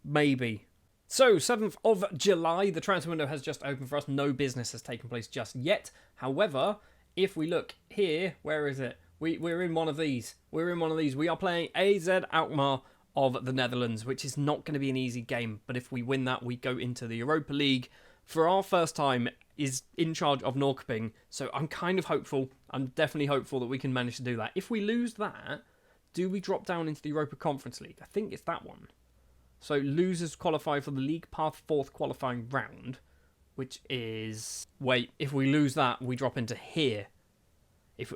Maybe. So, 7th of July, the transfer window has just opened for us. No business has taken place just yet. However, if we look here, where is it? We're in one of these. We are playing AZ Alkmaar of the Netherlands, which is not going to be an easy game. But if we win that, we go into the Europa League. For our first time, is in charge of Norrköping. So I'm kind of hopeful. I'm definitely hopeful that we can manage to do that. If we lose that, do we drop down into the Europa Conference League? I think it's that one. So losers qualify for the League Path 4th qualifying round, which is... Wait, if we lose that, we drop into here. If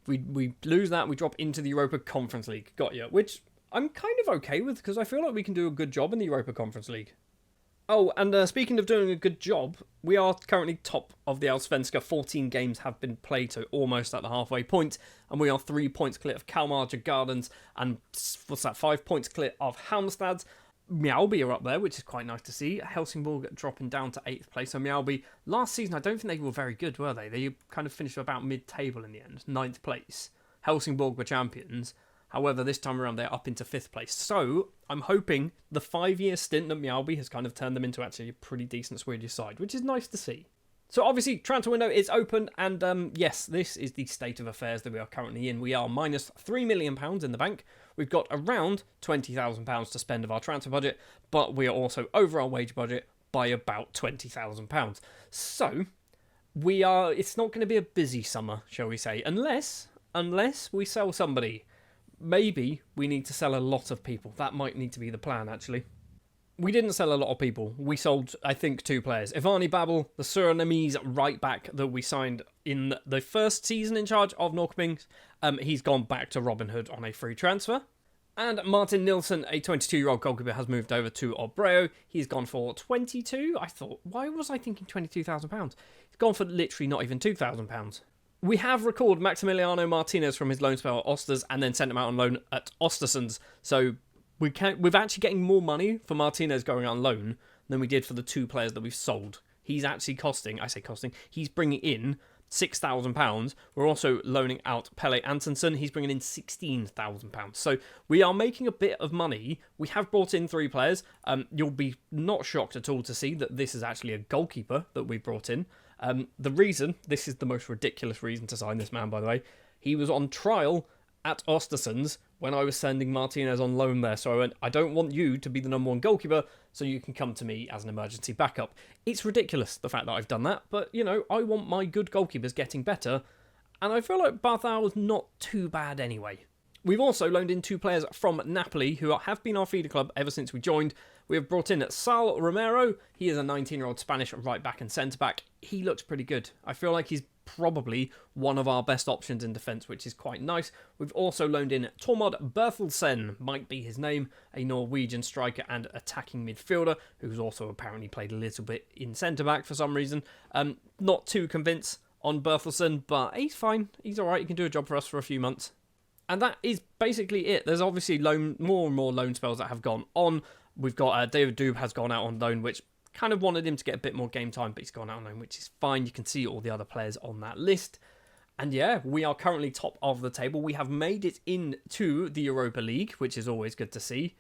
we lose that, we drop into the Europa Conference League. Got you. Which I'm kind of okay with, because I feel like we can do a good job in the Europa Conference League. Oh, and speaking of doing a good job, we are currently top of the Allsvenska. 14 games have been played, so almost at the halfway point. And we are 3 points clear of Kalmar, Gardens, and 5 points clear of Halmstad. Mjällby are up there, which is quite nice to see. Helsingborg dropping down to 8th place. So Mjällby, last season, I don't think they were very good, were they? They kind of finished about mid-table in the end, 9th place. Helsingborg were champions. However, this time around, they're up into 5th place. So, I'm hoping the 5-year stint at Mjällby has kind of turned them into actually a pretty decent Swedish side, which is nice to see. So obviously, transfer window is open, and yes, this is the state of affairs that we are currently in. We are minus £3 million in the bank. We've got around £20,000 to spend of our transfer budget, but we are also over our wage budget by about £20,000. So it's not going to be a busy summer, shall we say, unless we sell somebody. Maybe we need to sell a lot of people. That might need to be the plan, actually. We didn't sell a lot of people. We sold, I think, 2 players. Ivani Babel, the Surinamese right back that we signed in the first season in charge of Norrköping. He's gone back to Robin Hood on a free transfer. And Martin Nilsson, a 22-year-old goalkeeper, has moved over to Obreo. He's gone for 22. I thought, why was I thinking £22,000? He's gone for literally not even £2,000. We have recalled Maximiliano Martinez from his loan spell at Osters and then sent him out on loan at Ostersunds. So we're actually getting more money for Martinez going on loan than we did for the 2 players that we've sold. He's actually he's bringing in £6,000. We're also loaning out Pele Antonsson. He's bringing in £16,000. So we are making a bit of money. We have brought in 3 players. You'll be not shocked at all to see that this is actually a goalkeeper that we brought in. This is the most ridiculous reason to sign this man, by the way. He was on trial at Ostersunds when I was sending Martinez on loan there. So I went, I don't want you to be the number 1 goalkeeper, so you can come to me as an emergency backup. It's ridiculous, the fact that I've done that, but, I want my good goalkeepers getting better, and I feel like Barthau is not too bad anyway. We've also loaned in 2 players from Napoli who have been our feeder club ever since we joined. We have brought in Sal Romero. He is a 19-year-old Spanish right back and centre back. He looks pretty good. I feel like he's probably one of our best options in defence, which is quite nice. We've also loaned in Tormod Bertelsen, might be his name, a Norwegian striker and attacking midfielder, who's also apparently played a little bit in centre-back for some reason. Not too convinced on Bertelsen, but he's fine. He's alright. He can do a job for us for a few months. And that is basically it. There's obviously more and more loan spells that have gone on. We've got David Doob has gone out on loan, which kind of wanted him to get a bit more game time, but he's gone out on loan, which is fine. You can see all the other players on that list. And yeah, we are currently top of the table. We have made it into the Europa League, which is always good to see.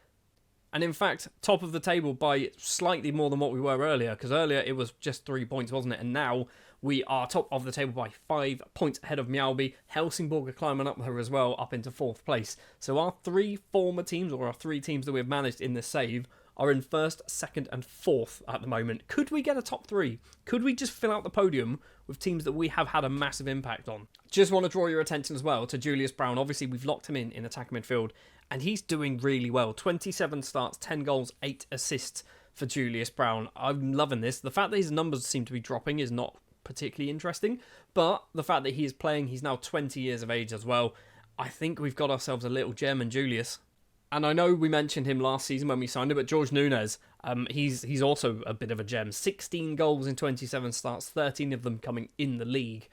And in fact, top of the table by slightly more than what we were earlier, because earlier it was just 3 points, wasn't it? And now we are top of the table by 5 points ahead of Mjällby. Helsingborg are climbing up there as well, up into 4th place. So our 3 former teams, or our 3 teams that we've managed in this save, are in 1st, 2nd and 4th at the moment. Could we get a top 3? Could we just fill out the podium with teams that we have had a massive impact on? Just want to draw your attention as well to Julius Brown. Obviously, we've locked him in attack midfield, and he's doing really well. 27 starts, 10 goals, 8 assists for Julius Brown. I'm loving this. The fact that his numbers seem to be dropping is not particularly interesting, but the fact that he is playing, he's now 20 years of age as well. I think we've got ourselves a little gem in Julius. And I know we mentioned him last season when we signed him, but George Nunes, he's also a bit of a gem. 16 goals in 27 starts, 13 of them coming in the league.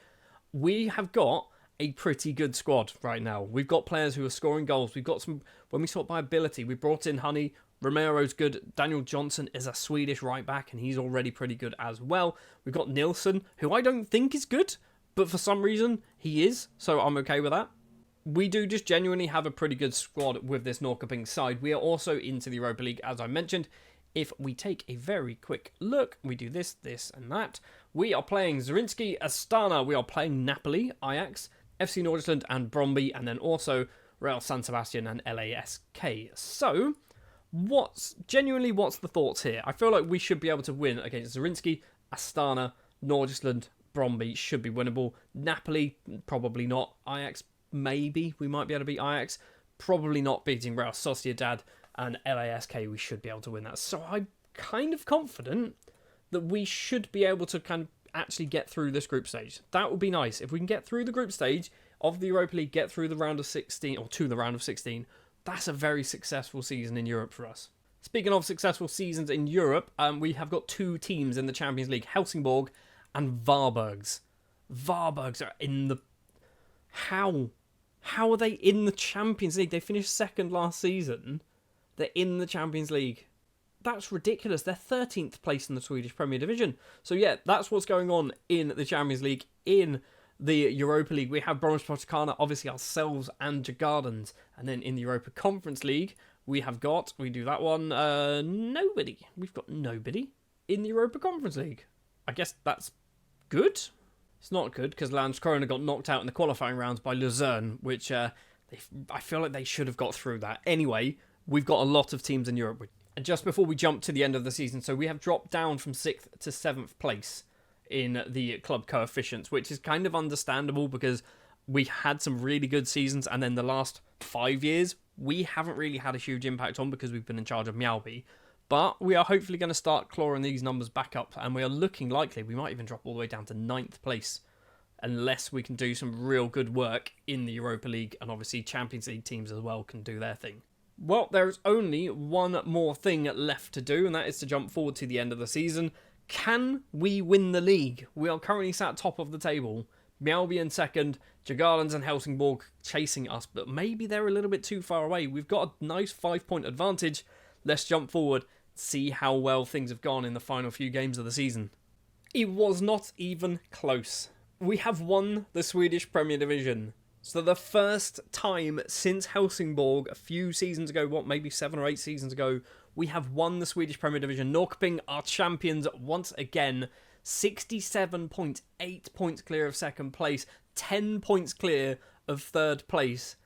We have got a pretty good squad right now. We've got players who are scoring goals. We've got some, when we sort by ability, we brought in Honey. Romero's good. Daniel Johnson is a Swedish right back, and he's already pretty good as well. We've got Nilsson, who I don't think is good, but for some reason he is, so I'm okay with that. We do just genuinely have a pretty good squad with this Norrköping side. We are also into the Europa League, as I mentioned. If we take a very quick look, we do this, this, and that. We are playing Zrinski, Astana. We are playing Napoli, Ajax, FC Nordjylland, and Brøndby, and then also Real San Sebastian and LASK. So, what's the thoughts here? I feel like we should be able to win against Zrinski, Astana, Nordjylland, Brøndby should be winnable. Napoli, probably not. Ajax, maybe we might be able to beat Ajax. Probably not beating Real Sociedad and LASK. We should be able to win that. So I'm kind of confident that we should be able to kind of actually get through this group stage. That would be nice. If we can get through the group stage of the Europa League, get through the round of 16, or to the round of 16, that's a very successful season in Europe for us. Speaking of successful seasons in Europe, we have got 2 teams in the Champions League, Helsingborg and Varbergs. Varbergs are in the... How are they in the Champions League? They finished 2nd last season. They're in the Champions League. That's ridiculous. They're 13th place in the Swedish Premier Division. So yeah, that's what's going on in the Champions League. In the Europa League, we have Bromspotakana, obviously ourselves and Djurgårdens. And then in the Europa Conference League, we do that one, nobody. We've got nobody in the Europa Conference League. I guess that's good. It's not good because Landskrona got knocked out in the qualifying rounds by Luzern, which I feel like they should have got through that. Anyway, we've got a lot of teams in Europe. And just before we jump to the end of the season, so we have dropped down from 6th to 7th place in the club coefficients, which is kind of understandable because we had some really good seasons, and then the last 5 years, we haven't really had a huge impact on because we've been in charge of Mjällby. But we are hopefully going to start clawing these numbers back up, and we are looking likely we might even drop all the way down to 9th place unless we can do some real good work in the Europa League, and obviously Champions League teams as well can do their thing. Well, there's only one more thing left to do, and that is to jump forward to the end of the season. Can we win the league? We are currently sat top of the table. Mjällby in second, Djurgårdens and Helsingborg chasing us, but maybe they're a little bit too far away. We've got a nice 5-point advantage. Let's jump forward, see how well things have gone in the final few games of the season. It was not even close. We have won the Swedish Premier Division. So the first time since Helsingborg a few seasons ago, maybe 7 or 8 seasons ago, we have won the Swedish Premier Division. Norrköping are champions once again. 67.8 points clear of second place, 10 points clear of third place.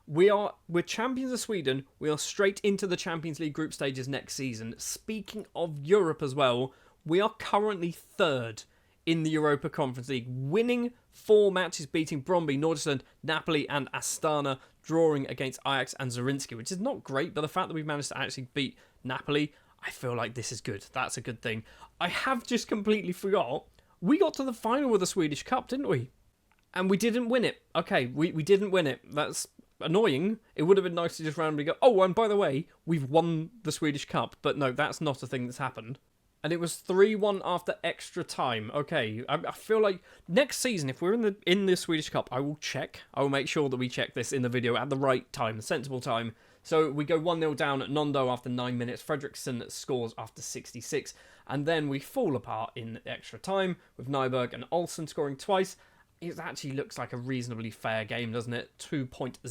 We're champions of Sweden. We are straight into the Champions League group stages next season. Speaking of Europe as well, we are currently third in the Europa Conference League, winning 4 matches, beating Brøndby, Nordsjælland, Napoli and Astana, drawing against Ajax and Zrinjski, which is not great, but the fact that we've managed to actually beat Napoli, I feel like this is good. That's a good thing. I have just completely forgot, we got to the final of the Swedish Cup, didn't we? And we didn't win it. Okay, we didn't win it. That's annoying. It would have been nice to just randomly go, oh, and by the way, we've won the Swedish Cup. But no, that's not a thing that's happened. And it was 3-1 after extra time. Okay, I feel like next season, if we're in the Swedish Cup, I will check. I will make sure that we check this in the video at the right time, the sensible time. So we go 1-0 down at Nondo after 9 minutes. Fredriksson scores after 66. And then we fall apart in extra time with Nyberg and Olsen scoring twice. It actually looks like a reasonably fair game, doesn't it? 2.07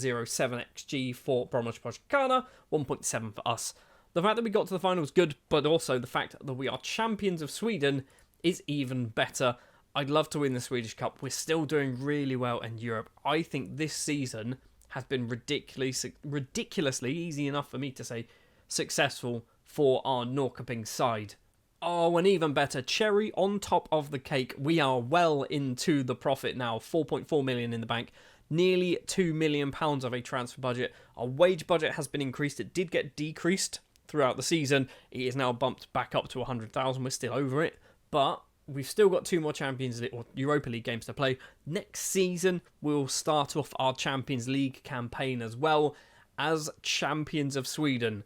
XG for Bromwich Pochkana, 1.7 for us. The fact that we got to the final is good, but also the fact that we are champions of Sweden is even better. I'd love to win the Swedish Cup. We're still doing really well in Europe. I think this season has been ridiculously, easy enough for me to say, successful for our Norrköping side. Oh, and even better, cherry on top of the cake. We are well into the profit now. 4.4 million in the bank. Nearly £2 million of a transfer budget. Our wage budget has been increased. It did get decreased throughout the season. It is now bumped back up to 100,000. We're still over it, but we've still got 2 more Champions League or Europa League games to play. Next season, we'll start off our Champions League campaign as well as champions of Sweden.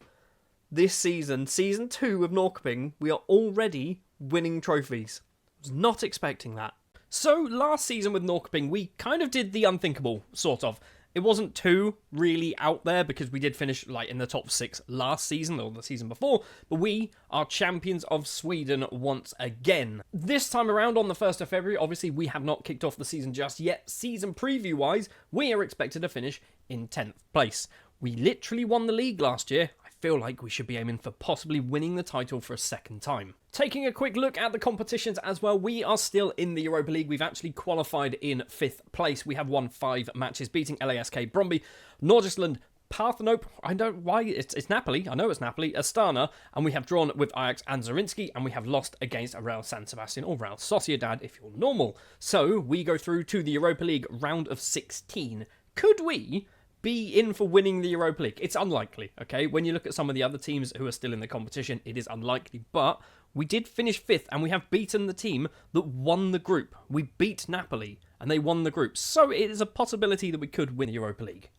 This season, season 2 of Norrköping, we are already winning trophies. I was not expecting that. So last season with Norrköping, we kind of did the unthinkable, sort of. It wasn't too really out there because we did finish like in the top 6 last season or the season before, but we are champions of Sweden once again. This time around on the 1st of February, obviously we have not kicked off the season just yet. Season preview-wise, we are expected to finish in 10th place. We literally won the league last year. I feel like we should be aiming for possibly winning the title for a second time. Taking a quick look at the competitions as well, we are still in the Europa League. We've actually qualified in 5th place. We have won 5 matches, beating LASK, Brøndby, Nordsjælland, Parthenope, I don't know why, it's Napoli, I know it's Napoli, Astana, and we have drawn with Ajax and Zrinjski, and we have lost against Real San Sebastian, or Real Sociedad if you're normal. So, we go through to the Europa League round of 16. Could we be in for winning the Europa League? It's unlikely, okay? When you look at some of the other teams who are still in the competition, it is unlikely, but we did finish 5th, and we have beaten the team that won the group. We beat Napoli, and they won the group, so it is a possibility that we could win the Europa League.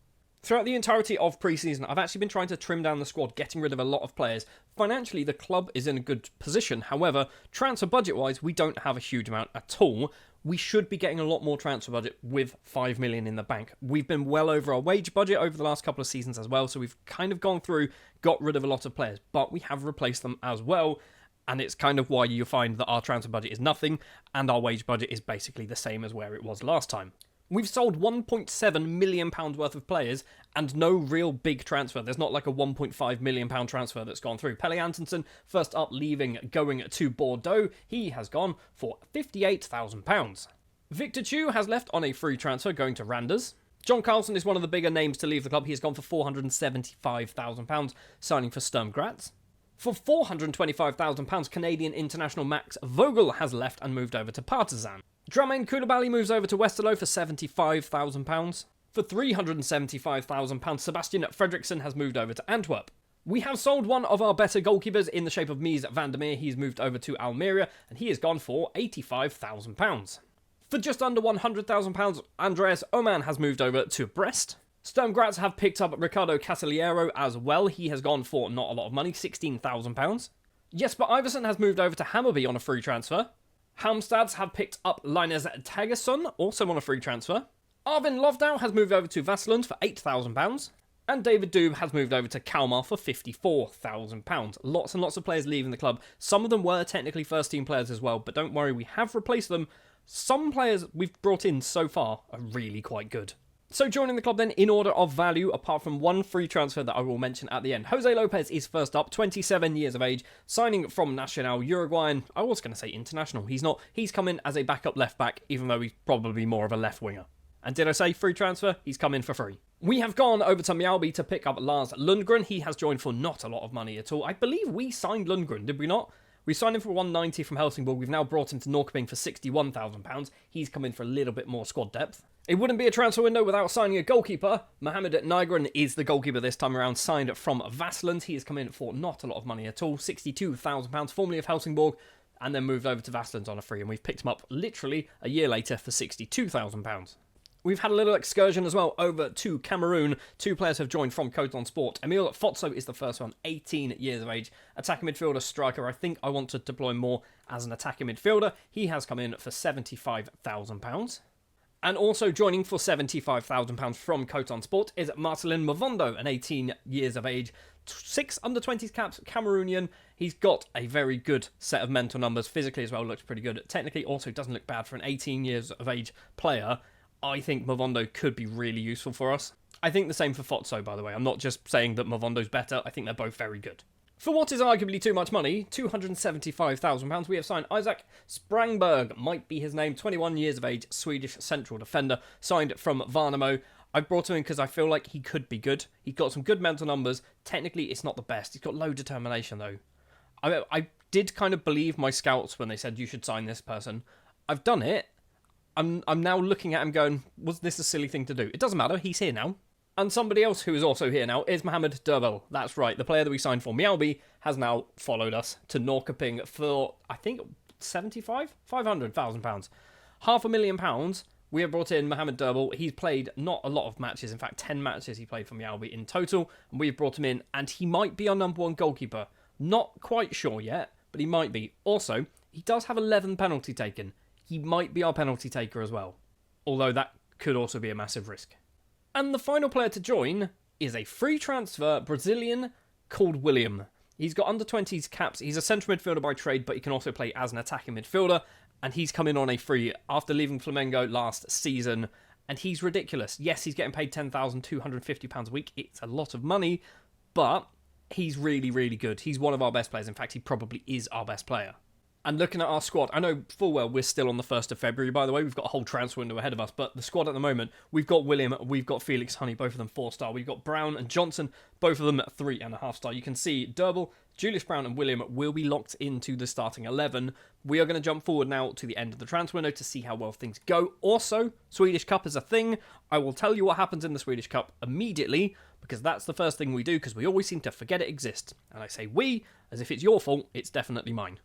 Throughout the entirety of pre-season, I've actually been trying to trim down the squad, getting rid of a lot of players. Financially, the club is in a good position. However, transfer budget-wise, we don't have a huge amount at all. We should be getting a lot more transfer budget with 5 million in the bank. We've been well over our wage budget over the last couple of seasons as well, so we've kind of gone through, got rid of a lot of players, but we have replaced them as well, and it's kind of why you find that our transfer budget is nothing, and our wage budget is basically the same as where it was last time. We've sold £1.7 million worth of players and no real big transfer. There's not like a £1.5 million transfer that's gone through. Pelle Antonsen, first up, leaving, going to Bordeaux. He has gone for £58,000. Victor Chu has left on a free transfer, going to Randers. John Carlson is one of the bigger names to leave the club. He has gone for £475,000, signing for Sturm Graz. For £425,000, Canadian international Max Vogel has left and moved over to Partizan. Dramain Koulibaly moves over to Westerlo for £75,000. For £375,000, Sebastian Fredriksson has moved over to Antwerp. We have sold one of our better goalkeepers in the shape of Mies van der Meer. He's moved over to Almeria, and he has gone for £85,000. For just under £100,000, Andreas Oman has moved over to Brest. Sturm Graz have picked up Ricardo Casaliero as well. He has gone for not a lot of money, £16,000. Jesper Iversen has moved over to Hammarby on a free transfer. Halmstads have picked up Linus Tagesson, also on a free transfer. Arvin Lovdau has moved over to Vassland for £8,000. And David Doob has moved over to Kalmar for £54,000. Lots and lots of players leaving the club. Some of them were technically first-team players as well, but don't worry, we have replaced them. Some players we've brought in so far are really quite good. So joining the club then, in order of value, apart from one free transfer that I will mention at the end. Jose Lopez is first up, 27 years of age, signing from Nacional Uruguayan. I was going to say international. He's not. He's come in as a backup left-back, even though he's probably more of a left-winger. And did I say free transfer? He's come in for free. We have gone over to Mjällby to pick up Lars Lundgren. He has joined for not a lot of money at all. I believe we signed Lundgren, did we not? We signed him for 190 from Helsingborg. We've now brought him to Norrköping for £61,000. He's come in for a little bit more squad depth. It wouldn't be a transfer window without signing a goalkeeper. Mohamed Nygren is the goalkeeper this time around, signed from Vassland. He has come in for not a lot of money at all, £62,000, formerly of Helsingborg, and then moved over to Vassland on a free, and we've picked him up literally a year later for £62,000. We've had a little excursion as well over to Cameroon. Two players have joined from Coton Sport. Emile Fotso is the first one, 18 years of age. Attacking midfielder, striker. I think I want to deploy more as an attacking midfielder. He has come in for £75,000. And also joining for £75,000 from Coton Sport is Marcelin Mavondo, an 18 years of age, 6 under-20s caps, Cameroonian. He's got a very good set of mental numbers. Physically as well, looks pretty good. Technically also doesn't look bad for an 18 years of age player. I think Mavondo could be really useful for us. I think the same for Fotso, by the way. I'm not just saying that Mavondo's better. I think they're both very good. For what is arguably too much money, £275,000, we have signed Isaac Sprangberg, might be his name, 21 years of age, Swedish central defender, signed from Värnamo. I brought him in because I feel like he could be good. He's got some good mental numbers. Technically, it's not the best. He's got low determination, though. I did kind of believe my scouts when they said you should sign this person. I've done it. I'm now looking at him going, was this a silly thing to do? It doesn't matter, he's here now. And somebody else who is also here now is Mohamed Durbel. That's right, the player that we signed for Mjällby has now followed us to Norrköping for, I think, £500,000. £500,000. We have brought in Mohamed Durbel. He's played not a lot of matches, in fact 10 matches he played for Mjällby in total. And we've brought him in, and he might be our number one goalkeeper. Not quite sure yet, but he might be. Also, he does have 11 penalty taken. He might be our penalty taker as well, although that could also be a massive risk. And the final player to join is a free transfer Brazilian called William. He's got under-20s caps. He's a central midfielder by trade, but he can also play as an attacking midfielder, and he's come in on a free after leaving Flamengo last season, and he's ridiculous. Yes, he's getting paid £10,250 a week. It's a lot of money, but he's really, really good. He's one of our best players. In fact, he probably is our best player. And looking at our squad, I know full well we're still on the 1st of February, by the way. We've got a whole transfer window ahead of us. But the squad at the moment, we've got William, we've got Felix Honey, both of them 4-star. We've got Brown and Johnson, both of them 3.5-star. You can see Durbel, Julius Brown and William will be locked into the starting 11. We are going to jump forward now to the end of the transfer window to see how well things go. Also, Swedish Cup is a thing. I will tell you what happens in the Swedish Cup immediately, because that's the first thing we do, because we always seem to forget it exists. And I say we, as if it's your fault, it's definitely mine.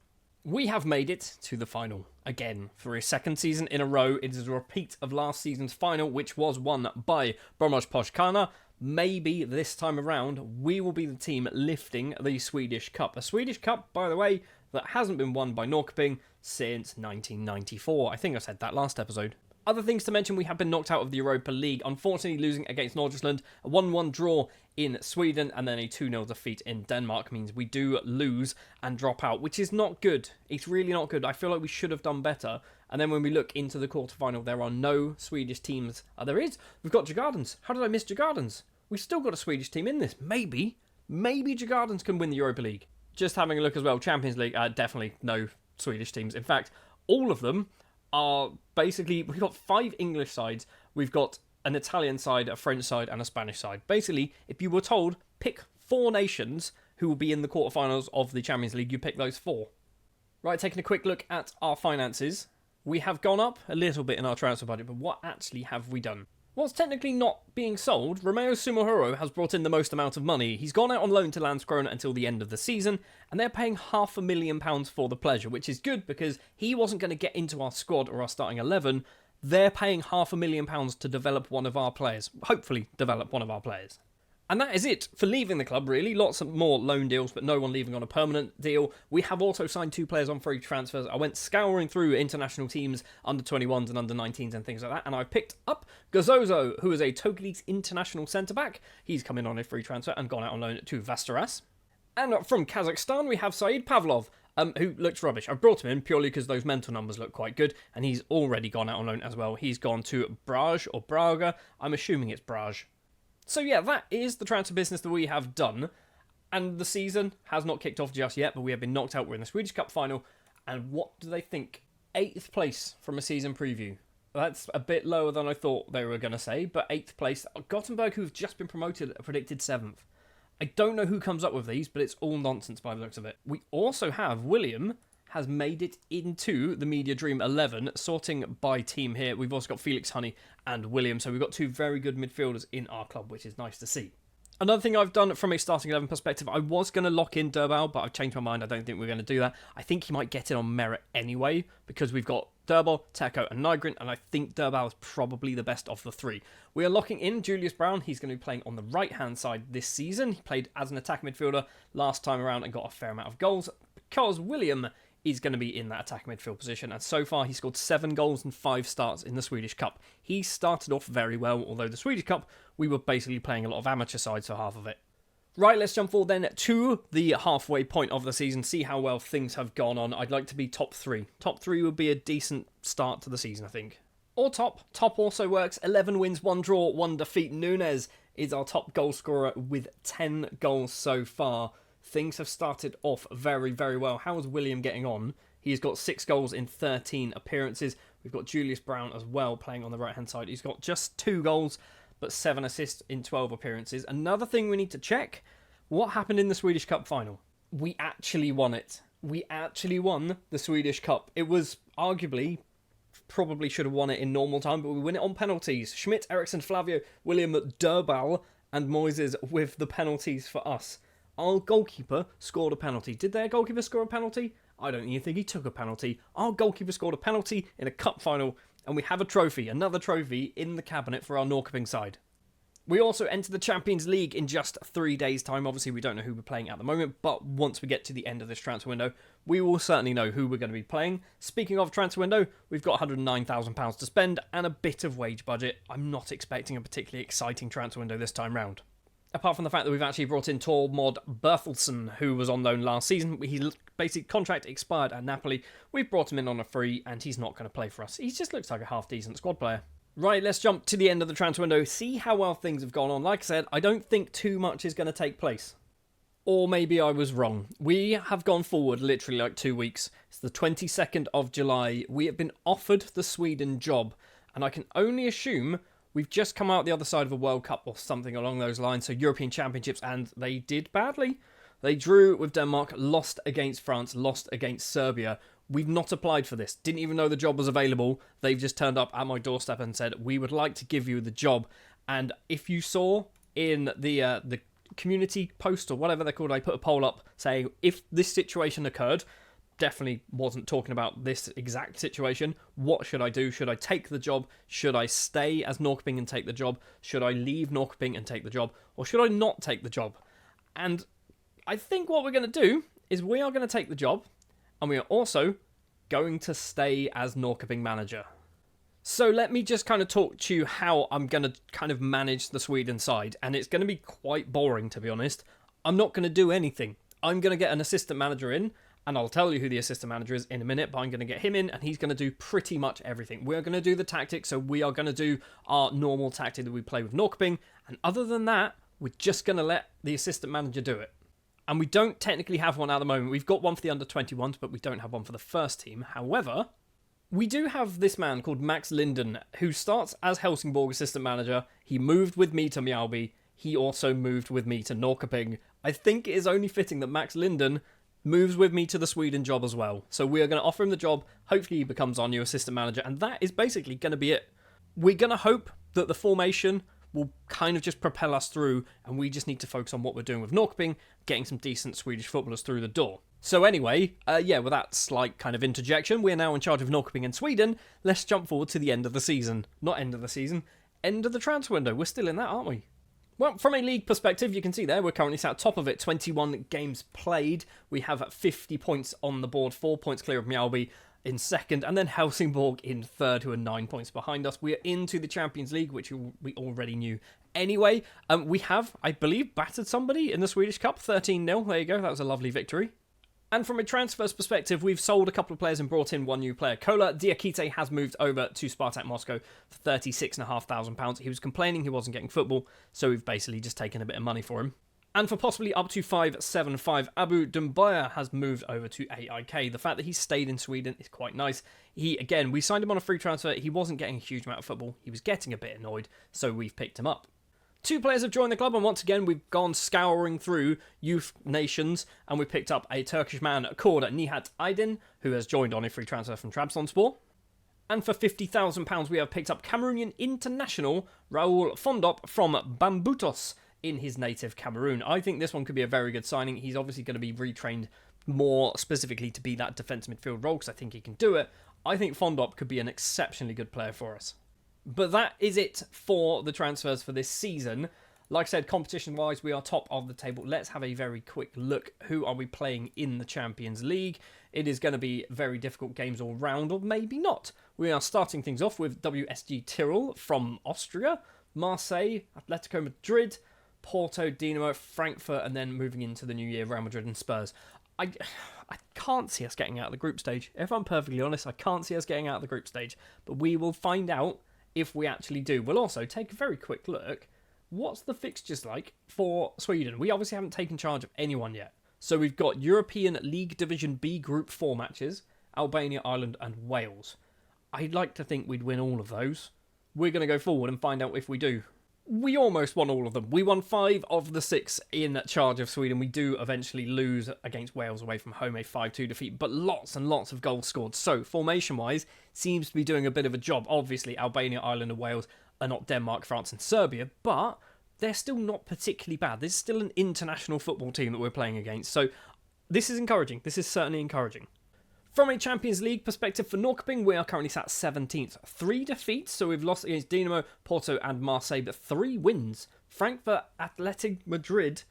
We have made it to the final again for a second season in a row. It is a repeat of last season's final, which was won by Bromos Poshkana. Maybe this time around, we will be the team lifting the Swedish Cup. A Swedish Cup, by the way, that hasn't been won by Norrköping since 1994. I think I said that last episode. Other things to mention, we have been knocked out of the Europa League, unfortunately losing against Nordirland. A 1-1 draw in Sweden and then a 2-0 defeat in Denmark means we do lose and drop out, which is not good. It's really not good. I feel like we should have done better. And then when we look into the quarterfinal, there are no Swedish teams. There is. We've got Djurgårdens. How did I miss Djurgårdens? We've still got a Swedish team in this. Maybe Djurgårdens can win the Europa League. Just having a look as well, Champions League, definitely no Swedish teams. In fact, all of them are basically, we've got 5 English sides, we've got an Italian side, a French side, and a Spanish side. Basically, if you were told, pick 4 nations who will be in the quarterfinals of the Champions League, you pick those 4. Right, taking a quick look at our finances. We have gone up a little bit in our transfer budget, but what actually have we done? What's technically not being sold, Romeo Sumahuro has brought in the most amount of money. He's gone out on loan to Landskrona until the end of the season, and they're paying £500,000 for the pleasure, which is good because he wasn't going to get into our squad or our starting 11. They're paying £500,000 to develop one of our players. Hopefully develop one of our players. And that is it for leaving the club, really. Lots of more loan deals, but no one leaving on a permanent deal. We have also signed 2 players on free transfers. I went scouring through international teams, under 21s and under 19s and things like that, and I picked up Gazozo, who is a Togolese international centre-back. He's come in on a free transfer and gone out on loan to Vasteras. And from Kazakhstan, we have Said Pavlov, who looks rubbish. I brought him in purely because those mental numbers look quite good, and he's already gone out on loan as well. He's gone to Braj or Braga. I'm assuming it's Braj. So yeah, that is the transfer business that we have done. And the season has not kicked off just yet, but we have been knocked out. We're in the Swedish Cup final. And what do they think? 8th place from a season preview. That's a bit lower than I thought they were going to say, but 8th place. Gothenburg, who've just been promoted, are predicted 7th. I don't know who comes up with these, but it's all nonsense by the looks of it. We also have William has made it into the Media Dream 11, sorting by team here. We've also got Felix Honey and William, so we've got 2 very good midfielders in our club, which is nice to see. Another thing I've done from a starting 11 perspective, I was going to lock in Durbal, but I've changed my mind. I don't think we're going to do that. I think he might get it on merit anyway, because we've got Durbal, Teko and Nygren, and I think Durbal is probably the best of the 3. We are locking in Julius Brown. He's going to be playing on the right-hand side this season. He played as an attack midfielder last time around and got a fair amount of goals, because William is going to be in that attack midfield position, and so far he scored 7 goals and 5 starts in the Swedish Cup. He started off very well, although the Swedish Cup, we were basically playing a lot of amateur sides for half of it. Right, let's jump forward then to the halfway point of the season, see how well things have gone on. I'd like to be top 3. Top 3 would be a decent start to the season, I think. Or top. Top also works. 11 wins, 1 draw, 1 defeat. Nunes is our top goal scorer with 10 goals so far. Things have started off very, very well. How is William getting on? He's got 6 goals in 13 appearances. We've got Julius Brown as well playing on the right-hand side. He's got just 2 goals, but 7 assists in 12 appearances. Another thing we need to check, what happened in the Swedish Cup final? We actually won it. We actually won the Swedish Cup. It was arguably, probably should have won it in normal time, but we win it on penalties. Schmidt, Eriksson, Flavio, William, Durbal, and Moises with the penalties for us. Our goalkeeper scored a penalty. Did their goalkeeper score a penalty? I don't even think he took a penalty. Our goalkeeper scored a penalty in a cup final, and we have a trophy, another trophy in the cabinet for our Norrköping side. We also enter the Champions League in just 3 days' time. Obviously, we don't know who we're playing at the moment, but once we get to the end of this transfer window, we will certainly know who we're going to be playing. Speaking of transfer window, we've got £109,000 to spend and a bit of wage budget. I'm not expecting a particularly exciting transfer window this time round. Apart from the fact that we've actually brought in Tormod Berthelsson, who was on loan last season. His basic contract expired at Napoli. We've brought him in on a free, and he's not going to play for us. He just looks like a half-decent squad player. Right, let's jump to the end of the transfer window, see how well things have gone on. Like I said, I don't think too much is going to take place. Or maybe I was wrong. We have gone forward literally like 2 weeks. It's the 22nd of July. We have been offered the Sweden job, and I can only assume we've just come out the other side of a World Cup or something along those lines, so European Championships, and they did badly. They drew with Denmark, lost against France, lost against Serbia. We've not applied for this. Didn't even know the job was available. They've just turned up at my doorstep and said, we would like to give you the job. And if you saw in the community post or whatever they're called, I put a poll up saying if this situation occurred, definitely wasn't talking about this exact situation. What should I do? Should I take the job? Should I stay as Norrköping and take the job? Should I leave Norrköping and take the job? Or should I not take the job? And I think what we're going to do is we are going to take the job, and we are also going to stay as Norrköping manager. So let me just kind of talk to you how I'm going to kind of manage the Sweden side, and it's going to be quite boring, to be honest. I'm not going to do anything. I'm going to get an assistant manager in, and I'll tell you who the assistant manager is in a minute, but I'm going to get him in, and he's going to do pretty much everything. We're going to do the tactics, so we are going to do our normal tactic that we play with Norrköping, and other than that, we're just going to let the assistant manager do it. And we don't technically have one at the moment. We've got one for the under-21s, but we don't have one for the first team. However, we do have this man called Max Linden, who starts as Helsingborg assistant manager. He moved with me to Mjällby. He also moved with me to Norrköping. I think it is only fitting that Max Linden moves with me to the Sweden job as well. So we are going to offer him the job. Hopefully he becomes our new assistant manager. And that is basically going to be it. We're going to hope that the formation will kind of just propel us through, and we just need to focus on what we're doing with Norrköping, getting some decent Swedish footballers through the door. So anyway, with that slight kind of interjection, we're now in charge of Norrköping in Sweden. Let's jump forward to the end of the season. Not end of the season, end of the transfer window. We're still in that, aren't we? Well, from a league perspective, you can see there, we're currently sat top of it, 21 games played. We have 50 points on the board, 4 points clear of Mjällby in second, and then Helsingborg in third, who are 9 points behind us. We are into the Champions League, which we already knew anyway. We have, I believe, battered somebody in the Swedish Cup, 13-0. There you go, that was a lovely victory. And from a transfers perspective, we've sold a couple of players and brought in one new player. Kola Diakite has moved over to Spartak Moscow for £36,500. He was complaining he wasn't getting football, so we've basically just taken a bit of money for him. And for possibly up to 5.75, Abu Dumbaya has moved over to AIK. The fact that he stayed in Sweden is quite nice. We signed him on a free transfer. He wasn't getting a huge amount of football. He was getting a bit annoyed, so we've picked him up. 2 players have joined the club, and once again, we've gone scouring through youth nations, and we picked up a Turkish man called Nihat Aydin, who has joined on a free transfer from Trabzonspor. And for £50,000, we have picked up Cameroonian international Raoul Fondop from Bambutos in his native Cameroon. I think this one could be a very good signing. He's obviously going to be retrained more specifically to be that defence midfield role, because I think he can do it. I think Fondop could be an exceptionally good player for us. But that is it for the transfers for this season. Like I said, competition-wise, we are top of the table. Let's have a very quick look. Who are we playing in the Champions League? It is going to be very difficult games all round, or maybe not. We are starting things off with WSG Tyrol from Austria, Marseille, Atletico Madrid, Porto, Dinamo, Frankfurt, and then moving into the new year, Real Madrid and Spurs. I can't see us getting out of the group stage. If I'm perfectly honest, I can't see us getting out of the group stage. But we will find out if we actually do. We'll also take a very quick look. What's the fixtures like for Sweden? We obviously haven't taken charge of anyone yet. So we've got European League Division B Group 4 matches, Albania, Ireland and Wales. I'd like to think we'd win all of those. We're going to go forward and find out if we do. We almost won all of them. We won 5 of the 6 in charge of Sweden. We do eventually lose against Wales away from home, a 5-2 defeat, but lots and lots of goals scored. So, formation-wise, seems to be doing a bit of a job. Obviously, Albania, Ireland and Wales are not Denmark, France and Serbia, but they're still not particularly bad. This is still an international football team that we're playing against. So, this is encouraging. This is certainly encouraging. From a Champions League perspective for Norrköping, we are currently sat 17th. 3 defeats, so we've lost against Dinamo, Porto and Marseille, but 3 wins. Frankfurt, Athletic Madrid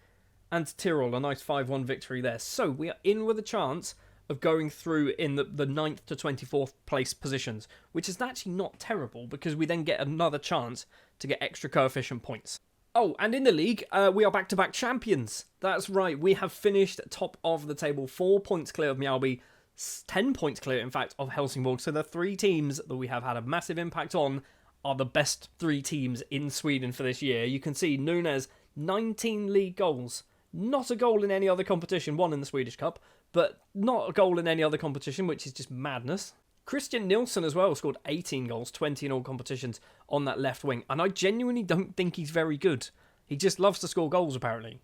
and Tyrol, a nice 5-1 victory there. So we are in with a chance of going through in the 9th to 24th place positions, which is actually not terrible because we then get another chance to get extra coefficient points. Oh, and in the league, we are back-to-back champions. That's right, we have finished top of the table, 4 points clear of Mjällby, 10 points clear, in fact, of Helsingborg. So the 3 teams that we have had a massive impact on are the best 3 teams in Sweden for this year. You can see Nunes, 19 league goals. Not a goal in any other competition, 1 in the Swedish Cup, but not a goal in any other competition, which is just madness. Christian Nilsson as well scored 18 goals, 20 in all competitions on that left wing. And I genuinely don't think he's very good. He just loves to score goals, apparently.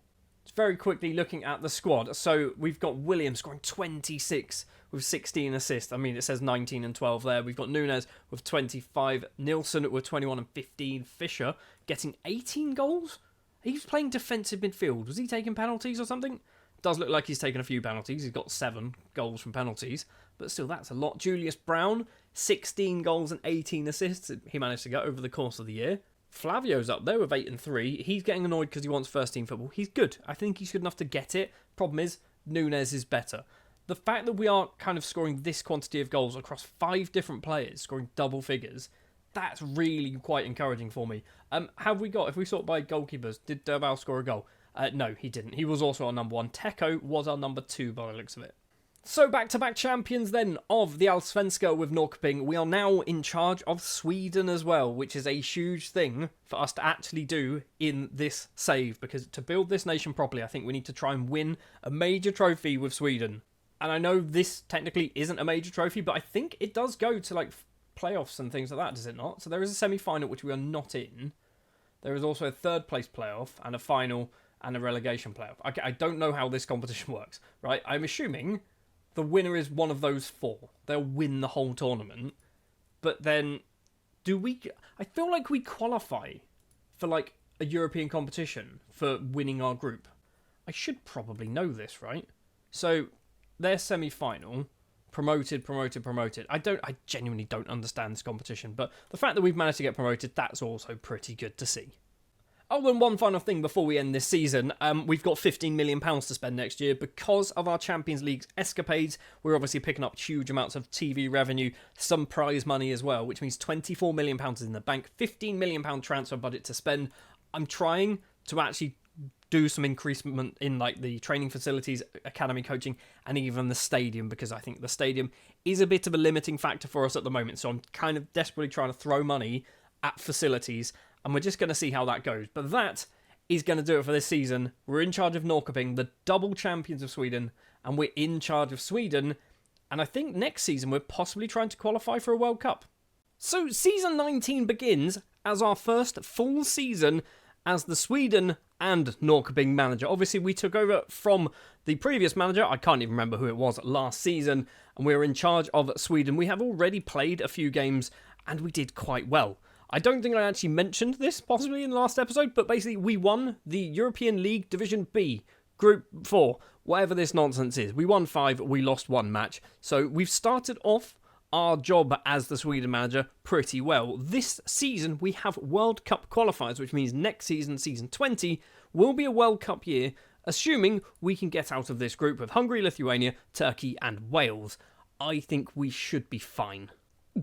Very quickly looking at the squad. So we've got William scoring 26 with 16 assists. I mean, it says 19 and 12 there. We've got Nunes with 25. Nilsson with 21 and 15. Fischer getting 18 goals. He's playing defensive midfield. Was he taking penalties or something? Does look like he's taken a few penalties. He's got 7 goals from penalties. But still, that's a lot. Julius Brown, 16 goals and 18 assists. He managed to get over the course of the year. Flavio's up there with 8 and 3. He's getting annoyed because he wants first team football. He's good. I think he's good enough to get it. Problem is, Nunes is better. The fact that we are kind of scoring this quantity of goals across 5 different players, scoring double figures, that's really quite encouraging for me. Have we got, if we sort by goalkeepers, did Derval score a goal? No, he didn't. He was also our number 1. Teko was our number 2 by the looks of it. So back-to-back champions then of the Allsvenska with Norrköping. We are now in charge of Sweden as well, which is a huge thing for us to actually do in this save, because to build this nation properly, I think we need to try and win a major trophy with Sweden. And I know this technically isn't a major trophy, but I think it does go to like playoffs and things like that, does it not? So there is a semi-final which we are not in. There is also a third place playoff and a final and a relegation playoff. I don't know how this competition works, right? I'm assuming the winner is one of those 4. They'll win the whole tournament. But then, I feel like we qualify for like a European competition for winning our group. I should probably know this, right? So, their semi-final, promoted. I genuinely don't understand this competition, but the fact that we've managed to get promoted, that's also pretty good to see. Oh, and one final thing before we end this season. We've got £15 million to spend next year because of our Champions League escapades. We're obviously picking up huge amounts of TV revenue, some prize money as well, which means £24 million is in the bank, £15 million transfer budget to spend. I'm trying to actually do some increasement in like the training facilities, academy coaching, and even the stadium, because I think the stadium is a bit of a limiting factor for us at the moment. So I'm kind of desperately trying to throw money at facilities, and we're just going to see how that goes. But that is going to do it for this season. We're in charge of Norrköping, the double champions of Sweden, and we're in charge of Sweden. And I think next season we're possibly trying to qualify for a World Cup. So season 19 begins as our first full season as the Sweden and Norrköping manager. Obviously, we took over from the previous manager. I can't even remember who it was last season, and we're in charge of Sweden. We have already played a few games, and we did quite well. I don't think I actually mentioned this possibly in the last episode, but basically we won the European League Division B, Group 4, whatever this nonsense is. We won 5, we lost 1 match. So we've started off our job as the Sweden manager pretty well. This season we have World Cup qualifiers, which means next season, season 20, will be a World Cup year, assuming we can get out of this group with Hungary, Lithuania, Turkey and Wales. I think we should be fine.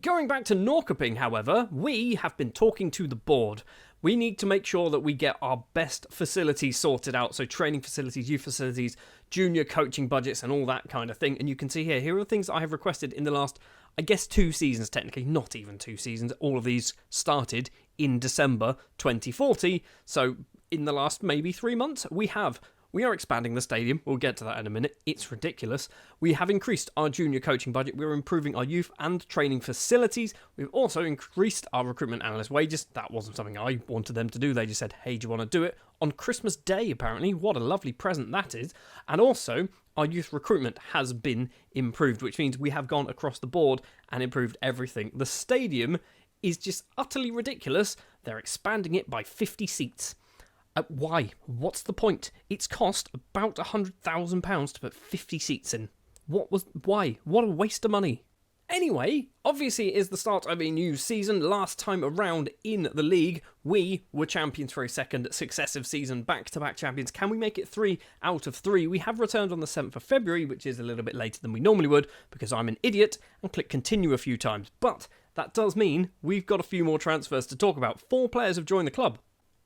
Going back to Norrköping, however, we have been talking to the board. We need to make sure that we get our best facilities sorted out, so training facilities, youth facilities, junior coaching budgets and all that kind of thing. And you can see here are the things I have requested in the last, I guess, 2 seasons technically, not even 2 seasons. All of these started in December 2040, so in the last maybe 3 months, we are expanding the stadium. We'll get to that in a minute. It's ridiculous. We have increased our junior coaching budget. We're improving our youth and training facilities. We've also increased our recruitment analyst wages. That wasn't something I wanted them to do. They just said, hey, do you want to do it? On Christmas Day, apparently. What a lovely present that is. And also, our youth recruitment has been improved, which means we have gone across the board and improved everything. The stadium is just utterly ridiculous. They're expanding it by 50 seats. Why? What's the point? It's cost about £100,000 to put 50 seats in. Why? What a waste of money. Anyway, obviously it is the start of a new season. Last time around in the league, we were champions for a second successive season, back-to-back champions. Can we make it 3 out of 3? We have returned on the 7th of February, which is a little bit later than we normally would, because I'm an idiot and click continue a few times. But that does mean we've got a few more transfers to talk about. 4 players have joined the club,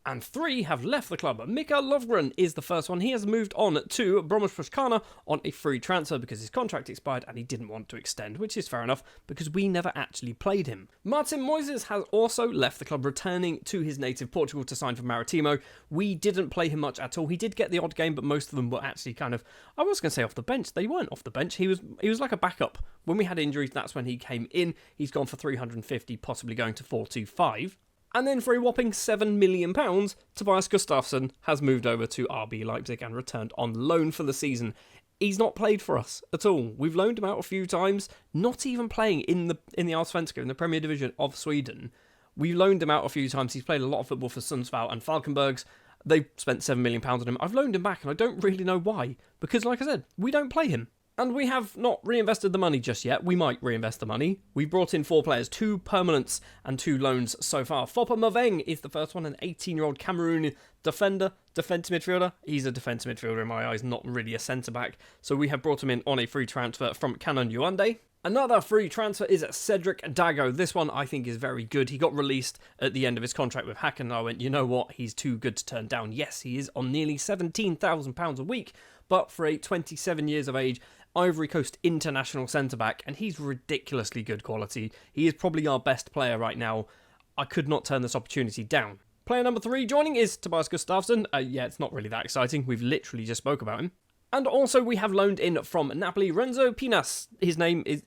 and 3 have left the club. Mikael Lovgren is the first one. He has moved on to Bromos on a free transfer because his contract expired and he didn't want to extend, which is fair enough because we never actually played him. Martin Moises has also left the club, returning to his native Portugal to sign for Maritimo. We didn't play him much at all. He did get the odd game, but most of them were actually kind of, I was going to say off the bench. They weren't off the bench. He was like a backup. When we had injuries, that's when he came in. He's gone for 350, possibly going to 425. And then for a whopping £7 million, Tobias Gustafsson has moved over to RB Leipzig and returned on loan for the season. He's not played for us at all. We've loaned him out a few times, not even playing in the Allsvenska, in the Premier Division of Sweden. We loaned him out a few times. He's played a lot of football for Sundsvall and Falkenbergs. They've spent £7 million on him. I've loaned him back and I don't really know why. Because like I said, we don't play him. And we have not reinvested the money just yet. We might reinvest the money. We've brought in 4 players, 2 permanents and 2 loans so far. Foppa Maveng is the first one, an 18-year-old Cameroonian defensive midfielder. He's a defensive midfielder in my eyes, not really a centre-back. So we have brought him in on a free transfer from Canon Yuande. Another free transfer is Cedric Dago. This one I think is very good. He got released at the end of his contract with Hacken, and I went, you know what, he's too good to turn down. Yes, he is on nearly £17,000 a week, but for a 27 years of age, Ivory Coast international centre-back, and he's ridiculously good quality. He is probably our best player right now. I could not turn this opportunity down. Player number 3 joining is Tobias Gustafsson. Yeah, it's not really that exciting. We've literally just spoke about him. And also we have loaned in from Napoli, Renzo Pinas. His name is,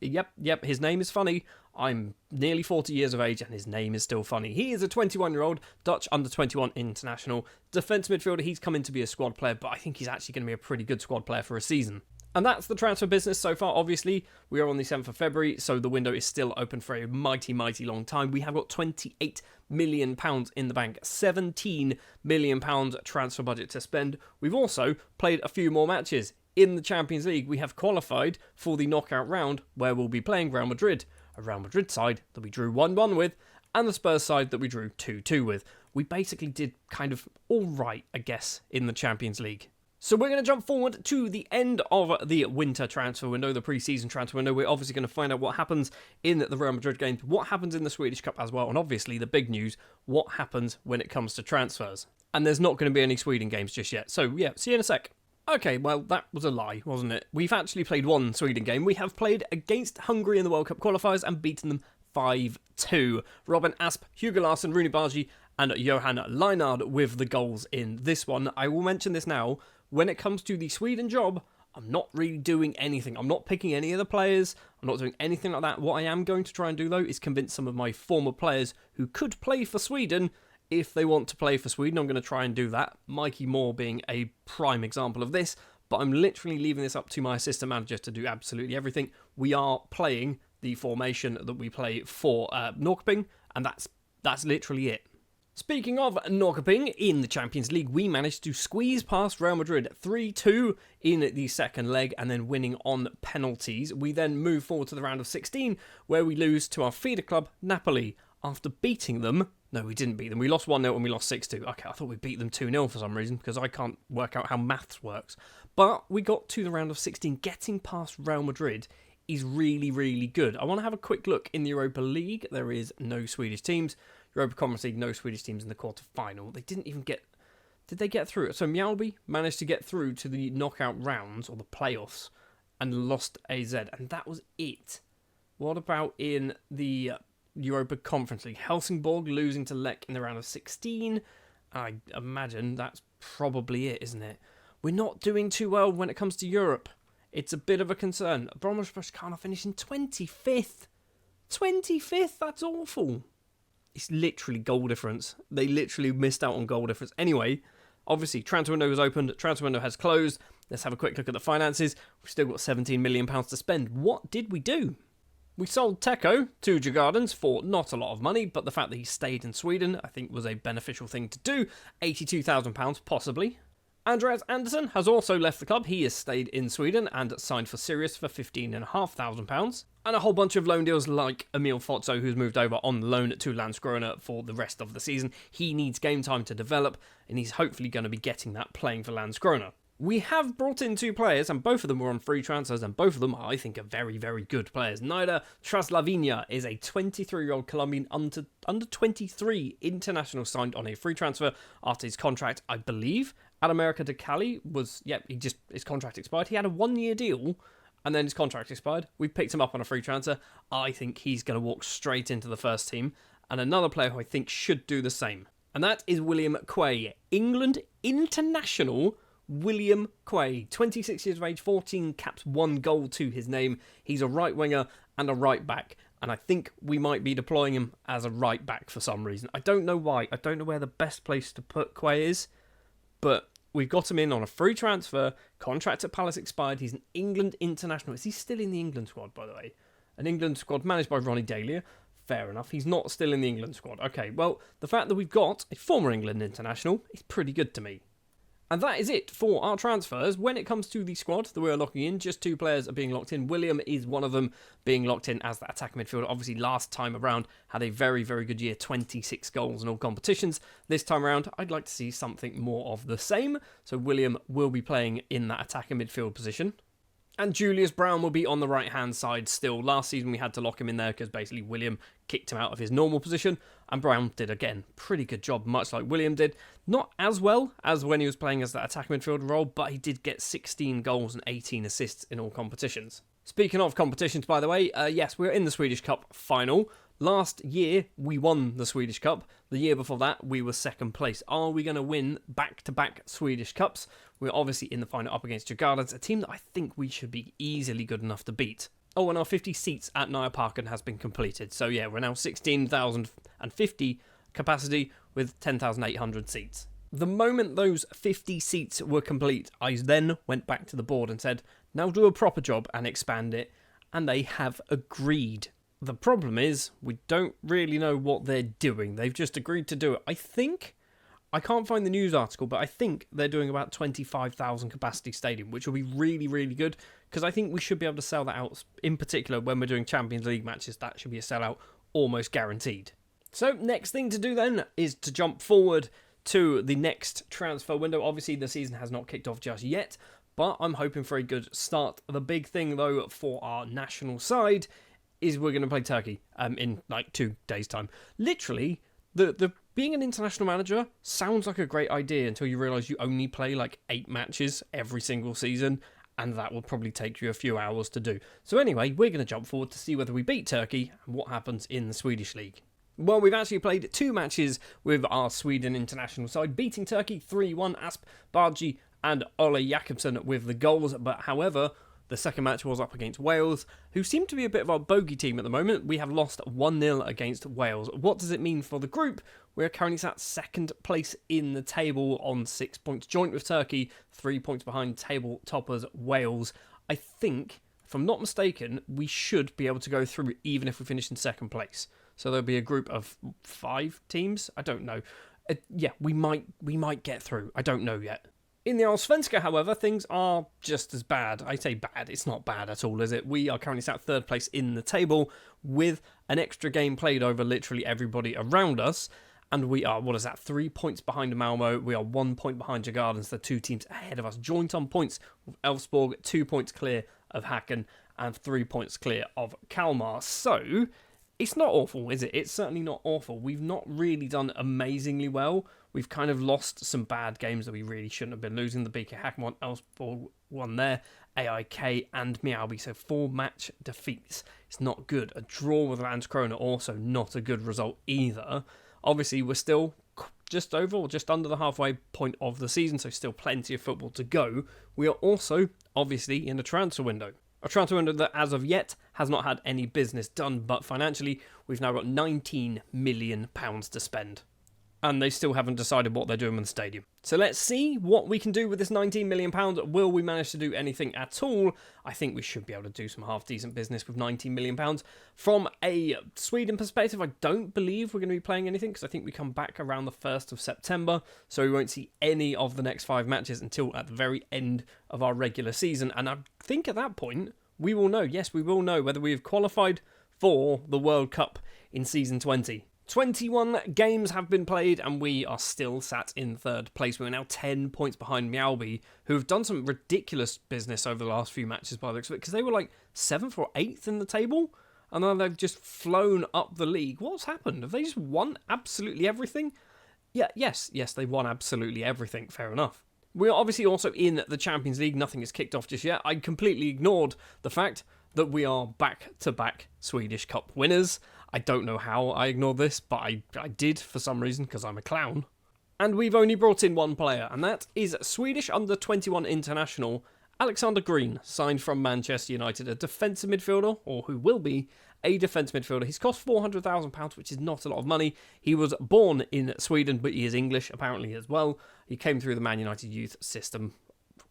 his name is funny. I'm nearly 40 years of age and his name is still funny. He is a 21-year-old Dutch under-21 international defence midfielder. He's come in to be a squad player, but I think he's actually going to be a pretty good squad player for a season. And that's the transfer business so far. Obviously, we are on the 7th of February, so the window is still open for a mighty, mighty long time. We have got £28 million in the bank, £17 million transfer budget to spend. We've also played a few more matches. In the Champions League, we have qualified for the knockout round, where we'll be playing Real Madrid, a Real Madrid side that we drew 1-1 with, and the Spurs side that we drew 2-2 with. We basically did kind of all right, I guess, in the Champions League. So we're going to jump forward to the end of the winter transfer window, the pre-season transfer window. We're obviously going to find out what happens in the Real Madrid games, what happens in the Swedish Cup as well, and obviously the big news, what happens when it comes to transfers. And there's not going to be any Sweden games just yet. So yeah, see you in a sec. Okay, well, that was a lie, wasn't it? We've actually played one Sweden game. We have played against Hungary in the World Cup qualifiers and beaten them 5-2. Robin Asp, Hugo Larsson, Rooney Bargi, and Johan Leinard with the goals in this one. I will mention this now. When it comes to the Sweden job, I'm not really doing anything. I'm not picking any of the players. I'm not doing anything like that. What I am going to try and do, though, is convince some of my former players who could play for Sweden if they want to play for Sweden. I'm going to try and do that. Mikey Moore being a prime example of this. But I'm literally leaving this up to my assistant manager to do absolutely everything. We are playing the formation that we play for Norrköping, and that's literally it. Speaking of Norrköping, in the Champions League, we managed to squeeze past Real Madrid 3-2 in the second leg and then winning on penalties. We then move forward to the round of 16, where we lose to our feeder club, Napoli, after beating them. No, we didn't beat them. We lost 1-0 and we lost 6-2. Okay, I thought we beat them 2-0 for some reason, because I can't work out how maths works. But we got to the round of 16. Getting past Real Madrid is really, really good. I want to have a quick look in the Europa League. There is no Swedish teams. Europa Conference League, no Swedish teams in the quarter-final. They didn't even get... Did they get through? So Mjällby managed to get through to the knockout rounds, or the playoffs, and lost AZ, and that was it. What about in the Europa Conference League? Helsingborg losing to Lech in the round of 16. I imagine that's probably it, isn't it? We're not doing too well when it comes to Europe. It's a bit of a concern. Bromos-Breskana finishing 25th. 25th? That's awful. It's literally goal difference. They literally missed out on goal difference. Anyway, obviously, transfer window has opened. Transfer window has closed. Let's have a quick look at the finances. We've still got £17 million to spend. What did we do? We sold Teko to Djurgårdens for not a lot of money, but the fact that he stayed in Sweden, I think, was a beneficial thing to do. £82,000, possibly. Andreas Andersson has also left the club. He has stayed in Sweden and signed for Sirius for £15,500. And a whole bunch of loan deals like Emil Fozzo, who's moved over on loan to Landskrona for the rest of the season. He needs game time to develop, and he's hopefully going to be getting that playing for Landskrona. We have brought in 2 players, and both of them were on free transfers, and both of them, I think, are very, very good players. Naida Traslavinia is a 23-year-old Colombian under 23 international signed on a free transfer after his contract, I believe, at America de Cali was, his contract expired. He had a 1-year deal, and then his contract expired. We picked him up on a free transfer. I think he's going to walk straight into the first team, and another player who I think should do the same. And that is William Quay, England international William Quay, 26 years of age, 14 caps, 1 goal to his name. He's a right winger and a right back, and I think we might be deploying him as a right back for some reason. I don't know why. I don't know where the best place to put Quay is, but we've got him in on a free transfer. Contract at Palace expired. He's an England international. Is he still in the England squad, by the way? An England squad managed by Ronnie Dahlia. Fair enough. He's not still in the England squad. Okay, well, the fact that we've got a former England international is pretty good to me. And that is it for our transfers. When it comes to the squad that we're locking in, just 2 players are being locked in. William is one of them, being locked in as the attacking midfielder. Obviously, last time around, had a very, very good year, 26 goals in all competitions. This time around, I'd like to see something more of the same. So William will be playing in that attacking midfield position. And Julius Brown will be on the right-hand side still. Last season we had to lock him in there because basically William kicked him out of his normal position. And Brown did, again, pretty good job, much like William did. Not as well as when he was playing as that attacking midfielder role, but he did get 16 goals and 18 assists in all competitions. Speaking of competitions, by the way, yes, we're in the Swedish Cup final. Last year, we won the Swedish Cup. The year before that, we were second place. Are we going to win back-to-back Swedish Cups? We're obviously in the final up against Djurgårdens, a team that I think we should be easily good enough to beat. Oh, and our 50 seats at Nyaparken has been completed. So yeah, we're now 16,050 capacity with 10,800 seats. The moment those 50 seats were complete, I then went back to the board and said, now do a proper job and expand it. And they have agreed. The problem is, we don't really know what they're doing. They've just agreed to do it. I can't find the news article, but I think they're doing about 25,000 capacity stadium, which will be really, really good, because I think we should be able to sell that out, in particular when we're doing Champions League matches. That should be a sellout almost guaranteed. So next thing to do then is to jump forward to the next transfer window. Obviously the season has not kicked off just yet, but I'm hoping for a good start. The big thing though for our national side is we're going to play Turkey in like 2 days' time. Literally, the being an international manager sounds like a great idea until you realise you only play like 8 matches every single season, and that will probably take you a few hours to do. So anyway, we're going to jump forward to see whether we beat Turkey and what happens in the Swedish league. Well, we've actually played 2 matches with our Sweden international side, beating Turkey 3-1, Asp, Bargi and Ole Jakobsen with the goals, but however, the second match was up against Wales, who seem to be a bit of a bogey team at the moment. We have lost 1-0 against Wales. What does it mean for the group? We're currently sat second place in the table on 6 points, joint with Turkey, 3 points behind table toppers Wales. I think, if I'm not mistaken, we should be able to go through even if we finish in second place. So there'll be a group of 5 teams. I don't know. Yeah, we might get through. I don't know yet. In the Allsvenska, however, things are just as bad. I say bad, it's not bad at all, is it? We are currently sat third place in the table with an extra game played over literally everybody around us. And we are, 3 points behind Malmo. We are 1 point behind Djurgårdens, the 2 teams ahead of us. Joint on points with Elfsborg, 2 points clear of Häcken, and 3 points clear of Kalmar. So, it's not awful, is it? It's certainly not awful. We've not really done amazingly well. We've kind of lost some bad games that we really shouldn't have been losing. The BK Häcken one, Elfsborg one there, AIK and Mjällby. So 4 match defeats. It's not good. A draw with Landskrona also not a good result either. Obviously, we're still just over or just under the halfway point of the season, so still plenty of football to go. We are also, obviously, in a transfer window. A transfer window that, as of yet, has not had any business done, but financially, we've now got £19 million to spend. And they still haven't decided what they're doing with the stadium. So let's see what we can do with this £19 million. Will we manage to do anything at all? I think we should be able to do some half-decent business with £19 million. From a Sweden perspective, I don't believe we're going to be playing anything, because I think we come back around the 1st of September, so we won't see any of the next 5 matches until at the very end of our regular season. And I think at that point, we will know, yes, we will know whether we have qualified for the World Cup in Season 20. 21 games have been played and we are still sat in third place. We're now 10 points behind Mjällby, who have done some ridiculous business over the last few matches by the looks of it, because they were like 7th or 8th in the table, and then they've just flown up the league. What's happened? Have they just won absolutely everything? Yes, they won absolutely everything. Fair enough. We're obviously also in the Champions League. Nothing is kicked off just yet. I completely ignored the fact that we are back-to-back Swedish Cup winners. I don't know how I ignored this, but I did for some reason, because I'm a clown. And we've only brought in one player, and that is Swedish under-21 international Alexander Green, signed from Manchester United, a defensive midfielder, or who will be a defensive midfielder. He's cost £400,000, which is not a lot of money. He was born in Sweden, but he is English, apparently, as well. He came through the Man United youth system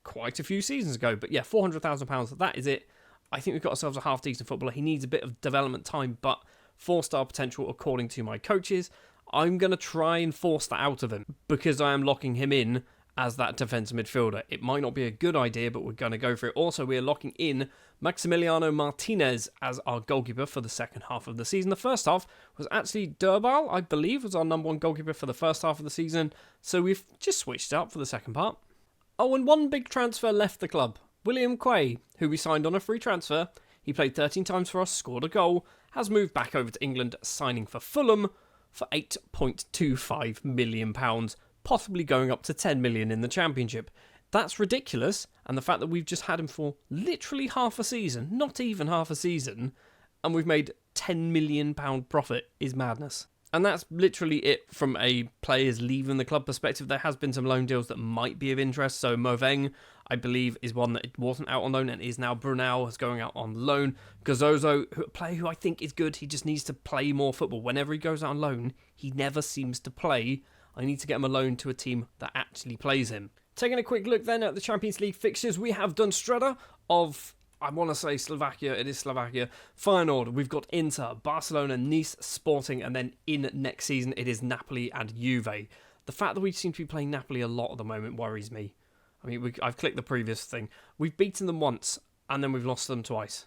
quite a few seasons ago. But yeah, £400,000, that is it. I think we've got ourselves a half-decent footballer. He needs a bit of development time, but 4-star potential according to my coaches. I'm going to try and force that out of him, because I am locking him in as that defensive midfielder. It might not be a good idea, but we're going to go for it. Also, we are locking in Maximiliano Martinez as our goalkeeper for the second half of the season. The first half was actually Durbal, I believe, was our number 1 goalkeeper for the first half of the season. So we've just switched it up for the second part. Oh, and one big transfer left the club. William Quay, who we signed on a free transfer. He played 13 times for us, scored a goal, has moved back over to England, signing for Fulham for £8.25 million, possibly going up to 10 million in the Championship. That's ridiculous, and the fact that we've just had him for literally half a season, not even half a season, and we've made £10 million profit is madness. And that's literally it from a players leaving the club perspective. There has been some loan deals that might be of interest. So Moveng, I believe, is one that wasn't out on loan and is now. Brunel is going out on loan. Gazozo, a player who I think is good. He just needs to play more football. Whenever he goes out on loan, he never seems to play. I need to get him a loan to a team that actually plays him. Taking a quick look then at the Champions League fixtures, we have Dunstreda of, I want to say Slovakia, it is Slovakia. Feyenoord, we've got Inter, Barcelona, Nice, Sporting, and then in next season it is Napoli and Juve. The fact that we seem to be playing Napoli a lot at the moment worries me. I mean, I've clicked the previous thing. We've beaten them once, and then we've lost them twice.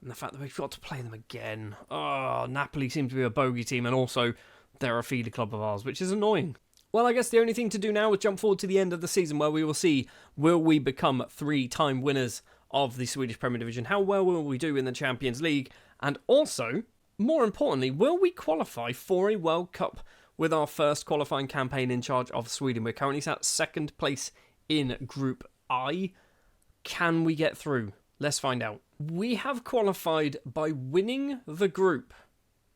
And the fact that we've got to play them again. Oh, Napoli seem to be a bogey team, and also they're a feeder club of ours, which is annoying. Well, I guess the only thing to do now is jump forward to the end of the season where we will see, will we become 3-time winners of the Swedish Premier Division? How well will we do in the Champions League? And also, more importantly, will we qualify for a World Cup with our first qualifying campaign in charge of Sweden? We're currently at second place in Group I. Can we get through? Let's find out. We have qualified by winning the group.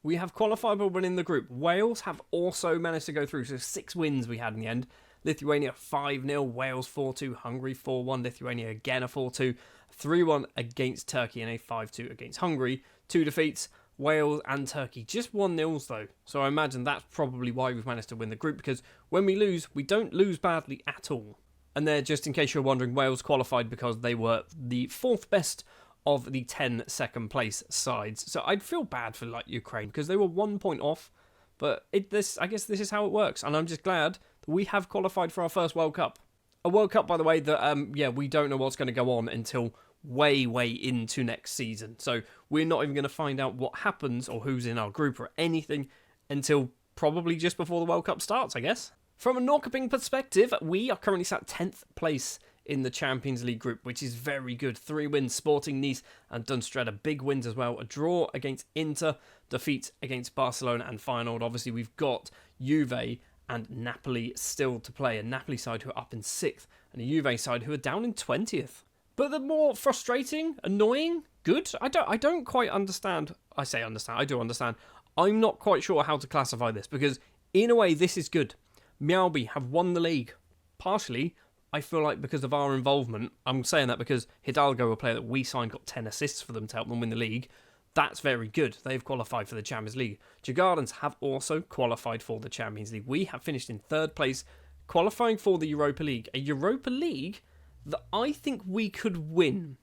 We have qualified by winning the group. Wales have also managed to go through, so 6 wins we had in the end. Lithuania 5-0, Wales 4-2, Hungary 4-1, Lithuania again a 4-2, 3-1 against Turkey and a 5-2 against Hungary. 2 defeats, Wales and Turkey. Just 1-0s though, so I imagine that's probably why we've managed to win the group, because when we lose, we don't lose badly at all. And there, just in case you're wondering, Wales qualified because they were the 4th best of the 10 second place sides. So I'd feel bad for Ukraine because they were 1 point off, but I guess this is how it works, and I'm just glad that we have qualified for our first World Cup. A World Cup, by the way, that we don't know what's going to go on until way into next season. So we're not even going to find out what happens or who's in our group or anything until probably just before the World Cup starts, I guess. From a Norrköping perspective, we are currently sat 10th place in the Champions League group, which is very good. 3 wins, Sporting, Nice and Dunstreda. Big wins as well. A draw against Inter, defeat against Barcelona and Feyenoord. Obviously, we've got Juve and Napoli still to play. A Napoli side who are up in 6th and a Juve side who are down in 20th. But the more frustrating, annoying, good, I don't quite understand. I say understand, I do understand. I'm not quite sure how to classify this because in a way this is good. Mjällby have won the league. Partially, I feel like because of our involvement, I'm saying that because Hidalgo, a player that we signed, got 10 assists for them to help them win the league. That's very good. They've qualified for the Champions League. Djurgårdens have also qualified for the Champions League. We have finished in 3rd place, qualifying for the Europa League. A Europa League that I think we could win.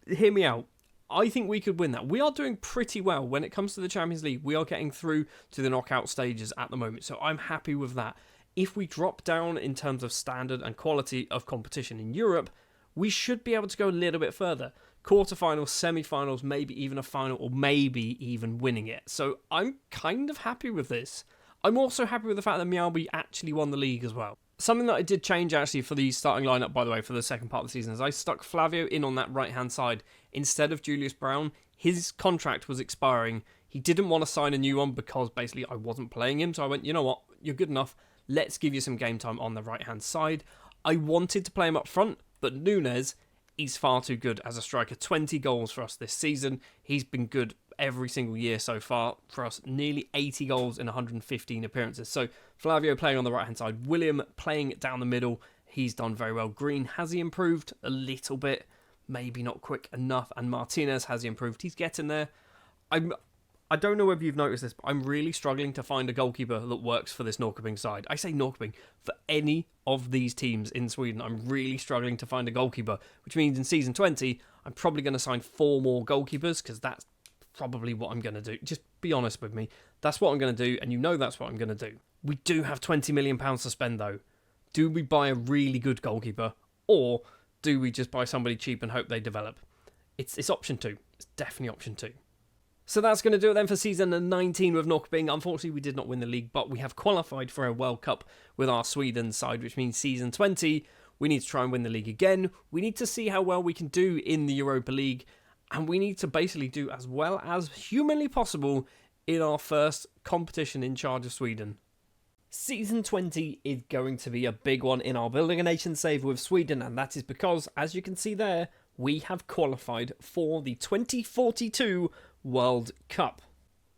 Hear me out. I think we could win that. We are doing pretty well when it comes to the Champions League. We are getting through to the knockout stages at the moment, so I'm happy with that. If we drop down in terms of standard and quality of competition in Europe, we should be able to go a little bit further. Quarterfinals, semi-finals, maybe even a final, or maybe even winning it. So I'm kind of happy with this. I'm also happy with the fact that Mjällby actually won the league as well. Something that I did change actually for the starting lineup, by the way, for the second part of the season, is I stuck Flavio in on that right-hand side instead of Julius Brown. His contract was expiring. He didn't want to sign a new one because basically I wasn't playing him. So I went, you know what, you're good enough. Let's give you some game time on the right-hand side. I wanted to play him up front, but Nunes is far too good as a striker. 20 goals for us this season. He's been good every single year so far for us. Nearly 80 goals in 115 appearances. So Flavio playing on the right-hand side. William playing down the middle. He's done very well. Green, has he improved? A little bit. Maybe not quick enough. And Martinez, has he improved? He's getting there. I don't know whether you've noticed this, but I'm really struggling to find a goalkeeper that works for this Norrköping side. I say Norrköping, for any of these teams in Sweden, I'm really struggling to find a goalkeeper, which means in Season 20, I'm probably going to sign 4 more goalkeepers, because that's probably what I'm going to do. Just be honest with me. That's what I'm going to do, and you know that's what I'm going to do. We do have £20 million to spend, though. Do we buy a really good goalkeeper, or do we just buy somebody cheap and hope they develop? It's option 2. It's definitely option 2. So that's going to do it then for Season 19 with Norrköping. Unfortunately, we did not win the league, but we have qualified for a World Cup with our Sweden side, which means Season 20 We need to try and win the league again. We need to see how well we can do in the Europa League. And we need to basically do as well as humanly possible in our first competition in charge of Sweden. Season 20 is going to be a big one in our Building a Nation save with Sweden, and that is because, as you can see there, we have qualified for the 2042 World Cup.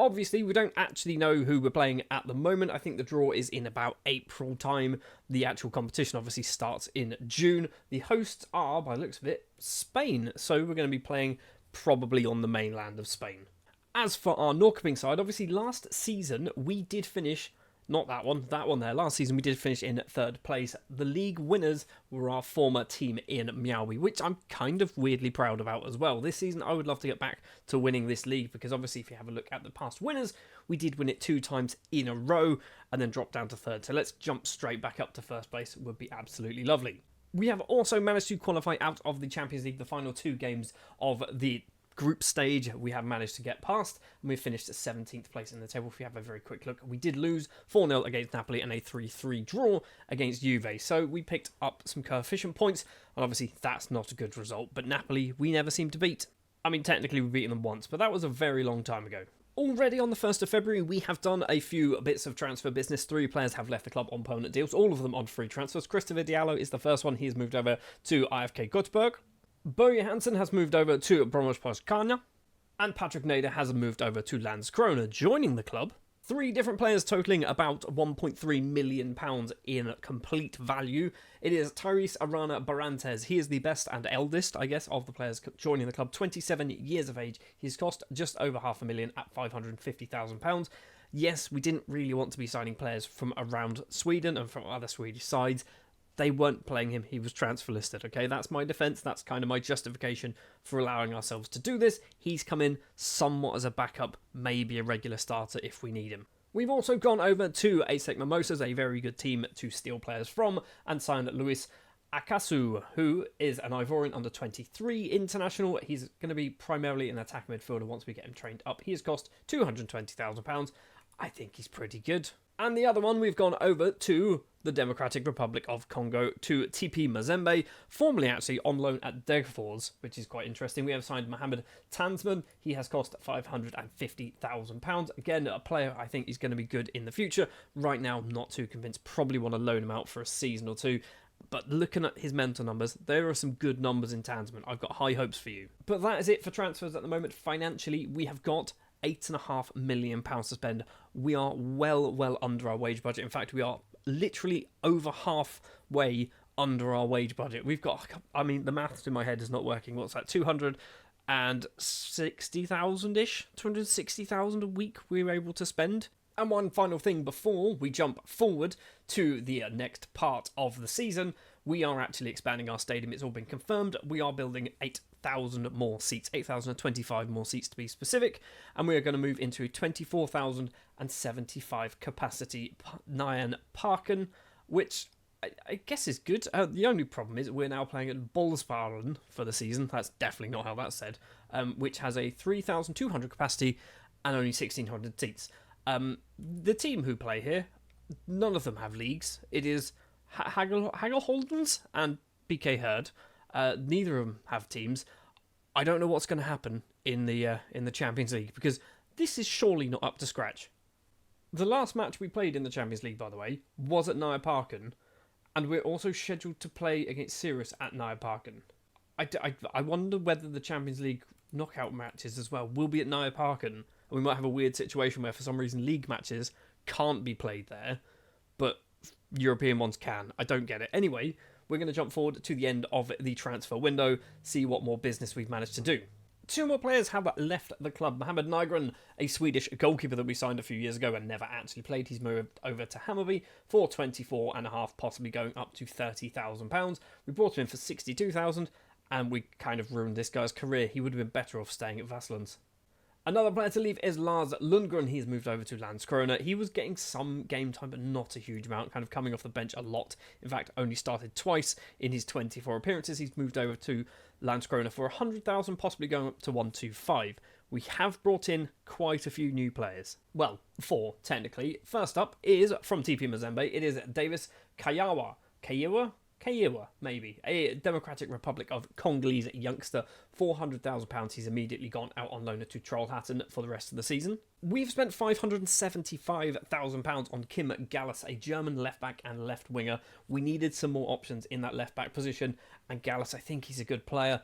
Obviously, we don't actually know who we're playing at the moment. I think the draw is in about April time. The actual competition obviously starts in June. The hosts are, by the looks of it, Spain, so we're going to be playing probably on the mainland of Spain. As for our Norrköping side, obviously last season we did finish, not that one there. Last season we did finish in third place. The league winners were our former team in Mjällby, which I'm kind of weirdly proud about as well. This season I would love to get back to winning this league because obviously if you have a look at the past winners, we did win it 2 times in a row and then drop down to third. So let's jump straight back up to first place. It would be absolutely lovely. We have also managed to qualify out of the Champions League, the final 2 games of the group stage. We have managed to get past, and we've finished at 17th place in the table. If we have a very quick look, we did lose 4-0 against Napoli and a 3-3 draw against Juve, so we picked up some coefficient points, and obviously that's not a good result, but Napoli we never seem to beat. I mean, technically we've beaten them once, but that was a very long time ago. Already on the 1st of February, we have done a few bits of transfer business. 3 players have left the club on permanent deals, all of them on free transfers. Christopher Diallo is the first one. He has moved over to IFK Göteborg. Börje Hansen has moved over to Brommers and Patrick Nader has moved over to Landskrona, joining the club. 3 different players totaling about £1.3 million in complete value. It is Tyrese Arana Barantes. He is the best and eldest, I guess, of the players joining the club. 27 years of age. He's cost just over £500,000 at £550,000. Yes, we didn't really want to be signing players from around Sweden and from other Swedish sides. They weren't playing him, he was transfer listed, okay? That's my defence, that's kind of my justification for allowing ourselves to do this. He's come in somewhat as a backup, maybe a regular starter if we need him. We've also gone over to ASEC Mimosas, a very good team to steal players from, and signed Luis Akasu, who is an Ivorian under 23 international. He's going to be primarily an attack midfielder once we get him trained up. He has cost £220,000. I think he's pretty good. And the other one, we've gone over to the Democratic Republic of Congo, to TP Mazembe, formerly actually on loan at Degerfors, which is quite interesting. We have signed Mohamed Tansman. He has cost £550,000. Again, a player I think is going to be good in the future. Right now, not too convinced. Probably want to loan him out for a season or 2. But looking at his mental numbers, there are some good numbers in Tansman. I've got high hopes for you. But that is it for transfers at the moment. Financially, we have got £8.5 million to spend. We are well under our wage budget. In fact, we are literally over halfway under our wage budget. We've got, I mean, the maths in my head is not working. What's that? 260,000-ish? 260,000 a week we were able to spend. And one final thing before we jump forward to the next part of the season, we are actually expanding our stadium. It's all been confirmed. We are building 8,000 more seats, 8,025 more seats to be specific, and we are going to move into a 24,075 capacity Nyan Parken, which I guess is good. The only problem is we're now playing at Bollsparen for the season. That's definitely not how that's said, which has a 3,200 capacity and only 1,600 seats. The team who play here, none of them have leagues. It is Hagelholdens and BK Herd. Neither of them have teams. I don't know what's going to happen in the Champions League because this is surely not up to scratch. The last match we played in the Champions League, by the way, was at Nyan Parken, and we're also scheduled to play against Sirius at Nyan Parken. I wonder whether the Champions League knockout matches as well will be at Nyan Parken. And we might have a weird situation where for some reason league matches can't be played there, but European ones can. I don't get it. Anyway, we're going to jump forward to the end of the transfer window, see what more business we've managed to do. 2 more players have left the club. Mohamed Nygren, a Swedish goalkeeper that we signed a few years ago and never actually played. He's moved over to Hammarby for 24.5, possibly going up to £30,000. We brought him in for 62,000, and we kind of ruined this guy's career. He would have been better off staying at Vasslands. Another player to leave is Lars Lundgren. He's moved over to Landskrona. He was getting some game time, but not a huge amount, kind of coming off the bench a lot. In fact, only started twice in his 24 appearances. He's moved over to Landskrona for 100,000, possibly going up to 125. We have brought in quite a few new players. Well, 4, technically. First up is from TP Mazembe. It is Davis Kayawa. Kaiwa, maybe. A Democratic Republic of Congolese youngster. £400,000. He's immediately gone out on loan to Trollhättan for the rest of the season. We've spent £575,000 on Kim Gallas, a German left-back and left-winger. We needed some more options in that left-back position, and Gallas, I think he's a good player.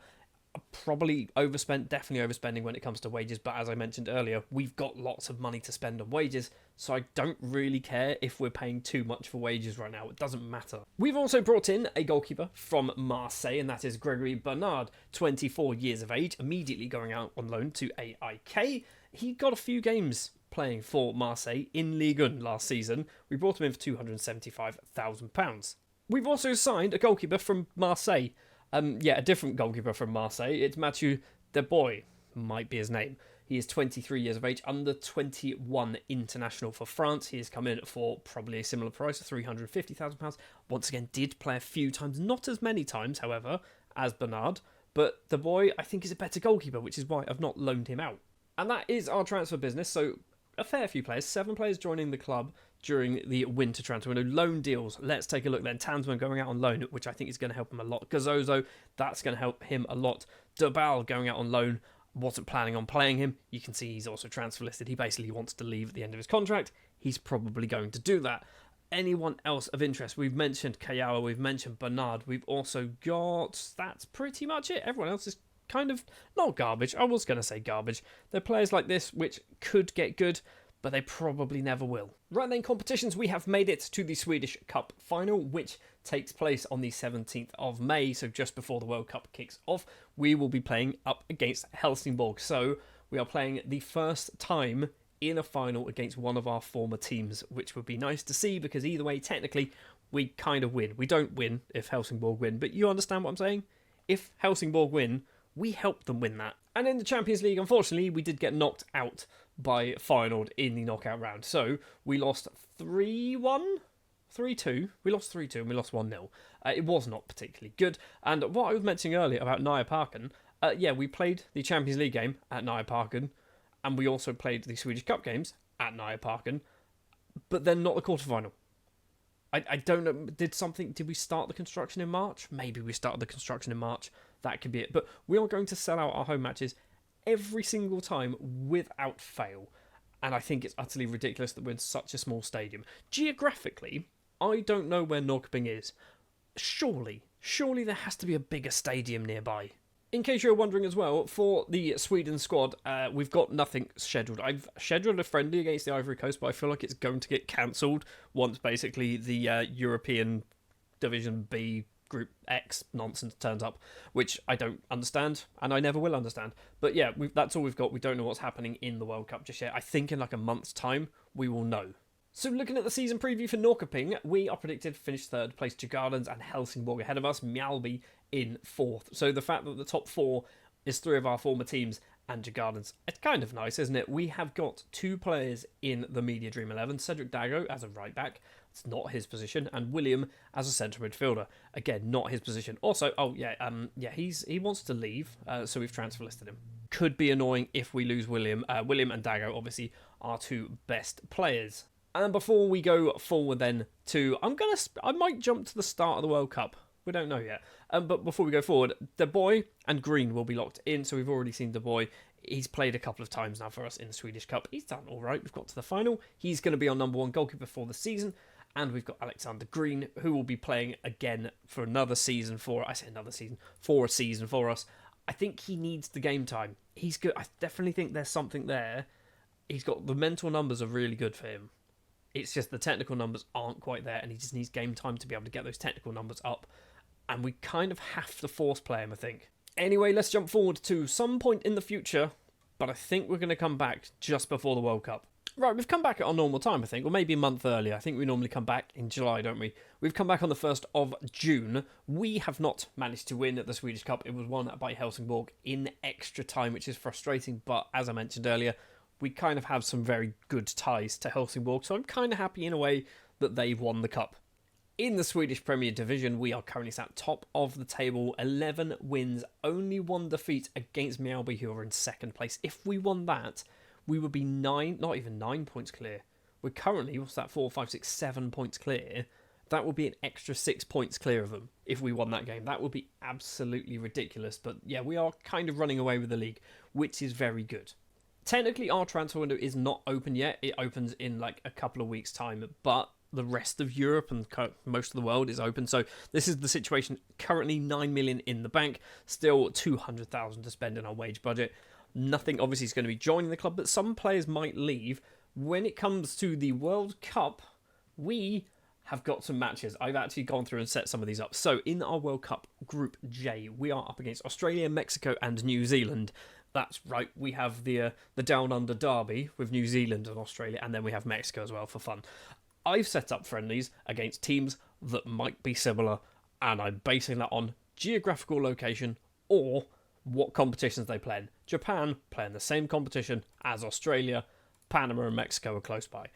Probably overspent, definitely overspending when it comes to wages, but as I mentioned earlier, we've got lots of money to spend on wages, so I don't really care if we're paying too much for wages right now. It doesn't matter. We've also brought in a goalkeeper from Marseille, and that is Gregory Bernard, 24 years of age, immediately going out on loan to AIK. He got a few games playing for Marseille in Ligue 1 last season. We brought him in for £275,000. We've also signed a goalkeeper from Marseille. A different goalkeeper from Marseille. It's Mathieu Deboy, might be his name. He is 23 years of age, under 21 international for France. He has come in for probably a similar price, £350,000. Once again, did play a few times, not as many times, however, as Bernard. But Deboy, I think, is a better goalkeeper, which is why I've not loaned him out. And that is our transfer business. So a fair few players, 7 players joining the club during the winter transfer window. Loan deals. Let's take a look then. Tansman going out on loan, which I think is going to help him a lot. Gazozo, that's going to help him a lot. Dobal going out on loan. Wasn't planning on playing him. You can see he's also transfer listed. He basically wants to leave at the end of his contract. He's probably going to do that. Anyone else of interest? We've mentioned Kayawa. We've mentioned Bernard. We've also got... That's pretty much it. Everyone else is kind of not garbage. I was going to say garbage. They're players like this which could get good, but they probably never will. Right then, competitions, we have made it to the Swedish Cup final, which takes place on the 17th of May, so just before the World Cup kicks off. We will be playing up against Helsingborg, so we are playing the first time in a final against one of our former teams, which would be nice to see, because either way, technically, we kind of win. We don't win if Helsingborg win, but you understand what I'm saying? If Helsingborg win, we help them win that. And in the Champions League, unfortunately, we did get knocked out by Feyenoord in the knockout round. So we lost 3-1? 3-2. We lost 3-2 and we lost 1-0. It was not particularly good. And what I was mentioning earlier about Nijmegen, we played the Champions League game at Nijmegen, and we also played the Swedish Cup games at Nijmegen, but then not the quarterfinal. I don't know, did we start the construction in March? Maybe we started the construction in March. That could be it. But we are going to sell out our home matches every single time without fail. And I think it's utterly ridiculous that we're in such a small stadium. Geographically, I don't know where Norrköping is. Surely there has to be a bigger stadium nearby. In case you're wondering as well, for the Sweden squad, we've got nothing scheduled. I've scheduled a friendly against the Ivory Coast, but I feel like it's going to get cancelled once basically the European Division B Group X nonsense turns up, which I don't understand, and I never will understand. But yeah, that's all we've got. We don't know what's happening in the World Cup just yet. I think in like a month's time, we will know. So looking at the season preview for Norrköping, we are predicted to finish third place, Djurgårdens and Helsingborg ahead of us, Mjällby in fourth. So the fact that the top 4 is 3 of our former teams and Djurgårdens, it's kind of nice, isn't it? We have got 2 players in the Media Dream 11, Cedric Dago as a right back, it's not his position, and William as a centre midfielder, again, not his position. Also, he wants to leave, so we've transfer listed him. Could be annoying if we lose William. William and Dago obviously are 2 best players. And before we go forward then to... I might jump to the start of the World Cup. We don't know yet. But before we go forward, Deboy and Green will be locked in. So we've already seen Deboy. He's played a couple of times now for us in the Swedish Cup. He's done all right. We've got to the final. He's going to be our number 1 goalkeeper for the season. And we've got Alexander Green, who will be playing again for another season for a season for us. I think he needs the game time. He's good. I definitely think there's something there. He's got the mental numbers are really good for him. It's just the technical numbers aren't quite there, and he just needs game time to be able to get those technical numbers up. And we kind of have to force play him, I think. Anyway, let's jump forward to some point in the future, but I think we're going to come back just before the World Cup. Right, we've come back at our normal time, I think, or maybe a month earlier. I think we normally come back in July, don't we? We've come back on the 1st of June. We have not managed to win at the Swedish Cup. It was won by Helsingborg in extra time, which is frustrating, but as I mentioned earlier, we kind of have some very good ties to Helsingborg, so I'm kind of happy in a way that they've won the cup. In the Swedish Premier Division, we are currently sat top of the table, 11 wins, only 1 defeat against Mjällby, who are in 2nd place. If we won that, we would be not even 9 points clear. We're currently, 4, 5, 6, 7 points clear, That would be an extra 6 points clear of them if we won that game. That would be absolutely ridiculous. But yeah, we are kind of running away with the league, which is very good. Technically, our transfer window is not open yet. It opens in like a couple of weeks' time, but the rest of Europe and most of the world is open. So this is the situation. Currently 9 million in the bank, still 200,000 to spend in our wage budget. Nothing obviously is going to be joining the club, but some players might leave. When it comes to the World Cup, we have got some matches. I've actually gone through and set some of these up. So in our World Cup Group J, we are up against Australia, Mexico and New Zealand. That's right, we have the Down Under derby with New Zealand and Australia, and then we have Mexico as well for fun. I've set up friendlies against teams that might be similar, and I'm basing that on geographical location or what competitions they play in. Japan play in the same competition as Australia. Panama and Mexico are close by.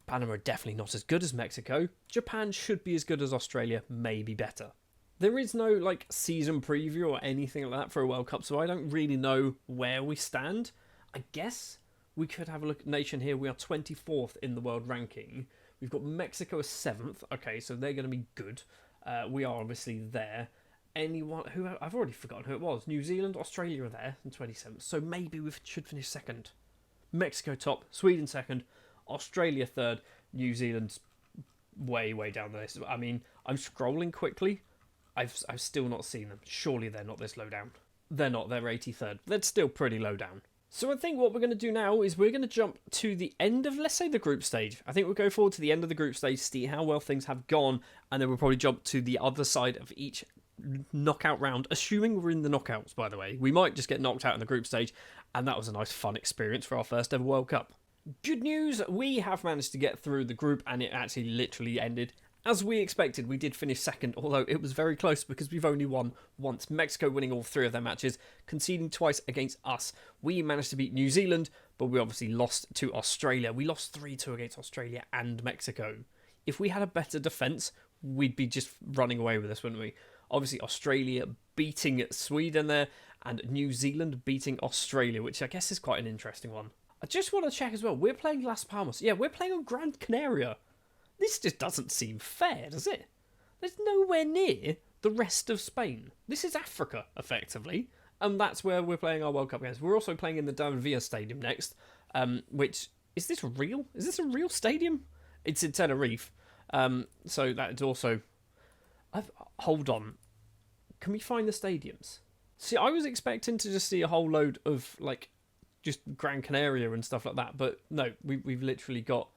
Panama are definitely not as good as Mexico. Japan should be as good as Australia, maybe better. There is no like season preview or anything like that for a World Cup, so I don't really know where we stand. I guess we could have a look at nation here. We are 24th in the world ranking. We've got Mexico as 7th. Okay, so they're going to be good. We are obviously there. Anyone who I've already forgotten who it was. New Zealand, Australia are there in 27th. So maybe we should finish second. Mexico top, Sweden second, Australia third, New Zealand's way down the list. I mean, I'm scrolling quickly. I've still not seen them. Surely they're not this low down. They're not. They're 83rd. They're still pretty low down. So I think what we're going to do now is we're going to jump to the end of, let's say, the group stage. I think we'll go forward to the end of the group stage, see how well things have gone, and then we'll probably jump to the other side of each knockout round, assuming we're in the knockouts, by the way. We might just get knocked out in the group stage, and that was a nice, fun experience for our first ever World Cup. Good news, we have managed to get through the group, and it actually literally ended as we expected. We did finish second, although it was very close because we've only won once. Mexico winning all 3 of their matches, conceding twice against us. We managed to beat New Zealand, but we obviously lost to Australia. We lost 3-2 against Australia and Mexico. If we had a better defence, we'd be just running away with this, wouldn't we? Obviously, Australia beating Sweden there, and New Zealand beating Australia, which I guess is quite an interesting one. I just want to check as well. We're playing Las Palmas. Yeah, we're playing on Gran Canaria. This just doesn't seem fair, does it? There's nowhere near the rest of Spain. This is Africa, effectively. And that's where we're playing our World Cup games. We're also playing in the David Villa Stadium next, which... Is this real? Is this a real stadium? It's in Tenerife. So that's also... Hold on. Can we find the stadiums? See, I was expecting to just see a whole load of, like, just Gran Canaria and stuff like that. But no, we've literally got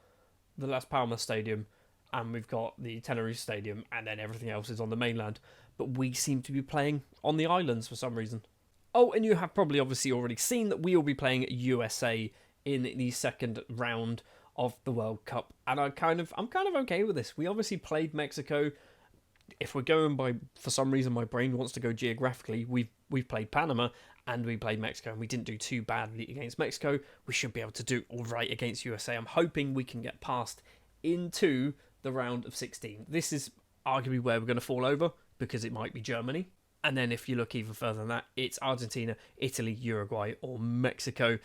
the Las Palmas Stadium, and we've got the Tenerife Stadium, and then everything else is on the mainland. But we seem to be playing on the islands for some reason. Oh, and you have probably obviously already seen that we will be playing USA in the second round of the World Cup. And I'm kind of okay with this. We obviously played Mexico. If we're going by, for some reason my brain wants to go geographically, we've played Panama and we played Mexico, and we didn't do too badly against Mexico. We should be able to do all right against USA. I'm hoping we can get past into the round of 16. This is arguably where we're going to fall over, because it might be Germany. And then if you look even further than that, it's Argentina, Italy, Uruguay, or Mexico.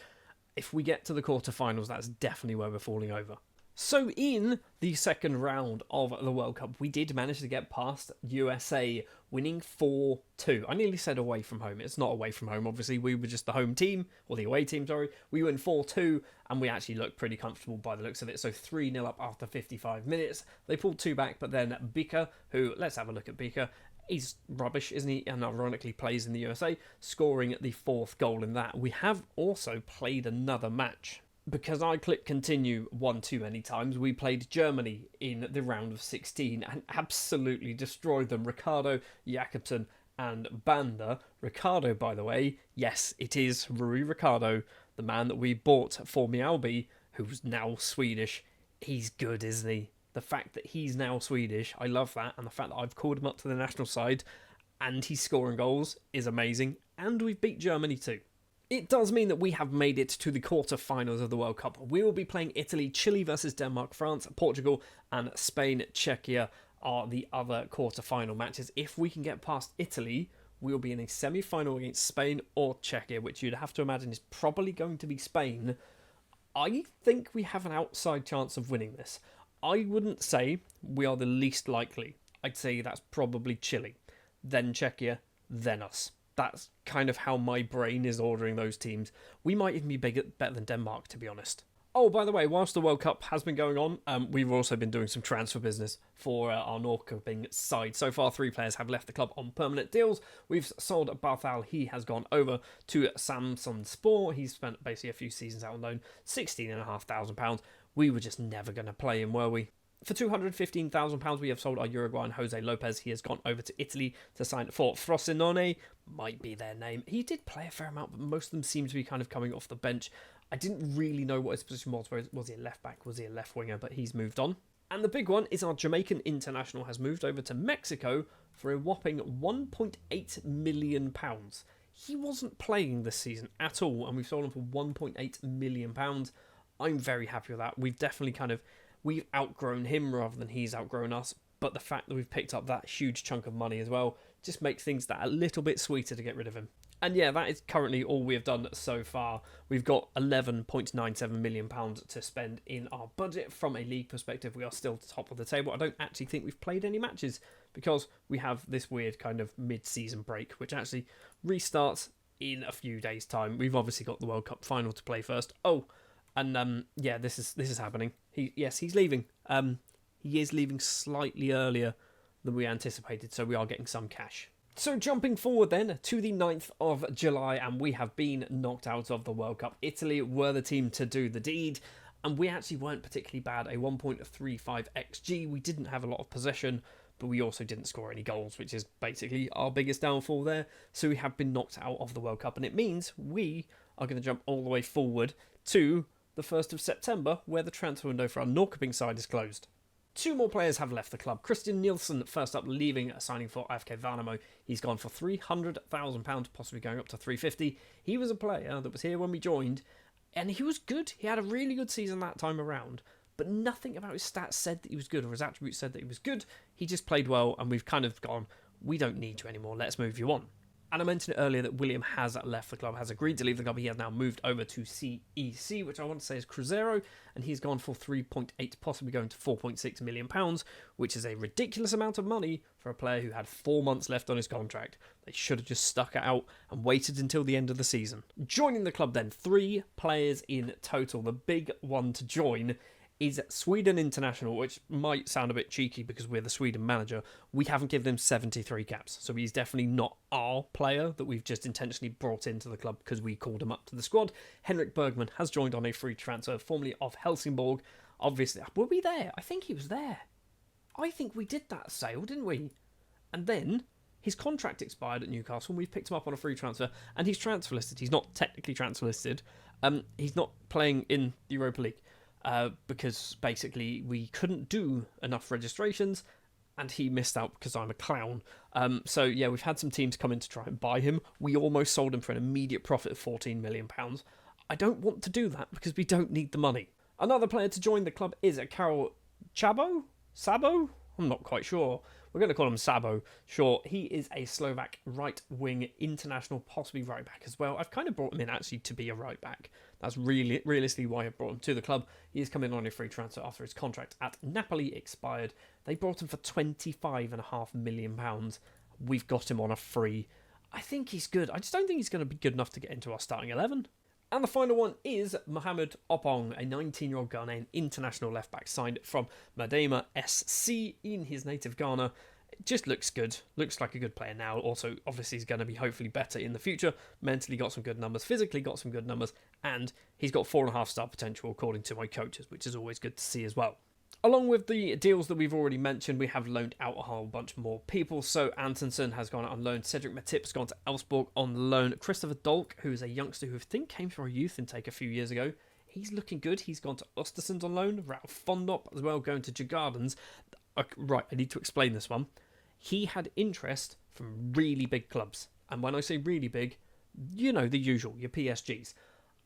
If we get to the quarterfinals, that's definitely where we're falling over. So in the second round of the World Cup, we did manage to get past USA, winning 4-2. I nearly said away from home. It's not away from home, obviously. We were just the home team, or the away team, sorry. We win 4-2, and we actually looked pretty comfortable by the looks of it. So 3-0 up after 55 minutes. They pulled 2 back, but then Bika, who, let's have a look at Bika. He's rubbish, isn't he? And ironically plays in the USA, scoring the 4th goal in that. We have also played another match. Because I clicked continue one too many times, we played Germany in the round of 16 and absolutely destroyed them. Ricardo, Jakobsen and Banda. Ricardo, by the way, yes, it is Rui Ricardo, the man that we bought for Mjällby, who's now Swedish. He's good, isn't he? The fact that he's now Swedish, I love that. And the fact that I've called him up to the national side and he's scoring goals is amazing. And we've beat Germany too. It does mean that we have made it to the quarter-finals of the World Cup. We will be playing Italy, Chile versus Denmark, France, Portugal, and Spain, Czechia are the other quarter-final matches. If we can get past Italy, we will be in a semi-final against Spain or Czechia, which you'd have to imagine is probably going to be Spain. I think we have an outside chance of winning this. I wouldn't say we are the least likely. I'd say that's probably Chile, then Czechia, then us. That's kind of how my brain is ordering those teams. We might even be better than Denmark, to be honest. Oh, by the way, whilst the World Cup has been going on, we've also been doing some transfer business for our Norrköping side. So far, 3 players have left the club on permanent deals. We've sold Barthal. He has gone over to Samson Spor. He's spent basically a few seasons out on loan, £16,500. We were just never going to play him, were we? For £215,000, we have sold our Uruguayan Jose Lopez. He has gone over to Italy to sign for Frosinone. Might be their name. He did play a fair amount, but most of them seem to be kind of coming off the bench. I didn't really know what his position was. Was he a left back? Was he a left winger? But he's moved on. And the big one is our Jamaican international has moved over to Mexico for a whopping £1.8 million. He wasn't playing this season at all, and we've sold him for £1.8 million. I'm very happy with that. We've outgrown him rather than he's outgrown us. But the fact that we've picked up that huge chunk of money as well just makes things that a little bit sweeter to get rid of him. And yeah, that is currently all we have done so far. We've got £11.97 million to spend in our budget. From a league perspective, we are still top of the table. I don't actually think we've played any matches because we have this weird kind of mid-season break, which actually restarts in a few days' time. We've obviously got the World Cup final to play first. Oh, and yeah, this is happening. He's leaving. He is leaving slightly earlier than we anticipated, so we are getting some cash. So jumping forward then to the 9th of July, and we have been knocked out of the World Cup. Italy were the team to do the deed, and we actually weren't particularly bad. A 1.35 XG. We didn't have a lot of possession, but we also didn't score any goals, which is basically our biggest downfall there. So we have been knocked out of the World Cup, and it means we are going to jump all the way forward to the 1st of September, where the transfer window for our Norrköping side is closed. 2 more players have left the club. Christian Nielsen, first up, leaving, signing for AFK Värnamo. He's gone for £300,000, possibly going up to £350,000. He was a player that was here when we joined, and he was good. He had a really good season that time around, but nothing about his stats said that he was good, or his attributes said that he was good. He just played well, and we've kind of gone, we don't need you anymore, let's move you on. And I mentioned earlier that William has left the club, has agreed to leave the club. He has now moved over to CEC, which I want to say is Cruzeiro, and he's gone for 3.8, possibly going to 4.6 million pounds, which is a ridiculous amount of money for a player who had 4 months left on his contract. They should have just stuck it out and waited until the end of the season. Joining the club then, 3 players in total. The big one to join is Sweden International, which might sound a bit cheeky because we're the Sweden manager. We haven't given him 73 caps, so he's definitely not our player that we've just intentionally brought into the club because we called him up to the squad. Henrik Bergman has joined on a free transfer, formerly of Helsingborg. Obviously, were we there? I think he was there. I think we did that sale, didn't we? And then his contract expired at Newcastle, and we've picked him up on a free transfer, and he's transfer listed. He's not technically transfer listed. He's not playing in the Europa League. Because basically we couldn't do enough registrations and he missed out because I'm a clown. So yeah, we've had some teams come in to try and buy him. We almost sold him for an immediate profit of £14 million. I don't want to do that because we don't need the money. Another player to join the club is Karol Sabo? I'm not quite sure. We're going to call him Sabo. Sure, he is a Slovak right-wing international, possibly right-back as well. I've kind of brought him in actually to be a right-back. That's really realistically why I brought him to the club. He has come in on a free transfer after his contract at Napoli expired. They brought him for £25.5 million. We've got him on a free. I think he's good. I just don't think he's going to be good enough to get into our starting 11. And the final one is Mohamed Opong, a 19-year-old Ghanaian international left-back signed from Madema SC in his native Ghana. It just looks good. Looks like a good player now. Also, obviously, he's going to be hopefully better in the future. Mentally got some good numbers. Physically got some good numbers. And he's got 4.5-star potential, according to my coaches, which is always good to see as well. Along with the deals that we've already mentioned, we have loaned out a whole bunch more people. So Antonsen has gone out on loan. Cedric Matip's gone to Elfsborg on loan. Christopher Dolk, who is a youngster who I think came from our youth intake a few years ago, he's looking good. He's gone to Östersund on loan. Ralph Fondop as well, going to Djurgårdens. Right, I need to explain this one. He had interest from really big clubs. And when I say really big, you know, the usual, your PSGs.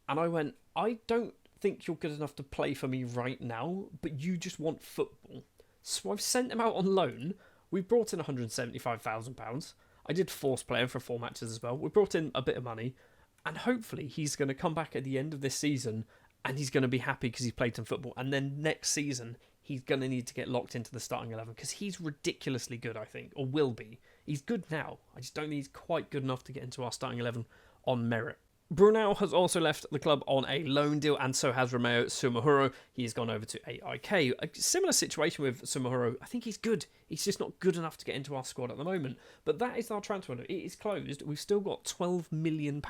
And I went, I don't think you're good enough to play for me right now, but you just want football. So I've sent him out on loan. We brought in £175,000. I did force play him for 4 matches as well. We brought in a bit of money, and hopefully he's going to come back at the end of this season and he's going to be happy because he's played some football, and then next season he's going to need to get locked into the starting 11 because he's ridiculously good, I think, or will be. He's good now. I just don't think he's quite good enough to get into our starting 11 on merit. Brunel has also left the club on a loan deal, and so has Romeo Sumahuro. He's gone over to AIK. A similar situation with Sumahuro. I think he's good. He's just not good enough to get into our squad at the moment. But that is our transfer window. It is closed. We've still got £12 million.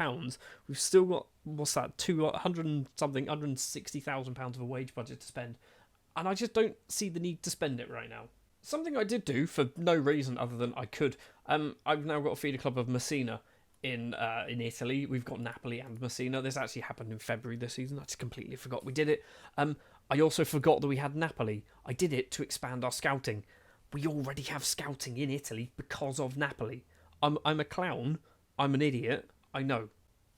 We've still got, what's that, 200 and something, £160,000 of a wage budget to spend. And I just don't see the need to spend it right now. Something I did do for no reason other than I could. I've now got a feeder club of Messina in Italy. We've got Napoli and Messina. This actually happened in February this season. I just completely forgot we did it. I also forgot that we had Napoli. I did it to expand our scouting. We already have scouting in Italy because of Napoli. I'm a clown. I'm an idiot. I know.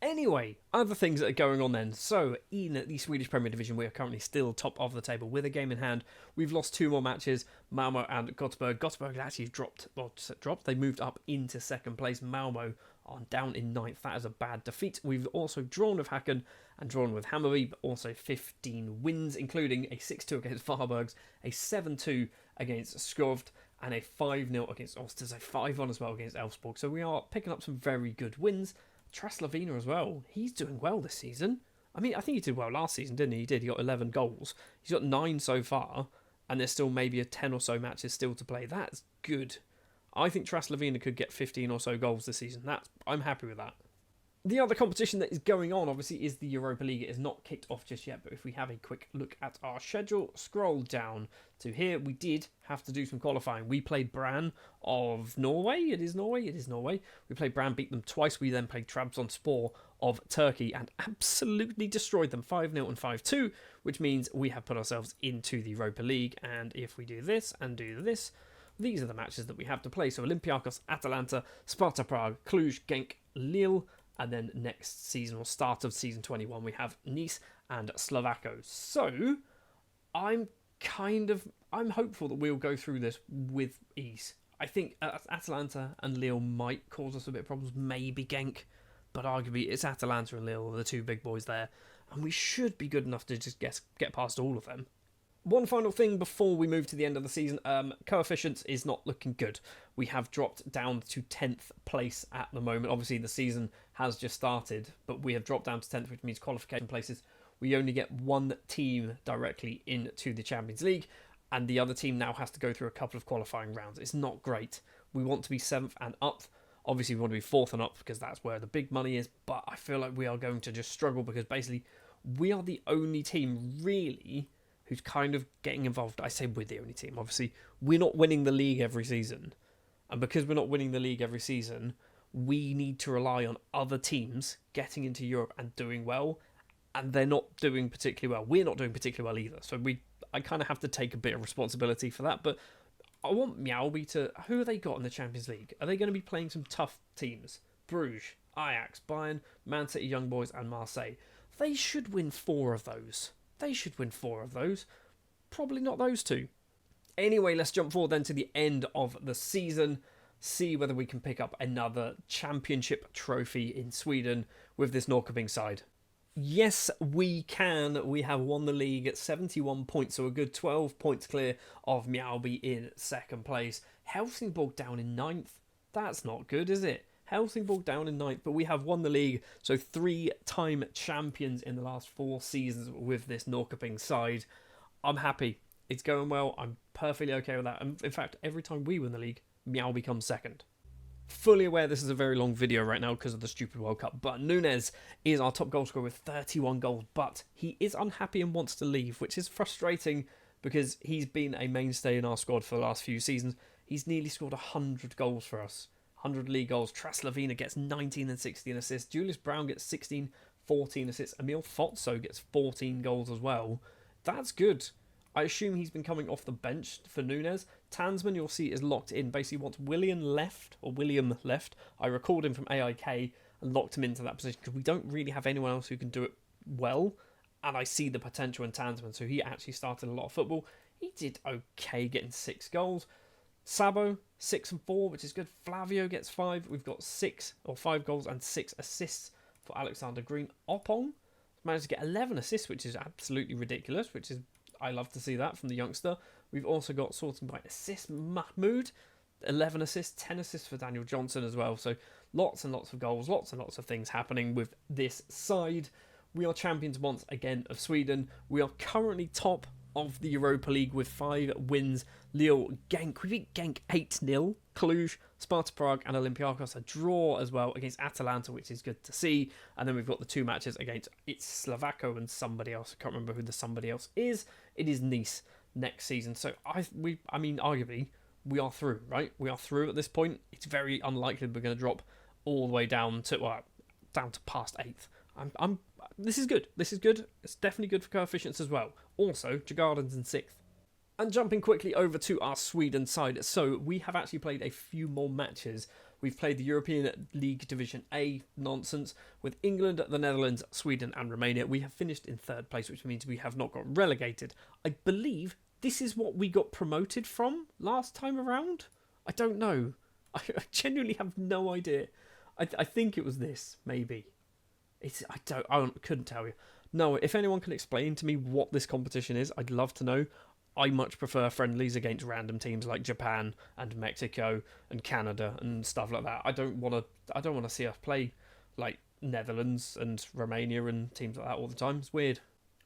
Anyway, other things that are going on then. So, in the Swedish Premier Division, we are currently still top of the table with a game in hand. We've lost 2 more matches, Malmo and Göteborg. Göteborg actually dropped. They moved up into second place. Malmo are down in 9th. That is a bad defeat. We've also drawn with Häcken and drawn with Hammarby, but also 15 wins, including a 6-2 against Varbergs, a 7-2 against Skövde, and a 5-0 against Osters, a 5-1 as well against Elfsborg. So we are picking up some very good wins. Traslavina as well. He's doing well this season. I mean, I think he did well last season, didn't he? He did. He got 11 goals. He's got 9 so far, and there's still maybe a 10 or so matches still to play. That's good. I think Traslavina could get 15 or so goals this season. I'm happy with that. The other competition that is going on, obviously, is the Europa League. It is not kicked off just yet, but if we have a quick look at our schedule, scroll down to here, we did have to do some qualifying. We played Brann of Norway. It is Norway. We played Brann, beat them twice. We then played Trabzonspor of Turkey and absolutely destroyed them 5-0 and 5-2, which means we have put ourselves into the Europa League. And if we do this and do this, these are the matches that we have to play. So Olympiacos, Atalanta, Sparta Prague, Cluj, Genk, Lille. And then next season, or start of season 21, we have Nice and Slovako. So, I'm hopeful that we'll go through this with ease. I think Atalanta and Lille might cause us a bit of problems, maybe Genk, but arguably it's Atalanta and Lille, the 2 big boys there, and we should be good enough to just get past all of them. One final thing before we move to the end of the season, coefficients is not looking good. We have dropped down to 10th place at the moment. Obviously, the season has just started, but we have dropped down to 10th, which means qualification places. We only get 1 team directly into the Champions League, and the other team now has to go through a couple of qualifying rounds. It's not great. We want to be 7th and up. Obviously, we want to be 4th and up because that's where the big money is, but I feel like we are going to just struggle because basically we are the only team really who's kind of getting involved. I say we're the only team. Obviously, we're not winning the league every season. And because we're not winning the league every season, we need to rely on other teams getting into Europe and doing well. And they're not doing particularly well. We're not doing particularly well either. So I kind of have to take a bit of responsibility for that. But I want Mjällby to... Who have they got in the Champions League? Are they going to be playing some tough teams? Bruges, Ajax, Bayern, Man City Young Boys and Marseille. They should win 4 of those. Probably not those 2. Anyway, let's jump forward then to the end of the season. See whether we can pick up another championship trophy in Sweden with this Norrköping side. Yes, we can. We have won the league at 71 points, so a good 12 points clear of Mjällby in second place. Helsingborg down in 9th. That's not good, is it? Helsingborg down in 9th, but we have won the league, so 3-time champions in the last 4 seasons with this Norrköping side. I'm happy. It's going well. I'm perfectly okay with that. And in fact, every time we win the league, Mjällby comes second. Fully aware this is a very long video right now because of the stupid World Cup, but Nunes is our top goal scorer with 31 goals, but he is unhappy and wants to leave, which is frustrating because he's been a mainstay in our squad for the last few seasons. He's nearly scored 100 goals for us. 100 league goals. Traslavina gets 19 and 16 assists. Julius Brown gets 16, 14 assists. Emil Fotso gets 14 goals as well. That's good. I assume he's been coming off the bench for Nunes. Tansman, you'll see, is locked in. Basically, once William left, I recalled him from AIK and locked him into that position because we don't really have anyone else who can do it well. And I see the potential in Tansman, so he actually started a lot of football. He did okay, getting 6 goals. Sabo, 6 and 4, which is good. Flavio gets 5. We've got 5 goals and 6 assists for Alexander Green. Opong managed to get 11 assists, which is absolutely ridiculous, which is I love to see that from the youngster. We've also got sorting by assist Mahmoud, 11 assists, 10 assists for Daniel Johnson as well. So lots and lots of goals, lots and lots of things happening with this side. We are champions once again of Sweden. We are currently top of the Europa League with 5 wins. Lille, Genk, we beat Genk 8-0. Cluj, Sparta Prague and Olympiacos a draw as well against Atalanta, which is good to see. And then we've got the 2 matches against Slovaco and somebody else. I can't remember who the somebody else is. It is Nice next season. So I mean, arguably, we are through, right? We are through at this point. It's very unlikely that we're going to drop all the way down to past 8th. This is good. This is good. It's definitely good for coefficients as well. Also, Djurgården's in 6th. And jumping quickly over to our Sweden side. So we have actually played a few more matches. We've played the European League Division A nonsense with England, the Netherlands, Sweden and Romania. We have finished in 3rd place, which means we have not got relegated. I believe this is what we got promoted from last time around. I don't know. I genuinely have no idea. I think it was this, maybe. I couldn't tell you. No, if anyone can explain to me what this competition is, I'd love to know. I much prefer friendlies against random teams like Japan and Mexico and Canada and stuff like that. I don't want to see us play like Netherlands and Romania and teams like that all the time. It's weird.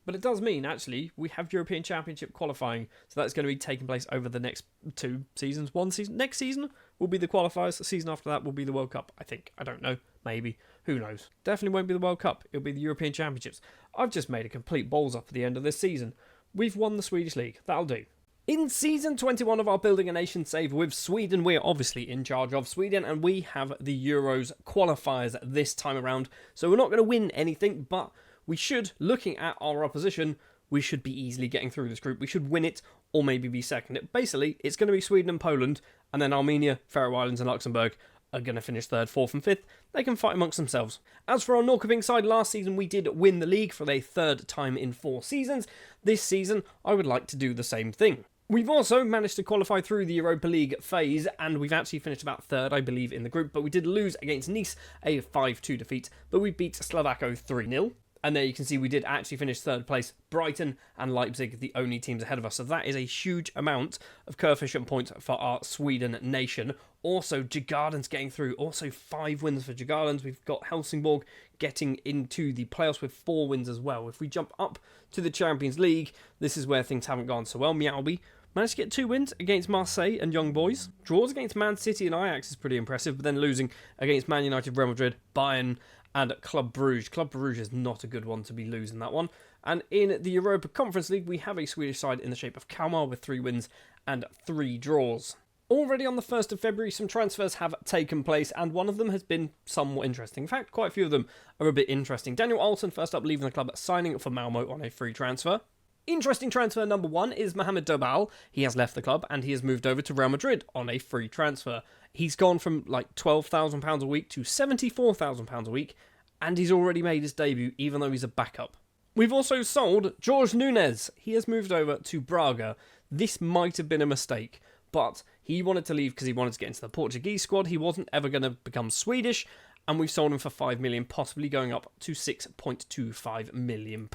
But it does mean, actually, we have European Championship qualifying, so that's going to be taking place over the next 2 seasons. One season, next season will be the qualifiers. The season after that will be the World Cup, I think. I don't know. Maybe. Who knows? Definitely won't be the World Cup. It'll be the European Championships. I've just made a complete balls up at the end of this season. We've won the Swedish League. That'll do. In Season 21 of our Building a Nation save with Sweden, we're obviously in charge of Sweden, and we have the Euros qualifiers this time around. So we're not going to win anything, but we should, looking at our opposition, we should be easily getting through this group. We should win it, or maybe be second. Basically, it's going to be Sweden and Poland, and then Armenia, Faroe Islands and Luxembourg are going to finish 3rd, 4th and 5th. They can fight amongst themselves. As for our Norrköping side, last season we did win the league for the 3rd time in 4 seasons. This season, I would like to do the same thing. We've also managed to qualify through the Europa League phase, and we've actually finished about 3rd, I believe, in the group, but we did lose against Nice, a 5-2 defeat, but we beat Slovaco 3-0. And there you can see we did actually finish 3rd place. Brighton and Leipzig, the only teams ahead of us. So that is a huge amount of coefficient points for our Sweden nation. Also, Djurgården's getting through. Also, 5 wins for Djurgårdens. We've got Helsingborg getting into the playoffs with 4 wins as well. If we jump up to the Champions League, this is where things haven't gone so well. Mjällby managed to get 2 wins against Marseille and Young Boys. Draws against Man City and Ajax is pretty impressive, but then losing against Man United, Real Madrid, Bayern and Club Brugge. Club Brugge is not a good one to be losing that one. And in the Europa Conference League, we have a Swedish side in the shape of Kalmar with 3 wins and 3 draws. Already on the 1st of February, some transfers have taken place, and one of them has been somewhat interesting. In fact, quite a few of them are a bit interesting. Daniel Alton, first up, leaving the club, signing for Malmo on a free transfer. Interesting transfer number 1 is Mohamed Dobal. He has left the club and he has moved over to Real Madrid on a free transfer. He's gone from like £12,000 a week to £74,000 a week, and he's already made his debut even though he's a backup. We've also sold Jorge Nunes. He has moved over to Braga. This might have been a mistake, but he wanted to leave because he wanted to get into the Portuguese squad. He wasn't ever going to become Swedish, and we've sold him for £5 million, possibly going up to £6.25 million.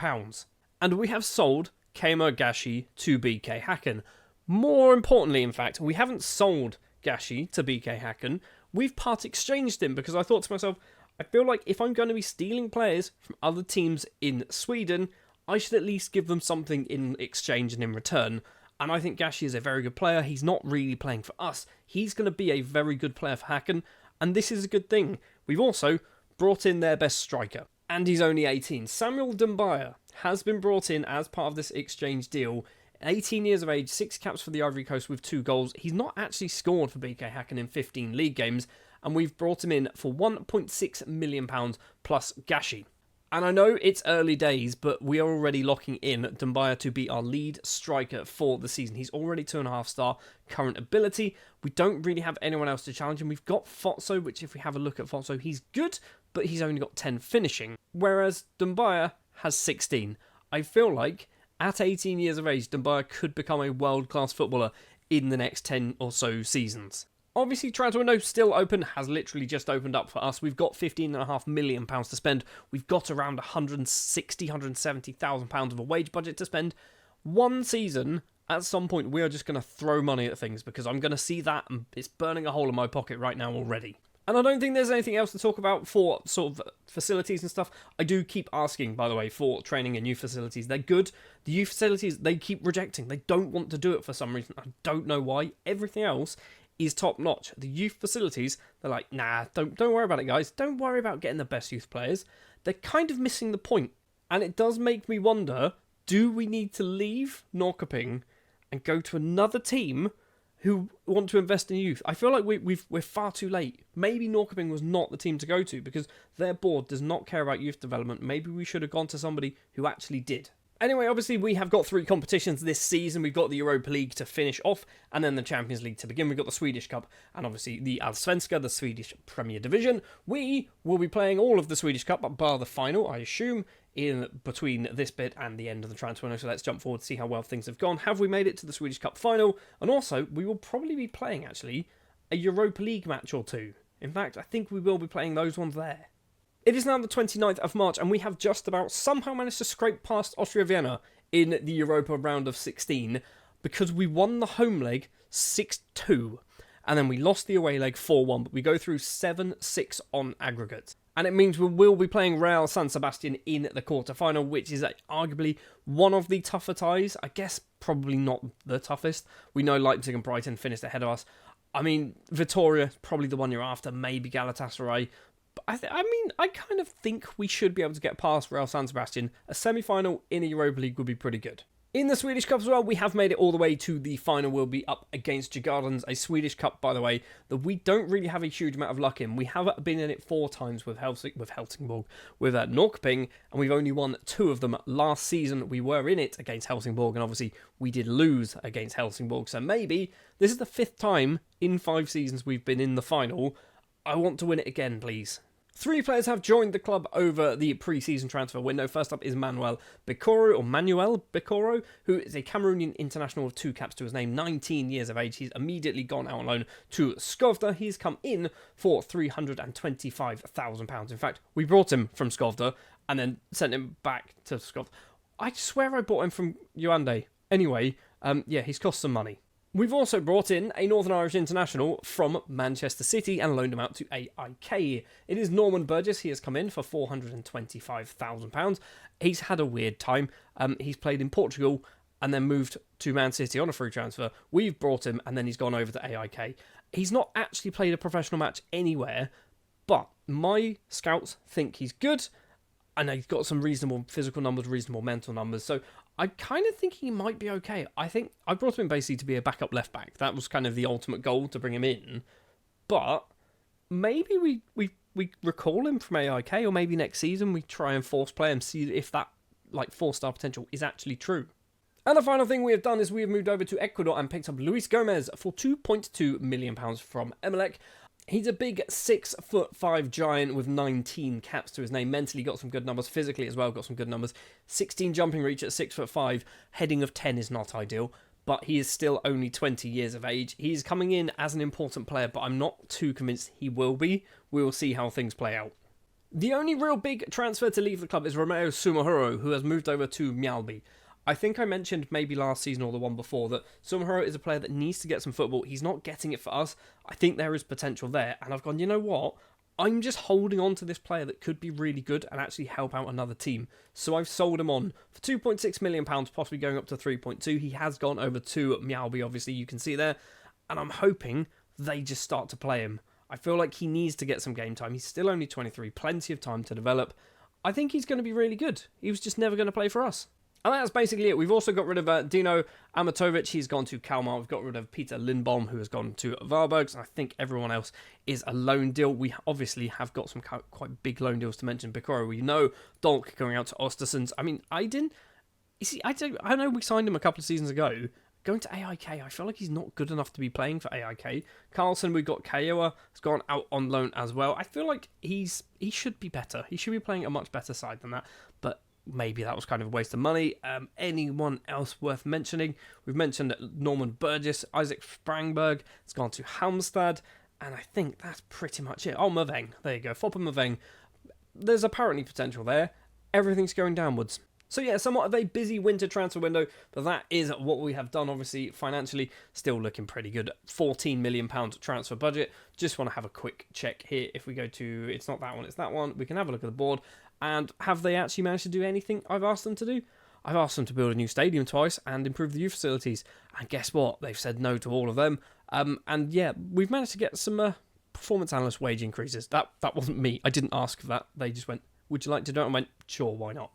And we have sold Keimo Gashi to BK Häcken. More importantly, in fact, we haven't sold Gashi to BK Häcken. We've part-exchanged him because I thought to myself, I feel like if I'm going to be stealing players from other teams in Sweden, I should at least give them something in exchange and in return. And I think Gashi is a very good player. He's not really playing for us. He's going to be a very good player for Häcken, and this is a good thing. We've also brought in their best striker, and he's only 18. Samuel Doumbia has been brought in as part of this exchange deal. 18 years of age, 6 caps for the Ivory Coast with 2 goals. He's not actually scored for BK Häcken in 15 league games, and we've brought him in for £1.6 million plus Gashi. And I know it's early days, but we are already locking in Doumbia to be our lead striker for the season. He's already 2.5-star current ability. We don't really have anyone else to challenge him. We've got Fotso, which if we have a look at Fotso, he's good, but he's only got 10 finishing, whereas Doumbia has 16. I feel like at 18 years of age, Doumbia could become a world-class footballer in the next 10 or so seasons. Obviously, transfer window still open, has literally just opened up for us. We've got £15.5 million to spend. We've got around £160,000, £170,000 of a wage budget to spend. one season, at some point, we are just going to throw money at things because I'm going to see that and it's burning a hole in my pocket right now already. And I don't think there's anything else to talk about for sort of facilities and stuff. I do keep asking, by the way, for training and youth facilities. They're good. The youth facilities, they keep rejecting. They don't want to do it for some reason. I don't know why. Everything else is top notch. The youth facilities, they're like, nah, don't worry about it, guys. Don't worry about getting the best youth players. They're kind of missing the point. And it does make me wonder, do we need to leave Norrköping and go to another team who want to invest in youth? I feel like we're far too late. Maybe Norrköping was not the team to go to because their board does not care about youth development. Maybe we should have gone to somebody who actually did. Anyway, obviously we have got 3 competitions this season. We've got the Europa League to finish off, and then the Champions League to begin. We've got the Swedish Cup, and obviously the Allsvenska, the Swedish Premier Division. We will be playing all of the Swedish Cup, bar the final, I assume, in between this bit and the end of the transfer window. So let's jump forward to see how well things have gone. Have we made it to the Swedish Cup final? And also, we will probably be playing, actually, a Europa League match or 2. In fact, I think we will be playing those ones there. It is now the 29th of March, and we have just about somehow managed to scrape past Austria Vienna in the Europa round of 16 because we won the home leg 6-2, and then we lost the away leg 4-1, but we go through 7-6 on aggregate. And it means we will be playing Real San Sebastian in the quarter-final, which is arguably one of the tougher ties. I guess probably not the toughest. We know Leipzig and Brighton finished ahead of us. I mean, Vitoria, probably the one you're after, maybe Galatasaray. But I kind of think we should be able to get past Real San Sebastian. A semi-final in a Europa League would be pretty good. In the Swedish Cup as well, we have made it all the way to the final. We'll be up against Djurgårdens, a Swedish Cup, by the way, that we don't really have a huge amount of luck in. We have been in it 4 times with Helsingborg, with Norrköping, and we've only won 2 of them. Last season, we were in it against Helsingborg, and obviously we did lose against Helsingborg. So maybe this is the 5th time in 5 seasons we've been in the final. I want to win it again, please. 3 players have joined the club over the pre-season transfer window. First up is Manuel Bikoro, who is a Cameroonian international with 2 caps to his name, 19 years of age. He's immediately gone out on loan to Skövde. He's come in for £325,000. In fact, we brought him from Skövde and then sent him back to Skövde. I swear I bought him from Yaoundé. Anyway, yeah, he's cost some money. We've also brought in a Northern Irish international from Manchester City and loaned him out to AIK. It is Norman Burgess. He has come in for £425,000. He's had a weird time. He's played in Portugal and then moved to Man City on a free transfer. We've brought him and then he's gone over to AIK. He's not actually played a professional match anywhere, but my scouts think he's good. I know he's got some reasonable physical numbers, reasonable mental numbers, so I kind of think he might be okay. I think I brought him in basically to be a backup left back. That was kind of the ultimate goal, to bring him in. But maybe we recall him from AIK, or maybe next season we try and force play him, see if that 4-star potential is actually true. And the final thing we have done is we have moved over to Ecuador and picked up Luis Gomez for £2.2 million from Emelec. He's a big 6'5" giant with 19 caps to his name. Mentally got some good numbers. Physically as well got some good numbers. 16 jumping reach at 6'5". Heading of 10 is not ideal, but he is still only 20 years of age. He's coming in as an important player, but I'm not too convinced he will be. We will see how things play out. The only real big transfer to leave the club is Romeo Sumahuro, who has moved over to Mjällby. I think I mentioned maybe last season or the one before that Sumahuro is a player that needs to get some football. He's not getting it for us. I think there is potential there. And I've gone, you know what? I'm just holding on to this player that could be really good and actually help out another team. So I've sold him on for £2.6 million, possibly going up to 3.2. He has gone over to Mjällby, obviously, you can see there. And I'm hoping they just start to play him. I feel like he needs to get some game time. He's still only 23, plenty of time to develop. I think he's going to be really good. He was just never going to play for us. And that's basically it. We've also got rid of Dino Amatovic. He's gone to Kalmar. We've got rid of Peter Lindholm, who has gone to Varbergs. And I think everyone else is a loan deal. We obviously have got some quite big loan deals to mention. Bikoro, we know. Dolk going out to Östersunds. I mean, I know we signed him a couple of seasons ago. Going to AIK, I feel like he's not good enough to be playing for AIK. Carlson, we've got Kiowa, has gone out on loan as well. I feel like he should be better. He should be playing a much better side than that. But maybe that was kind of a waste of money. Anyone else worth mentioning? We've mentioned Norman Burgess, Isaac Sprangberg has gone to Halmstad, and I think that's pretty much it. Oh, Maveng. There you go. Foppa Maveng. There's apparently potential there. Everything's going downwards. So yeah, somewhat of a busy winter transfer window, but that is what we have done. Obviously, financially, still looking pretty good. £14 million transfer budget. Just want to have a quick check here. If we go to, it's not that one, it's that one. We can have a look at the board. And have they actually managed to do anything I've asked them to do? I've asked them to build a new stadium twice and improve the youth facilities. And guess what? They've said no to all of them. And yeah, we've managed to get some performance analyst wage increases. That wasn't me. I didn't ask for that. They just went, would you like to do it? I went, sure, why not?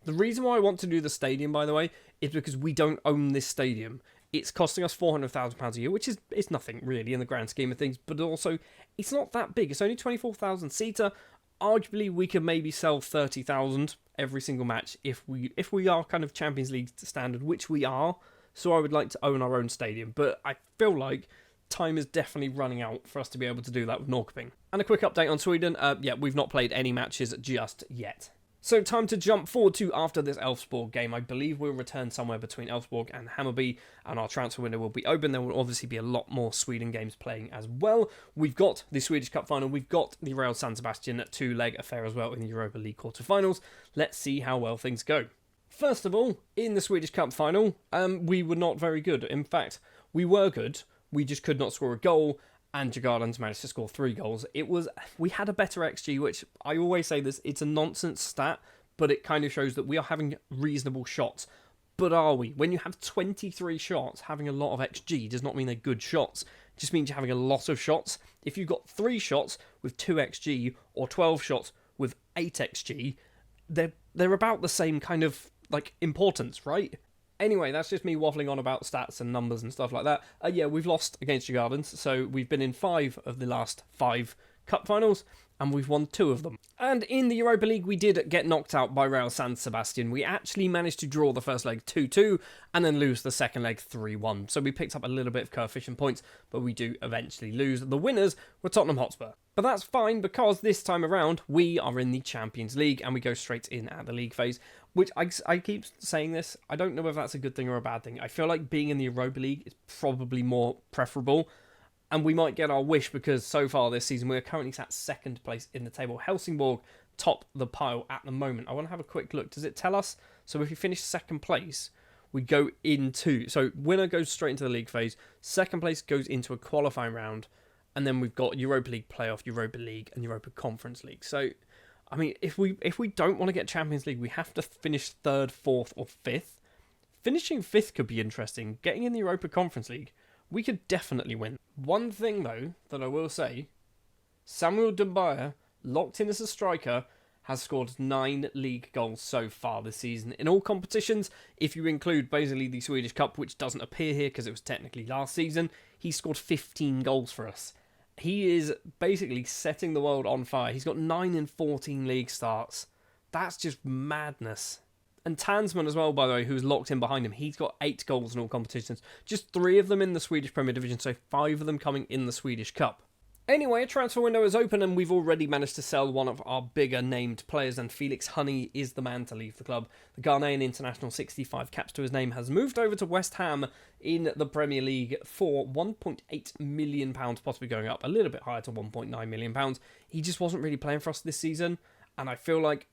The reason why I want to do the stadium, by the way, is because we don't own this stadium. It's costing us £400,000 a year, which is nothing really in the grand scheme of things, but also it's not that big. It's only 24,000 seater. Arguably, we could maybe sell 30,000 every single match if we are kind of Champions League standard, which we are. So I would like to own our own stadium, but I feel like time is definitely running out for us to be able to do that with Norrköping. And a quick update on Sweden. Yeah, we've not played any matches just yet. So time to jump forward to after this Elfsborg game. I believe we'll return somewhere between Elfsborg and Hammarby, and our transfer window will be open. There will obviously be a lot more Sweden games playing as well. We've got the Swedish Cup final. We've got the Real San Sebastian 2-leg affair as well in the Europa League quarterfinals. Let's see how well things go. First of all, in the Swedish Cup final, we were not very good. In fact, we were good. We just could not score a goal. And Djurgårdens managed to score 3 goals. We had a better XG, which I always say this, it's a nonsense stat, but it kind of shows that we are having reasonable shots. But are we? When you have 23 shots, having a lot of XG does not mean they're good shots. It just means you're having a lot of shots. If you've got 3 shots with 2 XG or 12 shots with 8 XG, they're about the same kind of like importance, right? Anyway, that's just me waffling on about stats and numbers and stuff like that. Yeah, we've lost against Djurgårdens, so we've been in 5 of the last 5 cup finals, and we've won 2 of them. And in the Europa League, we did get knocked out by Real San Sebastian. We actually managed to draw the first leg 2-2, and then lose the second leg 3-1. So we picked up a little bit of coefficient points, but we do eventually lose. The winners were Tottenham Hotspur. But that's fine, because this time around, we are in the Champions League, and we go straight in at the league phase. Which, I keep saying this, I don't know whether that's a good thing or a bad thing. I feel like being in the Europa League is probably more preferable. And we might get our wish, because so far this season, we're currently sat 2nd place in the table. Helsingborg top the pile at the moment. I want to have a quick look. Does it tell us? So if we finish 2nd place, we go into... So winner goes straight into the league phase. 2nd place goes into a qualifying round. And then we've got Europa League playoff, Europa League, and Europa Conference League. So... I mean, if we don't want to get Champions League, we have to finish 3rd, 4th, or 5th. Finishing 5th could be interesting. Getting in the Europa Conference League, we could definitely win. One thing, though, that I will say, Samuel Dumbuya, locked in as a striker, has scored 9 league goals so far this season. In all competitions, if you include basically the Swedish Cup, which doesn't appear here because it was technically last season, he scored 15 goals for us. He is basically setting the world on fire. He's got 9 in 14 league starts. That's just madness. And Tansman as well, by the way, who's locked in behind him. He's got 8 goals in all competitions. Just 3 of them in the Swedish Premier Division, so 5 of them coming in the Swedish Cup. Anyway, a transfer window is open, and we've already managed to sell one of our bigger named players, and Felix Honey is the man to leave the club. The Ghanaian international, 65 caps to his name, has moved over to West Ham in the Premier League for £1.8 million, possibly going up a little bit higher to £1.9 million. He just wasn't really playing for us this season, and I feel like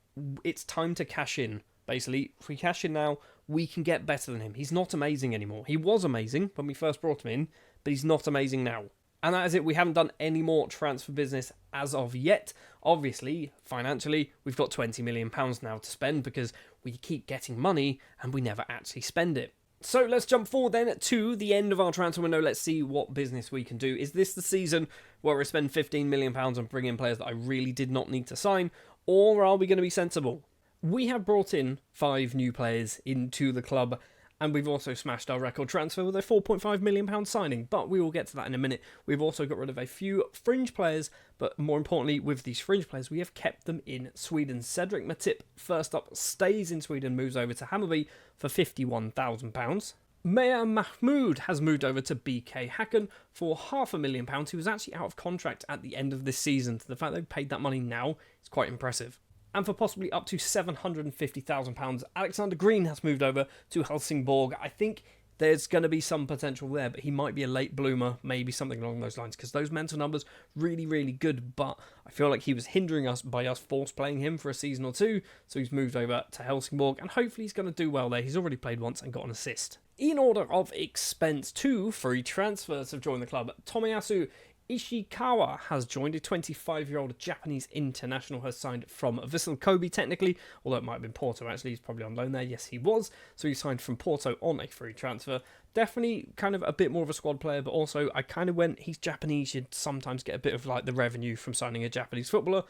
it's time to cash in. Basically, if we cash in now, we can get better than him. He's not amazing anymore. He was amazing when we first brought him in, but he's not amazing now. And that is it. We haven't done any more transfer business as of yet. Obviously, financially, we've got £20 million now to spend because we keep getting money and we never actually spend it. So let's jump forward then to the end of our transfer window. Let's see what business we can do. Is this the season where we spend £15 million and bring in players that I really did not need to sign? Or are we going to be sensible? We have brought in 5 new players into the club, and we've also smashed our record transfer with a £4.5 million signing, but we will get to that in a minute. We've also got rid of a few fringe players, but more importantly, with these fringe players, we have kept them in Sweden. Cedric Matip, first up, stays in Sweden, moves over to Hammarby for £51,000. Mayor Mahmoud has moved over to BK Häcken for £500,000. He was actually out of contract at the end of this season, so the fact they've paid that money now is quite impressive. And for possibly up to £750,000, Alexander Green has moved over to Helsingborg. I think there's going to be some potential there, but he might be a late bloomer, maybe something along those lines, because those mental numbers, really, really good, but I feel like he was hindering us by us force playing him for a season or two, so he's moved over to Helsingborg, and hopefully he's going to do well there. He's already played once and got an assist. In order of expense, 2 free transfers have joined the club. Tomoyasu Ishikawa has joined. A 25-year-old Japanese international has signed from Vissel Kobe, technically, although it might have been Porto, actually. He's probably on loan there. Yes, he was. So he signed from Porto on a free transfer. Definitely kind of a bit more of a squad player, but also I kind of went, he's Japanese, you'd sometimes get a bit of like the revenue from signing a Japanese footballer.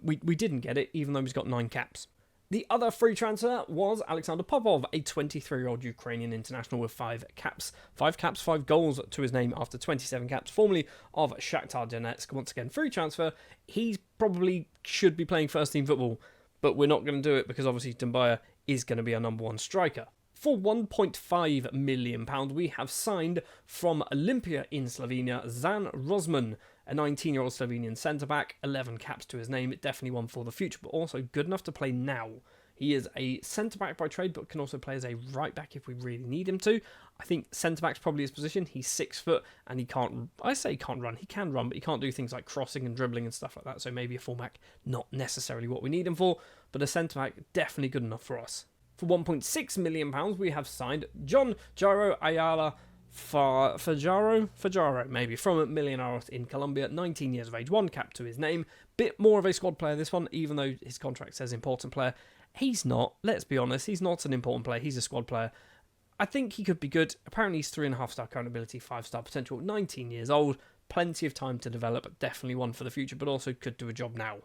We didn't get it, even though he's got 9 caps. The other free transfer was Alexander Popov, a 23-year-old Ukrainian international with 5 caps. 5 caps, 5 goals to his name after 27 caps, formerly of Shakhtar Donetsk. Once again, free transfer. He probably should be playing first-team football, but we're not going to do it because obviously Dumbaya is going to be our number 1 striker. For £1.5 million, we have signed from Olympia in Slovenia, Zan Rosman, a 19-year-old Slovenian centre-back, 11 caps to his name, definitely one for the future, but also good enough to play now. He is a centre-back by trade, but can also play as a right-back if we really need him to. I think centre-back's probably his position. He's 6 foot, and he can't, I say he can't run, he can run, but he can't do things like crossing and dribbling and stuff like that, so maybe a full-back, not necessarily what we need him for, but a centre-back, definitely good enough for us. For £1.6 million, we have signed John Jairo Ayala Fajaro, maybe, from Millonarios in Colombia, 19 years of age, 1 cap to his name. Bit more of a squad player, this one, even though his contract says important player. He's not, let's be honest, he's not an important player, he's a squad player. I think he could be good. Apparently he's 3.5-star current ability, 5-star potential, 19 years old, plenty of time to develop, definitely one for the future, but also could do a job now.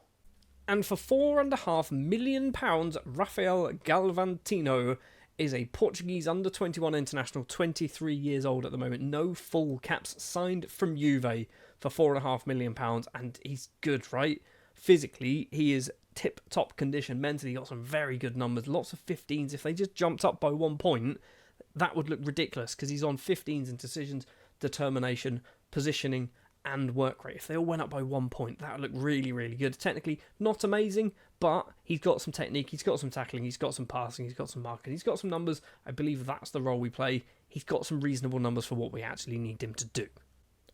And for £4.5 million, Rafael Galvantino is a Portuguese under-21 international, 23 years old at the moment. No full caps, signed from Juve for £4.5 million, and he's good, right? Physically, he is tip-top condition. Mentally, got some very good numbers, lots of 15s. If they just jumped up by 1 point, that would look ridiculous, because he's on 15s in decisions, determination, positioning, and work rate. If they all went up by 1 point, that would look really, really good. Technically, not amazing, but he's got some technique, he's got some tackling, he's got some passing, he's got some marking, he's got some numbers. I believe that's the role we play. He's got some reasonable numbers for what we actually need him to do.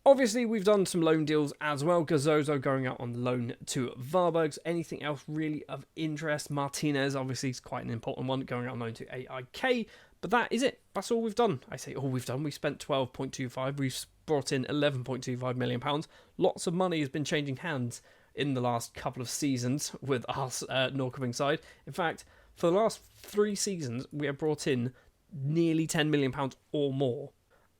Obviously, we've done some loan deals as well. Gazozo going out on loan to Varbergs. Anything else really of interest? Martinez, obviously, is quite an important one, going out on loan to AIK. But that is it. That's all we've done. I say all we've done. We spent 12.25. We've brought in £11.25 million. Lots of money has been changing hands in the last couple of seasons with our Norrköping side. In fact, for the last 3 seasons, we have brought in nearly £10 million or more.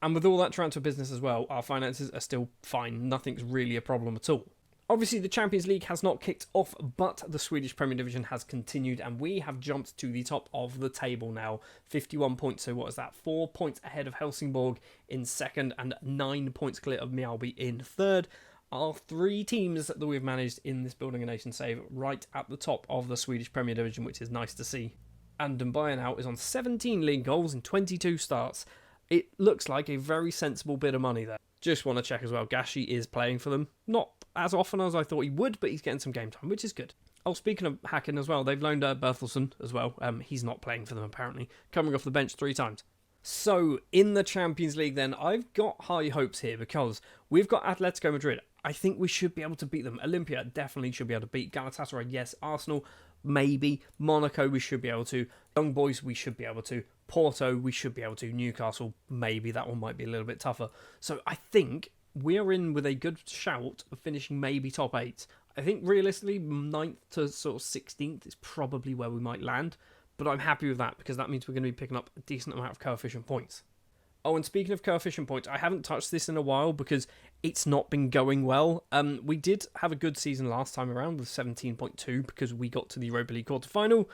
And with all that transfer business as well, our finances are still fine. Nothing's really a problem at all. Obviously, the Champions League has not kicked off, but the Swedish Premier Division has continued, and we have jumped to the top of the table now. 51 points, so what is that? 4 points ahead of Helsingborg in second, and 9 points clear of Mjällby in third. Our 3 teams that we've managed in this Building a Nation save right at the top of the Swedish Premier Division, which is nice to see. And Dumbaya now is on 17 league goals in 22 starts. It looks like a very sensible bit of money there. Just want to check as well, Gashi is playing for them. Not as often as I thought he would, but he's getting some game time, which is good. Oh, speaking of hacking as well, they've loaned Berthelsson as well. He's not playing for them, apparently. Coming off the bench 3 times. So, in the Champions League then, I've got high hopes here because we've got Atletico Madrid. I think we should be able to beat them. Olympia definitely should be able to beat. Galatasaray, yes. Arsenal, maybe. Monaco, we should be able to. Young Boys, we should be able to. Porto, we should be able to. Newcastle, maybe. That one might be a little bit tougher. So I think we are in with a good shout of finishing maybe top 8. I think realistically, 9th to sort of 16th is probably where we might land. But I'm happy with that because that means we're going to be picking up a decent amount of coefficient points. Oh, and speaking of coefficient points, I haven't touched this in a while because it's not been going well. We did have a good season last time around with 17.2 because we got to the Europa League quarter-final,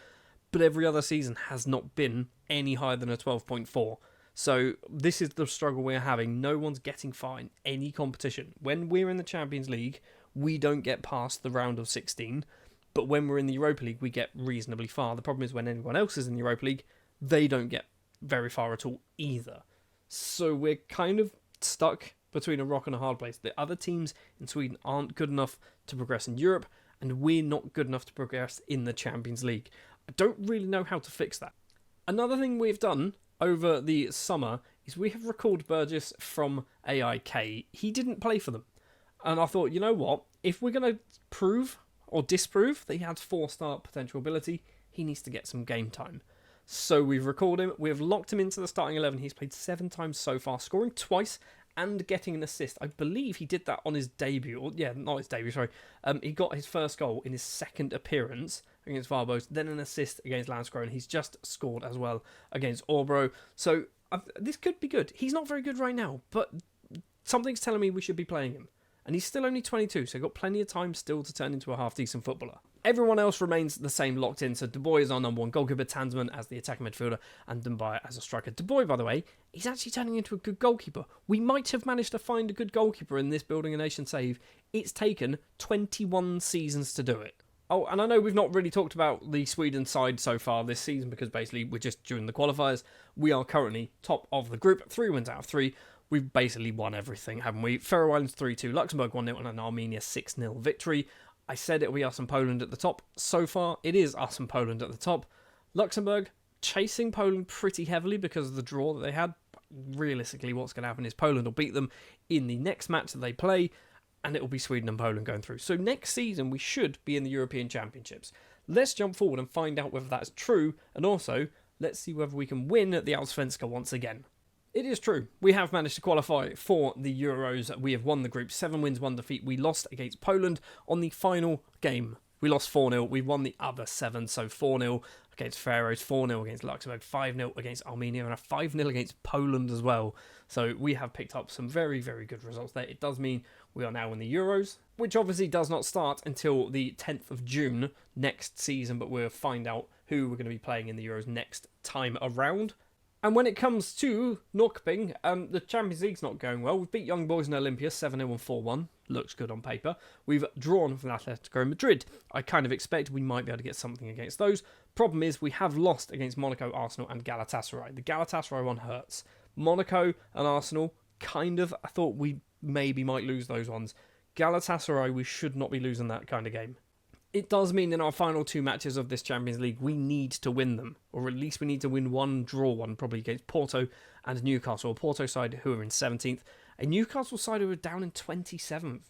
but every other season has not been any higher than a 12.4. So this is the struggle we're having. No one's getting far in any competition. When we're in the Champions League, we don't get past the round of 16, but when we're in the Europa League, we get reasonably far. The problem is when anyone else is in the Europa League, they don't get very far at all either. So we're kind of stuck between a rock and a hard place. The other teams in Sweden aren't good enough to progress in Europe, and we're not good enough to progress in the Champions League. I don't really know how to fix that. Another thing we've done over the summer is we have recalled Burgess from AIK. He didn't play for them. And I thought, you know what? If we're going to prove or disprove that he has 4-star potential ability, he needs to get some game time. So we've recalled him. We have locked him into the starting 11. He's played 7 times so far, scoring twice and getting an assist. I believe he did that on his debut. Or, yeah, not his debut, sorry. He got his first goal in his second appearance against Varbos, then an assist against Landscrow, and he's just scored as well against Orbro. So this could be good. He's not very good right now, but something's telling me we should be playing him. And he's still only 22, so got plenty of time still to turn into a half-decent footballer. Everyone else remains the same, locked in. So Du Bois is our number 1 goalkeeper, Tansman as the attacking midfielder, and Dumbaya as a striker. Du Bois, by the way, he's actually turning into a good goalkeeper. We might have managed to find a good goalkeeper in this Building a Nation save. It's taken 21 seasons to do it. Oh, and I know we've not really talked about the Sweden side so far this season because basically we're just during the qualifiers. We are currently top of the group, 3 wins out of 3. We've basically won everything, haven't we? Faroe Islands 3-2, Luxembourg 1-0, and an Armenia 6-0 victory. I said it would be us and Poland at the top. So far, it is us and Poland at the top. Luxembourg chasing Poland pretty heavily because of the draw that they had. Realistically, what's going to happen is Poland will beat them in the next match that they play, and it will be Sweden and Poland going through. So next season, we should be in the European Championships. Let's jump forward and find out whether that's true, and also, let's see whether we can win at the Allsvenska once again. It is true. We have managed to qualify for the Euros. We have won the group. 7 wins, 1 defeat. We lost against Poland on the final game. We lost 4-0. We won the other 7, so 4-0 against Faroes, 4-0 against Luxembourg, 5-0 against Armenia, and a 5-0 against Poland as well. So we have picked up some very, very good results there. It does mean we are now in the Euros, which obviously does not start until the 10th of June next season, but we'll find out who we're going to be playing in the Euros next time around. And when it comes to Norrköping, the Champions League's not going well. We've beat Young Boys and Olympia 7-0 and 4-1. Looks good on paper. We've drawn from Atletico Madrid. I kind of expect we might be able to get something against those. Problem is, we have lost against Monaco, Arsenal and Galatasaray. The Galatasaray one hurts. Monaco and Arsenal, kind of, I thought we maybe might lose those ones. Galatasaray, we should not be losing that kind of game. It does mean in our final 2 matches of this Champions League, we need to win them. Or at least we need to win one, draw one, probably against Porto and Newcastle. A Porto side who are in 17th. A Newcastle side who are down in 27th.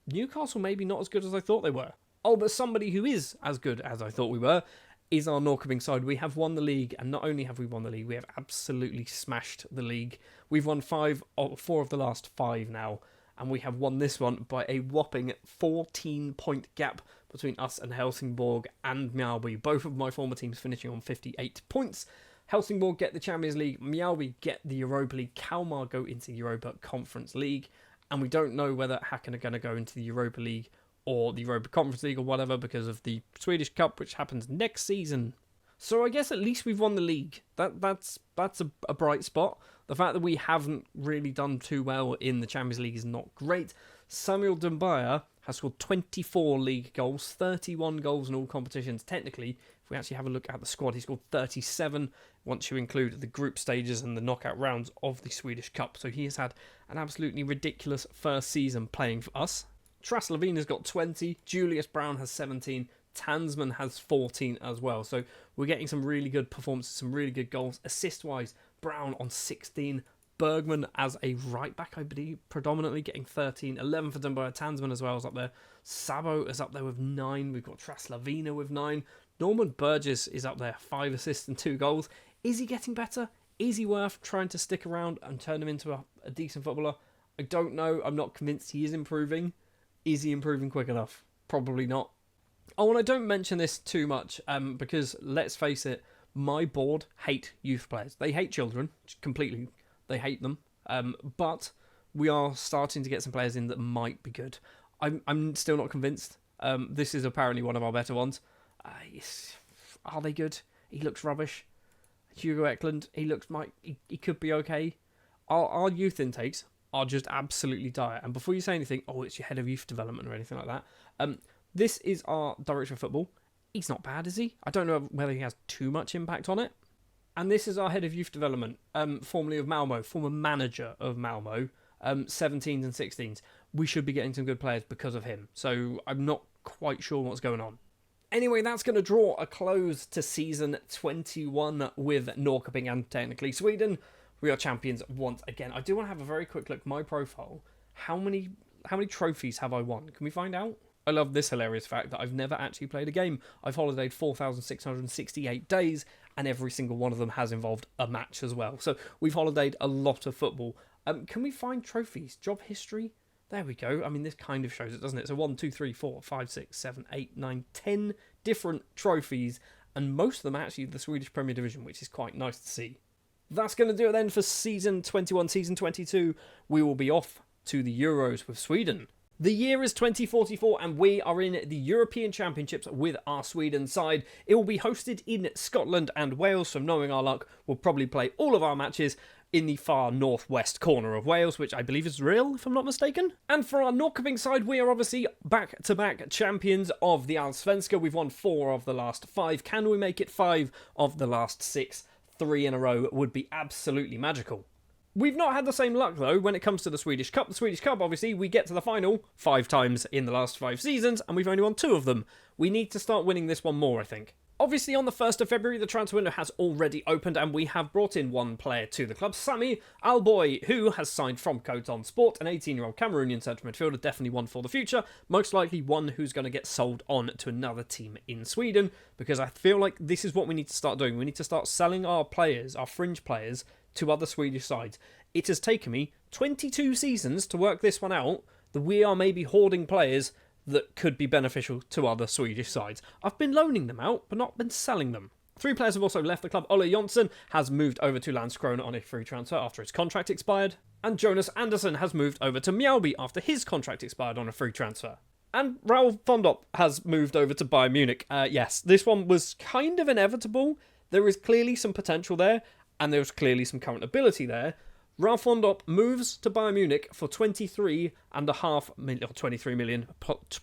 Newcastle maybe not as good as I thought they were. Oh, but somebody who is as good as I thought we were is our Norrköping side. We have won the league, and not only have we won the league, we have absolutely smashed the league. We've won 4 of the last 5 now, and we have won this one by a whopping 14-point gap between us and Helsingborg and Mjällby. Both of my former teams finishing on 58 points. Helsingborg get the Champions League, Mjällby get the Europa League, Kalmar go into the Europa Conference League, and we don't know whether Häcken are going to go into the Europa League or the Europa Conference League or whatever because of the Swedish Cup, which happens next season. So I guess at least we've won the league. That's a bright spot. The fact that we haven't really done too well in the Champions League is not great. Samuel Dumbaya has scored 24 league goals, 31 goals in all competitions. Technically, if we actually have a look at the squad, he scored 37 once you include the group stages and the knockout rounds of the Swedish Cup. So he has had an absolutely ridiculous first season playing for us. Traslavin has got 20, Julius Brown has 17, Tansman has 14 as well. So we're getting some really good performances, some really good goals. Assist-wise, Brown on 16, Bergman as a right-back, I believe, predominantly getting 13, 11 for Dumbaya. Tansman as well is up there. Sabo is up there with 9. We've got Traslavina with 9. Norman Burgess is up there, 5 assists and 2 goals. Is he getting better? Is he worth trying to stick around and turn him into a decent footballer? I don't know. I'm not convinced he is improving. Is he improving quick enough? Probably not. Oh, and I don't mention this too much because, let's face it, my board hate youth players. They hate children, completely. They hate them. But we are starting to get some players in that might be good. I'm still not convinced. This is apparently one of our better ones. Are they good? He looks rubbish. Hugo Eklund, he could be okay. Our youth intakes are just absolutely dire. And before you say anything, it's your head of youth development or anything like that. This is our director of football. He's not bad, is he? I don't know whether he has too much impact on it. And this is our head of youth development, formerly of Malmo, former manager of Malmo, 17s and 16s. We should be getting some good players because of him. So I'm not quite sure what's going on. Anyway, that's going to draw a close to season 21 with Norrköping and technically Sweden. We are champions once again. I do want to have a very quick look. My profile. How many trophies have I won? Can we find out? I love this hilarious fact that I've never actually played a game. I've holidayed 4,668 days, and every single one of them has involved a match as well. So we've holidayed a lot of football. Can we find trophies? Job history? There we go. I mean, this kind of shows it, doesn't it? So 1, 2, 3, 4, 5, 6, 7, 8, 9, 10 different trophies, and most of them are actually the Swedish Premier Division, which is quite nice to see. That's going to do it then for Season 21. Season 22, we will be off to the Euros with Sweden. The year is 2044 and we are in the European Championships with our Sweden side. It will be hosted in Scotland and Wales, so knowing our luck, we'll probably play all of our matches in the far northwest corner of Wales, which I believe is real, if I'm not mistaken. And for our Norrköping side, we are obviously back-to-back champions of the Allsvenska. We've won 4 of the last 5. Can we make it 5 of the last 6? 3 in a row would be absolutely magical. We've not had the same luck, though, when it comes to the Swedish Cup. The Swedish Cup, obviously, we get to the final 5 times in the last 5 seasons, and we've only won 2 of them. We need to start winning this one more, I think. Obviously, on the 1st of February, the transfer window has already opened, and we have brought in one player to the club, Sami Alboy, who has signed from Coton Sport, an 18-year-old Cameroonian central midfielder, definitely one for the future, most likely one who's going to get sold on to another team in Sweden, because I feel like this is what we need to start doing. We need to start selling our players, our fringe players, to other Swedish sides. It has taken me 22 seasons to work this one out, that we are maybe hoarding players that could be beneficial to other Swedish sides. I've been loaning them out, but not been selling them. 3 players have also left the club. Olle Jonsson has moved over to Landskrona on a free transfer after his contract expired. And Jonas Andersson has moved over to Mjällby after his contract expired on a free transfer. And Raul Fondop has moved over to Bayern Munich. Yes, this one was kind of inevitable. There is clearly some potential there, and there's clearly some current ability there. Ralf Fondop moves to Bayern Munich for 23.5 million, or 23 million,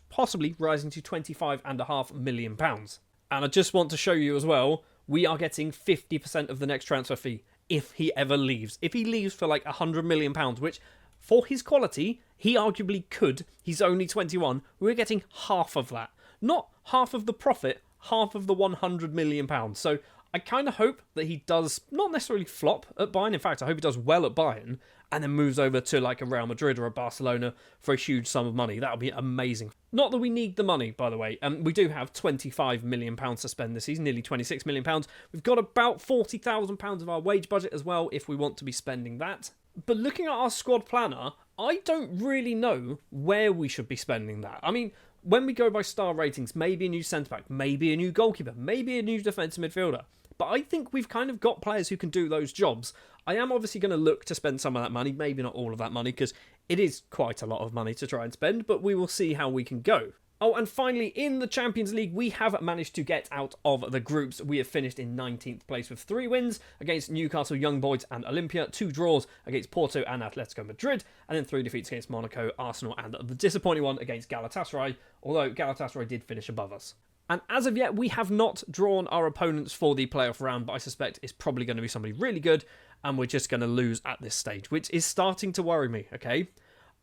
possibly rising to 25.5 million pounds. And I just want to show you as well, we are getting 50% of the next transfer fee if he ever leaves. If he leaves for like 100 million pounds, which for his quality, he arguably could, he's only 21, we're getting half of that. Not half of the profit, half of the 100 million pounds. So I kind of hope that he does not necessarily flop at Bayern. In fact, I hope he does well at Bayern and then moves over to like a Real Madrid or a Barcelona for a huge sum of money. That would be amazing. Not that we need the money, by the way. We do have £25 million to spend this season, nearly £26 million. We've got about £40,000 of our wage budget as well if we want to be spending that. But looking at our squad planner, I don't really know where we should be spending that. I mean, when we go by star ratings, maybe a new centre-back, maybe a new goalkeeper, maybe a new defensive midfielder. But I think we've kind of got players who can do those jobs. I am obviously going to look to spend some of that money, maybe not all of that money, because it is quite a lot of money to try and spend, but we will see how we can go. Oh, and finally, in the Champions League, we have managed to get out of the groups. We have finished in 19th place with 3 wins against Newcastle, Young Boys and Olympia, 2 draws against Porto and Atletico Madrid, and then 3 defeats against Monaco, Arsenal, and the disappointing one against Galatasaray, although Galatasaray did finish above us. And as of yet, we have not drawn our opponents for the playoff round, but I suspect it's probably going to be somebody really good, and we're just going to lose at this stage, which is starting to worry me, okay?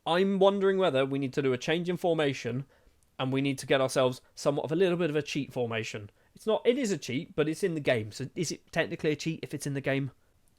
I'm wondering whether we need to do a change in formation, and we need to get ourselves somewhat of a little bit of a cheat formation. It is a cheat, but it's in the game, so is it technically a cheat if it's in the game?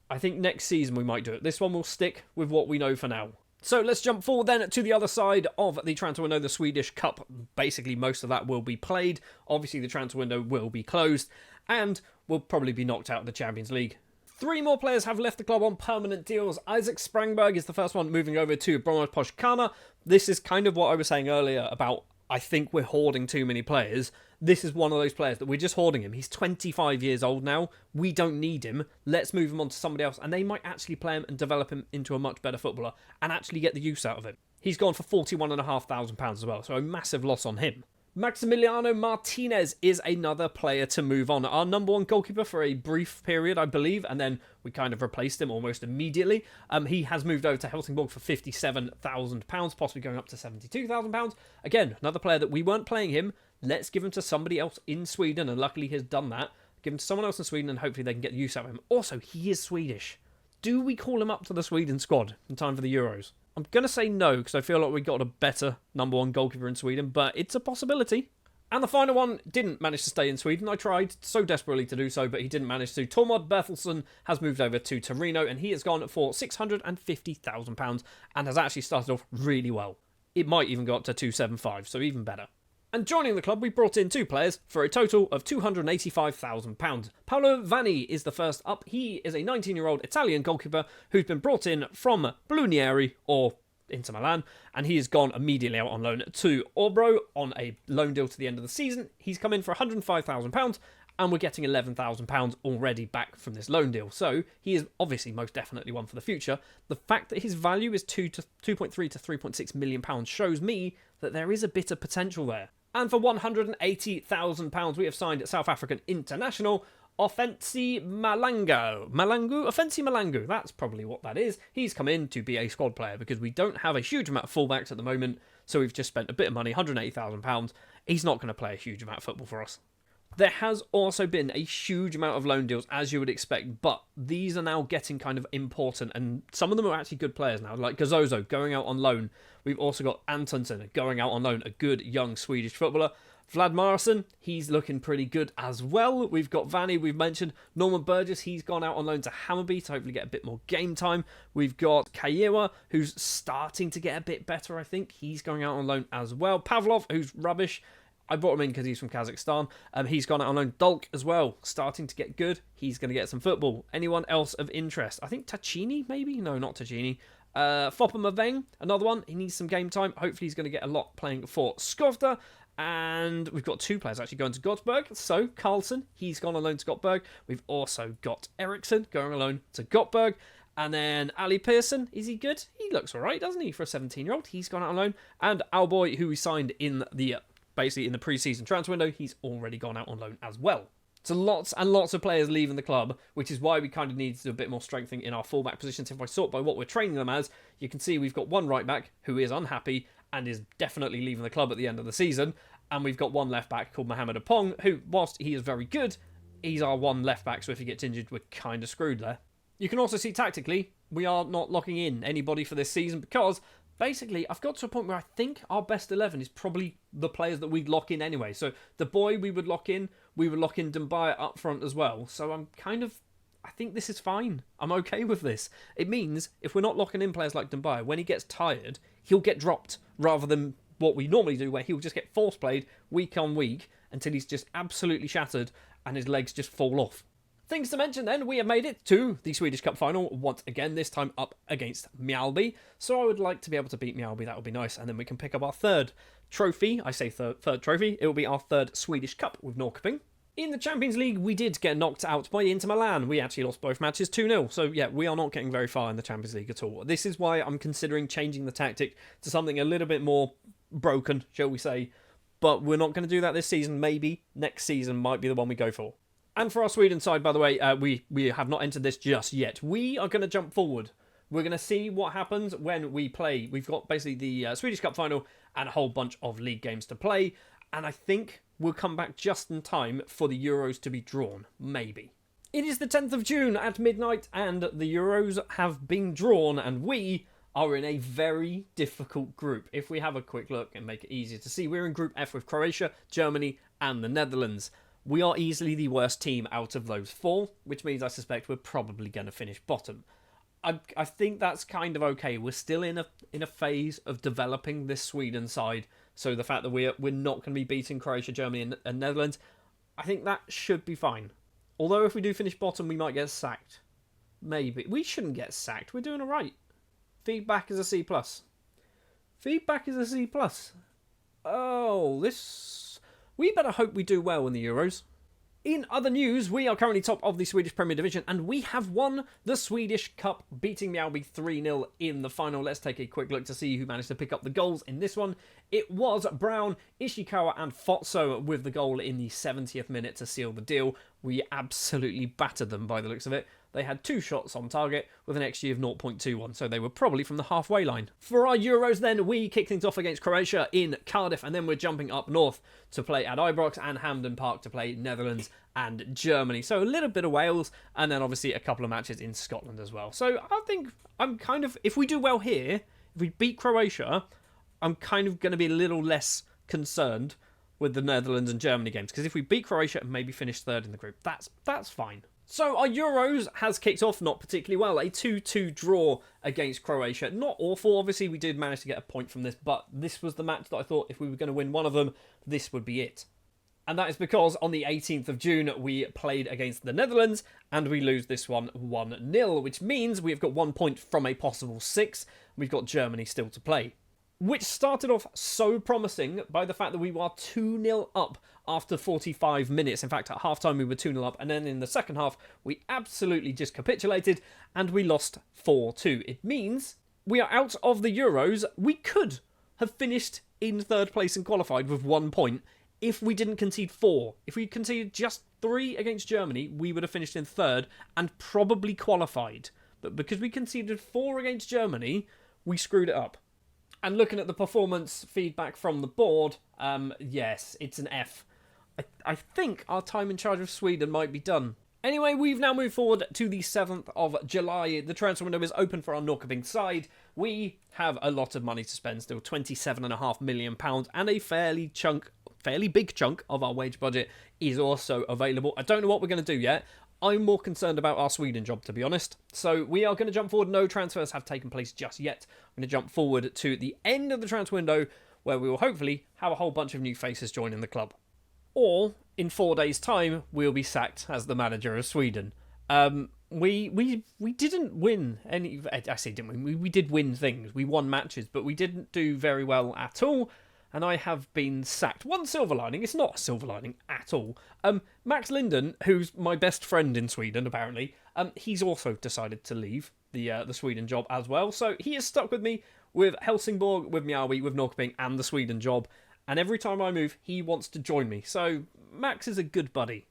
I think next season we might do it. This one will stick with what we know for now. So let's jump forward then to the other side of the transfer window, the Swedish Cup. Basically, most of that will be played. Obviously, the transfer window will be closed, and we'll probably be knocked out of the Champions League. 3 more players have left the club on permanent deals. Isaac Sprangberg is the first one, moving over to Bromos Poshkana. This is kind of what I was saying earlier about I think we're hoarding too many players. This is one of those players that we're just hoarding him. He's 25 years old now. We don't need him. Let's move him on to somebody else. And they might actually play him and develop him into a much better footballer and actually get the use out of him. He's gone for £41,500 as well, so a massive loss on him. Maximiliano Martinez is another player to move on. Our number 1 goalkeeper for a brief period, I believe, and then we kind of replaced him almost immediately. He has moved over to Helsingborg for £57,000, possibly going up to £72,000. Again, another player that we weren't playing him. Let's give him to somebody else in Sweden, and luckily he has done that. Give him to someone else in Sweden, and hopefully they can get the use out of him. Also, he is Swedish. Do we call him up to the Sweden squad in time for the Euros? I'm going to say no, because I feel like we got a better number 1 goalkeeper in Sweden, but it's a possibility. And the final one didn't manage to stay in Sweden. I tried so desperately to do so, but he didn't manage to. Tormod Berthelsson has moved over to Torino, and he has gone for £650,000 and has actually started off really well. It might even go up to 275, so even better. And joining the club, we brought in 2 players for a total of £285,000. Paolo Vanni is the first up. He is a 19-year-old Italian goalkeeper who's been brought in from Blunieri, or Inter Milan, and he has gone immediately out on loan to Orbro on a loan deal to the end of the season. He's come in for £105,000, and we're getting £11,000 already back from this loan deal. So he is obviously most definitely one for the future. The fact that his value is 2.3 to £3.6 million shows me that there is a bit of potential there. And for £180,000, we have signed South African international Offensi Malangu, that's probably what that is. He's come in to be a squad player because we don't have a huge amount of fullbacks at the moment, so we've just spent a bit of money, £180,000. He's not going to play a huge amount of football for us. There has also been a huge amount of loan deals, as you would expect, but these are now getting kind of important, and some of them are actually good players now, like Gazozo going out on loan. We've also got Antonsson going out on loan, a good young Swedish footballer. Vlad Marson, he's looking pretty good as well. We've got Vanni, we've mentioned. Norman Burgess, he's gone out on loan to Hammarby to hopefully get a bit more game time. We've got Kayewa, who's starting to get a bit better, I think. He's going out on loan as well. Pavlov, who's rubbish. I brought him in because he's from Kazakhstan. He's gone out on loan. Dulk as well, starting to get good. He's going to get some football. Anyone else of interest? I think Tacchini, maybe? No, not Tacchini. Foppa Maveng, another one. He needs some game time. Hopefully he's going to get a lot playing for Skovda. And we've got 2 players actually going to Göteborg. So, Carlson, he's gone on loan to Göteborg. We've also got Eriksson going on loan to Göteborg. And then Ali Pearson, is he good? He looks all right, doesn't he, for a 17-year-old? He's gone out on loan. And Alboy, who we signed in the basically in the pre-season transfer window, he's already gone out on loan as well. So lots and lots of players leaving the club, which is why we kind of need to do a bit more strengthening in our fullback positions. If I sort by what we're training them as, you can see we've got 1 right back who is unhappy and is definitely leaving the club at the end of the season. And we've got 1 left back called Mohamed Apong, who, whilst he is very good, he's our 1 left back, so if he gets injured, we're kind of screwed there. You can also see tactically, we are not locking in anybody for this season because basically I've got to a point where I think our best 11 is probably the players that we'd lock in anyway. So the boy we would lock in Dumbaya up front as well. So I think this is fine. I'm okay with this. It means if we're not locking in players like Dumbaya, when he gets tired, he'll get dropped rather than what we normally do where he'll just get force played week on week until he's just absolutely shattered and his legs just fall off. Things to mention then, we have made it to the Swedish Cup final once again, this time up against Mjällby. So I would like to be able to beat Mjällby, that would be nice. And then we can pick up our 3rd trophy. I say third trophy. It will be our 3rd Swedish Cup with Norrköping. In the Champions League, we did get knocked out by Inter Milan. We actually lost both matches 2-0. So yeah, we are not getting very far in the Champions League at all. This is why I'm considering changing the tactic to something a little bit more broken, shall we say. But we're not going to do that this season. Maybe next season might be the one we go for. And for our Sweden side, by the way, we have not entered this just yet. We are going to jump forward. We're going to see what happens when we play. We've got basically the Swedish Cup final and a whole bunch of league games to play. And I think we'll come back just in time for the Euros to be drawn. Maybe. It is the 10th of June at midnight and the Euros have been drawn and we are in a very difficult group. If we have a quick look and make it easier to see, we're in Group F with Croatia, Germany and the Netherlands. We are easily the worst team out of those 4, which means I suspect we're probably going to finish bottom. I think that's kind of okay. We're still in a phase of developing this Sweden side, so the fact that we're not going to be beating Croatia, Germany and Netherlands, I think that should be fine. Although if we do finish bottom, we might get sacked. Maybe. We shouldn't get sacked. We're doing all right. Feedback is a C+. Feedback is a C+. Oh, this... We better hope we do well in the Euros. In other news, we are currently top of the Swedish Premier Division and we have won the Swedish Cup, beating Mjällby 3-0 in the final. Let's take a quick look to see who managed to pick up the goals in this one. It was Brown, Ishikawa and Fotso with the goal in the 70th minute to seal the deal. We absolutely battered them by the looks of it. They had 2 shots on target with an XG of 0.21, so they were probably from the halfway line. For our Euros then, we kick things off against Croatia in Cardiff, and then we're jumping up north to play at Ibrox and Hampden Park to play Netherlands and Germany. So a little bit of Wales, and then obviously a couple of matches in Scotland as well. So I think I'm kind of, if we do well here, if we beat Croatia, I'm kind of going to be a little less concerned. with the Netherlands and Germany games, because if we beat Croatia and maybe finish third in the group, that's fine. So our Euros has kicked off not particularly well. A 2-2 draw against Croatia. Not awful. Obviously, we did manage to get a point from this, but this was the match that I thought if we were going to win one of them, this would be it. And that is because on the 18th of June, we played against the Netherlands, and we lose this one 1-0, which means we've got 1 point from a possible 6. We've got Germany still to play. Which started off so promising by the fact that we were 2-0 up after 45 minutes. In fact, at halftime we were 2-0 up, and then in the second half we absolutely just capitulated and we lost 4-2. It means we are out of the Euros. We could have finished in third place and qualified with 1 point if we didn't concede 4. If we conceded just 3 against Germany, we would have finished in third and probably qualified. But because we conceded 4 against Germany, we screwed it up. And looking at the performance feedback from the board, yes, it's an F. I think our time in charge of Sweden might be done. Anyway, we've now moved forward to the 7th of July. The transfer window is open for our Norrköping side. We have a lot of money to spend still, £27.5 million, and a fairly big chunk of our wage budget is also available. I don't know what we're going to do yet. I'm more concerned about our Sweden job, to be honest. So we are going to jump forward. No transfers have taken place just yet. I'm going to jump forward to the end of the transfer window, where we will hopefully have a whole bunch of new faces joining the club. Or, in 4 days' time, we'll be sacked as the manager of Sweden. We didn't win any... I say didn't win. We did win things. We won matches, but we didn't do very well at all. And I have been sacked. One silver lining. It's not a silver lining at all. Max Linden, who's my best friend in Sweden, apparently, he's also decided to leave the Sweden job as well. So he is stuck with me with Helsingborg, with Mjällby, with Norrköping, and the Sweden job. And every time I move, he wants to join me. So Max is a good buddy.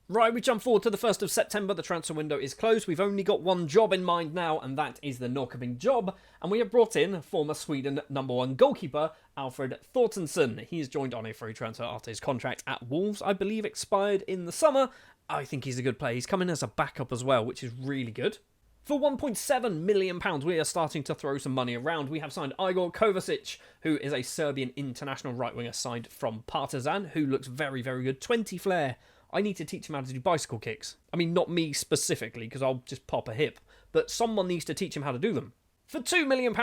Right, we jump forward to the 1st of September. The transfer window is closed. We've only got one job in mind now, and that is the Norrköping job. And we have brought in former Sweden #1 goalkeeper, Alfred Thorstensson. He's joined on a free transfer after his contract at Wolves, I believe, expired in the summer. I think he's a good player. He's come in as a backup as well, which is really good. For £1.7 million, we are starting to throw some money around. We have signed Igor Kovacic, who is a Serbian international right-winger signed from Partizan, who looks very, very good. 20 flair. I need to teach him how to do bicycle kicks. I mean, not me specifically, because I'll just pop a hip. But someone needs to teach him how to do them. For £2 million,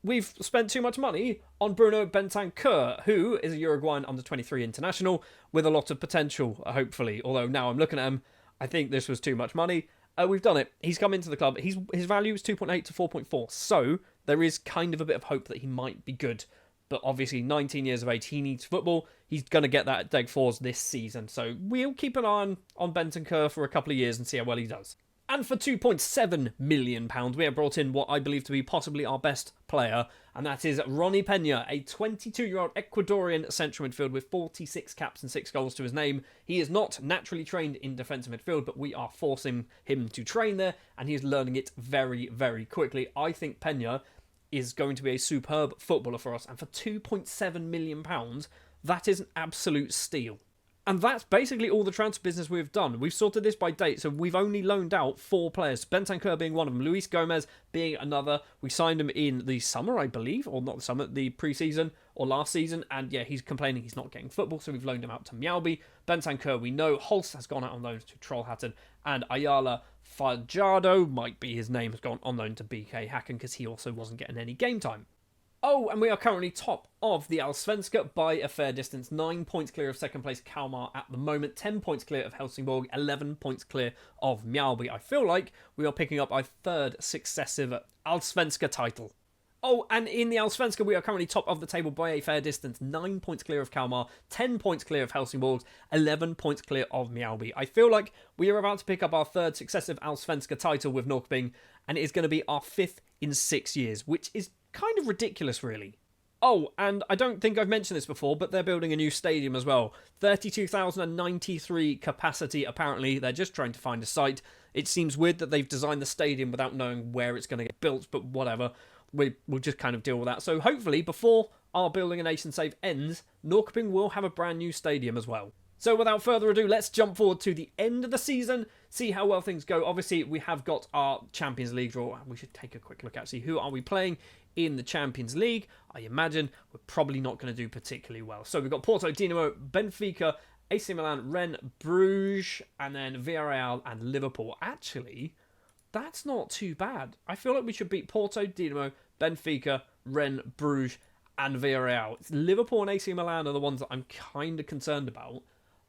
we've spent too much money on Bruno Bentancur, who is a Uruguayan under-23 international with a lot of potential, hopefully. Although now I'm looking at him, I think this was too much money. We've done it. He's come into the club. His value is 2.8 to 4.4. So there is kind of a bit of hope that he might be good. But obviously, 19 years of age, he needs football. He's going to get that at Deg Fours this season. So we'll keep an eye on Bentancur for a couple of years and see how well he does. And for £2.7 million, we have brought in what I believe to be possibly our best player, and that is Ronnie Peña, a 22-year-old Ecuadorian central midfield with 46 caps and 6 goals to his name. He is not naturally trained in defensive midfield, but we are forcing him to train there, and he is learning it very, very quickly. I think Peña is going to be a superb footballer for us, and for £2.7 million, that is an absolute steal. And that's basically all the transfer business we've done. We've sorted this by date, so we've only loaned out 4 players. Bentancur being one of them, Luis Gomez being another. We signed him in the summer, I believe, or not the summer, the pre-season or last season. And yeah, he's complaining he's not getting football, so we've loaned him out to Mjällby. Bentancur, we know. Holst has gone out on loan to Trollhättan, and Ayala Fajardo, might be his name, has gone on loan to BK Häcken because he also wasn't getting any game time. Oh, and we are currently top of the Allsvenska by a fair distance. 9 points clear of second place Kalmar at the moment. 10 points clear of Helsingborg. 11 points clear of Mjällby. I feel like we are picking up our 3rd successive Allsvenska title. Oh, and in the Allsvenska, we are currently top of the table by a fair distance. 9 points clear of Kalmar. 10 points clear of Helsingborg. 11 points clear of Mjällby. I feel like we are about to pick up our 3rd successive Allsvenska title with Norrköping, and it is going to be our 5th in 6 years, which is kind of ridiculous, really. Oh, and I don't think I've mentioned this before, but they're building a new stadium as well. 32,093 capacity, apparently. They're just trying to find a site. It seems weird that they've designed the stadium without knowing where it's going to get built, but whatever. We'll just kind of deal with that. So hopefully, before our Building a Nation save ends, Norrköping will have a brand new stadium as well. So without further ado, let's jump forward to the end of the season, see how well things go. Obviously, we have got our Champions League draw. We should take a quick look at, see who are we playing in the Champions League, I imagine we're probably not going to do particularly well. So we've got Porto, Dinamo, Benfica, AC Milan, Rennes, Bruges, and then Villarreal and Liverpool. Actually, that's not too bad. I feel like we should beat Porto, Dinamo, Benfica, Rennes, Bruges, and Villarreal. It's Liverpool and AC Milan are the ones that I'm kind of concerned about.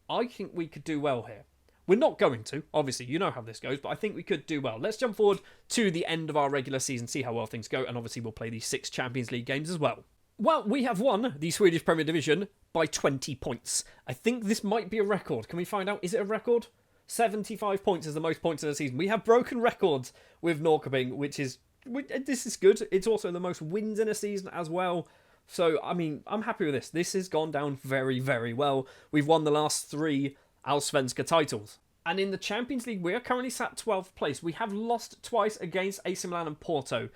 I think we could do well here. We're not going to, obviously, you know how this goes, but I think we could do well. Let's jump forward to the end of our regular season, see how well things go, and obviously we'll play these 6 Champions League games as well. Well, we have won the Swedish Premier Division by 20 points. I think this might be a record. Can we find out? Is it a record? 75 points is the most points in a season. We have broken records with Norrköping, this is good. It's also the most wins in a season as well. So, I mean, I'm happy with this. This has gone down very, very well. We've won the last 3 Allsvenska titles. And in the Champions League, we are currently sat 12th place. We have lost twice against AC Milan and Porto.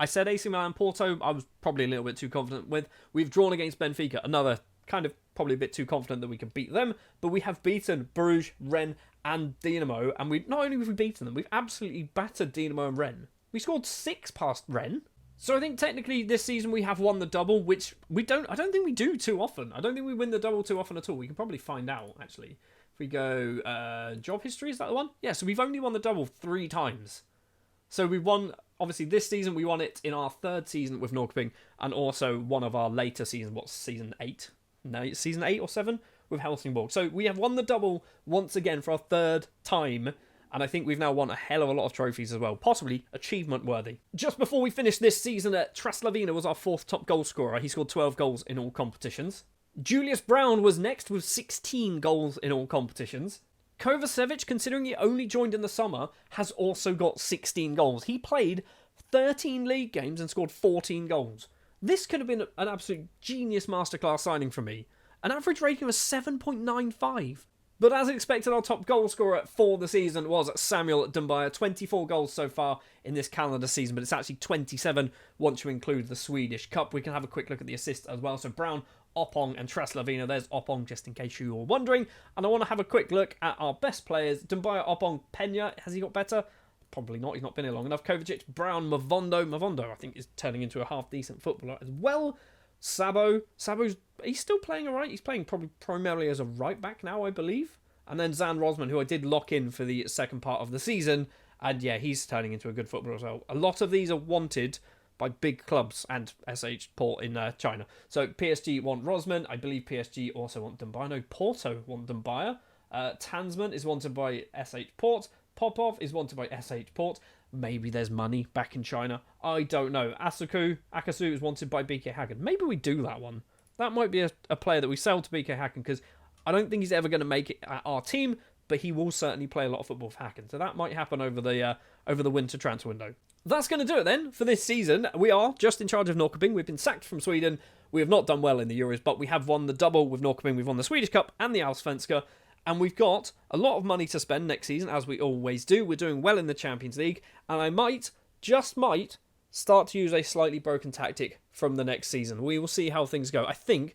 I said AC Milan and Porto, I was probably a little bit too confident with. We've drawn against Benfica, another kind of probably a bit too confident that we can beat them. But we have beaten Bruges, Rennes and Dinamo. And not only have we beaten them, we've absolutely battered Dinamo and Rennes. We scored 6 past Rennes. So I think technically this season we have won the double, which I don't think we do too often. I don't think we win the double too often at all. We can probably find out, actually. If we go job history, is that the one? Yeah, so we've only won the double 3 times. So we won, obviously this season, we won it in our 3rd season with Norrköping, and also one of our later seasons, what's season 8? No, season 8 or 7 with Helsingborg. So we have won the double once again for our 3rd time, and I think we've now won a hell of a lot of trophies as well, possibly achievement worthy. Just before we finished this season, Traslavina was our 4th top goal scorer. He scored 12 goals in all competitions. Julius Brown was next with 16 goals in all competitions. Kovacevic, considering he only joined in the summer, has also got 16 goals. He played 13 league games and scored 14 goals. This could have been an absolute genius masterclass signing from me. An average rating of 7.95. But as expected, our top goal scorer for the season was Samuel Dumbaya. 24 goals so far in this calendar season, but it's actually 27 once you include the Swedish Cup. We can have a quick look at the assists as well. So Brown, Oppong and Traslavina. There's Oppong, just in case you were wondering. And I want to have a quick look at our best players. Dumbaya, Oppong, Pena. Has he got better? Probably not. He's not been here long enough. Kovacic, Brown, Mavondo. Mavondo, I think, is turning into a half-decent footballer as well. Sabo's, he's still playing alright. He's playing probably primarily as a right-back now, I believe. And then Zan Rosman, who I did lock in for the second part of the season. And yeah, he's turning into a good footballer as well. A lot of these are wanted by big clubs and SH Port in China. So PSG want Rosman. I believe PSG also want Dumbaya. No, Porto want Dumbaya. Tansman is wanted by SH Port. Popov is wanted by SH Port. Maybe there's money back in China. I don't know. Akasu is wanted by BK Hagen. Maybe we do that one. That might be a player that we sell to BK Hagen, because I don't think he's ever going to make it at our team, but he will certainly play a lot of football for Hacken. So that might happen over the winter transfer window. That's going to do it then for this season. We are just in charge of Norrköping. We've been sacked from Sweden. We have not done well in the Euros, but we have won the double with Norrköping. We've won the Swedish Cup and the Allsvenska. And we've got a lot of money to spend next season, as we always do. We're doing well in the Champions League. And I might, just might, start to use a slightly broken tactic from the next season. We will see how things go. I think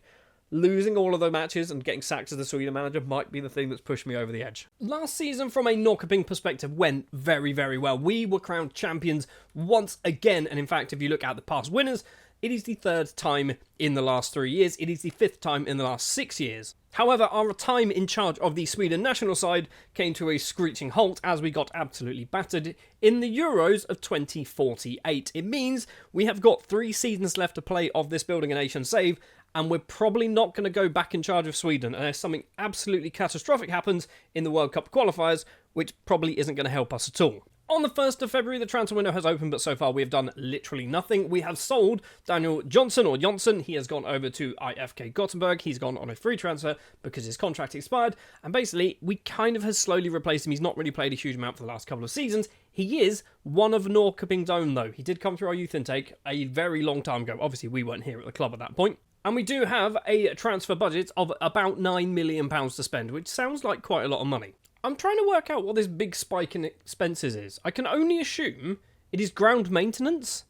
losing all of the matches and getting sacked as the Sweden manager might be the thing that's pushed me over the edge. Last season, from a Norrköping perspective, went very, very well. We were crowned champions once again. And in fact, if you look at the past winners, it is the 3rd time in the last 3 years. It is the 5th time in the last 6 years. However, our time in charge of the Sweden national side came to a screeching halt as we got absolutely battered in the Euros of 2048. It means we have got 3 seasons left to play of this Building a Nation save, and we're probably not going to go back in charge of Sweden unless something absolutely catastrophic happens in the World Cup qualifiers, which probably isn't going to help us at all. On the 1st of February, the transfer window has opened, but so far we have done literally nothing. We have sold Daniel Johnson. He has gone over to IFK Gothenburg. He's gone on a free transfer because his contract expired. And basically, we kind of have slowly replaced him. He's not really played a huge amount for the last couple of seasons. He is one of Norrköping's own, though. He did come through our youth intake a very long time ago. Obviously, we weren't here at the club at that point. And we do have a transfer budget of about £9 million to spend, which sounds like quite a lot of money. I'm trying to work out what this big spike in expenses is. I can only assume it is ground maintenance,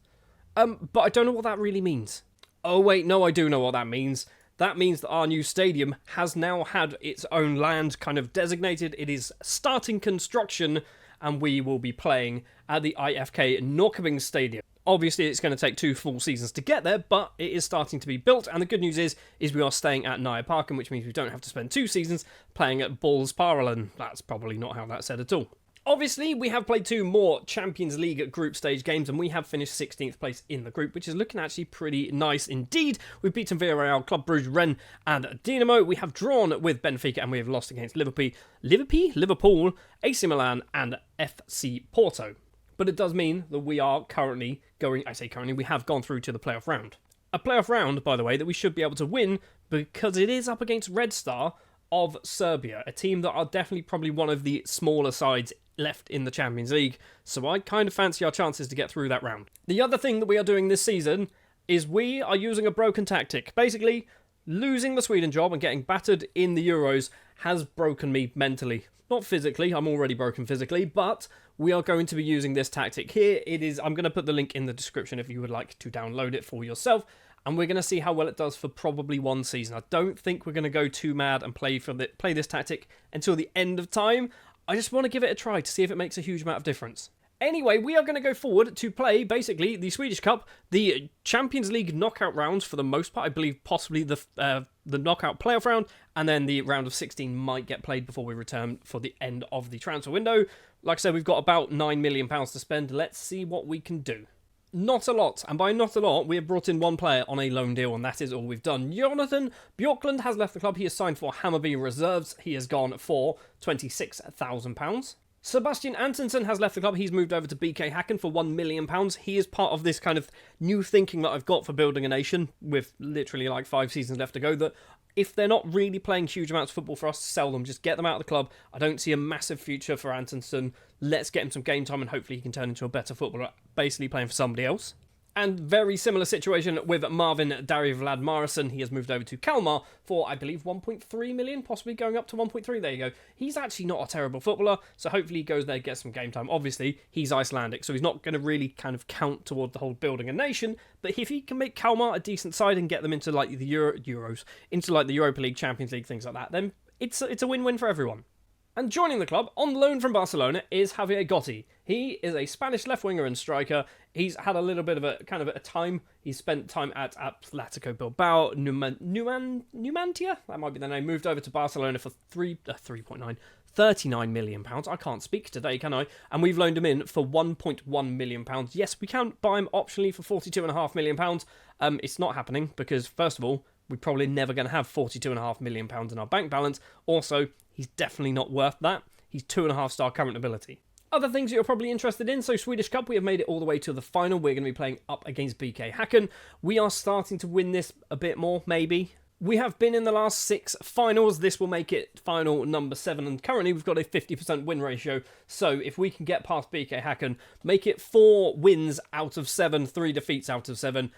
but I don't know what that really means. Oh wait, no, I do know what that means. That means that our new stadium has now had its own land kind of designated. It is starting construction, and we will be playing at the IFK Norrköping Stadium. Obviously, it's going to take 2 full seasons to get there, but it is starting to be built, and the good news is we are staying at Naya Parkin, which means we don't have to spend 2 seasons playing at Balls Parallel. That's probably not how that's said at all. Obviously, we have played 2 more Champions League group stage games, and we have finished 16th place in the group, which is looking actually pretty nice indeed. We've beaten Villarreal, Club Brugge, Rennes, and Dinamo. We have drawn with Benfica, and we have lost against Liverpool, AC Milan, and FC Porto. But it does mean that we are currently we have gone through to the playoff round. A playoff round, by the way, that we should be able to win because it is up against Red Star of Serbia, a team that are definitely probably one of the smaller sides left in the Champions League, so I kind of fancy our chances to get through that round. The other thing that we are doing this season is we are using a broken tactic. Basically, losing the Sweden job and getting battered in the Euros has broken me mentally. Not physically, I'm already broken physically, but we are going to be using this tactic here. I'm going to put the link in the description if you would like to download it for yourself, and we're going to see how well it does for probably 1 season. I don't think we're going to go too mad and play this tactic until the end of time. I just want to give it a try to see if it makes a huge amount of difference. Anyway, we are going to go forward to play, basically, the Swedish Cup, the Champions League knockout rounds for the most part. I believe possibly the knockout playoff round, and then the round of 16 might get played before we return for the end of the transfer window. Like I said, we've got about £9 million to spend. Let's see what we can do. Not a lot, and by not a lot, we have brought in 1 player on a loan deal, and that is all we've done. Jonathan Bjorklund has left the club. He has signed for Hammarby Reserves. He has gone for £26,000. Sebastian Antonsen has left the club. He's moved over to BK Häcken for £1 million. He is part of this kind of new thinking that I've got for building a nation, with literally like 5 seasons left to go, that if they're not really playing huge amounts of football for us to sell them, just get them out of the club. I don't see a massive future for Antonsen. Let's get him some game time and hopefully he can turn into a better footballer, basically playing for somebody else. And very similar situation with Marvin Vlad. He has moved over to Kalmar for, I believe, 1.3 million, possibly going up to 1.3. There you go. He's actually not a terrible footballer, so hopefully he goes there and gets some game time. Obviously, he's Icelandic, so he's not going to really kind of count toward the whole building a nation, but if he can make Kalmar a decent side and get them into like the Euros, into like the Europa League, Champions League, things like that, then it's a win-win for everyone. And joining the club, on loan from Barcelona, is Javier Gotti. He is a Spanish left winger and striker. He's had a little bit of a kind of a time. He's spent time at Atletico Bilbao, Numancia, that might be the name. Moved over to Barcelona for 39 million pounds. I can't speak today, can I? And we've loaned him in for 1.1 million pounds. Yes, we can buy him optionally for 42.5 million pounds. It's not happening because, first of all, we're probably never going to have 42.5 million pounds in our bank balance. Also, he's definitely not worth that. He's 2.5-star current ability. Other things that you're probably interested in, so Swedish Cup, we have made it all the way to the final. We're going to be playing up against BK Häcken. We are starting to win this a bit more, maybe. We have been in the last 6 finals. This will make it final number 7, and currently we've got a 50% win ratio. So if we can get past BK Häcken, make it 4 wins out of 7, 3 defeats out of 7,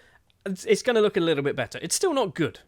it's going to look a little bit better. It's still not good.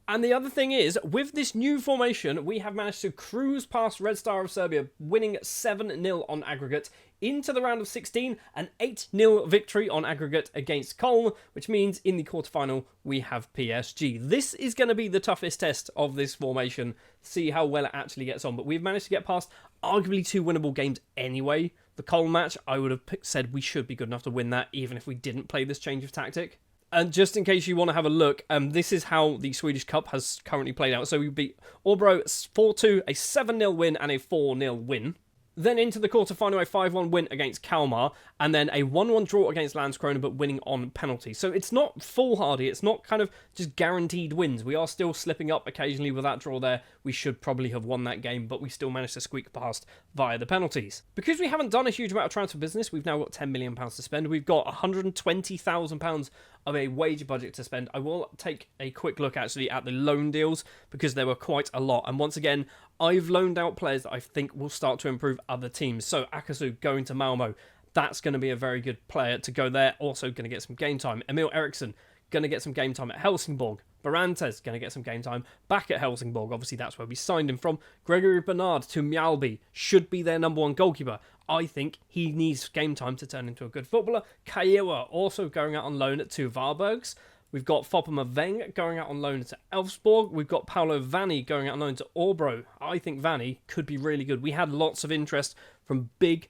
And the other thing is, with this new formation, we have managed to cruise past Red Star of Serbia, winning 7-0 on aggregate into the round of 16, an 8-0 victory on aggregate against Köln, which means in the quarterfinal we have PSG. This is going to be the toughest test of this formation, see how well it actually gets on. But we've managed to get past arguably 2 winnable games anyway. The Köln match, I would have said we should be good enough to win that, even if we didn't play this change of tactic. And just in case you want to have a look, this is how the Swedish Cup has currently played out. So we beat Örebro 4-2, a 7-0 win and a 4-0 win. Then into the quarterfinal, a 5-1 win against Kalmar, and then a 1-1 draw against Landskrona, but winning on penalties. So it's not foolhardy, it's not kind of just guaranteed wins. We are still slipping up occasionally with that draw there. We should probably have won that game, but we still managed to squeak past via the penalties. Because we haven't done a huge amount of transfer business, we've now got £10 million to spend. We've got £120,000 of a wage budget to spend. I will take a quick look actually at the loan deals because there were quite a lot. And once again, I've loaned out players that I think will start to improve other teams. So Akasu going to Malmo, that's going to be a very good player to go there. Also going to get some game time. Emil Eriksson going to get some game time at Helsingborg. Barantes going to get some game time back at Helsingborg. Obviously, that's where we signed him from. Gregory Bernard to Mjällby should be their number 1 goalkeeper. I think he needs game time to turn into a good footballer. Kaiwa also going out on loan to Varbergs. We've got Fopama Veng going out on loan to Elfsborg. We've got Paolo Vanni going out on loan to Örebro. I think Vanni could be really good. We had lots of interest from big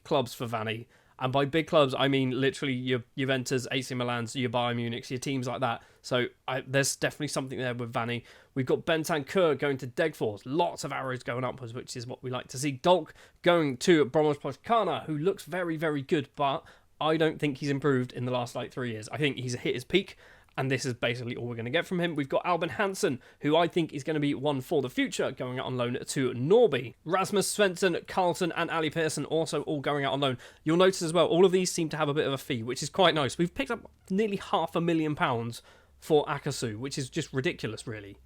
clubs for Vanni. And by big clubs, I mean literally your Juventus, AC Milan's, your Bayern Munich's, your teams like that. So there's definitely something there with Vanny. We've got Bentancur going to Degfors. Lots of arrows going upwards, which is what we like to see. Dolk going to Bromos Pochkana, who looks very, very good, but I don't think he's improved in the last 3 years. I think he's hit his peak, and this is basically all we're going to get from him. We've got Albin Hansen, who I think is going to be one for the future, going out on loan to Norby. Rasmus Svensson, Carlton, and Ali Pearson also all going out on loan. You'll notice as well, all of these seem to have a bit of a fee, which is quite nice. We've picked up nearly £500,000 for Akasu, which is just ridiculous, really.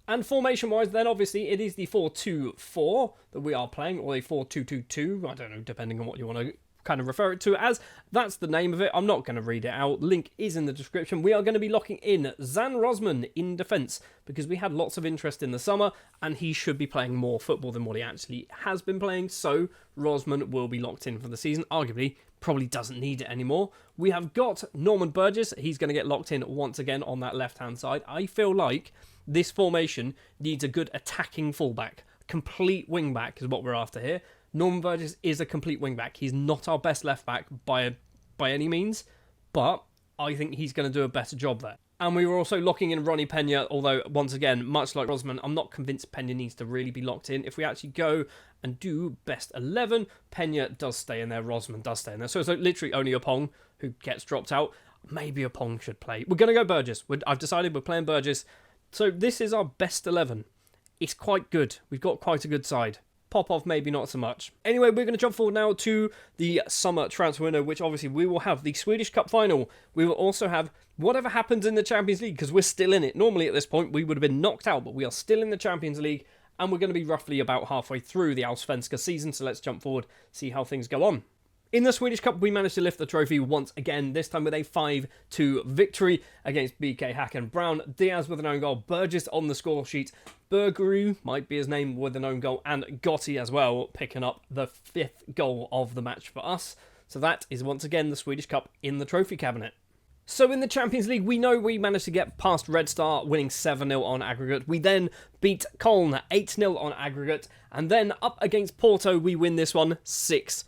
And formation-wise, then, obviously, it is the 4-2-4 that we are playing, or a 4-2-2-2, I don't know, depending on what you want to kind of refer it to as. That's the name of it. I'm not going to read it out. Link is in the description. We are going to be locking in Zan Rosman in defence because we had lots of interest in the summer and he should be playing more football than what he actually has been playing. So Rosman will be locked in for the season. Arguably, probably doesn't need it anymore. We have got Norman Burgess. He's going to get locked in once again on that left-hand side. I feel like this formation needs a good attacking fullback. Complete wing-back is what we're after here. Norman Burgess is a complete wing-back. He's not our best left-back by any means, but I think he's going to do a better job there. And we were also locking in Ronnie Pena, although, once again, much like Rosman, I'm not convinced Pena needs to really be locked in. If we actually go and do best 11, Pena does stay in there, Rosman does stay in there. So it's literally only a Pong who gets dropped out. Maybe a Pong should play. We're going to go Burgess. I've decided we're playing Burgess. So this is our best 11. It's quite good. We've got quite a good side. Popov, maybe not so much. Anyway, we're going to jump forward now to the summer transfer window, which obviously we will have the Swedish Cup final. We will also have whatever happens in the Champions League, because we're still in it. Normally at this point, we would have been knocked out, but we are still in the Champions League, and we're going to be roughly about halfway through the Allsvenska season, so let's jump forward, see how things go on. In the Swedish Cup, we managed to lift the trophy once again, this time with a 5-2 victory against BK Hacken Brown. Diaz with an own goal, Burgess on the score sheet, Bergeru might be his name with an own goal, and Gotti as well, picking up the 5th goal of the match for us. So that is once again the Swedish Cup in the trophy cabinet. So in the Champions League, we know we managed to get past Red Star, winning 7-0 on aggregate. We then beat Köln 8-0 on aggregate, and then up against Porto, we win this one 6-3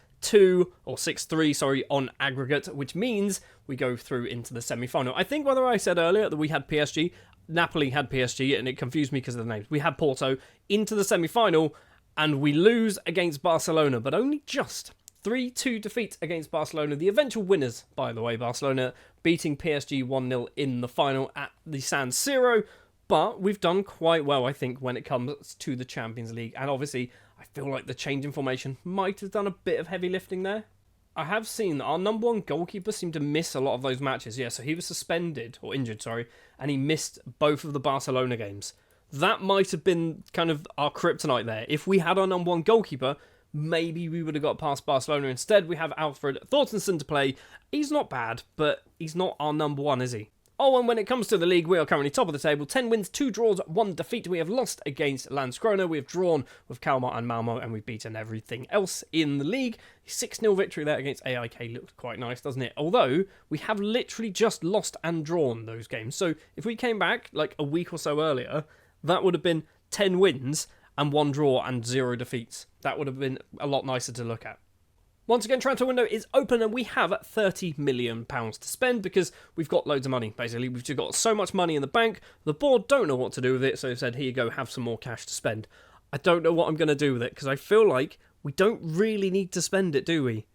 on aggregate, which means we go through into the semi-final. I think whether I said earlier that we had PSG, Napoli had PSG, and it confused me because of the names. We had Porto into the semi-final, and we lose against Barcelona, but only just. 3-2 defeat against Barcelona. The eventual winners, by the way, Barcelona beating PSG 1-0 in the final at the San Siro. But we've done quite well, I think, when it comes to the Champions League. And obviously, I feel like the change in formation might have done a bit of heavy lifting there. I have seen that our number one goalkeeper seemed to miss a lot of those matches. Yeah, so he was suspended, or injured, sorry, and he missed both of the Barcelona games. That might have been kind of our kryptonite there. If we had our number one goalkeeper, maybe we would have got past Barcelona. Instead, we have Alfred Thorstensen to play. He's not bad, but he's not our number one, is he? Oh, and when it comes to the league, we are currently top of the table. 10 wins, 2 draws, 1 defeat. We have lost against Landskrona. We have drawn with Kalmar and Malmo, and we've beaten everything else in the league. 6-0 victory there against AIK looked quite nice, doesn't it? Although, we have literally just lost and drawn those games. So, if we came back like a week or so earlier, that would have been 10 wins and 1 draw and 0 defeats. That would have been a lot nicer to look at. Once again, transfer window is open and we have £30 million to spend because we've got loads of money, basically. We've just got so much money in the bank. The board don't know what to do with it, so they've said, here you go, have some more cash to spend. I don't know what I'm going to do with it because I feel like we don't really need to spend it, do we?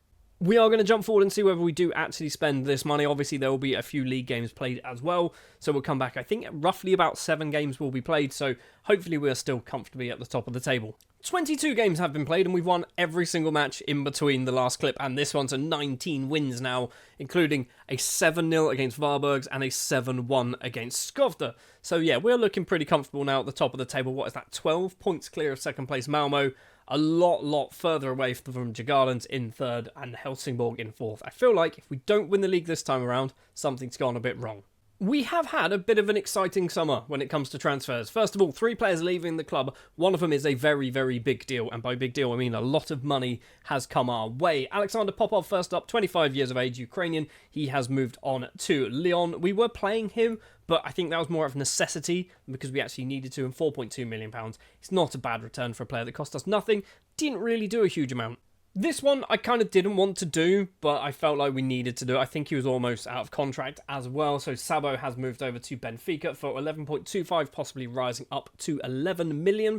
We are going to jump forward and see whether we do actually spend this money. Obviously, there will be a few league games played as well. So we'll come back. I think roughly about 7 games will be played. So hopefully we're still comfortably at the top of the table. 22 games have been played and we've won every single match in between the last clip. And this one's a 19 wins now, including a 7-0 against Varbergs and a 7-1 against Skövde. So yeah, we're looking pretty comfortable now at the top of the table. What is that? 12 points clear of second place Malmo. A lot further away from Djurgårdens in 3rd and Helsingborg in 4th. I feel like if we don't win the league this time around, something's gone a bit wrong. We have had a bit of an exciting summer when it comes to transfers. First of all, 3 players leaving the club. One of them is a very, very big deal. And by big deal, I mean a lot of money has come our way. Alexander Popov, first up, 25 years of age, Ukrainian. He has moved on to Lyon. We were playing him, but I think that was more of a necessity because we actually needed to, and £4.2 million. It's not a bad return for a player that cost us nothing. Didn't really do a huge amount. This one I kind of didn't want to do, but I felt like we needed to do it. I think he was almost out of contract as well. So Sabo has moved over to Benfica for 11.25, possibly rising up to £11 million.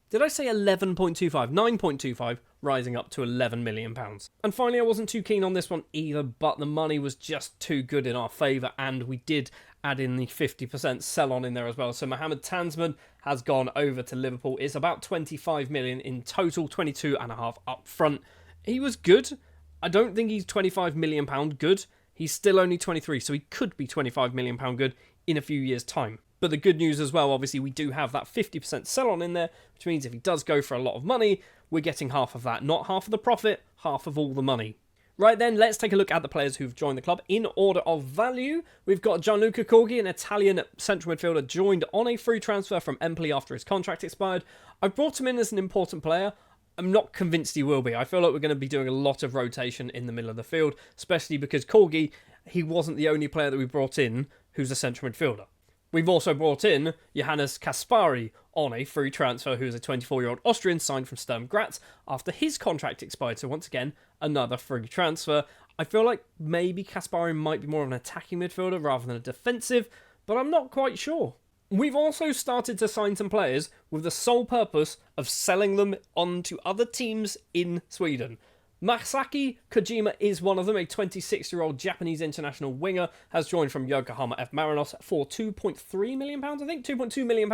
Did I say 11.25? 9.25, rising up to £11 million. And finally, I wasn't too keen on this one either, but the money was just too good in our favour, and we did add in the 50% sell-on in there as well. So Mohamed Tansman has gone over to Liverpool. It's about 25 million in total, 22.5 up front. He was good. I don't think he's 25 million pound good. He's still only 23, so he could be 25 million pound good in a few years' time. But the good news as well, obviously, we do have that 50% sell-on in there, which means if he does go for a lot of money, we're getting half of that. Not half of the profit, half of all the money. Right then, let's take a look at the players who've joined the club. In order of value, we've got Gianluca Corgi, an Italian central midfielder, joined on a free transfer from Empoli after his contract expired. I brought him in as an important player. I'm not convinced he will be. I feel like we're going to be doing a lot of rotation in the middle of the field, especially because Corgi, he wasn't the only player that we brought in who's a central midfielder. We've also brought in Johannes Kaspari on a free transfer, who is a 24-year-old Austrian signed from Sturm Graz after his contract expired. So once again, another free transfer. I feel like maybe Kaspari might be more of an attacking midfielder rather than a defensive, but I'm not quite sure. We've also started to sign some players with the sole purpose of selling them on to other teams in Sweden. Masaki Kojima is one of them, a 26-year-old Japanese international winger, has joined from Yokohama F. Marinos for £2.3 million, I think, £2.2 million.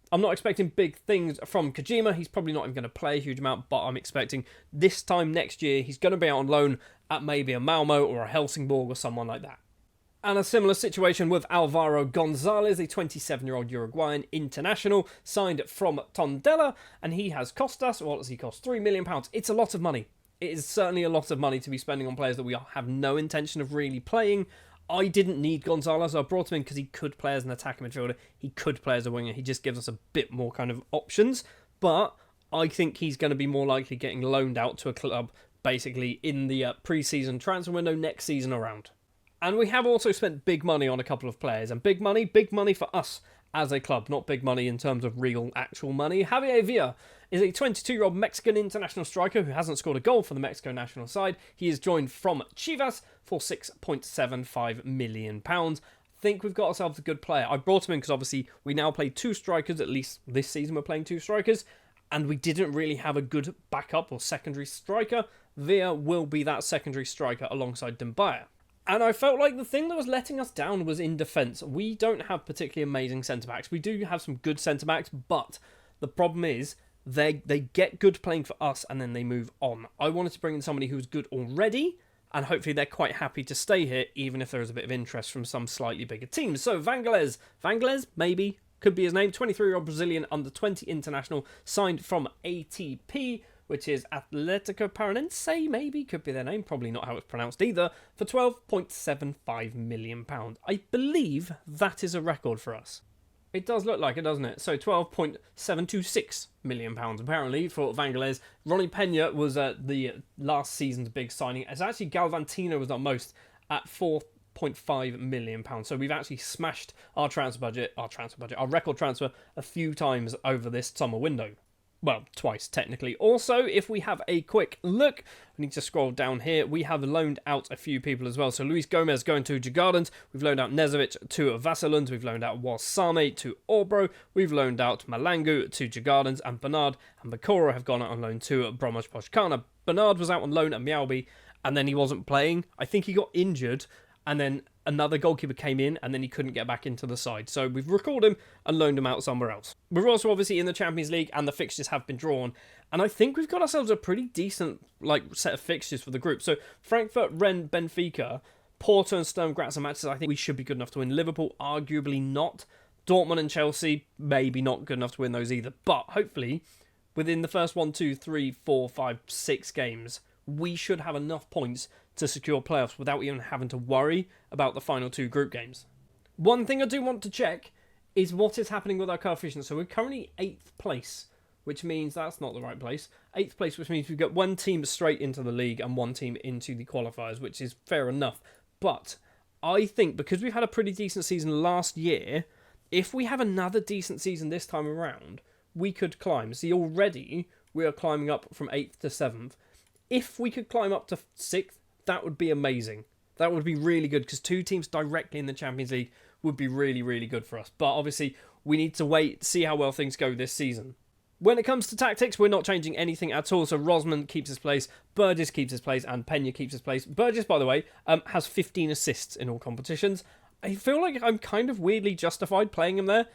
I'm not expecting big things from Kojima. He's probably not even going to play a huge amount, but I'm expecting this time next year he's going to be out on loan at maybe a Malmo or a Helsingborg or someone like that. And a similar situation with Alvaro Gonzalez, a 27-year-old Uruguayan international, signed from Tondela, and he has cost us, what does he cost? £3 million. It's a lot of money. It is certainly a lot of money to be spending on players that we have no intention of really playing. I didn't need Gonzalez. I brought him in because he could play as an attacking midfielder. He could play as a winger. He just gives us a bit more kind of options. But I think he's going to be more likely getting loaned out to a club basically in the pre-season transfer window next season around. And we have also spent big money on a couple of players. And big money for us as a club, not big money in terms of real, actual money. Javier Villa is a 22-year-old Mexican international striker who hasn't scored a goal for the Mexico national side. He is joined from Chivas for £6.75 million. I think we've got ourselves a good player. I brought him in because obviously we now play two strikers, at least this season we're playing two strikers, and we didn't really have a good backup or secondary striker. Villa will be that secondary striker alongside Dembaya. And I felt like the thing that was letting us down was in defence. We don't have particularly amazing centre-backs. We do have some good centre-backs, but the problem is they get good playing for us and then they move on. I wanted to bring in somebody who's good already, and hopefully they're quite happy to stay here, even if there is a bit of interest from some slightly bigger teams. So Vangelis, maybe, could be his name, 23-year-old Brazilian under-20 international, signed from ATP, which is Atletico Paranense, maybe, could be their name, probably not how it's pronounced either, for £12.75 million. I believe that is a record for us. It does look like it, doesn't it? So £12.726 million, apparently, for Vangelis. Ronnie Pena was the last season's big signing. It's actually Galvantino was our most at £4.5 million. So we've actually smashed our record transfer a few times over this summer window. Well, twice, technically. Also, if we have a quick look, I need to scroll down here. We have loaned out a few people as well. So Luis Gomez going to Djurgårdens. We've loaned out Nezovic to Vasalund. We've loaned out Wasame to Orbro. We've loaned out Malangu to Djurgårdens. And Bernard and Bakora have gone out on loan to Bromwich Pochkana. Bernard was out on loan at Mjällby, and then he wasn't playing. I think he got injured, and then another goalkeeper came in, and then he couldn't get back into the side. So we've recalled him and loaned him out somewhere else. We're also obviously in the Champions League, and the fixtures have been drawn. And I think we've got ourselves a pretty decent set of fixtures for the group. So Frankfurt, Rennes, Benfica, Porto and Sturm Graz are matches I think we should be good enough to win. Liverpool, arguably not. Dortmund and Chelsea, maybe not good enough to win those either. But hopefully, within the first 1, 2, 3, 4, 5, 6 games, we should have enough points to secure playoffs without even having to worry about the final 2 group games. One thing I do want to check is what is happening with our coefficient. So we're currently 8th place, which means that's not the right place. 8th place, which means we've got one team straight into the league and one team into the qualifiers, which is fair enough. But I think because we've had a pretty decent season last year, if we have another decent season this time around, we could climb. See, already we are climbing up from 8th to 7th. If we could climb up to 6th, that would be amazing. That would be really good, because 2 teams directly in the Champions League would be really, really good for us. But obviously, we need to wait, see how well things go this season. When it comes to tactics, we're not changing anything at all. So Rosman keeps his place, Burgess keeps his place, and Pena keeps his place. Burgess, by the way, has 15 assists in all competitions. I feel like I'm kind of weirdly justified playing him there.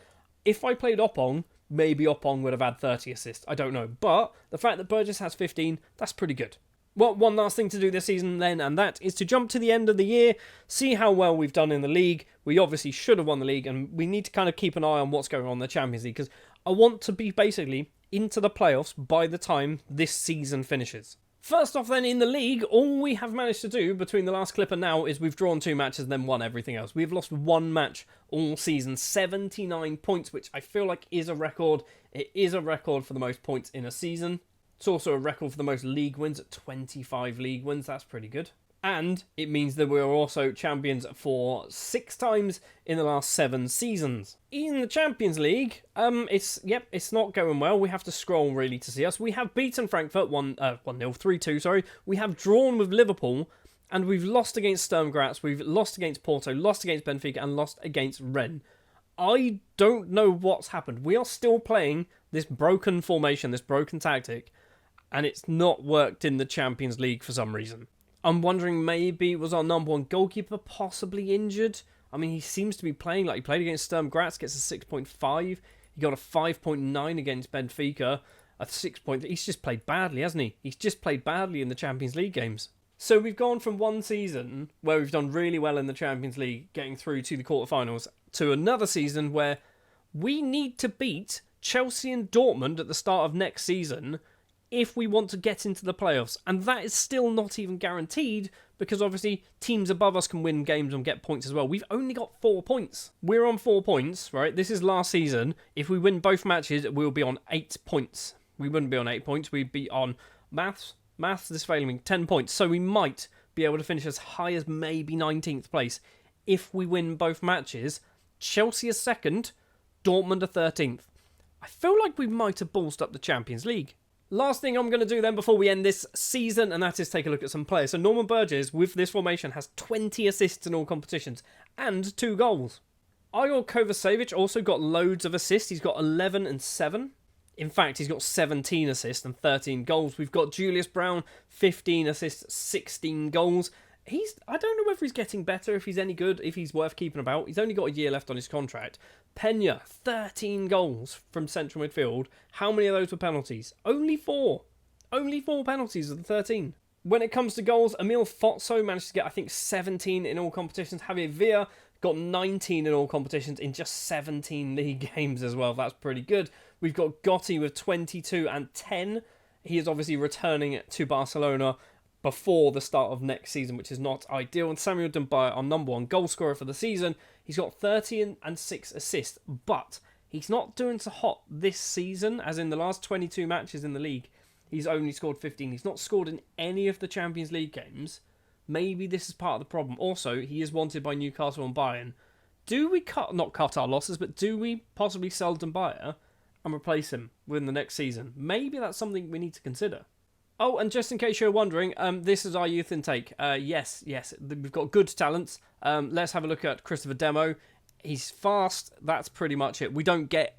If I played Oppong, maybe Oppong would have had 30 assists. I don't know. But the fact that Burgess has 15, that's pretty good. Well, one last thing to do this season then, and that is to jump to the end of the year, see how well we've done in the league. We obviously should have won the league, and we need to kind of keep an eye on what's going on in the Champions League, because I want to be basically into the playoffs by the time this season finishes. First off then, in the league, all we have managed to do between the last clip and now is we've drawn 2 matches and then won everything else. We've lost 1 match all season, 79 points, which I feel like is a record. It is a record for the most points in a season. It's also a record for the most league wins at 25 league wins. That's pretty good. And it means that we're also champions for 6 times in the last 7 seasons. In the Champions League, it's not going well. We have to scroll really to see us. We have beaten Frankfurt 1-0, 3-2, sorry. We have drawn with Liverpool, and we've lost against Sturm Graz, we've lost against Porto, lost against Benfica, and lost against Rennes. I don't know what's happened. We are still playing this broken formation, this broken tactic, and it's not worked in the Champions League for some reason. I'm wondering, maybe was our number 1 goalkeeper possibly injured? I mean, he seems to be playing like he played against Sturm Graz, gets a 6.5. He got a 5.9 against Benfica, a 6. He's just played badly, hasn't he? He's just played badly in the Champions League games. So we've gone from one season where we've done really well in the Champions League, getting through to the quarterfinals, to another season where we need to beat Chelsea and Dortmund at the start of next season if we want to get into the playoffs. And that is still not even guaranteed, because obviously teams above us can win games and get points as well. We've only got 4 points. We're on 4 points, right? This is last season. If we win both matches, we'll be on 8 points. We wouldn't be on 8 points. We'd be on maths is failing me, 10 points. So we might be able to finish as high as maybe 19th place if we win both matches. Chelsea is 2nd, Dortmund are 13th. I feel like we might have ballsed up the Champions League. Last thing I'm going to do then before we end this season, and that is take a look at some players. So Norman Burgess, with this formation, has 20 assists in all competitions and 2 goals. Igor Kovacevic also got loads of assists. He's got 11 and 7. In fact, he's got 17 assists and 13 goals. We've got Julius Brown, 15 assists, 16 goals. I don't know whether he's getting better, if he's any good, if he's worth keeping about. He's only got a year left on his contract. Pena, 13 goals from central midfield. How many of those were penalties? Only 4. Only 4 penalties of the 13. When it comes to goals, Emil Fotso managed to get, I think, 17 in all competitions. Javier Villa got 19 in all competitions in just 17 league games as well. That's pretty good. We've got Gotti with 22 and 10. He is obviously returning to Barcelona before the start of next season, which is not ideal. And Samuel Dembele, our number 1 goal scorer for the season, he's got 30 and 6 assists, but he's not doing so hot this season, as in the last 22 matches in the league, he's only scored 15. He's not scored in any of the Champions League games. Maybe this is part of the problem. Also, he is wanted by Newcastle and Bayern. Do we not cut our losses, but do we possibly sell Dembele and replace him within the next season? Maybe that's something we need to consider. Oh, and just in case you're wondering, this is our youth intake. Yes, we've got good talents. Let's have a look at Christopher Demo. He's fast. That's pretty much it. We don't get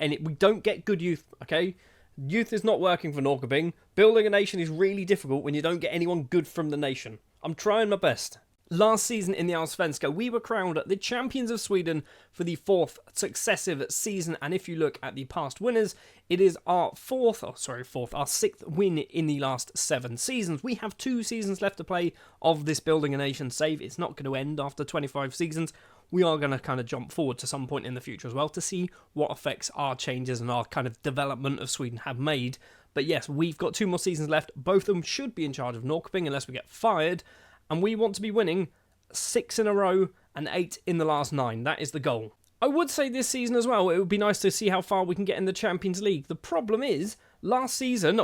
good youth, okay? Youth is not working for Norrköping. Building a nation is really difficult when you don't get anyone good from the nation. I'm trying my best. Last season in the Allsvenskan, we were crowned the champions of Sweden for the 4th successive season. And if you look at the past winners, it is our 6th win in the last 7 seasons. We have 2 seasons left to play of this Building a Nation save. It's not going to end after 25 seasons. We are going to kind of jump forward to some point in the future as well to see what effects our changes and our kind of development of Sweden have made. But yes, we've got 2 more seasons left. Both of them should be in charge of Norrköping unless we get fired. And we want to be winning 6 in a row and 8 in the last 9. That is the goal. I would say this season as well, it would be nice to see how far we can get in the Champions League. The problem is, last season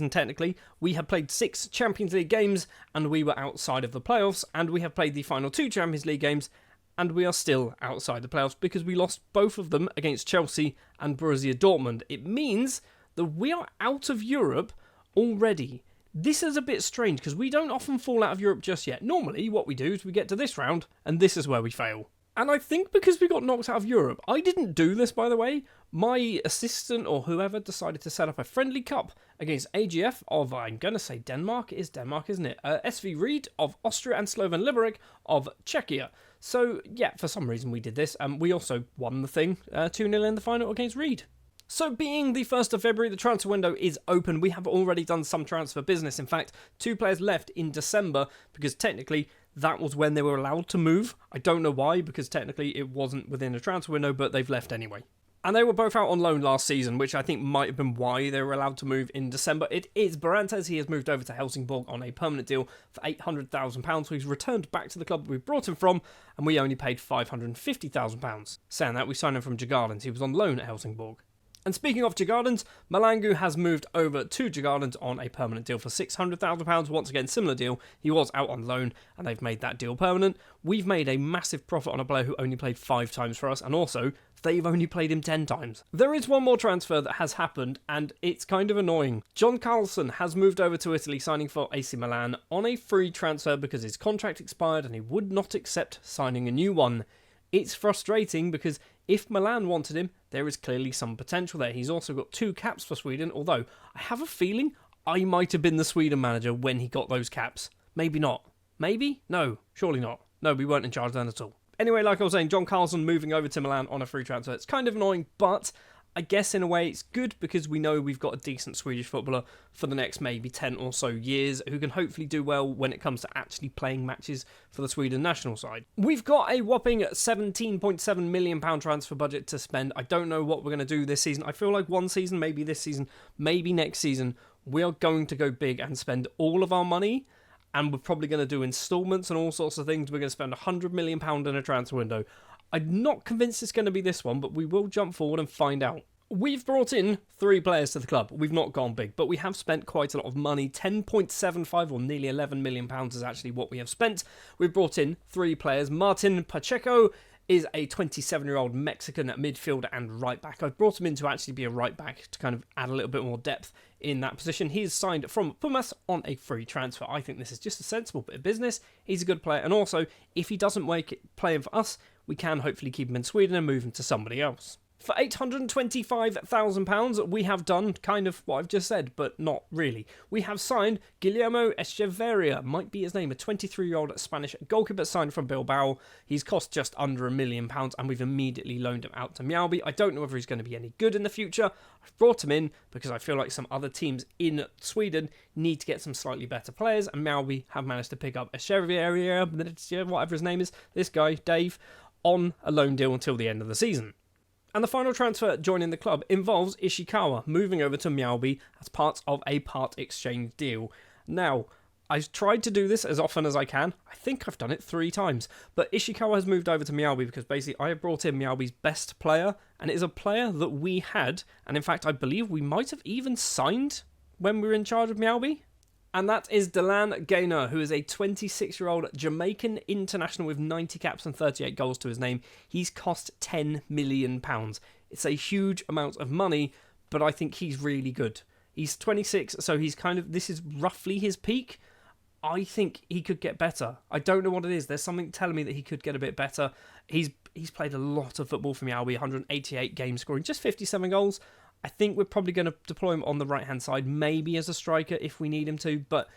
technically, we have played 6 Champions League games and we were outside of the playoffs, and we have played the final 2 Champions League games and we are still outside the playoffs because we lost both of them against Chelsea and Borussia Dortmund. It means that we are out of Europe already. This is a bit strange because we don't often fall out of Europe just yet. Normally, what we do is we get to this round, and this is where we fail. And I think because we got knocked out of Europe, I didn't do this, by the way. My assistant or whoever decided to set up a friendly cup against AGF of, I'm going to say Denmark. It is Denmark, isn't it? SV Ried of Austria and Slovan Liberec of Czechia. So, yeah, for some reason we did this. And we also won the thing 2-0 in the final against Ried. So being the 1st of February, the transfer window is open. We have already done some transfer business. In fact, 2 players left in December because technically that was when they were allowed to move. I don't know why, because technically it wasn't within a transfer window, but they've left anyway. And they were both out on loan last season, which I think might have been why they were allowed to move in December. It is Barantes. He has moved over to Helsingborg on a permanent deal for £800,000. So he's returned back to the club we brought him from, and we only paid £550,000. Saying that, we signed him from Djurgårdens. He was on loan at Helsingborg. And speaking of Djurgårdens, Malangu has moved over to Djurgårdens on a permanent deal for £600,000. Once again, similar deal. He was out on loan, and they've made that deal permanent. We've made a massive profit on a player who only played 5 times for us, and also, they've only played him 10 times. There is one more transfer that has happened, and it's kind of annoying. John Carlson has moved over to Italy, signing for AC Milan on a free transfer because his contract expired and he would not accept signing a new one. It's frustrating because if Milan wanted him, there is clearly some potential there. He's also got 2 caps for Sweden, although I have a feeling I might have been the Sweden manager when he got those caps. Maybe not. Maybe? No, surely not. No, we weren't in charge then at all. Anyway, like I was saying, John Carlson moving over to Milan on a free transfer. It's kind of annoying, but I guess in a way it's good because we know we've got a decent Swedish footballer for the next maybe 10 or so years who can hopefully do well when it comes to actually playing matches for the Sweden national side. We've got a whopping £17.7 million transfer budget to spend. I don't know what we're going to do this season. I feel like one season, maybe this season, maybe next season, we are going to go big and spend all of our money, and we're probably going to do installments and all sorts of things. We're going to spend £100 million in a transfer window. I'm not convinced it's going to be this one, but we will jump forward and find out. We've brought in 3 players to the club. We've not gone big, but we have spent quite a lot of money. 10.75 or nearly £11 million is actually what we have spent. We've brought in 3 players. Martin Pacheco is a 27-year-old Mexican midfielder and right back. I've brought him in to actually be a right back to kind of add a little bit more depth in that position. He is signed from Pumas on a free transfer. I think this is just a sensible bit of business. He's a good player, and also, if he doesn't make it playing for us, we can hopefully keep him in Sweden and move him to somebody else. For £825,000, we have done kind of what I've just said, but not really. We have signed Guillermo Echeverria, might be his name, a 23-year-old Spanish goalkeeper signed from Bilbao. He's cost just under £1 million, and we've immediately loaned him out to Mjällby. I don't know whether he's going to be any good in the future. I've brought him in because I feel like some other teams in Sweden need to get some slightly better players, and Mjällby have managed to pick up Echeverria, whatever his name is, this guy, Dave, on a loan deal until the end of the season. And the final transfer joining the club involves Ishikawa moving over to Mjällby as part of a part exchange deal. Now, I've tried to do this as often as I can. I think I've done it 3 times. But Ishikawa has moved over to Mjällby because basically I have brought in Mjällby's best player, and it is a player that we had, and in fact I believe we might have even signed when we were in charge of Mjällby. And that is Delan Gaynor, who is a 26-year-old Jamaican international with 90 caps and 38 goals to his name. He's cost £10 million. It's a huge amount of money, but I think he's really good. He's 26, so he's this is roughly his peak. I think he could get better. I don't know what it is. There's something telling me that he could get a bit better. He's played a lot of football for Mjällby, 188 games, scoring just 57 goals. I think we're probably going to deploy him on the right-hand side, maybe as a striker if we need him to, but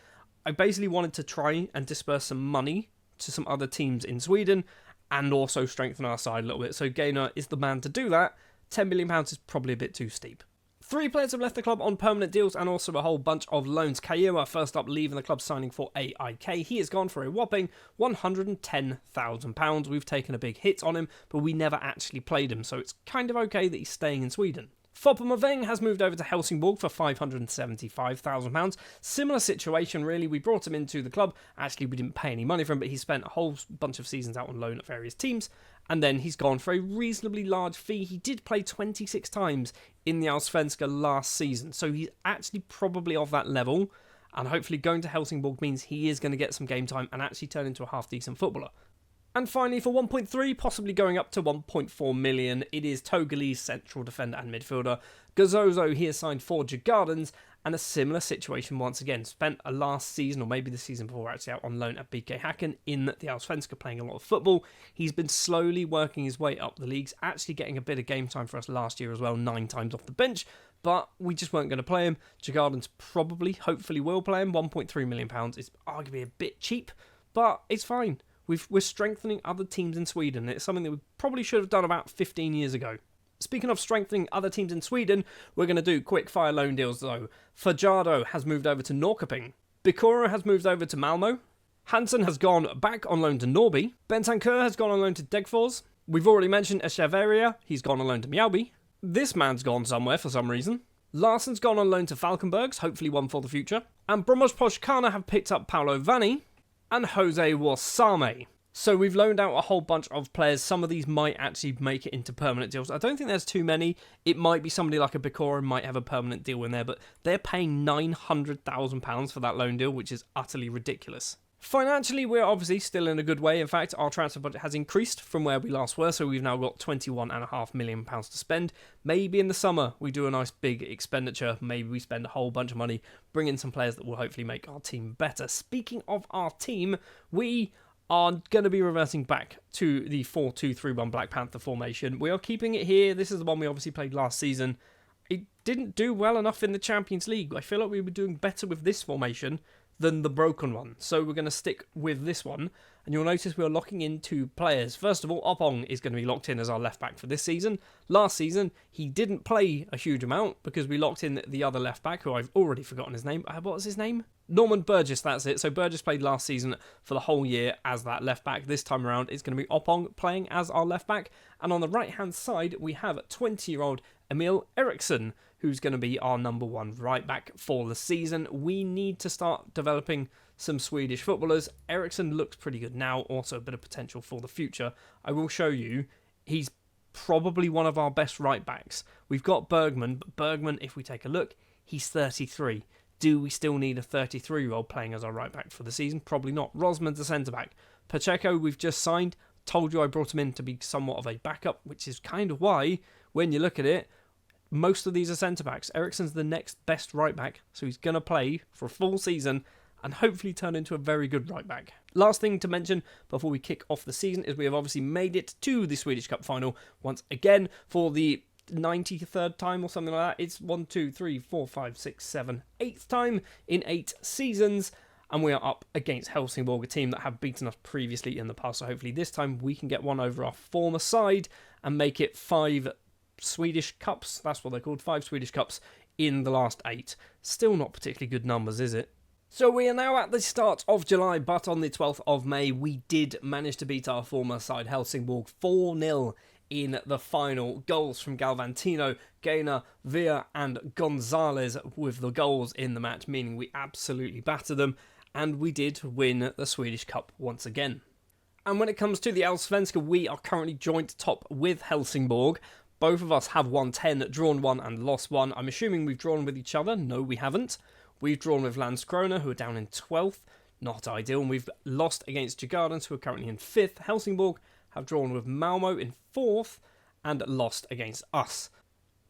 I basically wanted to try and disperse some money to some other teams in Sweden and also strengthen our side a little bit. So Gaynor is the man to do that. £10 million is probably a bit too steep. 3 players have left the club on permanent deals and also a whole bunch of loans. Kaiwa, first up, leaving the club, signing for AIK. He has gone for a whopping £110,000. We've taken a big hit on him, but we never actually played him, so it's kind of okay that he's staying in Sweden. Foppemaveng has moved over to Helsingborg for £575,000. Similar situation, really. We brought him into the club. Actually, we didn't pay any money for him, but he spent a whole bunch of seasons out on loan at various teams. And then he's gone for a reasonably large fee. He did play 26 times in the Allsvenskan last season, so he's actually probably of that level. And hopefully going to Helsingborg means he is going to get some game time and actually turn into a half-decent footballer. And finally, for 1.3, possibly going up to 1.4 million, it is Togolese central defender and midfielder Gazozo. He is signed for Djurgårdens, And a similar situation once again. Spent a last season, or maybe the season before, actually out on loan at BK Häcken in the Allsvenskan, playing a lot of football. He's been slowly working his way up the leagues, actually getting a bit of game time for us last year as well, 9 times off the bench. But we just weren't going to play him. Djurgården's probably, hopefully will play him. £1.3 million is arguably a bit cheap, but it's fine. We're strengthening other teams in Sweden. It's something that we probably should have done about 15 years ago. Speaking of strengthening other teams in Sweden, we're going to do quick fire loan deals though. Fajardo has moved over to Norrköping. Bikoro has moved over to Malmo. Hansen has gone back on loan to Norrby. Bentancur has gone on loan to Degerfors. We've already mentioned Echeverria. He's gone on loan to Mjällby. This man's gone somewhere for some reason. Larsson's gone on loan to Falkenbergs, hopefully one for the future. And Brommos Poshkana have picked up Paolo Vanni and Jose Wasame. So we've loaned out a whole bunch of players. Some of these might actually make it into permanent deals. I don't think there's too many. It might be somebody like a Bikoro might have a permanent deal in there, but they're paying £900,000 for that loan deal, which is utterly ridiculous. Financially, we're obviously still in a good way. In fact, our transfer budget has increased from where we last were, so we've now got £21.5 million to spend. Maybe in the summer we do a nice big expenditure. Maybe we spend a whole bunch of money, bring in some players that will hopefully make our team better. Speaking of our team, we are going to be reversing back to the 4-2-3-1 Black Panther formation. We are keeping it here. This is the one we obviously played last season. It didn't do well enough in the Champions League. I feel like we were doing better with this formation than the broken one. So we're going to stick with this one. And you'll notice we are locking in 2 players. First of all, Oppong is going to be locked in as our left back for this season. Last season, he didn't play a huge amount because we locked in the other left back, who I've already forgotten his name. What was his name? Norman Burgess, that's it. So Burgess played last season for the whole year as that left back. This time around, it's going to be Oppong playing as our left back. And on the right-hand side, we have 20-year-old Emil Eriksson, who's going to be our number 1 right back for the season. We need to start developing some Swedish footballers. Eriksson looks pretty good now, also a bit of potential for the future. I will show you, he's probably one of our best right backs. We've got Bergman, but Bergman, if we take a look, he's 33. Do we still need a 33-year-old playing as our right back for the season? Probably not. Rosman's a centre-back. Pacheco, we've just signed. Told you I brought him in to be somewhat of a backup, which is kind of why, when you look at it, most of these are centre-backs. Eriksson's the next best right back, so he's going to play for a full season and hopefully turn into a very good right back. Last thing to mention before we kick off the season is we have obviously made it to the Swedish Cup final once again for the 93rd time or something like that. It's 1, 2, 3, 4, 5, 6, 7, 8th time in 8 seasons. And we are up against Helsingborg, a team that have beaten us previously in the past. So hopefully this time we can get one over our former side and make it 5 Swedish Cups. That's what they're called, 5 Swedish Cups in the last 8. Still not particularly good numbers, is it? So we are now at the start of July, but on the 12th of May, we did manage to beat our former side, Helsingborg, 4-0 in the final. Goals from Galvantino, Gainer, Villa and Gonzalez with the goals in the match, meaning we absolutely battered them, and we did win the Swedish Cup once again. And when it comes to the Allsvenskan, we are currently joint top with Helsingborg. Both of us have won 10, drawn 1 and lost 1. I'm assuming we've drawn with each other. No, we haven't. We've drawn with Landskrona, who are down in 12th. Not ideal. And we've lost against Djurgården, who are currently in 5th. Helsingborg have drawn with Malmo in 4th and lost against us.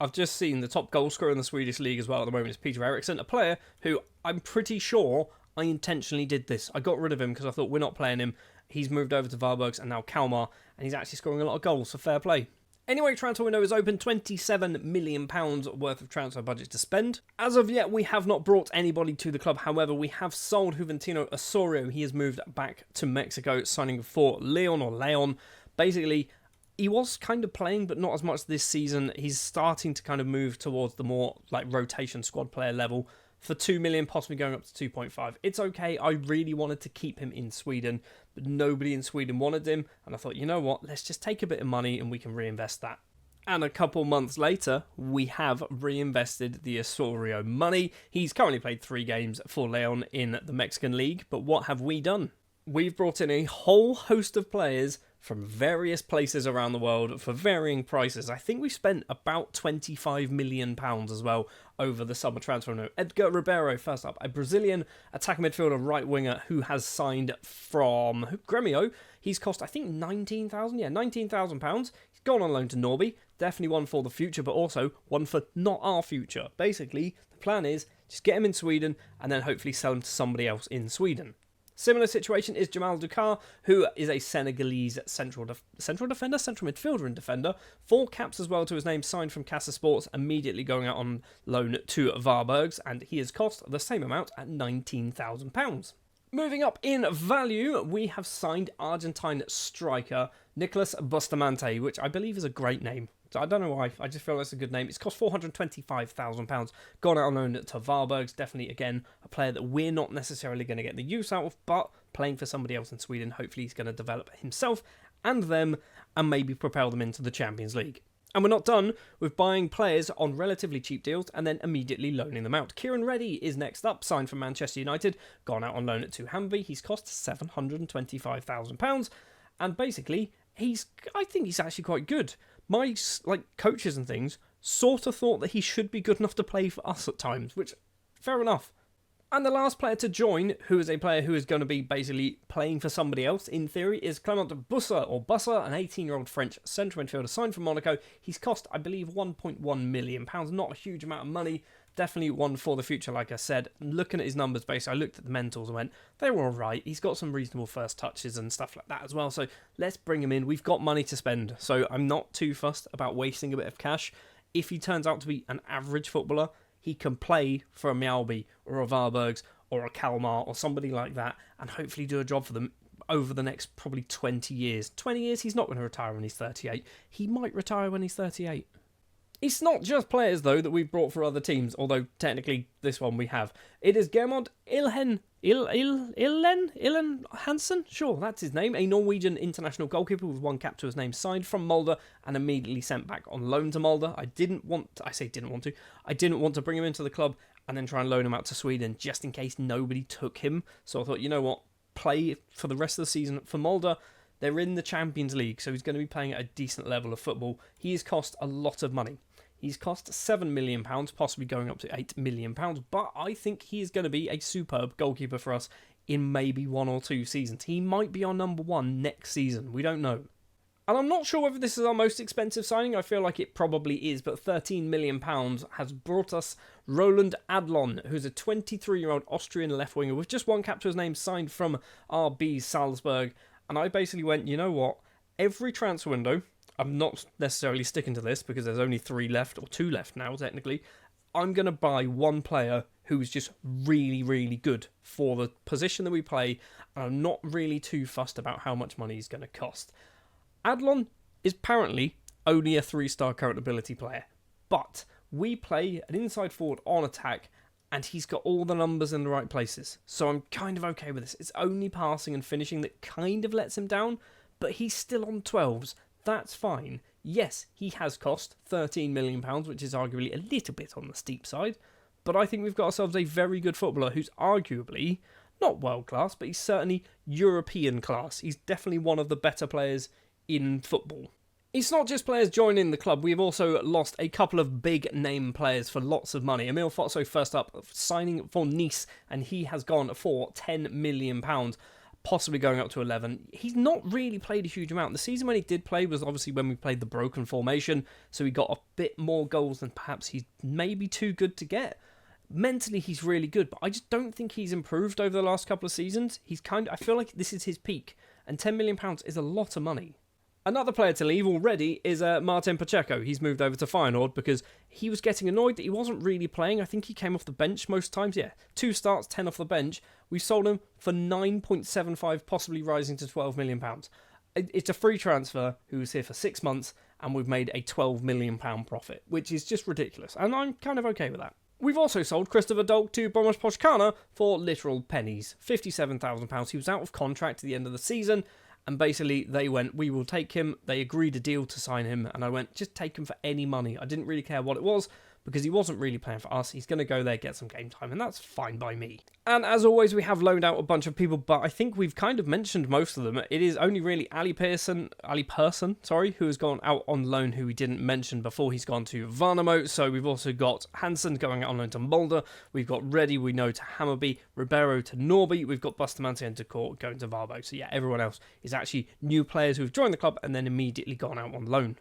I've just seen the top goal scorer in the Swedish league as well at the moment is Peter Eriksson, a player who I'm pretty sure I intentionally did this. I got rid of him because I thought we're not playing him. He's moved over to Varbergs and now Kalmar, and he's actually scoring a lot of goals, so fair play. Anyway, transfer window is open, £27 million worth of transfer budget to spend. As of yet, we have not brought anybody to the club. However, we have sold Juventino Osorio. He has moved back to Mexico, signing for Leon. Basically, he was kind of playing, but not as much this season. He's starting to kind of move towards the more like rotation squad player level. For 2 million, possibly going up to 2.5. It's okay. I really wanted to keep him in Sweden, but nobody in Sweden wanted him. And I thought, you know what? Let's just take a bit of money and we can reinvest that. And a couple months later, we have reinvested the Osorio money. He's currently played 3 games for Leon in the Mexican League. But what have we done? We've brought in a whole host of players from various places around the world for varying prices. I think we spent about £25 million as well over the summer transfer window. Edgar Ribeiro, first up, a Brazilian attacking midfielder, right winger who has signed from Gremio. He's cost, I think, £19,000. Yeah, £19,000. He's gone on loan to Norrby. Definitely one for the future, but also one for not our future. Basically, the plan is Just get him in Sweden and then hopefully sell him to somebody else in Sweden. Similar situation is Jamal Dukar, who is a Senegalese central midfielder and defender. 4 caps as well to his name, signed from Casa Sports, immediately going out on loan to Varbergs, and he has cost the same amount at £19,000. Moving up in value, we have signed Argentine striker Nicolas Bustamante, which I believe is a great name. So I don't know why, I just feel that's a good name. It's cost £425,000, gone out on loan to Varbergs. Definitely, again, a player that we're not necessarily going to get the use out of, but playing for somebody else in Sweden, hopefully he's going to develop himself and them, and maybe propel them into the Champions League. And we're not done with buying players on relatively cheap deals and then immediately loaning them out. Kieran Reddy is next up, signed from Manchester United, gone out on loan to Hamby. He's cost £725,000, and basically, I think he's actually quite good. My coaches and things sort of thought that he should be good enough to play for us at times, which, fair enough. And the last player to join, who is a player who is going to be basically playing for somebody else, in theory, is Clement Busser, an 18-year-old French central midfielder signed from Monaco. He's cost, I believe, £1.1 million. Not a huge amount of money. Definitely one for the future, like I said. Looking at his numbers, basically, I looked at the mentals and went, they were all right. He's got some reasonable first touches and stuff like that as well. So let's bring him in. We've got money to spend, so I'm not too fussed about wasting a bit of cash. If he turns out to be an average footballer, he can play for a Mjällby or a Varbergs or a Kalmar or somebody like that and hopefully do a job for them over the next probably 20 years. 20 years, he's not going to retire when he's 38. He might retire when he's 38. It's not just players, though, that we've brought for other teams, although technically this one we have. It is Germod Ilhen Hansen? Sure, that's his name. A Norwegian international goalkeeper with 1 cap to his name, signed from Molde and immediately sent back on loan to Molde. I didn't want to bring him into the club and then try and loan him out to Sweden just in case nobody took him. So I thought, you know what, play for the rest of the season for Molde. They're in the Champions League, so he's going to be playing at a decent level of football. He has cost a lot of money. He's cost £7 million, possibly going up to £8 million, but I think he is going to be a superb goalkeeper for us in maybe 1 or 2 seasons. He might be our number 1 next season. We don't know. And I'm not sure whether this is our most expensive signing. I feel like it probably is, but £13 million has brought us Roland Adlon, who's a 23-year-old Austrian left winger with just 1 cap to his name, signed from RB Salzburg. And I basically went, you know what? Every transfer window, I'm not necessarily sticking to this because there's only 3 left, or 2 left now, technically. I'm going to buy 1 player who's just really, really good for the position that we play, and I'm not really too fussed about how much money he's going to cost. Adlon is apparently only a 3-star current ability player, but we play an inside forward on attack, and he's got all the numbers in the right places, so I'm kind of okay with this. It's only passing and finishing that kind of lets him down, but he's still on 12s. That's fine. Yes, he has cost £13 million, which is arguably a little bit on the steep side, but I think we've got ourselves a very good footballer who's arguably not world class, but he's certainly European class. He's definitely one of the better players in football. It's not just players joining the club, we've also lost a couple of big name players for lots of money. Emil Fotso first up, signing for Nice, and he has gone for £10 million. Possibly going up to 11. He's not really played a huge amount. The season when he did play was obviously when we played the broken formation, so he got a bit more goals than perhaps he's maybe too good to get. Mentally, he's really good, but I just don't think he's improved over the last couple of seasons. I feel like this is his peak, and £10 million is a lot of money. Another player to leave already is Martin Pacheco. He's moved over to Feyenoord because he was getting annoyed that he wasn't really playing. I think he came off the bench most times. Yeah, 2 starts, 10 off the bench. We sold him for 9.75, possibly rising to £12 million. It's a free transfer who was here for 6 months, and we've made a £12 million profit, which is just ridiculous. And I'm kind of okay with that. We've also sold Christopher Dolk to Bomas Pochkana for literal pennies, £57,000. He was out of contract at the end of the season, and basically they went, we will take him. They agreed a deal to sign him, and I went, just take him for any money. I didn't really care what it was, because he wasn't really playing for us. He's going to go there, get some game time, and that's fine by me. And as always, we have loaned out a bunch of people, but I think we've kind of mentioned most of them. It is only really Ali Persson, who has gone out on loan, who we didn't mention before. He's gone to Varnamo. So we've also got Hansen going out on loan to Molde. We've got Reddy, we know, to Hammarby, Ribeiro to Norby. We've got Bustamante and Decor going to Varberg. So yeah, everyone else is actually new players who've joined the club and then immediately gone out on loan.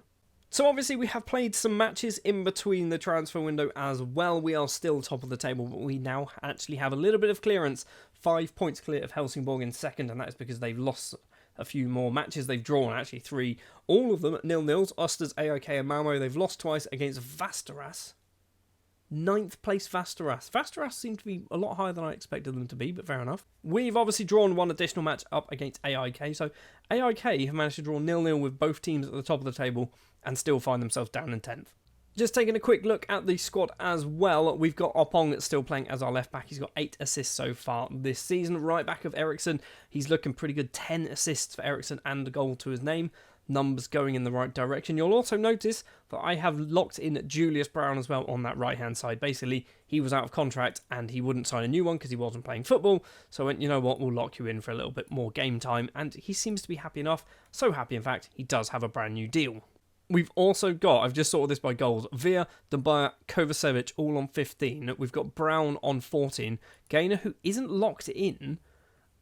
So obviously we have played some matches in between the transfer window as well. We are still top of the table, but we now actually have a little bit of clearance. 5 points clear of Helsingborg in second, and that is because they've lost a few more matches. They've drawn actually 3, all of them at 0-0. Osters, AIK and Malmo. They've lost twice against Västerås. 9th place Västerås. Västerås seem to be a lot higher than I expected them to be, but fair enough. We've obviously drawn one additional match up against AIK, so AIK have managed to draw 0-0 with both teams at the top of the table and still find themselves down in 10th. Just taking a quick look at the squad as well, we've got Opong still playing as our left back. He's got 8 assists so far this season. Right back of Eriksson, he's looking pretty good. 10 assists for Eriksson and a goal to his name. Numbers going in the right direction. You'll also notice that I have locked in Julius Brown as well on that right-hand side. Basically, he was out of contract and he wouldn't sign a new one because he wasn't playing football. So I went, you know what, we'll lock you in for a little bit more game time. And he seems to be happy enough. So happy, in fact, he does have a brand new deal. We've also got, I've just sorted this by goals, Via, Dembaya, Kovacevic all on 15. We've got Brown on 14. Gaynor, who isn't locked in.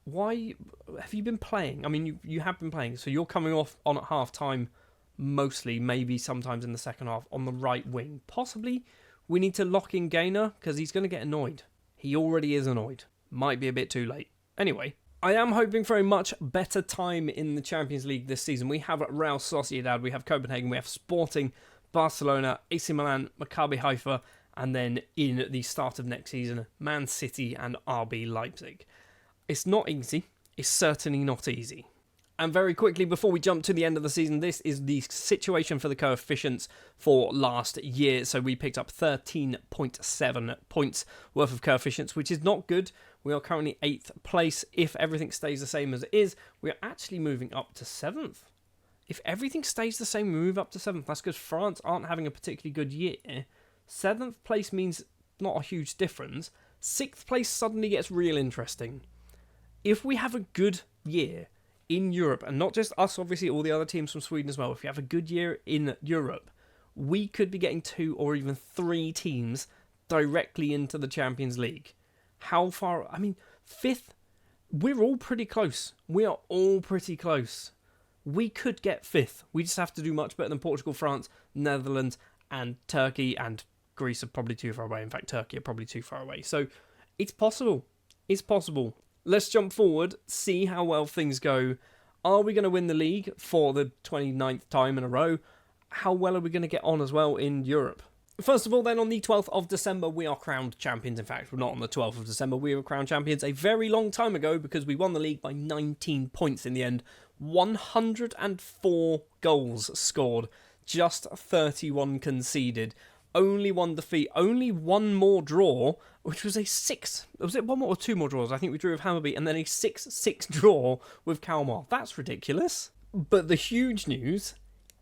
Why have you been playing? I mean, you have been playing, so you're coming off on at half-time mostly, maybe sometimes in the second half, on the right wing. Possibly we need to lock in Gaynor, because he's going to get annoyed. He already is annoyed. Might be a bit too late. Anyway, I am hoping for a much better time in the Champions League this season. We have Real Sociedad, we have Copenhagen, we have Sporting, Barcelona, AC Milan, Maccabi Haifa, and then in the start of next season, Man City and RB Leipzig. It's not easy. It's certainly not easy. And very quickly, before we jump to the end of the season, this is the situation for the coefficients for last year. So we picked up 13.7 points worth of coefficients, which is not good. We are currently 8th place. If everything stays the same as it is, we are actually moving up to 7th. If everything stays the same, we move up to 7th. That's because France aren't having a particularly good year. 7th place means not a huge difference. 6th place suddenly gets real interesting. If we have a good year in Europe, and not just us, obviously, all the other teams from Sweden as well, if we have a good year in Europe, we could be getting 2 or even 3 teams directly into the Champions League. How far? I mean, 5th, we're all pretty close. We are all pretty close. We could get 5th. We just have to do much better than Portugal, France, Netherlands, and Turkey, and Greece are probably too far away. In fact, Turkey are probably too far away. So it's possible. It's possible. Let's jump forward, see how well things go. Are we going to win the league for the 29th time in a row? How well are we going to get on as well in Europe? First of all, then, on the 12th of December, we are crowned champions. In fact, we're not on the 12th of December. We were crowned champions a very long time ago because we won the league by 19 points in the end. 104 goals scored, just 31 conceded. Only one defeat, only one more draw, which was a 6. Was it 1 more or 2 more draws? I think we drew with Hammarby and then a 6-6 draw with Kalmar. That's ridiculous. But the huge news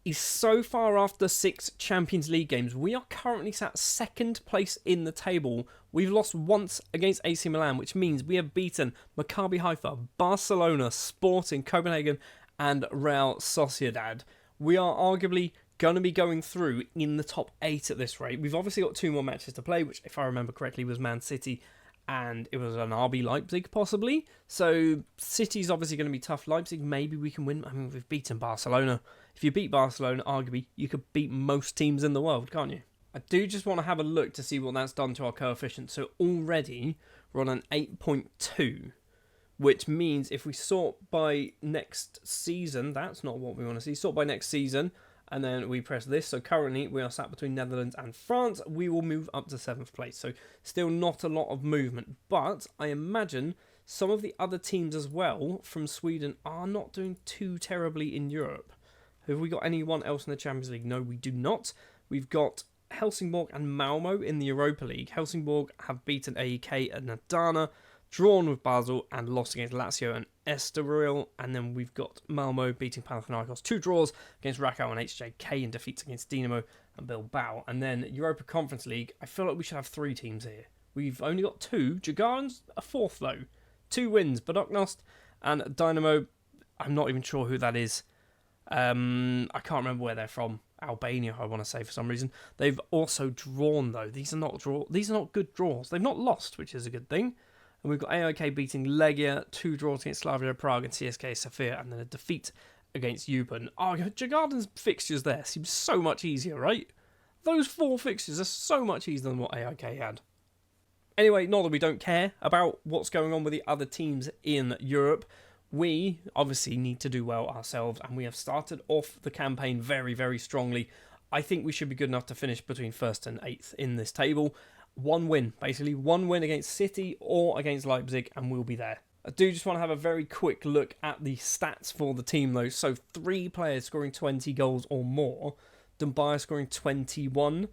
is so far after 6 Champions League games, we are currently sat 2nd place in the table. We've lost once against AC Milan, which means we have beaten Maccabi Haifa, Barcelona, Sporting, Copenhagen, and Real Sociedad. We are arguably going to be going through in the top 8 at this rate. We've obviously got 2 more matches to play, which, if I remember correctly, was Man City and it was an RB Leipzig, possibly. So City's obviously going to be tough. Leipzig, maybe we can win. I mean, we've beaten Barcelona. If you beat Barcelona, arguably, you could beat most teams in the world, can't you? I do just want to have a look to see what that's done to our coefficient. So already, we're on an 8.2, which means if we sort by next season, that's not what we want to see. Sort by next season, and then we press this. So currently we are sat between Netherlands and France. We will move up to 7th place. So still not a lot of movement. But I imagine some of the other teams as well from Sweden are not doing too terribly in Europe. Have we got anyone else in the Champions League? No, we do not. We've got Helsingborg and Malmo in the Europa League. Helsingborg have beaten AEK and Adana, drawn with Basel, and lost against Lazio and Estoril. And then we've got Malmo beating Panathinaikos, 2 draws against Rakow and HJK, and defeats against Dinamo and Bilbao. And then Europa Conference League, I feel like we should have 3 teams here. We've only got 2. Djurgården's a 4th though. 2 wins, Budoknost and Dynamo. I'm not even sure who that is. I can't remember where they're from. Albania, I want to say, for some reason. They've also drawn though. These are not good draws. They've not lost, which is a good thing. And we've got AIK beating Legia, 2 draws against Slavia Prague and CSKA Sofia, and then a defeat against Eupen. Oh, Jagarden's fixtures there seem so much easier, right? Those 4 fixtures are so much easier than what AIK had. Anyway, not that we don't care about what's going on with the other teams in Europe. We obviously need to do well ourselves, and we have started off the campaign very, very strongly. I think we should be good enough to finish between 1st and 8th in this table. 1 win, basically 1 win against City or against Leipzig, and we'll be there. I do just want to have a very quick look at the stats for the team though. So 3 players scoring 20 goals or more. Dumbuya scoring 21.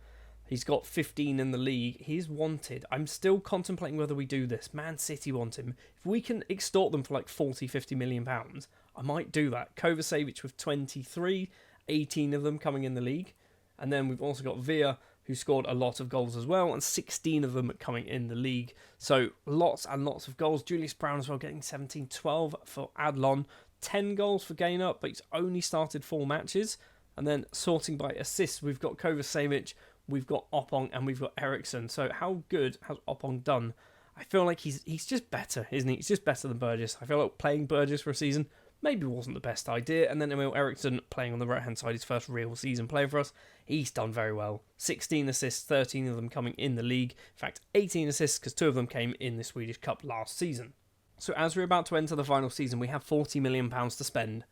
He's got 15 in the league. He's wanted. I'm still contemplating whether we do this. Man City want him. If we can extort them for like 40, 50 million pounds, I might do that. Kovacevic with 23, 18 of them coming in the league. And then we've also got Villa, who scored a lot of goals as well, and 16 of them coming in the league. So lots and lots of goals. Julius Brown as well getting 17, 12 for Adlon, 10 goals for Gainer, but he's only started 4 matches. And then sorting by assists, we've got Kovacevic, we've got Oppong, and we've got Eriksson. So how good has Oppong done? I feel like he's just better, isn't he? He's just better than Burgess. I feel like playing Burgess for a season maybe wasn't the best idea. And then Emil Eriksson playing on the right-hand side, his first real season play for us. He's done very well. 16 assists, 13 of them coming in the league. In fact, 18 assists because 2 of them came in the Swedish Cup last season. So as we're about to enter the final season, we have £40 million to spend.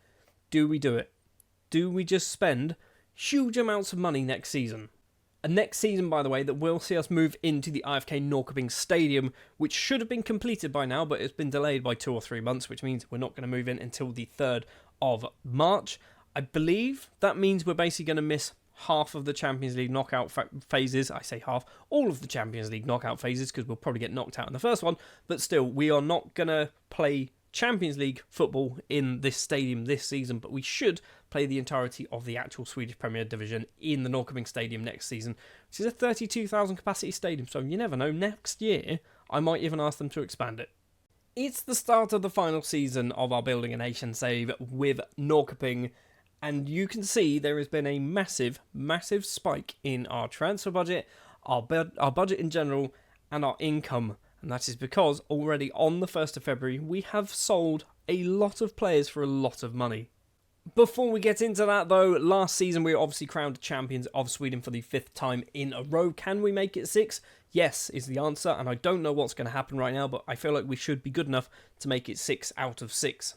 Do we do it? Do we just spend huge amounts of money next season? And next season, by the way, that will see us move into the IFK Norrköping Stadium, which should have been completed by now, but it's been delayed by 2 or 3 months, which means we're not going to move in until the 3rd of March. I believe that means we're basically going to miss half of the Champions League knockout phases. I say half, all of the Champions League knockout phases, because we'll probably get knocked out in the first one, but still, we are not going to play Champions League football in this stadium this season, but we should play the entirety of the actual Swedish Premier Division in the Norrköping Stadium next season, which is a 32,000 capacity stadium, so you never know, next year I might even ask them to expand it. It's the start of the final season of our Building a Nation save with Norrköping, and you can see there has been a massive, massive spike in our transfer budget, our budget in general, and our income. And that is because already on the 1st of February, we have sold a lot of players for a lot of money. Before we get into that though, last season we were obviously crowned champions of Sweden for the 5th time in a row. Can we make it 6? Yes is the answer, and I don't know what's going to happen right now, but I feel like we should be good enough to make it 6 out of 6.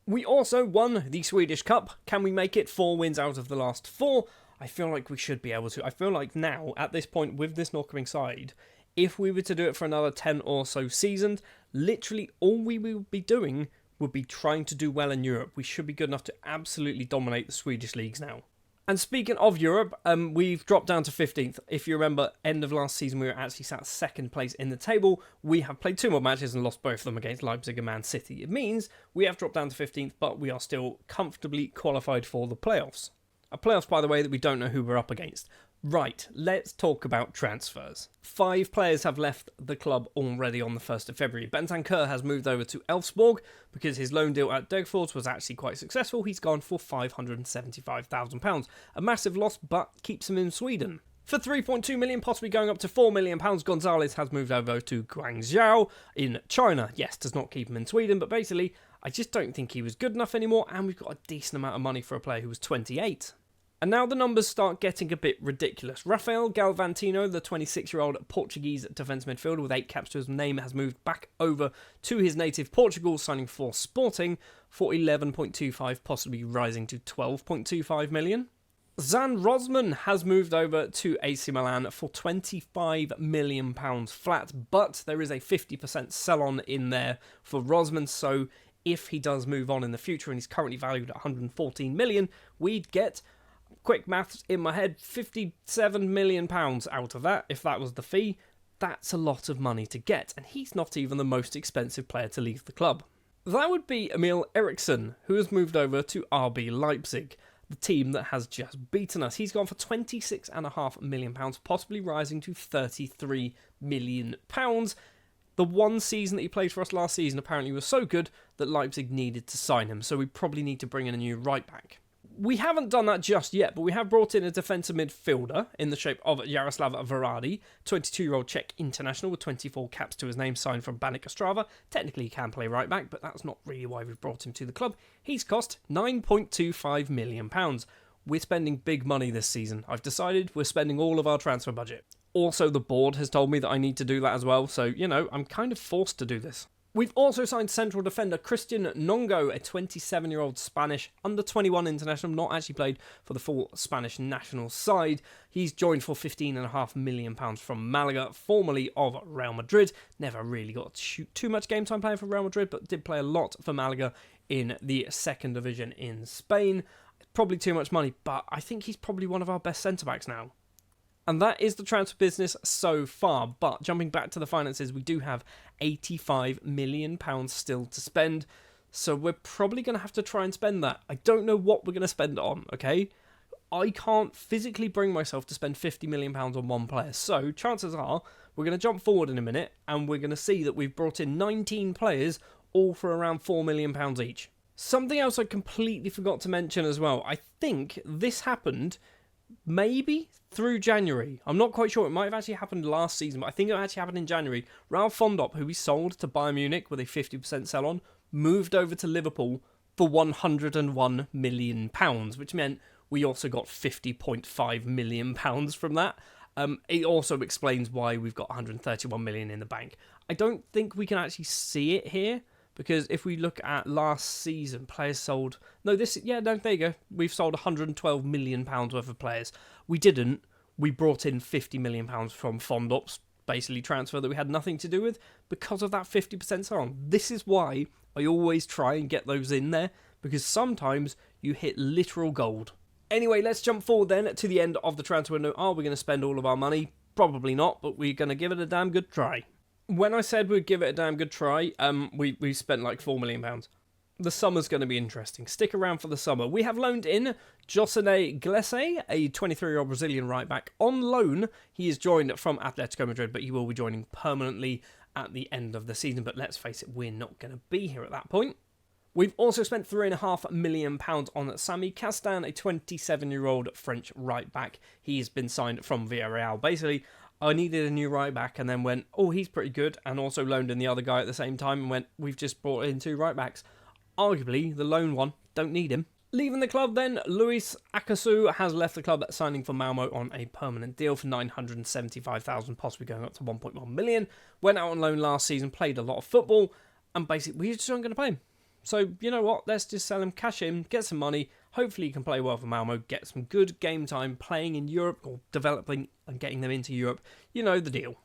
We also won the Swedish Cup. Can we make it 4 wins out of the last 4? I feel like we should be able to. I feel like now, at this point with this Norrköping side, if we were to do it for another 10 or so seasons, literally all we would be doing would be trying to do well in Europe. We should be good enough to absolutely dominate the Swedish leagues now. And speaking of Europe, we've dropped down to 15th. If you remember, end of last season, we were actually sat 2nd place in the table. We have played 2 more matches and lost both of them against Leipzig and Man City. It means we have dropped down to 15th, but we are still comfortably qualified for the playoffs. A playoffs, by the way, that we don't know who we're up against. Right, let's talk about transfers. 5 players have left the club already on the 1st of February. Bentancur has moved over to Elfsborg because his loan deal at Degerford was actually quite successful. He's gone for £575,000. A massive loss, but keeps him in Sweden. For £3.2 million, possibly going up to £4 million, Gonzalez has moved over to Guangzhou in China. Yes, does not keep him in Sweden, but basically, I just don't think he was good enough anymore, and we've got a decent amount of money for a player who was 28. And now the numbers start getting a bit ridiculous. Rafael Galvantino, the 26-year-old Portuguese defence midfielder with 8 caps to his name, has moved back over to his native Portugal, signing for Sporting for 11.25, possibly rising to 12.25 million. Zan Rosman has moved over to AC Milan for £25 million flat, but there is a 50% sell-on in there for Rosman, so if he does move on in the future and he's currently valued at £114 million, we'd get, quick maths in my head, £57 million out of that. If that was the fee, that's a lot of money to get, and he's not even the most expensive player to leave the club. That would be Emil Eriksson, who has moved over to RB Leipzig, the team that has just beaten us. He's gone for £26.5 million, possibly rising to £33 million. The one season that he played for us last season apparently was so good that Leipzig needed to sign him, so we probably need to bring in a new right back. We haven't done that just yet, but we have brought in a defensive midfielder in the shape of Jaroslav Varady, 22-year-old Czech international with 24 caps to his name, signed from Baník Ostrava. Technically, he can play right back, but that's not really why we've brought him to the club. He's cost £9.25 million. We're spending big money this season. I've decided we're spending all of our transfer budget. Also, the board has told me that I need to do that as well, so, you know, I'm kind of forced to do this. We've also signed central defender Christian Nongo, a 27-year-old Spanish under-21 international, not actually played for the full Spanish national side. He's joined for £15.5 million from Malaga, formerly of Real Madrid. Never really got to shoot too much game time playing for Real Madrid, but did play a lot for Malaga in the second division in Spain. Probably too much money, but I think he's probably one of our best centre-backs now. And that is the transfer business so far. But jumping back to the finances, we do have £85 million still to spend. So we're probably going to have to try and spend that. I don't know what we're going to spend it on, okay? I can't physically bring myself to spend £50 million on one player. So chances are we're going to jump forward in a minute and we're going to see that we've brought in 19 players, all for around £4 million each. Something else I completely forgot to mention as well. I think this happened maybe through January. I'm not quite sure. It might have actually happened last season, but I think it actually happened in January. Ralph Fondop, who we sold to Bayern Munich with a 50% sell-on, moved over to Liverpool for £101 million, which meant we also got £50.5 million from that. It also explains why we've got £131 million in the bank. I don't think we can actually see it here, because if we look at last season, players sold... there you go. We've sold £112 million worth of players. We didn't. We brought in £50 million from Fondop's basically transfer that we had nothing to do with because of that 50% sell-on. This is why I always try and get those in there, because sometimes you hit literal gold. Anyway, let's jump forward then to the end of the transfer window. Are we going to spend all of our money? Probably not, but we're going to give it a damn good try. When I said we'd give it a damn good try, we spent like £4 million. The summer's going to be interesting. Stick around for the summer. We have loaned in Josene Glesse, a 23-year-old Brazilian right-back, on loan. He is joined from Atletico Madrid, but he will be joining permanently at the end of the season. But let's face it, we're not going to be here at that point. We've also spent £3.5 million on Sami Castan, a 27-year-old French right-back. He's been signed from Villarreal. Basically, I needed a new right back and then went, oh, he's pretty good, and also loaned in the other guy at the same time and went, we've just brought in two right backs. Arguably, the loan one, don't need him. Leaving the club then, Luis Akasu has left the club, signing for Malmo on a permanent deal for $975,000, possibly going up to $1.1 million. Went out on loan last season, played a lot of football, and basically we just aren't going to play him. So, you know what, let's just sell him, cash in, get some money. Hopefully he can play well for Malmo, get some good game time playing in Europe, or developing and getting them into Europe. You know the deal.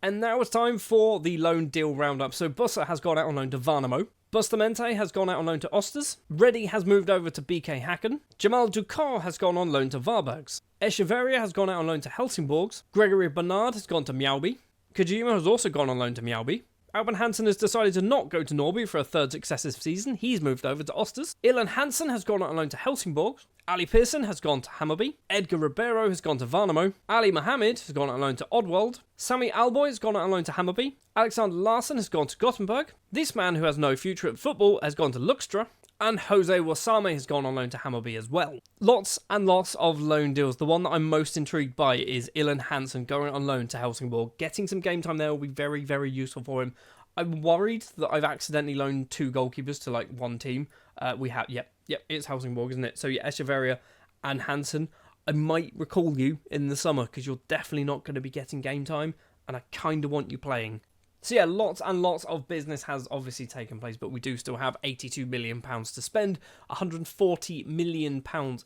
And now it's time for the loan deal roundup. So Bussa has gone out on loan to Varnamo. Bustamante has gone out on loan to Osters. Reddy has moved over to BK Häcken. Jamal Dukar has gone on loan to Varbergs. Echeverria has gone out on loan to Helsingborgs. Gregory Bernard has gone to Mjällby. Kojima has also gone on loan to Mjällby. Albin Hansen has decided to not go to Norby for a third successive season. He's moved over to Osters. Ilan Hansen has gone on loan to Helsingborg. Ali Pearson has gone to Hammarby. Edgar Ribeiro has gone to Varnamo. Ali Mohammed has gone on loan to Oddwald. Sami Alboy has gone on loan to Hammarby. Alexander Larsson has gone to Gothenburg. This man who has no future at football has gone to Luxtra. And Jose Wasame has gone on loan to Hammarby as well. Lots and lots of loan deals. The one that I'm most intrigued by is Ilan Hansen going on loan to Helsingborg. Getting some game time there will be very, very useful for him. I'm worried that I've accidentally loaned two goalkeepers to like one team. It's Helsingborg, isn't it? So yeah, Echeverria and Hansen. I might recall you in the summer because you're definitely not going to be getting game time, and I kind of want you playing. So yeah, lots and lots of business has obviously taken place, but we do still have £82 million to spend, £140 million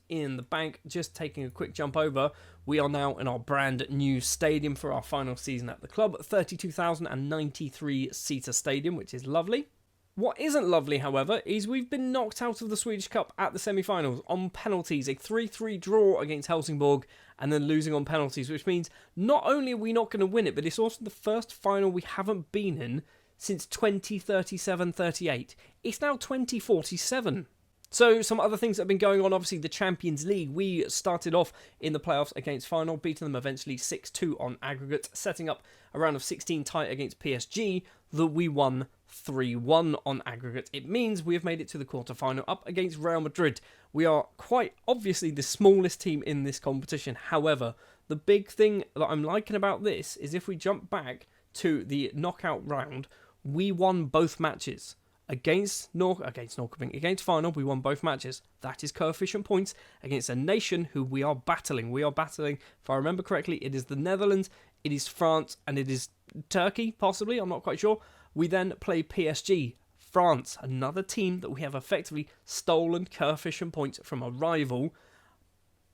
in the bank. Just taking a quick jump over, we are now in our brand new stadium for our final season at the club, 32,093-seater stadium, which is lovely. What isn't lovely, however, is we've been knocked out of the Swedish Cup at the semi-finals on penalties, a 3-3 draw against Helsingborg, and then losing on penalties, which means not only are we not going to win it, but it's also the first final we haven't been in since 2037-38. It's now 2047. So some other things that have been going on, obviously the Champions League. We started off in the playoffs against Feyenoord, beating them eventually 6-2 on aggregate, setting up a round of 16 tie against PSG that we won 3-1 on aggregate. It means we have made it to the quarterfinal up against Real Madrid. We are quite obviously the smallest team in this competition. However, the big thing that I'm liking about this is if we jump back to the knockout round, we won both matches. Against Final, we won both matches. That is coefficient points against a nation who we are battling. We are battling, if I remember correctly, it is the Netherlands, it is France, and it is Turkey, possibly. I'm not quite sure. We then play PSG, France, another team that we have effectively stolen coefficient points from a rival.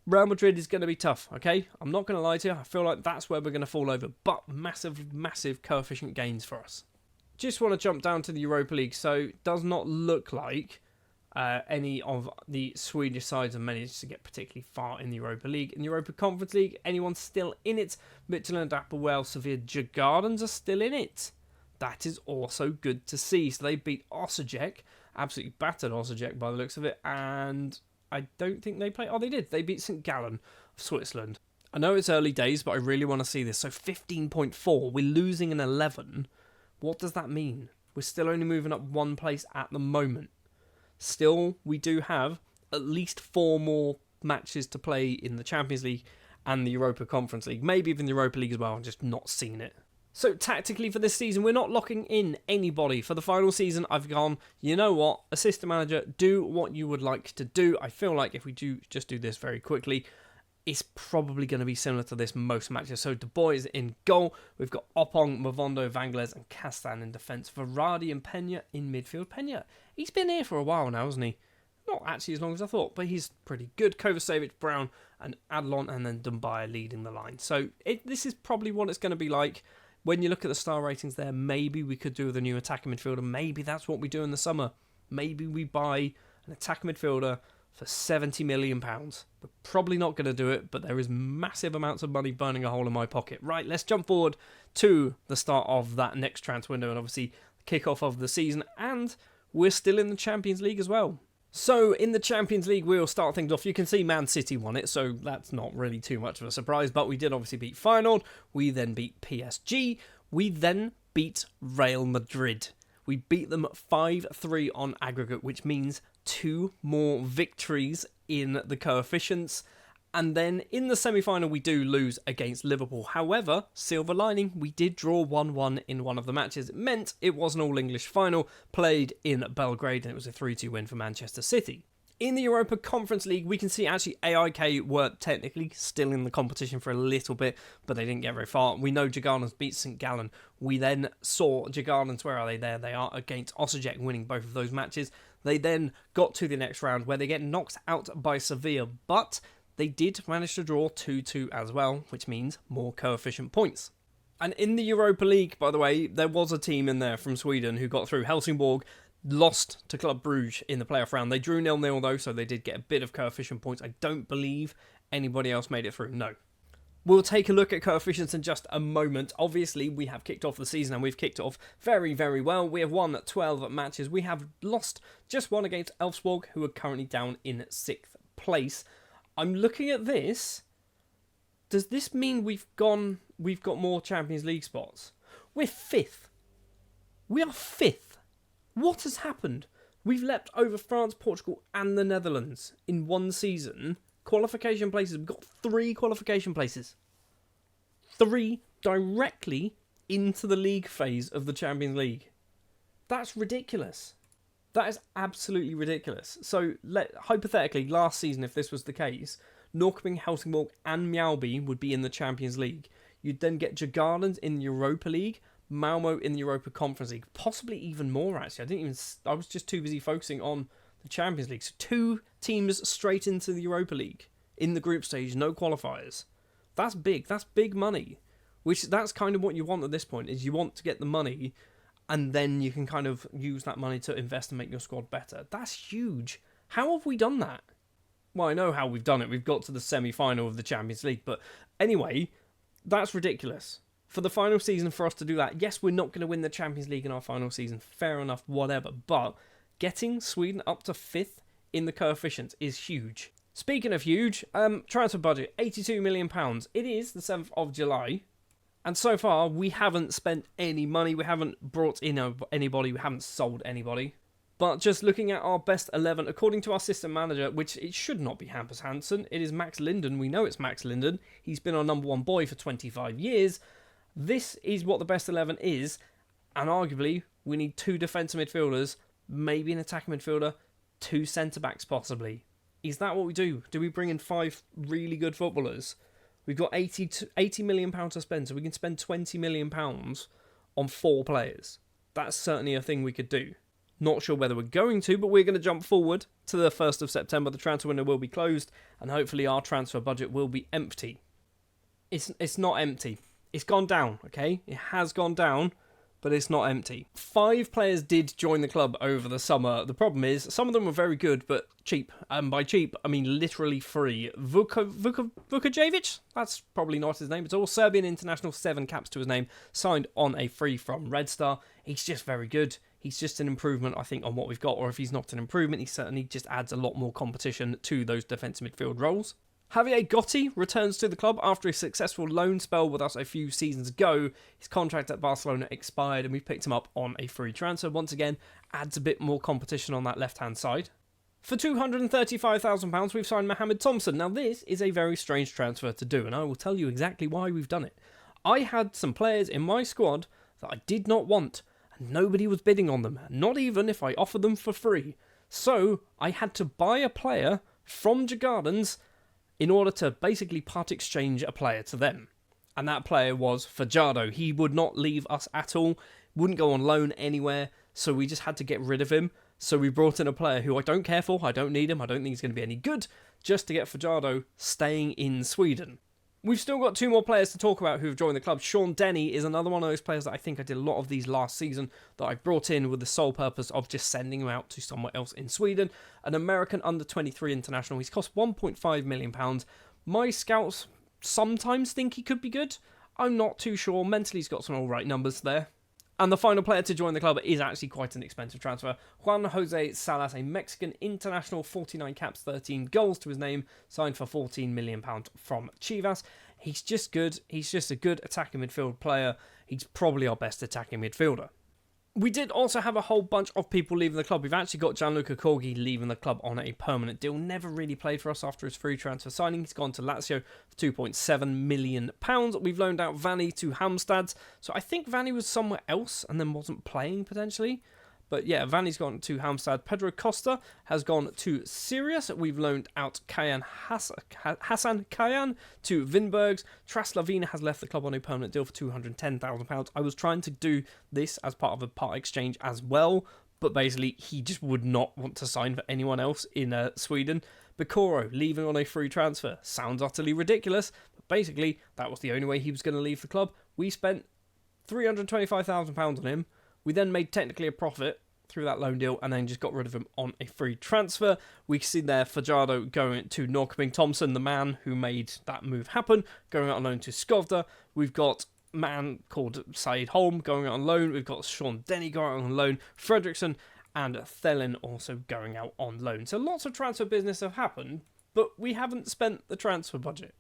Real Madrid is going to be tough, okay? I'm not going to lie to you. I feel like that's where we're going to fall over. But massive, massive coefficient gains for us. Just want to jump down to the Europa League. So it does not look like any of the Swedish sides have managed to get particularly far in the Europa League. In the Europa Conference League, anyone still in it? Midtjylland, Appelwell, Sevilla, Djurgårdens are still in it. That is also good to see. So they beat Osijek, absolutely battered Osijek by the looks of it, and I don't think they played. Oh, they did. They beat St. Gallen of Switzerland. I know it's early days, but I really want to see this. So 15.4, we're losing an 11. What does that mean? We're still only moving up one place at the moment. Still, we do have at least 4 more matches to play in the Champions League and the Europa Conference League. Maybe even the Europa League as well. I'm just not seeing it. So tactically for this season, we're not locking in anybody. For the final season, I've gone, you know what, assistant manager, do what you would like to do. I feel like if we just do this very quickly, it's probably going to be similar to this most matches. So Du Bois in goal. We've got Opong, Mavondo, Vangles and Castan in defence. Varadi and Pena in midfield. Pena, he's been here for a while now, hasn't he? Not actually as long as I thought, but he's pretty good. Kovacevic, Brown and Adlon, and then Dumbaya leading the line. So this is probably what it's going to be like. When you look at the star ratings there, maybe we could do with a new attacking midfielder. Maybe that's what we do in the summer. Maybe we buy an attacking midfielder for £70 million. We're probably not going to do it, but there is massive amounts of money burning a hole in my pocket. Right, let's jump forward to the start of that next transfer window and obviously the kickoff of the season. And we're still in the Champions League as well. So in the Champions League, we'll start things off. You can see Man City won it, so that's not really too much of a surprise. But we did obviously beat Feyenoord. We then beat PSG. We then beat Real Madrid. We beat them 5-3 on aggregate, which means 2 more victories in the coefficients. And then in the semi-final, we do lose against Liverpool. However, silver lining, we did draw 1-1 in one of the matches. It meant it was an all-English final played in Belgrade, and it was a 3-2 win for Manchester City. In the Europa Conference League, we can see actually AIK were technically still in the competition for a little bit, but they didn't get very far. We know Djurgårdens beat St. Gallen. We then saw Djurgårdens, where are they? There they are, against Osijek, winning both of those matches. They then got to the next round where they get knocked out by Sevilla, but they did manage to draw 2-2 as well, which means more coefficient points. And in the Europa League, by the way, there was a team in there from Sweden who got through. Helsingborg lost to Club Brugge in the playoff round. They drew 0-0 though, so they did get a bit of coefficient points. I don't believe anybody else made it through, no. We'll take a look at coefficients in just a moment. Obviously, we have kicked off the season and we've kicked it off very, very well. We have won 12 matches. We have lost just one against Elfsborg, who are currently down in 6th place. I'm looking at this. Does this mean we've got more Champions League spots? We're 5th. We are 5th. What has happened? We've leapt over France, Portugal and the Netherlands in one season. Qualification places. We've got 3 qualification places. 3 directly into the league phase of the Champions League. That's ridiculous. That is absolutely ridiculous. So, hypothetically, last season, if this was the case, Norrköping, Helsingborg and Mjällby would be in the Champions League. You'd then get Djurgårdens in the Europa League, Malmo in the Europa Conference League, possibly even more, actually. I was just too busy focusing on the Champions League. So 2 teams straight into the Europa League in the group stage, no qualifiers. That's big. That's big money. That's kind of what you want at this point, is you want to get the money and then you can kind of use that money to invest and make your squad better. That's huge. How have we done that? Well, I know how we've done it. We've got to the semi-final of the Champions League. But anyway, that's ridiculous. For the final season, for us to do that, yes, we're not going to win the Champions League in our final season. Fair enough, whatever. But getting Sweden up to 5th in the coefficients is huge. Speaking of huge, transfer budget, £82 million. It is the 7th of July. And so far, we haven't spent any money, we haven't brought in anybody, we haven't sold anybody. But just looking at our best 11, according to our system manager, which it should not be Hampus Hansen, it is Max Linden. We know it's Max Linden. He's been our number 1 boy for 25 years. This is what the best 11 is, and arguably, we need 2 defensive midfielders, maybe an attacking midfielder, 2 centre-backs possibly. Is that what we do? Do we bring in 5 really good footballers? We've got £80 million to spend, so we can spend £20 million on 4 players. That's certainly a thing we could do. Not sure whether we're going to, but we're going to jump forward to the 1st of September. The transfer window will be closed, and hopefully our transfer budget will be empty. It's not empty. It's gone down, okay? It has gone down, but it's not empty. 5 players did join the club over the summer. The problem is, some of them were very good, but cheap. And by cheap, I mean literally free. Vukojevic? That's probably not his name at all. Serbian international, 7 caps to his name, signed on a free from Red Star. He's just very good. He's just an improvement, I think, on what we've got. Or if he's not an improvement, he certainly just adds a lot more competition to those defensive midfield roles. Javier Gotti returns to the club after a successful loan spell with us a few seasons ago. His contract at Barcelona expired and we picked him up on a free transfer. Once again, adds a bit more competition on that left-hand side. For £235,000, we've signed Mohamed Thompson. Now, this is a very strange transfer to do, and I will tell you exactly why we've done it. I had some players in my squad that I did not want, and nobody was bidding on them, not even if I offered them for free. So, I had to buy a player from Djurgårdens in order to basically part exchange a player to them. And that player was Fajardo. He would not leave us at all, wouldn't go on loan anywhere, so we just had to get rid of him. So we brought in a player who I don't care for, I don't need him, I don't think he's going to be any good, just to get Fajardo staying in Sweden. We've still got 2 more players to talk about who've joined the club. Sean Denny is another one of those players that I think I did a lot of these last season that I brought in with the sole purpose of just sending him out to somewhere else in Sweden. An American under-23 international. He's cost £1.5 million. My scouts sometimes think he could be good. I'm not too sure. Mentally, he's got some alright numbers there. And the final player to join the club is actually quite an expensive transfer. Juan Jose Salas, a Mexican international, 49 caps, 13 goals to his name, signed for £14 million from Chivas. He's just good. He's just a good attacking midfield player. He's probably our best attacking midfielder. We did also have a whole bunch of people leaving the club. We've actually got Gianluca Corgi leaving the club on a permanent deal. Never really played for us after his free transfer signing. He's gone to Lazio for £2.7 million. We've loaned out Vanni to Halmstad. So I think Vanni was somewhere else and then wasn't playing potentially. But yeah, Vanni's gone to Halmstad. Pedro Costa has gone to Sirius. We've loaned out Hassan Kayan to Vinbergs. Traslavina has left the club on a permanent deal for £210,000. I was trying to do this as part of a part exchange as well, but basically he just would not want to sign for anyone else in Sweden. Bikoro leaving on a free transfer. Sounds utterly ridiculous, but basically that was the only way he was going to leave the club. We spent £325,000 on him. We then made technically a profit through that loan deal and then just got rid of him on a free transfer. We see there Fajardo going to Norrköping. Thompson, the man who made that move happen, going out on loan to Skovda. We've got a man called Saeed Holm going out on loan. We've got Sean Denny going out on loan. Fredriksson and Thelin also going out on loan. So lots of transfer business have happened, but we haven't spent the transfer budget.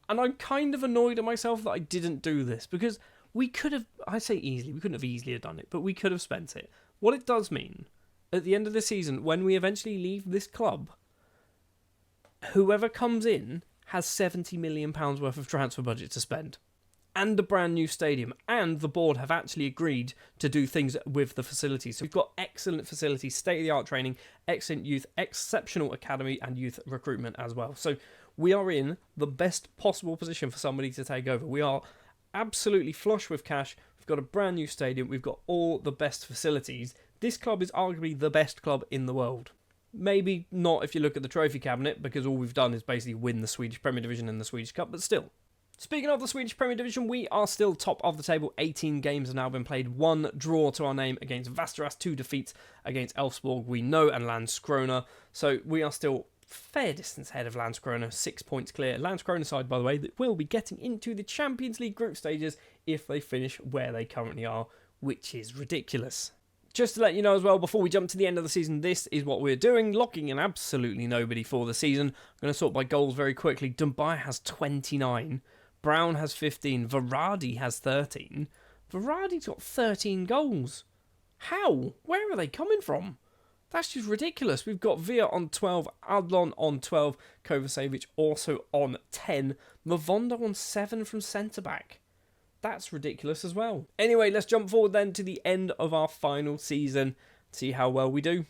And I'm kind of annoyed at myself that I didn't do this because we could have, I say easily, we couldn't have easily done it, but we could have spent it. What it does mean, at the end of the season, when we eventually leave this club, whoever comes in has £70 million worth of transfer budget to spend. And a brand new stadium. And the board have actually agreed to do things with the facilities. So we've got excellent facilities, state-of-the-art training, excellent youth, exceptional academy and youth recruitment as well. So we are in the best possible position for somebody to take over. We are absolutely flush with cash. We've got a brand new stadium. We've got all the best facilities. This club is arguably the best club in the world. Maybe not if you look at the trophy cabinet, because all we've done is basically win the Swedish Premier Division and the Swedish Cup, but still. Speaking of the Swedish Premier Division, we are still top of the table. 18 games have now been played. 1 draw to our name against Västerås, 2 defeats against Elfsborg, we know, and Landskrona. So we are still fair distance ahead of Landskrona, 6 points clear. Landskrona side, by the way, that will be getting into the Champions League group stages if they finish where they currently are, which is ridiculous. Just to let you know as well, before we jump to the end of the season, this is what we're doing, locking in absolutely nobody for the season. I'm going to sort by goals very quickly. Dumbai has 29. Brown has 15. Varadi has 13. Varadi's got 13 goals. How? Where are they coming from? That's just ridiculous. We've got Via on 12, Adlon on 12, Kovacevic also on 10, Mavondo on 7 from centre-back. That's ridiculous as well. Anyway, let's jump forward then to the end of our final season, see how well we do.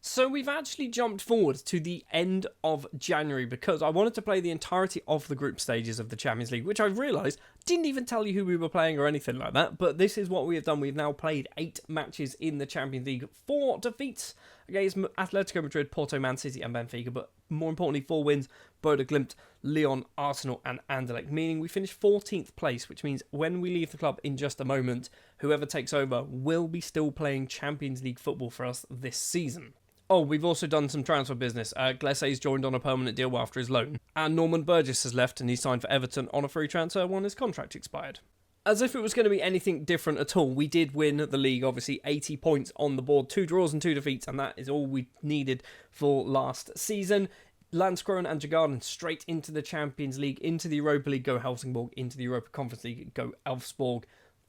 So we've actually jumped forward to the end of January because I wanted to play the entirety of the group stages of the Champions League, which I've realised didn't even tell you who we were playing or anything like that, but this is what we have done. We've now played 8 matches in the Champions League, 4 defeats against Atletico Madrid, Porto, Man City and Benfica, but more importantly 4 wins, Bodo Glimt, Lyon, Arsenal and Anderlecht, meaning we finished 14th place, which means when we leave the club in just a moment, whoever takes over will be still playing Champions League football for us this season. Oh, we've also done some transfer business. Glesse's joined on a permanent deal after his loan. And Norman Burgess has left and he signed for Everton on a free transfer when his contract expired. As if it was going to be anything different at all, we did win the league, obviously 80 points on the board, 2 draws and 2 defeats, and that is all we needed for last season. Landskroon and Djurgården straight into the Champions League, into the Europa League, go Helsingborg, into the Europa Conference League, go Elfsborg.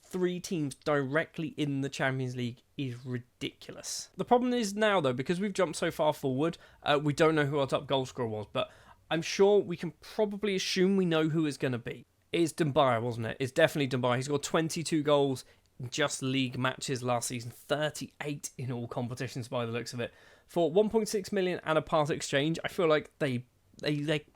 3 teams directly in the Champions League is ridiculous. The problem is now, though, because we've jumped so far forward, we don't know who our top goal scorer was, but I'm sure we can probably assume we know who it's going to be. It's Dembele, wasn't it? It's definitely Dembele. He's got 22 goals in just league matches last season, 38 in all competitions by the looks of it. For 1.6 million and a part exchange, I feel like they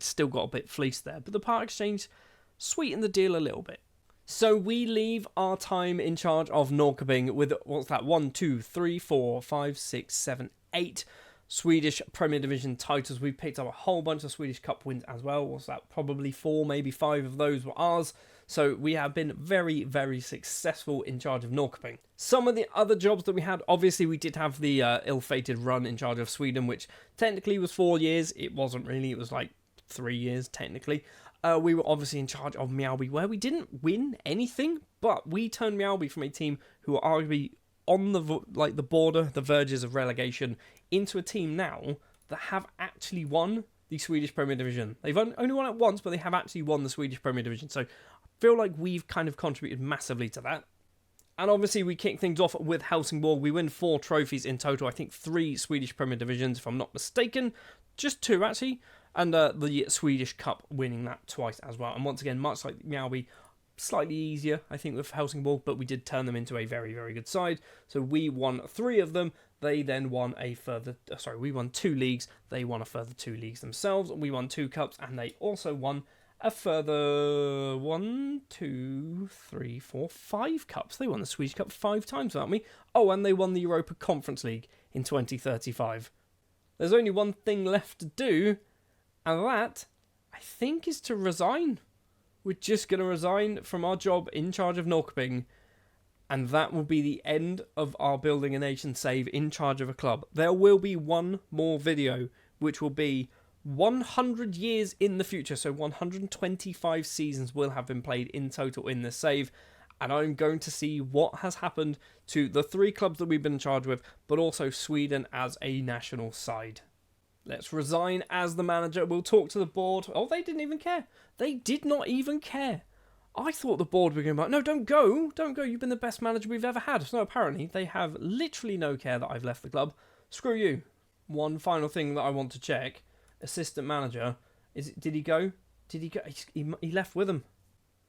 still got a bit fleeced there, but the part exchange sweetened the deal a little bit. So we leave our time in charge of Norrköping with, what's that, 1, 2, 3, 4, 5, 6, 7, 8 Swedish Premier Division titles. We picked up a whole bunch of Swedish Cup wins as well. What's that, probably 4, maybe 5 of those were ours. So we have been very, very successful in charge of Norrköping. Some of the other jobs that we had, obviously we did have the ill-fated run in charge of Sweden, which technically was 4 years. It wasn't really, it was like 3 years technically. We were obviously in charge of Mjällby, where we didn't win anything, but we turned Mjällby from a team who are arguably on the border, the verges of relegation, into a team now that have actually won the Swedish Premier Division. They've only won it once, but they have actually won the Swedish Premier Division. So I feel like we've kind of contributed massively to that. And obviously we kick things off with Helsingborg. We win 4 trophies in total. I think 3 Swedish Premier Divisions, if I'm not mistaken. Just 2, actually. And the Swedish Cup, winning that twice as well. And once again, much like Mjällby, slightly easier, I think, with Helsingborg, but we did turn them into a very, very good side. So we won 3 of them. They then won we won 2 leagues. They won a further 2 leagues themselves. We won 2 cups, and they also won a further 1, 2, 3, 4, 5 cups. They won the Swedish Cup 5 times without me. Oh, and they won the Europa Conference League in 2035. There's only one thing left to do, and that, I think, is to resign. We're just going to resign from our job in charge of Norrköping, and that will be the end of our Building a Nation save in charge of a club. There will be one more video, which will be 100 years in the future, so 125 seasons will have been played in total in this save, and I'm going to see what has happened to the 3 clubs that we've been in charge with, but also Sweden as a national side. Let's resign as the manager. We'll talk to the board. Oh, they didn't even care. They did not even care. I thought the board were going to be like, no, don't go. Don't go. You've been the best manager we've ever had. No, apparently they have literally no care that I've left the club. Screw you. One final thing that I want to check. Assistant manager. Did he go? Did he go? He left with them.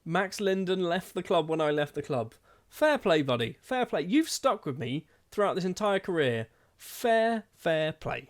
Max Linden left the club when I left the club. Fair play, buddy. Fair play. You've stuck with me throughout this entire career. Fair play.